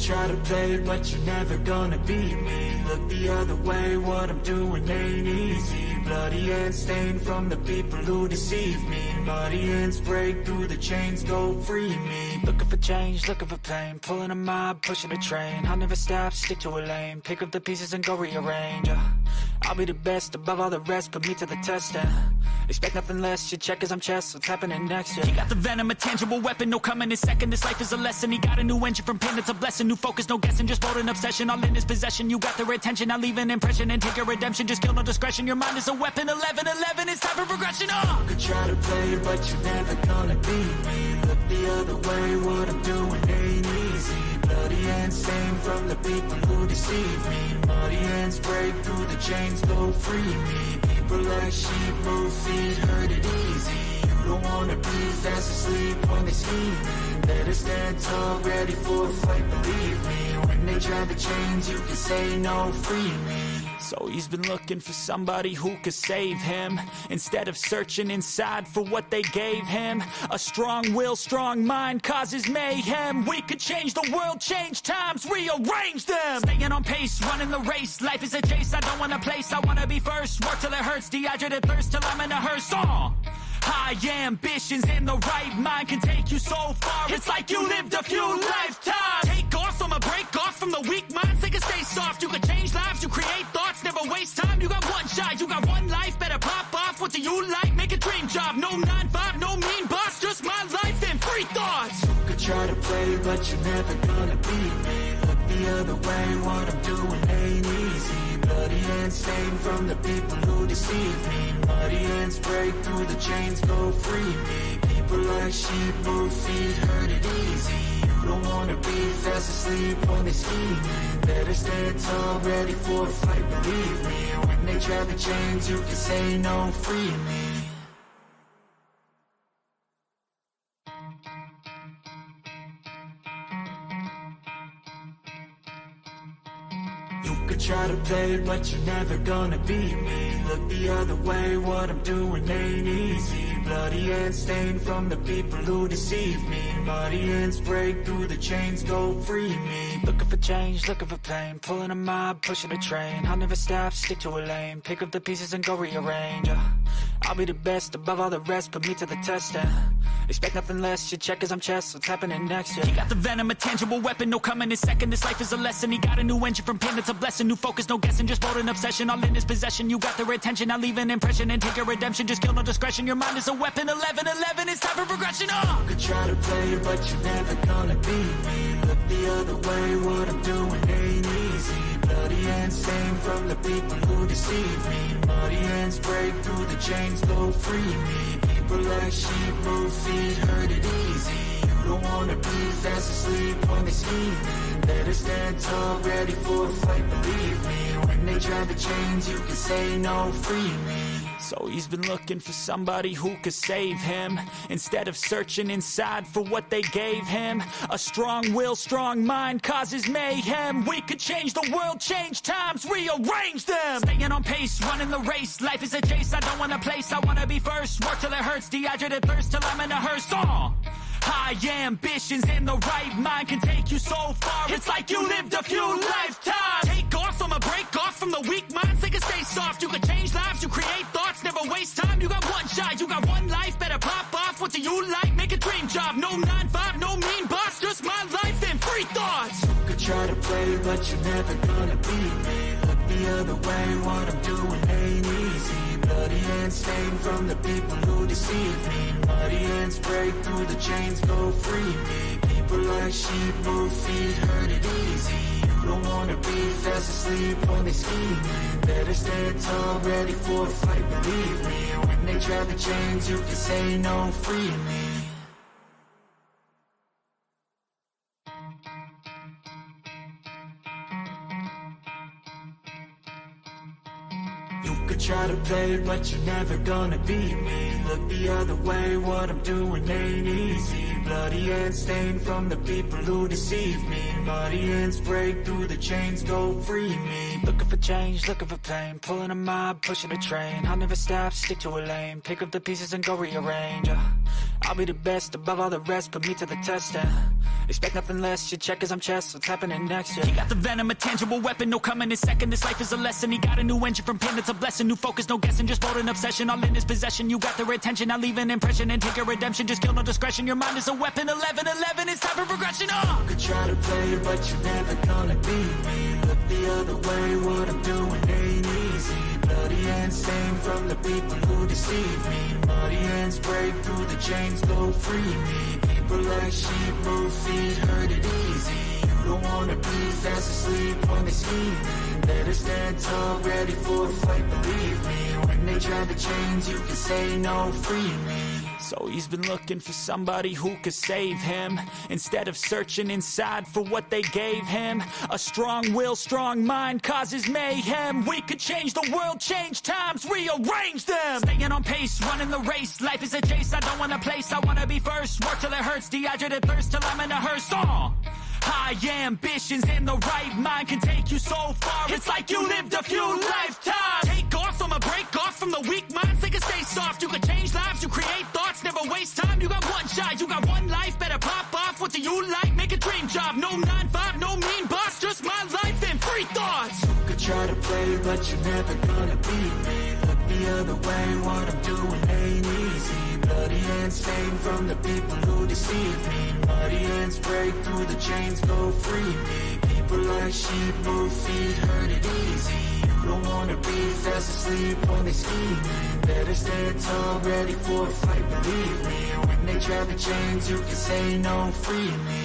Try to play, but you're never gonna beat me. Look the other way, what I'm doing ain't easy. Bloody hands stained from the people who deceive me. Muddy hands break through the chains, go free me. Looking for change, looking for pain. Pulling a mob, pushing a train. I'll never stop, stick to a lane. Pick up the pieces and go rearrange. I'll be the best above all the rest, put me to the test. Expect nothing less, your check as I'm chess. What's happening next? He got the venom, a tangible weapon, no coming in second. This life is a lesson. He got a new engine from pain, it's a blessing. New focus, no guessing, just bold and obsession. All in his possession, you got their attention. I leave an impression and take your redemption. Just kill no discretion, your mind is a weapon. 11-11, it's time for progression. You could try to play, but you're never gonna beat me. Look the other way, what I'm doing ain't easy. Bloody hands stained from the people who deceive me. Muddy hands break through the chains, go free me. People like sheep move feet, hurt it easy. You don't wanna be fast asleep when they scheming. Better stand tall, ready for a fight, believe me. When they try to change, you can say no, free me. So he's been looking for somebody who could save him, instead of searching inside for what they gave him. A strong will, strong mind causes mayhem. We could change the world, change times, rearrange them. Staying on pace, running the race. Life is a chase, I don't want a place, I wanna be first. Work till it hurts, dehydrated thirst till I'm in a hearse. High ambitions and the right mind can take you so far. It's like you lived a few lifetimes. Take off, I'ma break off from the weak minds. They can stay soft, you can change lives, you create thoughts. Never waste time, you got one shot, you got one life. Better pop off, what do you like? Make a dream job, no 9-5, no mean boss. Just my life and free thoughts. You could try to play, but you're never gonna beat me. Look the other way, what I'm doing ain't easy. Bloody hands stained from the people who deceive me. Muddy hands break through the chains, go free me. People like sheep move feet, hurt it easy. You don't wanna be fast asleep when they scheming. Better stand tall, ready for a fight, believe me. When they try to change, you can say no, free me. Try to play, but you're never gonna beat me. Look the other way, what I'm doing ain't easy. Bloody hands stained from the people who deceive me. Muddy hands break through the chains, go free me. Looking for change, looking for pain. Pulling a mob, pushing a train. I'll never stop, stick to a lane. Pick up the pieces and go rearrange. I'll be the best above all the rest, put me to the test. Expect nothing less, your check as I'm chess. What's happening next? He got the venom, a tangible weapon, no coming in second. This life is a lesson. He got a new engine from pain, it's a blessing. New focus, no guessing, just bold and obsession. All in his possession, you got their attention. I leave an impression and take your redemption. Just kill no discretion, your mind is a weapon. 11-11, it's time for progression. You could try to play, but you're never gonna beat me. Look the other way, what I'm doing ain't easy. Bloody hands stained from the people who deceive me. Muddy hands break through the chains, go free me. People like sheep move feet, hurt it easy. You don't wanna be fast asleep when they scheming. Better stand tall, ready for a fight, believe me. When they try to change, you can say no, free me. So he's been looking for somebody who could save him, instead of searching inside for what they gave him. A strong will, strong mind causes mayhem. We could change the world, change times, rearrange them. Staying on pace, running the race. Life is a chase, I don't want a place, I wanna be first. Work till it hurts, dehydrated thirst till I'm in a hearse. High ambitions and the right mind can take you so far. It's like you lived a few lifetimes. Take off, I'ma break off from the weak minds. They can stay soft, you can change lives, you create thoughts. Never waste time, you got one shot, you got one life. Better pop off, what do you like? Make a dream job, no 9-5, no mean boss. Just my life and free thoughts. You could try to play, but you're never gonna beat me. Look the other way, what I'm doing ain't easy. Bloody hands stained from the people who deceive me. Muddy hands break through the chains, go free me. People like sheep move feet, hurt it easy. You don't wanna be fast asleep when they scheming. Better stand tall, ready for a fight, believe me. When they try to change, you can say no, free me. You could try to play, but you're never gonna beat me. Look the other way, what I'm doing ain't easy. Bloody hands stained from the people who deceive me. Muddy hands break through the chains, go free me. Looking for change, looking for pain, pulling a mob, pushing a train. I'll never stop, stick to a lane, pick up the pieces and go rearrange. I'll be the best above all the rest, put me to the test. Expect nothing less, you check as I'm chess, what's happening next? He got the venom, a tangible weapon, no coming in second. This life is a lesson, he got a new engine from pain, it's a blessing. New focus, no guessing, just bold and obsession, all in his possession. You got their attention, I leave an impression and take a redemption. Just kill, no discretion, your mind is a weapon. 11-11, it's time for progression. You could try to play, but you're never gonna beat me. Look the other way, what I'm doing ain't easy. Bloody hands stained from the people who deceive me. Muddy hands break through the chains, go free me. People like sheep move feet, hurt it easy. You don't wanna be fast asleep when they scheming. Better stand tall, ready for a fight, believe me. When they try to change, you can say no, free me. So he's been looking for somebody who could save him, instead of searching inside for what they gave him. A strong will, strong mind causes mayhem. We could change the world, change times, rearrange them. Staying on pace, running the race, life is a chase. I don't want a place, I wanna be first. Work till it hurts, dehydrated thirst till I'm in a hearse. High ambitions and the right mind can take you so far. It's like you lived a few lifetimes. Take off, I'ma break off from the weak minds. They can stay soft, you can change lives, you create thoughts. Never waste time, you got one shot, you got one life. Better pop off, what do you like? Make a dream job, no 9-5, no mean boss. Just my life and free thoughts. You could try to play, but you're never gonna beat me. Look the other way, what I'm doing ain't easy. Bloody hands stained from the people who deceive me. Muddy hands break through the chains, go free me. People like sheep move feet, hurt it easy. You don't wanna be fast asleep when they scheming. Better stand tall, ready for a fight, believe me. When they try to change, you can say no, free me.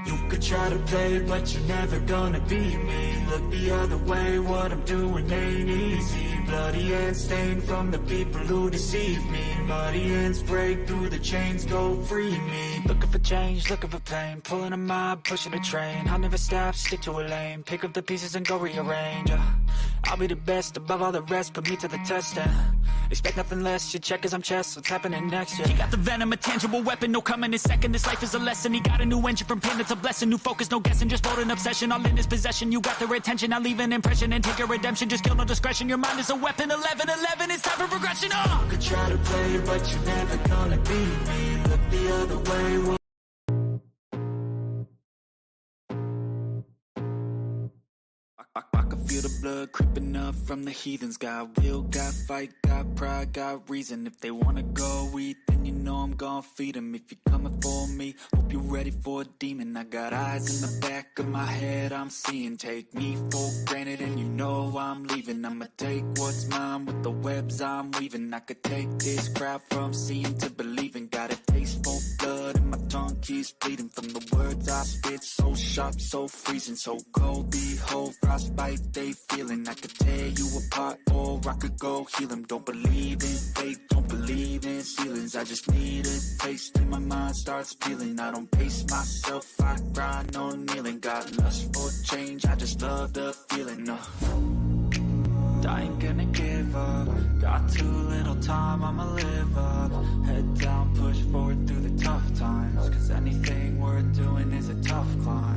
You could try to play, but you're never gonna beat me. Look the other way, what I'm doing ain't easy. Bloody hands stained from the people who deceive me. Muddy hands break through the chains, go free me. Looking for change, looking for pain, pulling a mob, pushing a train. I'll never stop, stick to a lane, pick up the pieces and go rearrange. I'll be the best above all the rest, put me to the test. Expect nothing less, you check as I'm chess, what's happening next? He got the venom, a tangible weapon, no coming in second. This life is a lesson, he got a new engine from pain, it's a blessing. New focus, no guessing, just bold and obsession, all in his possession. You got their attention, I leave an impression and take a redemption. Just kill, no discretion, your mind is a weapon. 11-11, it's time for progression. You could try to play, but you're never gonna beat me. Look the other way. I can feel the blood creeping up from the heathens. Got will, got fight, got pride, got reason. If they wanna go eat, then you know I'm gon' feed them. If you're coming for me, hope you're ready for a demon. I got eyes in the back of my head, I'm seeing. Take me for granted and you know I'm leaving. I'ma take what's mine with the webs I'm weaving. I could take this crowd from seeing to believing. Got a taste for blood and my tongue keeps bleeding. From the words I spit, so sharp, so freezing. So cold, behold, frostbite they feeling. I could tear you apart or I could go heal them. Don't believe in fate, don't believe in ceilings. I just need a taste and my mind starts peeling. I don't pace myself, I grind on kneeling. Got lust for change, I just love the feeling. I ain't gonna give up. Got too little time, I'ma live up. Head down, push forward through the tough times. Cause anything worth doing is a tough climb.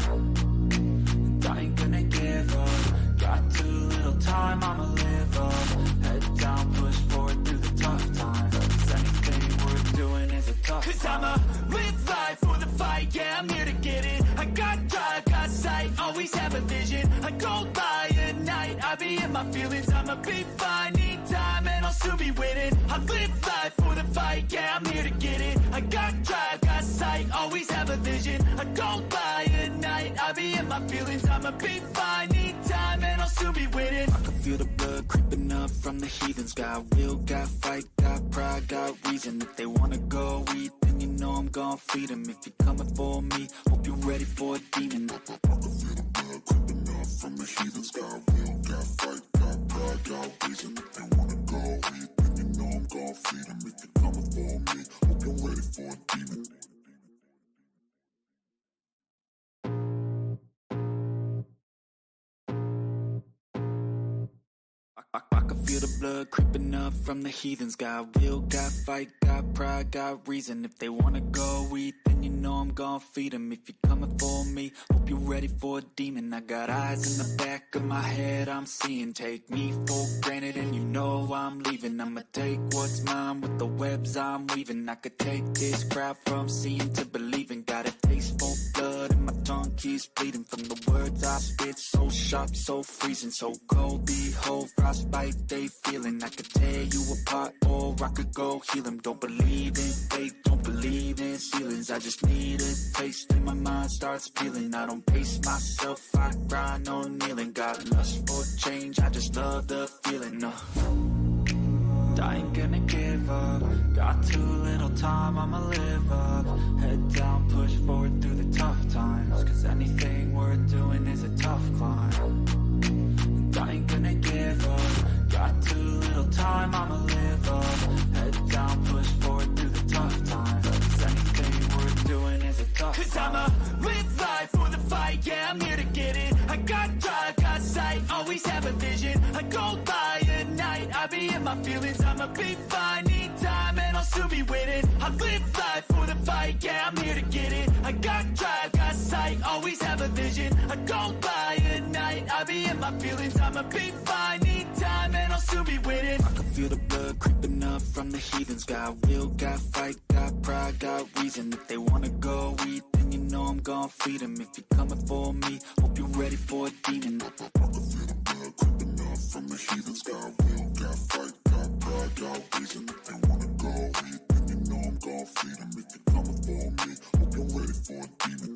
And I ain't gonna give up. Got too little time, I'ma live up. Head down, push forward through the tough times. Cause anything worth doing is a tough Cause climb. I'ma live life for the fight, yeah, I'm here to get it. I got drive, got sight, always have a vision. I go by at night, I be in my feelings. I'ma be fine, need time, and I'll soon be winning. I live life for the fight, yeah, I'm here to get it. I got drive, got sight, always have a vision. I go by at night, I be in my feelings. I'ma be fine, need time, and I'll soon be winning. I can feel the blood creeping up from the heathens. Got will, got fight, got pride, got reason. If they wanna go eat, then you know I'm gon' feed them. If you're coming for me, hope you're ready for a demon. I can feel the blood creeping up from the heathens. Got will, got fight, got pride, got reason. If they wanna go eat, then you know I'm gon' feed them. If you're coming for me, hope you're ready for a demon. feel the blood creeping up from the heathens. Got will, got fight, got pride, got reason. If they wanna go eat, then you know I'm gon' feed them. If you're coming for me, hope you're ready for a demon. I got eyes in the back of my head, I'm seeing. Take me for granted and you know I'm leaving. I'ma take what's mine with the webs I'm weaving. I could take this crowd from seeing to believing. Got a taste for blood and my tongue keeps bleeding from the words I spit. So sharp, so freezing, so cold. Behold, frostbite they feeling. I could tear you apart or I could go heal them. Don't believe in fate, don't believe in ceilings. I just need a taste and my mind starts peeling. I don't pace myself, I grind on kneeling. Got lust for change, I just love the feeling. I ain't gonna give up. Got too little time, I'ma live up. Head down, push forward through the tough times. Cause anything worth doing is a tough climb. And I ain't gonna give up. Got too little time, I'ma live up. Head down, push forward through the tough times. Cause anything worth doing is a tough climb. Cause I'ma live life for the fight, yeah, I'm here to get it. I got drive, got sight, always have a vision. I go by at night, I be in my feelings. I'ma be fine, need time and I'll soon be winning. I live life for the fight, yeah, I'm here to get it. I got drive, got sight, always have a vision. I go by at night, I be in my feelings. I'ma be fine, need time and I'll soon be winning. I can feel the blood creeping up from the heathens. Got will, got fight, got pride, got reason. If they wanna go eat, then you know I'm gon' feed them. If you're coming for me, hope you're ready for a demon. I can feel the blood creeping up from the heathens. Got will, got fight, got pride, got reason. If they wanna go eat, then you know I'm gon' feed them. If you're coming for me, hope you're ready for a demon.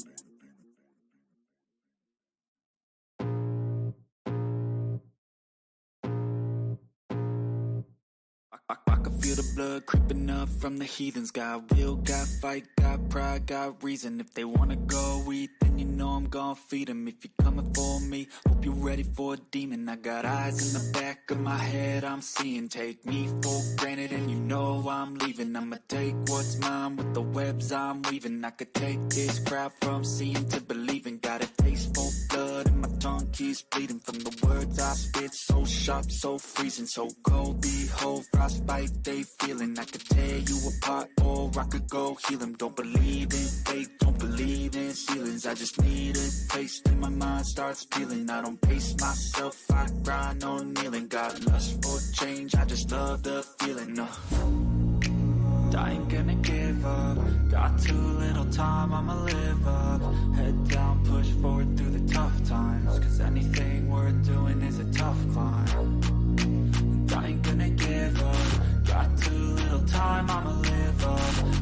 I can feel the blood creeping up from the heathens. Got will, got fight, got pride, got reason. If they wanna go eat, then you know I'm gon' feed them. If you're coming for me, hope you're ready for a demon. I got eyes in the back of my head, I'm seeing. Take me for granted and you know I'm leaving. I'ma take what's mine with the webs I'm weaving. I could take this crowd from seeing to believing. Got a taste for blood and my tongue keeps bleeding from the words I spit. So sharp, so freezing, so cold. Behold, frostbite they feeling. I could tear you apart or I could go heal them. Don't believe in fate, don't believe in ceilings. I just need a taste and my mind starts peeling. I don't pace myself, I grind on kneeling. Got lust for change, I just love the feeling. I ain't gonna give up. Got too little time, I'ma live up. Head down, push forward through the tough times. Cause anything worth doing is a tough climb. And I ain't gonna give up. Got too little time, I'ma live up.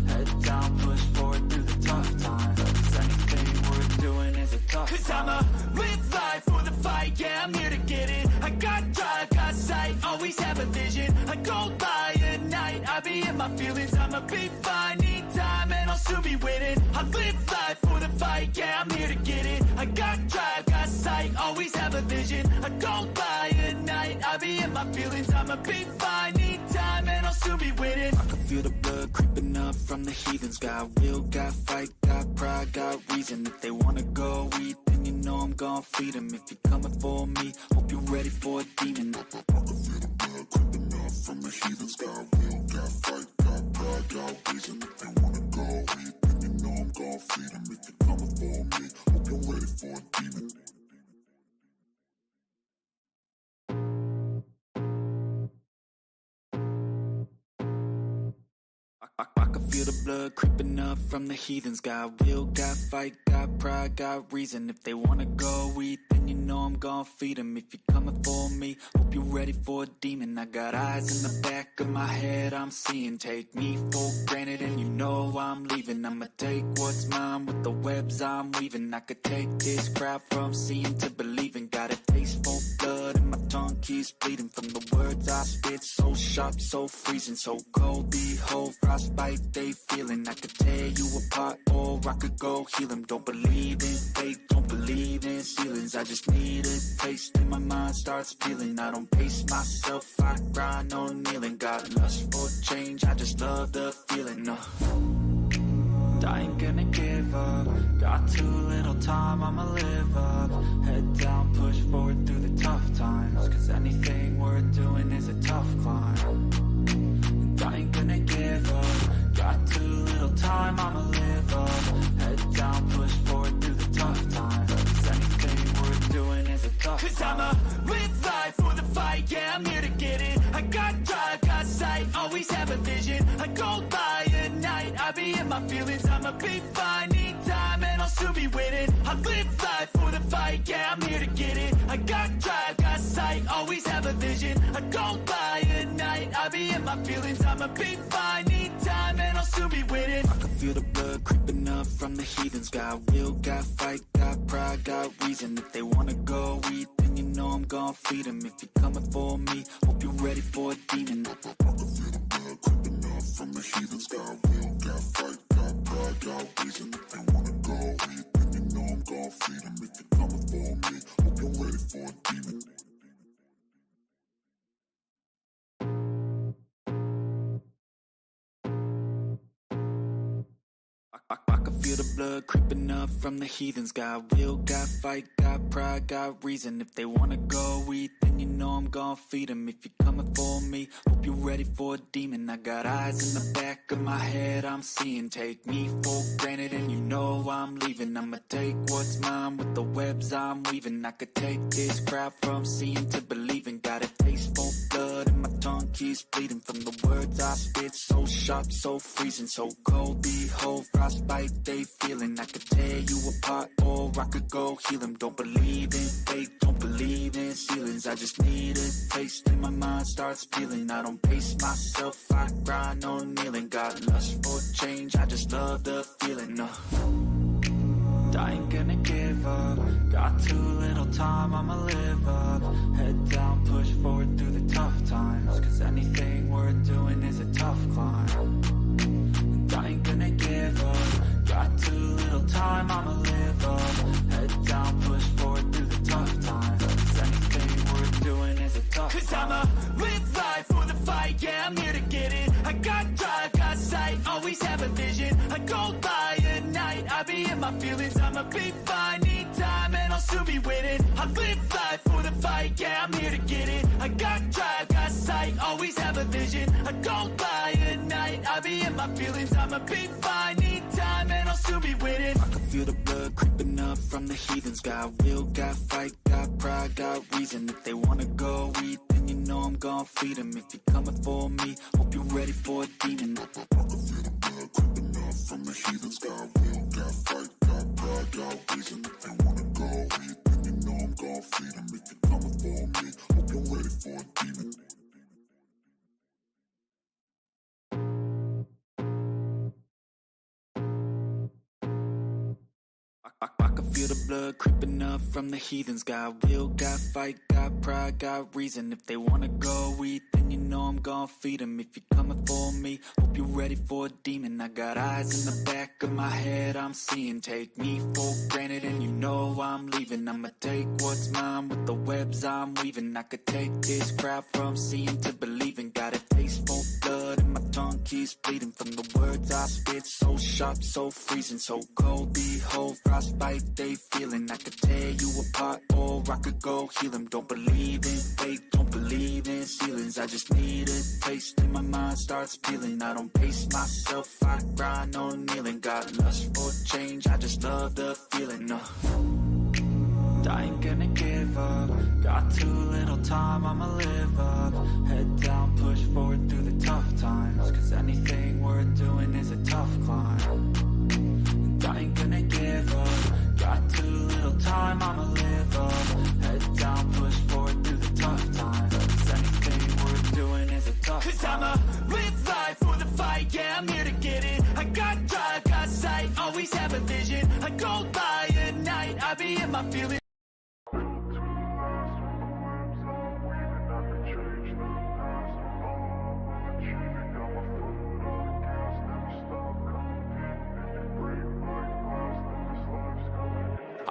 Head down, push forward through the tough times. Cause anything worth doing is a tough climb. Cause I'ma live life for the fight, yeah, I'm here to get it. I got drive, got sight, always have a vision. I go by at night, I be in my feelings. I'ma be fine, need time and I'll soon be winning. I live life for the fight, yeah, I'm here to get it. I got drive, got sight, always have a vision. I go by at night, I be in my feelings. I'ma be fine, need time and I'll soon be winning. I can feel the blood creeping up from the heathens. Got will, got fight, got pride, got reason. If they wanna go eat, then you know I'm gon' feed them. If you're coming for me, hope you're ready for a demon. I can feel the blood creeping up from the heathens. Got will, got fight, got pride, got reason. If they wanna go eat, then you know I'm gon' feed them. If you're coming for me, hope you're ready for a demon. I can feel the blood creeping up from the heathens. Got will, got fight, got pride, got reason. If they wanna go eat, then you know I'm gon' feed them. If you're coming for me, hope you're ready for a demon. I got eyes in the back of my head, I'm seeing. Take me for granted and you know I'm leaving. I'ma take what's mine with the webs I'm weaving. I could take this crowd from seeing to believing. Got a taste for blood and my tongue keeps bleeding from the words I spit. So sharp, so freezing, so cold. Behold, frostbite they feeling. I could tear you apart or I could go heal them. Don't believe in fate, don't believe in ceilings. I just need a taste and my mind starts peeling. I don't pace myself, I grind on kneeling. Got lust for change, I just love the feeling. I ain't gonna give up. Got too little time, I'ma live up. Head down, push forward through the tough times. Cause anything worth doing is a tough climb. And I ain't gonna give up. Got too little time, I'ma live up. Head down, push forward through the tough times. Cause anything worth doing is a tough climb. Cause I'ma live life for the fight, yeah, I'm here to get it. I got drive, got sight, always have a vision. I go by at night, I be in my feelings. I'ma be fine, need time, and I'll soon be winning. I live life for the fight, yeah, I'm here to get it. I got drive, got sight, always have a vision. I go by at night, I be in my feelings. I'ma be fine, need time, and I'll soon be winning. I can feel the blood creeping up from the heathens. Got will, got fight, got pride, got reason. If they wanna go eat, then you know I'm gon' feed them. If you're coming for me, hope you're ready for a demon. I can feel the blood creeping up from the heathens. Got will, got fight, got pride, got reason. If they wanna go eat, then you know I'm gon' feed them. If you're coming for me, hope you're ready for a demon. I can feel the blood creeping up from the heathens. Got will, got fight, got pride, got reason. If they wanna go eat, then you know I'm gon' feed them. If you're coming for me, hope you're ready for a demon. I got eyes in the back of my head, I'm seeing. Take me for granted and you know I'm leaving. I'ma take what's mine with the webs I'm weaving. I could take this crowd from seeing to believing. Got a taste for blood and my tongue keeps bleeding. From the words I spit, so sharp, so freezing. So cold, behold, frostbite they feeling. I could tear you apart or I could go heal them. Don't believe in fate, don't believe in ceilings. I just need a taste and my mind starts peeling. I don't pace myself, I grind on kneeling. Got lust for change, I just love the feeling. I ain't gonna give up. Got too little time, I'ma live up. Head down, push forward through the tough times. Cause anything worth doing is a tough climb. And I ain't gonna give up. Got too little time, I'ma live up. Head down, push forward through the tough times. Cause anything worth doing is a tough climb. Cause I'ma live life for the fight, yeah, I'm here to get it. I got drive, got sight, always have a vision. I go by at night, I be in my feelings. I'ma be fine, need time, and I'll soon be winning. I live life for the fight, yeah, I'm here to get it. I got drive, got sight, always have a vision. I go by at night, I be in my feelings. I'ma be fine, need time, and I'll soon be winning. I can feel the blood creeping up from the heathens. Got will, got fight, got pride, got reason. If they wanna go eat, then you know I'm gon' feed them. If you're coming for me, hope you're ready for a demon. I can feel the blood creeping up from the heathens. Got will, got fight, got pride, got reason. If they wanna go eat, then you know I'm gon' feed them. If you're coming for me, hope you're ready for a demon. I can feel the blood creeping up from the heathens. Got will, got fight, got pride, got reason. If they wanna go eat, then you know I'm gon' feed them. If you're coming for me, hope you're ready for a demon. I got eyes in the back of my head, I'm seeing. Take me for granted and you know I'm leaving. I'ma take what's mine with the webs I'm weaving. I could take this crowd from seeing to believing. Got a taste for blood and my tongue keeps bleeding. From the words I spit, so sharp, so freezing. So cold, behold, frostbite they feeling. I could tear you apart or I could go heal them. Don't believe in fate, don't believe in ceilings. I just need a taste and my mind starts peeling. I don't pace myself, I grind on kneeling. Got lust for change, I just love the feeling. I ain't gonna give up. Got too little time, I'ma live up. Head down, push forward through the tough times. Cause anything worth doing is a tough climb. And I ain't gonna give up. Got too little time, I'ma live up. Head down, push forward through the tough times. Cause anything worth doing is a tough climb. Cause I'ma live life for the fight, yeah, I'm here to get it. I got drive, got sight, always have a vision. I go by at night, I be in my feelings.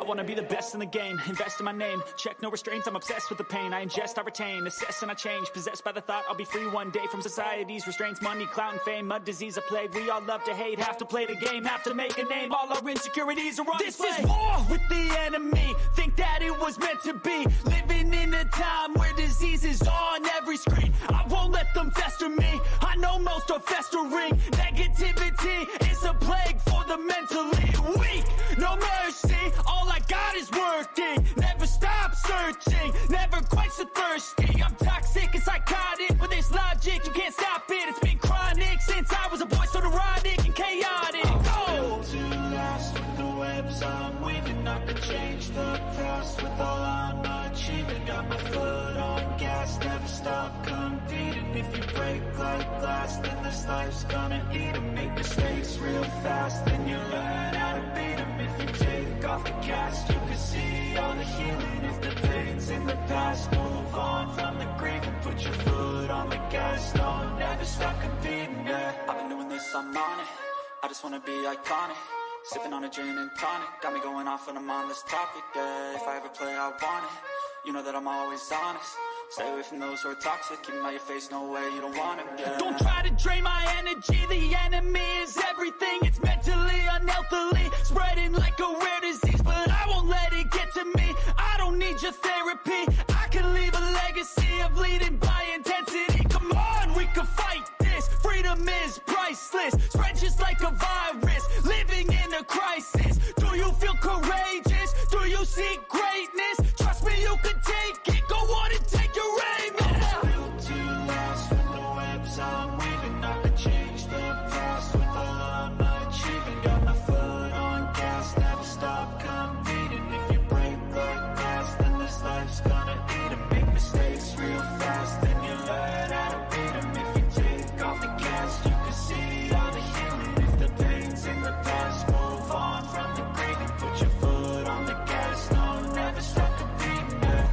wanna be the best in the game, invest in my name, check no restraints, I'm obsessed with the pain. I ingest, I retain, assess and I change, possessed by the thought I'll be free one day from society's restraints, money, clout and fame, mud, disease, a plague. We all love to hate, have to play the game, have to make a name. All our insecurities are on display. This is war with the enemy, think that it was meant to be. Living in a time where disease is on every screen. I won't let them fester me, I know most are festering. Negativity is a plague for the mentally weak. No mercy, all I got is working. Never stop searching, never quite so thirsty. I'm toxic and psychotic, with this logic you can't stop it. It's been chronic since I was a boy, so neurotic and chaotic. I'm built to last with the webs I'm weaving. I could change the past with all I'm achieving. Got my foot on gas, never stop competing. If you break like glass, then this life's gonna eat 'em. Make mistakes real fast, then you learn how to beat 'em. If you take off the cast, you can see all the healing. If the pain's in the past, move on from the grave and put your foot on the gas. No, never stop competing, yeah. I've been doing this, I'm on it. I just wanna be iconic. Sipping on a gin and tonic, got me going off when I'm on this topic, yeah. If I ever play, I want it. You know that I'm always honest. Stay away from those who are toxic. Keep 'em out your face, no way, you don't want it, yeah. Don't try to drain my energy, the enemy is everything. It's mentally, unhealthily, spreading like a rare disease. But I won't let it get to me, I don't need your therapy. I can leave a legacy of leading by intensity. Come on, we can fight this, freedom is priceless. Spread just like a virus, living in a crisis. Do you feel courageous? Do you seek greatness? Trust me, you can take it, go on and take your aim, yeah. I'm built to last with the webs I'm weaving. I could change the past with all I'm achieving. Got my foot on gas, never stop competing. If you break like glass, then this life's gonna eat 'em. Make mistakes real fast, then you learn how to beat 'em. If you take off the gas, you can see all the healing. If the pain's in the past, move on from the grave and put your foot on the gas. No, never stop competing, yeah.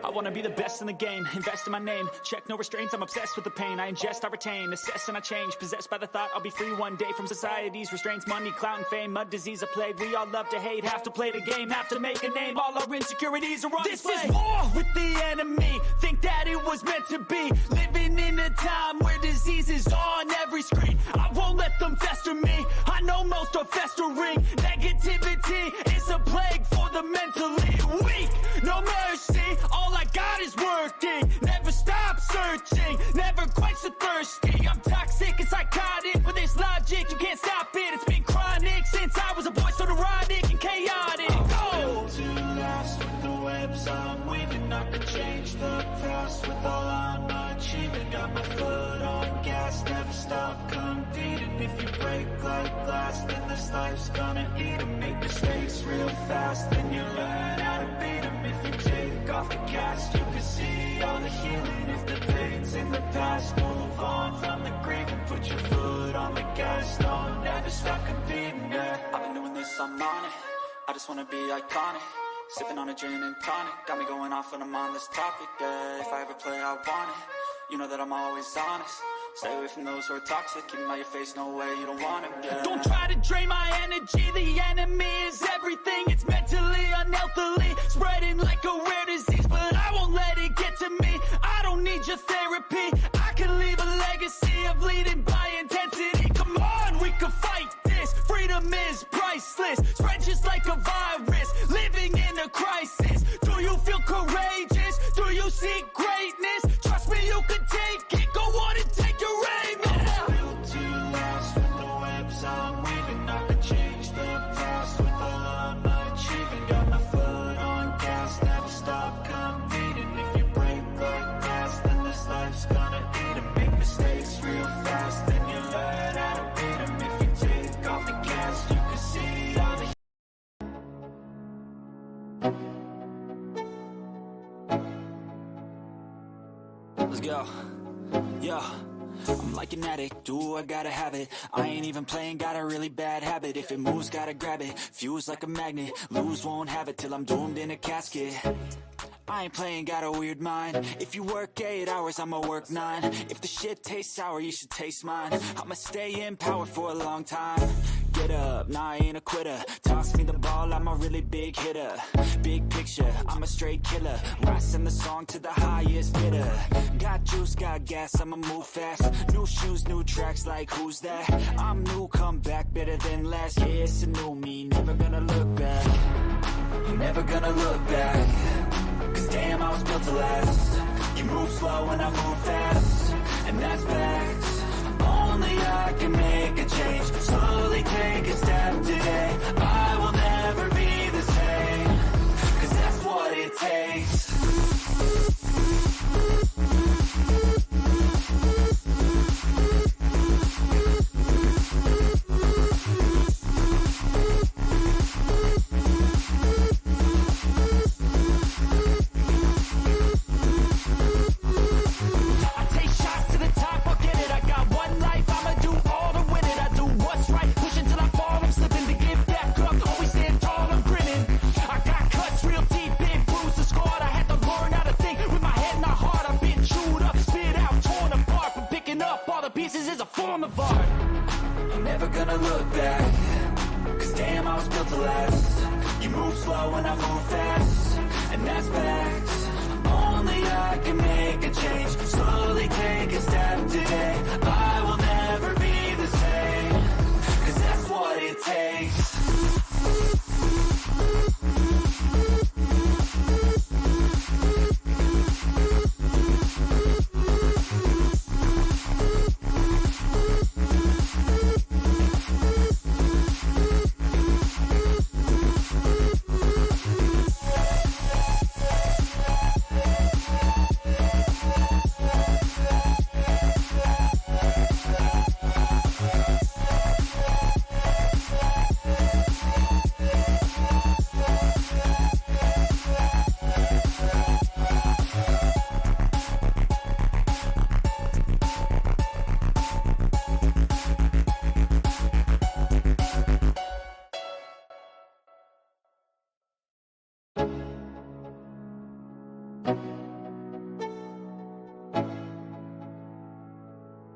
I wanna be the best in the game, invest in my name, check no restraints, I'm obsessed with the pain. I ingest, I retain, assess and I change, possessed by the thought I'll be free one day from society's restraints, money, clout and fame, mud, disease, a plague. We all love to hate, have to play the game, have to make a name. All our insecurities are on display. This is war with the enemy, think that it was meant to be. Living in a time where disease is on every screen. I won't let them fester me, I know most are festering. Negativity is a plague for the mentally weak. No mercy, all I got is working. Never stop searching, never quite so thirsty. I'm toxic and psychotic, with this logic you can't stop it. It's been chronic since I was a boy, so neurotic and chaotic. I'm built to last with the webs I'm weaving. I could change the past with all I'm achieving. Got my foot on gas, never stop competing. If you break like glass, then this life's gonna eat 'em. Make mistakes real fast, then you learn how to beat 'em. If you take off the cast, you can see all the healing. If the pain's in the past, move on from the grave and put your foot on the gas. No, never stop competing, yeah. I've been doing this, I'm on it. I just wanna be iconic. Sipping on a gin and tonic, got me going off when I'm on this topic, yeah. If I ever play, I want it. You know that I'm always honest. Stay away from those who are toxic. Keep 'em out your face, no way, you don't want it, yeah. Don't try to drain my energy, the enemy is everything. It's mentally, unhealthily, spreading like a rare disease. But I won't let it get to me, I don't need your therapy. I can leave a legacy of leading by intensity. Come on, we can fight this, freedom is priceless. Spread just like a virus, living in a crisis. Do you feel courageous? Do you seek greatness? Trust me, you can take it, go on and take your aim, yeah. I'm built to last with the webs I'm weaving. I could change the past with all I'm achieving. Got my foot on gas, never stop competing. If go. Yo, I'm like an addict, do I gotta have it. I ain't even playing, got a really bad habit. If it moves, gotta grab it, fuse like a magnet. Lose, won't have it till I'm doomed in a casket. I ain't playing, got a weird mind. If you work 8 hours, I'ma work 9. If the shit tastes sour, you should taste mine. I'ma stay in power for a long time. Get up, nah, I ain't a quitter. Toss me the ball, I'm a really big hitter. Big picture, I'm a straight killer. Rising the song to the highest bidder. Got juice, got gas, I'ma move fast. New shoes, new tracks, like who's that? I'm new, come back, better than last. Yeah, it's a new me, never gonna look back. Never gonna look back. Cause damn, I was built to last. You move slow and I move fast, and that's facts. Only I can make a change. Slowly take a step today. I will never be the same. Cause that's what it takes. Pieces is a form of art. I'm never gonna look back. Cause damn, I was built to last. You move slow and I move fast, and that's facts. Only I can make a change. Slowly take a step today. I will never be the same. Cause that's what it takes.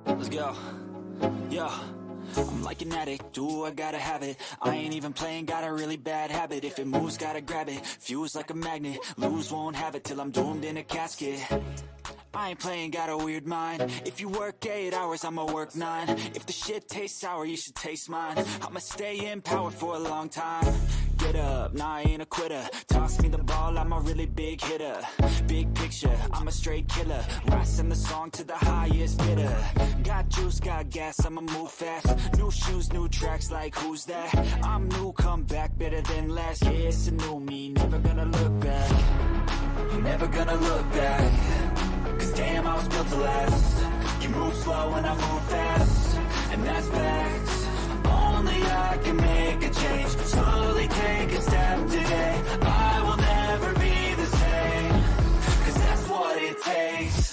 Let's go. Yo, I'm like an addict, do I gotta have it. I ain't even playing, got a really bad habit. If it moves, gotta grab it, fuse like a magnet. Lose, won't have it till I'm doomed in a casket. I ain't playing, got a weird mind. If you work 8 hours, I'ma work 9. If the shit tastes sour, you should taste mine. I'ma stay in power for a long time. Get up, nah, I ain't a quitter. Toss me the ball, I'm a really big hitter. Big picture, I'm a straight killer. Rising the song to the highest bidder. Got juice, got gas, I'ma move fast. New shoes, new tracks, like who's that? I'm new, come back, better than last. Yeah, it's a new me, never gonna look back. Never gonna look back. Cause damn, I was built to last. You move slow and I move fast, and that's facts. Only I can make a change. Slowly take a step today. I will never be the same. Cause that's what it takes.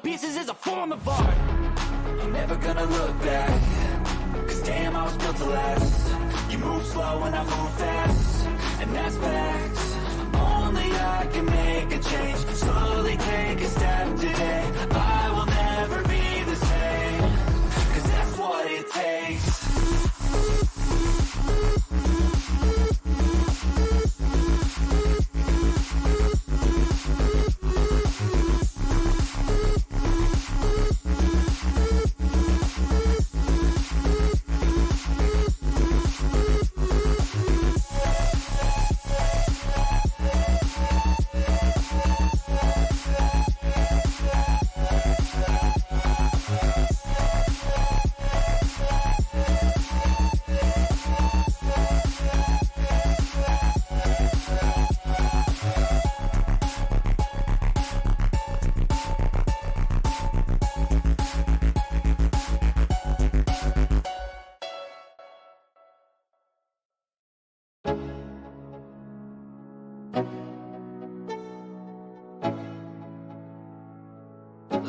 Pieces is a form of art. I'm never gonna look back. Cause damn, I was built to last. You move slow and I move fast, and that's facts. Only I can make a change. Slowly take a step today. I will never be the same. Cause that's what it takes.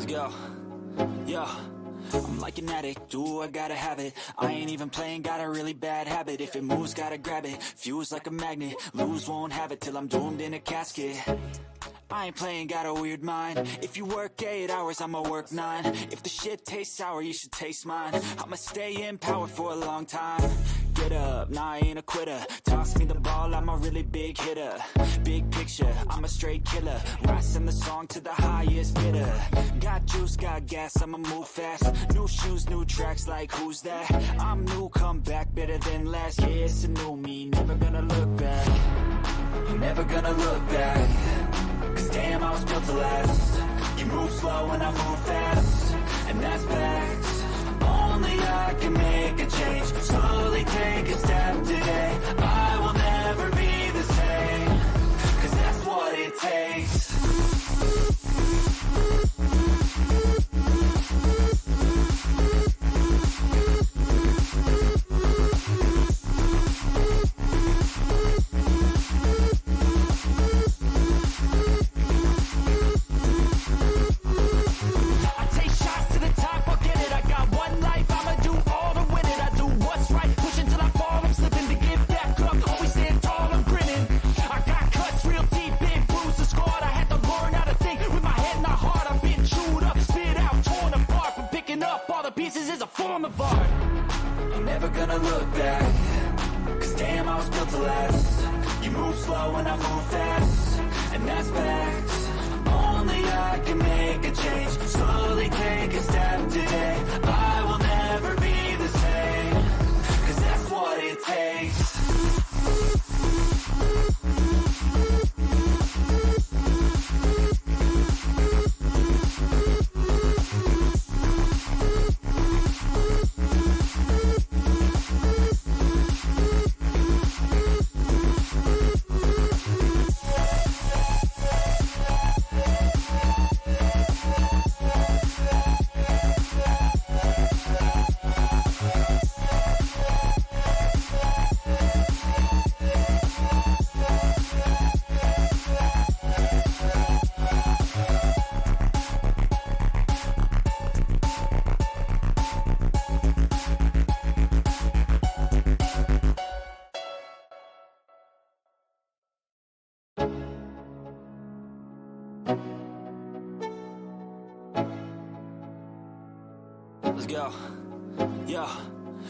Let's go. Yeah. I'm like an addict, do I gotta have it. I ain't even playing, got a really bad habit. If it moves, gotta grab it, fuse like a magnet. Lose, won't have it till I'm doomed in a casket. I ain't playing, got a weird mind. If you work 8 hours, I'ma work 9. If the shit tastes sour, you should taste mine. I'ma stay in power for a long time. Get up, nah, I ain't a quitter. Toss me the ball, I'm a really big hitter. Big picture, I'm a straight killer. I send the song to the highest bidder. Got juice, got gas, I'ma move fast. New shoes, new tracks, like who's that? I'm new, come back, better than last. Yeah, it's a new me, never gonna look back. Never gonna look back. Cause damn, I was built to last. You move slow and I move fast, and that's facts. Only I can make a change. Slowly take a step today. I will never be the same. Cause that's what it takes. Pieces is a form of art. I'm never gonna look back. Cause damn, I was built to last. You move slow and I move fast, and that's facts. Only I can make a change. Slowly take a step today. I will never be the same. Cause that's what it takes. Let's go. Yeah.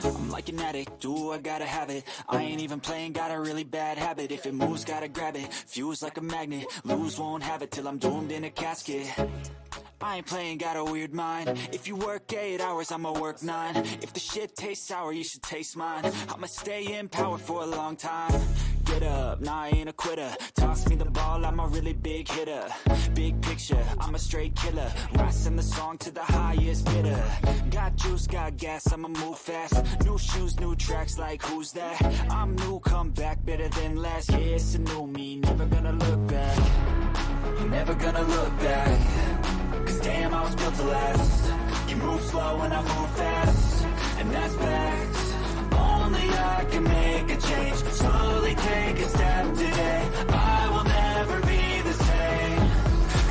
I'm like an addict, do I gotta have it. I ain't even playing, got a really bad habit. If it moves, gotta grab it, fuse like a magnet. Lose, won't have it till I'm doomed in a casket. I ain't playing, got a weird mind. If you work 8 hours, I'ma work 9. If the shit tastes sour, you should taste mine. I'ma stay in power for a long time. Get up, nah, I ain't a quitter. Toss me the ball, I'm a really big hitter. Big picture, I'm a straight killer. I send the song to the highest bidder. Got juice, got gas, I'ma move fast. New shoes, new tracks, like who's that? I'm new, come back, better than last. Yeah, it's a new me, never gonna look back. Never gonna look back. Cause damn, I was built to last. You move slow and I move fast, and that's facts. Only I can make a change. Slowly take a step today. I will never be the same.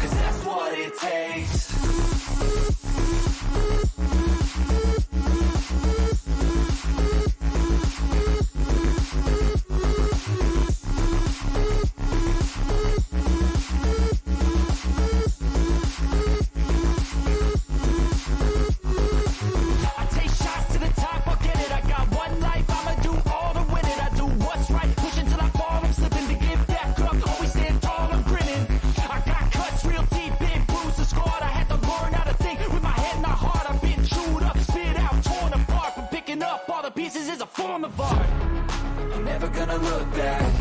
Cause that's what it takes. Pieces is a form of art. I'm never gonna look back.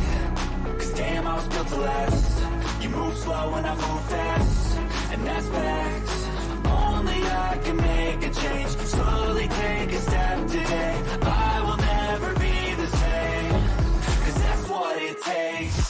Cause damn, I was built to last. You move slow and I move fast, and that's facts. Only I can make a change. Slowly take a step today. I will never be the same. Cause that's what it takes.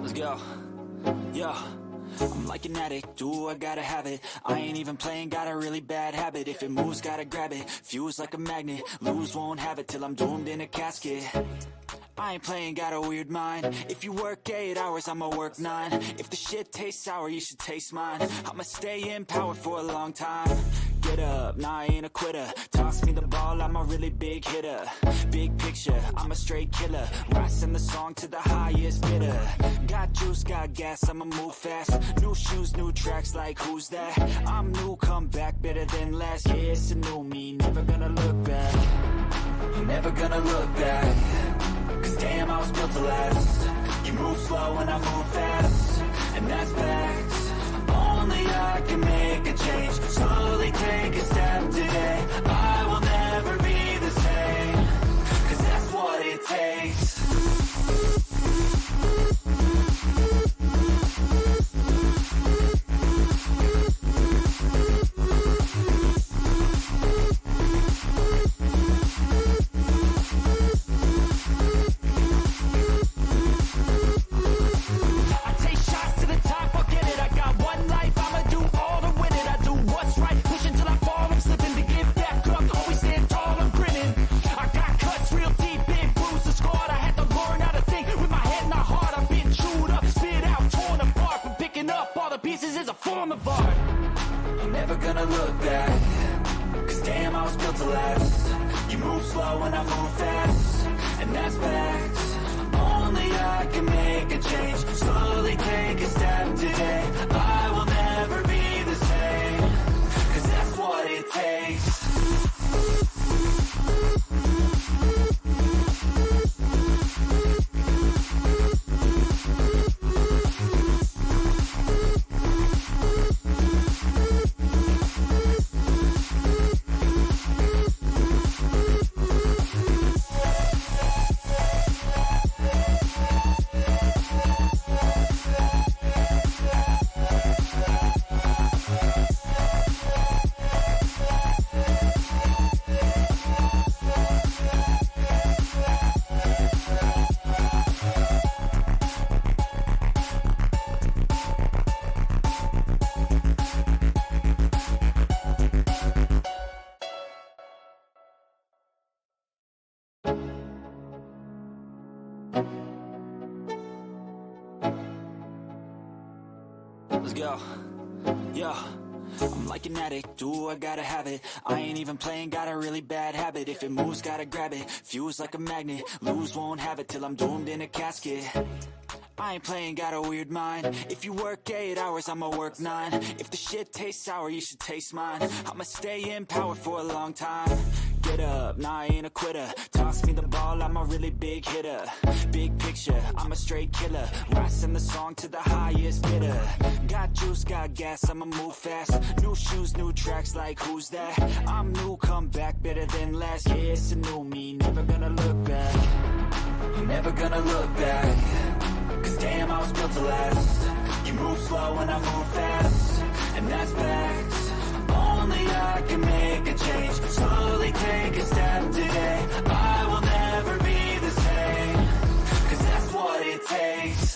Let's go. Yo. I'm like an addict, do I gotta have it. I ain't even playing, got a really bad habit. If it moves, gotta grab it, fuse like a magnet. Lose, won't have it till I'm doomed in a casket. I ain't playing, got a weird mind. If you work 8 hours, I'ma work 9. If the shit tastes sour, you should taste mine. I'ma stay in power for a long time. Get up, nah, I ain't a quitter. Toss me the ball, I'm a really big hitter. Big picture, I'm a straight killer. Rising the song to the highest bidder. Got juice, got gas, I'ma move fast. New shoes, new tracks, like who's that? I'm new, come back, better than last. Yeah, it's a new me, never gonna look back. Never gonna look back. Cause damn, I was built to last. You move slow and I move fast, and that's facts. Only I can make a change. Slowly take a step today. I will never be the same. Cause that's what it takes. Let's go. Yo. I'm like an addict, do I gotta have it. I ain't even playing, got a really bad habit. If it moves, gotta grab it, fuse like a magnet. Lose, won't have it till I'm doomed in a casket. I ain't playing, got a weird mind. If you work 8 hours, I'ma work 9. If the shit tastes sour, you should taste mine. I'ma stay in power for a long time. Get up, nah, I ain't a quitter. Toss me the ball, I'm a really big hitter. Big picture, I'm a straight killer. Rising the song to the highest bidder. Got juice, got gas, I'ma move fast. New shoes, new tracks, like who's that? I'm new, come back, better than last. Yeah, it's a new me, never gonna look back. Never gonna look back. Cause damn, I was built to last. You move slow and I move fast, and that's facts. Only I can make a change. Slowly take a step today. I will never be the same. Cause that's what it takes.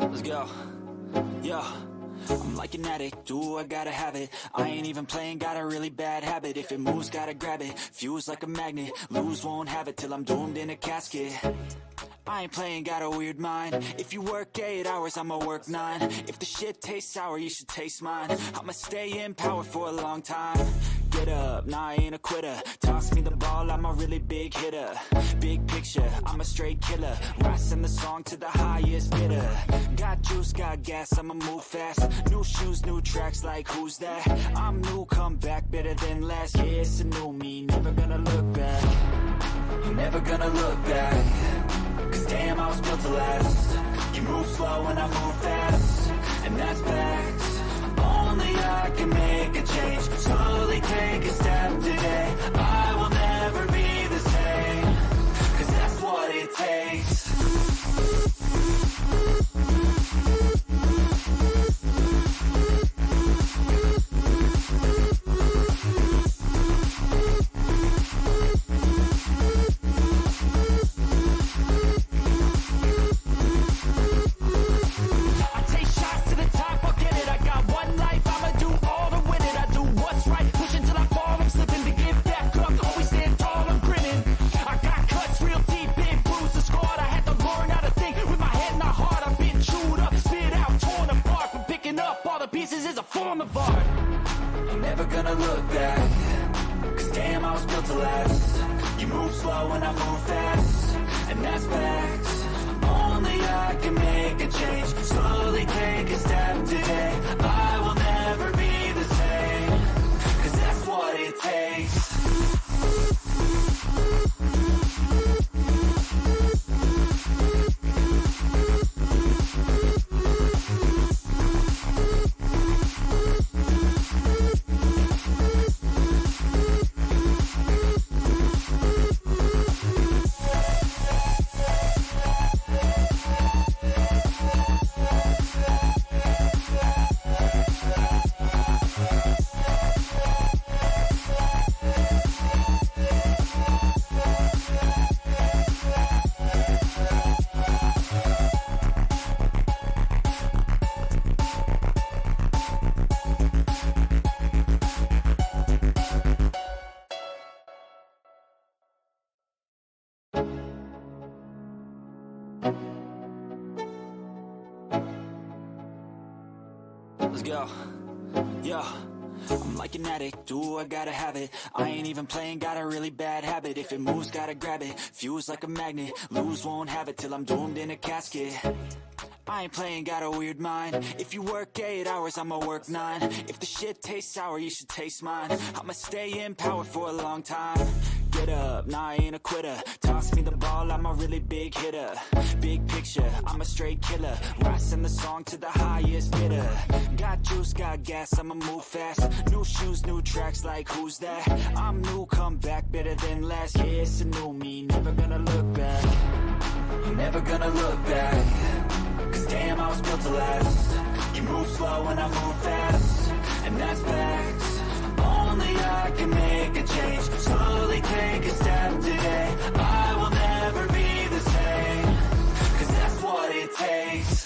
Let's go. Yo. I'm like an addict, ooh, I gotta have it. I ain't even playing, got a really bad habit. If it moves, gotta grab it. Fuse like a magnet, lose, won't have it till I'm doomed in a casket. I ain't playing, got a weird mind. If you work 8 hours, I'ma work 9. If the shit tastes sour, you should taste mine. I'ma stay in power for a long time. Get up, nah, I ain't a quitter. Toss me the ball, I'm a really big hitter. Big picture, I'm a straight killer. Rising the song to the highest bidder. Got juice, got gas, I'ma move fast. New shoes, new tracks, like who's that? I'm new, come back, better than last. Yeah, it's a new me, never gonna look back. Never gonna look back. Cause damn, I was built to last. You move slow and I move fast, and that's facts. Only I can make a change. Slowly take a step today. I will never be the same. Cause that's what it takes. Let's go. Yo. I'm like an addict, ooh, I gotta have it. I ain't even playing, got a really bad habit. If it moves, gotta grab it. Fuse like a magnet, lose, won't have it till I'm doomed in a casket. I ain't playing, got a weird mind. If you work 8 hours, I'ma work 9. If the shit tastes sour, you should taste mine. I'ma stay in power for a long time. Get up, nah, I ain't a quitter. Toss me the ball, I'm a really big hitter. Big picture, I'm a straight killer. Rising the song to the highest bidder. Got juice, got gas, I'ma move fast. New shoes, new tracks, like who's that? I'm new, come back, better than last. Yeah, it's a new me, never gonna look back. Never gonna look back. Cause damn, I was built to last. You move slow and I move fast, and that's facts. Only I can make a change. Slowly take a step today. I will never be the same. Cause that's what it takes.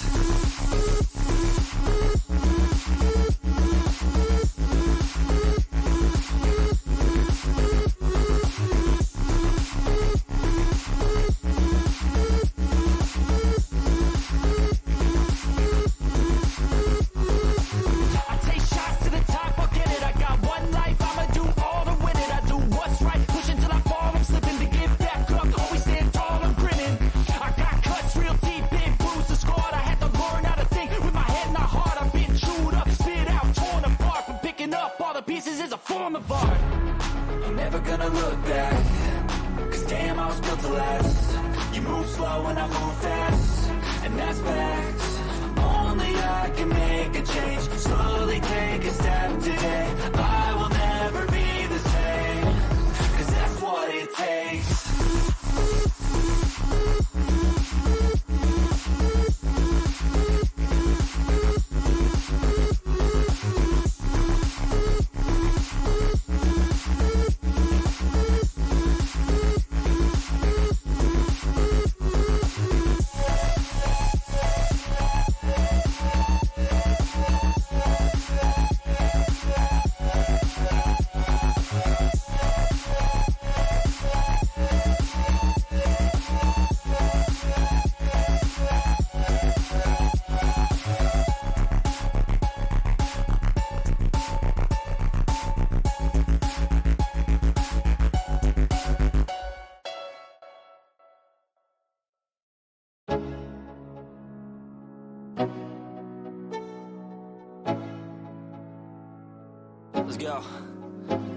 Let's go.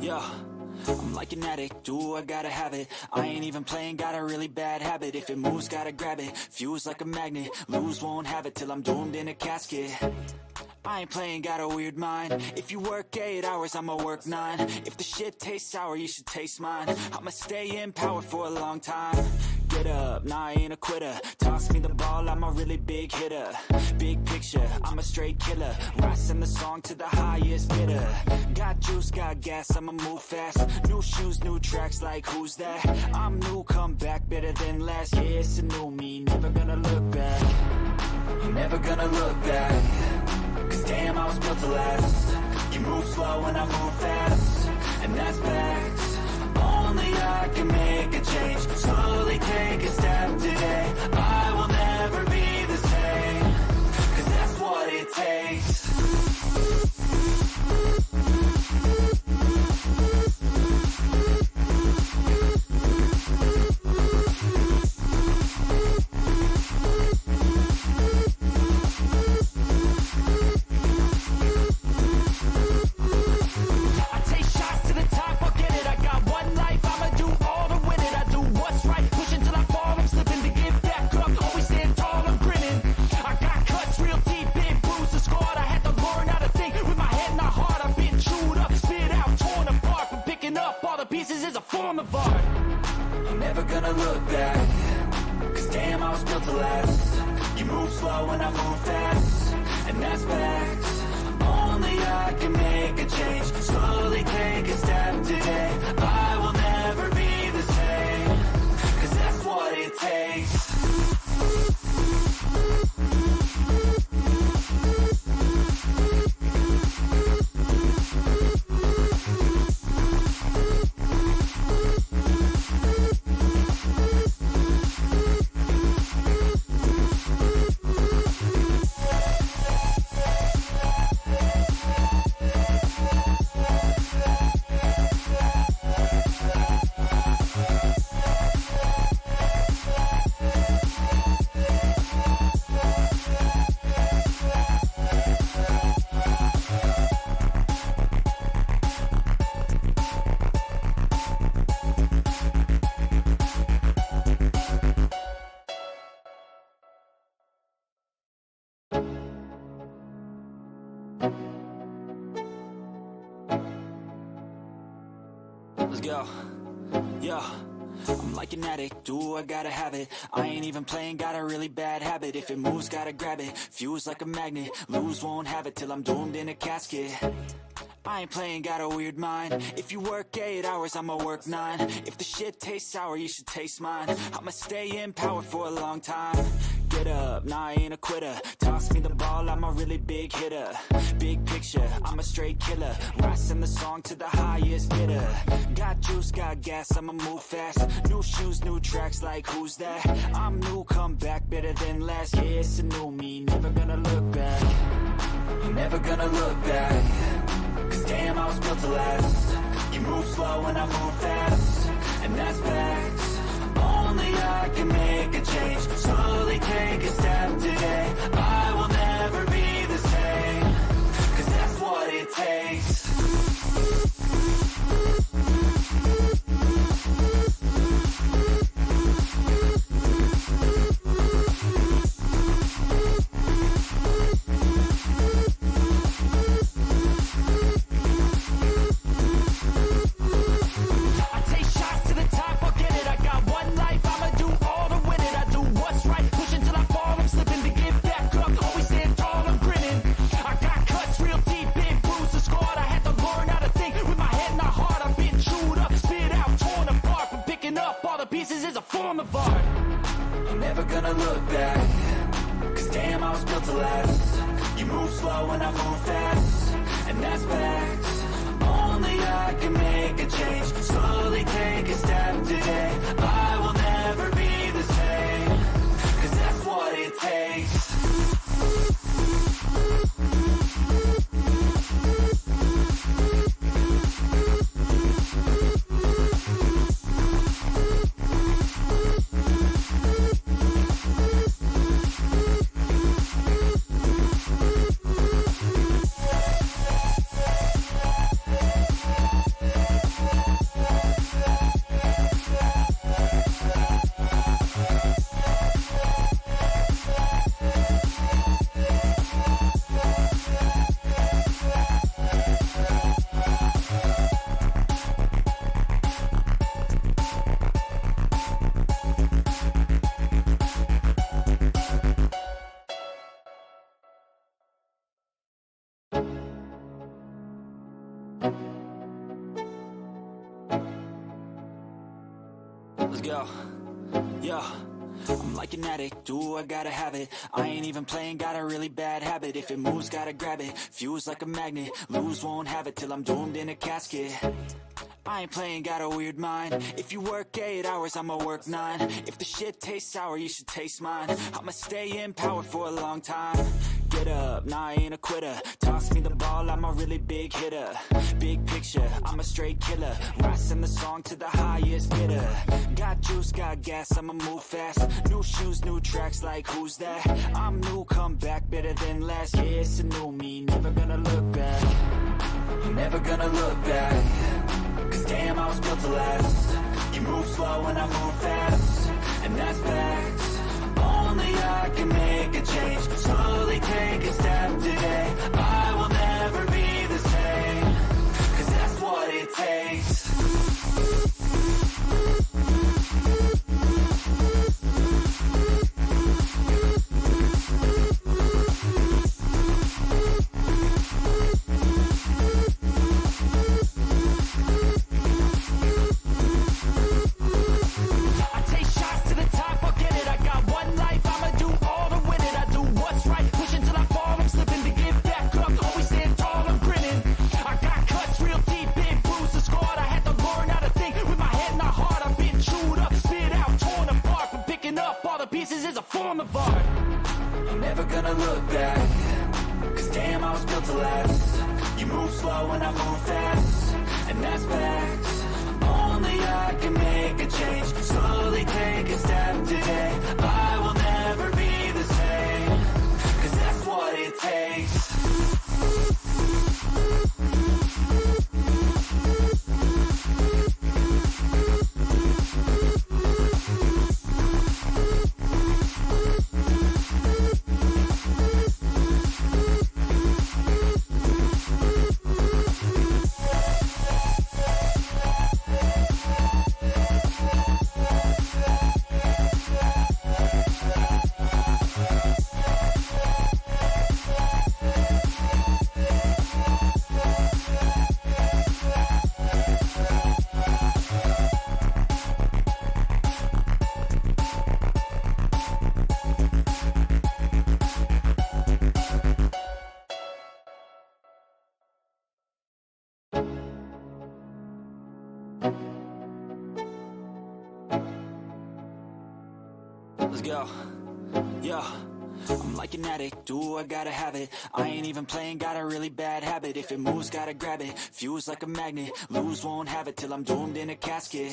Yo. I'm like an addict, do I gotta have it. I ain't even playing, got a really bad habit. If it moves, gotta grab it, fuse like a magnet. Lose, won't have it till I'm doomed in a casket. I ain't playing, got a weird mind. If you work 8 hours, I'ma work 9. If the shit tastes sour, you should taste mine. I'ma stay in power for a long time. Get up, nah, I ain't a quitter. Toss me the ball, I'm a really big hitter. Big picture, I'm a straight killer. Rising the song to the highest bidder. Got juice, got gas, I'ma move fast. New shoes, new tracks, like who's that? I'm new, come back, better than last. Yeah, it's a new me, never gonna look back. I'm never gonna look back. Cause damn, I was built to last. You move slow and I move fast, and that's facts. Only I can make a change. Slowly take a step today. I will never be the same. Cause that's what it takes. Do I gotta have it. I ain't even playing, got a really bad habit. If it moves, gotta grab it, fuse like a magnet. Lose, won't have it till I'm doomed in a casket. I ain't playing, got a weird mind. If you work 8 hours, I'ma work 9. If the shit tastes sour, you should taste mine. I'ma stay in power for a long time. Get up, nah, I ain't a quitter. Toss me the ball, I'm a really big hitter. Big picture, I'm a straight killer. Rising the song to the highest bidder. Got juice, got gas, I'ma move fast. New shoes, new tracks, like who's that? I'm new, come back, better than last. Yeah, it's a new me, never gonna look back. I'm never gonna look back. Cause damn, I was built to last. You move slow and I move fast, and that's facts. Only I can make a change. Slowly take a step today. I will never be the same. Cause that's what it takes. Let's go. Yo, I'm like an addict, do I gotta have it. I ain't even playing, got a really bad habit. If it moves, gotta grab it, fuse like a magnet. Lose, won't have it till I'm doomed in a casket. I ain't playing, got a weird mind. If you work 8 hours, I'ma work 9. If the shit tastes sour, you should taste mine. I'ma stay in power for a long time. Get up, nah, I ain't a quitter. Toss me the ball, I'm a really big hitter. Big picture, I'm a straight killer. Rising the song to the highest bidder. Got juice, got gas, I'ma move fast. New shoes, new tracks, like who's that? I'm new, come back, better than last. Yeah, it's a new me, never gonna look back. Never gonna look back. Cause damn, I was built to last. You move slow and I move fast, and that's facts. Only I can make a change. Slowly take a step today. I will never be the same. Cause that's what it takes. Do I gotta have it. I ain't even playing, got a really bad habit. If it moves, gotta grab it, fuse like a magnet. Lose, won't have it till I'm doomed in a casket.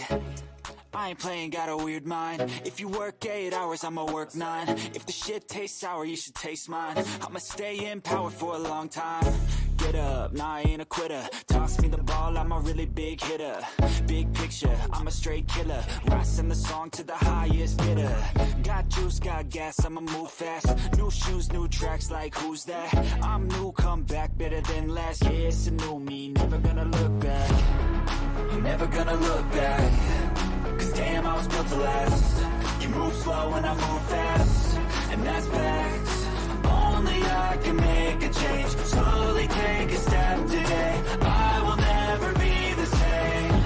I ain't playing, got a weird mind. If you work 8 hours, I'ma work 9. If the shit tastes sour, you should taste mine. I'ma stay in power for a long time. Get up, nah, I ain't a quitter. Toss me the ball, I'm a really big hitter. Big picture, I'm a straight killer. Rising the song to the highest bidder. Got juice, got gas, I'ma move fast. New shoes, new tracks, like who's that? I'm new, come back, better than last. Yeah, it's a new me, never gonna look back. Never gonna look back. Cause damn, I was built to last. You move slow and I move fast, and that's facts. Only I can make a change. Slowly take a step today. I will never be the same.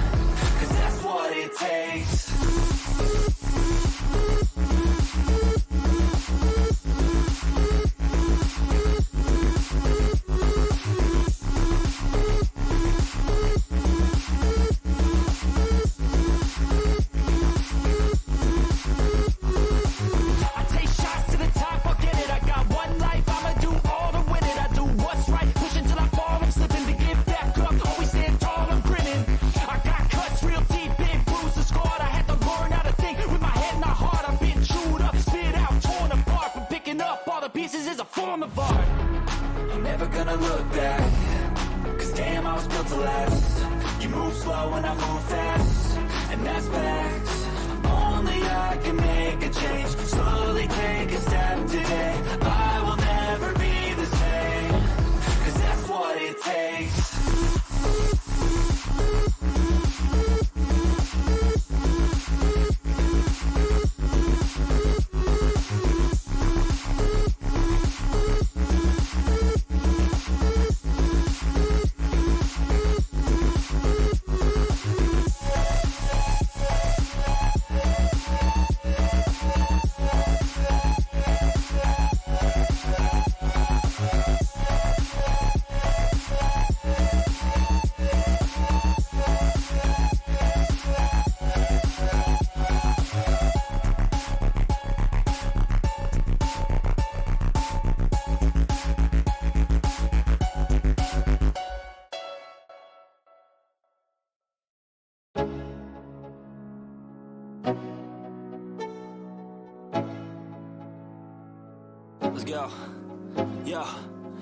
Cause that's what it takes. Let's go. Yo.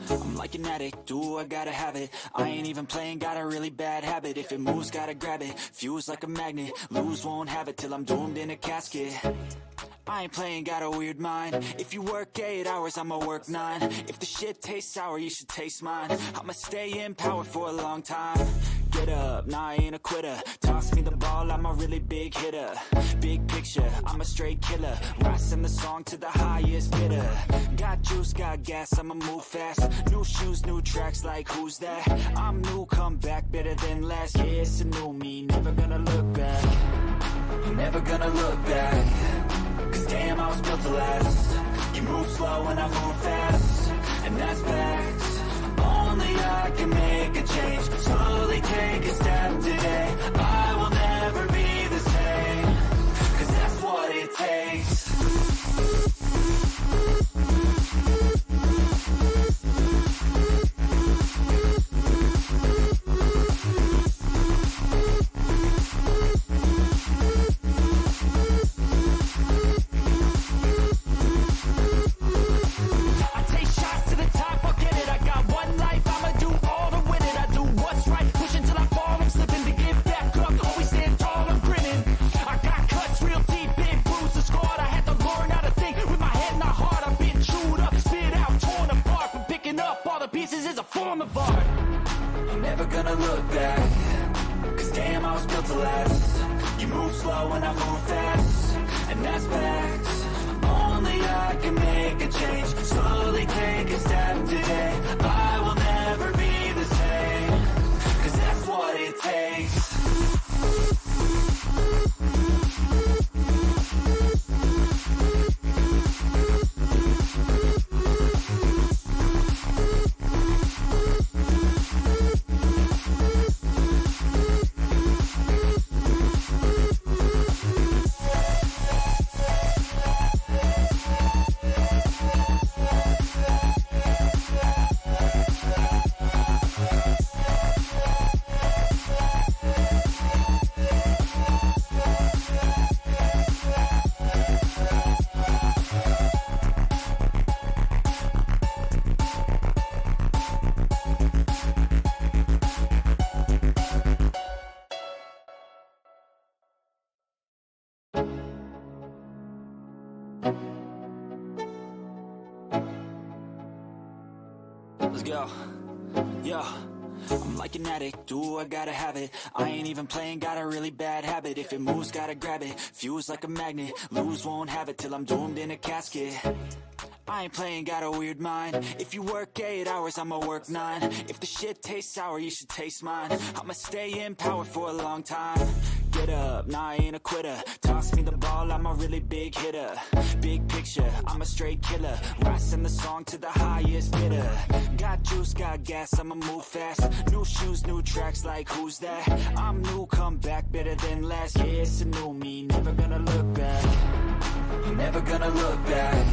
I'm like an addict, do I gotta have it. I ain't even playing, got a really bad habit. If it moves, gotta grab it. Fuse like a magnet, lose, won't have it till I'm doomed in a casket. I ain't playing, got a weird mind. If you work 8 hours, I'ma work 9. If the shit tastes sour, you should taste mine. I'ma stay in power for a long time. Get up, nah, I ain't a quitter. Toss me the ball, I'm a really big hitter. Big picture, I'm a straight killer. Rising the song to the highest bidder. Got juice, got gas, I'ma move fast. New shoes, new tracks, like who's that? I'm new, come back, better than last. Yeah, it's a new me, never gonna look back. Never gonna look back. Cause damn, I was built to last. You move slow and I move fast, and that's facts. Only I can make a change. Slowly take a step today. I will never be the same. Cause that's what it takes. Let's go. Yo. I'm like an addict, do I gotta have it. I ain't even playing, got a really bad habit. If it moves, gotta grab it. Fuse like a magnet, lose, won't have it till I'm doomed in a casket. I ain't playing, got a weird mind. If you work 8 hours, I'ma work 9. If the shit tastes sour, you should taste mine. I'ma stay in power for a long time. Get up, nah, I ain't a quitter. Toss me the ball, I'm a really big hitter. Big picture, I'm a straight killer. Rising the song to the highest bidder. Got juice, got gas, I'ma move fast. New shoes, new tracks, like who's that? I'm new, come back, better than last. Yeah, it's a new me, never gonna look back. Never gonna look back.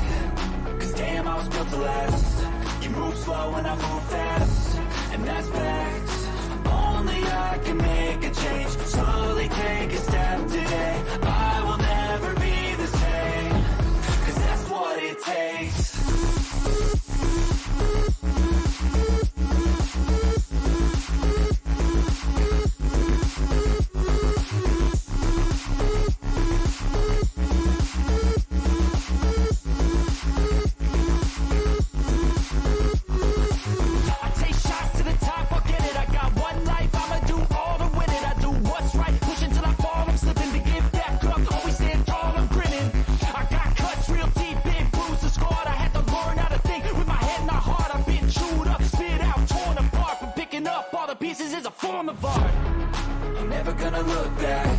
Cause damn, I was built to last. You move slow and I move fast, and that's facts. Only I can make a change. Slowly take a step today. I will never be the same. Cause that's what it takes. Is a form of art. I'm never gonna look back.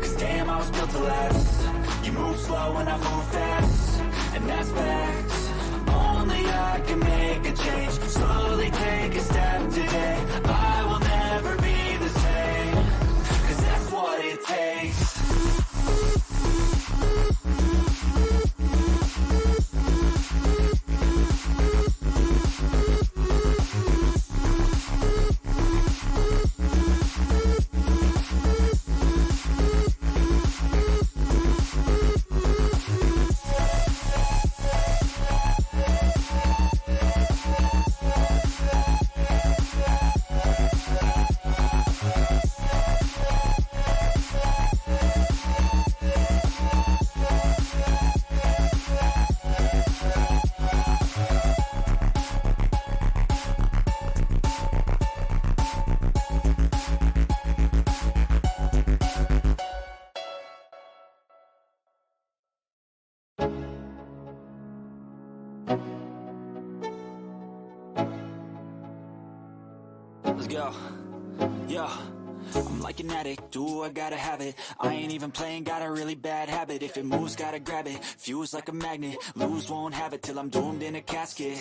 Cause damn, I was built to last. You move slow and I move fast, and that's facts. Only I can make a change. Slowly take a step today. I will never be the same. Cause that's what it takes. go. Yo, I'm like an addict, do I gotta have it. I ain't even playing, got a really bad habit. If it moves, gotta grab it, fuse like a magnet. Lose, won't have it till I'm doomed in a casket.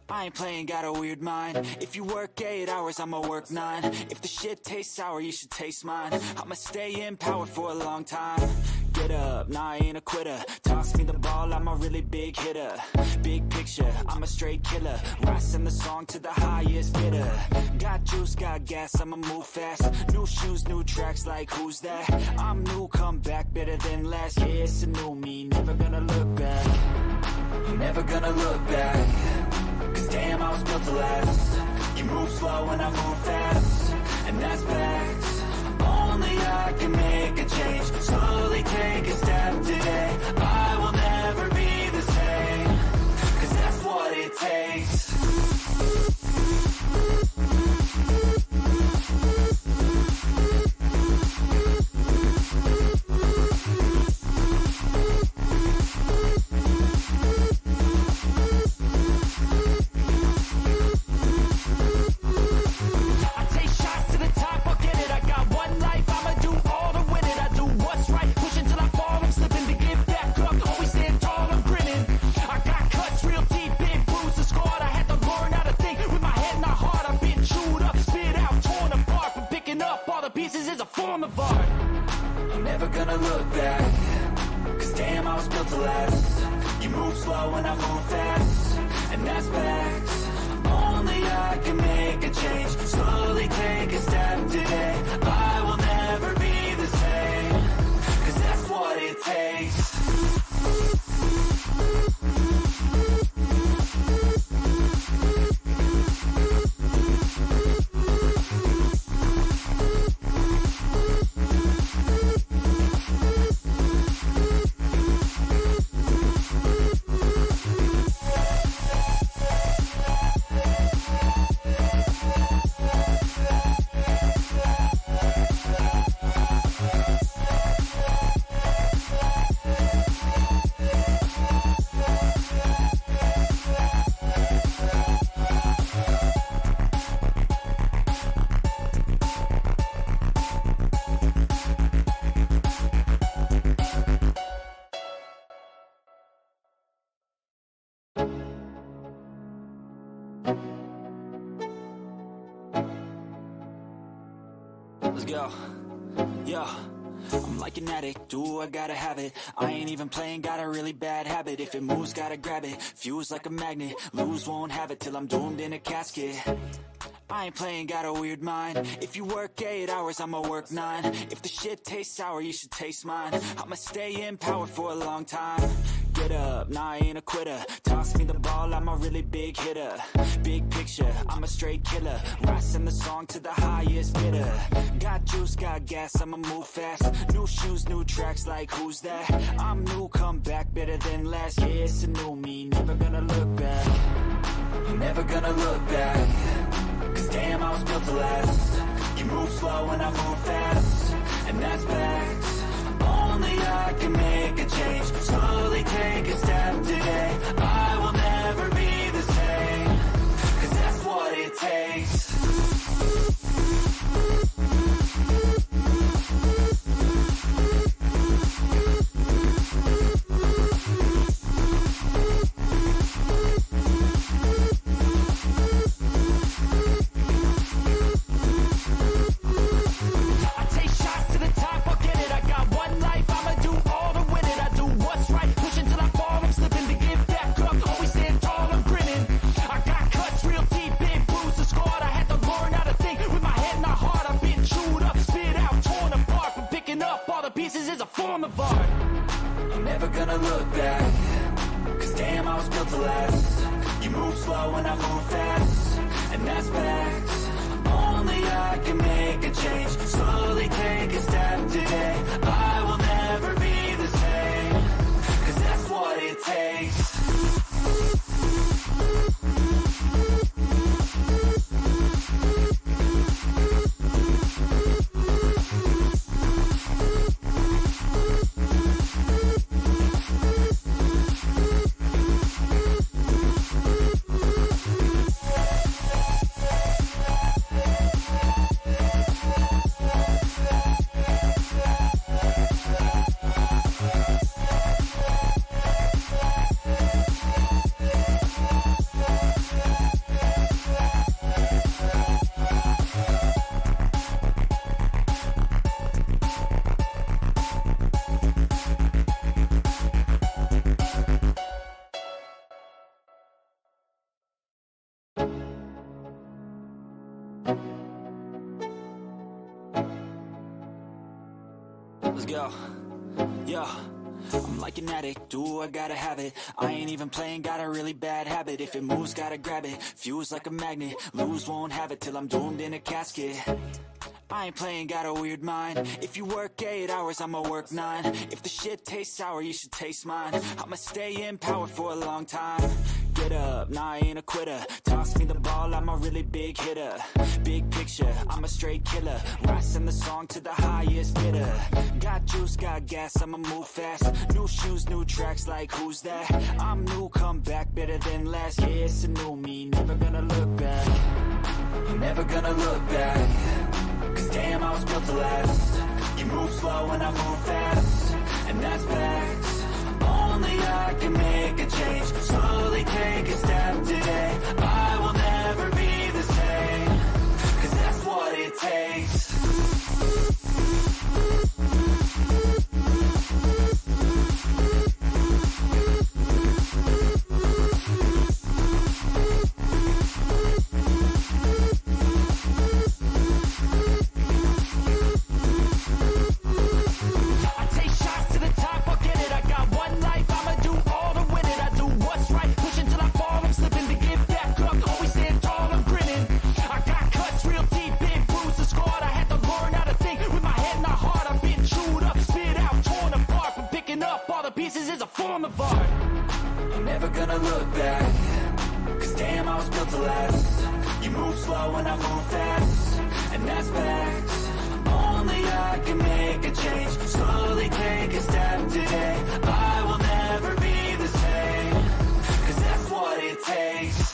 I ain't playing, got a weird mind. If you work 8 hours, I'ma work 9. If the shit tastes sour, you should taste mine. I'ma stay in power for a long time. Get up, nah, I ain't a quitter. Toss me the ball, I'm a really big hitter. Big picture, I'm a straight killer. Rising the song to the highest bidder. Got juice, got gas, I'ma move fast. New shoes, new tracks, like who's that? I'm new, come back, better than last. Yeah, it's a new me, never gonna look back. Never gonna look back. Cause damn, I was built to last. You move slow and I move fast, and that's facts. Only I can make a change. Slowly take a step today. I will never be the same. Cause that's what it takes. Never gonna look back. Cause damn, I was built to last. You move slow and I move fast, and that's facts. Only I can make a change. Slowly take a step today. I will never be the same. Cause that's what it takes. Go, yo, I'm like an addict, do I gotta have it. I ain't even playing, got a really bad habit. If it moves, gotta grab it, fuse like a magnet. Lose, won't have it till I'm doomed in a casket. I ain't playing, got a weird mind. If you work 8 hours, I'ma work 9. If the shit tastes sour, you should taste mine. I'ma stay in power for a long time. Get up, nah, I ain't a quitter. Toss me the ball, I'm a really big hitter. Big picture, I'm a straight killer. Rising the song to the highest bidder. Got juice, got gas, I'ma move fast. New shoes, new tracks, like who's that? I'm new, come back, better than last. Yeah, it's a new me, never gonna look back. Never gonna look back. Cause damn, I was built to last. You move slow and I move fast, and that's facts. Only I can make a change. Slowly take a step today. I will never be the same. Cause that's what it takes. Never gonna look back. Cause damn, I was built to last. You move slow and I move fast, and that's facts. Only I can make a change. Slowly take a step today. I will never be the same. Cause that's what it takes. go. Yo, I'm like an addict, do I gotta have it. I ain't even playing, got a really bad habit. If it moves, gotta grab it, fuse like a magnet. Lose, won't have it till I'm doomed in a casket. I ain't playing, got a weird mind. If you work 8 hours, I'ma work 9. If the shit tastes sour, you should taste mine. I'ma stay in power for a long time. Get up, nah, I ain't a quitter. Toss me the ball, I'm a really big hitter. Big picture, I'm a straight killer. Rising the song to the highest bidder. Got juice, got gas, I'ma move fast. New shoes, new tracks, like who's that? I'm new, come back, better than last. Yeah, it's a new me, never gonna look back. Never gonna look back. Cause damn, I was built to last. You move slow and I move fast, and that's facts. Only I can make a change. Slowly take a step today. I will never be the same. Cause that's what it takes. Pieces is a form of art. I'm never gonna look back. Cause damn, I was built to last. You move slow and I move fast, and that's facts. Only I can make a change. Slowly take a step today. I will never be the same. Cause that's what it takes.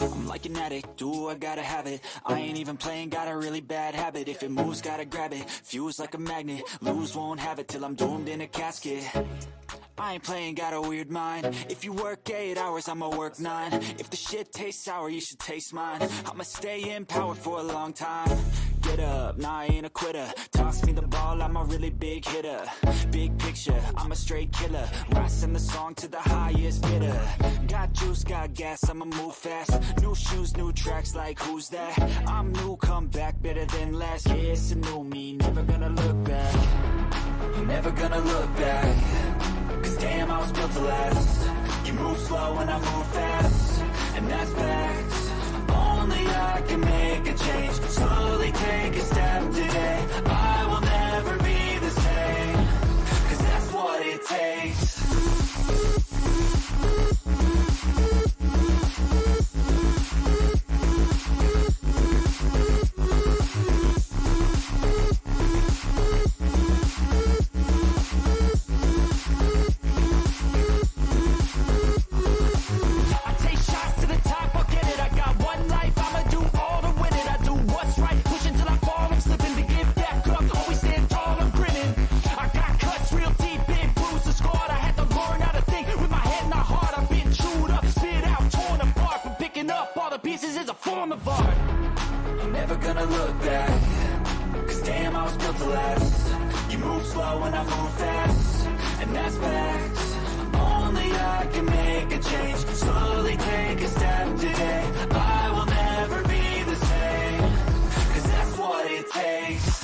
I'm like an addict, do I gotta have it. I ain't even playing, got a really bad habit. If it moves, gotta grab it, fuse like a magnet. Lose, won't have it till I'm doomed in a casket. I ain't playing, got a weird mind. If you work 8 hours, I'ma work 9. If the shit tastes sour, you should taste mine. I'ma stay in power for a long time. Get up, nah, I ain't a quitter. Toss me the ball, I'm a really big hitter. Big picture, I'm a straight killer. Rising the song to the highest bidder. Got juice, got gas, I'ma move fast. New shoes, new tracks, like who's that? I'm new, come back, better than last. Yeah, it's a new me, never gonna look back. Never gonna look back. Cause damn, I was built to last. You move slow and I move fast, and that's facts. Only I can make a change. Slowly take a step today. I will never be the same. Cause that's what it takes. Pieces is a form of art. I'm never gonna look back. Cause damn, I was built to last. You move slow and I move fast, and that's facts. Only I can make a change. Slowly take a step today. I will never be the same. Cause that's what it takes.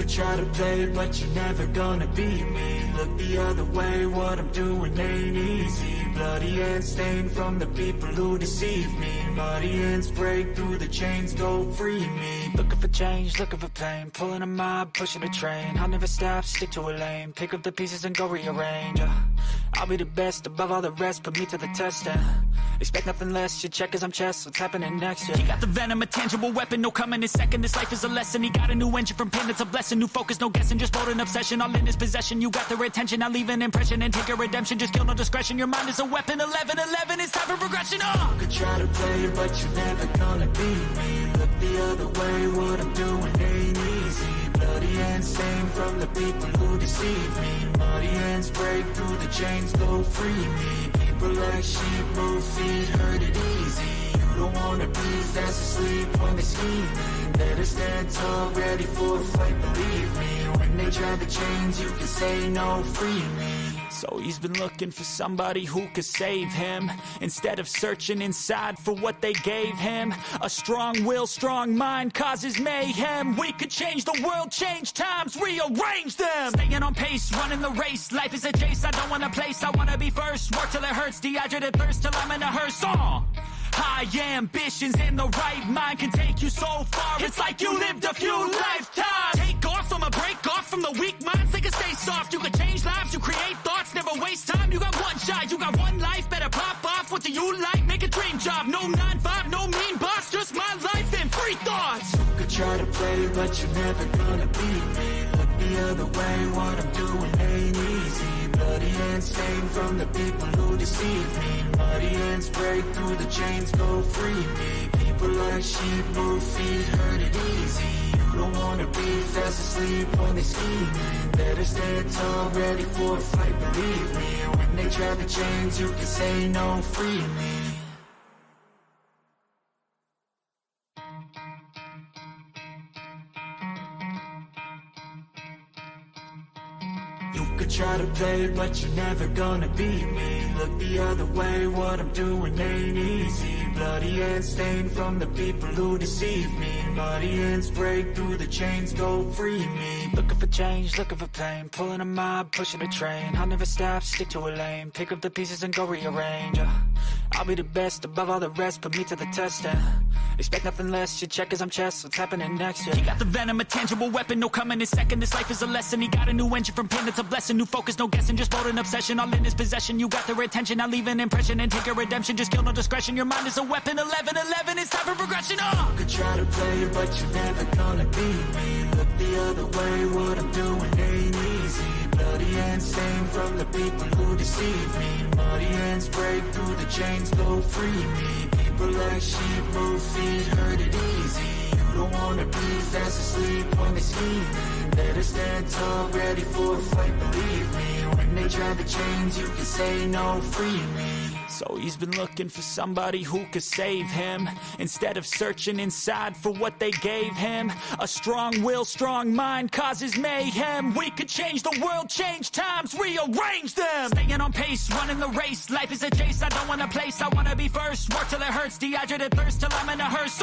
could try to play, but you're never gonna beat me. Look the other way, what I'm doing ain't easy. Bloody hands stained from the people who deceive me. Muddy hands break through the chains, go free me. Looking for change, looking for pain, pulling a mob, pushing a train. I'll never stop, stick to a lane, pick up the pieces and go rearrange. I'll be the best above all the rest, put me to the test. Expect nothing less, your check is I'm chess, what's happening next? He got the venom, a tangible weapon, no coming in second. This life is a lesson. He got a new engine from pain, it's a blessing. New focus, no guessing, just bold an obsession. All in his possession, you got their attention. I'll leave an impression and take a redemption. Just kill, no discretion. Your mind is a weapon. 11-11, it's time for progression. You could try to play, but you're never gonna beat me. Look the other way, what I'm doing ain't easy. Bloody hands stained from the people who deceive me. Muddy hands break through the chains, go free me. People like sheep move feet, hurt it easy. You don't wanna be fast asleep when they scheming. Better stand tall, ready for a fight, believe me. When they try the chains, you can say no, free me. So he's been looking for somebody who could save him, instead of searching inside for what they gave him. A strong will, strong mind causes mayhem. We could change the world, change times, rearrange them. Staying on pace, running the race. Life is a chase, I don't want a place, I wanna be first. Work till it hurts, dehydrated thirst till I'm in a hearse. High ambitions and the right mind can take you so far. It's like you lived a few lifetimes. Take off, I'ma break off from the weak minds. They can stay soft, you can change lives, you create thoughts, never waste time. You got one shot, you got one life, better pop off. What do you like? Make a dream job. No 9-5, no mean boss, just my life and free thoughts. You could try to play, but you're never gonna beat me. Look the other way, what I'm doing ain't easy. Bloody hands stained from the people who deceive me. Muddy hands break through the chains, go free me. People like sheep move feet, hurt it easy. You don't wanna be fast asleep when they scheming. Better stand tall, ready for a fight, believe me. When they try the chains, you can say no, free me. You could try to play, but you're never gonna beat me. Look the other way, what I'm doing ain't easy. Bloody hands stained from the people who deceive me. Muddy hands break through the chains, go free me. Looking for change, looking for pain, pulling a mob, pushing a train. I'll never stop, stick to a lane, pick up the pieces and go rearrange. I'll be the best above all the rest, put me to the test. Expect nothing less, your check is I'm chess, what's happening next? He got the venom, a tangible weapon, no coming in second. This life is a lesson. He got a new engine from pain, it's a blessing. New focus, no guessing, just bold an obsession. All in his possession, you got their attention. I'll leave an impression and take a redemption. Just kill, no discretion. Your mind is a weapon. 11-11, it's time for progression. You could try to play, but you're never gonna beat me. Look the other way, what I'm doing ain't easy. Bloody hands stained from the people who deceive me. Muddy hands break through the chains, go free me. People like sheep move feet, hurt it easy. You don't wanna be fast asleep when they scheming. Better stand tall, ready for a fight, believe me. When they try the chains, you can say no, free me. So he's been looking for somebody who could save him, instead of searching inside for what they gave him. A strong will, strong mind causes mayhem. We could change the world, change times, rearrange them. Staying on pace, running the race. Life is a chase, I don't want a place, I wanna be first. Work till it hurts, dehydrated thirst till I'm in a hearse.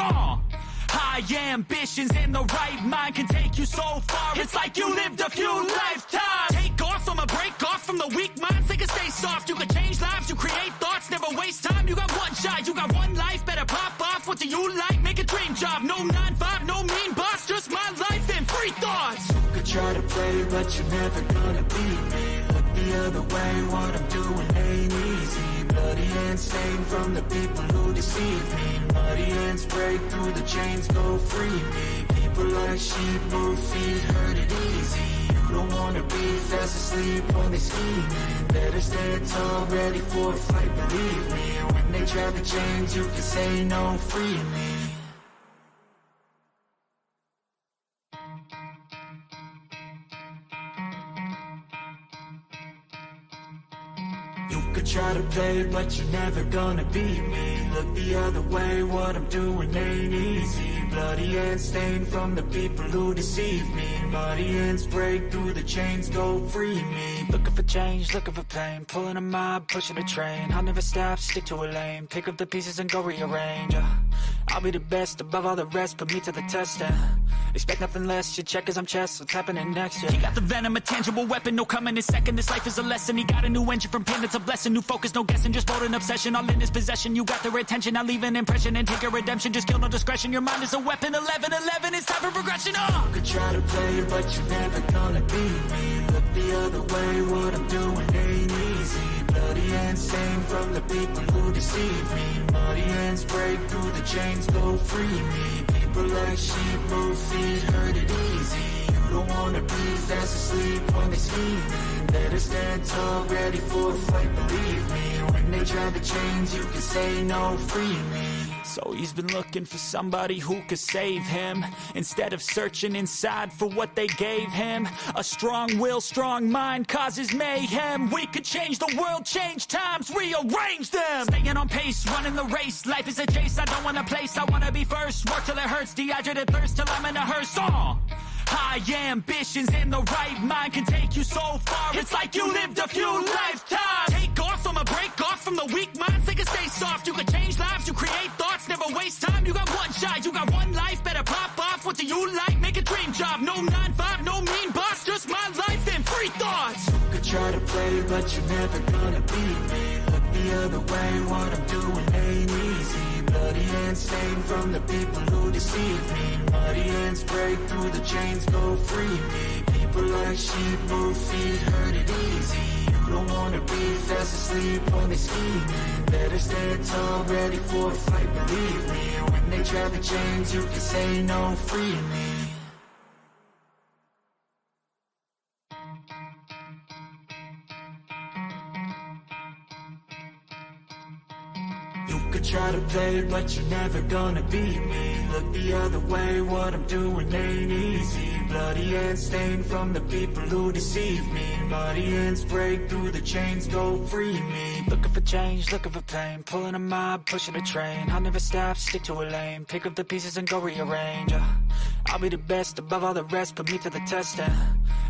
High ambitions and the right mind can take you so far. It's like you lived a few lifetimes. Take off, I'ma break off from the weak minds. They can stay soft, you can change lives, you create thoughts, never waste time. You got one shot, you got one life, better pop off. What do you like? Make a dream job. No 9-5, no mean boss, just my life and free thoughts. You could try to play, but you're never gonna beat me. Look the other way, what I'm doing ain't easy. Bloody hands stained from the people who deceive me. Muddy hands break through the chains, go free me. People like sheep move feet, hurt it easy. You don't wanna be fast asleep when they scheming. Better stand tall, ready for a fight, believe me. When they try the chains, you can say no, free me. You could try to play, but you're never gonna beat me. Look the other way, what I'm doing ain't easy. Bloody hands stained from the people who deceive me. Muddy hands break through the chains, go free me. Looking for change, looking for pain, pulling a mob, pushing a train. I'll never stop, stick to a lane, pick up the pieces and go rearrange. I'll be the best above all the rest, put me to the test, expect nothing less, you check as I'm chess, what's happening next, He got the venom, a tangible weapon, no coming in second, this life is a lesson, he got a new engine from pain, it's a blessing, new focus, no guessing, just bold and obsession, all in his possession, you got their attention, I'll leave an impression and take a redemption, just kill no discretion, your mind is a weapon, 11-11, it's time for progression, You could try to play it, but you're never gonna beat me, look the other way, what I'm doing ain't easy, bloody and stained from the people who deceive me, muddy hands break through the chains, go free me, people like sheep move feet, hurt it easy, you don't wanna be fast asleep when they scheming, better stand tall, ready for a fight, believe me, when they try the chains, you can say no, free me. So he's been looking for somebody who could save him, instead of searching inside for what they gave him. A strong will, strong mind causes mayhem. We could change the world, change times, rearrange them. Staying on pace, running the race, life is a chase, I don't want a place, I wanna be first. Work till it hurts, dehydrated thirst till I'm in a hearse. High ambitions in the right mind can take you so far. It's like you lived a few lifetimes. Take off from a break off from the weak minds. They can stay soft. You can change lives. You create thoughts. Never waste time. You got one shot. You got one life. Better pop off. What do you like? Make a dream job. No 9-5. No mean boss. Just my life and free thoughts. You could try to play, but you're never gonna beat me. Look the other way. What I'm doing ain't easy. Bloody hands stained from the people who deceive me. Muddy hands break through the chains, go free me. People like sheep move feet, hurt it easy. You don't wanna be fast asleep when they scheming. Better stand tall, ready for a fight, believe me. When they try the chains, you can say no, free me. Try to play, but you're never gonna beat me. Look the other way, what I'm doing ain't easy. Bloody hands stained from the people who deceive me. Muddy hands break through the chains, go free me. Looking for change, looking for pain, pulling a mob, pushing a train. I'll never stop, stick to a lane, pick up the pieces and go rearrange. I'll be the best above all the rest, put me to the test,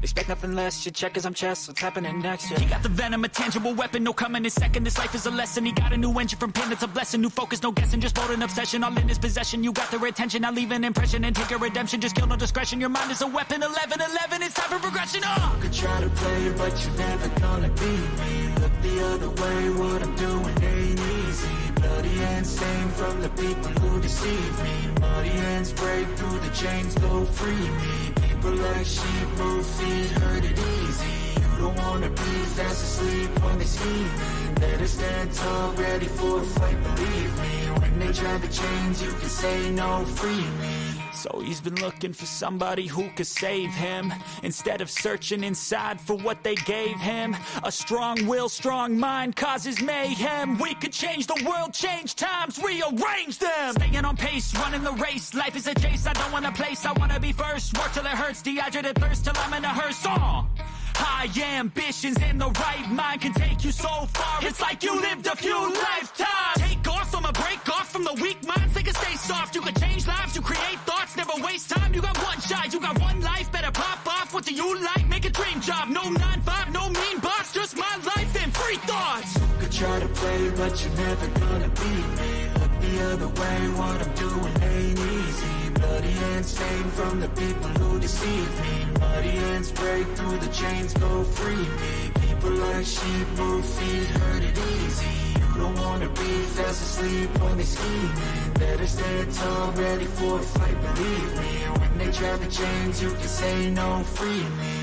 expect nothing less, you check as I'm chess, what's happening next, He got the venom, a tangible weapon, no coming in second, this life is a lesson, he got a new engine from pain, it's a blessing, new focus, no guessing, just bold and obsession, all in his possession, you got their attention, I'll leave an impression and take a redemption, just kill no discretion, your mind is a weapon, 11-11, it's time for progression, You could try to play it, but you're never gonna beat me. Look the other way, what I'm doing ain't easy. Bloody hands stained from the people who deceive me. Muddy hands break through the chains, go free me. People like sheep move feet, hurt it easy. You don't wanna be fast asleep when they scheming. Better stand tall, ready for a fight, believe me. When they try the chains, you can say no, free me. So he's been looking for somebody who could save him, instead of searching inside for what they gave him. A strong will, strong mind causes mayhem. We could change the world, change times, rearrange them. Staying on pace, running the race, life is a chase, I don't want a place, I wanna be first. Work till it hurts, dehydrated thirst till I'm in a hearse. High ambitions in the right mind can take you so far. It's like you lived a few lifetimes. Take off from a break off from the weak minds. They can stay soft. You can change lives. You create thoughts. Never waste time. You got one shot. You got one life. Better pop off. What do you like? Make a dream job. No 9-5. No mean boss. Just my life and free thoughts. You could try to play, but you're never gonna beat me. Look the other way. What I'm doing ain't easy. Bloody hands stained from the people who deceive me. Muddy hands break through the chains, go free me. People like sheep move feet, hurt it easy. You don't wanna be fast asleep when they scheming. Better stand tall, ready for a fight, believe me. When they try the chains, you can say no, free me.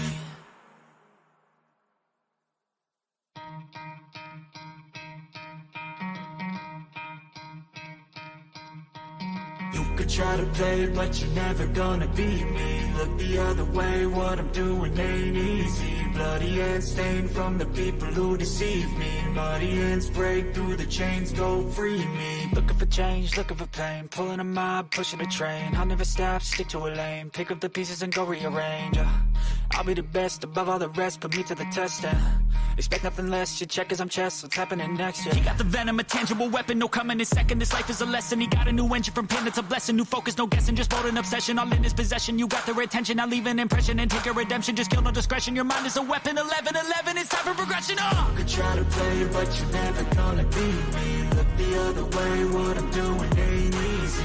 Try to play, but you're never gonna beat me. Look the other way, what I'm doing ain't easy. Bloody hands stained from the people who deceive me. Muddy hands break through the chains, go free me. Looking for change, looking for pain, pulling a mob, pushing a train. I'll never stop, stick to a lane, pick up the pieces and go rearrange. I'll be the best above all the rest, put me to the test, expect nothing less, you check as I'm chess, what's happening next, He got the venom, a tangible weapon, no coming in second, this life is a lesson, he got a new engine from pain, it's a blessing, new focus, no guessing, just bold and obsession, all in his possession, you got their attention, I'll leave an impression and take a redemption, just kill no discretion, your mind is a weapon, 11-11, it's time for progression, You could try to play, but you're never gonna beat me. Look the other way, what I'm doing ain't easy.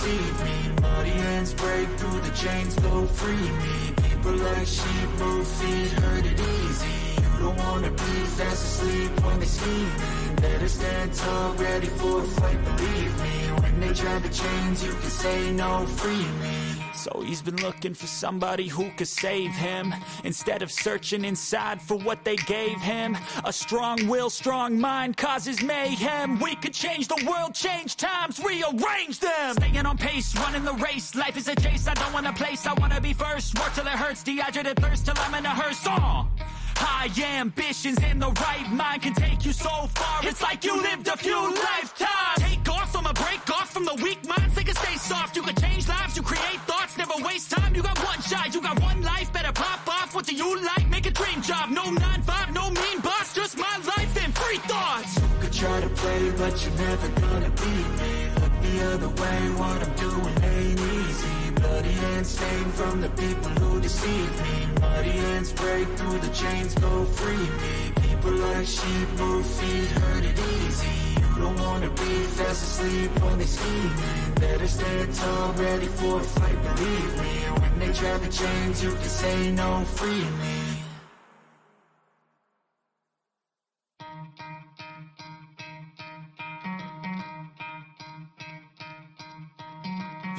deceive me. Muddy hands break through the chains, go free me. People like sheep move feet, hurt it easy. You don't wanna be fast asleep when they scheming. Better stand tall, ready for a fight, believe me. When they try to change, you can say no, free me. So he's been looking for somebody who could save him, instead of searching inside for what they gave him. A strong will, strong mind causes mayhem. We could change the world, change times, rearrange them. Staying on pace, running the race. Life is a chase, I don't want a place. I wanna be first, work till it hurts. Dehydrated thirst till I'm in a hearse. High ambitions and the right mind can take you so far. It's like you lived a few lifetimes. Take off from a break off from the weak minds. They can stay soft. You can change lives. You create thoughts. Never waste time. You got one shot. You got one life. Better pop off. What do you like? Make a dream job. No 9-5. No mean boss. Just my life and free thoughts. You could try to play, but you're never gonna beat me. Look the other way. What I'm doing ain't easy. Bloody hands stained from the people who deceive me. Muddy hands break through the chains, go free me. People like sheep move feet, hurt it easy. You don't wanna be fast asleep when they scheming. Better stand tall, ready for a fight, believe me. When they try to change, you can say no, free me.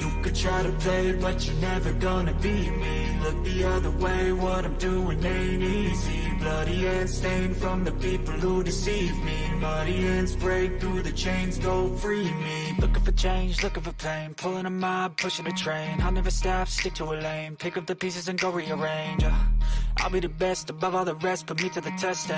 You could try to play, but you're never gonna beat me. Look the other way, what I'm doing ain't easy. Bloody hands stained from the people who deceive me. Muddy hands break through the chains, go free me. Looking for change, looking for pain. Pulling a mob, pushing a train. I'll never stop, stick to a lane. Pick up the pieces and go rearrange. I'll be the best above all the rest, put me to the test.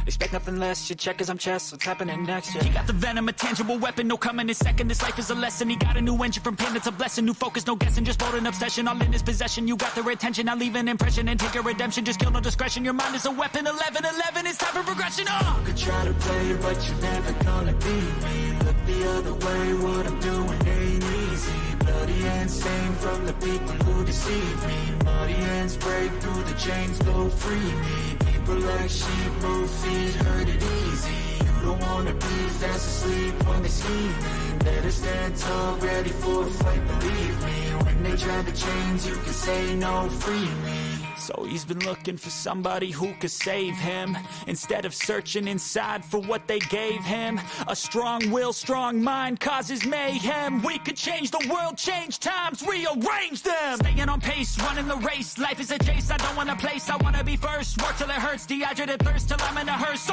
Expect nothing less, your check is I'm chess. What's happening next? He got the venom, a tangible weapon, no coming in second. This life is a lesson. He got a new engine from pain, it's a blessing. New focus, no guessing, just bold and obsession. All in his possession, you got their attention. I'll leave an impression and take your redemption. Just kill no discretion, your mind is a weapon. 11-11, it's time for progression. You could try to play, but you're never gonna beat me. Look the other way, what I'm doing ain't easy. Bloody hands stained from the people who deceive me. Muddy hands break through the chains, go free me. People like sheep move feet, hurt it easy. You don't wanna be fast asleep when they scheming. Better stand tall, ready for a fight, believe me. When they try to change, you can say no, free me. So he's been looking for somebody who could save him, instead of searching inside for what they gave him. A strong will, strong mind causes mayhem. We could change the world, change times, rearrange them. Staying on pace, running the race. Life is a chase, I don't want a place. I wanna be first, work till it hurts. Dehydrated thirst till I'm in a hearse.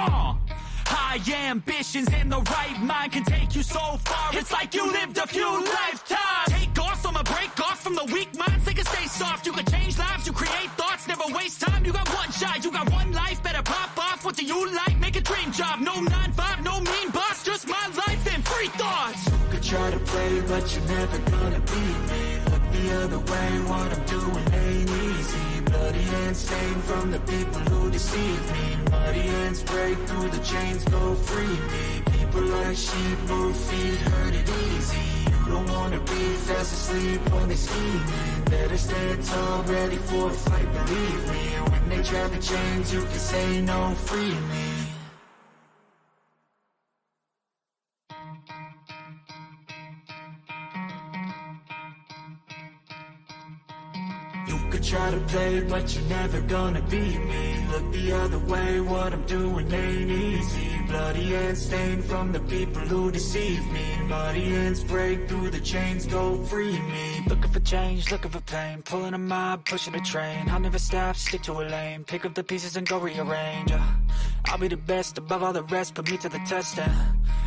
High ambitions and the right mind can take you so far. It's like you lived a few lifetimes. Take off from a break off from the weak minds. They can stay soft. You can change lives. You create thoughts. Never waste time. You got one shot. You got one life. Better pop off. What do you like? Make a dream job. No 9-5. No mean boss. Just my life and free thoughts. You could try to play, but you're never gonna beat me. Look the other way. What I'm doing ain't easy. Bloody hands stained from the people who deceive me. Muddy hands break through the chains, go free me. People like sheep move feet, hurt it easy. You don't wanna be fast asleep when they scheming. Better stand tall, ready for a fight, believe me. When they try to change, you can say no, free me. You could try to play, but you're never gonna beat me. Look the other way, what I'm doing ain't easy. Bloody hands stained from the people who deceive me. Muddy hands break through the chains, go free me. Looking for change, looking for pain. Pulling a mob, pushing a train. I'll never stop, stick to a lane. Pick up the pieces and go rearrange. I'll be the best above all the rest, put me to the test.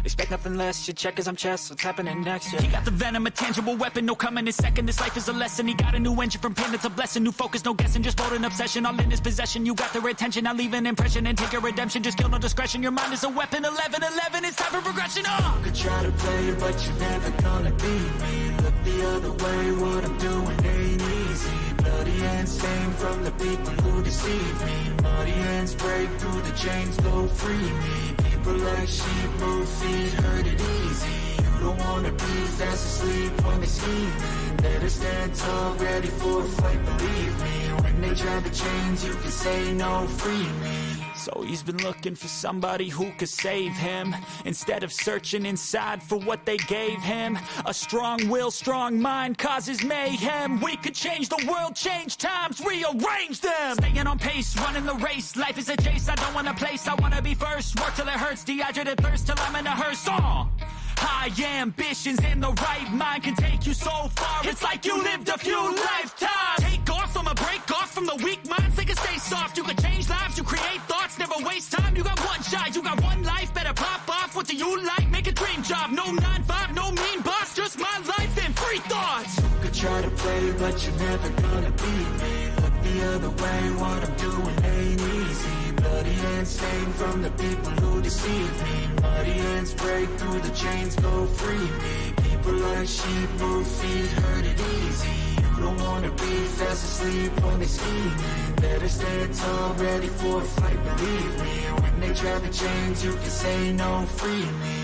Expect nothing less, your check is I'm chess. What's happening next? He got the venom, a tangible weapon, no coming in second. This life is a lesson. He got a new engine from pain, it's a blessing. New focus, no guessing, just bold and obsession. All in his possession, you got their attention. I'll leave an impression and take your redemption. Just kill no discretion, your mind is a weapon. 11-11, it's time for progression. You could try to play, but you're never gonna beat me. Look the other way, what I'm doing ain't easy. Bloody hands stained from the people who deceive me. Muddy hands break through the chains, go free me. People like sheep move feet, hurt it easy. You don't wanna be fast asleep when they scheming. Better stand tall, ready for a fight, believe me. When they try to change, you can say no, free me. So he's been looking for somebody who could save him, instead of searching inside for what they gave him. A strong will, strong mind causes mayhem. We could change the world, change times, rearrange them. Staying on pace, running the race. Life is a chase, I don't want a place, I wanna be first. Work till it hurts, dehydrated thirst till I'm in a hearse. High ambitions and the right mind can take you so far. It's like you lived a few lifetimes. Take off from a break off from the weak minds. They can stay soft. You can change lives. You create thoughts. Never waste time. You got one shot. You got one life. Better pop off. What do you like? Make a dream job. No 9-5. No mean boss. Just my life and free thoughts. You could try to play, but you're never gonna beat me. Look the other way. What I'm doing ain't easy. Bloody hands stained from the people who deceive me. Muddy hands break through the chains, go free me. People like sheep move feet, hurt it easy. You don't wanna be fast asleep when they scheming. Better stand tall, ready for a fight, believe me. When they try the chains, you can say no, free me.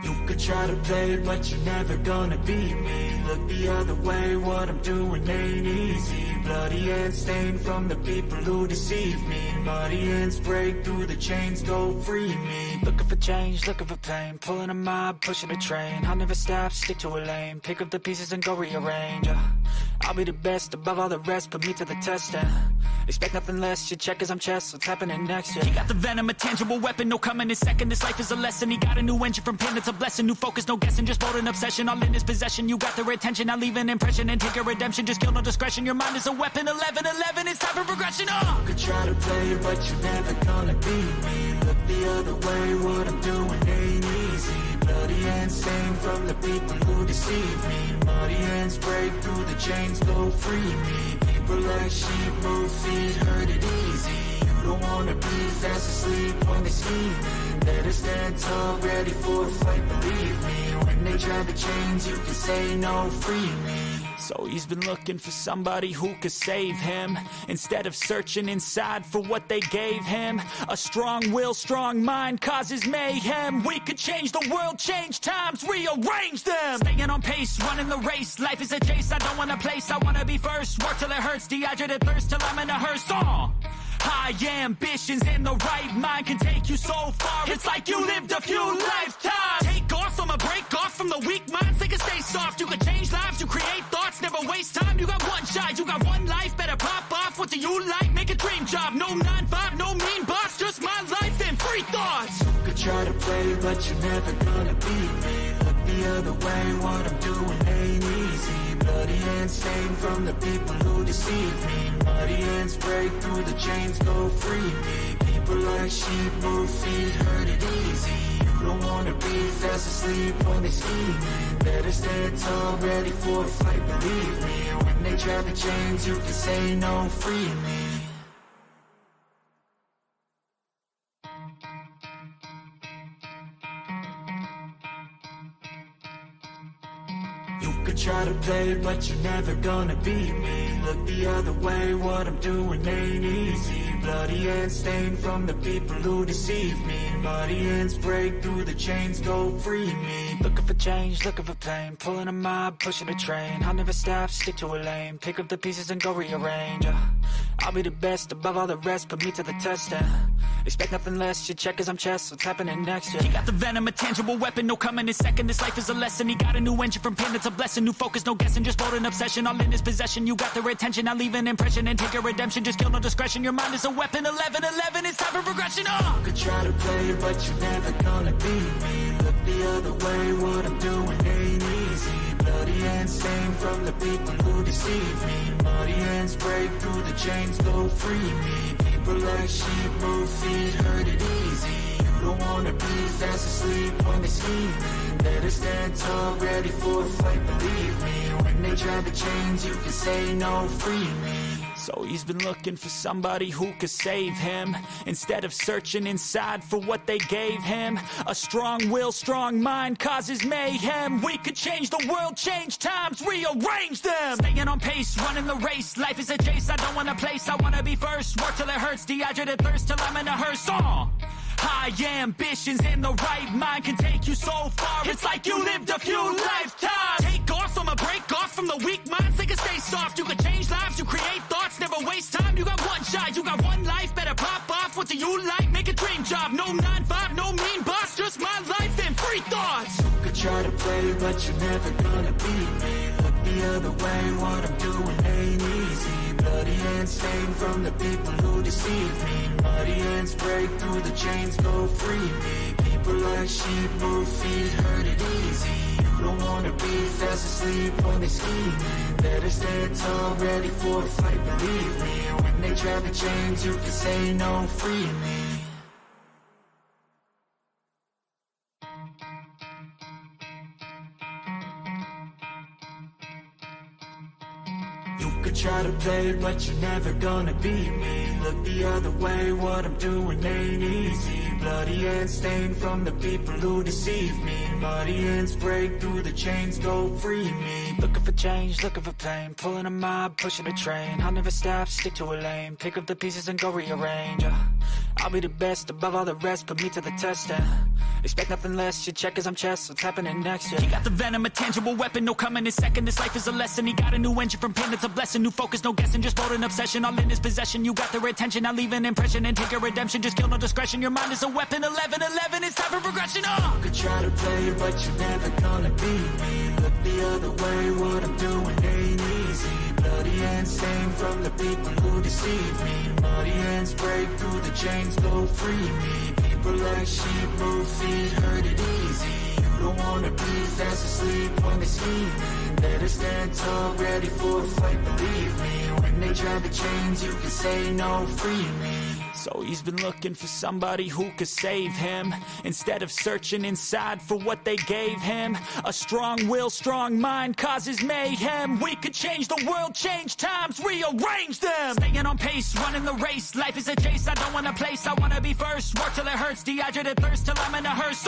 You could try to play, but you're never gonna beat me. Look the other way, what I'm doing ain't easy. Bloody hands stained from the people who deceive me. Muddy hands break through the chains, go free me. Looking for change, looking for pain. Pulling a mob, pushing a train. I'll never stop, stick to a lane. Pick up the pieces and go rearrange. I'll be the best above all the rest, put me to the test. Expect nothing less, you check as I'm chess. What's happening next? He got the venom, a tangible weapon, no coming in second. This life is a lesson. He got a new engine from pain, it's a blessing. New focus, no guessing, just bold and obsession. All in his possession, you got their attention. I'll leave an impression and take a redemption. Just kill, no discretion. Your mind is a weapon. 11-11, it's time for progression. You could try to play, but you're never gonna beat me. Look the other way, what I'm doing ain't easy. Bloody hands stained from the people who deceive me. Muddy hands break through the chains, go free me. People like sheep move feet, hurt it easy. You don't wanna be fast asleep when they scheming. Better stand tall, ready for a fight, believe me. When they try the chains, you can say no, free me. So he's been looking for somebody who could save him, instead of searching inside for what they gave him. A strong will, strong mind causes mayhem. We could change the world, change times, rearrange them. Staying on pace, running the race. Life is a chase, I don't want a place, I wanna be first. Work till it hurts, dehydrated thirst till I'm in a hearse. High ambitions and the right mind can take you so far. It's like you lived a few lifetimes. Take off from a break off from the weak minds. They can stay soft. You can change lives. You create thoughts. Never waste time. You got one shot. You got one life. Better pop off. What do you like? Make a dream job. No 9-5. No mean boss. Just my life and free thoughts. You could try to play, but you're never gonna beat me. Look the other way. What I'm doing ain't easy. Bloody hands stained from the people who deceive me. Muddy hands break through the chains, go free me. People like sheep move feet, hurt it easy. You don't wanna be fast asleep when they scheming. Better stand tall, ready for a fight, believe me. When they try the chains, you can say no, free me. You could try to play, but you're never gonna beat me. Look the other way, what I'm doing ain't easy. Bloody hands stained from the people who deceive me. Muddy hands break through the chains, go free me. Looking for change, looking for pain. Pulling a mob, pushing a train. I'll never stop, stick to a lane. Pick up the pieces and go rearrange. I'll be the best above all the rest, put me to the test. Expect nothing less, you check as I'm chess. What's happening next? He got the venom, a tangible weapon, no coming in second. This life is a lesson. He got a new engine from pain, it's a blessing. New focus, no guessing, just bold and obsession. All in his possession, you got their attention. I'll leave an impression and take a redemption. Just kill, no discretion. Your mind is a weapon. 11-11, it's time for progression. You could try to play, but you're never gonna beat me. Look the other way, what I'm doing ain't easy. Bloody hands stained from the people who deceive me. Muddy hands break through the chains, go free me. People like sheep move feet, hurt it easy. You don't wanna be fast asleep when they scheming. Better stand tall, ready for a fight, believe me. When they try the chains, you can say no, free me. So he's been looking for somebody who could save him, instead of searching inside for what they gave him. A strong will, strong mind causes mayhem. We could change the world, change times, rearrange them. Staying on pace, running the race. Life is a chase, I don't want a place, I wanna be first. Work till it hurts, dehydrated thirst till I'm in a hearse. High ambitions and the right mind can take you so far. It's like you lived a few lifetimes. Take off from a break off from the weak minds. They can stay soft. You can change lives. You create thoughts. Never waste time. You got one shot. You got one life. Better pop off. What do you like? Make a dream job. No 9-5. No mean boss. Just my life and free thoughts. You could try to play, but you're never gonna beat me. Look the other way. What I'm doing ain't easy. Bloody hands stained from the people who deceive me. Muddy hands break through the chains, go free me. People like sheep move feet, hurt it easy. You don't wanna be fast asleep when they scheming. Better stand tall, ready for a fight, believe me. When they try to change, you can say no, free me. You could try to play, but you're never gonna beat me. Look the other way, what I'm doing ain't easy. Bloody hands stained from the people who deceive me. Muddy hands break through the chains, go free me. Looking for change, looking for pain. Pulling a mob, pushing a train. I'll never stop, stick to a lane. Pick up the pieces and go rearrange. I'll be the best above all the rest, put me to the test. Expect nothing less, you check as I'm chess. What's happening next? He got the venom, a tangible weapon, no coming in second. This life is a lesson. He got a new engine, from pain it's a blessing. New focus, no guessing, just bold an obsession. All in his possession, you got their attention. I'll leave an impression and take a redemption. Just kill no discretion, your mind is a weapon. 11-11, it's time for progression. You could try to play, but you're never gonna beat me. Look the other way, what I'm doing ain't easy. Bloody hands stained from the people who deceive me. Muddy hands break through the chains, go free me. People like sheep move feet, hurt it easy. You don't wanna be fast asleep when they scheming. Better stand tall, ready for a fight, believe me. When they try to change, you can say no, free me. So he's been looking for somebody who could save him, instead of searching inside for what they gave him. A strong will, strong mind causes mayhem. We could change the world, change times, rearrange them. Staying on pace, running the race. Life is a chase, I don't want a place. I wanna be first, work till it hurts. Dehydrated thirst till I'm in a hearse.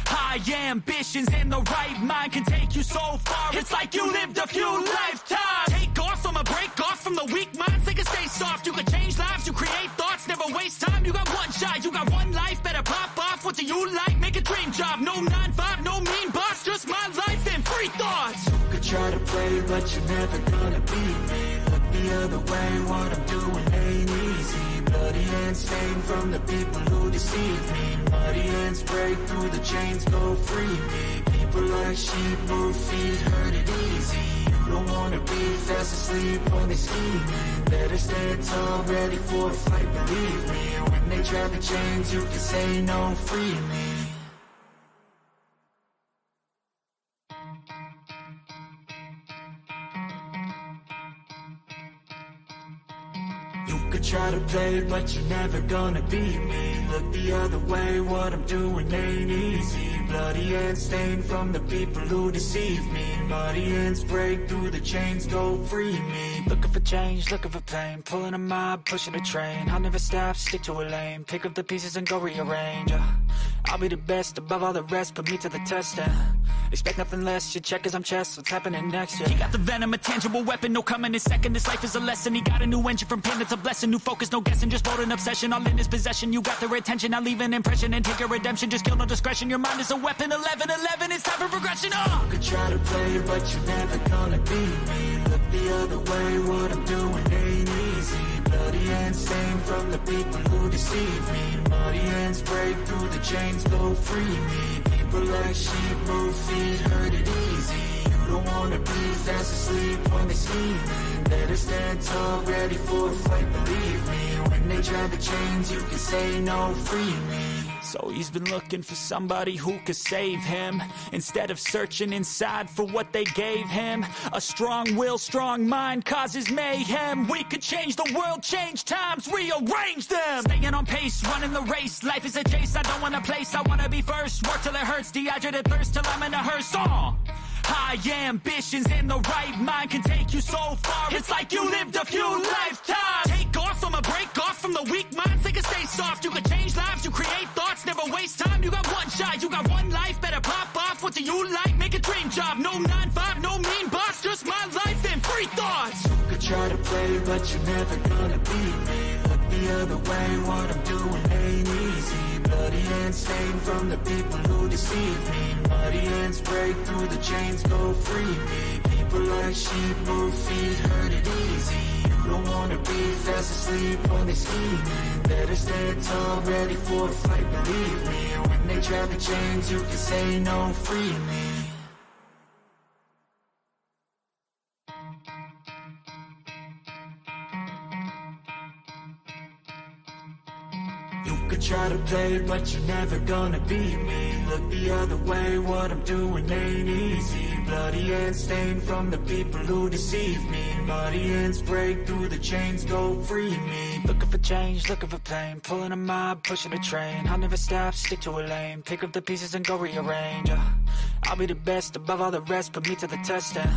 High ambitions and the right mind can take you so far. It's like you lived a few lifetimes. Take off from a break off from the weak minds. They can stay soft. You can change lives. You create thoughts. Never waste time. You got one shot. You got one life. Better pop off. What do you like? Make a dream job. No 9-5. No mean boss. Just my life and free thoughts. You could try to play, but you're never gonna beat me. Look the other way. What I'm doing ain't easy. Bloody hands stained from the people who deceive me. Muddy hands break through the chains, go free me. People like sheep move feet, hurt it easy. You don't wanna be fast asleep when they scheming. Better stand tall, ready for a fight, believe me. When they try to change, you can say no, free me. You could try to play, but you're never gonna beat me. Look the other way, what I'm doing ain't easy. Bloody hands stained from the people who deceive me. Muddy hands break through the chains, go free me. Looking for change, looking for pain. Pulling a mob, pushing a train. I'll never stop, stick to a lane. Pick up the pieces and go rearrange. I'll be the best above all the rest, put me to the test. Expect nothing less, you check as I'm chess. What's happening next? He got the venom, a tangible weapon, no coming in second. This life is a lesson. He got a new engine, from pain it's a blessing. New focus, no guessing, just bold an obsession. All in his possession, you got their attention. I'll leave an impression and take a redemption. Just kill no discretion, your mind is a weapon. 11-11, it's time for progression. You could try to play, but you're never gonna beat me. Look the other way, what I'm doing ain't easy. Bloody hands stained from the people who deceive me. Muddy hands break through the chains, go free me. People like sheep move feet, hurt it easy. You don't wanna be fast asleep when they scheming. Better stand tall, ready for a fight, believe me. When they try to change, you can say no, free me. So he's been looking for somebody who could save him, instead of searching inside for what they gave him. A strong will, strong mind causes mayhem. We could change the world, change times, rearrange them. Staying on pace, running the race. Life is a chase, I don't want a place. I wanna be first, work till it hurts. Dehydrated thirst till I'm in a hearse. High ambitions and the right mind can take you so far. It's like you lived a few lifetimes. Take off from a break off from the weak minds. They can stay soft. You can change lives. You create thoughts. Never waste time. You got one shot. You got one life. Better pop off. What do you like? Make a dream job. No 9-5. No mean boss. Just my life and free thoughts. You could try to play, but you're never gonna beat me. Look the other way. What I'm doing ain't easy. bloody hands stained from the people who deceive me. Muddy hands break through the chains, go free me. People like sheep move feet, hurt it easy. You don't wanna be fast asleep when they scheming. Better stand tall, ready for a fight, believe me. When they drag the chains, you can say no, free me. You could try to play, but you're never gonna beat me. Look the other way, what I'm doing ain't easy. Bloody hands stained from the people who deceive me. Muddy hands break through the chains, go free me. Looking for change, looking for pain, pulling a mob, pushing a train. I'll never stop, stick to a lane, pick up the pieces and go rearrange. I'll be the best above all the rest, put me to the test and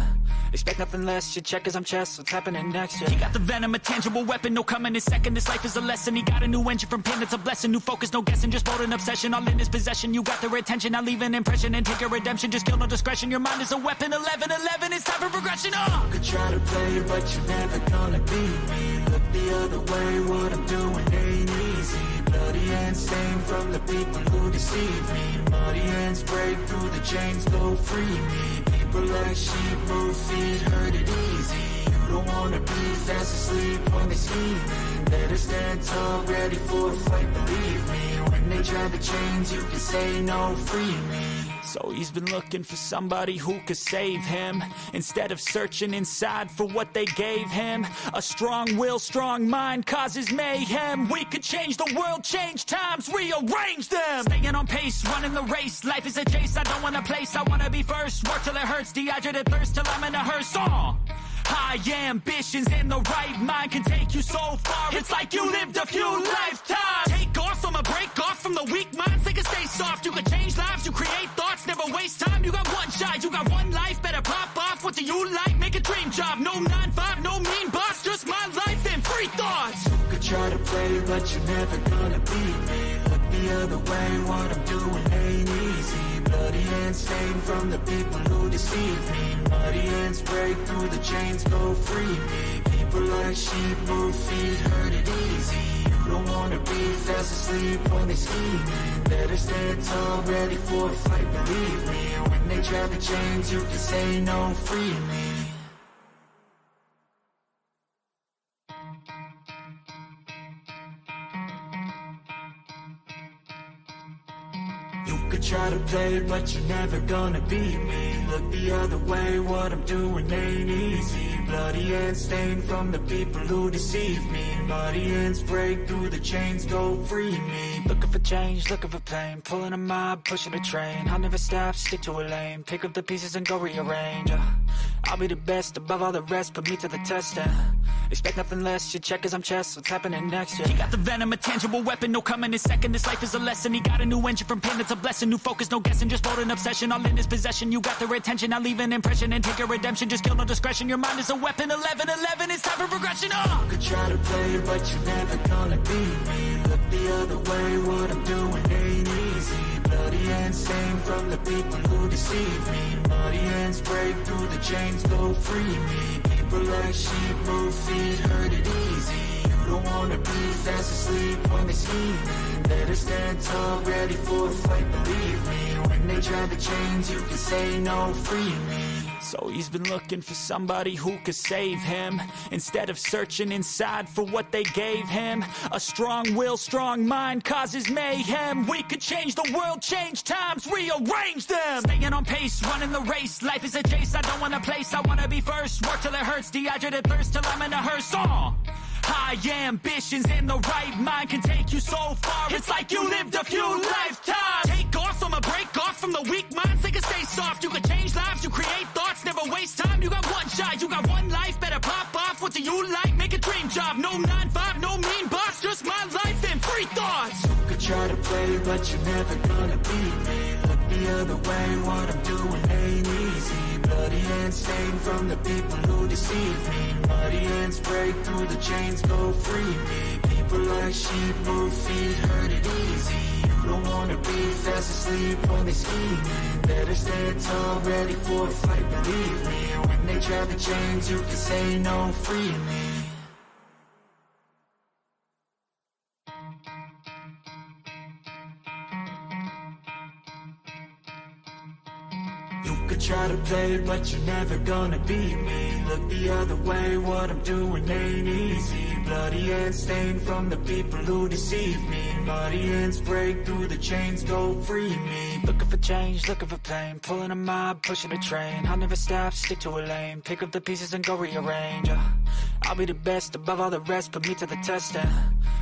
expect nothing less. Your check as I'm chess, what's happening next? Yeah. He got the venom, a tangible weapon, no coming in second. This life is a lesson. He got a new engine from pain, it's a blessing. New focus, no guessing, just bold and obsession. All in his possession, you got their attention. I'll leave an impression and take your redemption. Just kill, no discretion. Your mind is a weapon. 11-11, it's time for progression. You could try to play, but you're never gonna beat me. Look the other way, what I'm doing ain't easy. Bloody hands stained from the people who deceive me. Muddy hands break through the chains, go free me. People like sheep move feet, hurt it easy. You don't wanna be fast asleep when they scheming. Better stand tall, ready for a fight, believe me. When they drag the chains, you can say no, free me. So he's been looking for somebody who could save him, instead of searching inside for what they gave him. A strong will, strong mind causes mayhem. We could change the world, change times, rearrange them. Staying on pace, running the race. Life is a chase, I don't want a place. I wanna be first, work till it hurts. Dehydrated thirst till I'm in a hearse. High ambitions and the right mind can take you so far. It's like you lived a few lifetimes. Take off from a break off from the weak minds. They can stay soft. You can change lives, you create thoughts, never waste time. You got one shot, you got one life. Better pop off. What do you like? Make a dream job. No 9-5, no mean boss. Just my life and free thoughts. You could try to play, but you're never gonna beat me. Look the other way, what I'm doing ain't easy. Bloody hands stained from the people who deceive me. Muddy hands break through the chains, go free me. People like sheep move feet, hurt it easy. You don't wanna be fast asleep when they scheming. Better stand tall, ready for a fight, believe me. When they drag the chains, you can say no, free me. You could try to play, but you're never gonna beat me. Look the other way, what I'm doing ain't easy. Bloody hands stained from the people who deceive me. Muddy hands break through the chains, go free me. Looking for change, looking for pain, pulling a mob, pushing a train. I'll never stop, stick to a lane, pick up the pieces and go rearrange. I'll be the best above all the rest, put me to the test and expect nothing less. Your check as I'm chess, what's happening next? Yeah. He got the venom, a tangible weapon, no coming in second. This life is a lesson. He got a new engine from pain, it's a blessing. New focus, no guessing, just bold and obsession. All in his possession, you got their attention. I'll leave an impression and take your redemption. Just kill, no discretion. Your mind is a weapon. 11-11, it's time for progression. You could try to play, but you're never gonna beat me. Look the other way, what I'm doing ain't easy. Bloody hands stained from the people who deceive me. Muddy hands break through the chains, go free me. People like sheep move feet, hurt it easy. You don't wanna be fast asleep when they scheming. Better stand tall, ready for a fight, believe me. When they drag the chains, you can say no, free me. So he's been looking for somebody who could save him, instead of searching inside for what they gave him. A strong will, strong mind causes mayhem. We could change the world, change times, rearrange them. Staying on pace, running the race. Life is a chase, I don't want a place. I wanna be first, work till it hurts. Dehydrated thirst till I'm in a hearse. High ambitions and the right mind can take you so far. It's like you lived a few lifetimes. Take off from a break off from the weak minds. They can stay soft. You can change lives, you create thoughts, never waste time. You got one shot, you got one life. Better pop off. What do you like? Make a dream job. No 9-5, no mean boss. Just my life and free thoughts. You could try to play, but you're never gonna beat me. Look the other way, what I'm doing ain't easy. Bloody hands stained from the people who deceive me. Muddy hands break through the chains, go free me. People like sheep move feet, hurt it easy. You don't wanna be fast asleep when they scheming. Better stand tall, ready for a fight, believe me. When they drag the chains, you can say no, free me. try to play, but you're never gonna beat me. Look the other way, what I'm doing ain't easy. Bloody and stained from the people who deceive me. Muddy hands break through the chains, go free me. Looking for change, looking for pain, pulling a mob, pushing a train. I'll never stop, stick to a lane, pick up the pieces and go rearrange. I'll be the best above all the rest, put me to the test and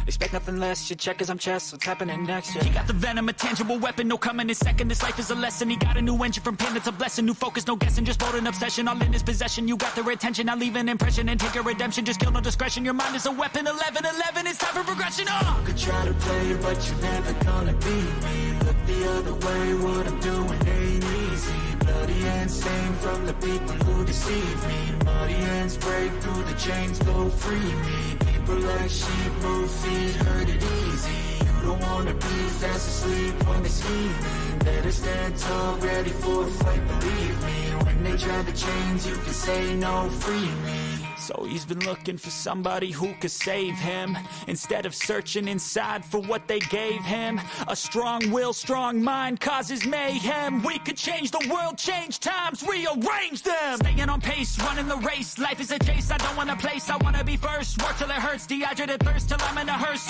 expect nothing less. Your check is I'm chess, what's happening next? He got the venom, a tangible weapon, no coming in second. This life is a lesson. He got a new engine from pain, it's a blessing. New focus, no guessing, just bold and obsession. All in his possession, you got their attention. I leave an impression and take a redemption. Just kill, no discretion. Your mind is a weapon. 11-11, it's time for progression. You could try to play, but you're never gonna beat me. Look the other way, what I'm doing ain't easy. Bloody hands stained from the people who deceive me. Muddy hands break through the chains, go free me. People like sheep move feet, hurt it easy. You don't wanna be fast asleep when they scheming. Better stand tall, ready for a fight, believe me. When they try the chains, you can say no, free me. So he's been looking for somebody who could save him, instead of searching inside for what they gave him. A strong will, strong mind causes mayhem. We could change the world, change times, rearrange them. Staying on pace, running the race. Life is a chase, I don't want a place, I wanna be first. Work till it hurts, dehydrated thirst till I'm in a hearse.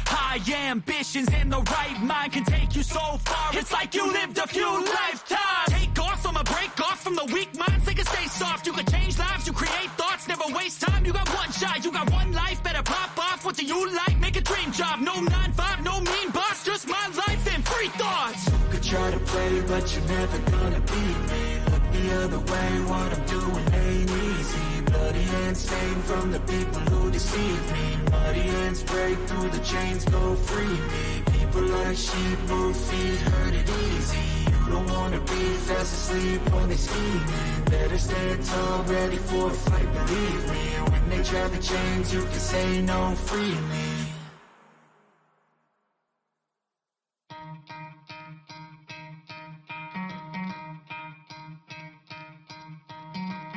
High ambitions and the right mind can take you so far. It's like you lived a few lifetimes. Take off, I'ma break off from the weak minds. They can stay soft, you can change lives, you create thoughts. Never waste time, you got one shot, you got one life. Better pop off, what do you like? Make a dream job, no 9-5, no mean boss. Just my life and free thoughts. You could try to play, but you're never gonna beat me. Look the other way, what I'm doing ain't easy. Bloody hands stained from the people who deceive me. Muddy hands break through the chains, go free me. People like sheep move feet, hurt it easy. You don't wanna be fast asleep when they scheming. Better stand tall, ready for a fight, believe me. When they try the chains, you can say no, free me.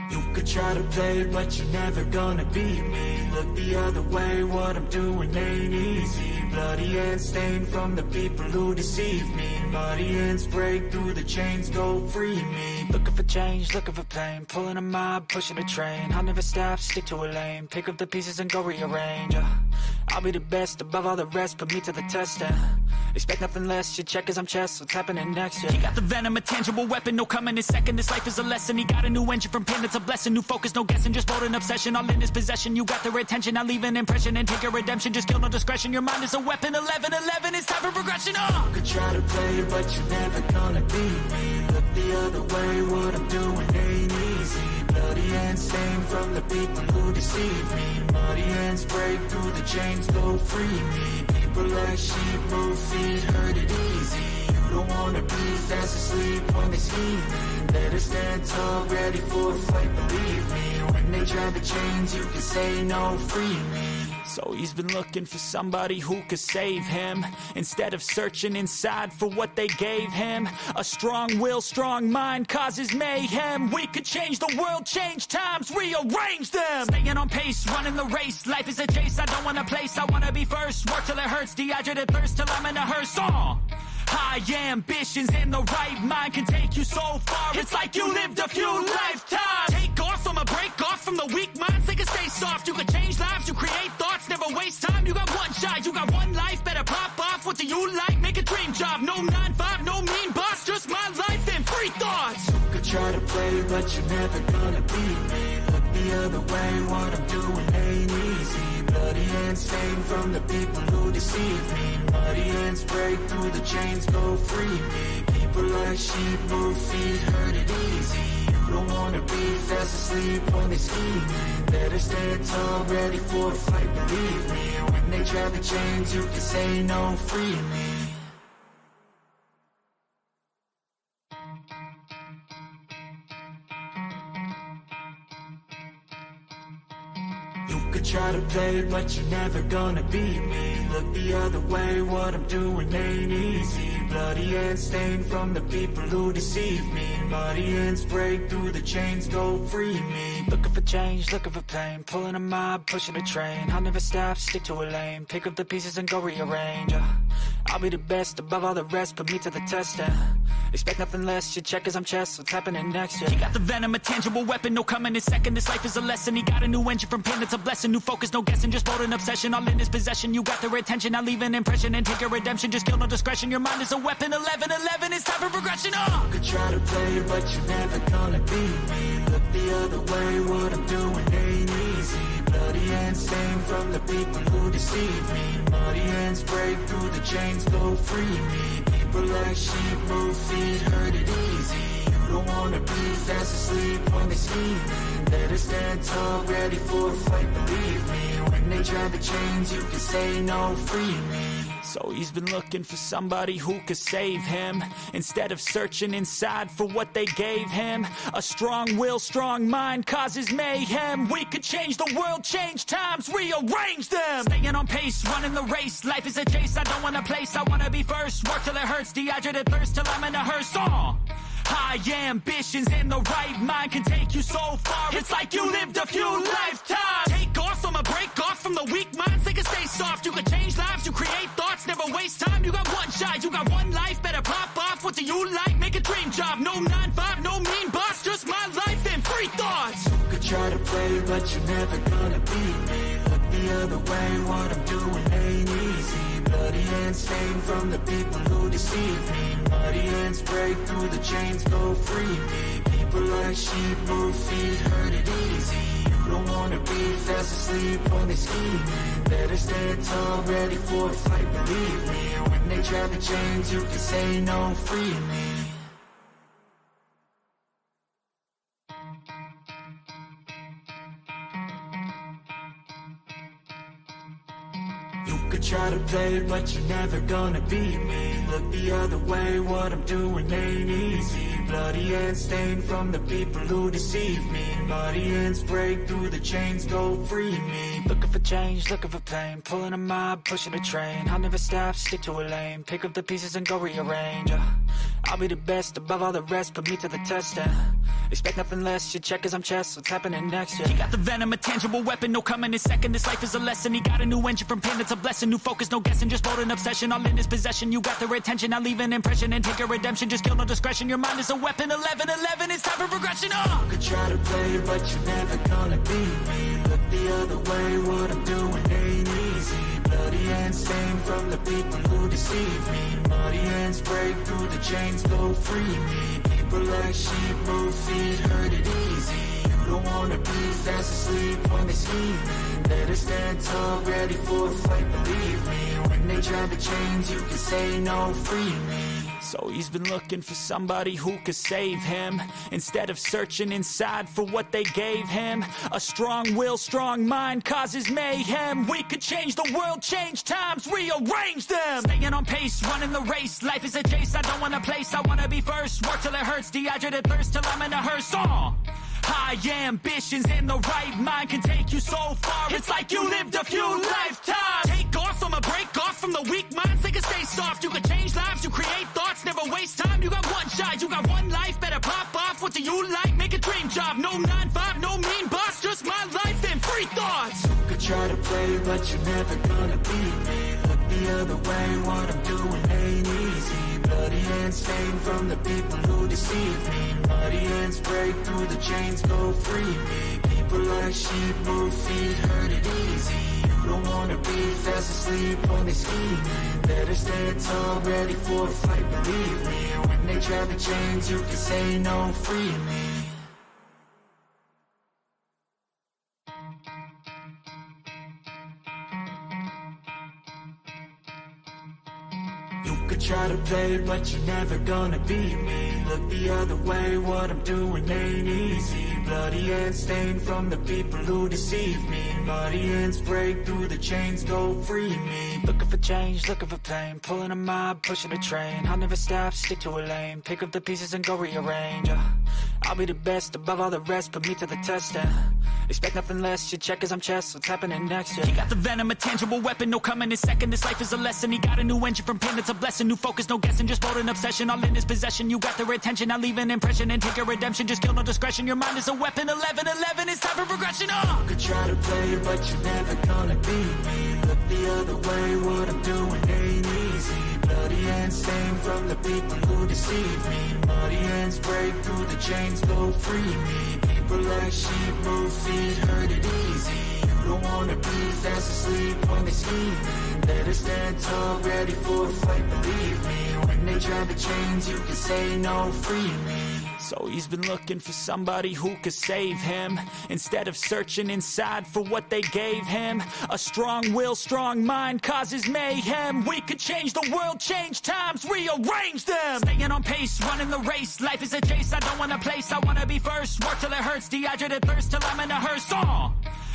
You could try to play, but you're never gonna beat me. Look the other way, what I'm doing ain't easy. Bloody hands stained from the people who deceive me. Muddy hands break through the chains, go free me. Looking for change, looking for pain, pulling a mob, pushing a train. I'll never stop, stick to a lane, pick up the pieces and go rearrange. I'll be the best above all the rest, put me to the test and expect nothing less. Your check is I'm chess, what's happening next? He got the venom, a tangible weapon, no coming in second. This life is a lesson. He got a new engine from pain, it's a blessing. New focus, no guessing, just bold and obsession. All in his possession, you got their attention. I leave an impression and take a redemption. Just kill, no discretion. Your mind is a weapon. 11-11, it's time for progression. You could try to play, but you're never gonna beat me. Look the other way, what I'm doing ain't easy. Bloody hands stained from the people who deceive me. Muddy hands break through the chains, go free me. People like sheep move feet, hurt it easy. You don't wanna be fast asleep when they scheming. Better stand tall, ready for a fight, believe me. When they try the chains, you can say no, free me. So he's been looking for somebody who could save him, instead of searching inside for what they gave him. A strong will, strong mind causes mayhem. We could change the world, change times, rearrange them. Staying on pace, running the race. Life is a chase, I don't want a place, I wanna be first. Work till it hurts, dehydrated thirst till I'm in a hearse. High ambitions and the right mind can take you so far. It's like you lived a few lifetimes. Take off, I'ma break off from the weak minds. They can stay soft, you can change lives, you create thoughts. Never waste time, you got one shot, you got one life. Better pop off, what do you like? Make a dream job, no 9-5, no mean boss. Just my life and free thoughts. You could try to play, but you're never gonna beat me. Look the other way, what I'm doing ain't easy. Bloody hands stained from the people who deceive me. Muddy hands break through the chains, go free me. People like sheep move feet, hurt it easy. You don't wanna be fast asleep when they scheming. Better stand tall, ready for a fight, believe me. When they try the chains, you can say no, free me. You could try to play, but you're never gonna beat me. Look the other way, what I'm doing ain't easy. Bloody hands stained from the people who deceive me. Muddy hands break through the chains, go free me. Looking for change, looking for pain, pulling a mob, pushing a train. I'll never stop, stick to a lane, pick up the pieces and go rearrange. I'll be the best above all the rest, put me to the test, expect nothing less, you check as I'm chess, what's happening next, yeah. He got the venom, a tangible weapon, no coming in second, this life is a lesson. He got a new engine from pain, it's a blessing, new focus, no guessing, just bold and obsession, all in his possession. You got their attention, I'll leave an impression and take your redemption, just kill no discretion, your mind is a weapon. 11-11, it's time for progression, You could try to play, but you're never gonna beat me. Look the other way, what I'm doing ain't easy. Bloody hands stained from the people who deceive me. Muddy hands break through the chains, go free me. People like sheep move feet, hurt it easy. You don't wanna be fast asleep when they scheming. Better stand tall, ready for a fight, believe me. When they try to change, you can say no, free me. So he's been looking for somebody who could save him, instead of searching inside for what they gave him. A strong will, strong mind causes mayhem. We could change the world, change times, rearrange them. Staying on pace, running the race, life is a chase. I don't want a place, I wanna be first. Work till it hurts, dehydrated thirst till I'm in a hearse. High ambitions and the right mind can take you so far. It's like you lived a few lifetimes. Take off, I'ma break off from the weak minds. They can stay soft, you can change lives, you create thoughts, never waste time. You got one shot, you got one life, better pop off. What do you like? Make a dream job. No 9-5, no mean boss, just my life and free thoughts. You could try to play, but you're never gonna beat me. Look the other way, what I'm doing ain't easy. Bloody hands stained from the people who deceive me. Muddy hands break through the chains, go free me. People like sheep move feet, hurt it easy. You don't wanna be fast asleep when they scheming. Better stand tall, ready for a fight, believe me. When they try to change, you can say no, free me. You could try to play, but you're never gonna beat me. Look the other way, what I'm doing ain't easy. Bloody hands stained from the people who deceive me. Muddy hands break through the chains, go free me. Looking for change, looking for pain, pulling a mob, pushing a train. I'll never stop, stick to a lane, pick up the pieces and go rearrange. I'll be the best above all the rest, put me to the test, expect nothing less, you check as I'm chess, what's happening next, yeah. He got the venom, a tangible weapon, no coming in second, this life is a lesson. He got a new engine from pain, it's a blessing, new focus, no guessing, just bold and obsession, all in his possession. You got their attention, I'll leave an impression and take your redemption, just kill no discretion, your mind is a weapon. 11-11, it's time for progression, You could try to play, but you're never gonna beat me. Look the other way, what I'm doing ain't easy. Bloody hands stained from the people who deceive me. Muddy hands break through the chains, go free me. People like sheep move feet, hurt it easy. You don't wanna be fast asleep when they scheming. Better stand tall, ready for a fight, believe me. When they try to change, you can say no, free me. So he's been looking for somebody who could save him, instead of searching inside for what they gave him. A strong will, strong mind causes mayhem. We could change the world, change times, rearrange them. Staying on pace, running the race, life is a chase. I don't want a place, I wanna be first. Work till it hurts, dehydrated thirst till I'm in a hearse. High ambitions and the right mind can take you so far. It's like you lived a few lifetimes. Take off, I'ma break off from the weak minds. They can stay soft, you can change lives, you create thoughts, never waste time. You got one shot, you got one life, better pop off. What do you like? Make a dream job. No 9-5, no mean boss, just my life and free thoughts. You could try to play, but you're never gonna beat me. Look the other way, what I'm doing ain't easy. Bloody hands stained from the people who deceive me. Muddy hands break through the chains, go free me. People like sheep move feet, hurt it easy. You don't wanna be fast asleep when they scheming. Better stand tall, ready for a fight, believe me. When they try to change, you can say no, free me. You could try to play, but you're never gonna beat me. Look the other way, what I'm doing ain't easy. Bloody hands stained from the people who deceive me. Muddy hands break through the chains, go free me. Looking for change, looking for pain, pulling a mob, pushing a train. I'll never stop, stick to a lane, pick up the pieces and go rearrange. I'll be the best above all the rest, put me to the test, expect nothing less, you check as I'm chess, what's happening next, yeah. He got the venom, a tangible weapon, no coming in second, this life is a lesson. He got a new engine from pain, it's a blessing, new focus, no guessing, just bold and obsession, all in his possession. You got their attention, I'll leave an impression and take your redemption, just kill no discretion, your mind is a weapon. 11-11, it's time for progression, You could try to play, but you're never gonna beat me. Look the other way, what I'm doing ain't easy. bloody and stained from the people who deceive me. Muddy hands break through the chains, go free me. People like sheep move feet, heard it easy. You don't wanna be fast asleep when they scheming. Better stand tall, ready for a fight, believe me. When they drive the chains, you can say no, free me. So he's been looking for somebody who could save him, instead of searching inside for what they gave him. A strong will, strong mind causes mayhem. We could change the world, change times, rearrange them. Staying on pace, running the race. Life is a chase, I don't want a place, I wanna be first. Work till it hurts, dehydrated thirst till I'm in a hearse.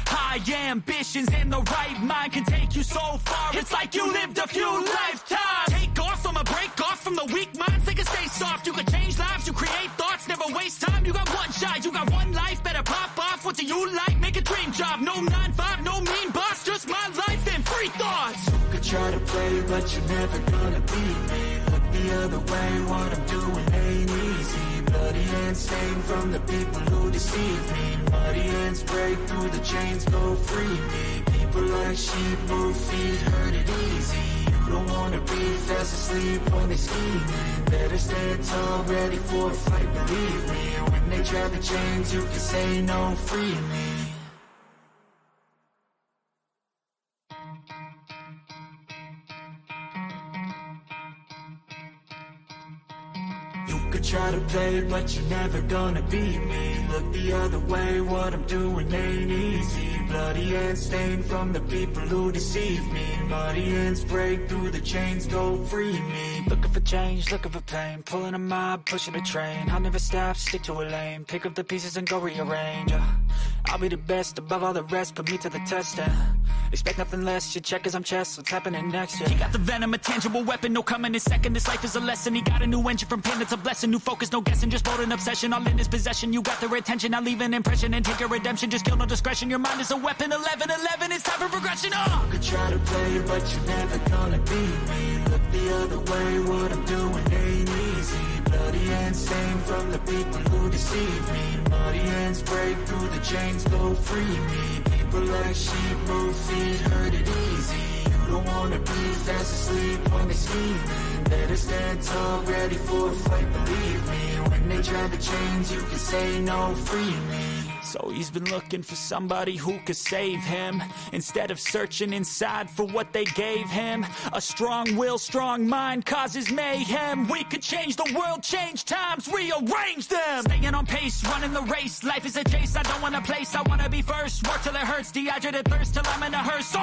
High ambitions in the right mind can take you so far. It's like you lived a few lifetimes. Take off, I'ma break off from the weak minds. They can stay soft, you can change lives, you create thoughts. Never waste time, you got one shot, you got one life. Better pop off, what do you like? Make a dream job, no 9-5, no mean boss. Just my life and free thoughts. You could try to play, but you're never gonna beat me. Look the other way, what I'm doing ain't easy. Bloody hands stained from the people who deceive me. Muddy hands break through the chains, go free me. People like sheep move feet, heard it easy. You don't wanna be fast asleep when they scheming. Better stand tall, ready for a fight, believe me. When they drag the chains, you can say no, free me. Try to play, but you're never gonna beat me. Look the other way, what I'm doing ain't easy. Bloody hands stained from the people who deceive me. Muddy hands break through the chains, go free me. Looking for change, looking for pain. Pulling a mob, pushing a train. I'll never stop, stick to a lane. Pick up the pieces and go rearrange. I'll be the best above all the rest, put me to the test. Expect nothing less, you check as I'm chess, what's happening next? He got the venom, a tangible weapon, no coming in second. This life is a lesson, he got a new engine from pain, it's a blessing. New focus, no guessing, just bold and obsession. All in his possession, you got their attention. I'll leave an impression and take your redemption. Just kill, no discretion, your mind is a weapon. 11-11, it's time for progression. You could try to play, but you're never gonna beat me. Look the other way, what I'm doing ain't easy. Bloody hands stained from the people who deceive me. Muddy hands break through the chains, go free me. People like sheep move feet, heard it easy. You don't wanna be fast asleep when they scheming. Better stand tall, ready for a fight, believe me. When they drag the chains, you can say no, free me. So he's been looking for somebody who could save him, instead of searching inside for what they gave him. A strong will, strong mind causes mayhem. We could change the world, change times, rearrange them. Staying on pace, running the race. Life is a chase, I don't want a place, I wanna be first. Work till it hurts, dehydrated thirst till I'm in a hearse.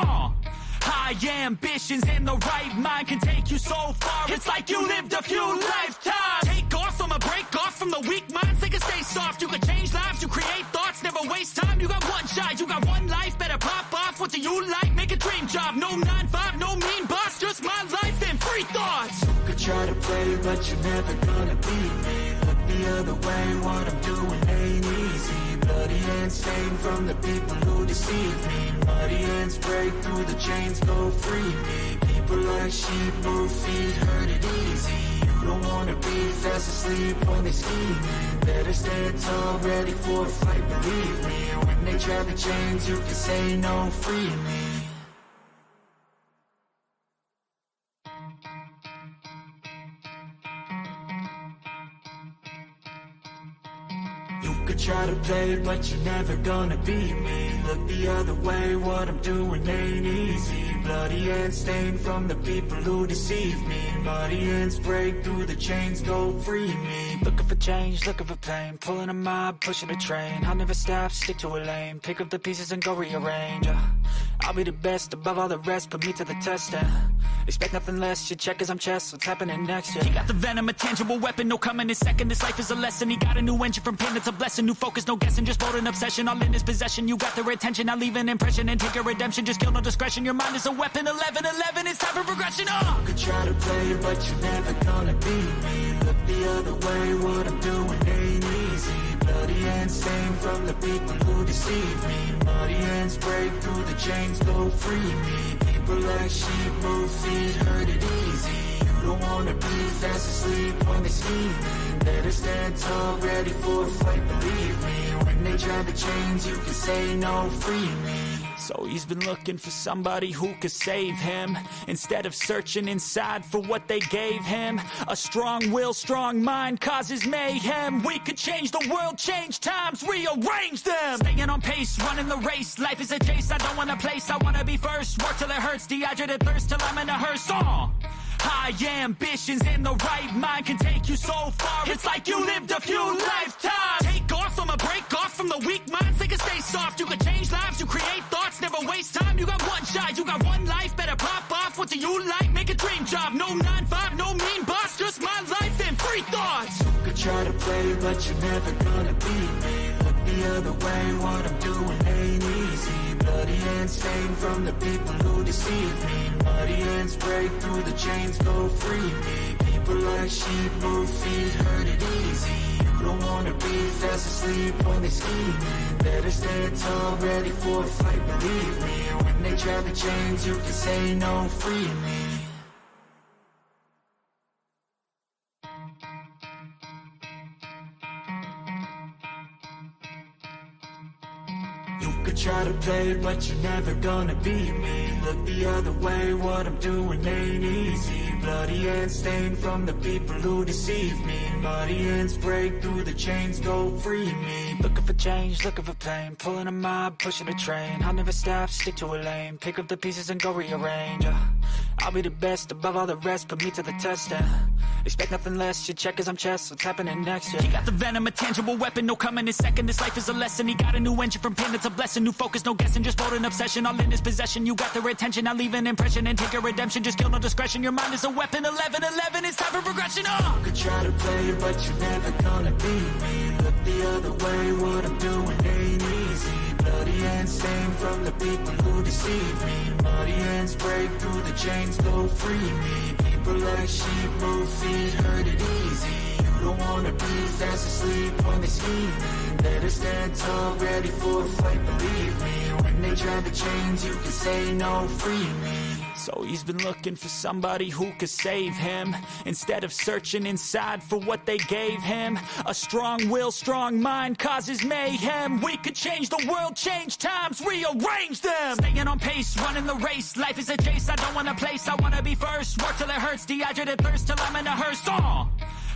High ambitions in the right mind can take you so far. It's like you lived a few lifetimes. Take off, I'ma break off from the weak minds. They can stay soft, you can change lives, you create thoughts. Never waste time, you got one shot, you got one life. Better pop off, what do you like? Make a dream job, no 9-5, no mean boss. Just my life and free thoughts. You could try to play, but you're never gonna beat me. Look the other way, what I'm doing ain't easy. Bloody hands stained from the people who deceive me. Muddy hands break through the chains, go free me. People like sheep move feet, heard it easy. You don't wanna be fast asleep when they scheming. Better stand tall, ready for a fight, believe me. When they drag the chains, you can say no, free me. Try to play, but you're never gonna beat me. Look the other way, what I'm doing ain't easy. Bloody hands stained from the people who deceive me. Muddy hands break through the chains, go free me. Looking for change, looking for pain. Pulling a mob, pushing a train. I'll never stop, stick to a lane. Pick up the pieces and go rearrange. I'll be the best above all the rest, put me to the test. Expect nothing less, you check as I'm chess, what's happening next? He got the venom, a tangible weapon, no coming in second. This life is a lesson, he got a new engine from pain, it's a blessing. New focus, no guessing, just bold and obsession. All in his possession, you got their attention. I'll leave an impression and take your redemption. Just kill, no discretion, your mind is a weapon. 11-11, it's time for progression. You could try to play, but you're never gonna beat me. Look the other way, what I'm doing ain't easy. Bloody hands stained from the people who deceive me. Muddy hands break through the chains, go free me. People like sheep move feet, heard it easy. You don't wanna be fast asleep when they scheming. Better stand tall, ready for a fight, believe me. When they drag the chains, you can say no, free me. So he's been looking for somebody who could save him, instead of searching inside for what they gave him. A strong will, strong mind causes mayhem. We could change the world, change times, rearrange them. Staying on pace, running the race. Life is a chase, I don't want a place, I want to be first. Work till it hurts, dehydrated thirst till I'm in a hearse. High ambitions and the right mind can take you so far. It's like you lived a few lifetimes. Take off from a break off from the weak minds. They can stay soft. You can change lives. You create thoughts. Never waste time. You got one shot. You got one life. Better pop off. What do you like? Make a dream job. No 9-5. No mean boss. Just my life and free thoughts. You could try to play, but you're never gonna beat me. Look the other way. What I'm doing ain't easy. Bloody hands stained from the people who deceive me. Muddy hands break through the chains, go free me. People like sheep move feet, hurt it easy. You don't wanna be fast asleep when they scheming. Better stand tall, ready for a fight, believe me. When they try the chains, you can say no, free me. Try to play, but you're never gonna beat me. Look the other way, what I'm doing ain't easy. Bloody hands stained from the people who deceive me. Muddy hands break through the chains, go free me. Looking for change, looking for pain. Pulling a mob, pushing a train. I'll never stop, stick to a lane. Pick up the pieces and go rearrange. I'll be the best above all the rest, put me to the test. Expect nothing less, your check is I'm chess. What's happening next? He got the venom, a tangible weapon, no coming in second. This life is a lesson. He got a new engine from pain, it's a blessing. New focus, no guessing, just bold an obsession. All in his possession, you got their attention. I'll leave an impression and take a redemption. Just kill no discretion, your mind is a weapon. 11-11, it's time for progression. You could try to play, but you're never gonna beat me. Look the other way, what I'm doing ain't easy. Bloody hands stained from the people who deceive me. Muddy hands break through the chains, go free me. People like sheep move feet, hurt it easy. You don't wanna be fast asleep when they scheming. Better stand tall, ready for a fight, believe me. When they try the chains, you can say no, free me. So he's been looking for somebody who could save him, instead of searching inside for what they gave him. A strong will, strong mind causes mayhem. We could change the world, change times, rearrange them. Staying on pace, running the race. Life is a chase, I don't want a place, I want to be first. Work till it hurts, dehydrated thirst till I'm in a hearse.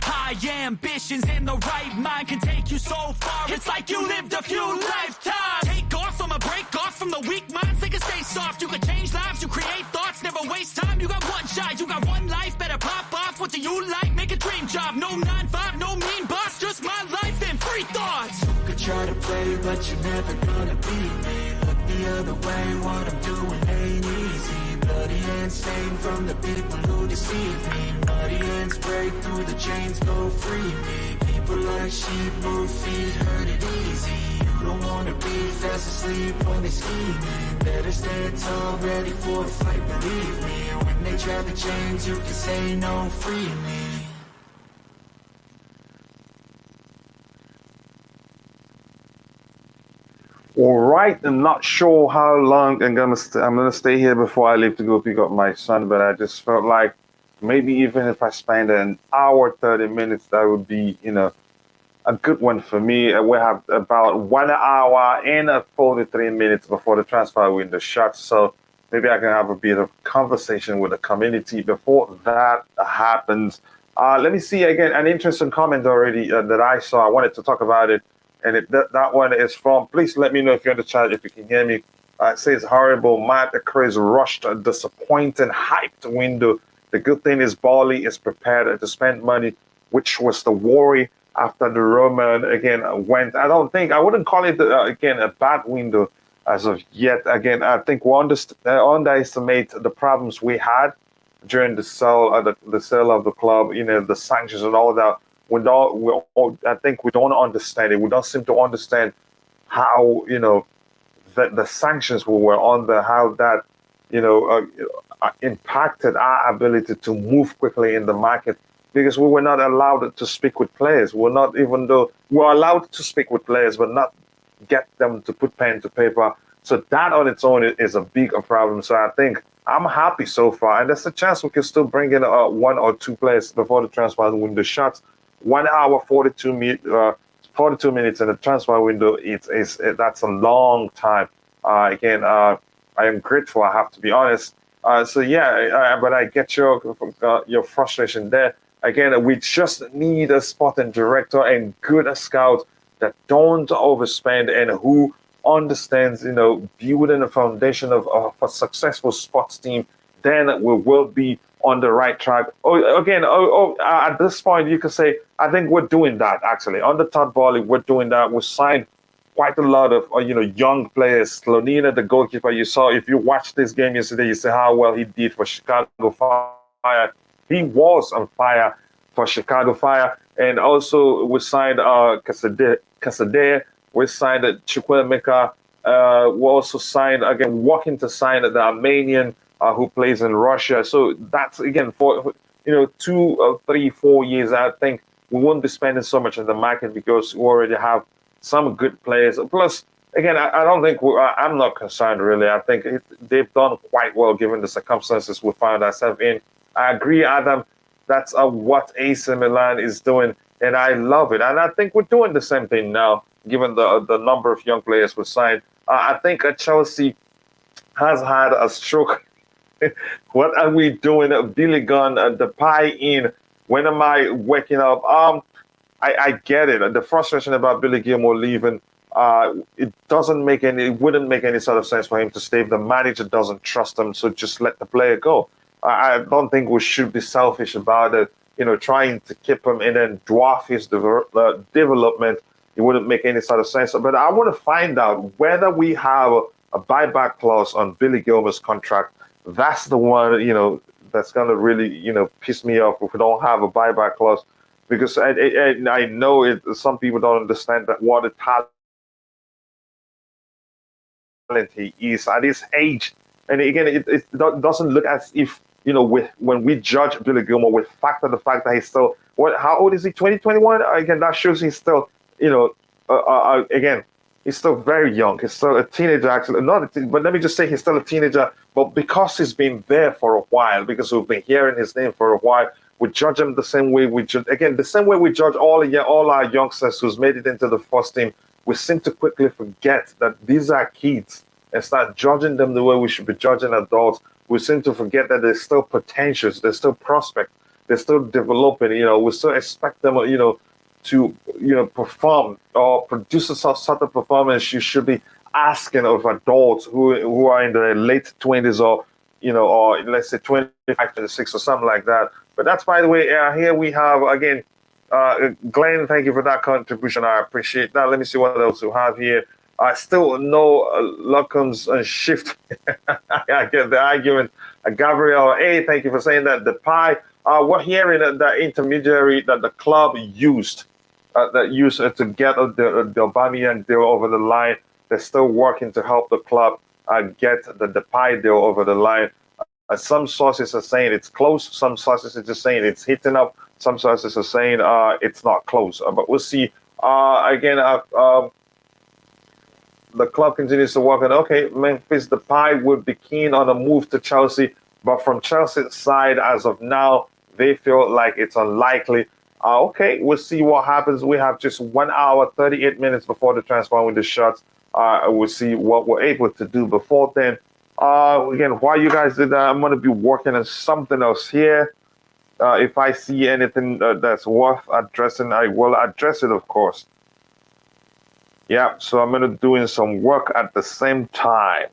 High ambitions and the right mind can take you so far. It's like you lived a few lifetimes. Take off from a break off from the weak minds. They can stay soft. You can change lives. You create thoughts. Never waste time. You got one shot. You got one life. Better pop off. What do you like? Make a dream job. No 9-5. No mean boss. Just my life and free thoughts. You could try to play, but you're never gonna beat me. Look the other way. What I'm doing ain't easy. Bloody hands stained from the people who deceive me. Muddy hands break through the chains, go free me. People like sheep move feet, hurt it easy. You don't wanna be fast asleep when they scheming. Better stand tall, ready for a fight, believe me. When they try the chains, you can say no, free me. All right, I'm not sure how long I'm gonna stay here before I leave to go pick up my son, but I just felt like maybe even if I spend an hour, 30 minutes, that would be, a good one for me. We have about 1 hour and 43 minutes before the transfer window shuts, so maybe I can have a bit of conversation with the community before that happens. Let me see again an interesting comment already that I saw. I wanted to talk about it. And that one is from, please let me know if you're in the chat, if you can hear me. It says, horrible, mad, crazy, rushed, disappointing, hyped window. The good thing is Bali is prepared to spend money, which was the worry after the Roman, again, went. I wouldn't call it, again, a bad window as of yet. Again, I think we underestimate the problems we had during the sale of the club, the sanctions and all that. I think we don't understand it. We don't seem to understand how, the sanctions we were under, how that, impacted our ability to move quickly in the market, because we were not allowed to speak with players. We're allowed to speak with players, but not get them to put pen to paper. So that on its own is a big problem. So I think I'm happy so far. And there's a chance we can still bring in 1 or 2 players before the transfer window shuts. 1 hour, 42 minutes in the transfer window, that's a long time. I am grateful, I have to be honest. But I get your frustration there. Again, we just need a sporting director and good scout that don't overspend and who understands, building a foundation of a successful sports team. Then we will be on the right track. At this point, you can say, I think we're doing that actually. On the third volley, we're doing that. We signed quite a lot of young players. Slonina, the goalkeeper, you saw if you watched this game yesterday, you see how well he did for Chicago Fire. He was on fire for Chicago Fire, and also we signed Casadei. We signed Chukwuemeka. We also signed again, working to sign the Armenian who plays in Russia. So that's again for 2, 3, 4 years. I think we won't be spending so much in the market because we already have some good players. Plus, again, I don't think I'm not concerned really. I think they've done quite well given the circumstances we found ourselves in. I agree, Adam. That's what AC Milan is doing, and I love it. And I think we're doing the same thing now, given the number of young players we signed. I think Chelsea has had a stroke. What are we doing? Billy Gunn, the pie in. When am I waking up? I get it. The frustration about Billy Gilmore leaving, it wouldn't make any sort of sense for him to stay if the manager doesn't trust him, so just let the player go. I don't think we should be selfish about it, trying to keep him and then dwarf his development. It wouldn't make any sort of sense. But I want to find out whether we have a buyback clause on Billy Gilmore's contract. That's the one, that's going to really, piss me off if we don't have a buyback clause. Because I know some people don't understand that what a talent he is at his age. And again, it doesn't look as if, when we judge Billy Gilmore, we factor the fact that he's still, how old is he, 2021? Again, that shows he's still, again, he's still very young. He's still a teenager, actually. But let me just say he's still a teenager. But because he's been there for a while, because we've been hearing his name for a while, we judge him the same way the same way we judge all our youngsters who's made it into the first team. We seem to quickly forget that these are kids and start judging them the way we should be judging adults. We seem to forget that there's still potentials, there's still prospect, they're still developing. We still expect them, to perform or produce a sort of performance you should be asking of adults who are in their late 20s or or let's say 25, 26 or something like that. But that's, by the way, here we have again, Glenn. Thank you for that contribution. I appreciate that. Let me see what else we have here. Still no Lockham's shift. I get the argument. Gabriel, thank you for saying that. The pie. We're hearing that the intermediary that the club used to get the Aubameyang deal over the line. They're still working to help the club get the pie deal over the line. Some sources are saying it's close. Some sources are just saying it's hitting up. Some sources are saying it's not close. But we'll see. Again, the club continues to work on, okay, Memphis Depay would be keen on a move to Chelsea. But from Chelsea's side, as of now, they feel like it's unlikely. Okay, we'll see what happens. We have just 1 hour, 38 minutes before the transfer window shuts. We'll see what we're able to do before then. Again, while you guys did that, I'm going to be working on something else here. If I see anything that's worth addressing, I will address it, of course. Yeah, so I'm going to be doing some work at the same time.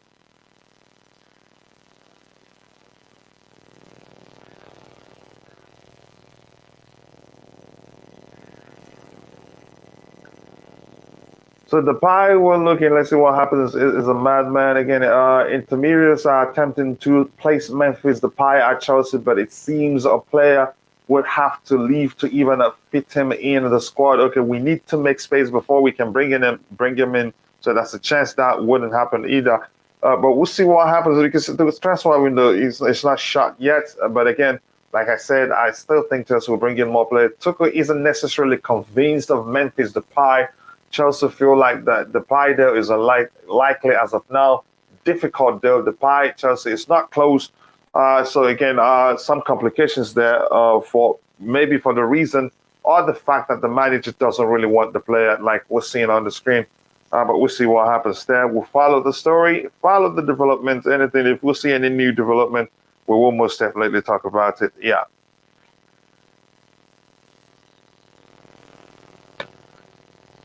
So the pie we're looking, let's see what happens, is a madman. Again, intermediaries are attempting to place Memphis Depay at Chelsea, but it seems a player would have to leave to even fit him in the squad. Okay, we need to make space before we can bring him in. So that's a chance that wouldn't happen either. But we'll see what happens because the transfer window is not shut yet. But again, like I said, I still think Chelsea will bring in more players. Tuchel isn't necessarily convinced of Memphis Depay. Chelsea feel like the Depay deal is likely as of now. Difficult deal. Depay, Chelsea is not close. So again, some complications there for the reason or the fact that the manager doesn't really want the player, like we're seeing on the screen. But we'll see what happens there. We'll follow the story, follow the developments, anything. If we'll see any new development, we will most definitely talk about it. Yeah.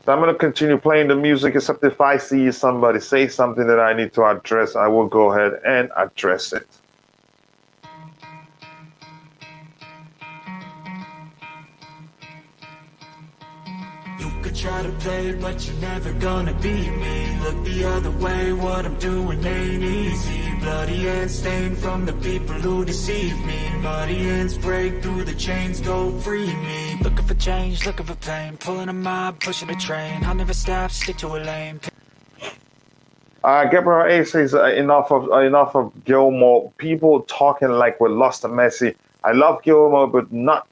So I'm going to continue playing the music, except if I see somebody say something that I need to address, I will go ahead and address it. Try to play, but you're never gonna beat me. Look the other way, what I'm doing ain't easy. Bloody hands stained from the people who deceive me. Muddy hands break through the chains, go free me. Looking for change, looking for pain. Pulling a mob, pushing a train. I'll never stop, stick to a lane. Gabriel A says enough of Gilmore. People talking like we lost to Messi. I love Gilmore, but not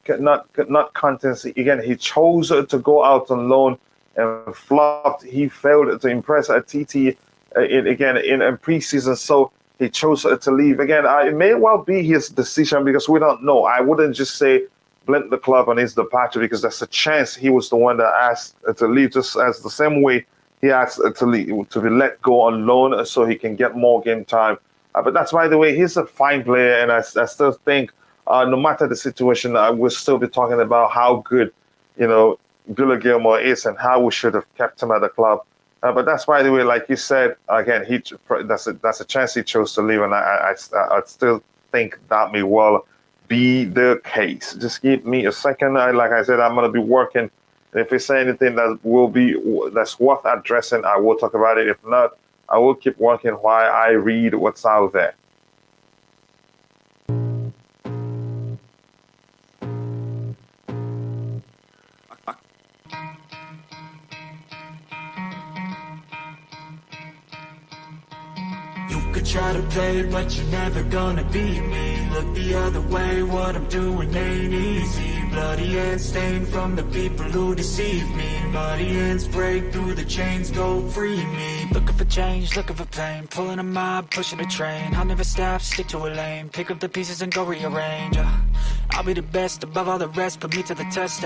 contency. Again, he chose to go out on loan and flopped. He failed to impress at TT in preseason, so he chose to leave. Again, it may well be his decision because we don't know. I wouldn't just say blame the club on his departure because there's a chance he was the one that asked to leave, just as the same way he asked to leave, to be let go on loan so he can get more game time. But that's, by the way, he's a fine player, and I still think no matter the situation, we'll still be talking about how good, Billy Gilmore is and how we should have kept him at the club. But that's, by the way, like you said, again, that's a chance he chose to leave, and I still think that may well be the case. Just give me a second. Like I said, I'm going to be working. If it's anything that's worth addressing, I will talk about it. If not, I will keep working while I read what's out there. Try to play, but you're never gonna beat me. Look the other way, what I'm doing ain't easy. Bloody hands stained from the people who deceive me. Muddy hands break through the chains, go free me. Looking for change, looking for pain. Pulling a mob, pushing a train. I'll never stop, stick to a lane. Pick up the pieces and go rearrange. I'll be the best above all the rest, put me to the test.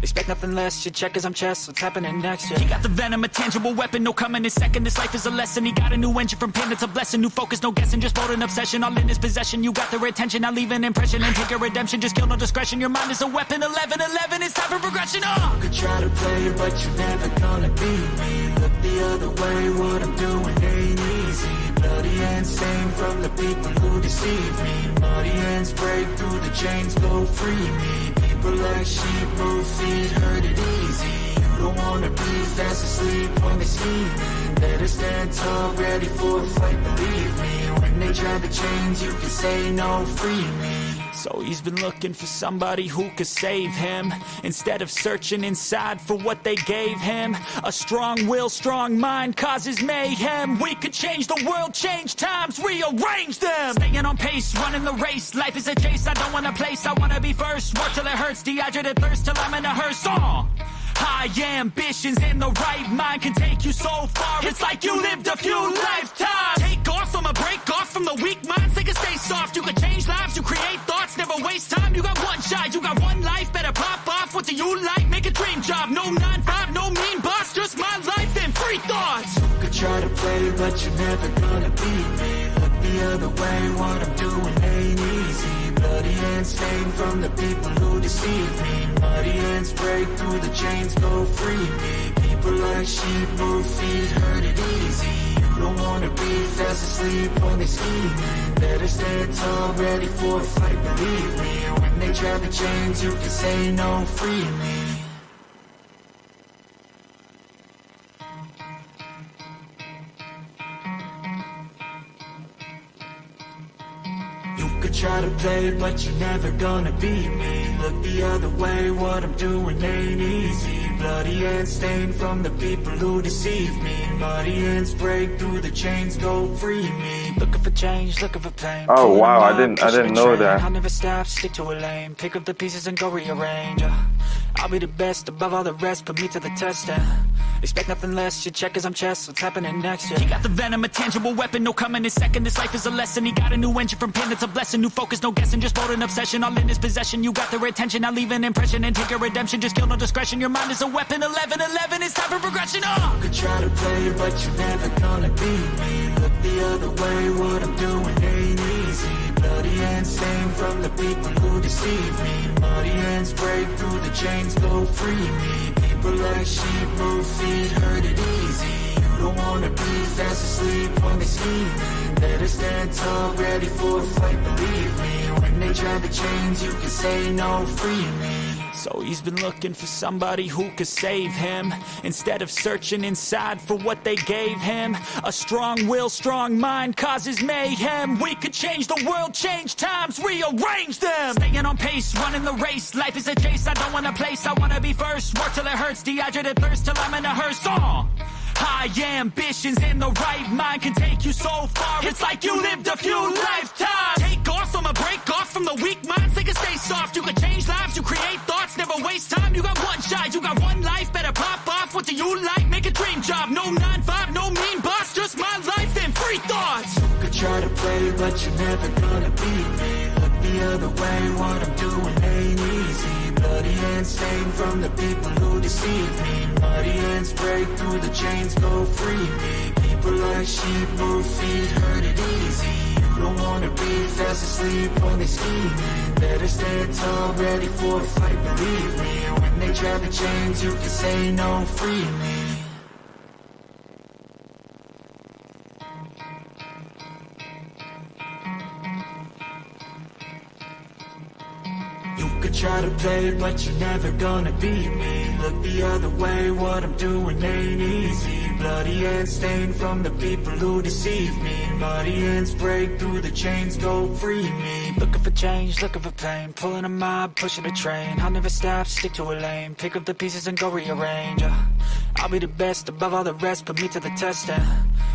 Expect nothing less, your check as I'm chess. What's happening next? He got the venom, a tangible weapon, no coming in second. This life is a lesson. He got a new engine from pain, it's a blessing. New focus, no guessing, just bold and obsession. All in his possession, you got their attention. I'll leave an impression and take a redemption. Just kill, no discretion. Your mind is a weapon. 11-11, it's time for progression. You could try to play, but you're never gonna beat me. Look the other way, what I'm doing ain't easy. Bloody hands stained from the people who deceive me. Muddy hands break through the chains, go free me. People like sheep move feet, hurt it easy. You don't wanna be fast asleep when they see me. Better stand tall, ready for a fight, believe me. When they try to change, you can say no, free me. So he's been looking for somebody who could save him, instead of searching inside for what they gave him. A strong will, strong mind causes mayhem. We could change the world, change times, rearrange them. Staying on pace, running the race. Life is a chase, I don't want a place, I wanna be first. Work till it hurts, dehydrated thirst till I'm in a hearse. High ambitions and the right mind can take you so far. It's like you lived a few lifetimes. Take off from a break off from the weak minds. They can stay soft. You can change lives. You create thoughts. Never waste time. You got one shot. You got one life. Better pop off. What do you like? Make a dream job. No 9-5. No mean boss. Just my life and free thoughts. You could try to play, but you're never gonna beat me. Look the other way. What I'm doing ain't easy. Bloody hands stained from the people who deceive me. Muddy hands break through the chains, go free me. People like sheep move feet, hurt it easy. You don't wanna be fast asleep when they scheming. Better stand tall, ready for a fight, believe me. When they try to change, you can say no, free me. Try to play, but you're never gonna beat me. Look the other way, what I'm doing ain't easy. Bloody hands stained from the people who deceive me. Muddy hands break through the chains, go free me. Looking for change, looking for pain. Oh wow, I didn't know that. I'll never stop, stick to a lane. Pick up the pieces and go rearrange. I'll be the best above all the rest, put me to the test. Expect nothing less, you check as I'm chess, what's happening next, yeah. He got the venom, a tangible weapon, no coming in second. This life is a lesson, he got a new engine from pain, it's a blessing. New focus, no guessing, just bold and obsession. All in his possession, you got their attention. Now leave an impression and take a redemption. Just kill, no discretion, your mind is a weapon. 11-11, it's time for progression, You could try to play, but you're never gonna beat me. Look the other way, what I'm doing ain't easy. Bloody hands stained from the people who deceive me. Muddy hands break through the chains, go free me. People like sheep move feet, hurt it easy. You don't wanna be fast asleep when they scheme. Better stand tall, ready for a fight, believe me. When they try the chains, you can say no, free me. So he's been looking for somebody who could save him, instead of searching inside for what they gave him. A strong will, strong mind causes mayhem. We could change the world, change times, rearrange them. Staying on pace, running the race. Life is a chase, I don't want a place, I wanna be first. Work till it hurts, dehydrated thirst till I'm in a hearse. High ambitions in the right mind can take you so far. It's like you lived a few lifetimes. Take off from a break off from the weak minds. They can stay soft. You can change lives. You create thoughts. Never waste time. You got one shot. You got one life. Better pop off. What do you like? Make a dream job. No 9-5. No mean boss. Just my life and free thoughts. You could try to play, but you're never gonna beat me. Look the other way. What I'm doing ain't easy. Bloody hands stained from the people who deceive me. Muddy hands break through the chains, go free me. People like sheep move feet, hurt it easy. You don't wanna be fast asleep when they scheming. Better stand tall, ready for a fight, believe me. When they try the chains, you can say no, free me. You could try to play, but you're never gonna beat me. Look the other way, what I'm doing ain't easy. Bloody hands stained from the people who deceive me. Muddy hands break through the chains, go free me. Looking for change, looking for pain. Pulling a mob, pushing a train. I'll never stop, stick to a lane. Pick up the pieces and go rearrange. I'll be the best above all the rest, put me to the test.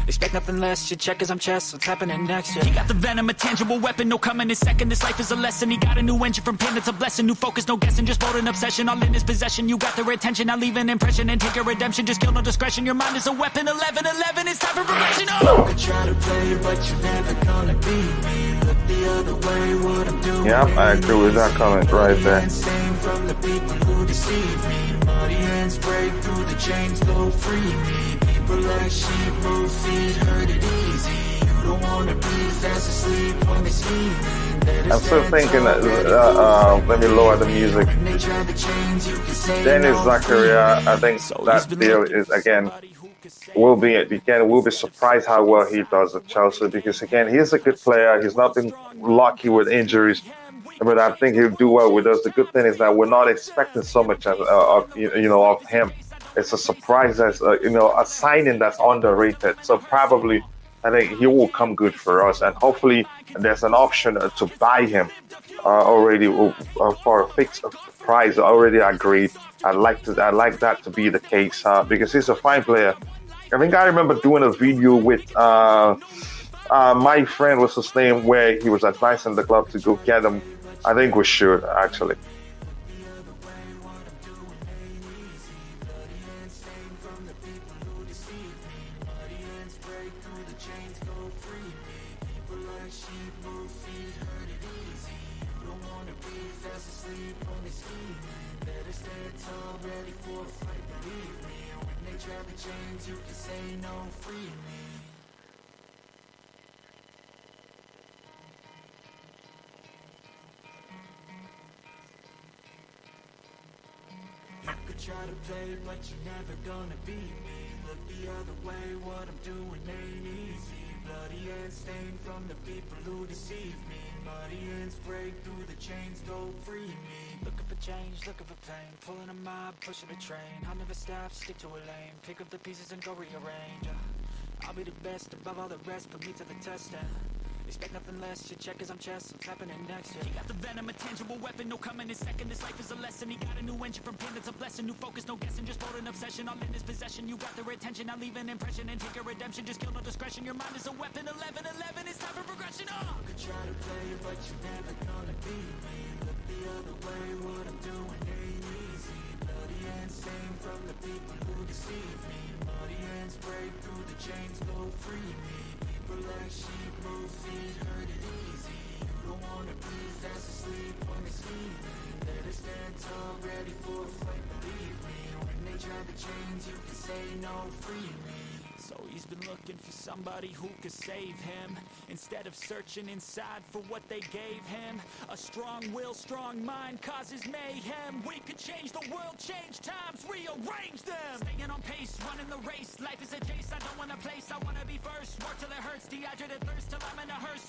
Expect nothing less, you check as I'm chess, what's happening next, yeah. He got the venom, a tangible weapon, no coming in second. This life is a lesson, he got a new engine from pain, it's a blessing. New focus, no guessing, just bold and obsession. All in his possession, you got their attention. Now leave an impression and take a redemption. Just kill, no discretion, your mind is a weapon. 11-11, it's time for progression. You could try to play, but you're never gonna beat me. Look the other way, what I'm doing. Yeah, I agree with that comment right there. From the people who deceive me. Muddy hands break through the chains, go free me. People like sheep move feet, hurt it easy. You don't wanna be fast asleep when they scheme. I'm still thinking that, let me lower the music. Dennis Zakaria, I think that deal is, again, we'll be surprised how well he does at Chelsea, because again, he's a good player. He's not been lucky with injuries, but I think he'll do well with us. The good thing is that we're not expecting so much of him. It's a surprise, as a signing that's underrated. So probably, I think he will come good for us, and hopefully there's an option to buy him already for a fixed price already agreed. I'd like that to be the case because he's a fine player. I think I remember doing a video with my friend, what's his name, where he was advising the club to go get him. I think we should actually. Try to play, but you're never gonna beat me. Look the other way, what I'm doing ain't easy. Bloody hands stained from the people who deceive me. Muddy hands break through the chains, go free me. Looking for change, looking for pain. Pulling a mob, pushing a train. I'll never stop, stick to a lane. Pick up the pieces and go rearrange. I'll be the best above all the rest, put me to the test. Expect nothing less, you check as I'm chess, what's happening next, yeah. He got the venom, a tangible weapon, no coming in second. This life is a lesson, he got a new engine from pain, it's a blessing. New focus, no guessing, just bold and obsession. All in his possession, you got their attention. Now leave an impression and take a redemption. Just kill, no discretion, your mind is a weapon. 11-11, it's time for progression. You could try to play, but you're never gonna beat me. Look the other way, what I'm doing ain't easy. Bloody and stain from the people who deceive me. Muddy hands break through the chains, go free me. People like sheep move feet, hurt it easy. You don't wanna be fast asleep when they scheming. Better stand tall, ready for a fight, believe me. When they try to change, you can say no, free me. So he's been looking for somebody who could save him, instead of searching inside for what they gave him. A strong will, strong mind causes mayhem. We could change the world, change times, rearrange them. Staying on pace, running the race. Life is a chase, I don't want a place, I wanna be first. Work till it hurts, dehydrated thirst till I'm in a hearse.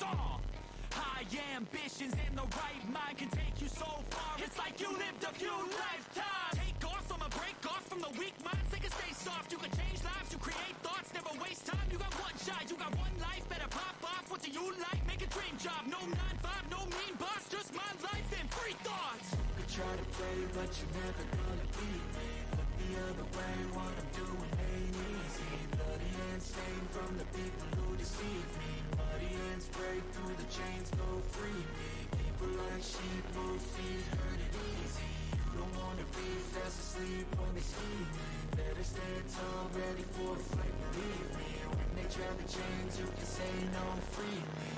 High ambitions in the right mind can take you so far. It's like you lived a few lifetimes. Take off from a break off from the weak minds. They can stay soft. You can change lives. You create thoughts. Never waste time. You got one shot. You got one life. Better pop off. What do you like? Make a dream job. No 9-5. No mean boss. Just my life and free thoughts. You could try to play, but you're never gonna beat me. Look the other way. What I'm doing ain't easy. Bloody hands stain from the people who deceive me. Muddy hands break through the chains, go free me. People like sheep move feet, hurt it easy. You don't wanna be fast asleep when they scheming. Better stand tall, ready for a fight, believe me. When they try to change, you can say no, free me.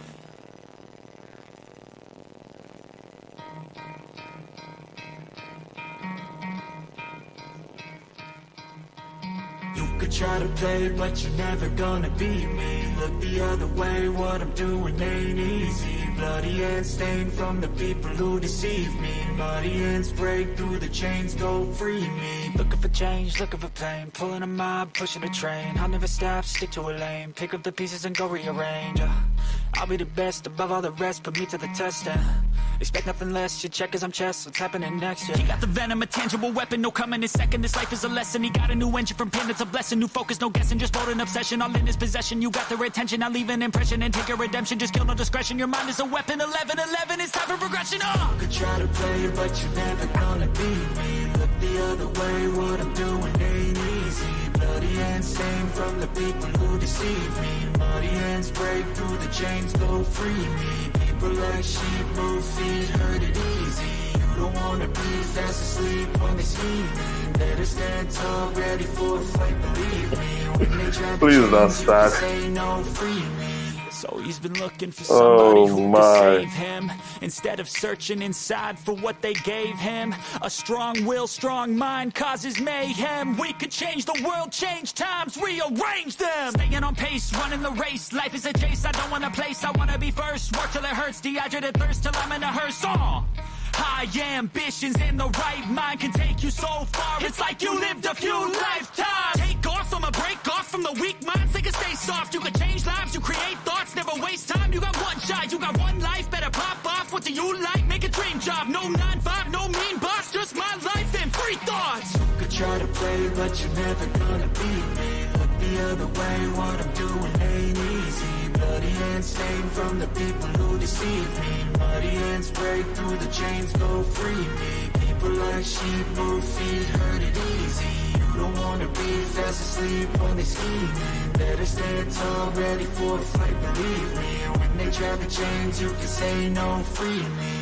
You could try to play, but you're never gonna beat me. Look the other way, what I'm doing ain't easy. Bloody hands stained from the people who deceive me. Muddy hands break through the chains, go free me. Looking for change, looking for pain. Pulling a mob, pushing a train. I'll never stop, stick to a lane. Pick up the pieces and go rearrange. I'll be the best above all the rest, put me to the test. Expect nothing less, your check is I'm chess. What's happening next? He got the venom, a tangible weapon, no coming in second. This life is a lesson. He got a new engine from pain, it's a blessing. New focus, no guessing, just bold and obsession. All in his possession, you got their attention. I'll leave an impression and take your redemption. Just kill, no discretion. Your mind is a weapon. 11-11, it's time for progression. You could try to play, but you're never gonna beat me. Look the other way, what I'm doing ain't easy. Bloody hands stained from the people who deceive me. Muddy hands break through the chains, go free me. People like sheep move feet, hurt it easy. You don't wanna be fast asleep when they scheming. Better stand tall, ready for a fight, believe me. When they try to Please change, don't you start. can say no, free me. So he's been looking for somebody who my. could save him, instead of searching inside for what they gave him. A strong will, strong mind causes mayhem. We could change the world, change times, rearrange them. Staying on pace, running the race. Life is a chase, I don't want a place, I wanna be first. Work till it hurts, dehydrated thirst till I'm in a hearse. High ambitions in the right mind can take you so far. It's like you lived a few lifetimes. Take off from a break off from the weak minds. They can stay soft. You can change lives. You create thoughts. Never waste time. You got one shot. You got one life. Better pop off. What do you like? Make a dream job. No 9-5. No mean boss. Just my life and free thoughts. You could try to play, but you're never gonna beat me. Look the other way, what I'm doing ain't easy. Bloody hands stained from the people who deceive me. Muddy hands break through the chains, go free me. People like sheep move feet, hurt it easy. You don't wanna be fast asleep when they scheming. Better stand tall, ready for a fight, believe me. When they try to change, you can say no, free me.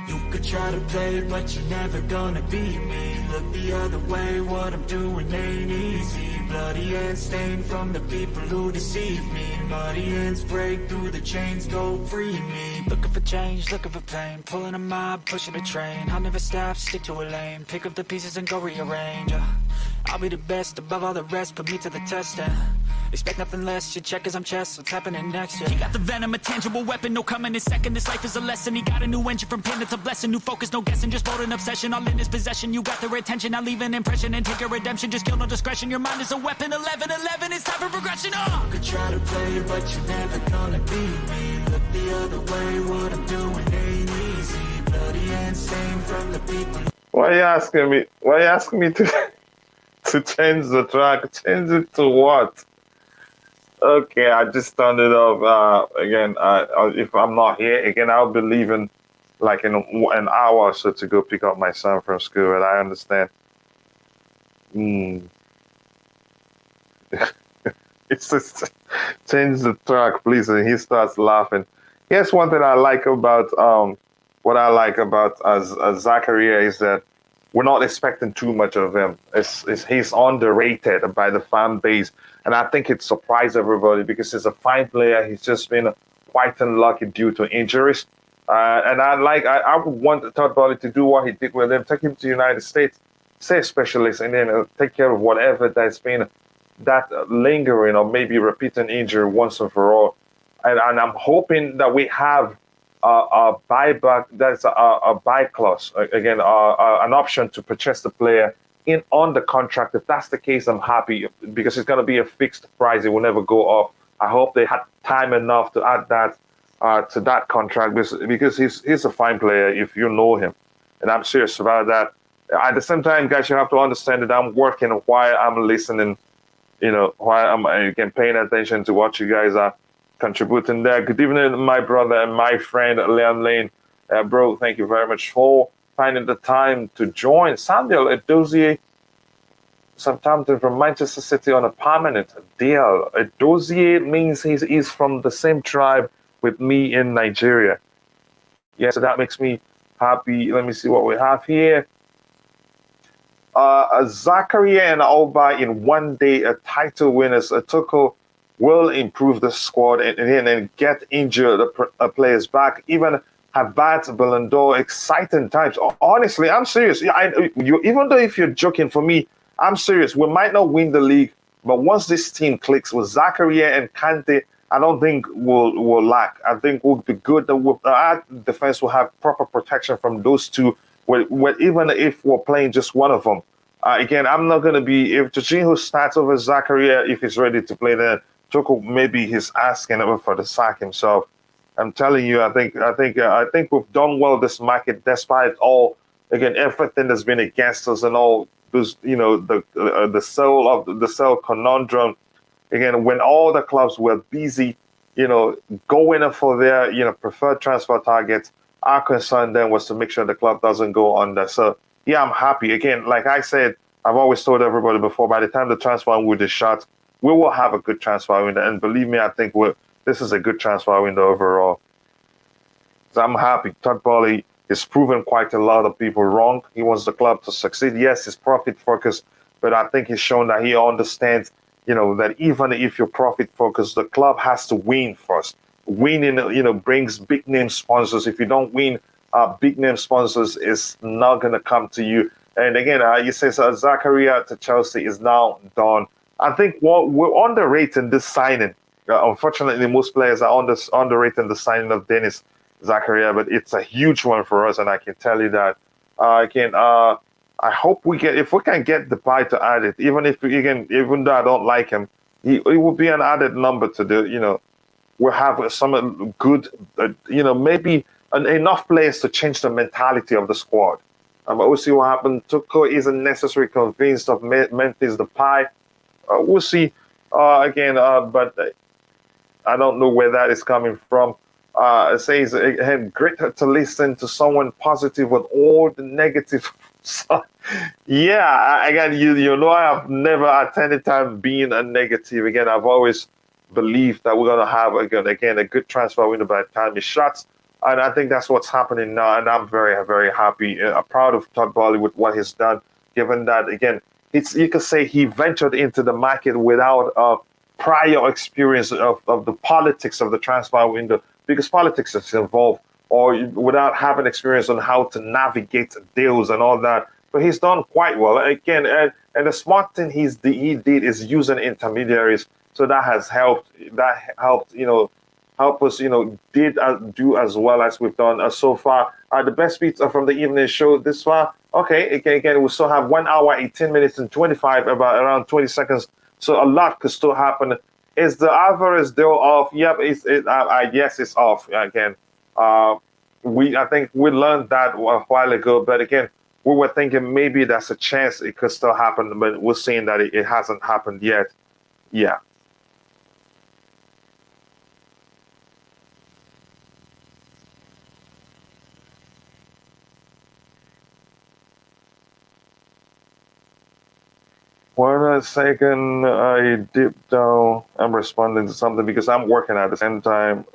You could try to play, but you're never gonna beat me. Look the other way, what I'm doing ain't easy. Bloody hands stained from the people who deceive me. Muddy hands break through the chains, go free me. Looking for change, looking for pain. Pulling a mob, pushing a train. I'll never stop, stick to a lane. Pick up the pieces and go rearrange. I'll be the best above all the rest, put me to the test. Expect nothing less, your check is I'm chess. What's happening next? He got the venom, a tangible weapon, no coming in second. This life is a lesson. He got a new engine from pain, it's a blessing. New focus, no guessing, just bold and obsession. All in his possession, you got their attention. I'll leave an impression and take your redemption. Just kill, no discretion. Your mind is a weapon. 11-11, it's time for progression. You could try to play, but you're never gonna beat me. Look the other way, what I'm doing ain't easy. Bloody hands stained from the people. Why are you asking me? Why are you asking me to to change the track? Change it to what? Okay, I just turned it off. Again, if I'm not here again, I'll be leaving like in an hour or so to go pick up my son from school. And I understand. It's just change the track, please, and he starts laughing. Here's one thing I like about what I like about as Zachariah is that we're not expecting too much of him. He's underrated by the fan base, and I think it surprised everybody because he's a fine player. He's just been quite unlucky due to injuries. And I would want Todd Bowley to do what he did with him, take him to the United States, say a specialist, and then take care of whatever that's been that lingering or maybe repeating injury once and for all. And I'm hoping that we have a buyback, that's a buy clause, again, an option to purchase the player in on the contract. If that's the case, I'm happy because it's going to be a fixed price. It will never go up. I hope they had time enough to add that to that contract because he's a fine player if you know him. And I'm serious about that. At the same time, guys, you have to understand that I'm working while I'm listening, while I'm again paying attention to what you guys are contributing there. Good evening, my brother and my friend, Leon Lane. Bro, thank you very much for finding the time to join. Samuel Edozie, Southampton from Manchester City on a permanent deal. Edozie means he's from the same tribe with me in Nigeria. Yeah, so that makes me happy. Let me see what we have here. Zakaria and Alba in one day title winners. Tuchel will improve the squad and get injured players back. Even Habat, Ballon d'Or, exciting times. Honestly, I'm serious. Even though if you're joking, for me, I'm serious. We might not win the league, but once this team clicks with Zakaria and Kante, I don't think we'll lack. I think we'll be good. Our defense will have proper protection from those two. Even if we're playing just one of them. Again, I'm not going to be, if Jorginho starts over Zakaria, if he's ready to play, then Tuchel maybe he's asking for the sack himself. I'm telling you, I think we've done well this market despite all, again, everything that's been against us and all those, the sell conundrum. Again, when all the clubs were busy, going for their, preferred transfer targets, our concern then was to make sure the club doesn't go under. So, yeah, I'm happy. Again, like I said, I've always told everybody before, by the time the transfer window is shut, we will have a good transfer window. And believe me, I think this is a good transfer window overall. So I'm happy. Todd Bowley has proven quite a lot of people wrong. He wants the club to succeed. Yes, he's profit focused, but I think he's shown that he understands, that even if you're profit focused, the club has to win first. Winning, brings big name sponsors. If you don't win, big name sponsors is not going to come to you. And again, you say Zakaria to Chelsea is now done. I think we're underrating this signing. Unfortunately, most players are underrating the signing of Dennis Zakaria, but it's a huge one for us, and I can tell you that. I hope if we can get the buy to add it, even though I don't like him, it will be an added number to we'll have some good, maybe enough players to change the mentality of the squad. We'll see what happens. Tuchel isn't necessarily convinced of Memphis Depay. We'll see but I don't know where that is coming from. It says, great to listen to someone positive with all the negative. Yeah, again, I have never at any time been a negative. Again, I've always believed that we're going to have, again, a good transfer window by the time it shuts. And I think that's what's happening now. And I'm very, very happy. Proud of Todd Bowley with what he's done, given that, again, you could say he ventured into the market without prior experience of the politics of the transfer window, because politics is involved, or without having experience on how to navigate deals and all that. But he's done quite well. Again, and the smart thing he did is using intermediaries. So that has helped. That helped, help us, do as well as we've done so far. The best beats are from the evening show this far. Okay, again, we still have 1 hour, 18 minutes, and 25, about around 20 seconds. So a lot could still happen. Is the Alvarez deal off? Yep, yes, it's off again. I think we learned that a while ago, but again, we were thinking maybe that's a chance it could still happen, but we're seeing that it hasn't happened yet. Yeah. 1 second, I dipped down. I'm responding to something because I'm working at the same time.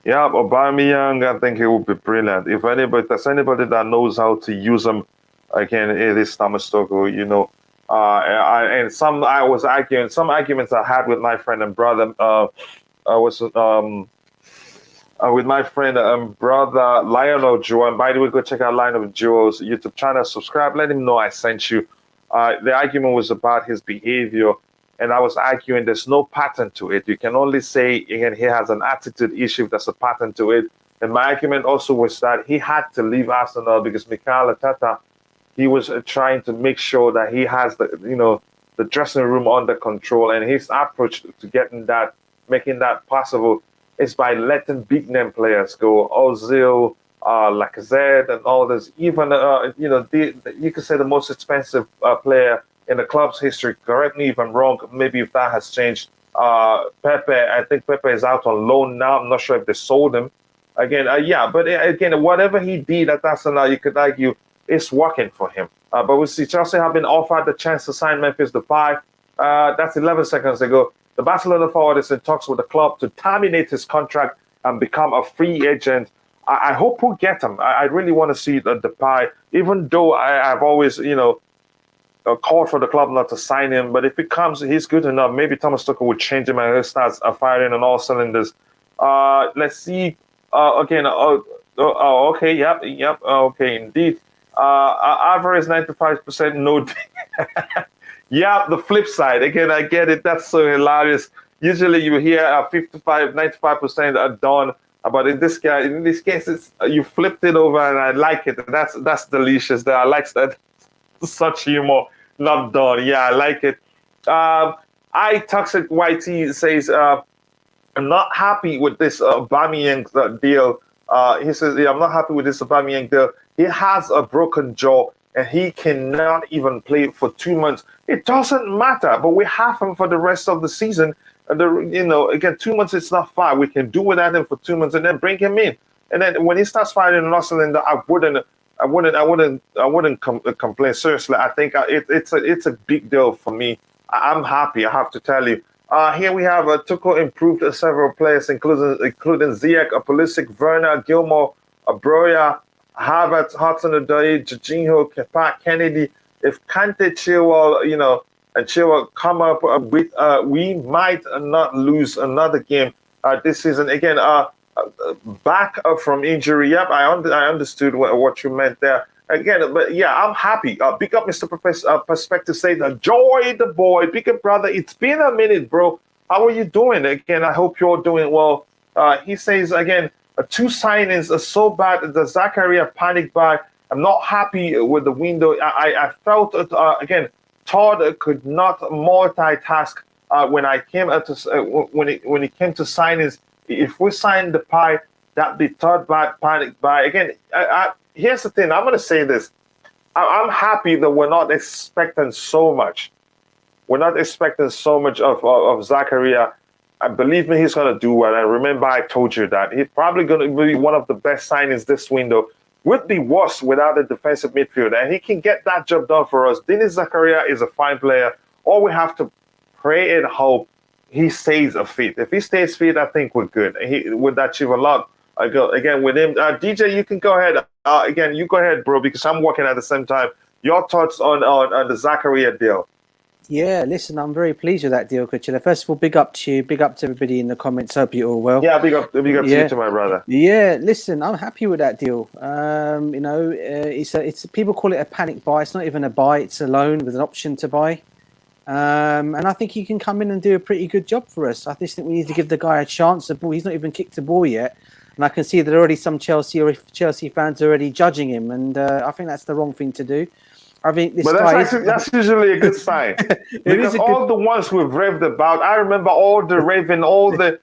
Yeah, Aubameyang, I think it would be brilliant. If there's anybody that knows how to use him, again, it is Thomas Tuchel. You know, some arguments I had with my friend and brother. With my friend brother Lionel Joe. And by the way, go check out Lionel Joe's YouTube channel. Subscribe. Let him know I sent you. The argument was about his behavior. And I was arguing there's no pattern to it. You can only say, again, he has an attitude issue. There's a pattern to it. And my argument also was that he had to leave Arsenal because Mikel Arteta, he was trying to make sure that he has the dressing room under control. And his approach to making that possible is by letting big name players go. Ozil, Lacazette, and all this. Even you could say the most expensive player in the club's history. Correct me if I'm wrong. Maybe if that has changed. Pepe, I think Pepe is out on loan now. I'm not sure if they sold him. Again, but again, whatever he did at Arsenal, you could argue it's working for him. But we see Chelsea have been offered the chance to sign Memphis Depay. That's 11 seconds ago. The Barcelona forward is in talks with the club to terminate his contract and become a free agent. I hope we'll get him. I really want to see the Depay, even though I've always, called for the club not to sign him. But if it comes, he's good enough. Maybe Thomas Tuchel would change him and he starts firing on all cylinders. Let's see. Okay, yep. Okay, indeed. Average 95%, no. Yeah, the flip side. Again, I get it. That's so hilarious. Usually you hear 95% are done. But in this case, it's, you flipped it over, and I like it. That's delicious. I like that. Such humor. Not done. Yeah, I like it. Toxic YT says, I'm not happy with this Aubameyang deal. He says, I'm not happy with this Aubameyang deal. He has a broken jaw, and he cannot even play for 2 months. It doesn't matter, but we have him for the rest of the season. And again, 2 months is not far. We can do without him for 2 months and then bring him in. And then when he starts firing an cylinder, I wouldn't complain. Seriously, I think it's a big deal for me. I'm happy, I have to tell you. Here we have Tuchel improved several players, including Ziyech, Pulisic, Werner, Gilmore, Broya, Havertz, Hudson-Odoi, Jorginho, Kepa, Kennedy. If Kante, Chilwell, and Chilwell come up with, we might not lose another game this season. Again, back from injury. Yep, I understood what you meant there. Again, but yeah, I'm happy. Big up, Mr. Perspective, say that joy the boy, big up, brother. It's been a minute, bro. How are you doing? Again, I hope you're doing well. He says again, 2 signings are so bad. The Zakaria panic buy. I'm not happy with the window. I felt again, Todd could not multitask when it came to signings. If we sign the pie, that'd be third bad panic buy. Again, here's the thing. I'm going to say this. I'm happy that we're not expecting so much. We're not expecting so much of Zakaria. And believe me, he's going to do well. And remember, I told you that he's probably going to be one of the best signings this window. Would be worse without a defensive midfielder. And he can get that job done for us. Denis Zakaria is a fine player. All we have to pray and hope he stays fit. If he stays fit, I think we're good. He would achieve a lot. Again, with him. DJ, you can go ahead. Again, you go ahead, bro, because I'm working at the same time. Your thoughts on the Zakaria deal? Yeah, listen, I'm very pleased with that deal, Kuchela. First of all, big up to you, big up to everybody in the comments. Hope you're all well. Yeah, big up to you, to my brother. Yeah, listen, I'm happy with that deal. It's people call it a panic buy. It's not even a buy; it's a loan with an option to buy. And I think he can come in and do a pretty good job for us. I just think we need to give the guy a chance. The ball, he's not even kicked a ball yet, and I can see that already some Chelsea fans are already judging him, and I think that's the wrong thing to do. I think that's usually a good sign. Because all the ones we've raved about, I remember all the raving, all the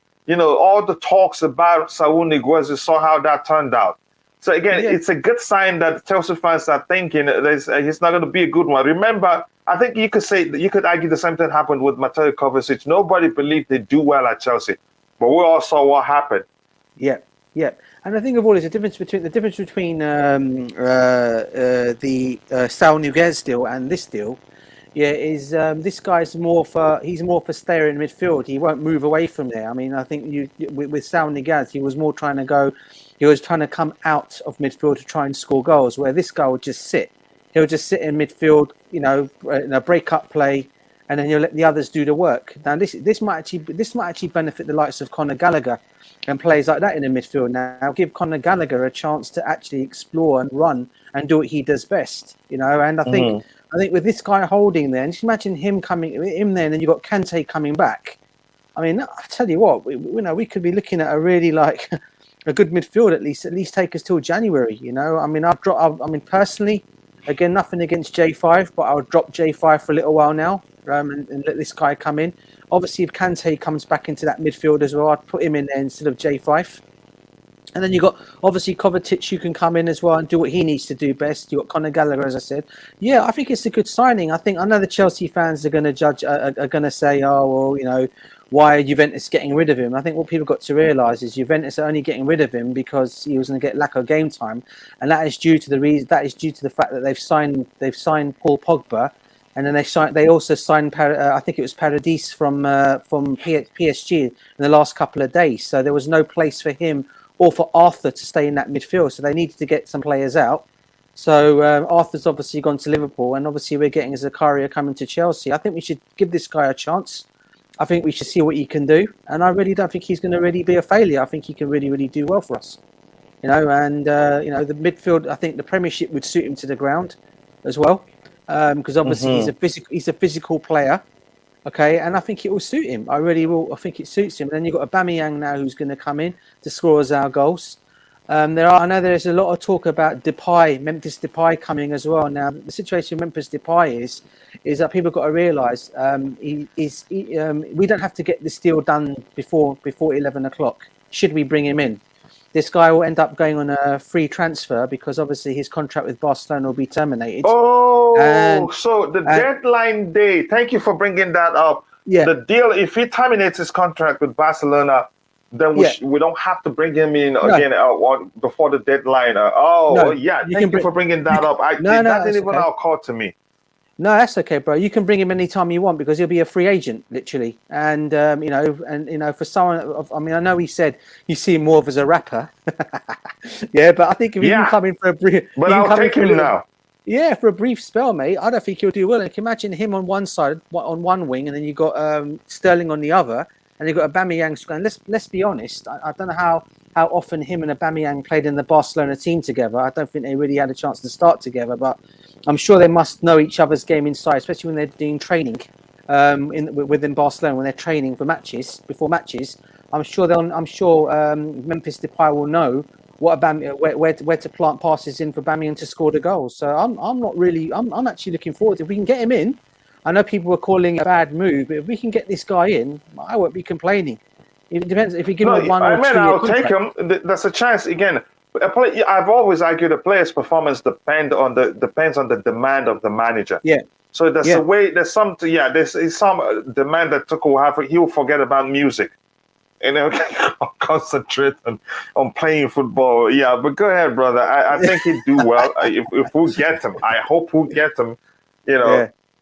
talks about Saúl Ñíguez. You saw how that turned out. So again, it's a good sign that Chelsea fans are thinking he's not going to be a good one. Remember, I think you could argue the same thing happened with Mateo Kovacic. Nobody believed they'd do well at Chelsea, but we all saw what happened. Yeah. Yep. And the thing of all is the difference between Saul Niguez deal and this deal, is this guy's more for staying in midfield. He won't move away from there. I mean, I think with Saul Niguez, he was more trying to come out of midfield to try and score goals. Where this guy would just sit. He'll just sit in midfield, in a break-up play, and then you'll let the others do the work. Now, this might actually benefit the likes of Conor Gallagher and players like that in the midfield. Now, give Conor Gallagher a chance to actually explore and run and do what he does best. And I think with this guy holding there, and just imagine him in there, and then you've got Kante coming back. I mean, I tell you what, we could be looking at a really like a good midfield at least take us till January. I mean, personally. Again, nothing against J5, but I would drop J5 for a little while now and let this guy come in. Obviously, if Kante comes back into that midfield as well, I'd put him in there instead of J5. And then you've got, obviously, Kovacic, who can come in as well and do what he needs to do best. You've got Conor Gallagher, as I said. Yeah, I think it's a good signing. I know the Chelsea fans are going to judge, are going to say, oh, well, why are Juventus getting rid of him? I think what people got to realise is Juventus are only getting rid of him because he was going to get lack of game time, and that is due to the fact that they've signed Paul Pogba, and then they also signed I think it was Paradis from PSG in the last couple of days. So there was no place for him or for Arthur to stay in that midfield. So they needed to get some players out. So Arthur's obviously gone to Liverpool, and obviously we're getting Zakaria coming to Chelsea. I think we should give this guy a chance. I think we should see what he can do, and I really don't think he's going to really be a failure. I think he can really, really do well for us, the midfield. I think the Premiership would suit him to the ground as well, because obviously he's a physical player, okay, and I think it will suit him. I really will. I think it suits him. And then you've got Aubameyang now, who's going to come in to score us our goals. I know there's a lot of talk about Memphis Depay coming as well. Now, the situation with Memphis Depay is that people got to realise we don't have to get this deal done before 11 o'clock. Should we bring him in? This guy will end up going on a free transfer because obviously his contract with Barcelona will be terminated. So the deadline day. Thank you for bringing that up. Yeah. The deal, if he terminates his contract with Barcelona, then we don't have to bring him in again before the deadline. Thank you for bringing that up. That didn't even occur to me. No, that's okay, bro. You can bring him anytime you want because he'll be a free agent, literally. And for someone, I know he said you see him more of as a rapper. Yeah, but I think if he can come in for a brief, but I'll take him now. Yeah, for a brief spell, mate. I don't think he'll do well. And you can imagine him on one side, on one wing, and then you got Sterling on the other. And you've got Aubameyang. And let's be honest, I don't know how often him and Aubameyang played in the Barcelona team together. I don't think they really had a chance to start together, but I'm sure they must know each other's game inside, especially when they're doing training within Barcelona, when they're training for matches, before matches. I'm sure Memphis Depay will know what where to plant passes in for Aubameyang to score the goals. So I'm actually looking forward to if we can get him in. I know people were calling it a bad move, but if we can get this guy in, I won't be complaining. It depends if we give him one or 2 year I'll take him. There's a chance again. I've always argued a player's performance depends on the demand of the manager. Yeah. So there's a way. There's some demand that Tuchel will have. He will forget about music. Concentrate on playing football. Yeah, but go ahead, brother. I think he'd do well if we get him. I hope we'll get him.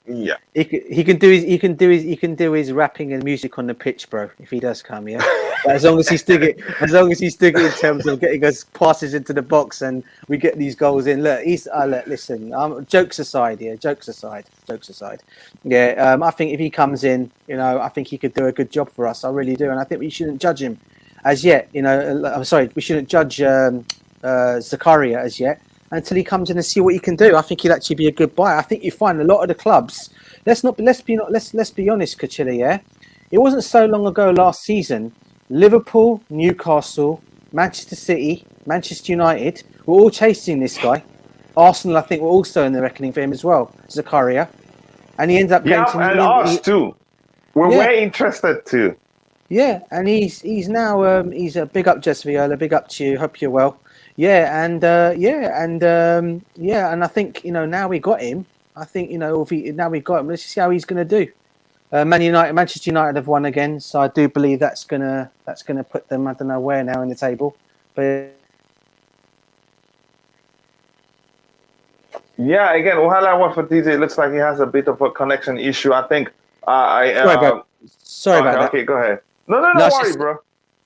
Yeah, he can do his rapping and music on the pitch, bro. If he does come, yeah. But as long as he's stick it in terms of getting us passes into the box and we get these goals in. Look, listen. Jokes aside, yeah. Jokes aside. Yeah. I think if he comes in, I think he could do a good job for us. I really do, and I think we shouldn't judge him as yet. I'm sorry, we shouldn't judge Zakaria as yet. Until he comes in and see what he can do. I think he'll actually be a good buy. I think you find a lot of the clubs. Let's be honest, Kachila, yeah. It wasn't so long ago last season. Liverpool, Newcastle, Manchester City, Manchester United were all chasing this guy. Arsenal, I think, were also in the reckoning for him as well, Zakaria. And he ended up going to and us too. We're interested too. Yeah, and he's now he's a big up, Jess Viola. Big up to you. Hope you're well. And I think now we got him. I think now we got him. Let's see how he's going to do. Manchester United have won again, so I do believe that's gonna put them. I don't know where now in the table, But Yeah, again, we'll highlight one for DJ. It looks like he has a bit of a connection issue. I think sorry about that. Okay, go ahead. No, No, don't it's worry, just- bro.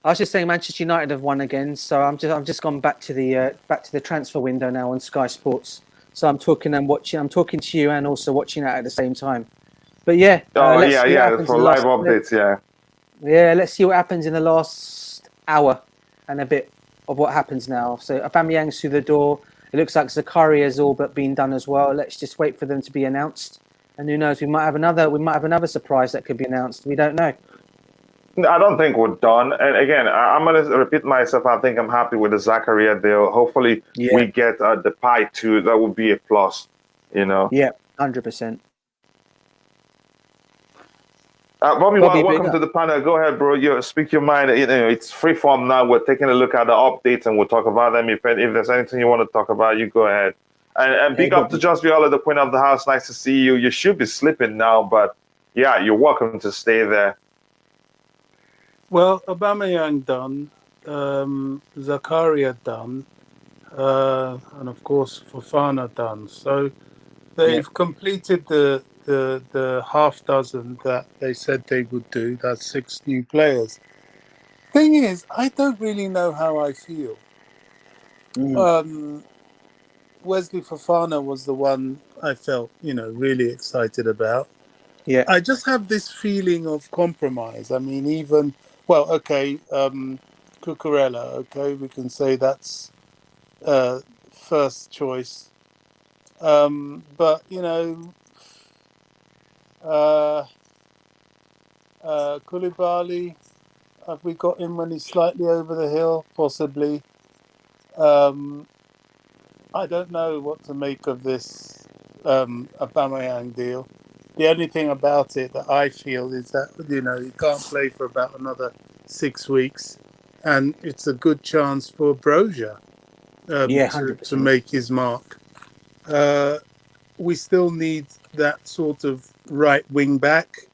I was just saying Manchester United have won again, so I'm just gone back to the transfer window now on Sky Sports. So I'm talking to you and also watching that at the same time. But yeah, let's see what happens for in the live last- updates, yeah. Yeah, let's see what happens in the last hour and a bit of what happens now. So Aubameyang's through the door. It looks like Zakaria's all but been done as well. Let's just wait for them to be announced. And who knows, we might have another surprise that could be announced. We don't know. I don't think we're done. And again, I'm going to repeat myself. I think I'm happy with the Zakaria deal. Hopefully, we get the pie too. That would be a plus, you know. Yeah, 100%. Bobby, Bobby, welcome big to the panel. Go ahead, bro. You speak your mind. You know, it's free form now. We're taking a look at the updates and we'll talk about them. If there's anything you want to talk about, you go ahead. And big up to Josh Viola, the queen of the house. Nice to see you. You should be sleeping now, but yeah, you're welcome to stay there. Well, Aubameyang done, Zakaria done, and of course Fofana done. So they've completed the half dozen that they said they would do. That's 6 new players. Thing is, I don't really know how I feel. Wesley Fofana was the one I felt, really excited about. Yeah. I just have this feeling of compromise. I mean, Cucurella, okay, we can say that's first choice. But, Koulibaly, have we got him when he's slightly over the hill? Possibly. I don't know what to make of this Aubameyang deal. The only thing about it that I feel is that, he can't play for about another 6 weeks. And it's a good chance for Broja to make his mark. We still need that sort of right wing back.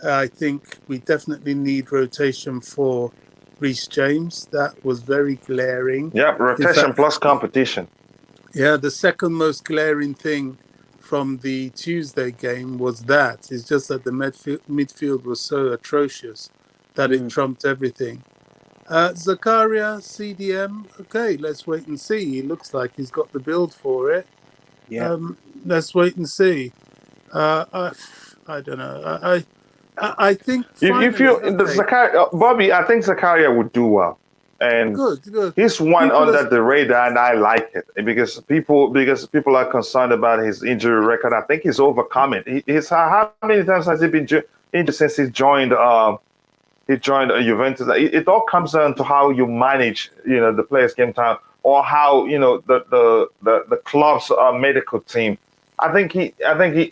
I think we definitely need rotation for Reece James. That was very glaring. Yeah, rotation plus competition. Yeah, the second most glaring thing from the Tuesday game was that. It's just that the midfield was so atrocious that it trumped everything. Zakaria, CDM, okay, let's wait and see. He looks like he's got the build for it. Yeah. Let's wait and see. I don't know. I think Bobby, I think Zakaria would do well. And good. He's one under the radar, and I like it because people are concerned about his injury record. I think he's overcome it. How many times has he been injured since he joined? He joined Juventus. It all comes down to how you manage, the players' game time, or how the club's medical team. I think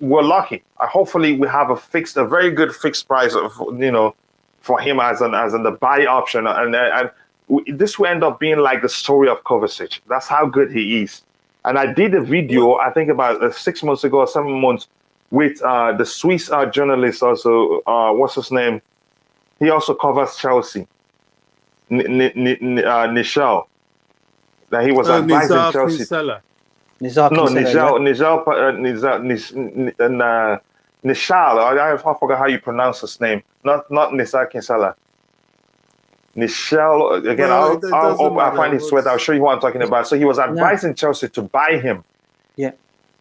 we're lucky. Hopefully, we have a very good fixed price for him as the buy option, and this will end up being like the story of Kovacic. That's how good he is. And I did a video, I think about 6 months ago or 7 months, with the Swiss journalist also. What's his name? He also covers Chelsea. Nishal. That he was advising Chelsea. Nishal. I forgot how you pronounce his name. Not Nizar Kinsella. Nishal. Again, I'll find his sweat. I'll show you what I'm talking about. So he was advising Chelsea to buy him. Yeah.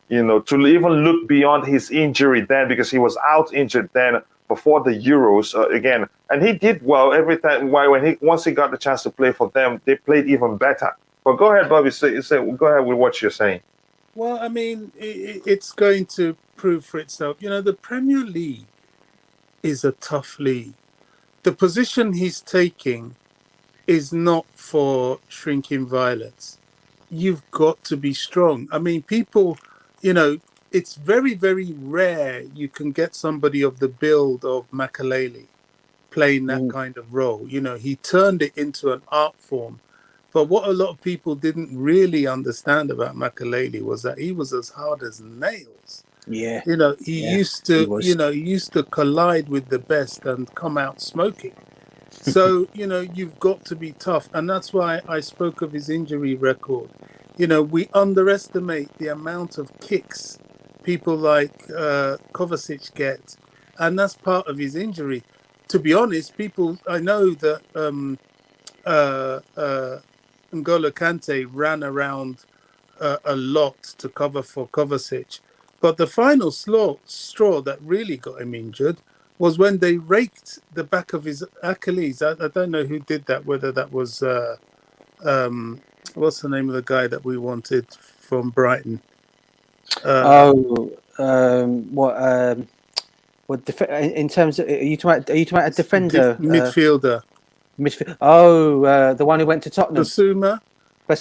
To even look beyond his injury then, because he was out injured then before the Euros again, and he did well every time. Once he got the chance to play for them, they played even better. But go ahead, Bobby. Go ahead with what you're saying. Well, I mean, it's going to prove for itself. The Premier League is a tough league. The position he's taking is not for shrinking violets. You've got to be strong. I mean, people, it's very, very rare you can get somebody of the build of Makelele playing that kind of role. He turned it into an art form. But what a lot of people didn't really understand about Makelele was that he was as hard as nails. Yeah. He used to collide with the best and come out smoking. So, you've got to be tough. And that's why I spoke of his injury record. We underestimate the amount of kicks people like Kovacic get. And that's part of his injury. To be honest, I know that N'Golo Kante ran around a lot to cover for Kovacic. But the final straw that really got him injured was when they raked the back of his Achilles. I don't know who did that, whether that was, what's the name of the guy that we wanted from Brighton? In terms of, are you talking about a defender? Midfielder. The one who went to Tottenham. Basuma. I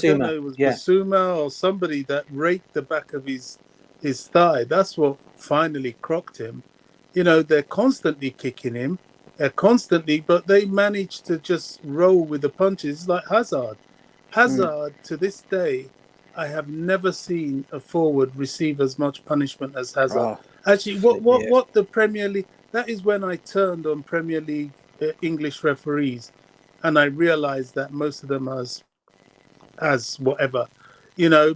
don't know, it was Basuma or somebody that raked the back of his thigh. That's what finally crocked him. They're constantly kicking him. But they managed to just roll with the punches like Hazard. Hazard, to this day, I have never seen a forward receive as much punishment as Hazard. Actually, what the Premier League, that is when I turned on Premier League English referees, and I realized that most of them as whatever,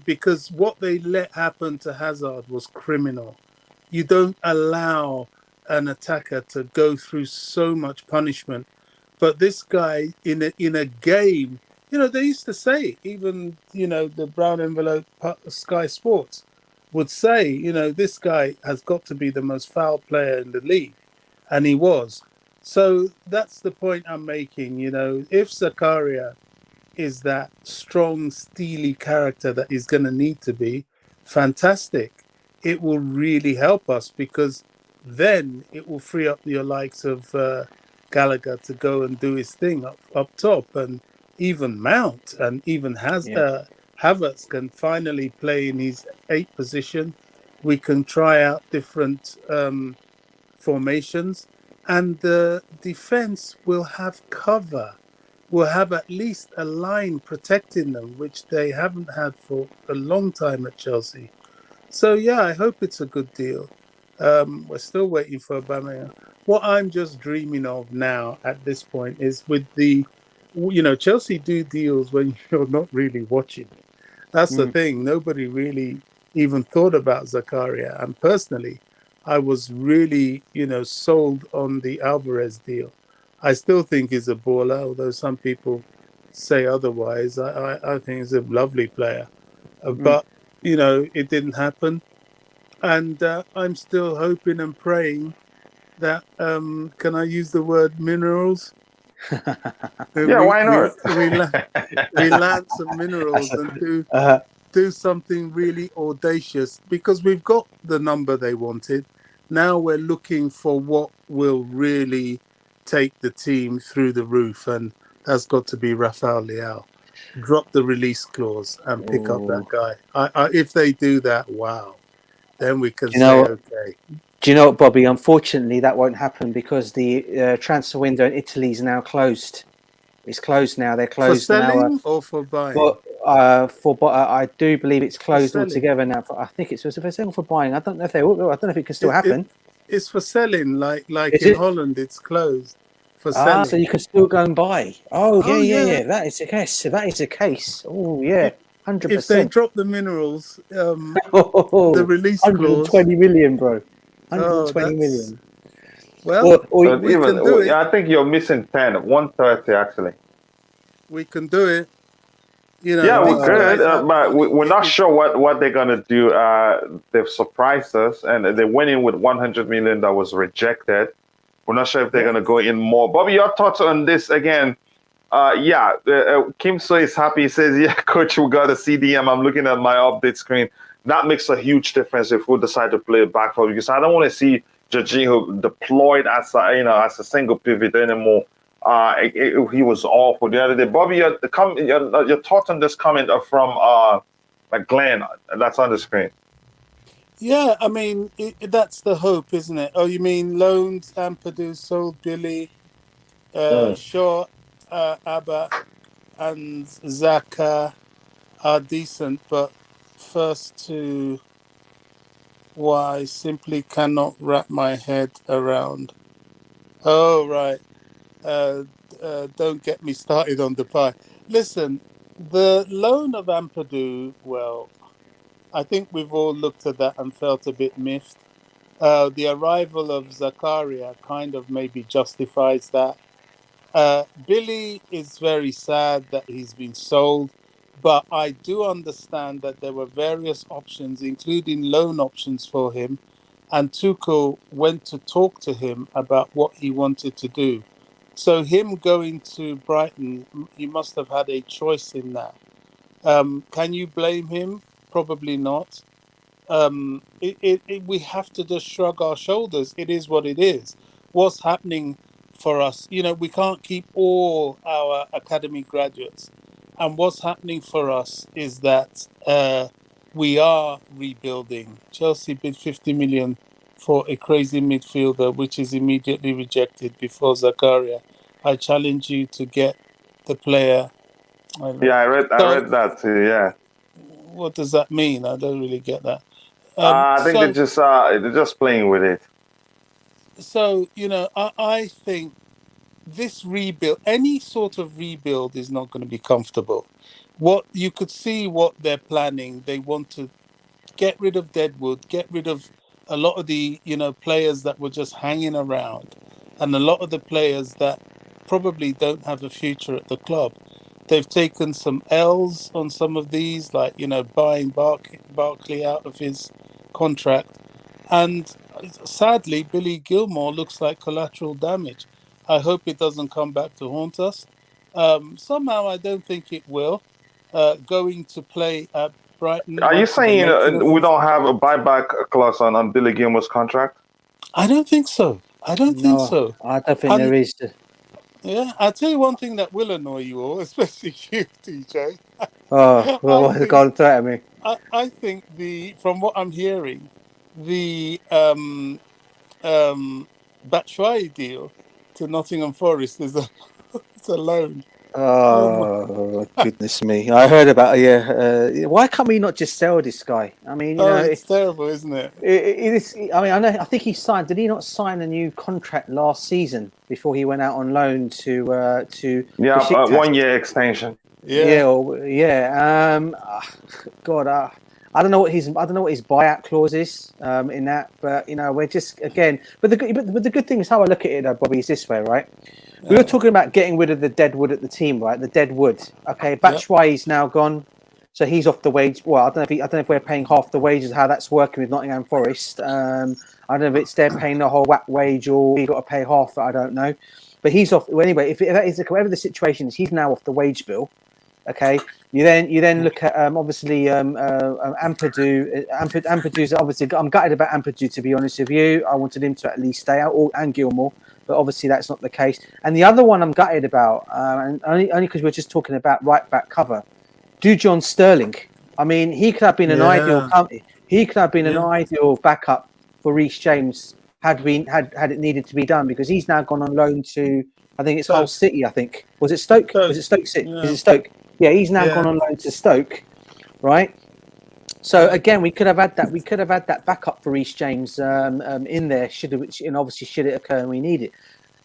because what they let happen to Hazard was criminal. You don't allow an attacker to go through so much punishment. But this guy in a game, they used to say, even, the brown envelope Sky Sports would say, this guy has got to be the most foul player in the league. And he was. So that's the point I'm making. If Zakaria is that strong, steely character that he's going to need to be, fantastic. It will really help us, because then it will free up your likes of Gallagher to go and do his thing up top, and even Mount, and even Havertz can finally play in his 8th position. We can try out different formations, and the defense will have cover. Will have at least a line protecting them, which they haven't had for a long time at Chelsea. So, yeah, I hope it's a good deal. We're still waiting for Aubameyang. What I'm just dreaming of now at this point is with Chelsea do deals when you're not really watching. That's the thing. Nobody really even thought about Zakaria. And personally, I was really, sold on the Alvarez deal. I still think he's a baller, although some people say otherwise. I think he's a lovely player. But, it didn't happen. And I'm still hoping and praying that, can I use the word minerals? Why not? We land some minerals and do something really audacious, because we've got the number they wanted. Now we're looking for what will really take the team through the roof, and that's got to be Rafael Leao. Drop the release clause and pick up that guy. If they do that, wow, then we can say okay. Do you know what, Bobby? Unfortunately, that won't happen, because the transfer window in Italy is now closed. It's closed now. They're closed for selling or for buying. I do believe it's closed altogether now. I think it's for selling or for buying. I don't know if they will. I don't know if it can still happen. It's for selling, like in Holland, it's closed for selling. So you can still go and buy. Yeah. That is the case. That is the case. Oh yeah, 100%. If they drop the minerals, the release clause, 120 million, bro. 120 million. Well, we can do it. I think you're missing 10. 130 actually. We can do it. We could, but we're not sure what they're gonna do. They've surprised us, and they went in with 100 million that was rejected. We're not sure if they're gonna go in more. Bobby, your thoughts on this again? Kim So is happy. He says, "Yeah, coach, we got a CDM. I'm looking at my update screen. That makes a huge difference if we decide to play back four, because I don't want to see Jorginho deployed as a single pivot anymore." He was awful the other day. Bobby, your thoughts on this comment are from Glenn. That's on the screen. Yeah, I mean, that's the hope, isn't it? Oh, you mean loans, Ampadu, sold Billy, Shaw, Abba, and Zaka are decent, but first two, why, simply cannot wrap my head around. Oh, right. Don't get me started on Depay. Listen, the loan of Ampadu, well, I think we've all looked at that and felt a bit miffed. The arrival of Zakaria kind of maybe justifies that. Billy is very sad that he's been sold, but I do understand that there were various options, including loan options for him, and Tuchel went to talk to him about what he wanted to do. So him going to Brighton, he must have had a choice in that. Can you blame him? Probably not. We have to just shrug our shoulders. It is what it is. What's happening for us? We can't keep all our academy graduates. And what's happening for us is that we are rebuilding. Chelsea bid 50 million for a crazy midfielder, which is immediately rejected before Zakaria. I challenge you to get the player. Yeah, I read that too. Yeah. What does that mean? I don't really get that. I think they're just playing with it. So I think this rebuild, any sort of rebuild, is not going to be comfortable. What you could see, what they're planning, they want to get rid of Deadwood, get rid of a lot of the players that were just hanging around, and a lot of the players that probably don't have a future at the club. They've taken some L's on some of these, like buying Barkley out of his contract, and sadly, Billy Gilmore looks like collateral damage. I hope it doesn't come back to haunt us. Somehow, I don't think it will. Going to play at Brighton. Are you saying we season. don't have a buyback clause on Billy Gilmore's contract? I don't think so. I don't think so. I don't think there is. Yeah, I'll tell you one thing that will annoy you all, especially you, TJ. Oh, well, go on, throw it at me. I think from what I'm hearing, the Batshuayi deal to Nottingham Forest is it's a loan. Oh, goodness me! I heard about why can't we not just sell this guy? I mean, it's terrible, isn't it? It is. I mean, I think he signed. Did he not sign a new contract last season before he went out on loan to? Yeah, 1 year extension. God, I don't know what his buyout clause is in that, but we're just again. But the good thing is how I look at it, Bobby, is this way, right? We were talking about getting rid of the deadwood at the team, right? The deadwood. Okay, Batshuayi's now gone, so he's off the wage. Well, I don't know if we're paying half the wages. How that's working with Nottingham Forest. I don't know if it's they're paying the whole whack wage or we got to pay half. I don't know, but he's off. Well, anyway, if that is whatever the situation is, he's now off the wage bill. Okay, you then look at obviously Ampadu. Ampadu's obviously. I'm gutted about Ampadu, to be honest with you. I wanted him to at least stay out, and Gilmore. But obviously that's not the case. And the other one I'm gutted about, and only because we're just talking about right back cover, John Sterling. I mean, he could have been an ideal. He could have been an ideal backup for Reece James had it needed to be done, because he's now gone on loan to, I think it's Hull City. I think was it Stoke? Was it Stoke City? Yeah. Is it Stoke? Yeah, he's now gone on loan to Stoke, right? So again, we could have had that. We could have had that backup for Reece James in there. Obviously, should it occur and we need it.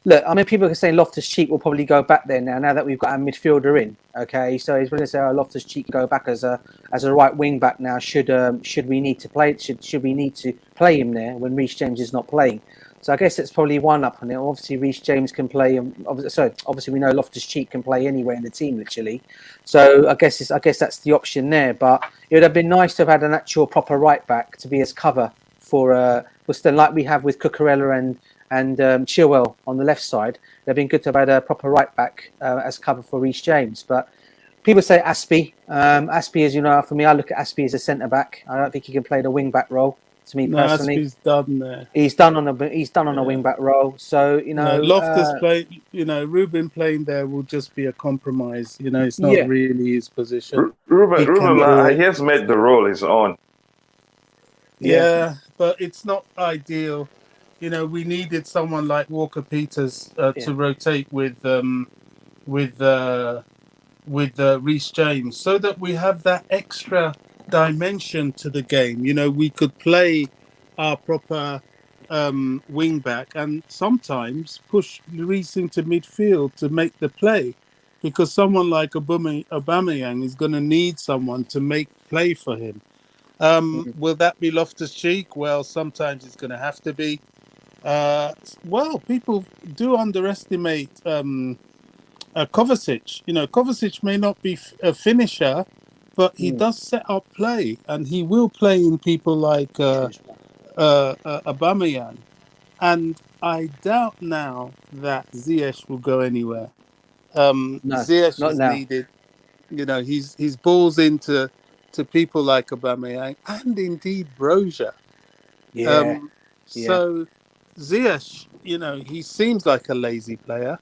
Look, I mean, people are saying Loftus-Cheek will probably go back there now that we've got our midfielder in. Okay, so he's going to say Loftus-Cheek go back as a right wing back now. Should we need to play? Should we need to play him there when Reece James is not playing? So I guess it's probably one up on it. Obviously, Reece James can play. Obviously we know Loftus-Cheek can play anywhere in the team, literally. So I guess that's the option there. But it would have been nice to have had an actual proper right back to be as cover for still like we have with Cucurella and Chilwell on the left side. It'd have been good to have had a proper right back as cover for Reece James. But people say Aspie. Aspie, as you know, for me, I look at Aspie as a centre back. I don't think he can play the wing back role. To me personally, Aspie's done there. He's done on a wing back role. So Loftus play. Ruben playing there will just be a compromise. It's not really his position. Ruben, he has made the role his own. Yeah, but it's not ideal. We needed someone like Walker Peters to rotate with Reece James, so that we have that extra dimension to the game. We could play our proper wing back and sometimes push Reece into midfield to make the play, because someone like Aubameyang is going to need someone to make play for him. Will that be Loftus-Cheek? Well, sometimes it's going to have to be. Well, people do underestimate Kovacic. You know, Kovacic may not be a finisher, but he does set up play, and he will play in people like Aubameyang. And I doubt now that Ziyech will go anywhere. Ziyech is needed. You know, he's balls into people like Aubameyang and indeed Broja. So Ziyech, you know, he seems like a lazy player,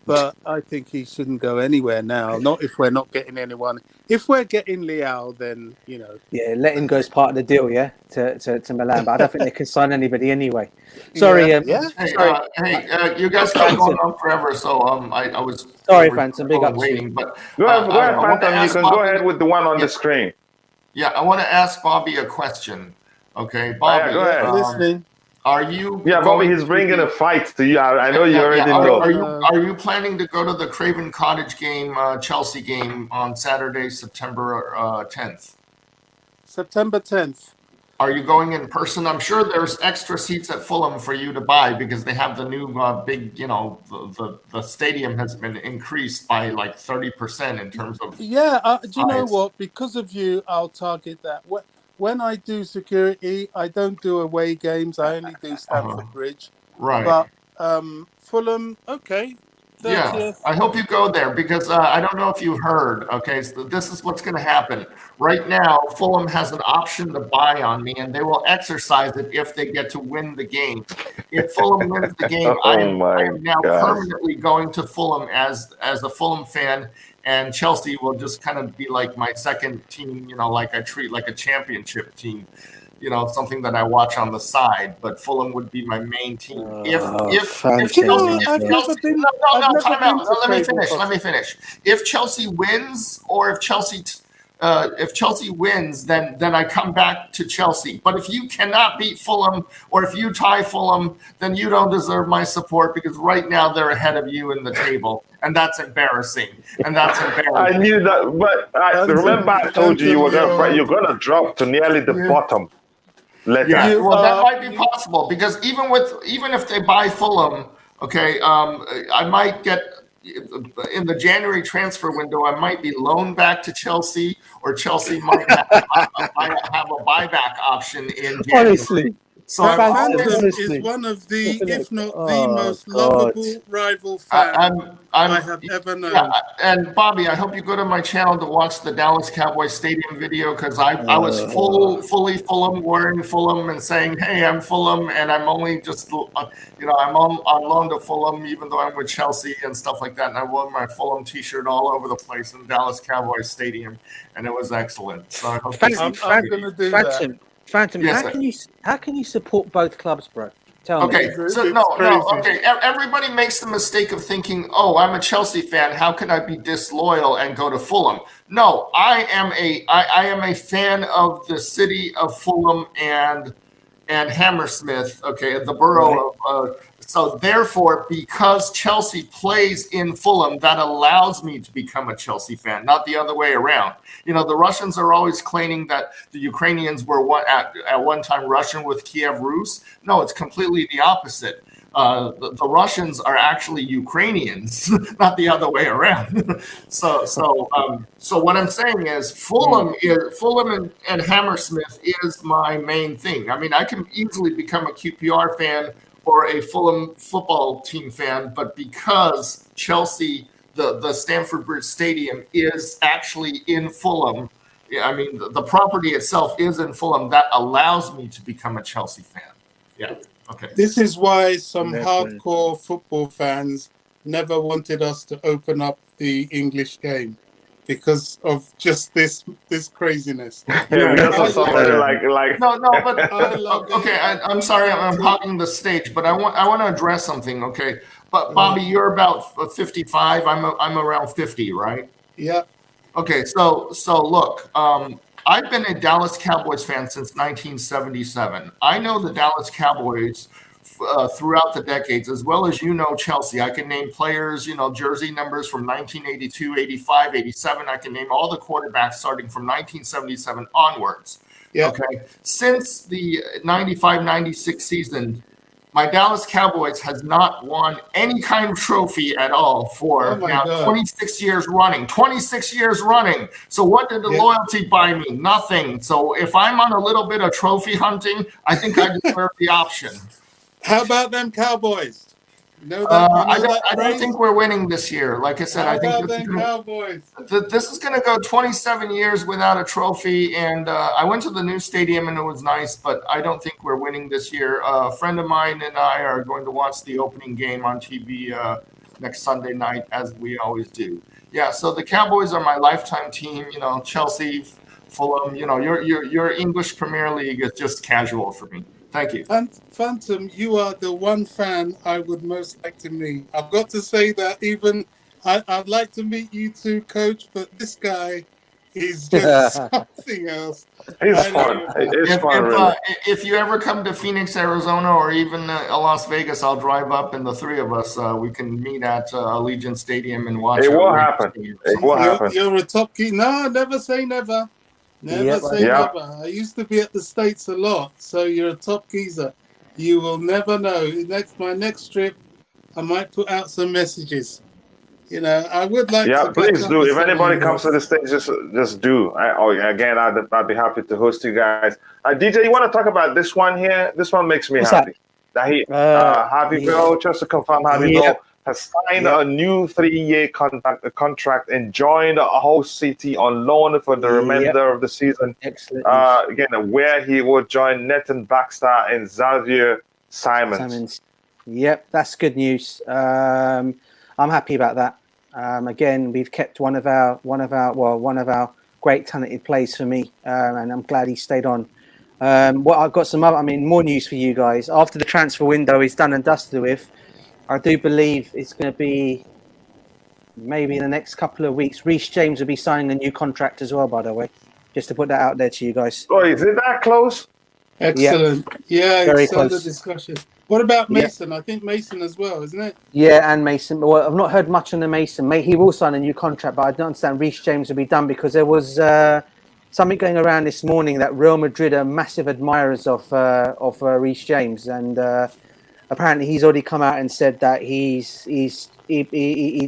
but I think he shouldn't go anywhere now. Not if we're not getting anyone. If we're getting Leao, then, you know. Yeah, let him go as part of the deal, to Milan. But I don't think they can sign anybody anyway. Sorry. Hey, you guys keep going on forever, so I was sorry, Phantom. Big up waiting, but go ahead, Phantom. You can go ahead with the one on the screen. Yeah, I want to ask Bobby a question. Okay, Bobby, go ahead. Listening. Are you? Yeah, Bobby, he's bringing a fight to you. I know you already know. Are you planning to go to the Craven Cottage game, Chelsea game on Saturday, September 10th? September 10th. Are you going in person? I'm sure there's extra seats at Fulham for you to buy because they have the new big, you know, the stadium has been increased by like 30% in terms of. Yeah, do you know what? Because of you, I'll target that. When I do security, I don't do away games. I only do Stamford Bridge. Right. But Fulham, okay. 30th. Yeah, I hope you go there because I don't know if you heard. Okay, so this is what's going to happen. Right now, Fulham has an option to buy on me, and they will exercise it if they get to win the game. If Fulham wins the game, I am now permanently going to Fulham as a Fulham fan, and Chelsea will just kind of be like my second team, you know, like I treat like a championship team. You know, something that I watch on the side, but Fulham would be my main team. If Chelsea, let me finish. If Chelsea wins, or if Chelsea wins, then I come back to Chelsea. But if you cannot beat Fulham, or if you tie Fulham, then you don't deserve my support because right now they're ahead of you in the table, and that's embarrassing. I knew that, but remember I told you you're gonna drop to nearly the bottom. Yeah, well, that might be possible because even if they buy Fulham, okay, I might get in the January transfer window. I might be loaned back to Chelsea, or Chelsea might have a buyback option in January. Honestly. So Phantom is one of the, if not the most lovable rival fan I have ever known. Yeah, and Bobby, I hope you go to my channel to watch the Dallas Cowboys Stadium video because I was fully Fulham, wearing Fulham and saying, "Hey, I'm Fulham," and I'm only just, you know, I'm on loan to Fulham, even though I'm with Chelsea and stuff like that. And I wore my Fulham T-shirt all over the place in Dallas Cowboys Stadium, and it was excellent. So I hope I'm going to do that. Phantom, yes, how can you support both clubs, bro? Tell me. Okay, so okay. Everybody makes the mistake of thinking, "Oh, I'm a Chelsea fan. How can I be disloyal and go to Fulham?" No, I am a fan of the city of Fulham and Hammersmith. Okay, the borough of. So therefore, because Chelsea plays in Fulham, that allows me to become a Chelsea fan, not the other way around. You know, the Russians are always claiming that the Ukrainians were at one time Russian with Kiev Rus. No, it's completely the opposite. The Russians are actually Ukrainians, not the other way around. So what I'm saying is Fulham and Hammersmith is my main thing. I mean, I can easily become a QPR fan or a Fulham football team fan, but because Chelsea, the Stamford Bridge Stadium is actually in Fulham, I mean, the property itself is in Fulham, that allows me to become a Chelsea fan. Yeah, okay. This is why some hardcore football fans never wanted us to open up the English game, because of just this craziness. Yeah, because of somebody like. No, but okay. I'm sorry, I'm hogging the stage, but I want to address something. Okay, but Bobby, you're about 55. I'm around 50, right? Yeah. Okay, so look, I've been a Dallas Cowboys fan since 1977. I know the Dallas Cowboys throughout the decades, as well as Chelsea. I can name players, jersey numbers from 1982, 85, 87. I can name all the quarterbacks starting from 1977 onwards. Yeah. Okay. Since the 95-96 season, my Dallas Cowboys has not won any kind of trophy at all for 26 years running. 26 years running. So what did the loyalty buy me? Nothing. So if I'm on a little bit of trophy hunting, I think I deserve the option. How about them Cowboys? I don't think we're winning this year. Like I said, I think this is going to go 27 years without a trophy. And I went to the new stadium and it was nice, but I don't think we're winning this year. A friend of mine and I are going to watch the opening game on TV next Sunday night, as we always do. Yeah, so the Cowboys are my lifetime team. Chelsea, Fulham. Your English Premier League is just casual for me. Thank you. Phantom, you are the one fan I would most like to meet. I've got to say that even I'd like to meet you too, Coach, but this guy is just something else. It's fun. It's fun, really. If you ever come to Phoenix, Arizona, or even Las Vegas, I'll drive up and the three of us, we can meet at Allegiant Stadium and watch. It will happen. It will happen. You're a top key. No, never say never. Never say never. I used to be at the States a lot, so you're a top geezer. You will never know. My next trip, I might put out some messages. I would like to. Yeah, please do. If anybody comes to the States, just do. I'd be happy to host you guys. DJ, you want to talk about this one here? This one makes me happy. Javier, just to confirm, Javier has signed a new 3-year contract and joined Hull City on loan for the remainder of the season. Excellent. Where he will join Nathan Baxter and Xavier Simons. Yep, that's good news. I'm happy about that. Again, we've kept one of our great talented players for me, and I'm glad he stayed on. I've got more news for you guys. After the transfer window is done and dusted with, I do believe it's going to be maybe in the next couple of weeks. Reece James will be signing a new contract as well, by the way. Just to put that out there to you guys. Oh, is it that close? Excellent. Yeah, very it's close. under discussion. What about Mason? I think Mason as well, isn't it? Yeah, and Mason. Well, I've not heard much on the Mason. He will sign a new contract, but I don't understand Reece James will be done because there was something going around this morning that Real Madrid are massive admirers of Reece James, and apparently he's already come out and said that he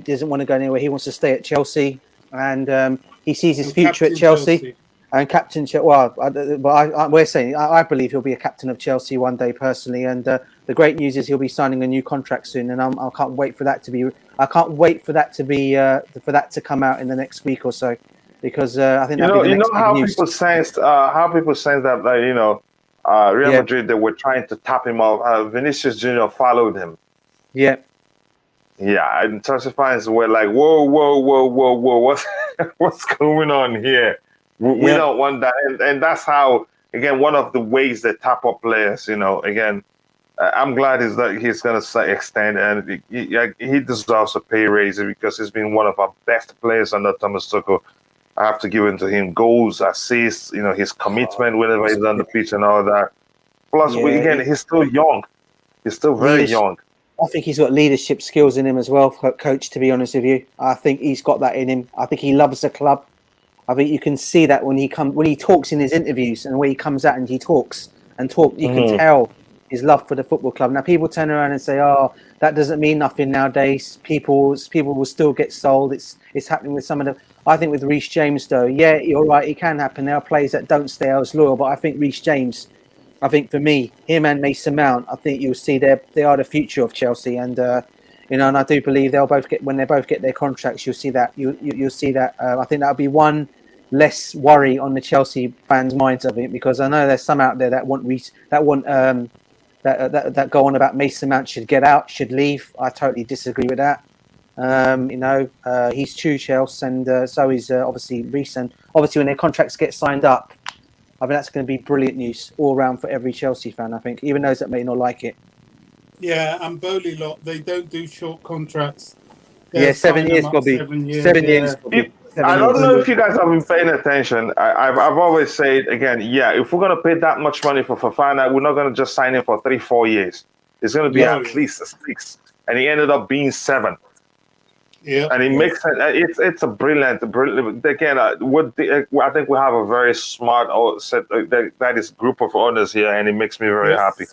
doesn't want to go anywhere. He wants to stay at Chelsea, and he sees his future at Chelsea. And captain, we're saying I believe he'll be a captain of Chelsea one day personally. And the great news is he'll be signing a new contract soon, and I can't wait for that to be. I can't wait for that to come out in the next week or so, because I think how people sense that Real Madrid, they were trying to tap him off. Vinicius Junior followed him. Yeah. Yeah, and Chelsea fans were like, whoa, what's going on here? We don't want that, and that's how, again, one of the ways they tap up players. Again, I'm glad he's going to extend, and he deserves a pay raise because he's been one of our best players under Thomas Tuchel. I have to give it to him: goals, assists, his commitment whenever he's on the pitch and all that. Plus, he's still young. He's still very young. I think he's got leadership skills in him as well, Coach. To be honest with you, I think he's got that in him. I think he loves the club. I think you can see that when he talks in his interviews and when he comes out and he talks, you can tell his love for the football club. Now, people turn around and say, "Oh, that doesn't mean nothing nowadays. People will still get sold." It's happening with some of them. I think with Reece James, though, yeah, you're right. It can happen. There are players that don't stay as loyal, but I think Reece James, for me, him and Mason Mount, I think you'll see they are the future of Chelsea, and and I do believe they'll both get their contracts. You'll see that. You'll see that. I think that'll be one less worry on the Chelsea fans' minds of it, because I know there's some out there that that go on about Mason Mount should get out, should leave. I totally disagree with that. He's true Chelsea, and so is obviously Reece. And obviously, when their contracts get signed up, I think that's going to be brilliant news all round for every Chelsea fan. I think, even those that may not like it. Yeah, and Bowley lot, they don't do short contracts. 7 years, Bobby. 7 years. I don't know if you guys have been paying attention. I've always said, again, if we're going to pay that much money for Fofana, we're not going to just sign him for 3-4 years. It's going to be at least a 6, and he ended up being 7. Yeah, and he makes it. It's a brilliant. Again, I think we have a very smart set. That is group of owners here, and it makes me very happy.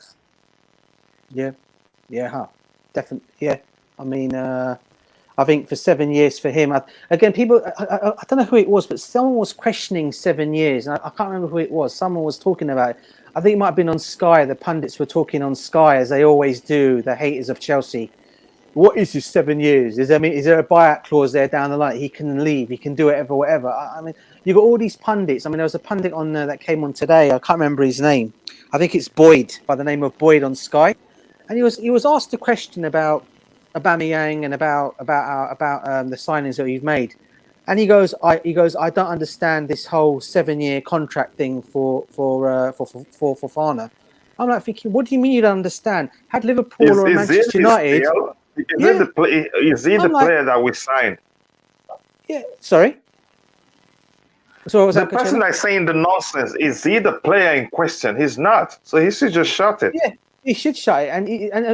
Yeah, definitely. Yeah, I mean, I think for 7 years for him. Again, people. I don't know who it was, but someone was questioning 7 years. I can't remember who it was. Someone was talking about it. I think it might have been on Sky. The pundits were talking on Sky, as they always do. The haters of Chelsea. What is his 7 years? Is there a buyout clause there down the line? He can leave. He can do whatever. I mean, you got all these pundits. I mean, there was a pundit on that came on today. I can't remember his name. I think it's Boyd, by the name of Boyd on Sky, and he was asked a question about Aubameyang and about the signings that we've made, and he goes, I don't understand this whole 7-year contract thing for Fofana. I'm like thinking, what do you mean you don't understand? Had Liverpool or Manchester United? Is he the player that we signed? Yeah, sorry. So was the person that's saying the nonsense, is he the player in question? He's not. So he should just shut it. Yeah, he should shut it. And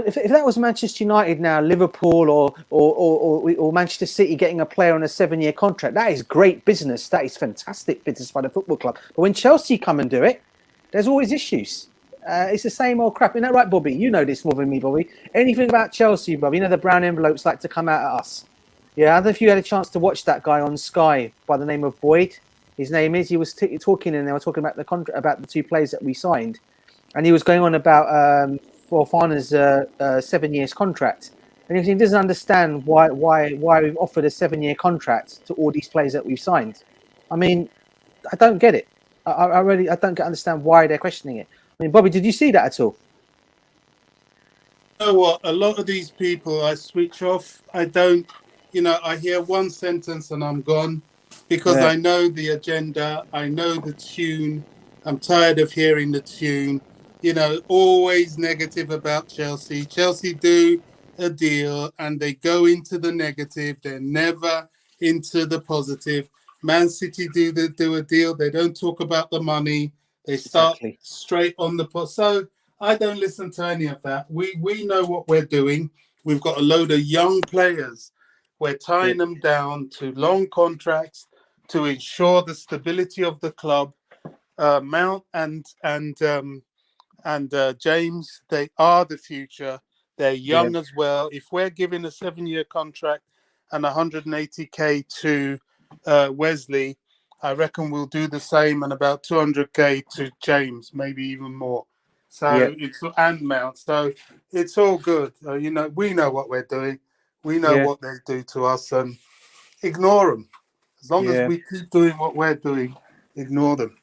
if that was Manchester United now, Liverpool or Manchester City getting a player on a 7-year contract, that is great business. That is fantastic business by the football club. But when Chelsea come and do it, there's always issues. It's the same old crap. Isn't that right, Bobby? You know this more than me, Bobby. Anything about Chelsea, Bobby, the brown envelopes like to come out at us. Yeah, I don't know if you had a chance to watch that guy on Sky by the name of Boyd. His name is. He was talking, and they were talking about the contract, about the 2 players that we signed. And he was going on about Fofana's 7 years contract. And he doesn't understand why we've offered a 7-year contract to all these players that we've signed. I mean, I don't get it. I really don't understand why they're questioning it. I mean, Bobby, did you see that at all? You know what? A lot of these people, I switch off. I don't, I hear one sentence and I'm gone because I know the agenda. I know the tune. I'm tired of hearing the tune. Always negative about Chelsea. Chelsea do a deal and they go into the negative. They're never into the positive. Man City do a deal. They don't talk about the money. They start straight on the post. So I don't listen to any of that. We know what we're doing. We've got a load of young players. We're tying them down to long contracts to ensure the stability of the club. Mount and James, they are the future. They're young as well. If we're giving a 7-year contract and 180k to Wesley, I reckon we'll do the same and about 200k to James, maybe even more. So it's and Mount. So it's all good. We know what we're doing. We know what they do to us, and ignore them. As long as we keep doing what we're doing, ignore them.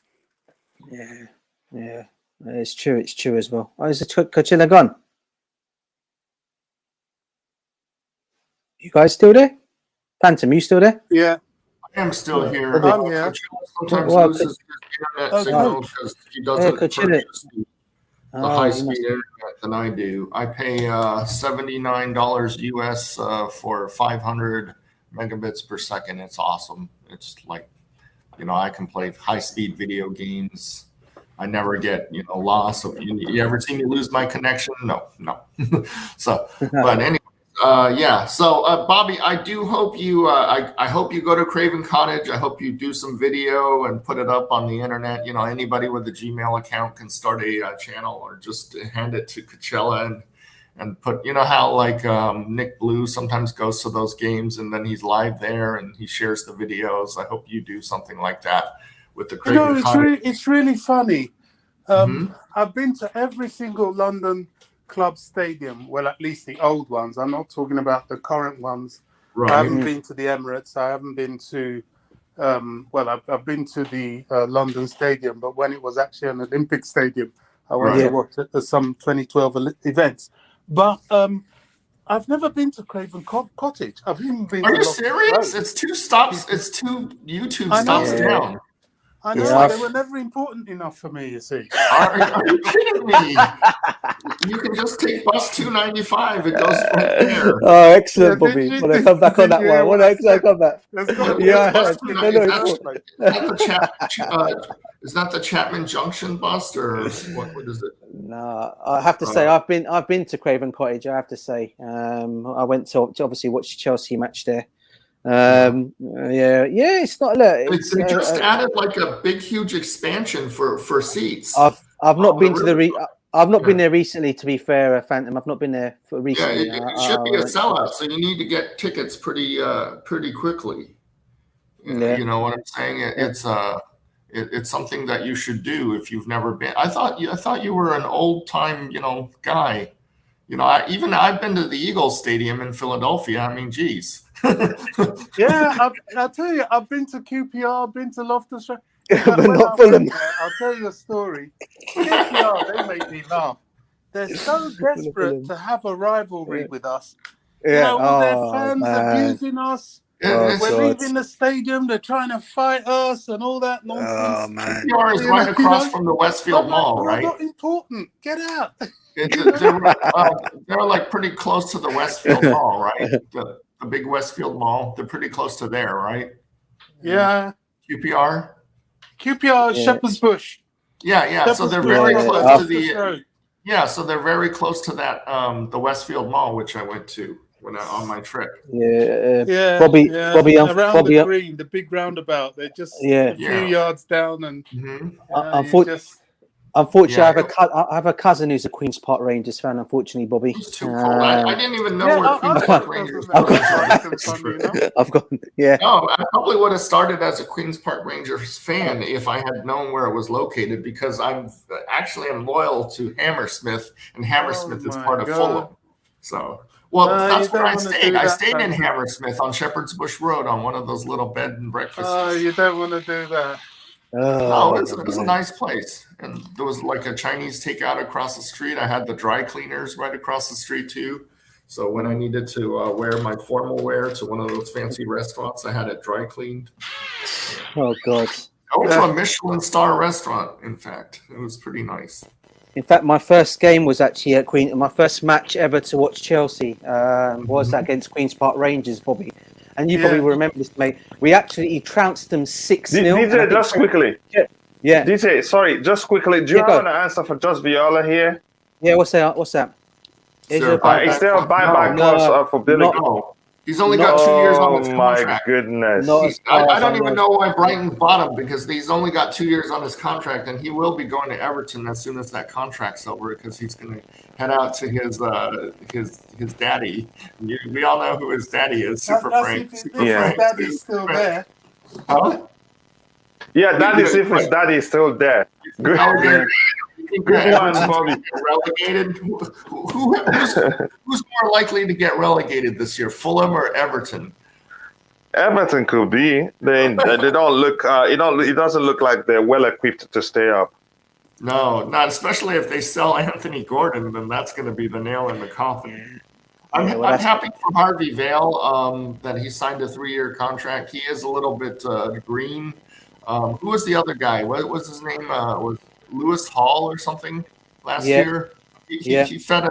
Yeah. It's true as well. Oh, is the Coachella gone? You guys still there? Phantom, you still there? Yeah. I am still here. I'm here. Sometimes loses his internet signal because he doesn't purchase the high-speed internet than I do. I pay $79 US for 500 megabits per second. It's awesome. It's like, I can play high-speed video games. I never get, loss. You ever see me lose my connection? No. So, but anyway. So Bobby, I do hope you I hope you go to Craven Cottage. I hope you do some video and put it up on the internet. Anybody with a Gmail account can start a channel or just hand it to Coachella and put, how like Nick Blue sometimes goes to those games and then he's live there and he shares the videos. I hope you do something like that with the Craven Cottage. It's really funny. I've been to every single London club stadium, well, at least the old ones. I'm not talking about the current ones. Right. I haven't been to the Emirates. I haven't been to I've been to the London Stadium, but when it was actually an Olympic Stadium, I went to watch some 2012 events. But I've never been to Craven Cottage. I've even been. Are you serious? It's 2 stops. It's 2 YouTube stops down. I know, they were never important enough for me, you see. Are you kidding me? You can just take bus 295. It goes right there. Oh, excellent, Bobby. When I come back on that one, when I come back. Yeah, Is that the Chapman Junction bus, or what is it? No, I have to say I've been to Craven Cottage. I have to say, I went to obviously watch the Chelsea match there. It's not. Look, they just added like a big, huge expansion for seats. I've not been to I've not been there recently. To be fair, Phantom, I've not been there for recently. Yeah, it should be a sellout, so you need to get tickets pretty quickly. Yeah. You know what I'm saying? It's something that you should do if you've never been. I thought you were an old time, guy. I've been to the Eagles Stadium in Philadelphia. I mean, geez. Yeah, I'll tell you, I've been to QPR, been to Loftus. But not Fulham. I'll tell you a story. QPR, they make me laugh. They're so desperate to have a rivalry with us. Yeah. All their fans abusing us. We're leaving the stadium. They're trying to fight us and all that nonsense. Oh man! QPR is right across from the Westfield Mall, we're right? Not important. Get out. They're like pretty close to the Westfield Mall, right? The big Westfield Mall. They're pretty close to there, right? Yeah. QPR, Shepherd's Bush. Yeah. So they're very close to the. Yeah, so they're very close to that the Westfield Mall, which I went to on my trip. Bobby, around the green, the big roundabout. They're just a few yards down, and unfortunately, I have a cousin who's a Queen's Park Rangers fan. Unfortunately, Bobby. It's too cold. I didn't even know where Queen's Park Rangers were. I've got. Yeah. No, I probably would have started as a Queen's Park Rangers fan if I had known where it was located, because I'm loyal to Hammersmith, and Hammersmith is part of Fulham. So. Well, that's where I stayed. I stayed in Hammersmith on Shepherd's Bush Road on one of those little bed and breakfasts. Oh, you don't want to do that. No, it was a nice place. And there was like a Chinese takeout across the street. I had the dry cleaners right across the street too. So when I needed to wear my formal wear to one of those fancy restaurants, I had it dry cleaned. Oh, God. I went to a Michelin star restaurant, in fact. It was pretty nice. In fact, my first game was actually at Queen. My first match ever to watch Chelsea was against Queen's Park Rangers, Bobby. And you probably will remember this, mate. We actually trounced them 6-0. DJ, just quickly. Yeah. DJ, sorry, just quickly. Do you have an answer for Just Viola here? Yeah, what's that? Is there a buyback clause for Billy? No. He's only got 2 years on his contract. My goodness. I don't even know why Brighton's bought him, because he's only got 2 years on his contract, and he will be going to Everton as soon as that contract's over, because he's going to head out to his daddy. We all know who his daddy is, Super Frank. His daddy's still there. Huh? Yeah, daddy's if his daddy is still there. Good. Good one, Bobby. Relegated. Who's more likely to get relegated this year, Fulham or Everton? Everton could be. They don't look. It doesn't look like they're well equipped to stay up. No, not especially if they sell Anthony Gordon. Then that's going to be the nail in the coffin. I'm happy for Harvey Vale that he signed a 3-year contract. He is a little bit green. Who was the other guy? What was his name? Was Lewis Hall or something last year? He fed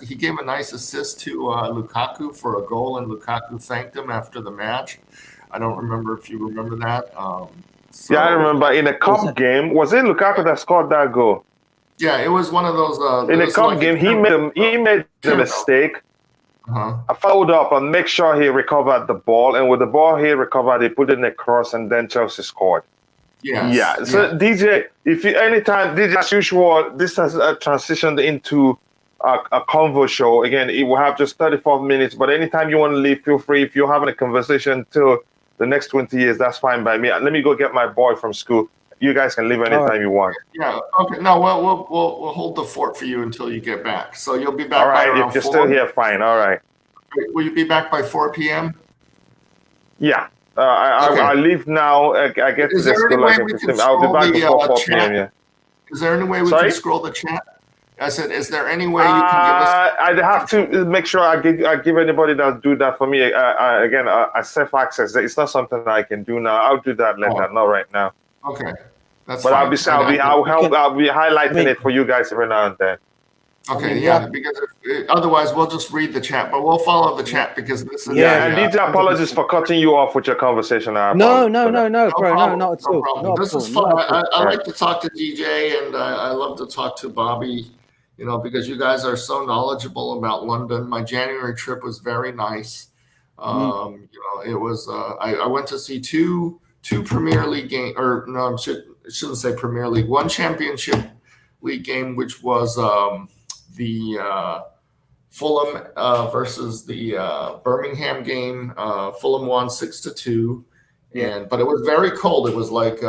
he gave a nice assist to Lukaku for a goal, and Lukaku thanked him after the match. I don't remember if you remember that. Yeah, I remember in a cup game. Was it Lukaku that scored that goal? Yeah, it was one of those. In a cup game, he made the mistake. I followed up and make sure he recovered the ball, and with the ball he recovered, he put it in a cross, and then Chelsea scored. Yeah. So DJ, anytime DJ, as usual, this has transitioned into a convo show. Again, it will have just 34 minutes, but anytime you want to leave, feel free. If you're having a conversation till the next 20 years, that's fine by me. Let me go get my boy from school. You guys can leave anytime you want. Yeah. Okay. No, we'll hold the fort for you until you get back. So you'll be back. All right. By around if you're 4. still here, fine. All right. Will you be back by 4 p.m.? Yeah. I leave now. I get to the school like 15. I'll be back before 4 p.m. Yeah. Is there any way we can scroll the chat? I said, is there any way you can give us? I'd have to make sure I give anybody that do that for me again a safe access. It's not something I can do now. I'll do that later, not right now. Okay, that's but fine. I'll be highlighting it for you guys every now and then. Okay, because otherwise we'll just read the chat, but we'll follow the chat because this is and DJ, apologies for cutting you off with your conversation. No, bro, no, not at all. No, this is fun. I like to talk to DJ, and I love to talk to Bobby. You know, because you guys are so knowledgeable about London. My January trip was very nice. You know, it was. I went to see two Premier League games, or no, I shouldn't say Premier League. One Championship League game, which was the Fulham versus the Birmingham game. Fulham won 6-2, but it was very cold. It was like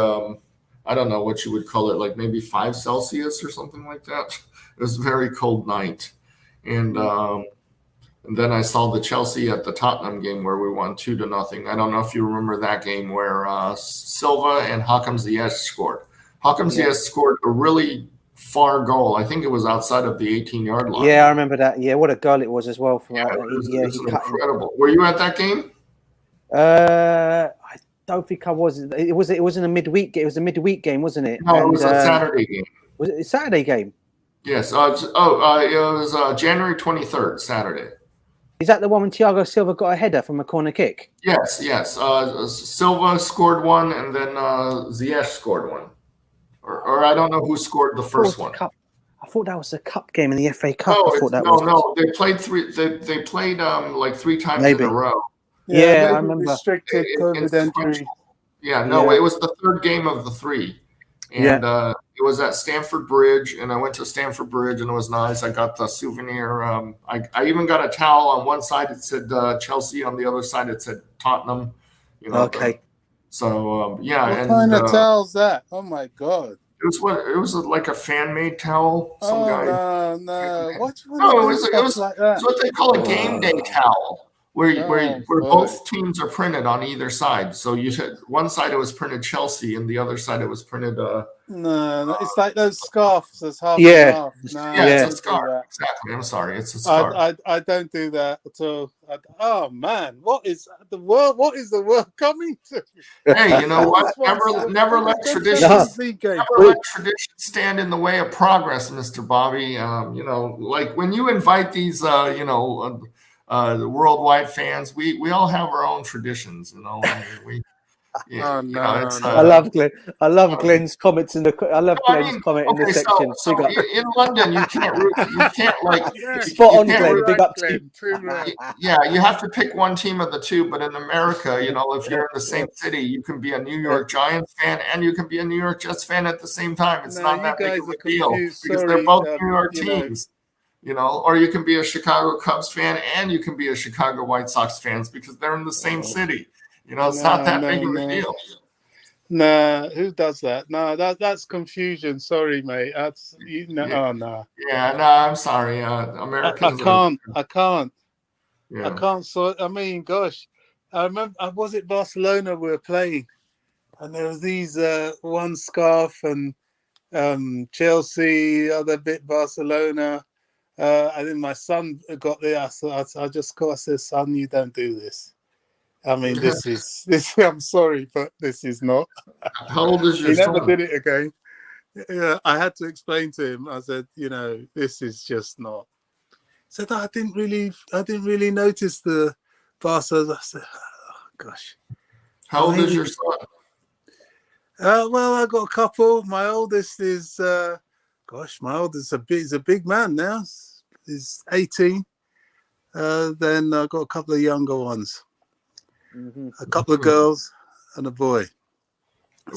I don't know what you would call it, like maybe 5 Celsius or something like that. It was a very cold night, and then I saw the Chelsea at the Tottenham game where we won 2-0. I don't know if you remember that game where Silva and Hakim Ziyech scored. Hakim Ziyech scored a really far goal. I think it was outside of the 18-yard line. Yeah, I remember that. Yeah, what a goal it was as well. From it was incredible. Were you at that game? I don't think I was. It was in a midweek. It was a midweek game, wasn't it? No, it was a Saturday game. Was it a Saturday game? Yes. It was January 23rd, Saturday. Is that the one when Thiago Silva got a header from a corner kick? Yes. Silva scored one, and then Ziyech scored one. Or I don't know who scored the first one. I thought that was a cup game in the FA Cup. No. They played three. They played like 3 times in a row. Yeah, I remember. Restricted COVID entry. It was the 3rd game of the 3. And it was at Stamford Bridge, and I went to Stamford Bridge, and it was nice. I got the souvenir. I even got a towel. On one side it said Chelsea, on the other side it said Tottenham. You know, okay. So what kind of towel's that? Oh my god! It was like a fan made towel. Some guy. No. It was like that? It's what they call a game day towel. Where both teams are printed on either side. So you said one side it was printed Chelsea, and the other side it was printed. No, it's like those scarves. It's half. Yeah, it's a scarf. Exactly. I'm sorry, it's a scarf. I don't do that at all. Oh man, what is the world? What is the world coming to? Hey, you know what? Never let traditions stand in the way of progress, Mr. Bobby. You know, like when you invite these, the worldwide fans, we all have our own traditions, you know. I love Glenn. I love Glenn's comments in the. Glenn's comment in the section. So in London, you can't like spot on, Glenn. Big up to you. Yeah, you have to pick one team of the two. But in America, you know, if you're in the same city, you can be a New York Giants fan and you can be a New York Jets fan at the same time. It's not that big of a deal because they're both New York teams. You know, or you can be a Chicago Cubs fan and you can be a Chicago White Sox fan because they're in the same city. You know, it's not that big of a deal. Nah, who does that? No, that's confusion. Sorry, mate. That's Oh no. Yeah, no, I'm sorry. Americans. I can't. Yeah. I can't. So I mean, gosh, I remember. Was it Barcelona we were playing, and there was these one scarf and Chelsea, other bit Barcelona. And then my son got there. I said, son, you don't do this. I mean, this is. I'm sorry, but this is not. How old is your son? He never did it again. Yeah, I had to explain to him. I said, this is just not. He said, I didn't really notice the Barca. I said, oh, gosh. How old is your son? Well, I got a couple. My oldest is, my oldest is a big man now. He's 18. Then I got a couple of younger ones. Mm-hmm. A couple of girls and a boy.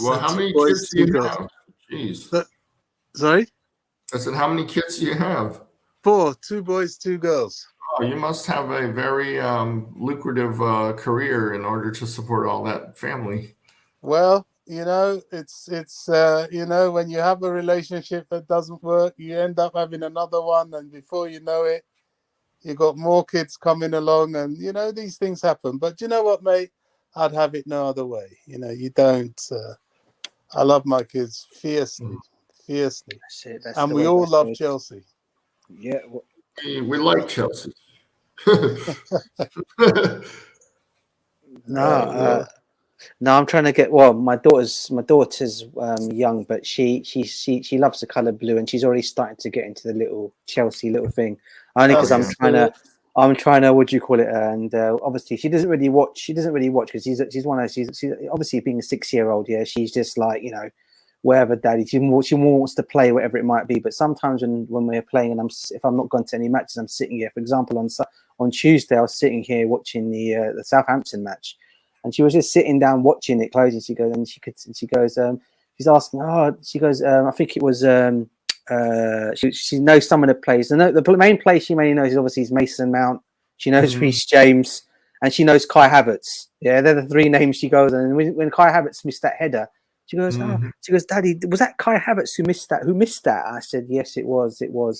Well, how many kids do you have? Jeez. Sorry? I said, how many kids do you have? 4, 2 boys, 2 girls. Oh, you must have a very lucrative career in order to support all that family. Well, it's when you have a relationship that doesn't work, you end up having another one, and before you know it, you got more kids coming along, and these things happen. But you know what, mate? I'd have it no other way. You don't. I love my kids fiercely. That's it. And we all love Chelsea. Yeah. We like Chelsea. No, no, I'm trying to get. Well, my daughter's young, but she loves the color blue, and she's already starting to get into the little Chelsea little thing. Only because I'm trying to what do you call it? And obviously she doesn't really watch. She doesn't really watch because she's one of she's obviously being a 6-year-old. Yeah, she's just like, you know, wherever daddy. She more wants to play whatever it might be. But sometimes when we're playing, and if I'm not going to any matches, I'm sitting here. For example, on Tuesday, I was sitting here watching the Southampton match. And she was just sitting down watching it closing. She goes, she's asking, I think it was, she knows some of the players. And the main player she mainly knows is obviously Mason Mount. She knows Reece James, and she knows Kai Havertz. Yeah, they're the three names she goes. And when Kai Havertz missed that header, she goes, Daddy, was that Kai Havertz who missed that? Who missed that? I said, yes, it was. She goes,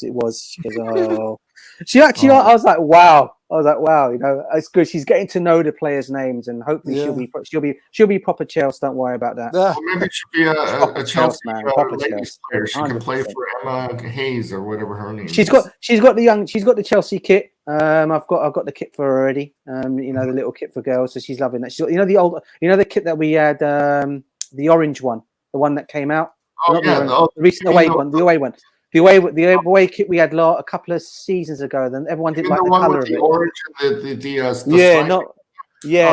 oh. I was like, wow. You know, it's good. She's getting to know the players' names, and hopefully she'll be proper Chelsea. Don't worry about that. Well, maybe she'll be a Chelsea ladies player. She can play for Emma Hayes or whatever her name is. She's got the Chelsea kit. I've got the kit for her already. You know, the little kit for girls, so she's loving that. She's got, the kit that we had, the orange one, the one that came out. The recent away one, the away one. The away kit we had a couple of seasons ago. Then everyone didn't like the colour of it. Orange and the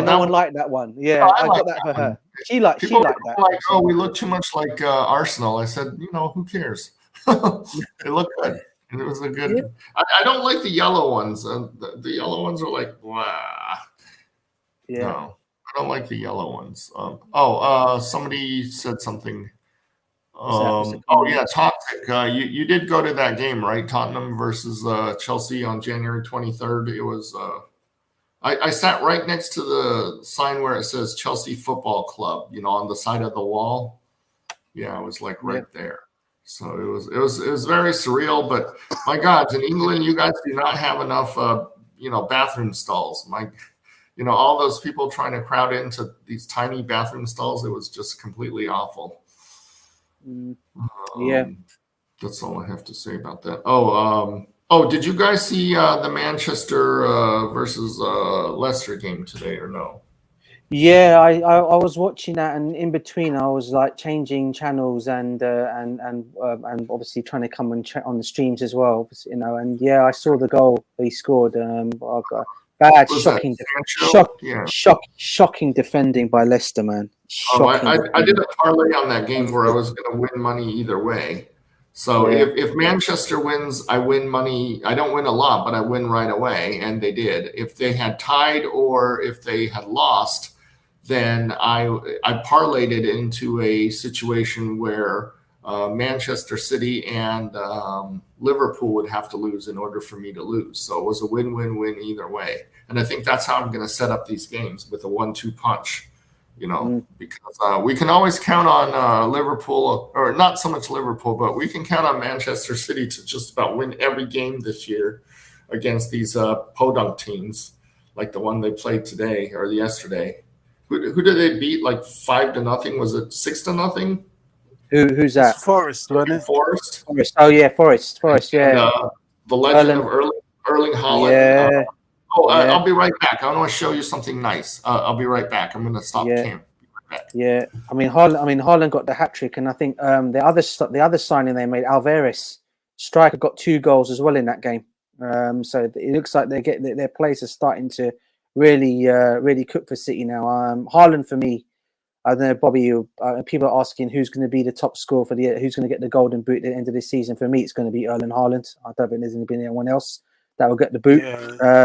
no one liked that one. Yeah, I got that for her. She liked that. Like, oh, we look too much like Arsenal. I said, you know, who cares? It looked good. And it was a good. Yeah. I don't like the yellow ones. The yellow ones are like, blah. Yeah. No, I don't like the yellow ones. Somebody said something. Toxic. You did go to that game, right? Tottenham versus Chelsea on January 23rd. It was. I sat right next to the sign where it says Chelsea Football Club. You know, on the side of the wall. Yeah, I was like right there. So it was very surreal. But my God, in England, you guys do not have enough, bathroom stalls. All those people trying to crowd into these tiny bathroom stalls. It was just completely awful. That's all I have to say about that. Did you guys see the Manchester versus Leicester game today or no? Yeah, I was watching that, and in between I was like changing channels and obviously trying to come and check on the streams as well, you know. And yeah, I saw the goal he scored. Bad, shocking defending by Leicester, man. I did a parlay on that game where I was going to win money either way. So if Manchester wins, I win money. I don't win a lot, but I win right away, and they did. If they had tied or if they had lost, then I parlayed it into a situation where Manchester City and Liverpool would have to lose in order for me to lose. So it was a win-win-win either way. And I think that's how I'm going to set up these games, with a 1-2 punch, because we can always count on Liverpool, or not so much Liverpool, but we can count on Manchester City to just about win every game this year against these podunk teams, like the one they played today or yesterday. Who did they beat? Like 5-0? Was it 6-0? Who's that? Forest, wasn't it? Forest. Oh yeah, Forest. Yeah. And, the legend of Erling Haaland. Yeah. I'll be right back. I want to show you something nice. I'll be right back. I'm going to stop camp. Yeah, I mean Haaland got the hat trick, and I think the other signing they made, Alvarez, striker, got 2 goals as well in that game. So it looks like their players are starting to really cook for City now. Haaland for me, I don't know, Bobby. People are asking who's going to be the top scorer who's going to get the Golden Boot at the end of the season. For me, it's going to be Erling Haaland. I don't think there's going to be anyone else that will get the boot.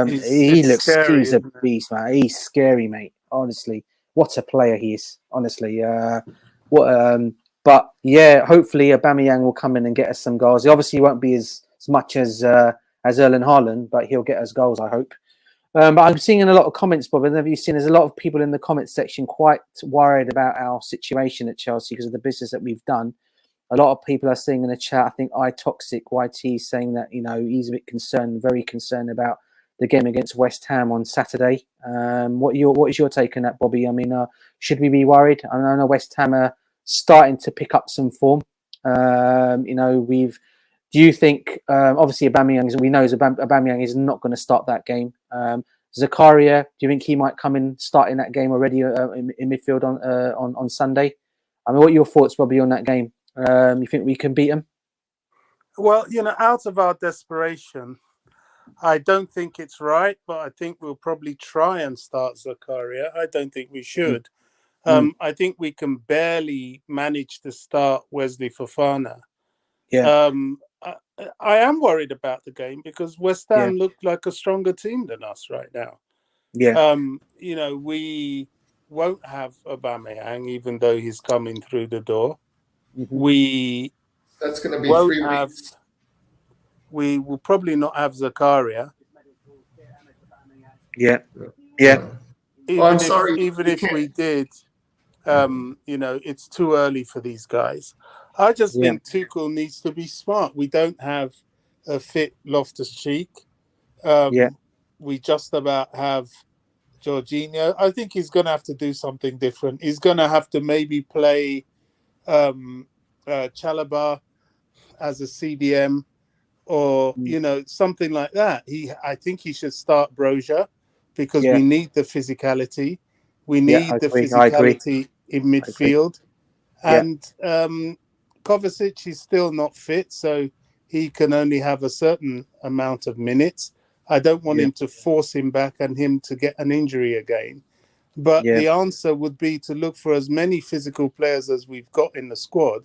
He's a beast, man. He's scary, mate. Honestly, what a player he is. Honestly, but yeah, hopefully Aubameyang will come in and get us some goals. He obviously won't be as much as Erling Haaland, but he'll get us goals, I hope. But I'm seeing in a lot of comments, Bob, and have you seen there's a lot of people in the comments section quite worried about our situation at Chelsea because of the business that we've done. A lot of people are saying in the chat, I think iToxic YT saying that, he's a bit concerned, very concerned about the game against West Ham on Saturday. What is your take on that, Bobby? I mean, should we be worried? I know West Ham are starting to pick up some form. Do you think, obviously, we know Aubameyang is not going to start that game. Zakaria, do you think he might come in, start in that game already in midfield on Sunday? I mean, what are your thoughts, Bobby, on that game? You think we can beat them? Well, out of our desperation, I don't think it's right, but I think we'll probably try and start Zakaria. I don't think we should. I think we can barely manage to start Wesley Fofana. Yeah. I am worried about the game because West Ham look like a stronger team than us right now. Yeah. We won't have Aubameyang, even though he's coming through the door. That's going to be won't 3 have. weeks. We will probably not have Zakaria. Yeah. Yeah. Even if we did, it's too early for these guys. I just think Tuchel needs to be smart. We don't have a fit Loftus-Cheek. We just about have Jorginho. I think he's going to have to do something different. He's going to have to maybe play Chalobah as a CDM or, something like that. I think he should start Broja because we need the physicality. We need the physicality in midfield. And Kovacic is still not fit, so he can only have a certain amount of minutes. I don't want him to force him back and him to get an injury again. But the answer would be to look for as many physical players as we've got in the squad.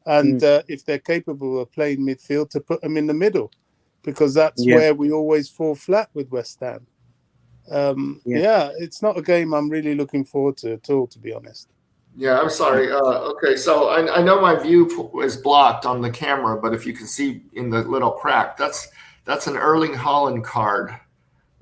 And if they're capable of playing midfield, to put them in the middle. Because that's where we always fall flat with West Ham. It's not a game I'm really looking forward to at all, to be honest. Yeah, I'm sorry. Okay, so I know my view is blocked on the camera, but if you can see in the little crack, that's an Erling Haaland card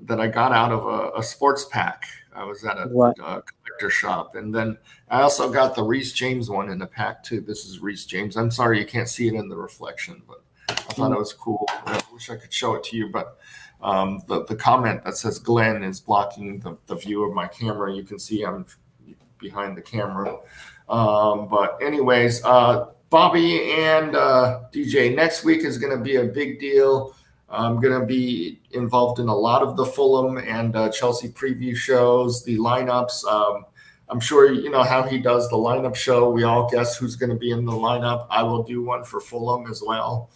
that I got out of a sports pack. I was at a collector shop, and then I also got the Reece James one in the pack too. This is Reece James. I'm sorry you can't see it in the reflection, but I thought it was cool. I wish I could show it to you, but the comment that says Glenn is blocking the view of my camera. You can see I'm behind the camera. But anyways, Bobby and DJ, next week is going to be a big deal. I'm going to be involved in a lot of the Fulham and Chelsea preview shows, the lineups. I'm sure you know how he does the lineup show. We all guess who's going to be in the lineup. I will do one for Fulham as well.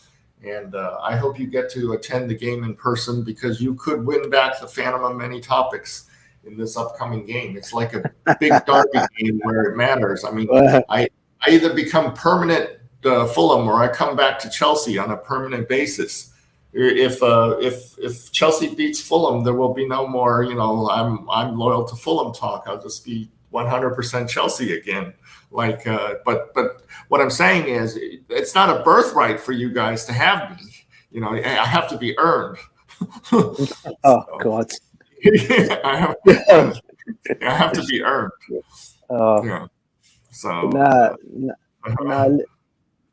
And I hope you get to attend the game in person because you could win back the Phantom of Many Topics in this upcoming game. It's like a big derby game where it matters. I mean, I either become permanent Fulham or I come back to Chelsea on a permanent basis. If Chelsea beats Fulham, there will be no more, I'm loyal to Fulham talk. I'll just be 100% Chelsea again. But what I'm saying is it's not a birthright for you guys to have me. I have to be earned. God. I have to be earned. So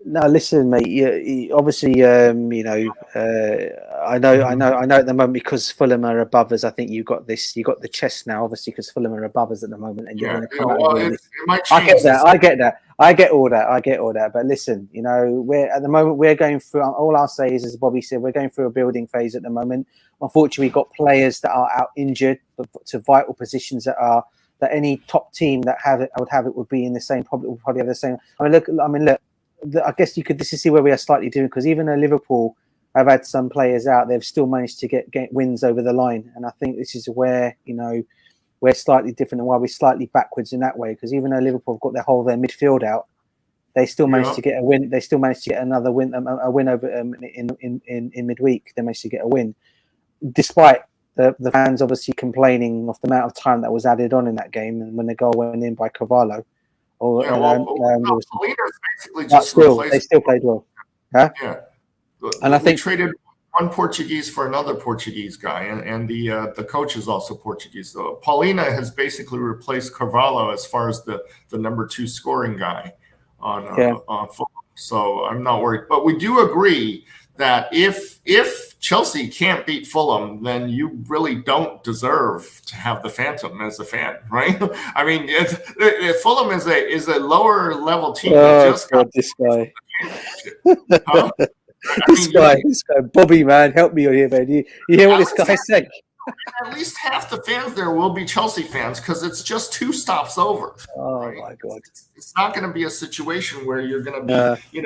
no, listen, mate. Obviously, I know at the moment because Fulham are above us. I think you got the chest now, obviously, because Fulham are above us at the moment, and you're going to come out with this. I get all that. But listen, we're at the moment we're going through. All I'll say is, as Bobby said, we're going through a building phase at the moment. Unfortunately, we've got players that are out injured to vital positions that any top team that would be in the same. Probably have the same. I mean, look. I guess you could see where we are slightly doing because even though Liverpool have had some players out, they've still managed to get wins over the line, and I think this is where we're slightly different and why we're slightly backwards in that way. Because even though Liverpool have got their midfield out, they still managed to get a win. They still managed to get another win, a win over in midweek. They managed to get a win, despite the fans obviously complaining of the amount of time that was added on in that game and when the goal went in by Carvalho. They still played well. Huh? Yeah. And I think traded one Portuguese for another Portuguese guy, and the coach is also Portuguese. So Paulina has basically replaced Carvalho as far as the number 2 scoring guy on Fulham. So I'm not worried. But we do agree that if Chelsea can't beat Fulham, then you really don't deserve to have the Phantom as a fan, right? I mean, if Fulham is a lower level team. Oh, God, this guy. Huh? This guy, Bobby, man, help me here, man. You hear what this guy said? At least half the fans there will be Chelsea fans because it's just 2 stops over. Oh right? my God! It's not going to be a situation where you're going to be,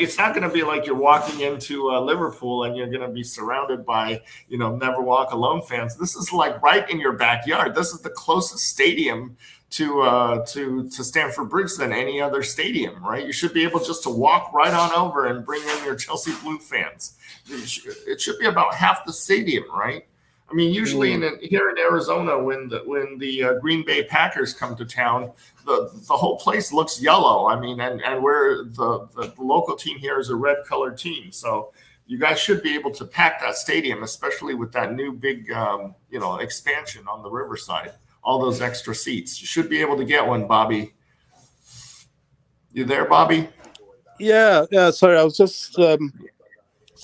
it's not going to be like you're walking into Liverpool and you're going to be surrounded by, Never Walk Alone fans. This is like right in your backyard. This is the closest stadium to Stamford Bridge than any other stadium, right? You should be able just to walk right on over and bring in your Chelsea Blue fans. It should be about half the stadium, right? I mean, usually here in Arizona, when the Green Bay Packers come to town, the whole place looks yellow. I mean, and where the local team here is a red colored team. So you guys should be able to pack that stadium, especially with that new big, expansion on the Riverside. All those extra seats. You should be able to get one, Bobby. You there, Bobby? Yeah. Sorry, I was just sort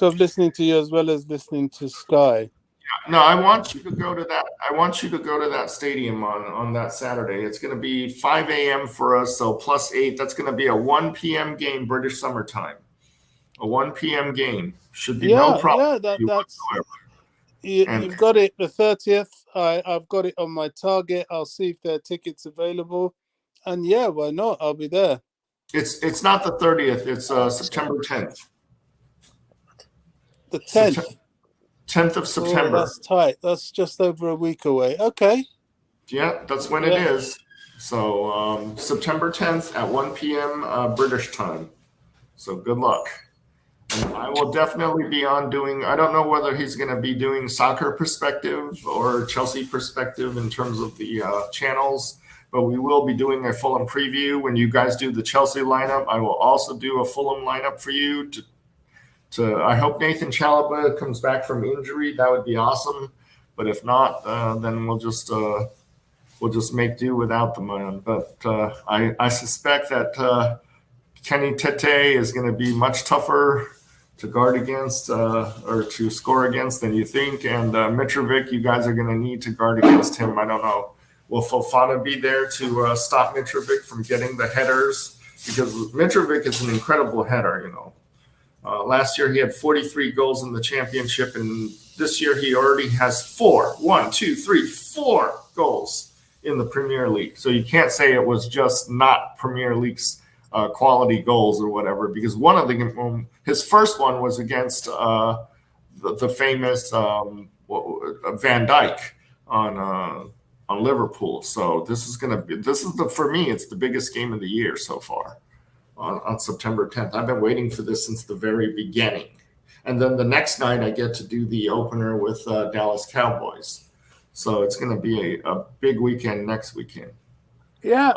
of listening to you as well as listening to Sky. No, I want you to go to that. I want you to go to that stadium on that Saturday. It's going to be 5 a.m. for us, so +8. That's going to be a 1 p.m. game, British summertime. A 1 p.m. game should be no problem. Yeah, that's. You've got it the 30th. I've got it on my target. I'll see if there are tickets available, and yeah, why not? I'll be there. It's not the 30th. It's September 10th. The 10th. 10th of September. Oh, that's tight. That's just over a week away. Okay. Yeah, that's when it is. So September 10th at 1 p.m. British time. So good luck. And I will definitely be on doing, I don't know whether he's going to be doing soccer perspective or Chelsea perspective in terms of the channels, but we will be doing a Fulham preview. When you guys do the Chelsea lineup, I will also do a Fulham lineup for you I hope Nathan Chalobah comes back from injury. That would be awesome. But if not, then we'll just make do without the man. But I suspect that Kenny Tete is going to be much tougher to guard against or to score against than you think. And Mitrovic, you guys are going to need to guard against him. I don't know. Will Fofana be there to stop Mitrovic from getting the headers? Because Mitrovic is an incredible header, Last year he had 43 goals in the championship, and this year he already has 4 goals in the Premier League. So you can't say it was just not Premier League's quality goals or whatever, because one of his first one was against the famous Van Dijk on Liverpool. So for me, it's the biggest game of the year so far. On September 10th. I've been waiting for this since the very beginning. And then the next night I get to do the opener with Dallas Cowboys. So it's going to be a big weekend next weekend. Yeah,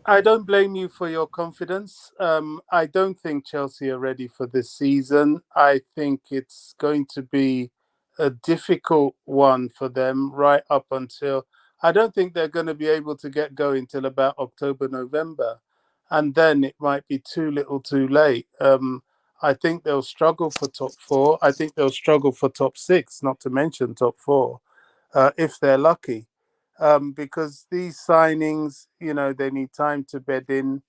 I don't blame you for your confidence. I don't think Chelsea are ready for this season. I think it's going to be a difficult one for them right up until... I don't think they're going to be able to get going till about October, November. And then it might be too little too late. I think they'll struggle for top 4. I think they'll struggle for top 6, not to mention top 4, if they're lucky. Because these signings, they need time to bed in.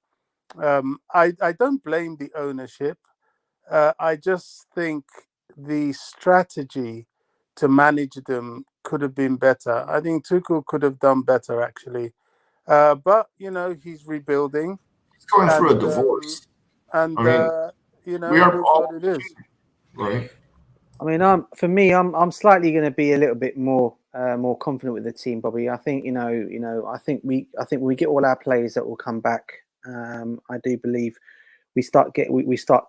I don't blame the ownership. I just think the strategy to manage them could have been better. I think Tuchel could have done better, actually. But, he's rebuilding. Going through a divorce, we are all what it is, right? I mean, for me, I'm slightly going to be a little bit more confident with the team, Bobby. I think I think we get all our players that will come back. I do believe we start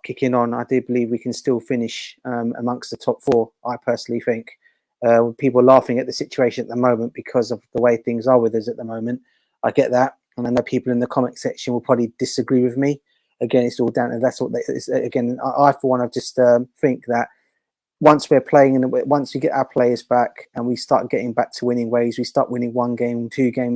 kicking on. I do believe we can still finish amongst the top 4. I personally think. People are laughing at the situation at the moment because of the way things are with us at the moment. I get that. And I know people in the comment section will probably disagree with me. Again, it's all down, and that's what again. I for one, I just think that once we're playing and once we get our players back and we start getting back to winning ways, we start winning 1 game, 2 games